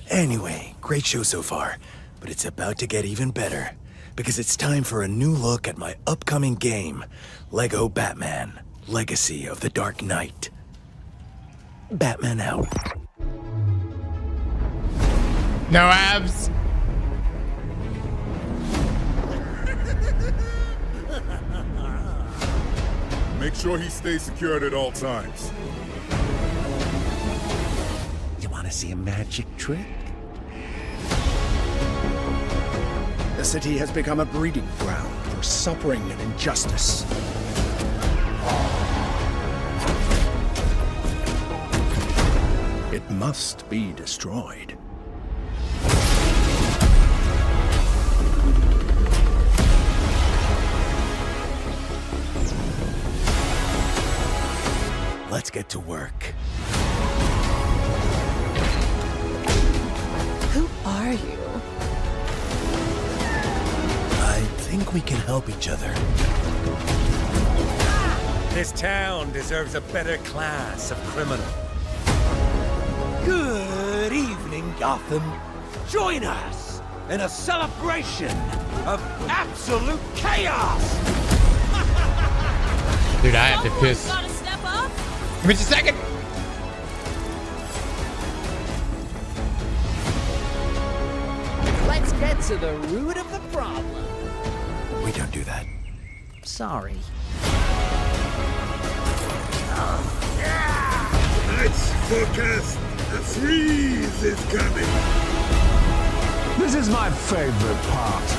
Anyway, great show so far, but it's about to get even better, because it's time for a new look at my upcoming game, Lego Batman, Legacy of the Dark Knight. Batman out. No abs. Make sure he stays secured at all times. You want to see a magic trick? The city has become a breeding ground for suffering and injustice. It must be destroyed. Let's get to work. Who are you? I think we can help each other. This town deserves a better class of criminal. Good evening, Gotham. Join us in a celebration of absolute chaos. Dude, I have to piss. Gotta step up. Give me just a second. Let's get to the root of the problem. We don't do that. Sorry. Let's forecast. A freeze is coming. This is my favorite part.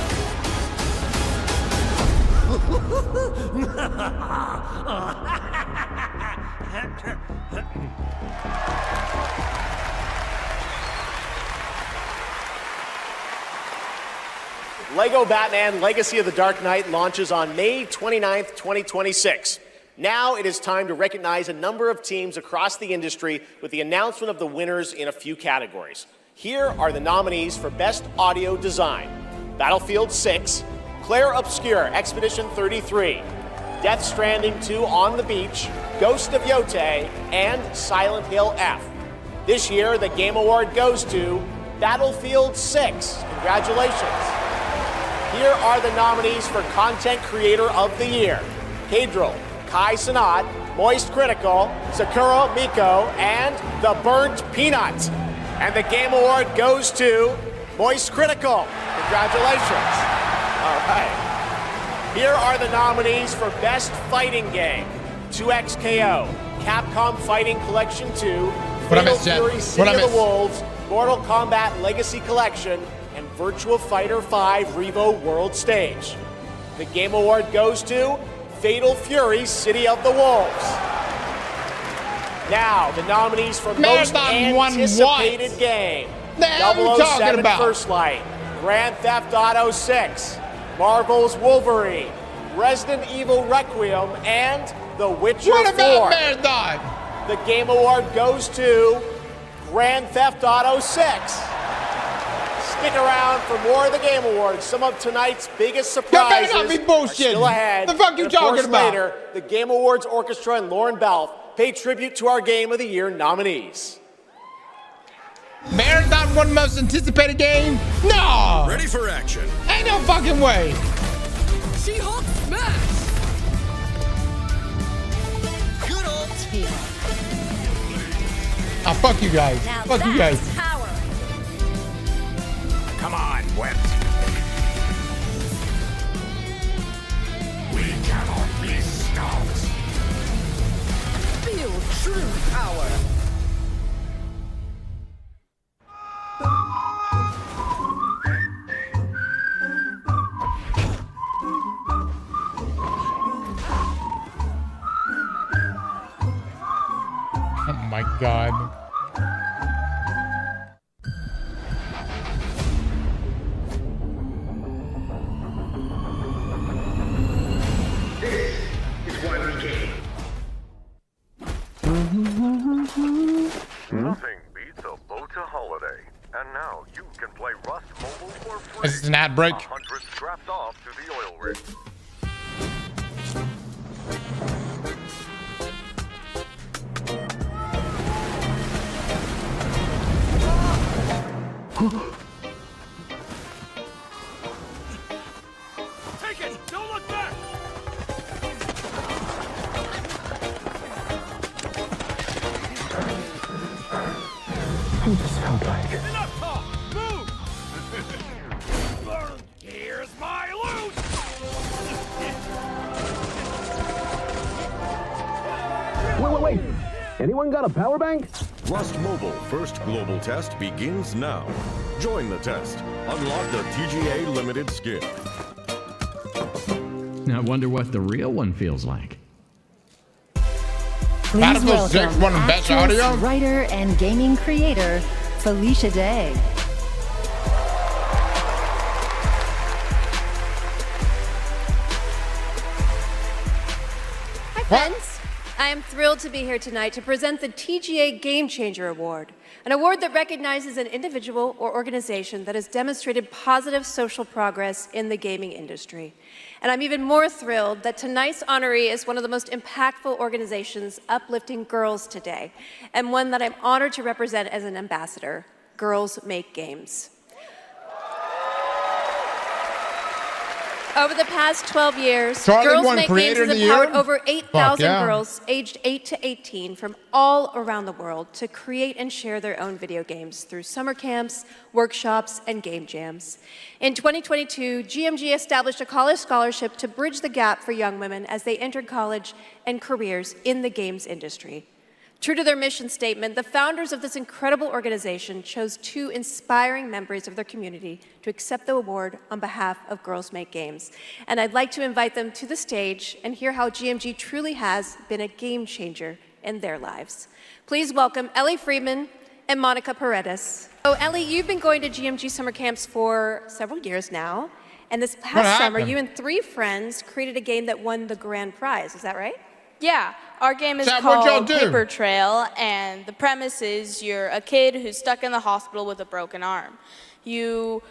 Lego Batman Legacy of the Dark Knight launches on May 29th, 2026. Now it is time to recognize a number of teams across the industry with the announcement of the winners in a few categories. Here are the nominees for Best Audio Design: Battlefield 6, Claire Obscure Expedition 33, Death Stranding 2 On the Beach, Ghost of Yotei, and Silent Hill F. This year, the Game Award goes to Battlefield 6. Congratulations. Here are the nominees for Content Creator of the Year: Cadril, Kai Sanat, Moist Critical, Sakura Miko, and The Burnt Peanut. And the Game Award goes to Moist Critical. Congratulations. All right. Here are the nominees for Best Fighting Game: 2XKO, Capcom Fighting Collection 2, Fatal Fury City of the Wolves, Mortal Kombat Legacy Collection, and Virtua Fighter 5 Revo World Stage. The Game Award goes to Fatal Fury City of the Wolves. Now, the nominees for Most Anticipated Game: 007 First Light, Grand Theft Auto 6, Marvel's Wolverine, Resident Evil Requiem, and The Witcher 4. What about Marathon? The Game Award goes to Grand Theft Auto 6. Stick around for more of the Game Awards. Some of tonight's biggest surprises not be bullshitting. are still ahead. The fuck you And of course, talking about? Later, the Game Awards Orchestra and Lauren Balfe pay tribute to our Game of the Year nominees. Marathon won most anticipated game? No! Ready for action. Ain't no fucking way. She-Hulk smash! Good old team. Ah, fuck you guys. Fuck you guys. Power. Come on, Wet. We cannot be stopped. Feel true power. Oh my god. Nothing beats a Bota holiday. And now you can play Rust Mobile for free. This is an ad break. 100 strapped off to the oil rig. Take it! Don't look back! Who does sound like? Enough talk! Move! Here's my loot! wait. Anyone got a power bank? Rust Mobile first global test begins now. Join the test. Unlock the TGA limited skin. I wonder what the real one feels like. Please Battlefield 6 welcome won best actress, audio? writer, and gaming creator, Felicia Day. Hi, friends. I am thrilled to be here tonight to present the TGA Game Changer Award, an award that recognizes an individual or organization that has demonstrated positive social progress in the gaming industry. And I'm even more thrilled that tonight's honoree is one of the most impactful organizations uplifting girls today, and one that I'm honored to represent as an ambassador, Girls Make Games. Over the past 12 years, Girls Make Games has empowered over 8,000 girls aged 8 to 18 from all around the world to create and share their own video games through summer camps, workshops, and game jams. In 2022, GMG established a college scholarship to bridge the gap for young women as they entered college and careers in the games industry. True to their mission statement, the founders of this incredible organization chose 2 inspiring members of their community to accept the award on behalf of Girls Make Games. And I'd like to invite them to the stage and hear how GMG truly has been a game changer in their lives. Please welcome Ellie Friedman and Monica Paredes. So Ellie, you've been going to GMG summer camps for several years now. And this past summer, you and 3 friends created a game that won the grand prize. Is that right? Yeah, our game is called Paper Trail, and the premise is you're a kid who's stuck in the hospital with a broken arm. You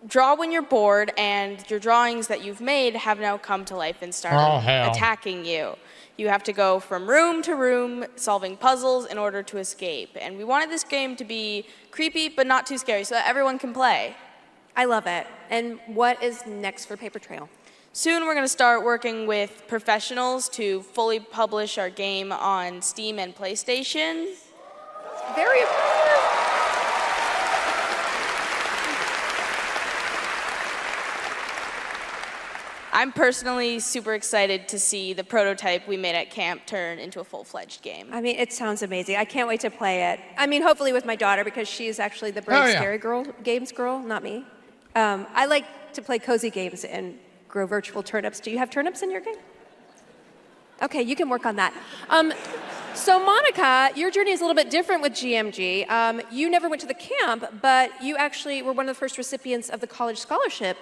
draw when you're bored, and your drawings that you've made have now come to life and started attacking you. You have to go from room to room solving puzzles in order to escape. And we wanted this game to be creepy but not too scary so that everyone can play. I love it. And what is next for Paper Trail? Soon we're going to start working with professionals to fully publish our game on Steam and PlayStation. Very impressive. I'm personally super excited to see the prototype we made at camp turn into a full-fledged game. I mean, it sounds amazing. I can't wait to play it. I mean, hopefully with my daughter, because she's actually the brave, scary games girl, not me. I like to play cozy games and grow virtual turnips. Do you have turnips in your game? Okay, you can work on that. So Monica, your journey is a little bit different with GMG. You never went to the camp, but you actually were one of the first recipients of the college scholarship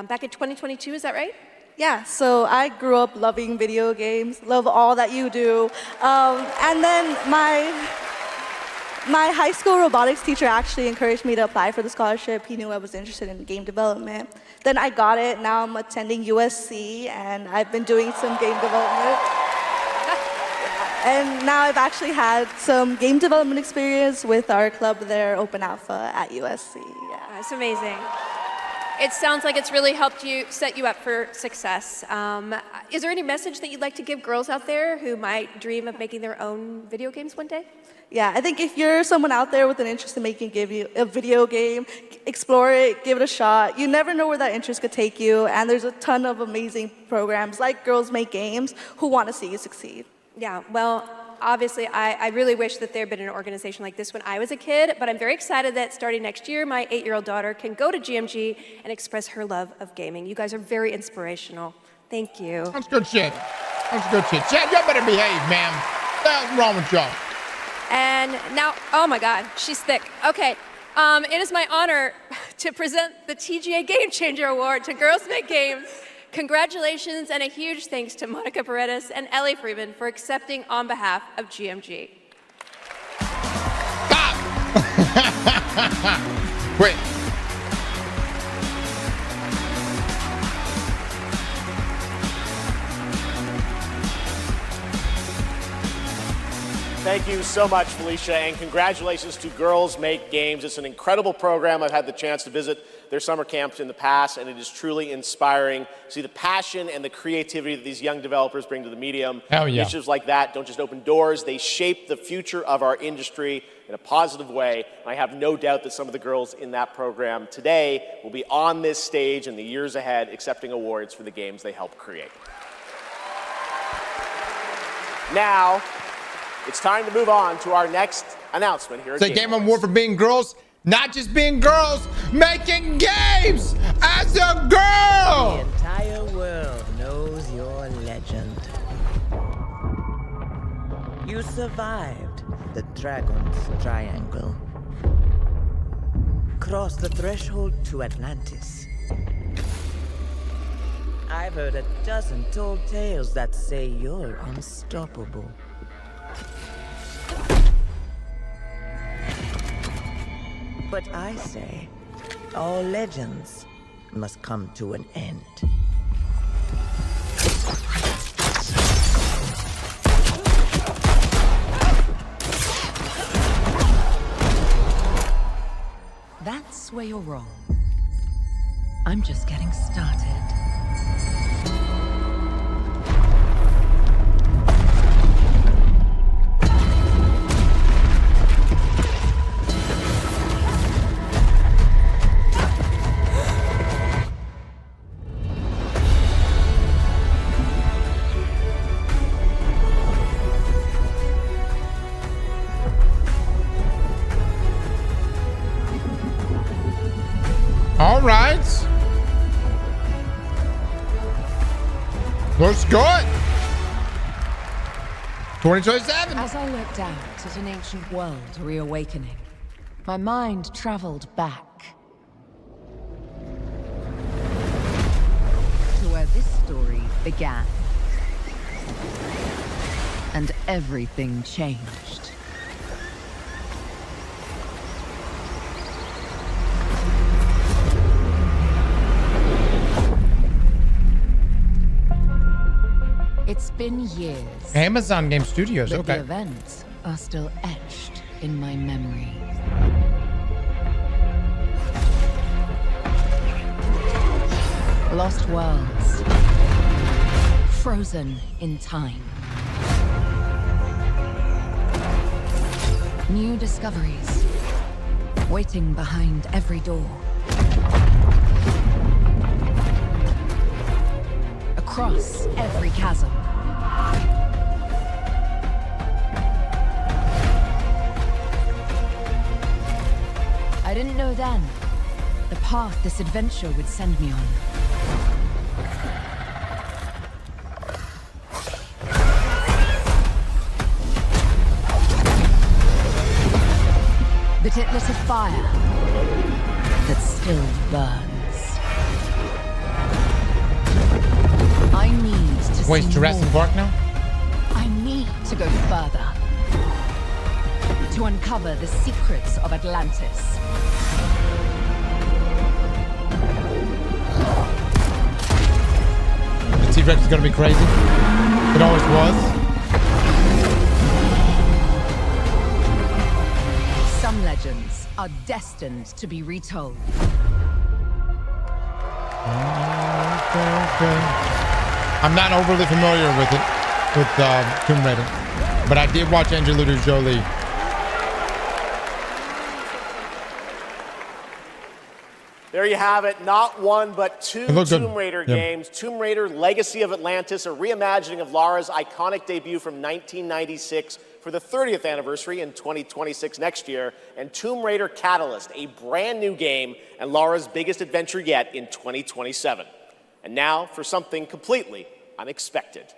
back in 2022, is that right? Yeah, so I grew up loving video games, love all that you do. And then my high school robotics teacher actually encouraged me to apply for the scholarship. He knew I was interested in game development. Then I got it. Now I'm attending USC, and I've been doing some game development. And now I've actually had some game development experience with our club there, Open Alpha at USC. Yeah. That's amazing. It sounds like it's really helped you set you up for success. Is there any message that you'd like to give girls out there who might dream of making their own video games one day? Yeah, I think if you're someone out there with an interest in making a video game, explore it, give it a shot. You never know where that interest could take you, and there's a ton of amazing programs like Girls Make Games who want to see you succeed. Yeah, well, obviously, I really wish that there had been an organization like this when I was a kid, but I'm very excited that starting next year, my 8-year-old daughter can go to GMG and express her love of gaming. You guys are very inspirational. Thank you. That's good shit. That's good shit. Chad, you better behave, ma'am. What's wrong with y'all? And now, oh my God, she's thick. Okay, it is my honor to present the TGA Game Changer Award to Girls Make Games. Congratulations and a huge thanks to Monica Paredes and Ellie Freeman for accepting on behalf of GMG. Wait. Thank you so much, Felicia, and congratulations to Girls Make Games. It's an incredible program. I've had the chance to visit their summer camps in the past, and it is truly inspiring to see the passion and the creativity that these young developers bring to the medium. Hell yeah. Initiatives like that don't just open doors, they shape the future of our industry in a positive way. And I have no doubt that some of the girls in that program today will be on this stage in the years ahead accepting awards for the games they helped create. Now, It's time to move on to our next announcement here at It's a game on war for being girls, not just being girls, making games as a girl. The entire world knows your legend. You survived the Dragon's Triangle. Crossed the threshold to Atlantis. I've heard a dozen tall tales that say you're unstoppable. But I say, all legends must come to an end. That's where you're wrong. I'm just getting started. All right. Looks good. 2027. As I looked out at an ancient world reawakening, my mind traveled back to where this story began. And everything changed. It's been years. Amazon Game Studios, but okay. The events are still etched in my memory. Lost worlds. Frozen in time. New discoveries. Waiting behind every door. Across every chasm. I didn't know then the path this adventure would send me on. But it lit a fire that still burns. I need to Wait, see Jurassic more. Park now? I need to go further. To uncover the secrets of Atlantis. The T-Rex is gonna be crazy. It always was. Some legends are destined to be retold. I'm not overly familiar with it, with Tomb Raider, but I did watch Angelina Jolie. There you have it. Not one, but two Tomb Raider games. Tomb Raider Legacy of Atlantis, a reimagining of Lara's iconic debut from 1996 for the 30th anniversary in 2026 next year, and Tomb Raider Catalyst, a brand new game and Lara's biggest adventure yet in 2027. And now for something completely unexpected.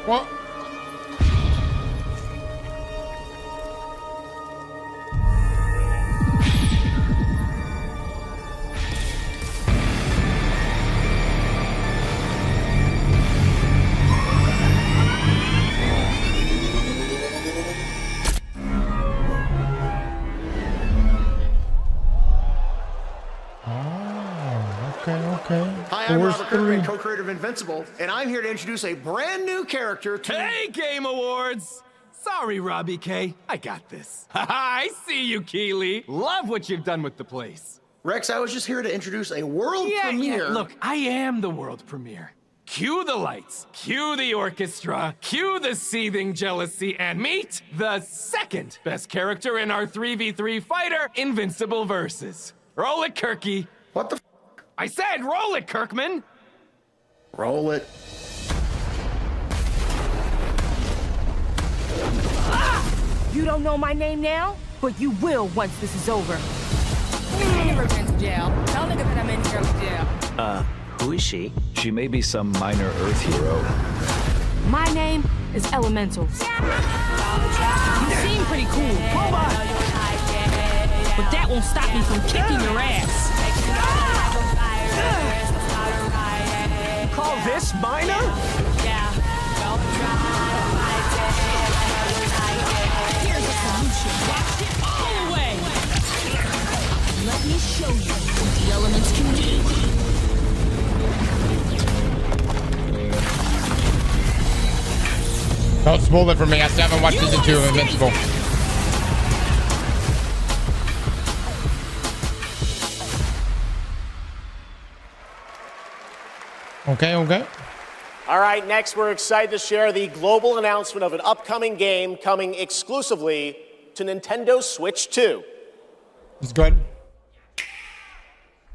What? Hi, I'm Robert Kirkman, co-creator of Invincible, and I'm here to introduce a brand new character to... Hey, Game Awards! Sorry, Robbie K. I got this. I see you, Keeley. Love what you've done with the place. Rex, I was just here to introduce a world premiere. Yeah, look, I am the world premiere. Cue the lights, cue the orchestra, cue the seething jealousy, and meet the second best character in our 3v3 fighter Invincible Versus. Roll it, Kirky. What the f? I said roll it, Kirkman. Roll it. You don't know my name now, but you will once this is over. I never been to jail. Tell nigga that I'm in here to jail. Who is she? She may be some minor Earth hero. My name is Elemental. You seem pretty cool. Hold on. But that won't stop me from kicking your ass. Call this minor? Here's a solution. Watch it all away. Let me show you what the elements can do. Don't spoil it for me. I still haven't watched season 2 of Invincible. Okay. All right, next we're excited to share the global announcement of an upcoming game coming exclusively to Nintendo Switch 2. It's good.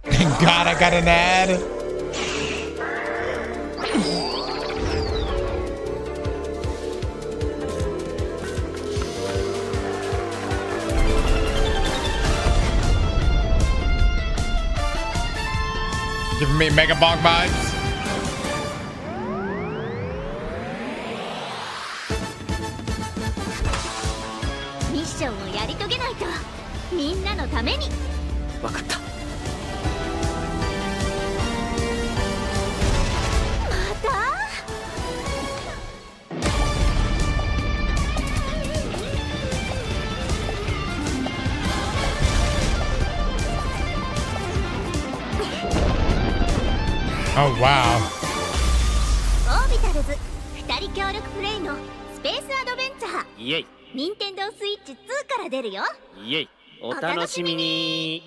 Thank God I got an ad. Giving me Mega Bonk vibes. Mission をやり遂げないとみんなのために。わかった。また？ Oh wow. オービタルズ2人協力プレイのスペースアドベンチャー。イエイ。任天堂スイッチ2から出るよ。イエイ。お楽しみに。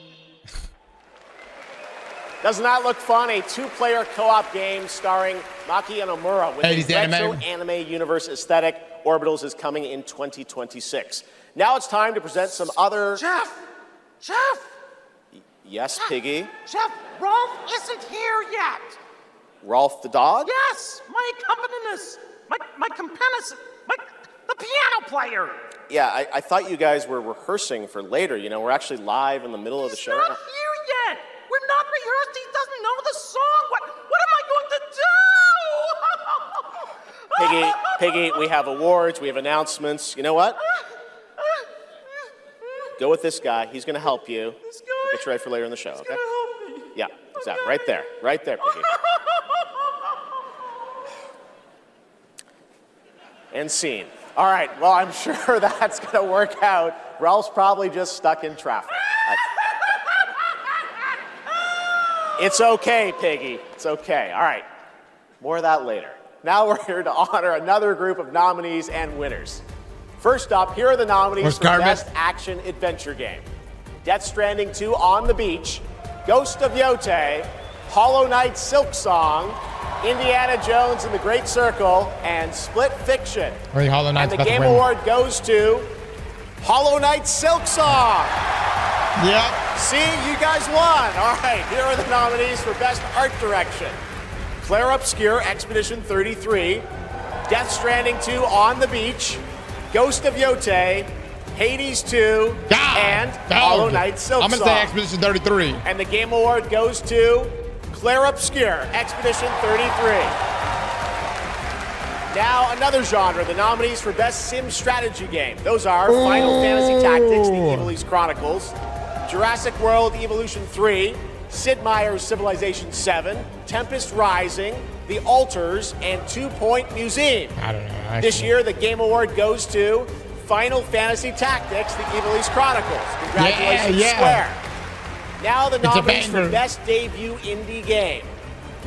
Doesn't that look fun? A two-player co-op game starring Maki Yanomura with a retro anime universe aesthetic. Orbitals is coming in 2026. Now it's time to present some other... Jeff! Yes, Piggy? Jeff, Rolf isn't here yet. Rolf the dog? Yes, my accompanist, my companion, the piano player. Yeah, I thought you guys were rehearsing for later. You know, we're actually live in the middle of the show. He's not here yet. We're not rehearsed. He doesn't know the song. What am I going to do? Piggy, we have awards, we have announcements. You know what? Go with this guy. He's going to help you. This guy? Get you ready for later in the show, okay? Help me. Yeah, exactly. Right there, Piggy. And scene. All right, well, I'm sure that's going to work out. Ralph's probably just stuck in traffic. It's okay, Piggy. It's okay. All right, more of that later. Now we're here to honor another group of nominees and winners. First up, here are the nominees for Best Action Adventure Game. Death Stranding 2 On the Beach, Ghost of Yote, Hollow Knight Silk Song, Indiana Jones and the Great Circle, and Split Fiction. And the Game Award goes to Hollow Knight Silk Song. Yep. See, you guys won. All right, here are the nominees for Best Art Direction. Claire Obscure, Expedition 33, Death Stranding 2 On the Beach, Ghost of Yote, Hades 2, and Hollow Knight Silk Song. I'm going to say Expedition 33. And the Game Award goes to Claire Obscure, Expedition 33. Now, another genre, the nominees for Best Sim Strategy Game. Those are Final Fantasy Tactics, The Evil East Chronicles, Jurassic World Evolution 3, Sid Meier's Civilization 7, Tempest Rising, The Alters, and 2 Point Museum. I don't know. Actually. This year, the Game Award goes to Final Fantasy Tactics, The Evil East Chronicles. Congratulations, Square. Now the nominees for Best Debut Indie Game.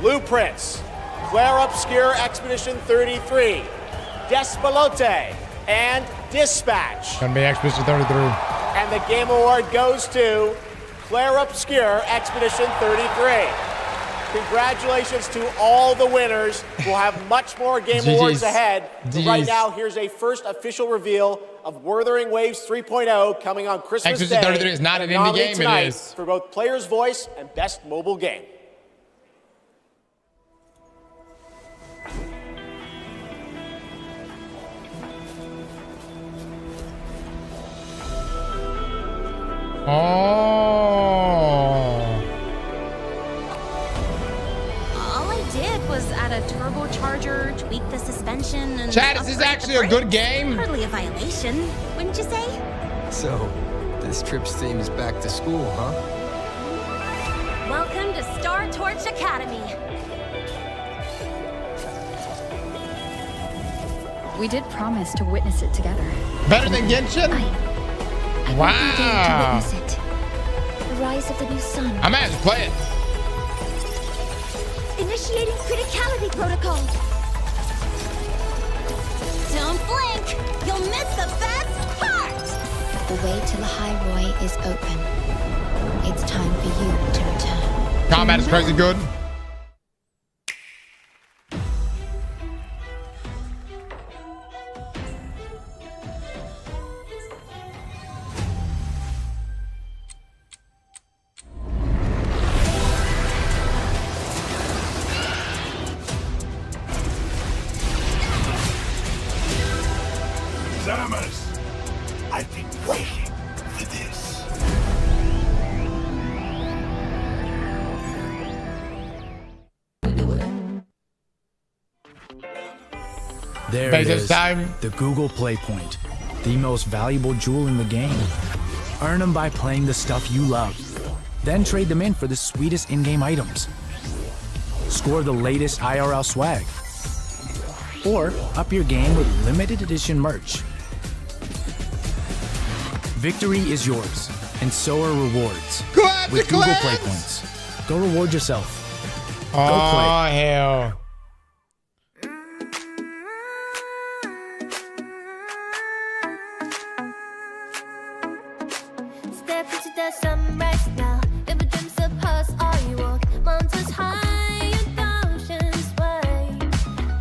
Blueprints, Claire Obscure Expedition 33, Despelote, and Dispatch. Gonna be Expedition 33. And the Game Award goes to Claire Obscure Expedition 33. Congratulations to all the winners. We'll have much more Game Awards ahead. But right now, here's a first official reveal of Wuthering Waves 3.0 coming on Christmas Day. Expedition 33 is not an indie game, it is. For both Player's Voice and Best Mobile Game. All I did was add a turbocharger, tweak the suspension, and Chad, is this actually a good game? Hardly a violation, wouldn't you say? So, this trip's theme is back to school, huh? Welcome to Starforge Academy. We did promise to witness it together. Better than Genshin? I Wow. want you to witness it. The rise of the new sun. I might have to play it. Initiating criticality protocol. Don't blink! You'll miss the best part! The way to the High Roy is open. It's time for you to return. Combat is crazy good. Zamas, I've been waiting for this. There it is, the Google Play Point, the most valuable jewel in the game. Earn them by playing the stuff you love. Then trade them in for the sweetest in-game items. Score the latest IRL swag. Or up your game with limited edition merch. Victory is yours, and so are rewards. With Google Play Points. Go reward yourself. Go play. Oh, hell. Step into the sunrise now. Never dreams of us, all you walk. Mountains high and oceans wide.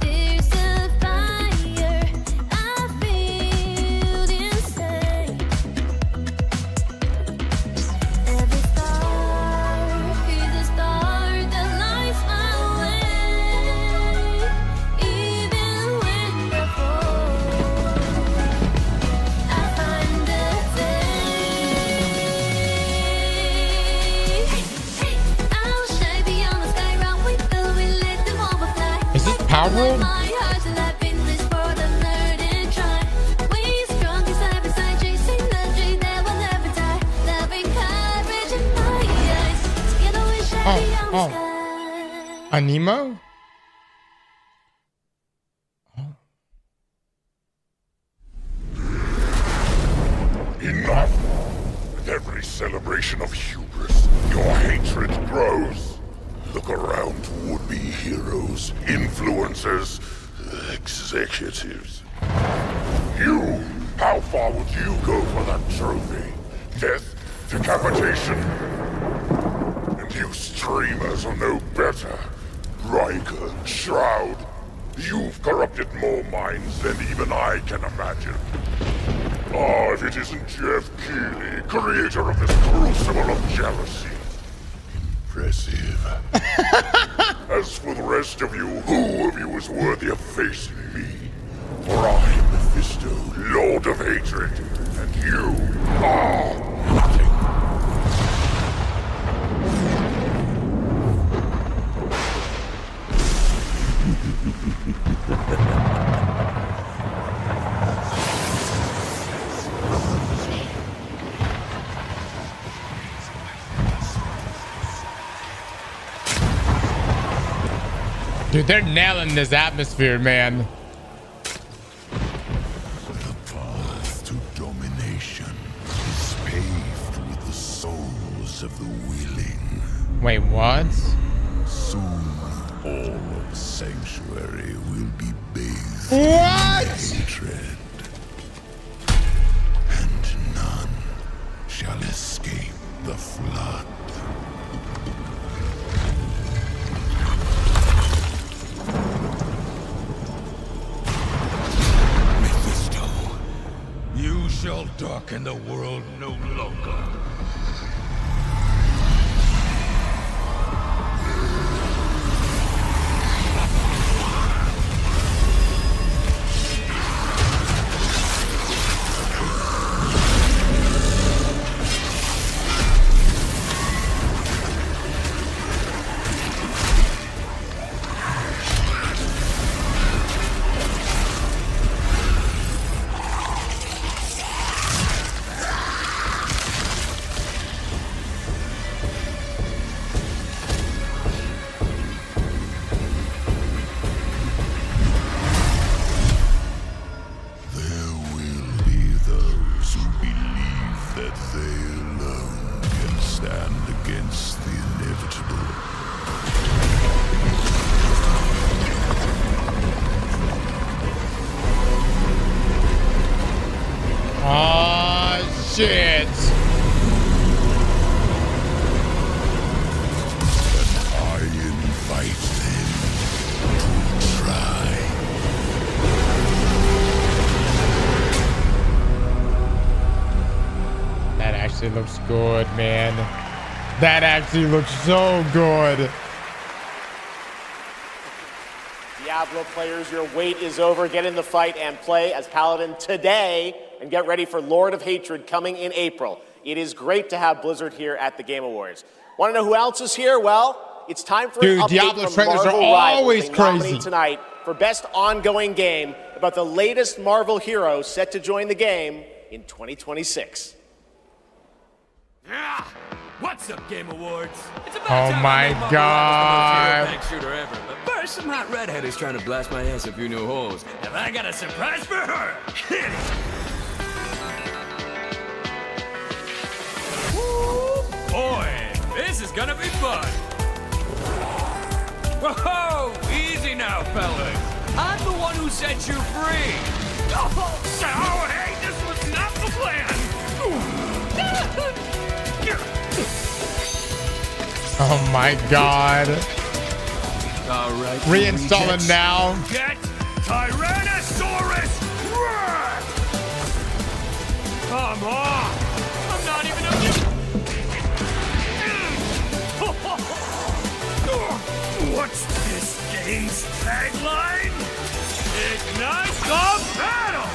There's a fire I feel inside. Every star is a star that lights my way. Even when I fall, I find the I'll shine beyond the sky, run with the wind, let them overfly. Is this Power World? My heart's alive in this world, I've learned and tried. We strong side by side, chasing the dream that will never die. Loving courage in my eyes. Together we shine beyond the sky. Anemo? Enough! With every celebration of hubris, your hatred grows. Look around to would-be heroes, influencers, executives. You! How far would you go for that trophy? Death? Decapitation? And you streamers are no better. Riker, Shroud, you've corrupted more minds than even I can imagine. Ah, if it isn't Jeff Keighley, creator of this crucible of jealousy. Impressive. As for the rest of you, who of you is worthy of facing me? For I am Mephisto, Lord of Hatred, and you are nothing. Dude, they're nailing this atmosphere, man. The path to domination is paved with the souls of the willing. Wait, what? Soon, all of Sanctuary will be bathed what? in hatred, and none shall escape the flood. You shall darken the world no longer. Shit. I invite them to try. That actually looks good, man. That actually looks so good. Diablo players, your wait is over. Get in the fight and play as Paladin today, and get ready for Lord of Hatred coming in April. It is great to have Blizzard here at the Game Awards. Want to know who else is here? Well, it's time for an update Diablo from trailers Marvel are always Rivals, crazy tonight for best ongoing game about the latest Marvel hero set to join the game in 2026. Yeah. What's up, Game Awards? It's about oh my god. Shooter ever. But first, some hot redhead is trying to blast my ass a few new holes. And I got a surprise for her. Woo, boy, this is gonna be fun. Whoa, easy now, fellas. I'm the one who set you free. Oh, hey, this was not the plan. Oh my god. All right. Reinstall it now. Get Tyrannosaurus Rex! Come on! I'm not even a... What's this game's tagline? Ignite the battle!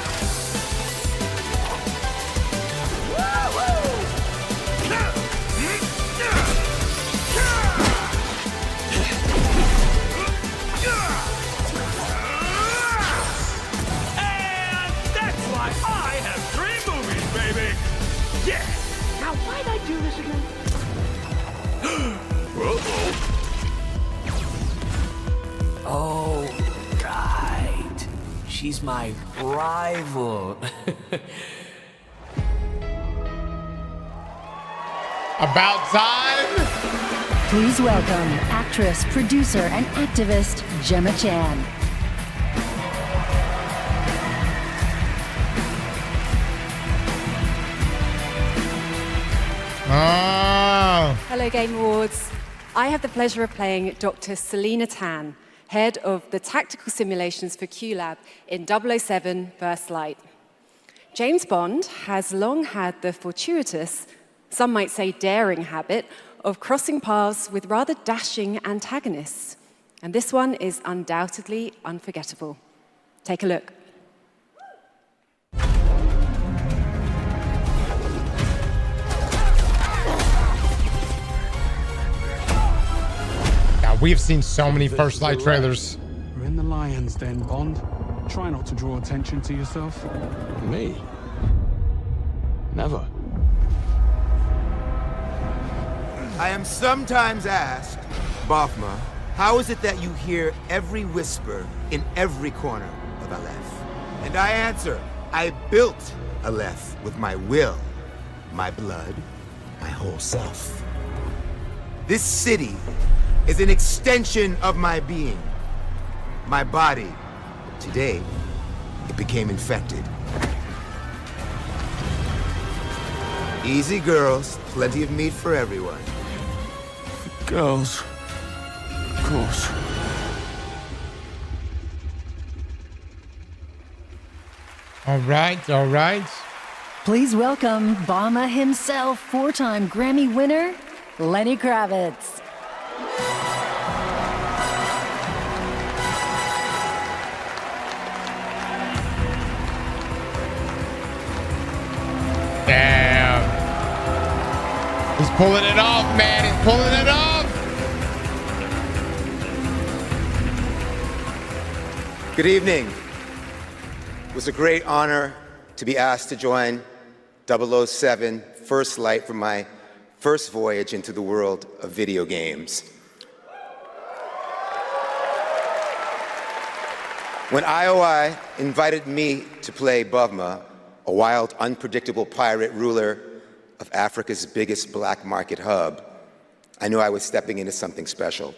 I have 3 movies, baby! Yeah! Now, why'd I do this again? Oh, right. She's my rival. About time! Please welcome actress, producer, and activist Gemma Chan. Hello, Game Awards. I have the pleasure of playing Dr. Selena Tan, head of the tactical simulations for QLab in 007 First Light. James Bond has long had the fortuitous, some might say daring habit, of crossing paths with rather dashing antagonists. And this one is undoubtedly unforgettable. Take a look. We've seen so many First Light trailers. We're in the lion's den, Bond. Try not to draw attention to yourself. Me? Never. I am sometimes asked, Bophma, How is it that you hear every whisper in every corner of Aleph? And I answer, I built Aleph with my will, my blood, my whole self. This city is an extension of my being, my body. Today, it became infected. Easy, girls. Plenty of meat for everyone. Girls. Of course. All right, all right. Please welcome Obama himself, four-time Grammy winner, Lenny Kravitz. Damn. He's pulling it off, man. He's pulling it off. Good evening. It was a great honor to be asked to join 007 First Light for my first voyage into the world of video games. When IOI invited me to play Bavma, a wild, unpredictable pirate ruler of Africa's biggest black market hub, I knew I was stepping into something special.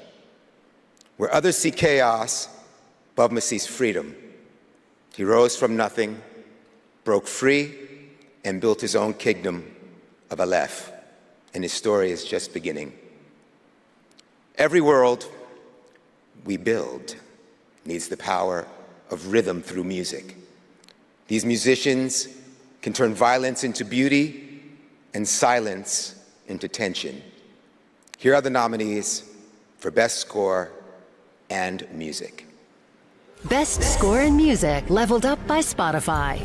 Where others see chaos, Bavma sees freedom. He rose from nothing, broke free, and built his own kingdom of Aleph, and his story is just beginning. Every world we build needs the power of rhythm through music. These musicians can turn violence into beauty and silence into tension. Here are the nominees for Best Score and Music. Best Score in Music, leveled up by Spotify.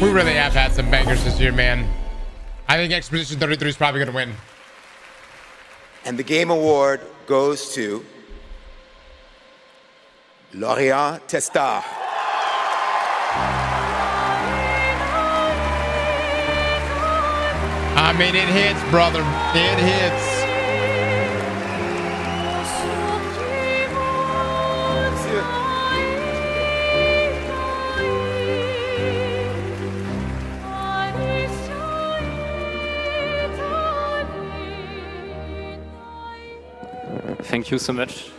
We really have had some bangers this year, man. I think Expedition 33 is probably going to win. And the Game Award goes to Lorient Testa. I mean, it hits, brother. It hits. Thank you so much.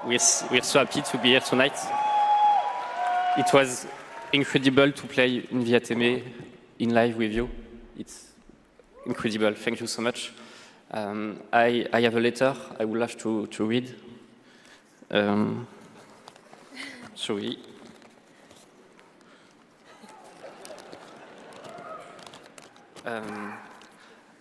We're so happy to be here tonight. It was incredible to play in the EpidemicSound in live with you. It's incredible. Thank you so much. I have a letter I would love to read. Sorry.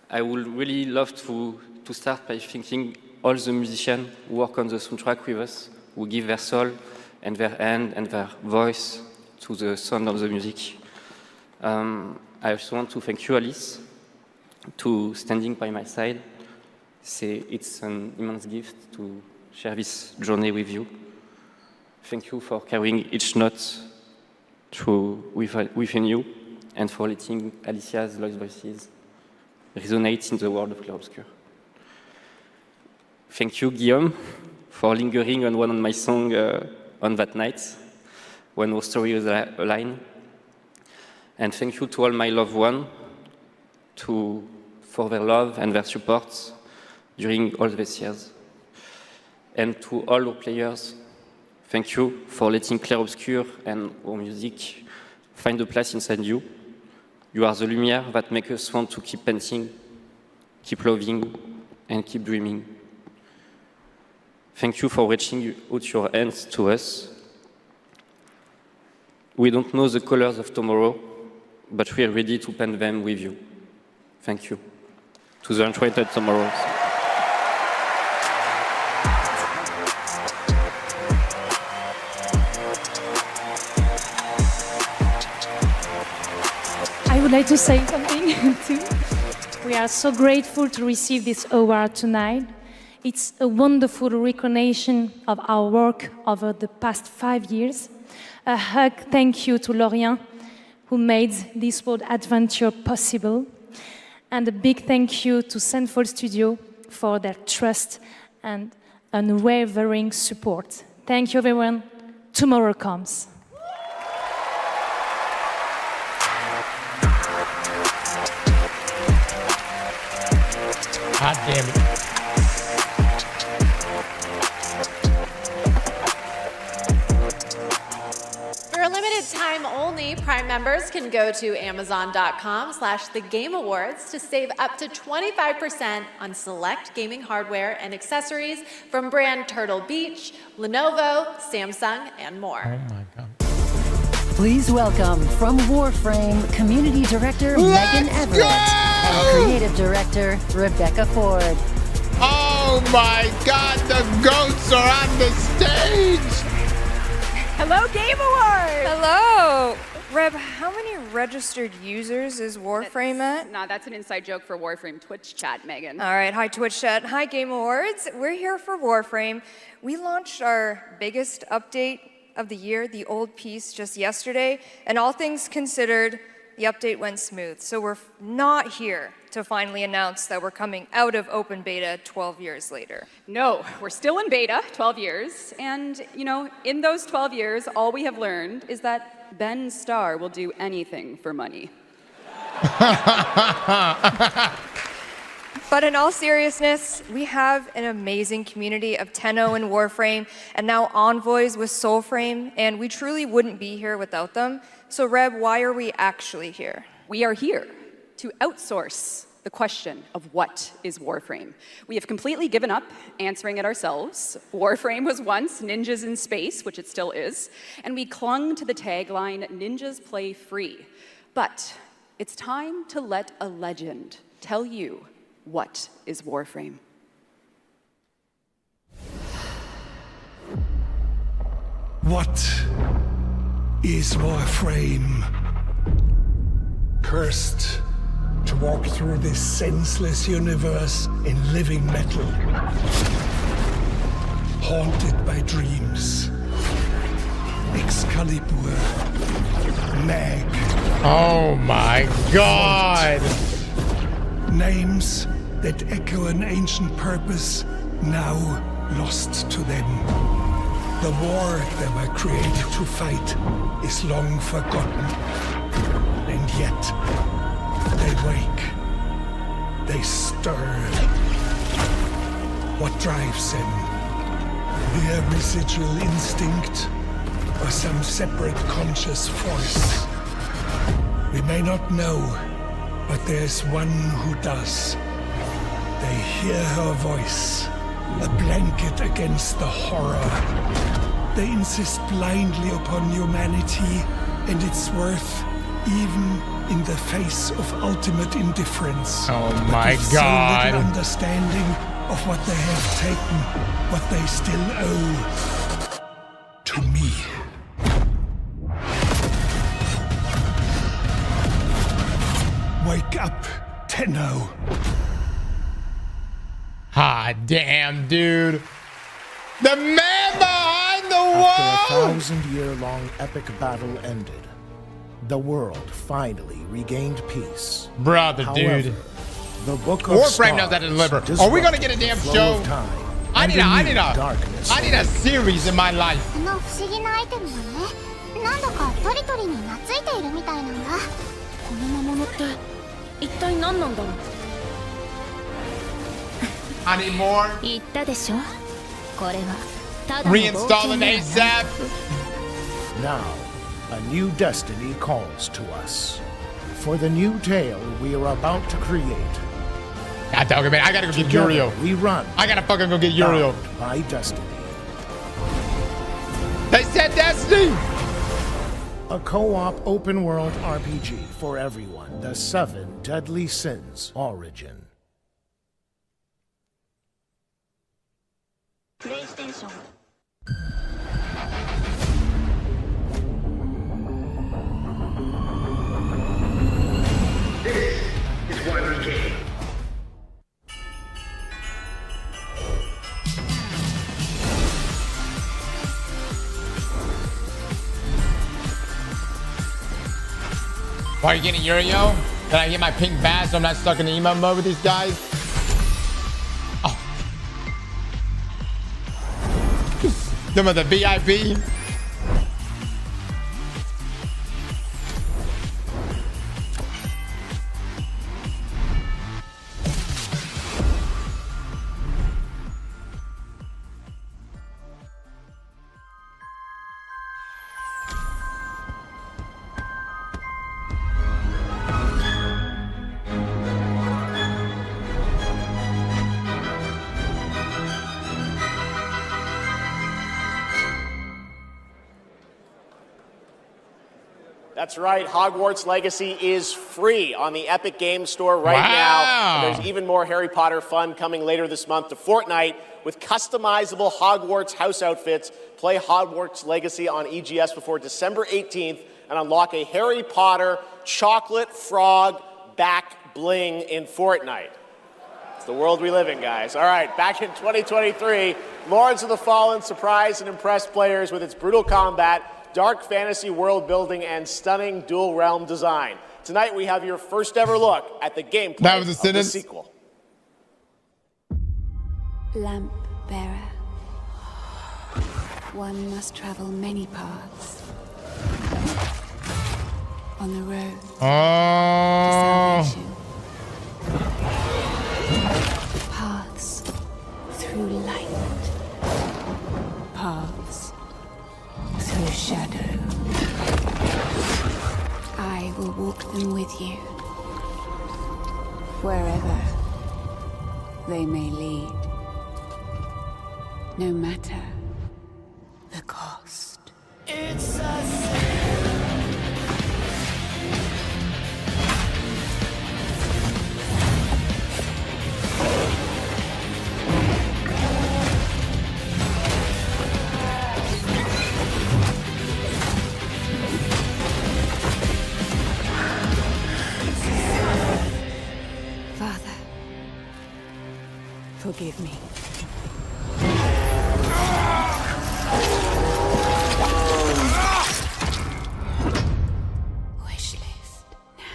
I would really love to start by thanking all the musicians who work on the soundtrack with us, who give their soul and their hand and their voice to the sound of the music. I also want to thank you, Alice, to standing by my side. It's an immense gift to share this journey with you. Thank you for carrying each note within you and for letting Alicia's lost voices resonate in the world of Clarobscur. Thank you, Guillaume, for lingering on one of my songs on that night when our story was aligned. And thank you to all my loved ones for their love and their support during all these years. And to all our players, thank you for letting Clarobscur and our music find a place inside you. You are the lumière that makes us want to keep painting, keep loving, and keep dreaming. Thank you for reaching out your hands to us. We don't know the colors of tomorrow, but we are ready to paint them with you. Thank you. To the Enchanted Tomorrows. I I would like to say something too. We are so grateful to receive this award tonight. It's a wonderful recognition of our work over the past 5 years. A hug thank you to Lorient, who made this world adventure possible. And a big thank you to Sentinel Studio for their trust and unwavering support. Thank you, everyone. Tomorrow comes. God damn it. For a limited time only, Prime members can go to Amazon.com/thegameawards to save up to 25% on select gaming hardware and accessories from brand Turtle Beach, Lenovo, Samsung, and more. Oh my God. Please welcome from Warframe Community Director Megan Everett and Creative Director Rebecca Ford. Oh my God, the goats are on the stage! Hello, Game Awards! Hello! Reb, how many registered users is Warframe at? No, that's an inside joke for Warframe Twitch chat, Megan. All right, hi Twitch chat, hi Game Awards. We're here for Warframe. We launched our biggest update of the year, the old piece, just yesterday, and all things considered, the update went smooth. So we're not here to finally announce that we're coming out of open beta 12 years later. No, we're still in beta, 12 years, and you know, in those 12 years, all we have learned is that Ben Starr will do anything for money. But in all seriousness, we have an amazing community of Tenno and Warframe, and now Envoys with Soulframe, and we truly wouldn't be here without them. So Reb, why are we actually here? We are here to outsource the question of what is Warframe. We have completely given up answering it ourselves. Warframe was once ninjas in space, which it still is, and we clung to the tagline, ninjas play free. But it's time to let a legend tell you what is Warframe. What is Warframe? Cursed to walk through this senseless universe in living metal. Haunted by dreams. Excalibur. Mag. Oh my God! Names that echo an ancient purpose, now lost to them. The war they were created to fight is long forgotten. And yet, they wake. They stir. What drives them? Their residual instinct, or some separate conscious force? We may not know, but there's one who does. They hear her voice, a blanket against the horror. They insist blindly upon humanity and its worth, even in the face of ultimate indifference. Oh but my with God. so little understanding of what they have taken, what they still owe to me. Wake up, Tenno. Ah, damn, dude. The man behind the wall! After a 1,000-year-long epic battle ended, the world finally regained peace. Brother, However, dude. The Book of Warframe knows how to deliver. Are we gonna get a damn show? I need a series in my life. あの不思議なアイテムがね、なんだかトリトリに懐いているみたいなんだ。この魔物って一体何なんだろう。 I need more. 言ったでしょ。これはただの冒険 Reinstalling だよ ASAP. Now, a new destiny calls to us. For the new tale we are about to create. God dog it, man. I gotta go get Uriel. We run. I gotta fucking go get Uriel. Bound by destiny. They said Destiny! A co-op open-world RPG for everyone. The 7 Deadly Sins Origin. プレイステーション The Why are you getting Uriel? Can I get my pink badge so I'm not stuck in the emo mode with these guys? Oh. Them are the VIP. That's right, Hogwarts Legacy is free on the Epic Games Store right now. And there's even more Harry Potter fun coming later this month to Fortnite with customizable Hogwarts house outfits. Play Hogwarts Legacy on EGS before December 18th and unlock a Harry Potter chocolate frog back bling in Fortnite. It's the world we live in, guys. All right, back in 2023, Lords of the Fallen surprised and impressed players with its brutal combat, dark fantasy world building, and stunning dual realm design. Tonight we have your first ever look at the gameplay of the sequel. Lamp bearer. One must travel many paths. On the road to salvation. Paths through light. Paths through shadow. I will walk them with you, wherever they may lead, no matter the cost. It's a forgive me. Wishlist now.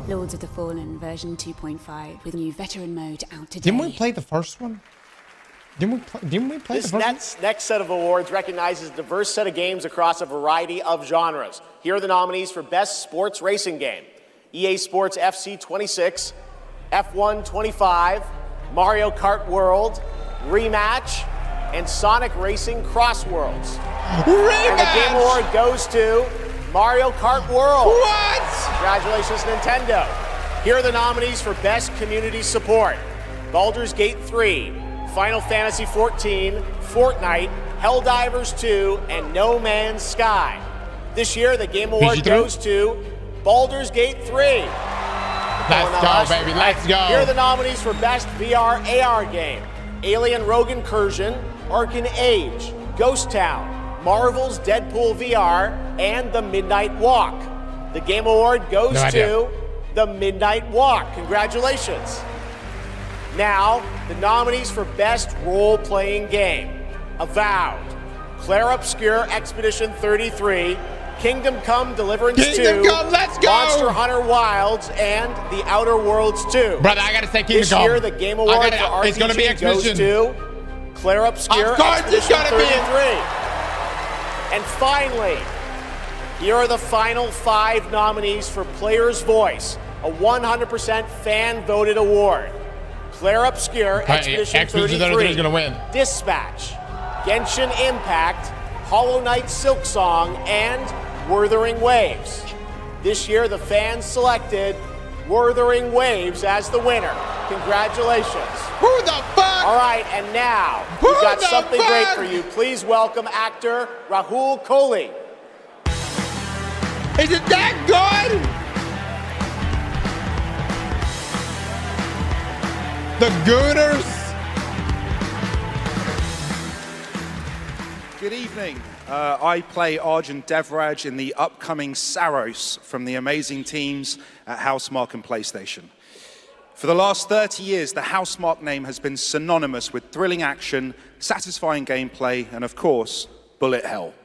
Lords of the Fallen version 2.5 with new veteran mode out today. Didn't we play the first one? Didn't we play the first one? This next set of awards recognizes a diverse set of games across a variety of genres. Here are the nominees for Best Sports Racing Game: EA Sports FC 26, F1 25, Mario Kart World, Rematch, and Sonic Racing Cross Worlds. Rematch! And the Game Award goes to Mario Kart World. What? Congratulations, Nintendo. Here are the nominees for Best Community Support: Baldur's Gate 3, Final Fantasy XIV, Fortnite, Helldivers 2, and No Man's Sky. This year, the Game Award goes to Baldur's Gate 3. Let's go, baby. Let's go. Here are the nominees for Best VR AR Game: Alien Rogue Incursion, Arcan Age, Ghost Town, Marvel's Deadpool VR, and The Midnight Walk. The Game Award goes to The Midnight Walk. Congratulations. Now, the nominees for Best Role-Playing Game: Avowed, Claire Obscure Expedition 33, Kingdom Come Deliverance 2, let's go! Monster Hunter Wilds, and The Outer Worlds 2. Brother, I gotta say Kingdom Come. This year, the Game Award for RPG it's gonna be goes to Claire Obscure Expedition 33. And finally, here are the final 5 nominees for Player's Voice, a 100% fan-voted award: Claire Obscure Expedition 33 is gonna win. Dispatch, Genshin Impact, Hollow Knight Silksong, and Wuthering Waves. This year, the fans selected Wuthering Waves as the winner. Congratulations. Who the fuck? All right, and now, we've got something great for you. Please welcome actor Rahul Kohli. Is it that good? The Gooners. Good evening. I play Arjun Devraj in the upcoming Saros from the amazing teams at Housemarque and PlayStation. For the last 30 years, the Housemarque name has been synonymous with thrilling action, satisfying gameplay, and of course, bullet hell.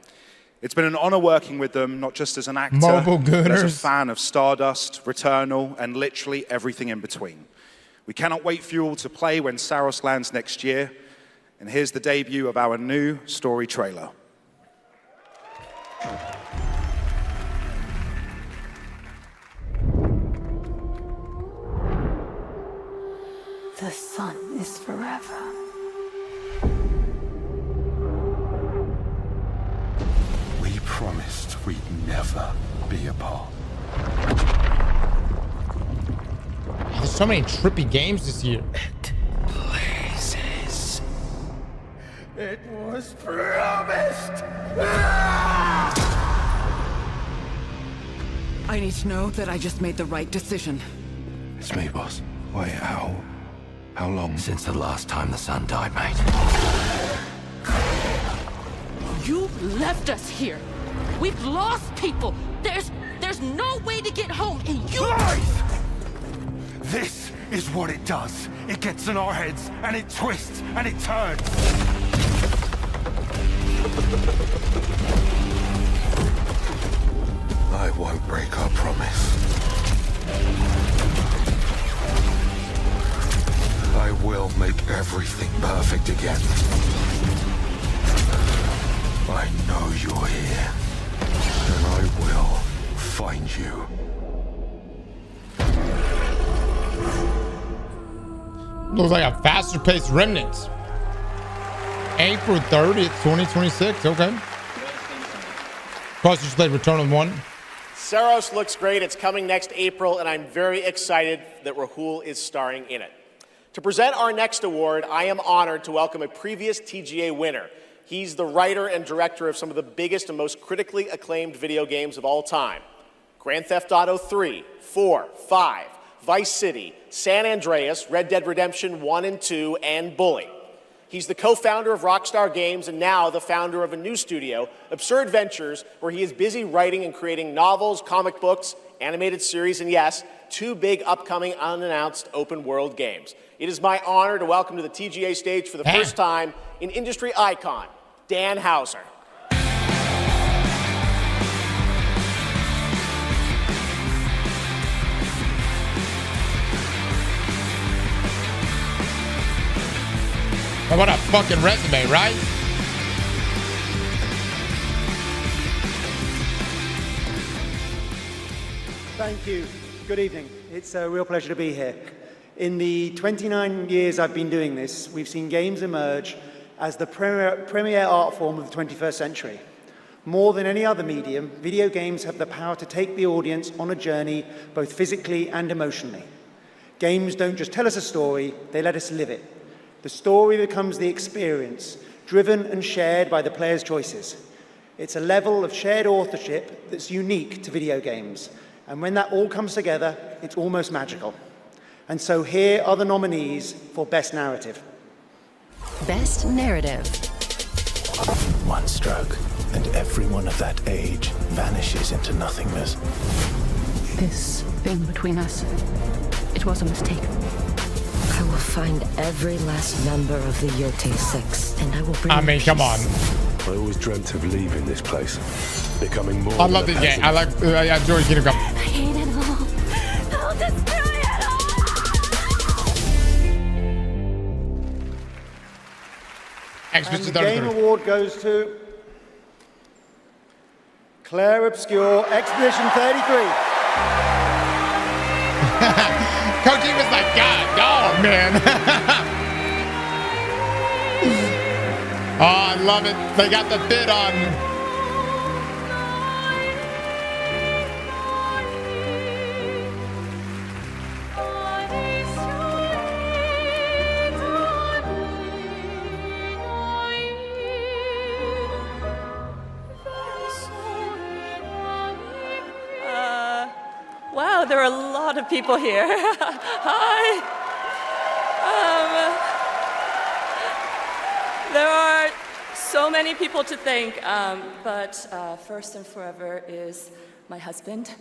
It's been an honor working with them, not just as an actor, Mobile but as a Gooners. fan of Stardust, Returnal, and literally everything in between. We cannot wait for you all to play when Saros lands next year. And here's the debut of our new story trailer. The sun is forever. We promised we'd never be apart. There's so many trippy games this year. Blazes. It was promised. I need to know that I just made the right decision. It's me, boss. Wait, how long? Since the last time the sun died, mate. You left us here. We've lost people. There's no way to get home, and you... Lies! This is what it does. It gets in our heads, and it twists, and it turns. I won't break our promise. I will make everything perfect again. I know you're here, and I will find you. Looks like a faster paced Remnants. April 30th, 2026. Okay. Cross, you played Returnal 1. Saros looks great. It's coming next April, and I'm very excited that Rahul is starring in it. To present our next award, I am honored to welcome a previous TGA winner. He's the writer and director of some of the biggest and most critically acclaimed video games of all time. Grand Theft Auto 3, 4, 5, Vice City, San Andreas, Red Dead Redemption 1 and 2, and Bully. He's the co-founder of Rockstar Games and now the founder of a new studio, Absurd Ventures, where he is busy writing and creating novels, comic books, animated series, and yes, 2 big upcoming unannounced open world games. It is my honor to welcome to the TGA stage for the first time an industry icon, Dan Houser. Oh, what a fucking resume, right? Thank you. Good evening. It's a real pleasure to be here. In the 29 years I've been doing this, we've seen games emerge as the premier art form of the 21st century. More than any other medium, video games have the power to take the audience on a journey, both physically and emotionally. Games don't just tell us a story, they let us live it. The story becomes the experience, driven and shared by the player's choices. It's a level of shared authorship that's unique to video games. And when that all comes together, it's almost magical. And so here are the nominees for Best Narrative. Best Narrative. One stroke, and everyone of that age vanishes into nothingness. This thing between us, it was a mistake. I will find every last member of the Yote Six, and I will bring I mean, come on. I always dreamt of leaving this place, becoming more. I love this game. I enjoy Kingdom Come. I hate it all. I'll destroy it And the Game Award goes to Claire Obscure, Expedition 33. Koji was like, God, dog, man. Oh, I love it. They got the fit on. Wow, there are a lot of people here. Hi. There are so many people to thank, but first and forever is my husband.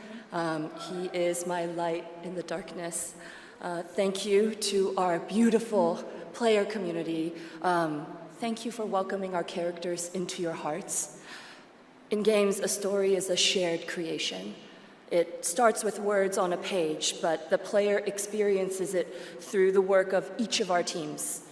He is my light in the darkness. Thank you to our beautiful player community. Thank you for welcoming our characters into your hearts. In games, a story is a shared creation. It starts with words on a page, but the player experiences it through the work of each of our teams.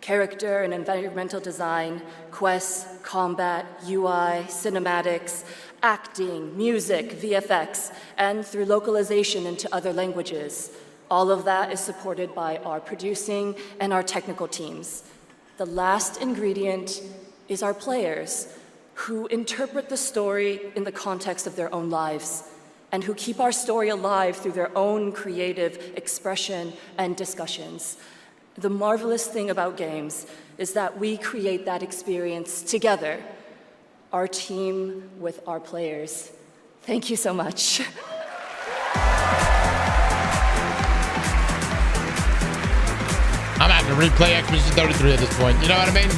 Character and environmental design, quests, combat, UI, cinematics, acting, music, VFX, and through localization into other languages. All of that is supported by our producing and our technical teams. The last ingredient is our players, who interpret the story in the context of their own lives, and who keep our story alive through their own creative expression and discussions. The marvelous thing about games is that we create that experience together, our team with our players. Thank you so much. I'm having to replay Expedition 33 at this point. You know what I mean?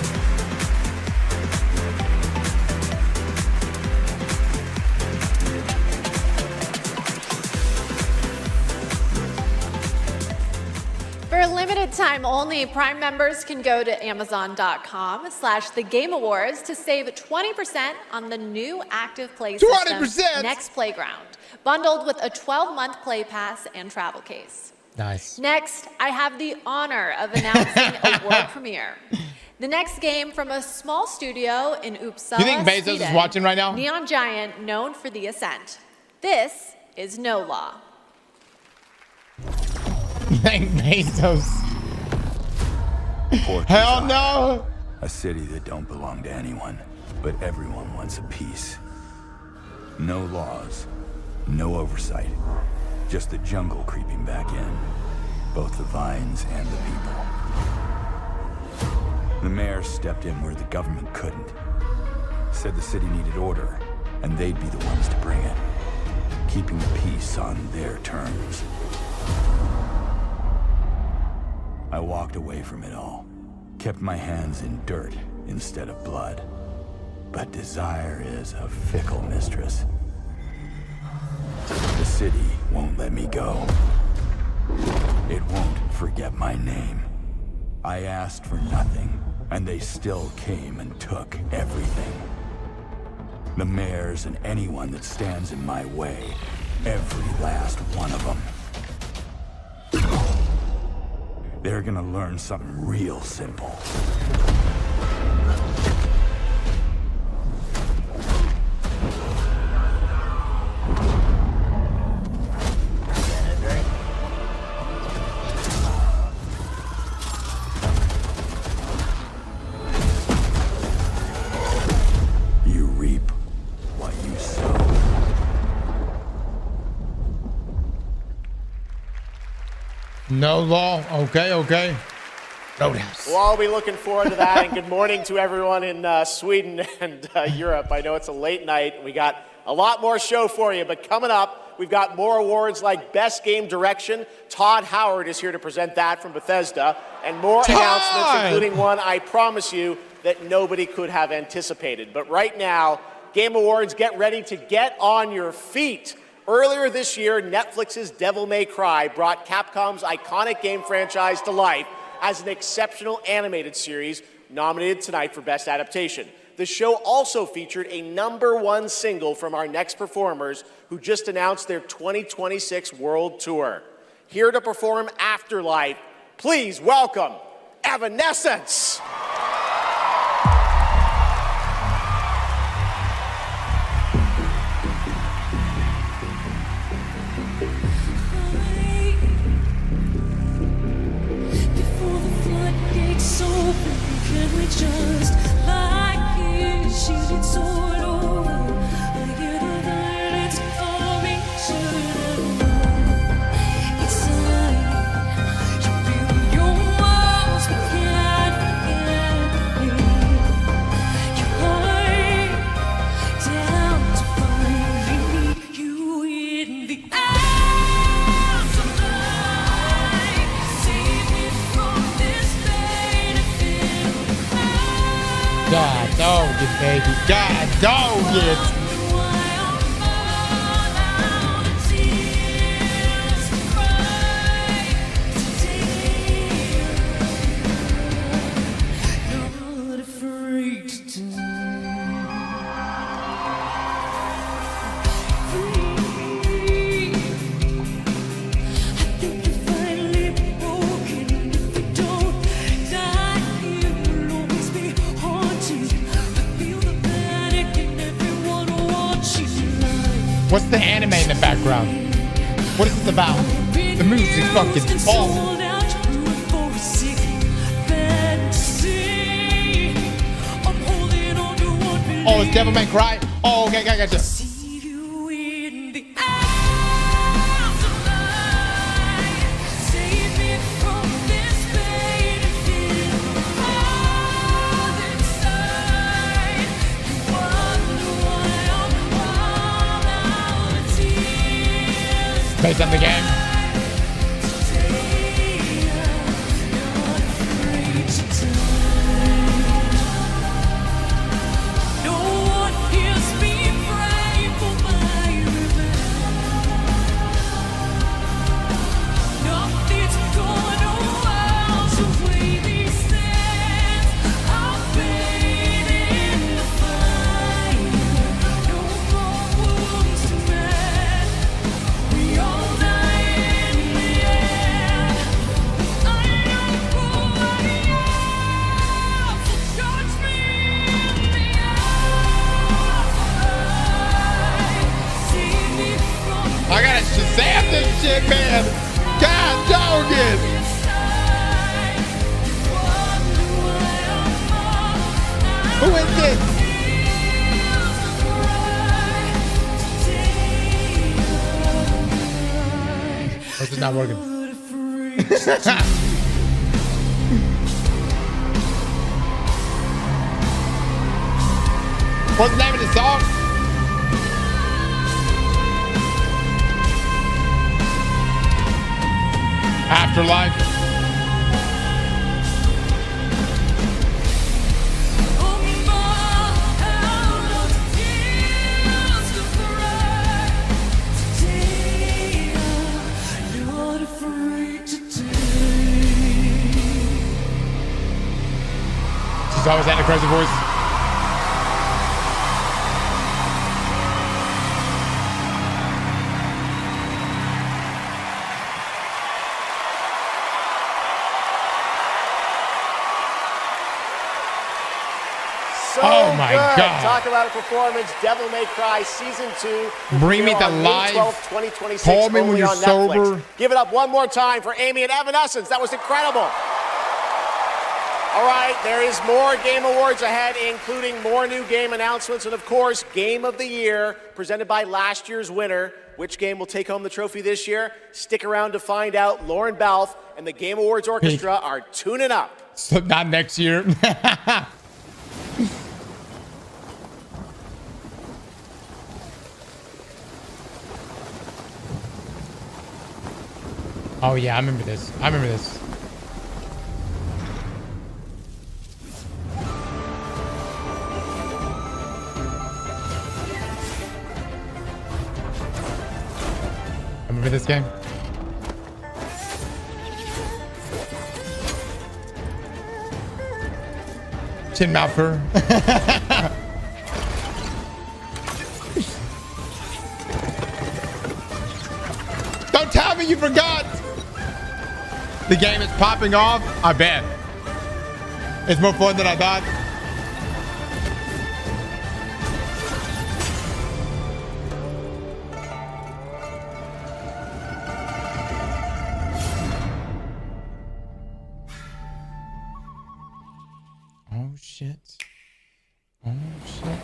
For a limited time only, Prime members can go to Amazon.com/The Game Awards to save 20% on the new active play system, 20%? Next Playground, bundled with a 12-month play pass and travel case. Nice. Next, I have the honor of announcing a world premiere. The next game from a small studio in Uppsala, You think Bezos Sweden, is watching right now? Neon Giant known for The Ascent. This is No Law. You think Bezos? Hell no! A city that don't belong to anyone, but everyone wants a piece. No laws, no oversight, just the jungle creeping back in, both the vines and the people. The mayor stepped in where the government couldn't. Said the city needed order, and they'd be the ones to bring it, keeping the peace on their terms. I walked away from it all, kept my hands in dirt instead of blood. But desire is a fickle mistress. The city won't let me go. It won't forget my name. I asked for nothing, and they still came and took everything. The mayors and anyone that stands in my way, every last one of them. They're gonna learn something real simple. You reap what you sow. No law. Okay, okay. Roadhouse. We'll all be looking forward to that. And good morning to everyone in Sweden and Europe. I know it's a late night. We got a lot more show for you, but coming up, we've got more awards like Best Game Direction. Todd Howard is here to present that from Bethesda, and more announcements, including one I promise you that nobody could have anticipated. But right now, Game Awards, get ready to get on your feet. Earlier this year, Netflix's Devil May Cry brought Capcom's iconic game franchise to life as an exceptional animated series nominated tonight for Best Adaptation. The show also featured a #1 single from our next performers who just announced their 2026 world tour. Here to perform Afterlife, please welcome Evanescence. Can we just like it, shielded sword over? I hear the violence coming, should it's a light. You build your walls, but can't forget me. You hide down to find me. You in the eyes of light. Save me from this pain and fear. God dog it, baby. God dog it. What's the anime in the background? What is this about? The music fucking balls. Oh, it's Devil May Cry. Oh, okay, I gotcha. Based on the game. I gotta Shazam this shit, man. God dog it. Who is this? This is not working. What's the name of the song? Afterlife. She's always had a crazy voice. Oh my God. Talk about a performance. Devil May Cry Season 2. Bring me the May live. 12th, 2026. Call me when only you're on sober. Netflix. Give it up one more time for Amy and Evanescence. That was incredible. All right, there is more Game Awards ahead, including more new game announcements and, of course, Game of the Year, presented by last year's winner. Which game will take home the trophy this year? Stick around to find out. Lauren Balfe and the Game Awards Orchestra are tuning up. So not next year. Oh yeah, I remember this. I remember this. I remember this game. Chin Malfer. Don't tell me you forgot. The game is popping off. I bet. It's more fun than I thought. Oh shit. Oh shit.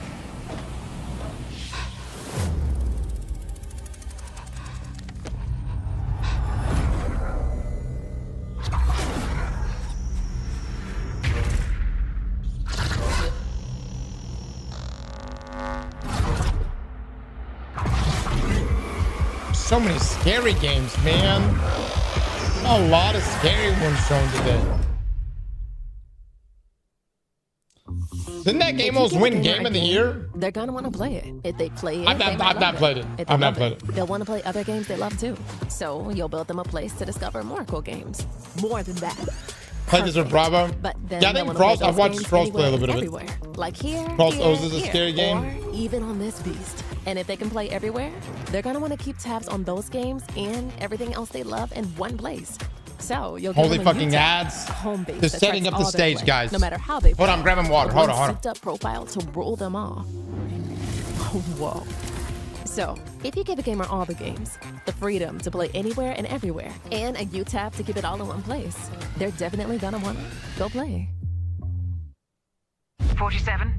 So many scary games, man. A lot of scary ones shown today. Didn't that game almost win Game of the Year? They're gonna want to play it. If they play it, I've not played it. I've not played it. They'll want to play other games they love too. So you'll build them a place to discover more cool games. More than that. Played this with Bravo. But then Yeah, I think Frost. I've watched Frost play a little bit of everywhere. Like here, Frost here, O's is a here, scary game. or even on this beast. And if they can play everywhere, they're gonna want to keep tabs on those games and everything else they love in one place. So you'll Holy give them a fucking new ads. tab, a home base They're that setting tracks up the all their stage, play, guys. No matter how they Hold on, I'm grabbing water. With Hold one on, hold on. souped up profile to rule them all. Whoa. So, if you give a gamer all the games, the freedom to play anywhere and everywhere, and a U-Tab to keep it all in one place, they're definitely gonna wanna go play. 47.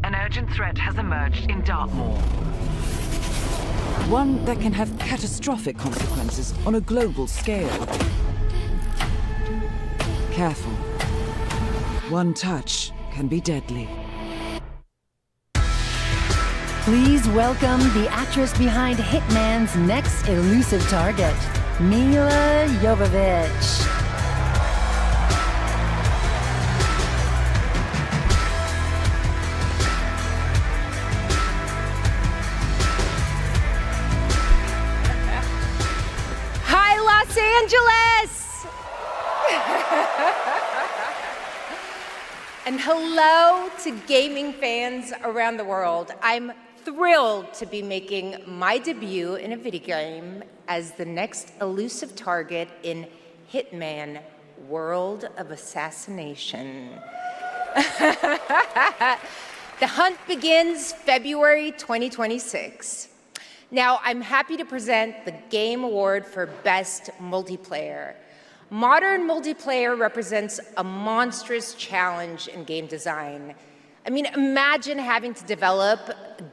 An urgent threat has emerged in Dartmoor. One that can have catastrophic consequences on a global scale. Careful. One touch can be deadly. Please welcome the actress behind Hitman's next elusive target, Mila Jovovich. Hi, Los Angeles! And hello to gaming fans around the world. I'm thrilled to be making my debut in a video game as the next elusive target in Hitman: World of Assassination. The hunt begins February 2026. Now, I'm happy to present the Game Award for Best Multiplayer. Modern multiplayer represents a monstrous challenge in game design. I mean, imagine having to develop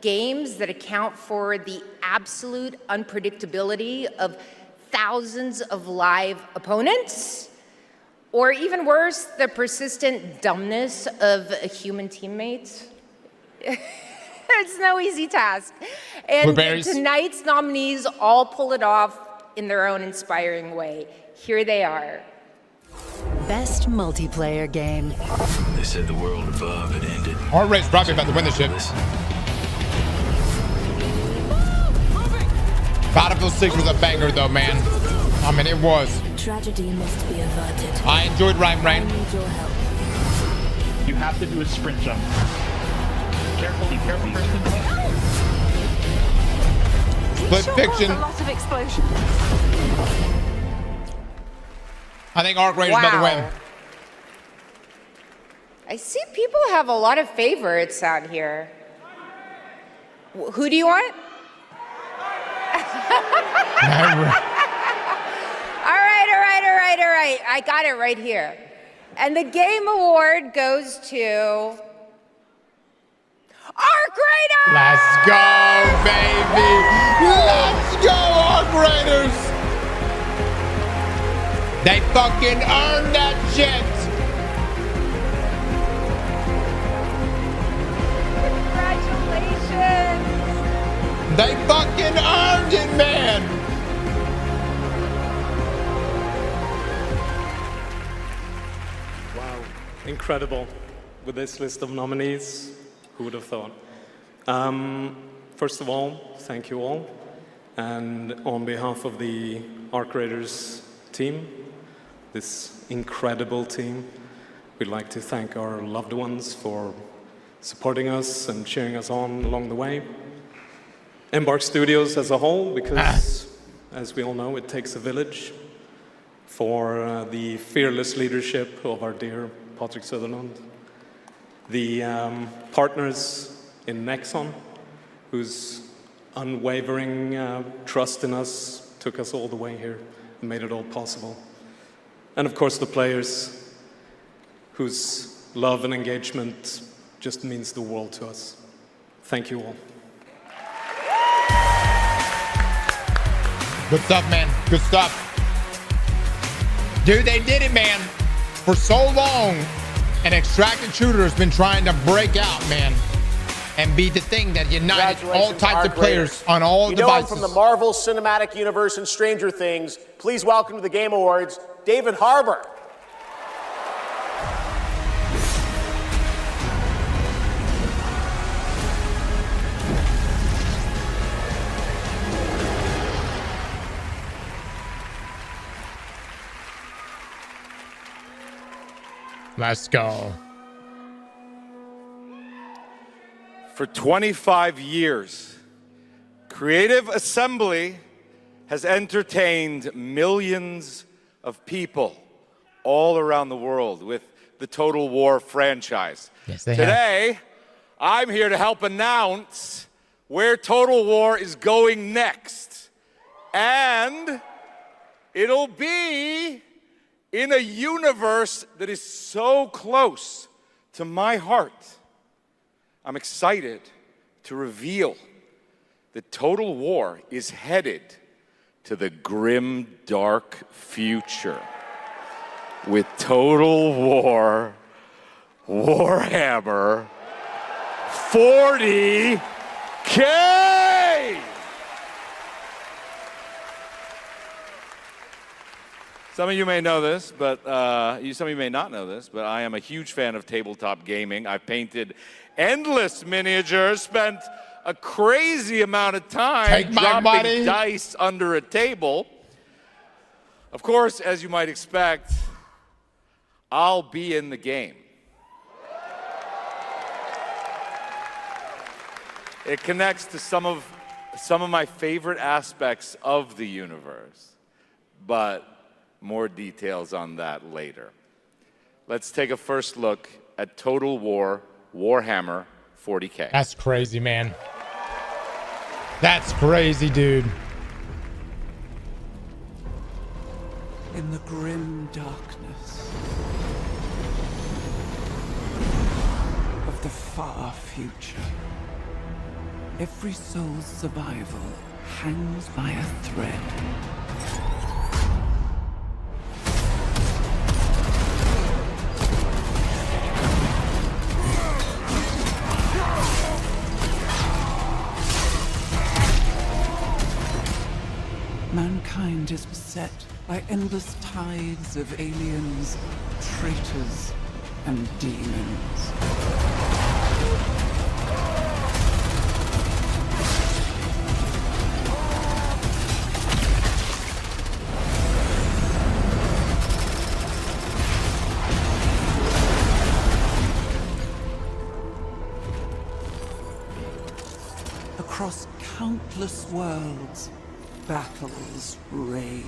games that account for the absolute unpredictability of thousands of live opponents, or even worse, the persistent dumbness of a human teammate. It's no easy task. And tonight's nominees all pull it off in their own inspiring way. Here they are. Best multiplayer game. They said the world above had ended. Heart rate's probably about to win the ship. Battlefield 6 was a banger though, man. I mean, it was. Tragedy must be averted. I enjoyed Rhyme Rain. You have to do a sprint jump. Careful, be careful. Split Fiction. A lot of explosions. I think Arc Raider's about to win. I see people have a lot of favorites out here. Who do you want? All right. I got it right here. And the Game Award goes to Arc Raiders! Let's go, baby! Let's go, Arc Raiders! They fucking earned that shit! Congratulations! They fucking earned it, man! Wow, incredible. With this list of nominees, who would have thought? First of all, thank you all. And on behalf of the Arc Raiders team, this incredible team, we'd like to thank our loved ones for supporting us and cheering us on along the way. Embark Studios as a whole, because as we all know, it takes a village, for the fearless leadership of our dear Patrick Sutherland. The partners in Nexon, whose unwavering trust in us took us all the way here and made it all possible. And of course the players, whose love and engagement just means the world to us. Thank you all. Good stuff, man. Good stuff. Dude, they did it, man. For so long, an extracted shooter has been trying to break out, man, and be the thing that united all types of players on all devices. From the Marvel Cinematic Universe and Stranger Things, please welcome to the Game Awards, David Harbour. Let's go. For 25 years, Creative Assembly has entertained millions of people all around the world with the Total War franchise. Yes, they Today, I'm here to help announce where Total War is going next. And it'll be in a universe that is so close to my heart. I'm excited to reveal that Total War is headed to the grim, dark future with Total War Warhammer 40K! Some of you may know this, but some of you may not know this, but I am a huge fan of tabletop gaming. I've painted endless miniatures, spent a crazy amount of time dropping dice under a table. Of course, as you might expect, I'll be in the game. It connects to some of my favorite aspects of the universe, but more details on that later. Let's take a first look at Total War Warhammer 40K. That's crazy, man. That's crazy, dude. In the grim darkness of the far future, every soul's survival hangs by a thread. Mankind is beset by endless tides of aliens, traitors, and demons. Across countless worlds, battles rage.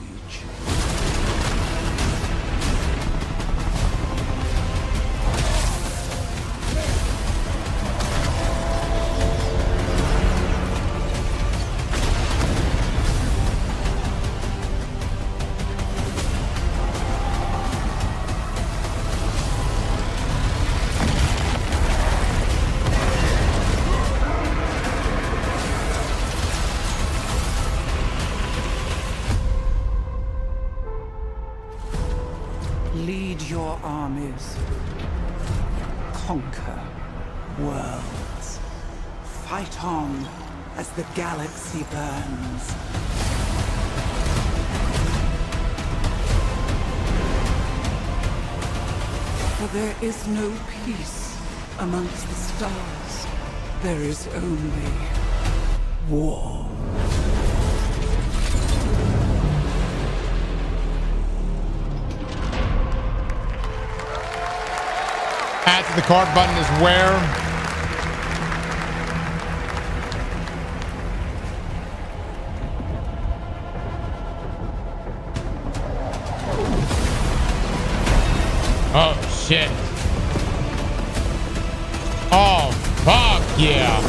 Lead your armies. Conquer worlds. Fight on as the galaxy burns. For there is no peace amongst the stars. There is only war. Add to the cart button is where. Oh, shit. Oh, fuck yeah.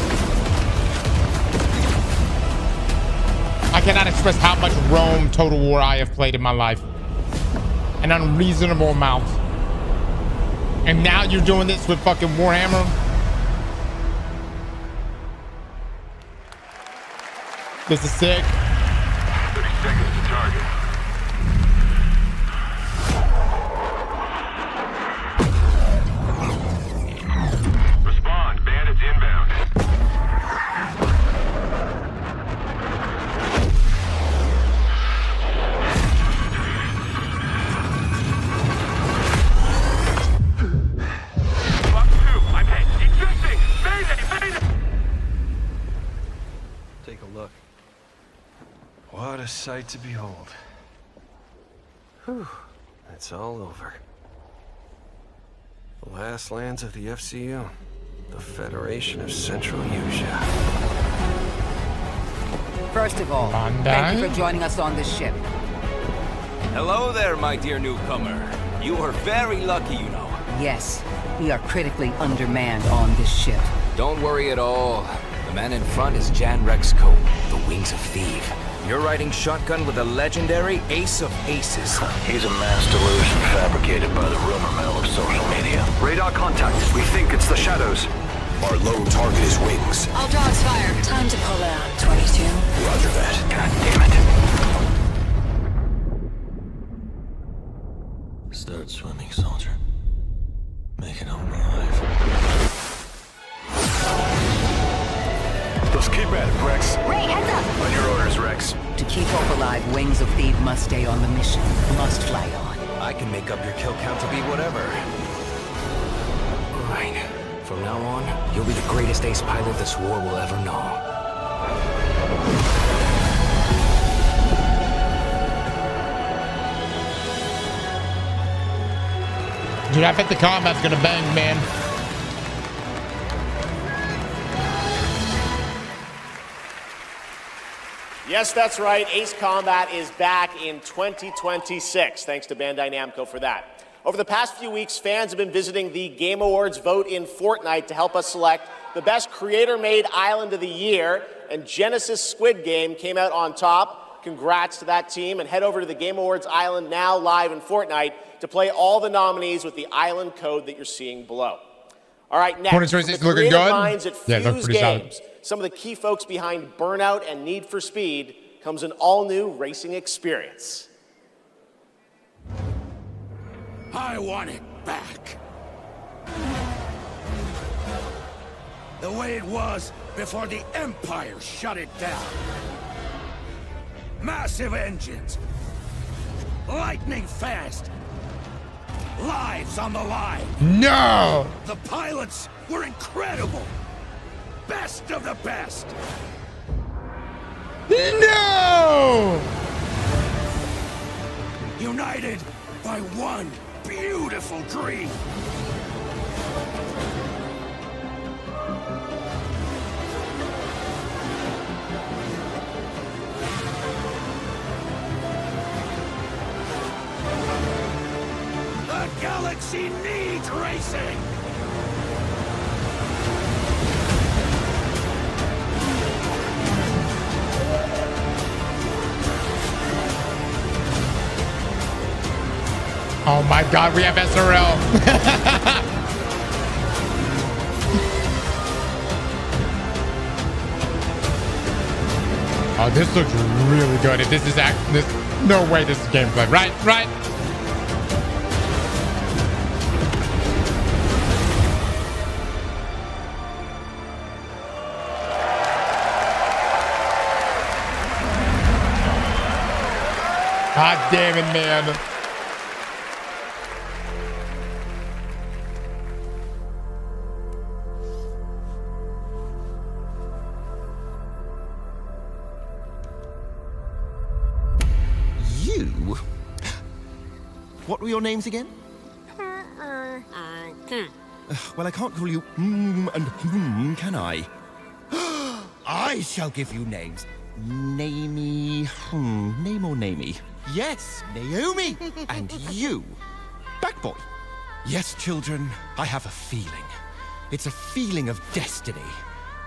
I cannot express how much Rome Total War I have played in my life. An unreasonable amount. And now you're doing this with fucking Warhammer? This is sick. 30 seconds to target. Respond. Bandits inbound. Take a look. What a sight to behold. Whew, it's all over. The last lands of the FCU, the Federation of Central Asia. First of all, thank you for joining us on this ship. Hello there, my dear newcomer. You are very lucky, you know. Yes, we are critically undermanned on this ship. Don't worry at all. The Man in front is Jan Rexco, the Wings of Thief. You're riding shotgun with a legendary Ace of Aces. He's a mass delusion fabricated by the rumor mill of social media. Radar contact. We think it's the shadows. Our lone target is Wings. All dogs fire. Time to pull out, 22. Roger that. God damn it. Start swimming, soldier. Make it home alive. Let's keep at it, Rex. Ray, heads up! On your orders, Rex. To keep Hope alive, Wings of Thief must stay on the mission. Must fly on. I can make up your kill count to be whatever. Right. From now on, you'll be the greatest ace pilot this war will ever know. Dude, I bet the combat's gonna bang, man. Yes, that's right. Ace Combat is back in 2026. Thanks to Bandai Namco for that. Over the past few weeks, fans have been visiting the Game Awards vote in Fortnite to help us select the best creator-made island of the year, and Genesis Squid Game came out on top. Congrats to that team, and head over to the Game Awards Island now live in Fortnite to play all the nominees with the island code that you're seeing below. All right, next, from the looking good. minds at Fuse Games, some of the key folks behind Burnout and Need for Speed, comes an all-new racing experience. I want it back. The way it was before the Empire shut it down. Massive engines. Lightning fast. Lives on the line. No! The pilots were incredible. Best of the best. No! United by one beautiful dream. The galaxy needs racing. Oh my God, we have SRL. Oh, this looks really good. If this is this, no way this is gameplay. Right. God damn it, man. You? What were your names again? Well, I can't call you and can I? I shall give you names. Namey, name or namey? Yes, Naomi. And you, Backboy. Yes, children, I have a feeling. It's a feeling of destiny.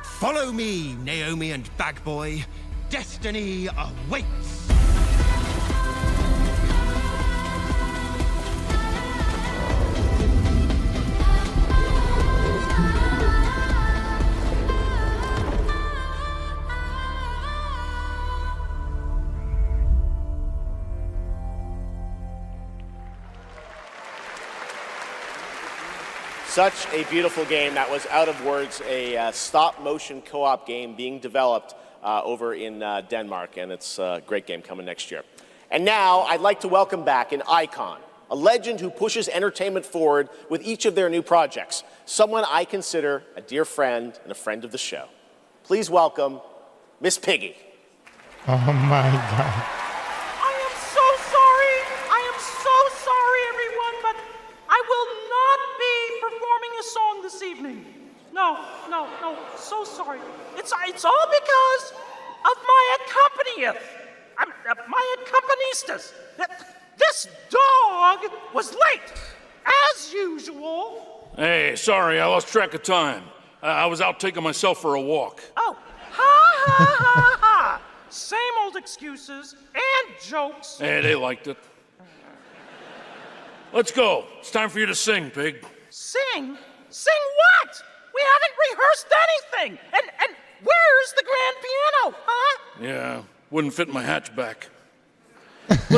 Follow me, Naomi and Bagboy. Destiny awaits. Such a beautiful game. That was Out of Words, a stop-motion co-op game being developed over in Denmark, and it's a great game coming next year. And now, I'd like to welcome back an icon, a legend who pushes entertainment forward with each of their new projects, someone I consider a dear friend and a friend of the show. Please welcome Miss Piggy. Oh my God. I am so sorry. I am so sorry, everyone, but I will not be performing a song this evening. No, so sorry. It's all because of my accompanist. This dog was late, as usual. Hey, sorry, I lost track of time. I was out taking myself for a walk. Oh, ha ha ha ha! Same old excuses and jokes. Hey, they liked it. Let's go. It's time for you to sing, pig. Sing? Sing what? We haven't rehearsed anything. And where's the grand piano, huh? Yeah, wouldn't fit in my hatchback.